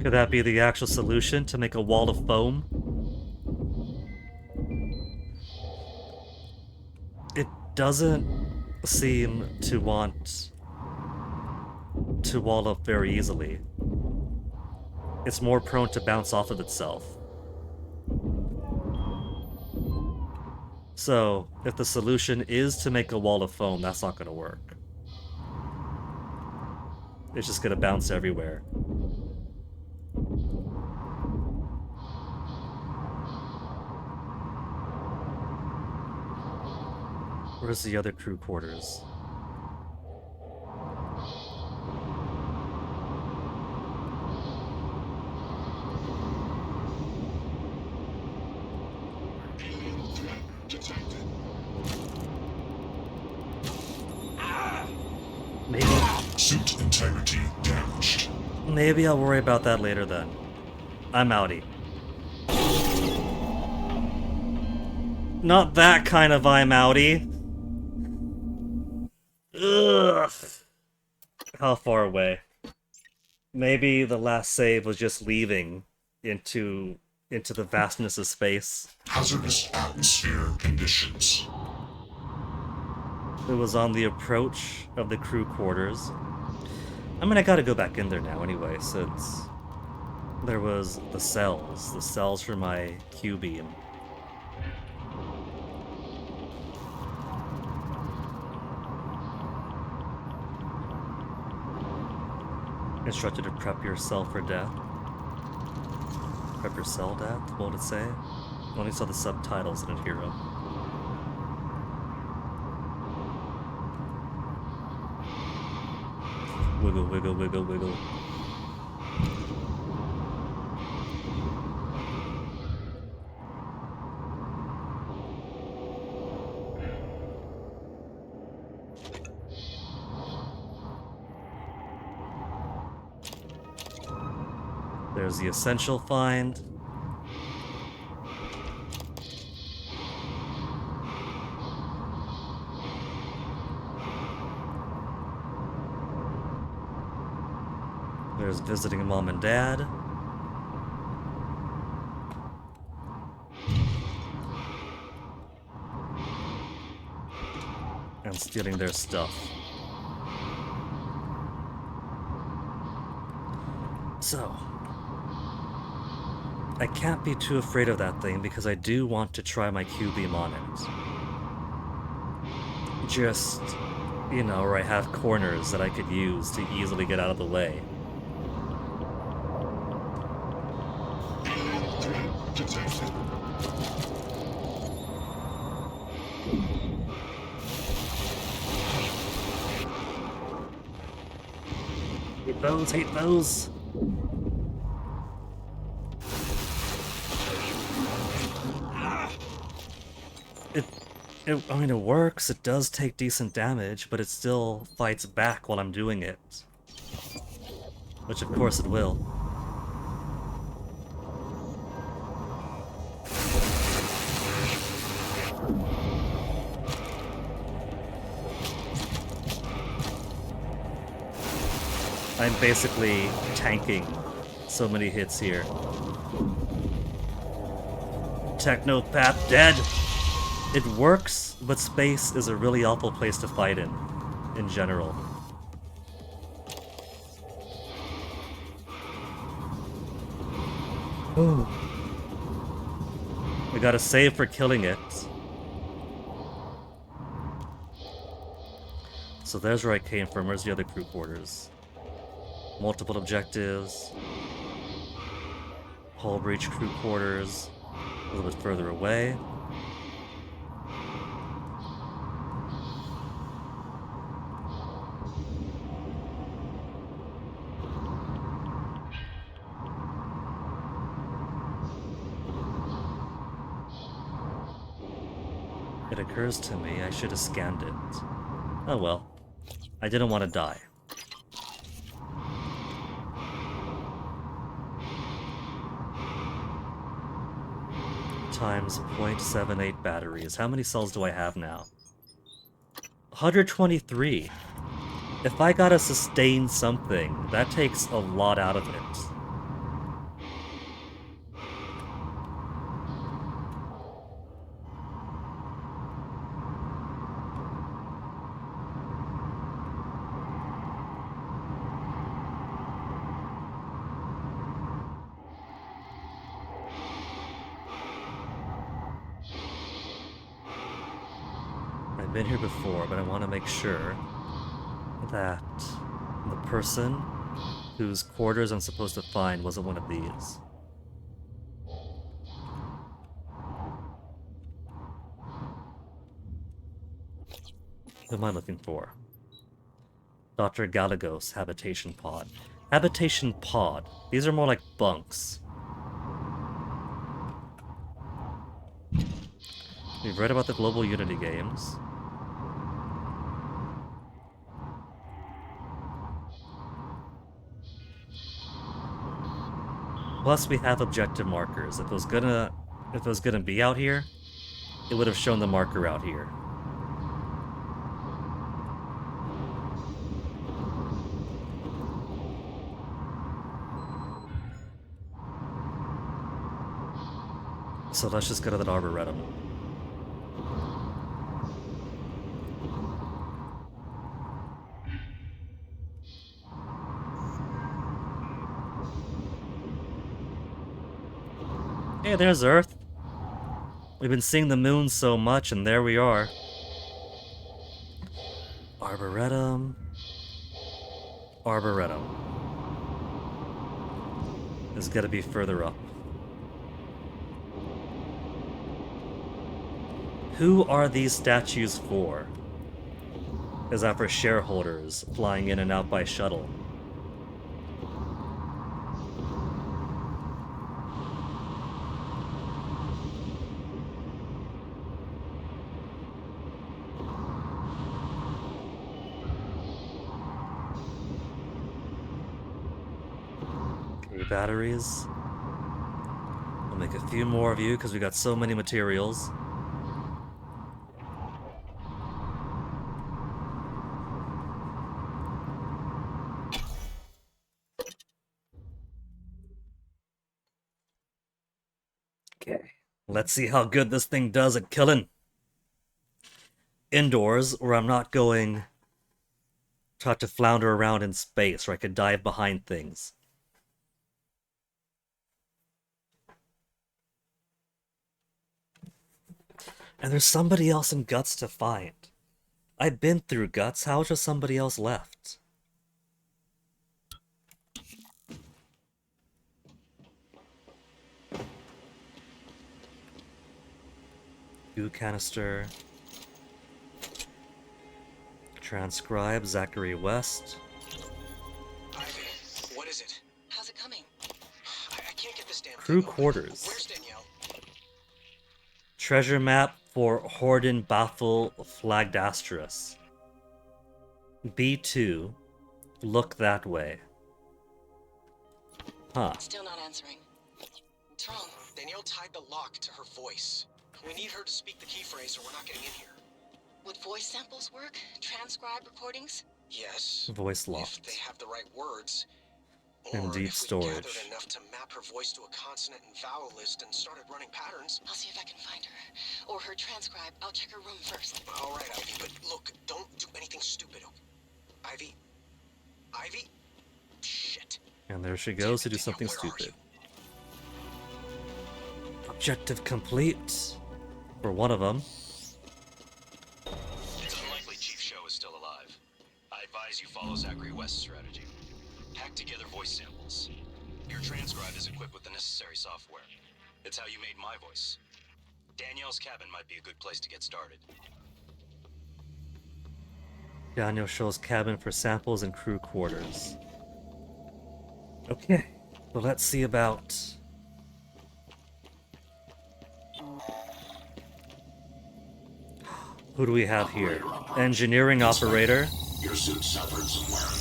[SPEAKER 2] Could that be the actual solution, to make a wall of foam? It doesn't seem to want to wall up very easily. It's more prone to bounce off of itself. So, if the solution is to make a wall of foam, that's not going to work. It's just going to bounce everywhere. Where's the other crew quarters? Maybe.
[SPEAKER 14] Suit integrity damaged.
[SPEAKER 2] Maybe I'll worry about that later then. I'm outie. Not that kind of I'm outie. Ugh. How far away? Maybe the last save was just leaving into the vastness of space.
[SPEAKER 14] Hazardous atmosphere conditions.
[SPEAKER 2] It was on the approach of the crew quarters. I mean, I gotta go back in there now anyway, since there was the cells for my Q-beam. Instructed to prep yourself for death. Prep your cell death? What would it say? Only saw the subtitles, I didn't hear them. Wiggle, wiggle, wiggle, wiggle. There's the essential find. There's visiting mom and dad. And stealing their stuff. So, I can't be too afraid of that thing because I do want to try my Q-beam on it. Just, you know, where I have corners that I could use to easily get out of the way. Hate those, hate those. I mean, it works, it does take decent damage, but it still fights back while I'm doing it. Which of course it will. I'm basically tanking so many hits here. Technopath dead! It works, but space is a really awful place to fight in general. Ooh. We gotta save for killing it. So there's where I came from. Where's the other crew quarters? Multiple objectives. Hull breach crew quarters. A little bit further away. It occurs to me I should have scanned it. Oh well. I didn't want to die. Times 0.78 batteries. How many cells do I have now? 123. If I gotta sustain something, that takes a lot out of it. Been here before, but I want to make sure that the person whose quarters I'm supposed to find wasn't one of these. Who am I looking for? Dr. Galagos habitation pod. Habitation pod. These are more like bunks. We've read about the Global Unity games. Plus, we have objective markers. If it was gonna be out here, it would have shown the marker out here. So let's just go to that Arboretum. Hey, there's Earth. We've been seeing the moon so much, and there we are. Arboretum. Arboretum. It's gotta be further up. Who are these statues for? Is that for shareholders flying in and out by shuttle? Okay, batteries. We'll make a few more of you because we got so many materials. Okay, let's see how good this thing does at killing. Indoors, where I'm not going try to flounder around in space, where I could dive behind things. And there's somebody else in Guts to find. I've been through Guts, how is there somebody else left? Goo canister. Transcribe, Zachary West.
[SPEAKER 18] Ivy, what is it?
[SPEAKER 5] How's it coming?
[SPEAKER 18] I can't get this damn
[SPEAKER 2] Crew
[SPEAKER 18] thing open.
[SPEAKER 2] quarters.
[SPEAKER 18] Where's Danielle?
[SPEAKER 2] Treasure map for Horden Baffle Flagged Asteris. B2. Look that way. Huh.
[SPEAKER 5] Still not answering. What's wrong?
[SPEAKER 18] Danielle tied the lock to her voice. We need her to speak the key phrase or we're not getting in here.
[SPEAKER 5] Would voice samples work? Transcribe recordings?
[SPEAKER 18] Yes.
[SPEAKER 2] Voice locked.
[SPEAKER 18] If they have the right words.
[SPEAKER 2] And deep
[SPEAKER 18] if we
[SPEAKER 2] storage.
[SPEAKER 18] gathered enough to map her voice to a consonant and vowel list and started running patterns.
[SPEAKER 5] I'll see if I can find her. Or her transcribe. I'll check her room first.
[SPEAKER 18] All right, Ivy, but look, don't do anything stupid. Ivy? Ivy? Shit.
[SPEAKER 2] And there she goes to do something stupid. Objective complete. For one of them.
[SPEAKER 18] It's unlikely Chief Show is still alive. I advise you follow Zachary West's strategy. Hack together voice samples. Your transcribe is equipped with the necessary software. It's how you made my voice. Danielle's cabin might be a good place to get started.
[SPEAKER 2] Daniel shows cabin for samples and crew quarters. Okay, well let's see about... Who do we have here? Engineering operator.
[SPEAKER 3] Your suit suffered some wear and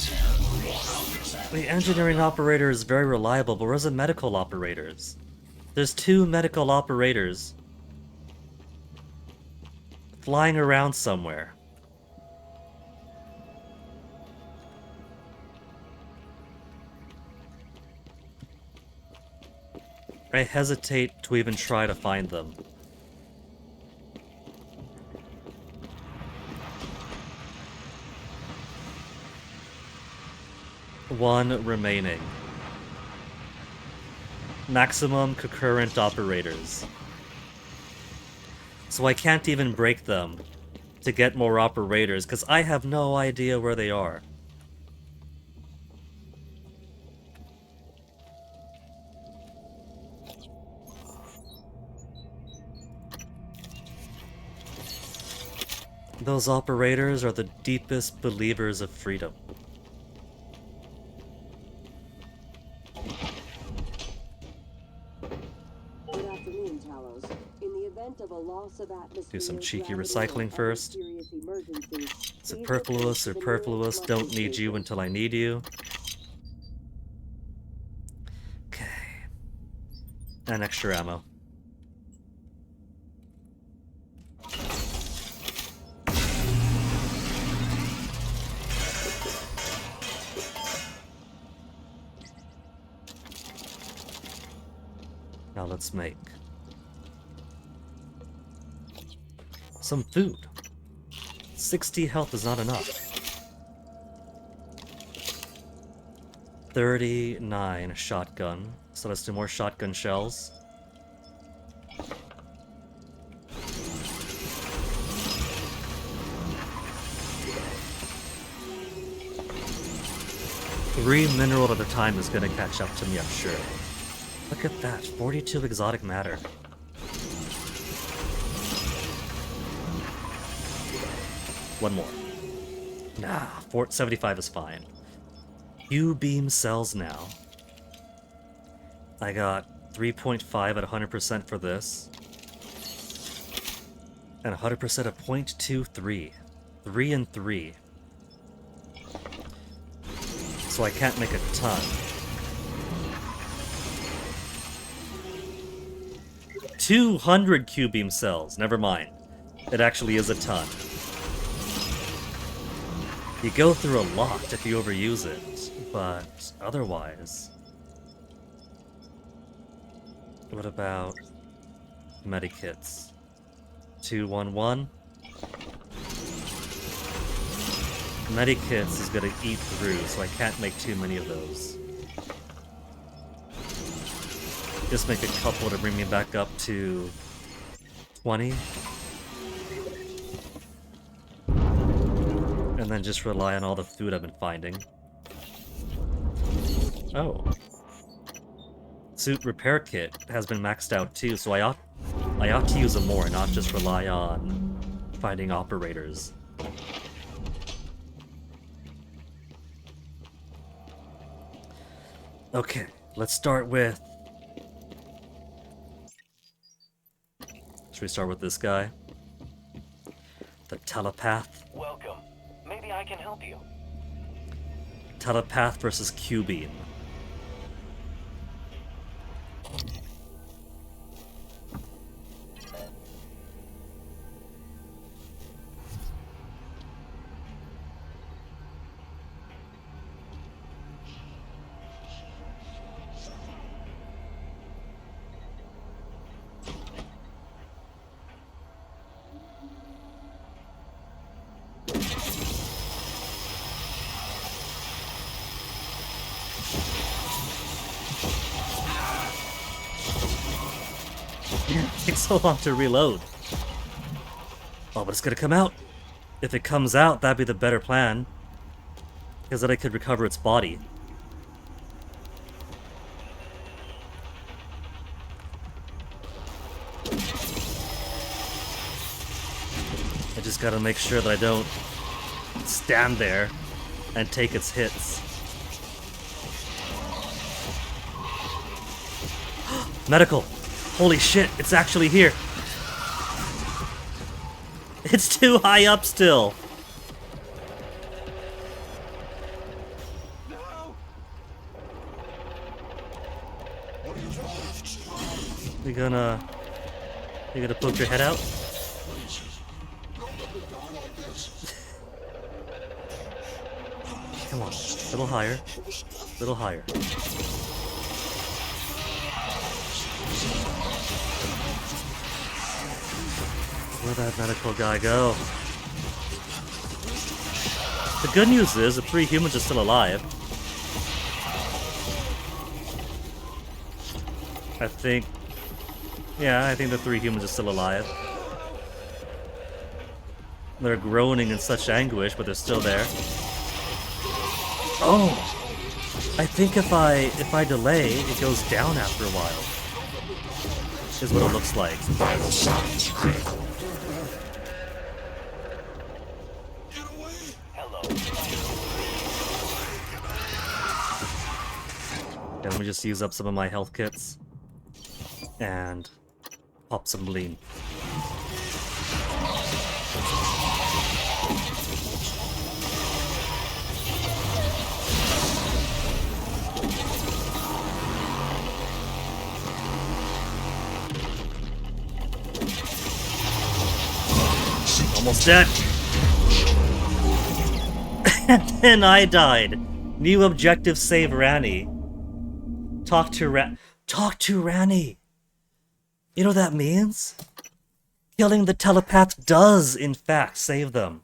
[SPEAKER 3] tear.
[SPEAKER 2] The engineering operator is very reliable, but where's the medical operators? There's 2 medical operators flying around somewhere. I hesitate to even try to find them. One remaining. Maximum concurrent operators. So I can't even break them to get more operators, because I have no idea where they are. Those operators are the deepest believers of freedom.
[SPEAKER 9] Good afternoon, Talos. In the event of a loss of atmosphere,
[SPEAKER 2] Do some cheeky
[SPEAKER 9] gravity,
[SPEAKER 2] recycling
[SPEAKER 9] or
[SPEAKER 2] first.
[SPEAKER 9] serious emergency,
[SPEAKER 2] Superfluous, don't need you until I need you. Okay. And extra ammo. Now let's make some food. 60 health is not enough. 39 shotgun. So let's do more shotgun shells. Three mineral at a time is gonna catch up to me, I'm sure. Look at that, 42 exotic matter. One more. Nah, 75 is fine. Q-beam cells now. I got 3.5 at 100% for this. And 100% of 0.23. 3 and 3. So I can't make a ton. 200 Q-beam cells. Never mind. It actually is a ton. You go through a lot if you overuse it, but otherwise... What about medikits? 211? Medikits is gonna eat through, so I can't make too many of those. Just make a couple to bring me back up to 20. And then just rely on all the food I've been finding. Oh. Suit repair kit has been maxed out too, so I ought to use it more, not just rely on finding operators. Okay, let's start with... Should we start with this guy? The telepath?
[SPEAKER 13] Welcome. Maybe I can help you.
[SPEAKER 2] Telepath versus Q-beam. It takes so long to reload. Oh, but it's gonna come out. If it comes out, that'd be the better plan. Because then I could recover its body. I just gotta make sure that I don't stand there and take its hits. Medical! Holy shit, it's actually here! It's too high up still! You gonna poke your head out? Come on, a little higher. A little higher. Where'd that medical guy go? The good news is the 3 humans are still alive. I think the 3 humans are still alive. They're groaning in such anguish, but they're still there. Oh! I think if I delay, it goes down after a while. Is what it looks like.
[SPEAKER 14] Vital signs critical.
[SPEAKER 2] Yeah, let me just use up some of my health kits and pop some lean. Almost dead. And then I died. New objective: save Ranni. Talk to Ranni. You know what that means? Killing the telepath does, in fact, save them.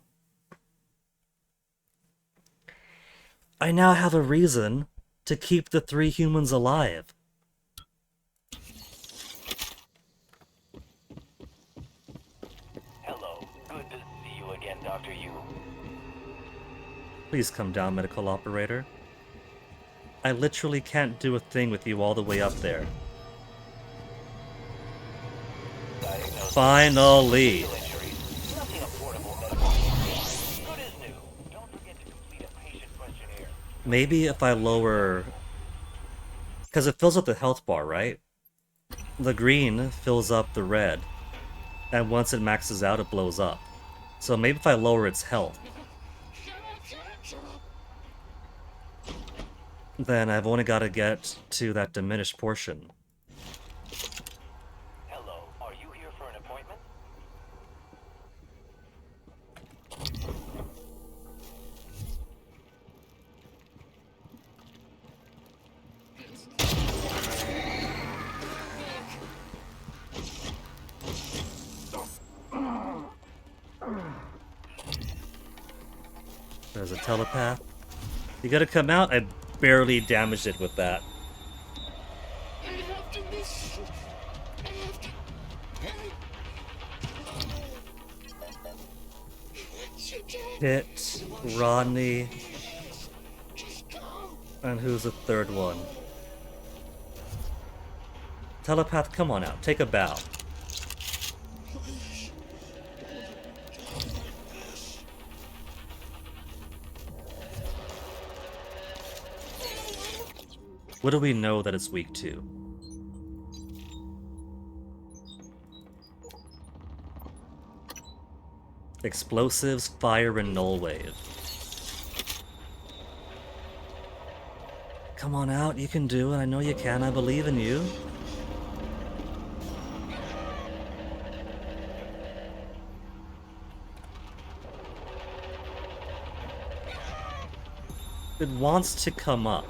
[SPEAKER 2] I now have a reason to keep the 3 humans alive.
[SPEAKER 13] Hello. Good to see you again, Dr. Yu.
[SPEAKER 2] Please come down, medical operator. I literally can't do a thing with you all the way up there. Finally! Maybe if I lower... Because it fills up the health bar, right? The green fills up the red. And once it maxes out, it blows up. So maybe if I lower its health, then I've only got to get to that diminished portion.
[SPEAKER 13] Hello, are you here for an appointment?
[SPEAKER 2] There's a telepath. You gotta come out? I barely damaged it with that. Hit, Rodney, and who's the third one? Telepath, come on out. Take a bow. What do we know that it's weak to? Explosives, fire, and null wave. Come on out, you can do it. I know you can. I believe in you. It wants to come up.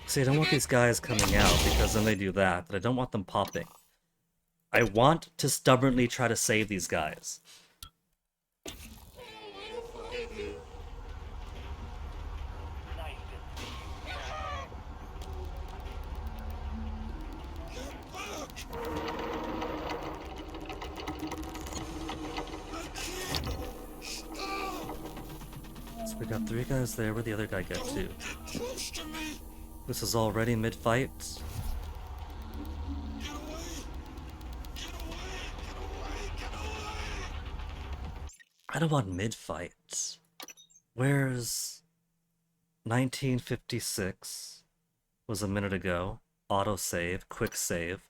[SPEAKER 2] See, I don't want these guys coming out, because then they do that, but I don't want them popping. I want to stubbornly try to save these guys. So we got 3 guys there. Where'd the other guy get to? This is already mid-fight. I don't want mid-fight. Where's 1956? Was a minute ago. Auto-save, quick save.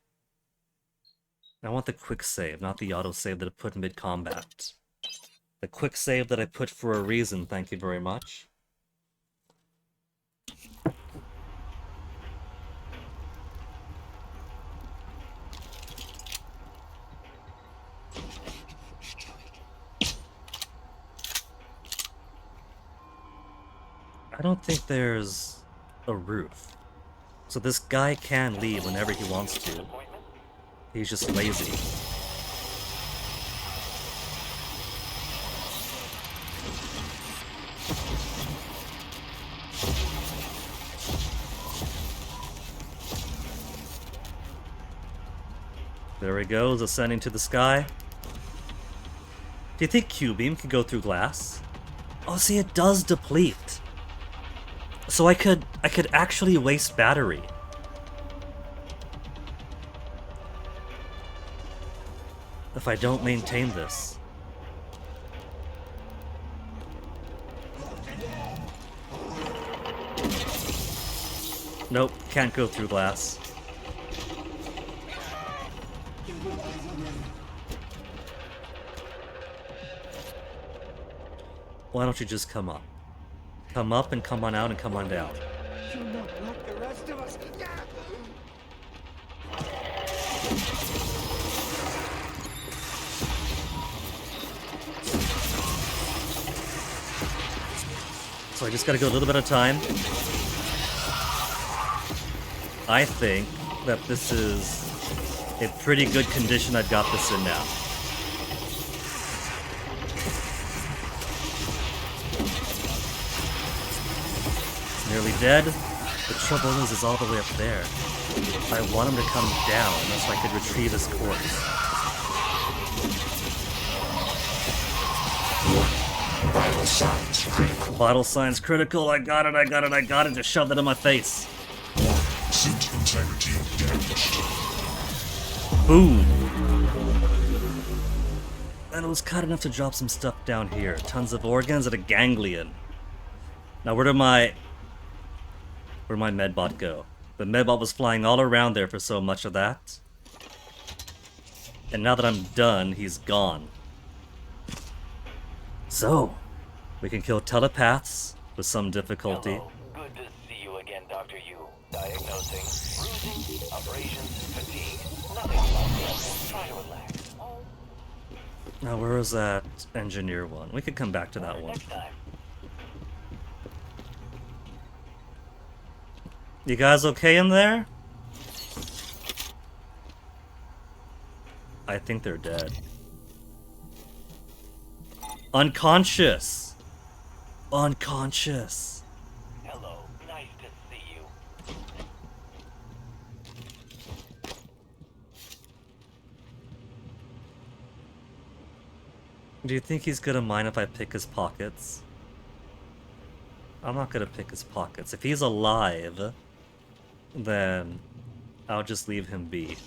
[SPEAKER 2] I want the quick save, not the auto-save that I put mid-combat. The quick save that I put for a reason, thank you very much. I don't think there's a roof. So this guy can leave whenever he wants to. He's just lazy. There he goes, ascending to the sky. Do you think Q-beam can go through glass? Oh, see, it does deplete. So I could actually waste battery. If I don't maintain this. Nope, can't go through glass. Why don't you just come up? Come up and come on out and come on down.
[SPEAKER 11] You're not like the rest of us.
[SPEAKER 2] So I just gotta go a little bit of time. I think that this is a pretty good condition I've got this in now. nearly dead. The trouble is it's all the way up there. I want him to come down so I could retrieve his corpse.
[SPEAKER 14] Vital signs critical.
[SPEAKER 2] Vital signs critical. I got it. Just shove that in my face.
[SPEAKER 14] Suit integrity damaged.
[SPEAKER 2] Boom. And it was cut enough to drop some stuff down here. Tons of organs and a ganglion. Now where'd my medbot go? The medbot was flying all around there for so much of that. And now that I'm done, he's gone. So, we can kill telepaths with some difficulty.
[SPEAKER 13] Hello. Good to see you again, Dr. Yu. Diagnosing bruising, abrasions, fatigue. Nothing like try to relax.
[SPEAKER 2] Now where was that engineer one? We could come back to that one.
[SPEAKER 13] Next time.
[SPEAKER 2] You guys okay in there? I think they're dead. Unconscious! Unconscious!
[SPEAKER 13] Hello, nice to see you.
[SPEAKER 2] Do you think he's gonna mind if I pick his pockets? I'm not gonna pick his pockets. If he's alive, then I'll just leave him be.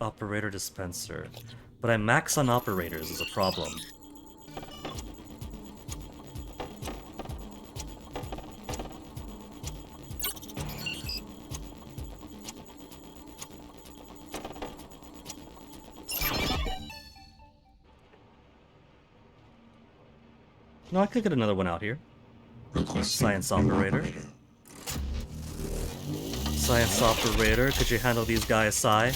[SPEAKER 2] Operator dispenser. But I max on operators is a problem. No, I could get another one out here. Science operator. Science operator, could you handle these guys, Psy?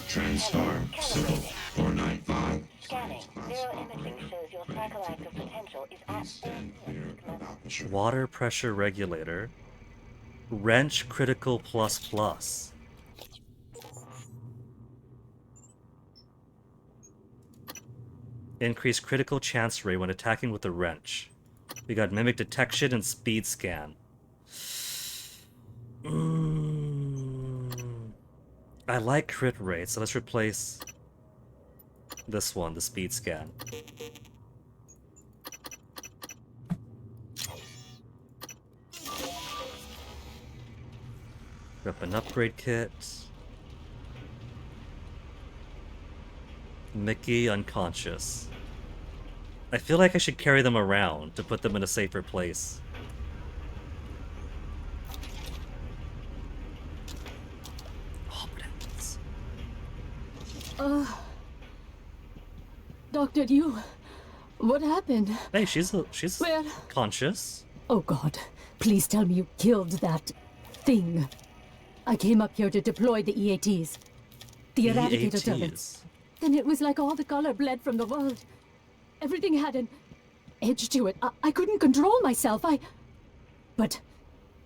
[SPEAKER 14] TranStar Civil 495.
[SPEAKER 15] Scanning. Neuroimaging shows your psychoactive potential is at
[SPEAKER 2] Water pressure regulator. Wrench critical ++. Increase critical chance rate when attacking with the wrench. We got mimic detection and speed scan. I like crit rate, so let's replace this one, the speed scan. Weapon upgrade kit. Mickey unconscious. I feel like I should carry them around to put them in a safer place.
[SPEAKER 19] Dr. Yu, what happened?
[SPEAKER 2] Hey, she's
[SPEAKER 19] Where?
[SPEAKER 2] conscious.
[SPEAKER 19] Oh God, please tell me you killed that thing. I came up here to deploy the EATs. The Eradicator turrets. Then it was like all the color bled from the world. Everything had an edge to it. I couldn't control myself. But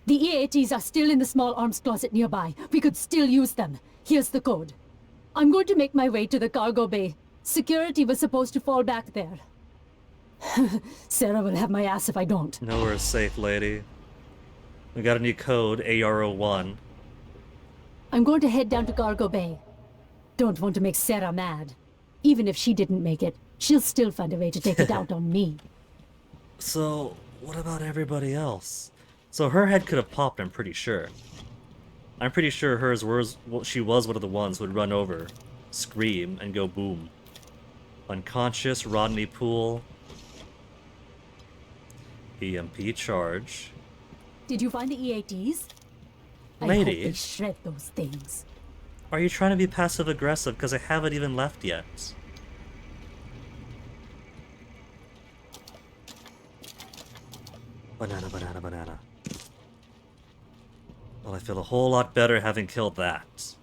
[SPEAKER 19] the EATs are still in the small arms closet nearby. We could still use them. Here's the code. I'm going to make my way to the cargo bay. Security was supposed to fall back there. Sarah will have my ass if I don't.
[SPEAKER 2] Nowhere safe, lady. We got a new code, AR01.
[SPEAKER 19] I'm going to head down to cargo bay. Don't want to make Sarah mad. Even if she didn't make it, she'll still find a way to take it out on me.
[SPEAKER 2] So, what about everybody else? So her head could have popped, I'm pretty sure. I'm pretty sure she was one of the ones who would run over, scream, and go boom. Unconscious, Rodney Poole. EMP charge.
[SPEAKER 19] Did you find the EATs?
[SPEAKER 2] Lady.
[SPEAKER 19] I hope they shred those things.
[SPEAKER 2] Are you trying to be passive-aggressive? Because I haven't even left yet. Banana, banana, banana. Well, I feel a whole lot better having killed that.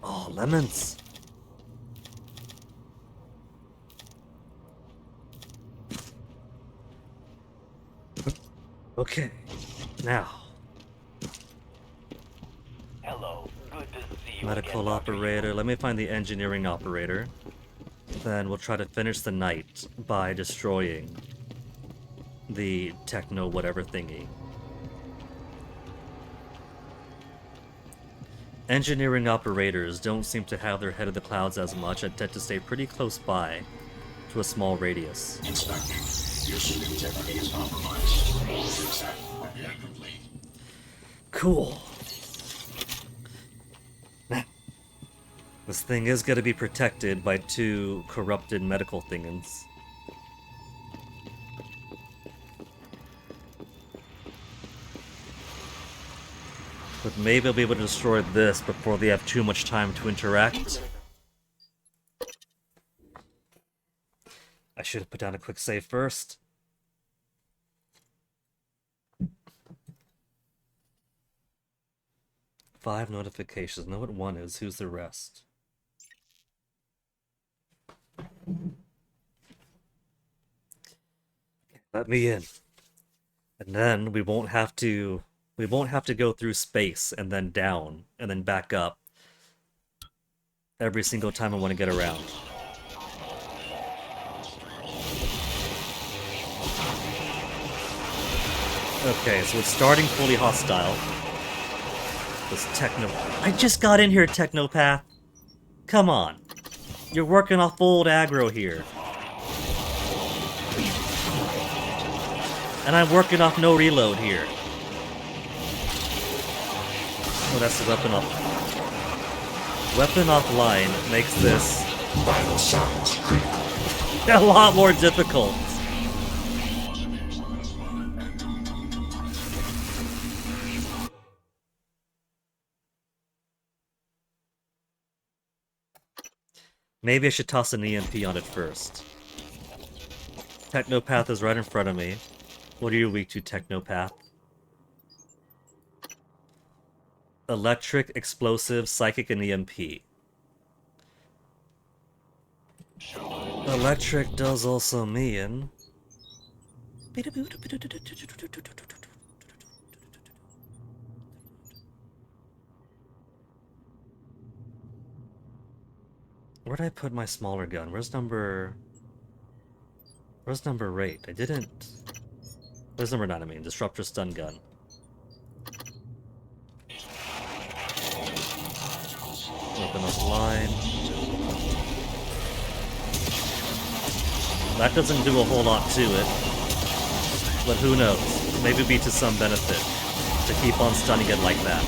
[SPEAKER 2] Oh, lemons. Okay, now.
[SPEAKER 13] Hello, good to see you
[SPEAKER 2] Medical
[SPEAKER 13] again,
[SPEAKER 2] operator. Let me find the engineering operator. then we'll try to finish the night by destroying the techno whatever thingy. Engineering operators don't seem to have their head in the clouds as much and tend to stay pretty close by to a small radius.
[SPEAKER 3] Inspecting. Your suit integrity is compromised. Incomplete.
[SPEAKER 2] Cool. This thing is going to be protected by 2 corrupted medical thingins. But maybe I'll be able to destroy this before they have too much time to interact. I should have put down a quick save first. Five notifications. Know what one is. Who's the rest? Let me in. And then we won't have to go through space and then down and then back up every single time I want to get around. Okay, so it's starting fully hostile. This techno... I just got in here, Technopath! Come on. You're working off old aggro here. And I'm working off no reload here. Oh, that's the weapon off. Weapon offline makes this a lot more difficult. Maybe I should toss an EMP on it first. Technopath is right in front of me. What are you weak to, Technopath? Electric, explosive, psychic, and EMP. Electric does also mean... Where'd I put my smaller gun? Where's number 8? I didn't... Where's number 9, I mean? Disruptor stun gun. Open up line. That doesn't do a whole lot to it. But who knows? Maybe it'd be to some benefit to keep on stunning it like that.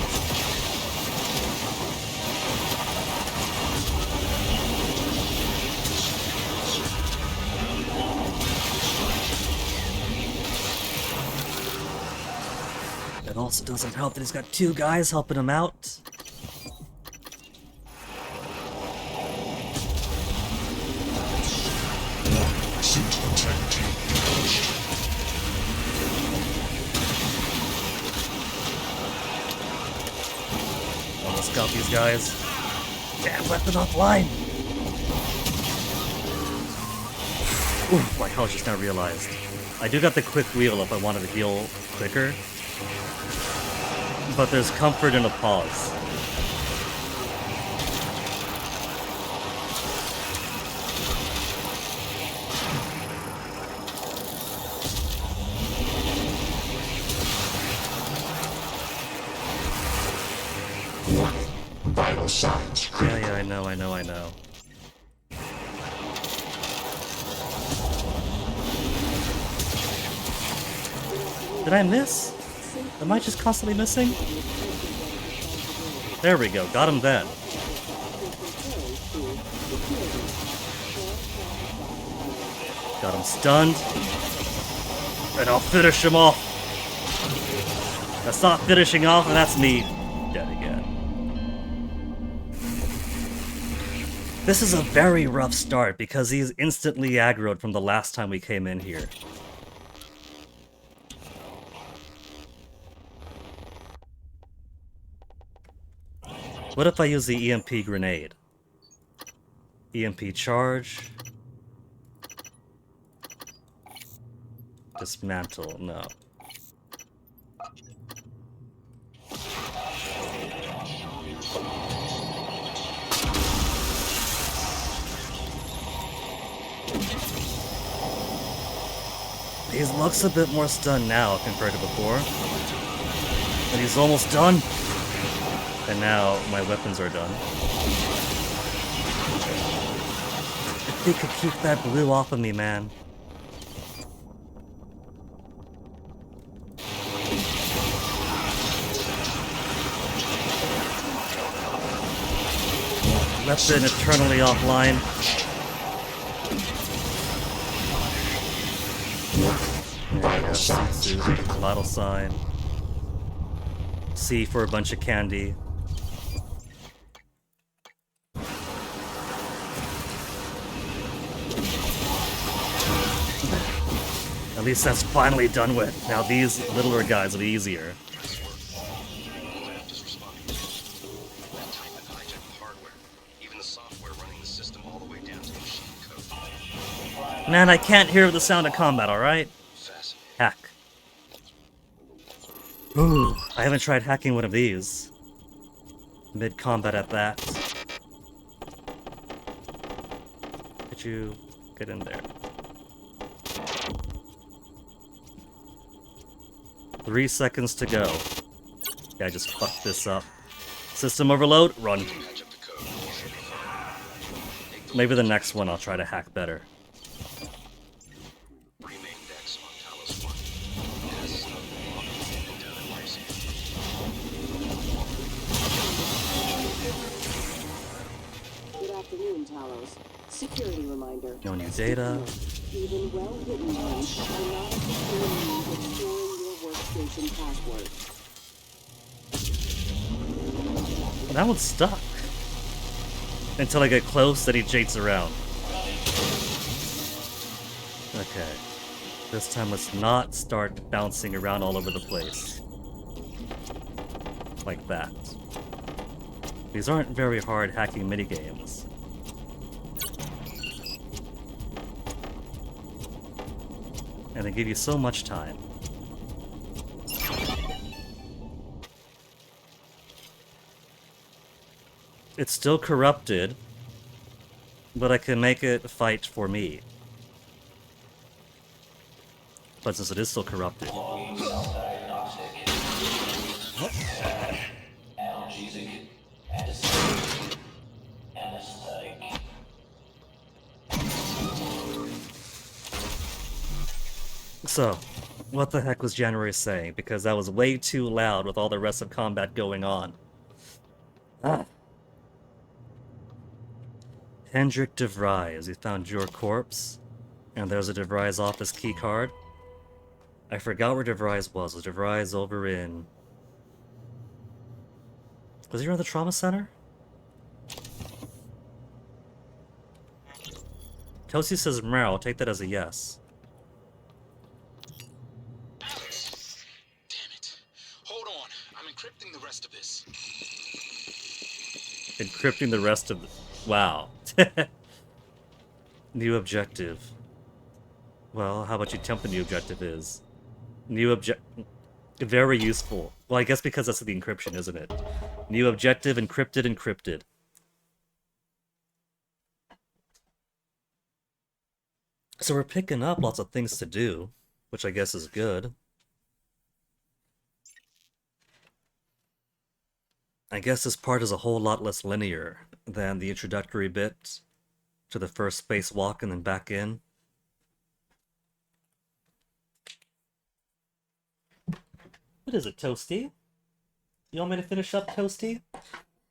[SPEAKER 2] It also doesn't help that he's got 2 guys helping him out. Almost got these guys. Damn, weapon offline! Ooh, my hell, just now realized. I do got the quick wheel if I wanted to heal quicker. But there's comfort in a pause.
[SPEAKER 14] Vital signs critical.
[SPEAKER 2] Yeah, I know. Did I miss? Am I just constantly missing? There we go, got him then. Got him stunned. And I'll finish him off. That's not finishing off, and that's me dead again. This is a very rough start because he's instantly aggroed from the last time we came in here. What if I use the EMP grenade? EMP charge. Dismantle, no. He looks a bit more stunned now compared to before. And he's almost done. And now my weapons are done. If they could keep that blue off of me, man. Left it eternally offline. There we go. C, vital sign. C for a bunch of candy. At least that's finally done with. Now these littler guys will be easier. Man, I can't hear the sound of combat, alright? Hack. Ooh, I haven't tried hacking one of these. Mid-combat at that. Could you get in there? 3 seconds to go. Yeah, I just fucked this up. System overload, run. Maybe the next one I'll try to hack better.
[SPEAKER 9] Security reminder.
[SPEAKER 2] No new data.
[SPEAKER 9] Even well-hidden ones are not a secure means of storing your workstation password.
[SPEAKER 2] That one's stuck. Until I get close, then he jates around. Okay. This time let's not start bouncing around all over the place. Like that. These aren't very hard hacking minigames. And they give you so much time. It's still corrupted, but I can make it fight for me. But since it is still corrupted. So, what the heck was January saying? Because that was way too loud with all the rest of combat going on. Ah. Hendrik de Vries, you found your corpse, and there's a de Vries office key card. I forgot where de Vries was. Was de Vries over in... Was he around the trauma center? Toasty says Meryl, I'll take that as a yes. Encrypting the rest of the... Wow. New objective. Well, how about you tell me what the new objective is? New object... Very useful. Well, I guess because that's the encryption, isn't it? New objective, encrypted, encrypted. So we're picking up lots of things to do, which I guess is good. I guess this part is a whole lot less linear than the introductory bit to the first spacewalk and then back in. What is it, Toasty? You want me to finish up, Toasty?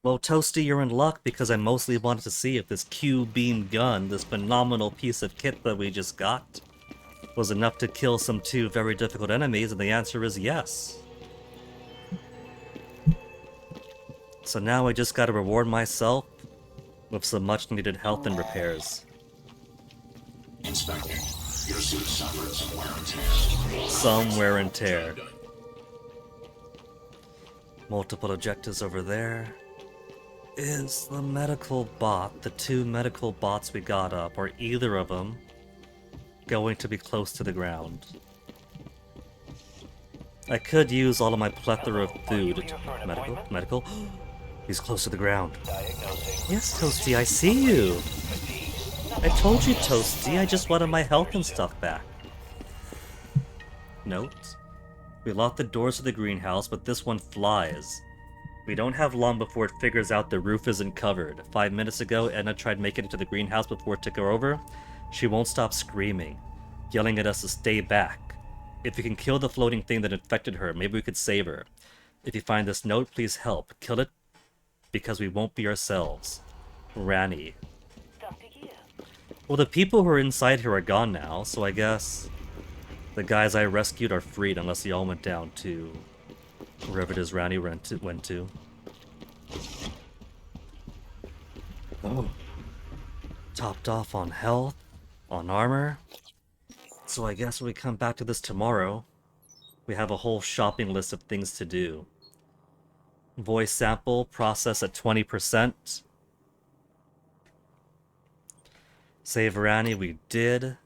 [SPEAKER 2] Well, Toasty, you're in luck because I mostly wanted to see if this Q-beam gun, this phenomenal piece of kit that we just got, was enough to kill some 2 very difficult enemies, and the answer is yes. So now I just gotta reward myself with some much-needed health and repairs.
[SPEAKER 3] Inspector, your suit suffered some wear and tear.
[SPEAKER 2] Some wear and tear. Multiple objectives over there. Is the medical bot, the 2 medical bots we got up, or either of them, going to be close to the ground? I could use all of my plethora of food. Medical? He's close to the ground. Yes, Toasty, I see you. I told you, Toasty, I just wanted my health and stuff back. Note. We locked the doors to the greenhouse, but this one flies. We don't have long before it figures out the roof isn't covered. 5 minutes ago, Edna tried making it to the greenhouse before it took her over. She won't stop screaming, yelling at us to stay back. If we can kill the floating thing that infected her, maybe we could save her. If you find this note, please help. Kill it, because we won't be ourselves. Rani. Well, the people who are inside here are gone now, so I guess the guys I rescued are freed unless they all went down to wherever it is Rani went to. Oh. Topped off on health, on armor. So I guess when we come back to this tomorrow, we have a whole shopping list of things to do. Voice sample, process at 20%. Save Rani, we did.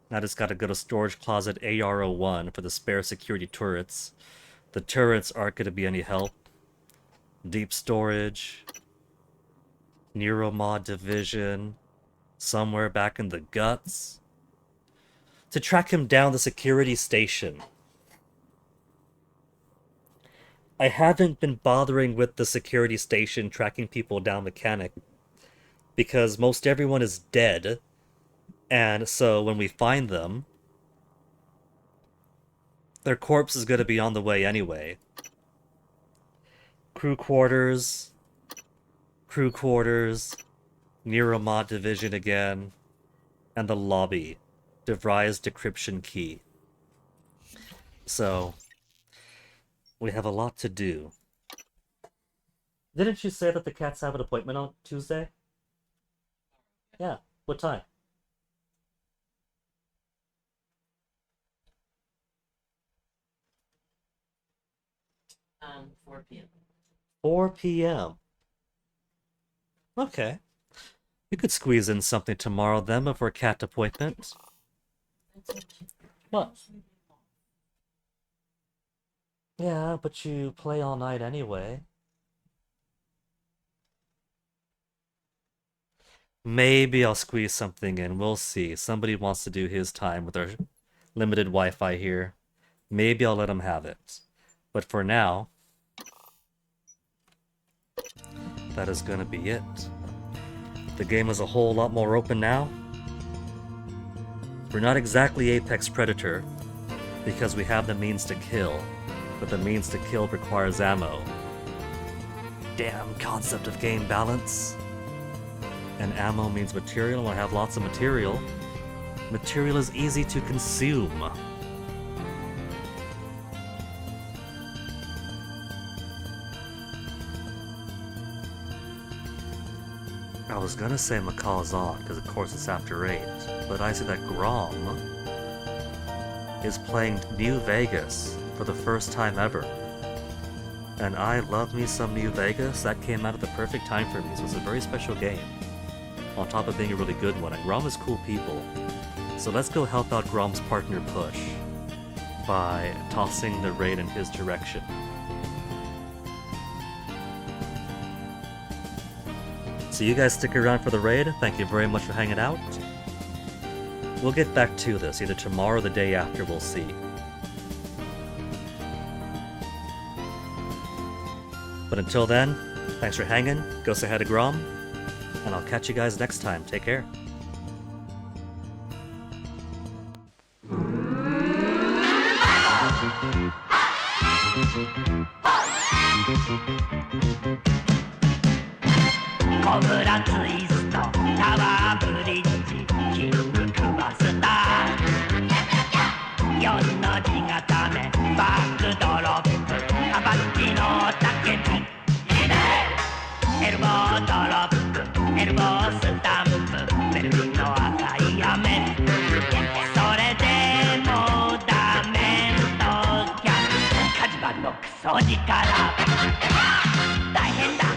[SPEAKER 2] Now just gotta go to storage closet AR01 for the spare security turrets. The turrets aren't gonna be any help. Deep storage. Neuromod division. Somewhere back in the guts. To track him down the security station. I haven't been bothering with the security station tracking people down mechanic because most everyone is dead, and so when we find them, their corpse is going to be on the way anyway. Crew quarters, Neuromod division again, and the lobby. DeVry's decryption key. So, we have a lot to do. Didn't you say that the cats have an appointment on Tuesday? Yeah, what time?
[SPEAKER 5] Um, 4 p.m.
[SPEAKER 2] 4 p.m. Okay. You could squeeze in something tomorrow then before cat appointment. What? Yeah, but you play all night anyway. Maybe I'll squeeze something in. We'll see. Somebody wants to do his time with our limited Wi-Fi here. Maybe I'll let him have it. But for now, that is gonna be it. The game is a whole lot more open now. We're not exactly Apex Predator, because we have the means to kill, but the means to kill requires ammo. Damn concept of game balance. And ammo means material, and I have lots of material. Material is easy to consume. I was gonna say Macaw's on, because of course it's after 8, but I see that Grom is playing New Vegas for the first time ever. And I love me some New Vegas. That came out at the perfect time for me, so it's a very special game. On top of being a really good one, and Grom is cool people. So let's go help out Grom's partner Push by tossing the raid in his direction. So you guys stick around for the raid. Thank you very much for hanging out. We'll get back to this either tomorrow or the day after, we'll see. But until then, thanks for hanging, go say hi to Grom, and I'll catch you guys next time. Take care.
[SPEAKER 11] コブラツイストタワーブリッジキングクバスター4の字固めバックドロップアパッチの竹地エルボードロップエルボースタンプベルリンの赤い雨それでもダメントキャン火事場のクソ力大変だ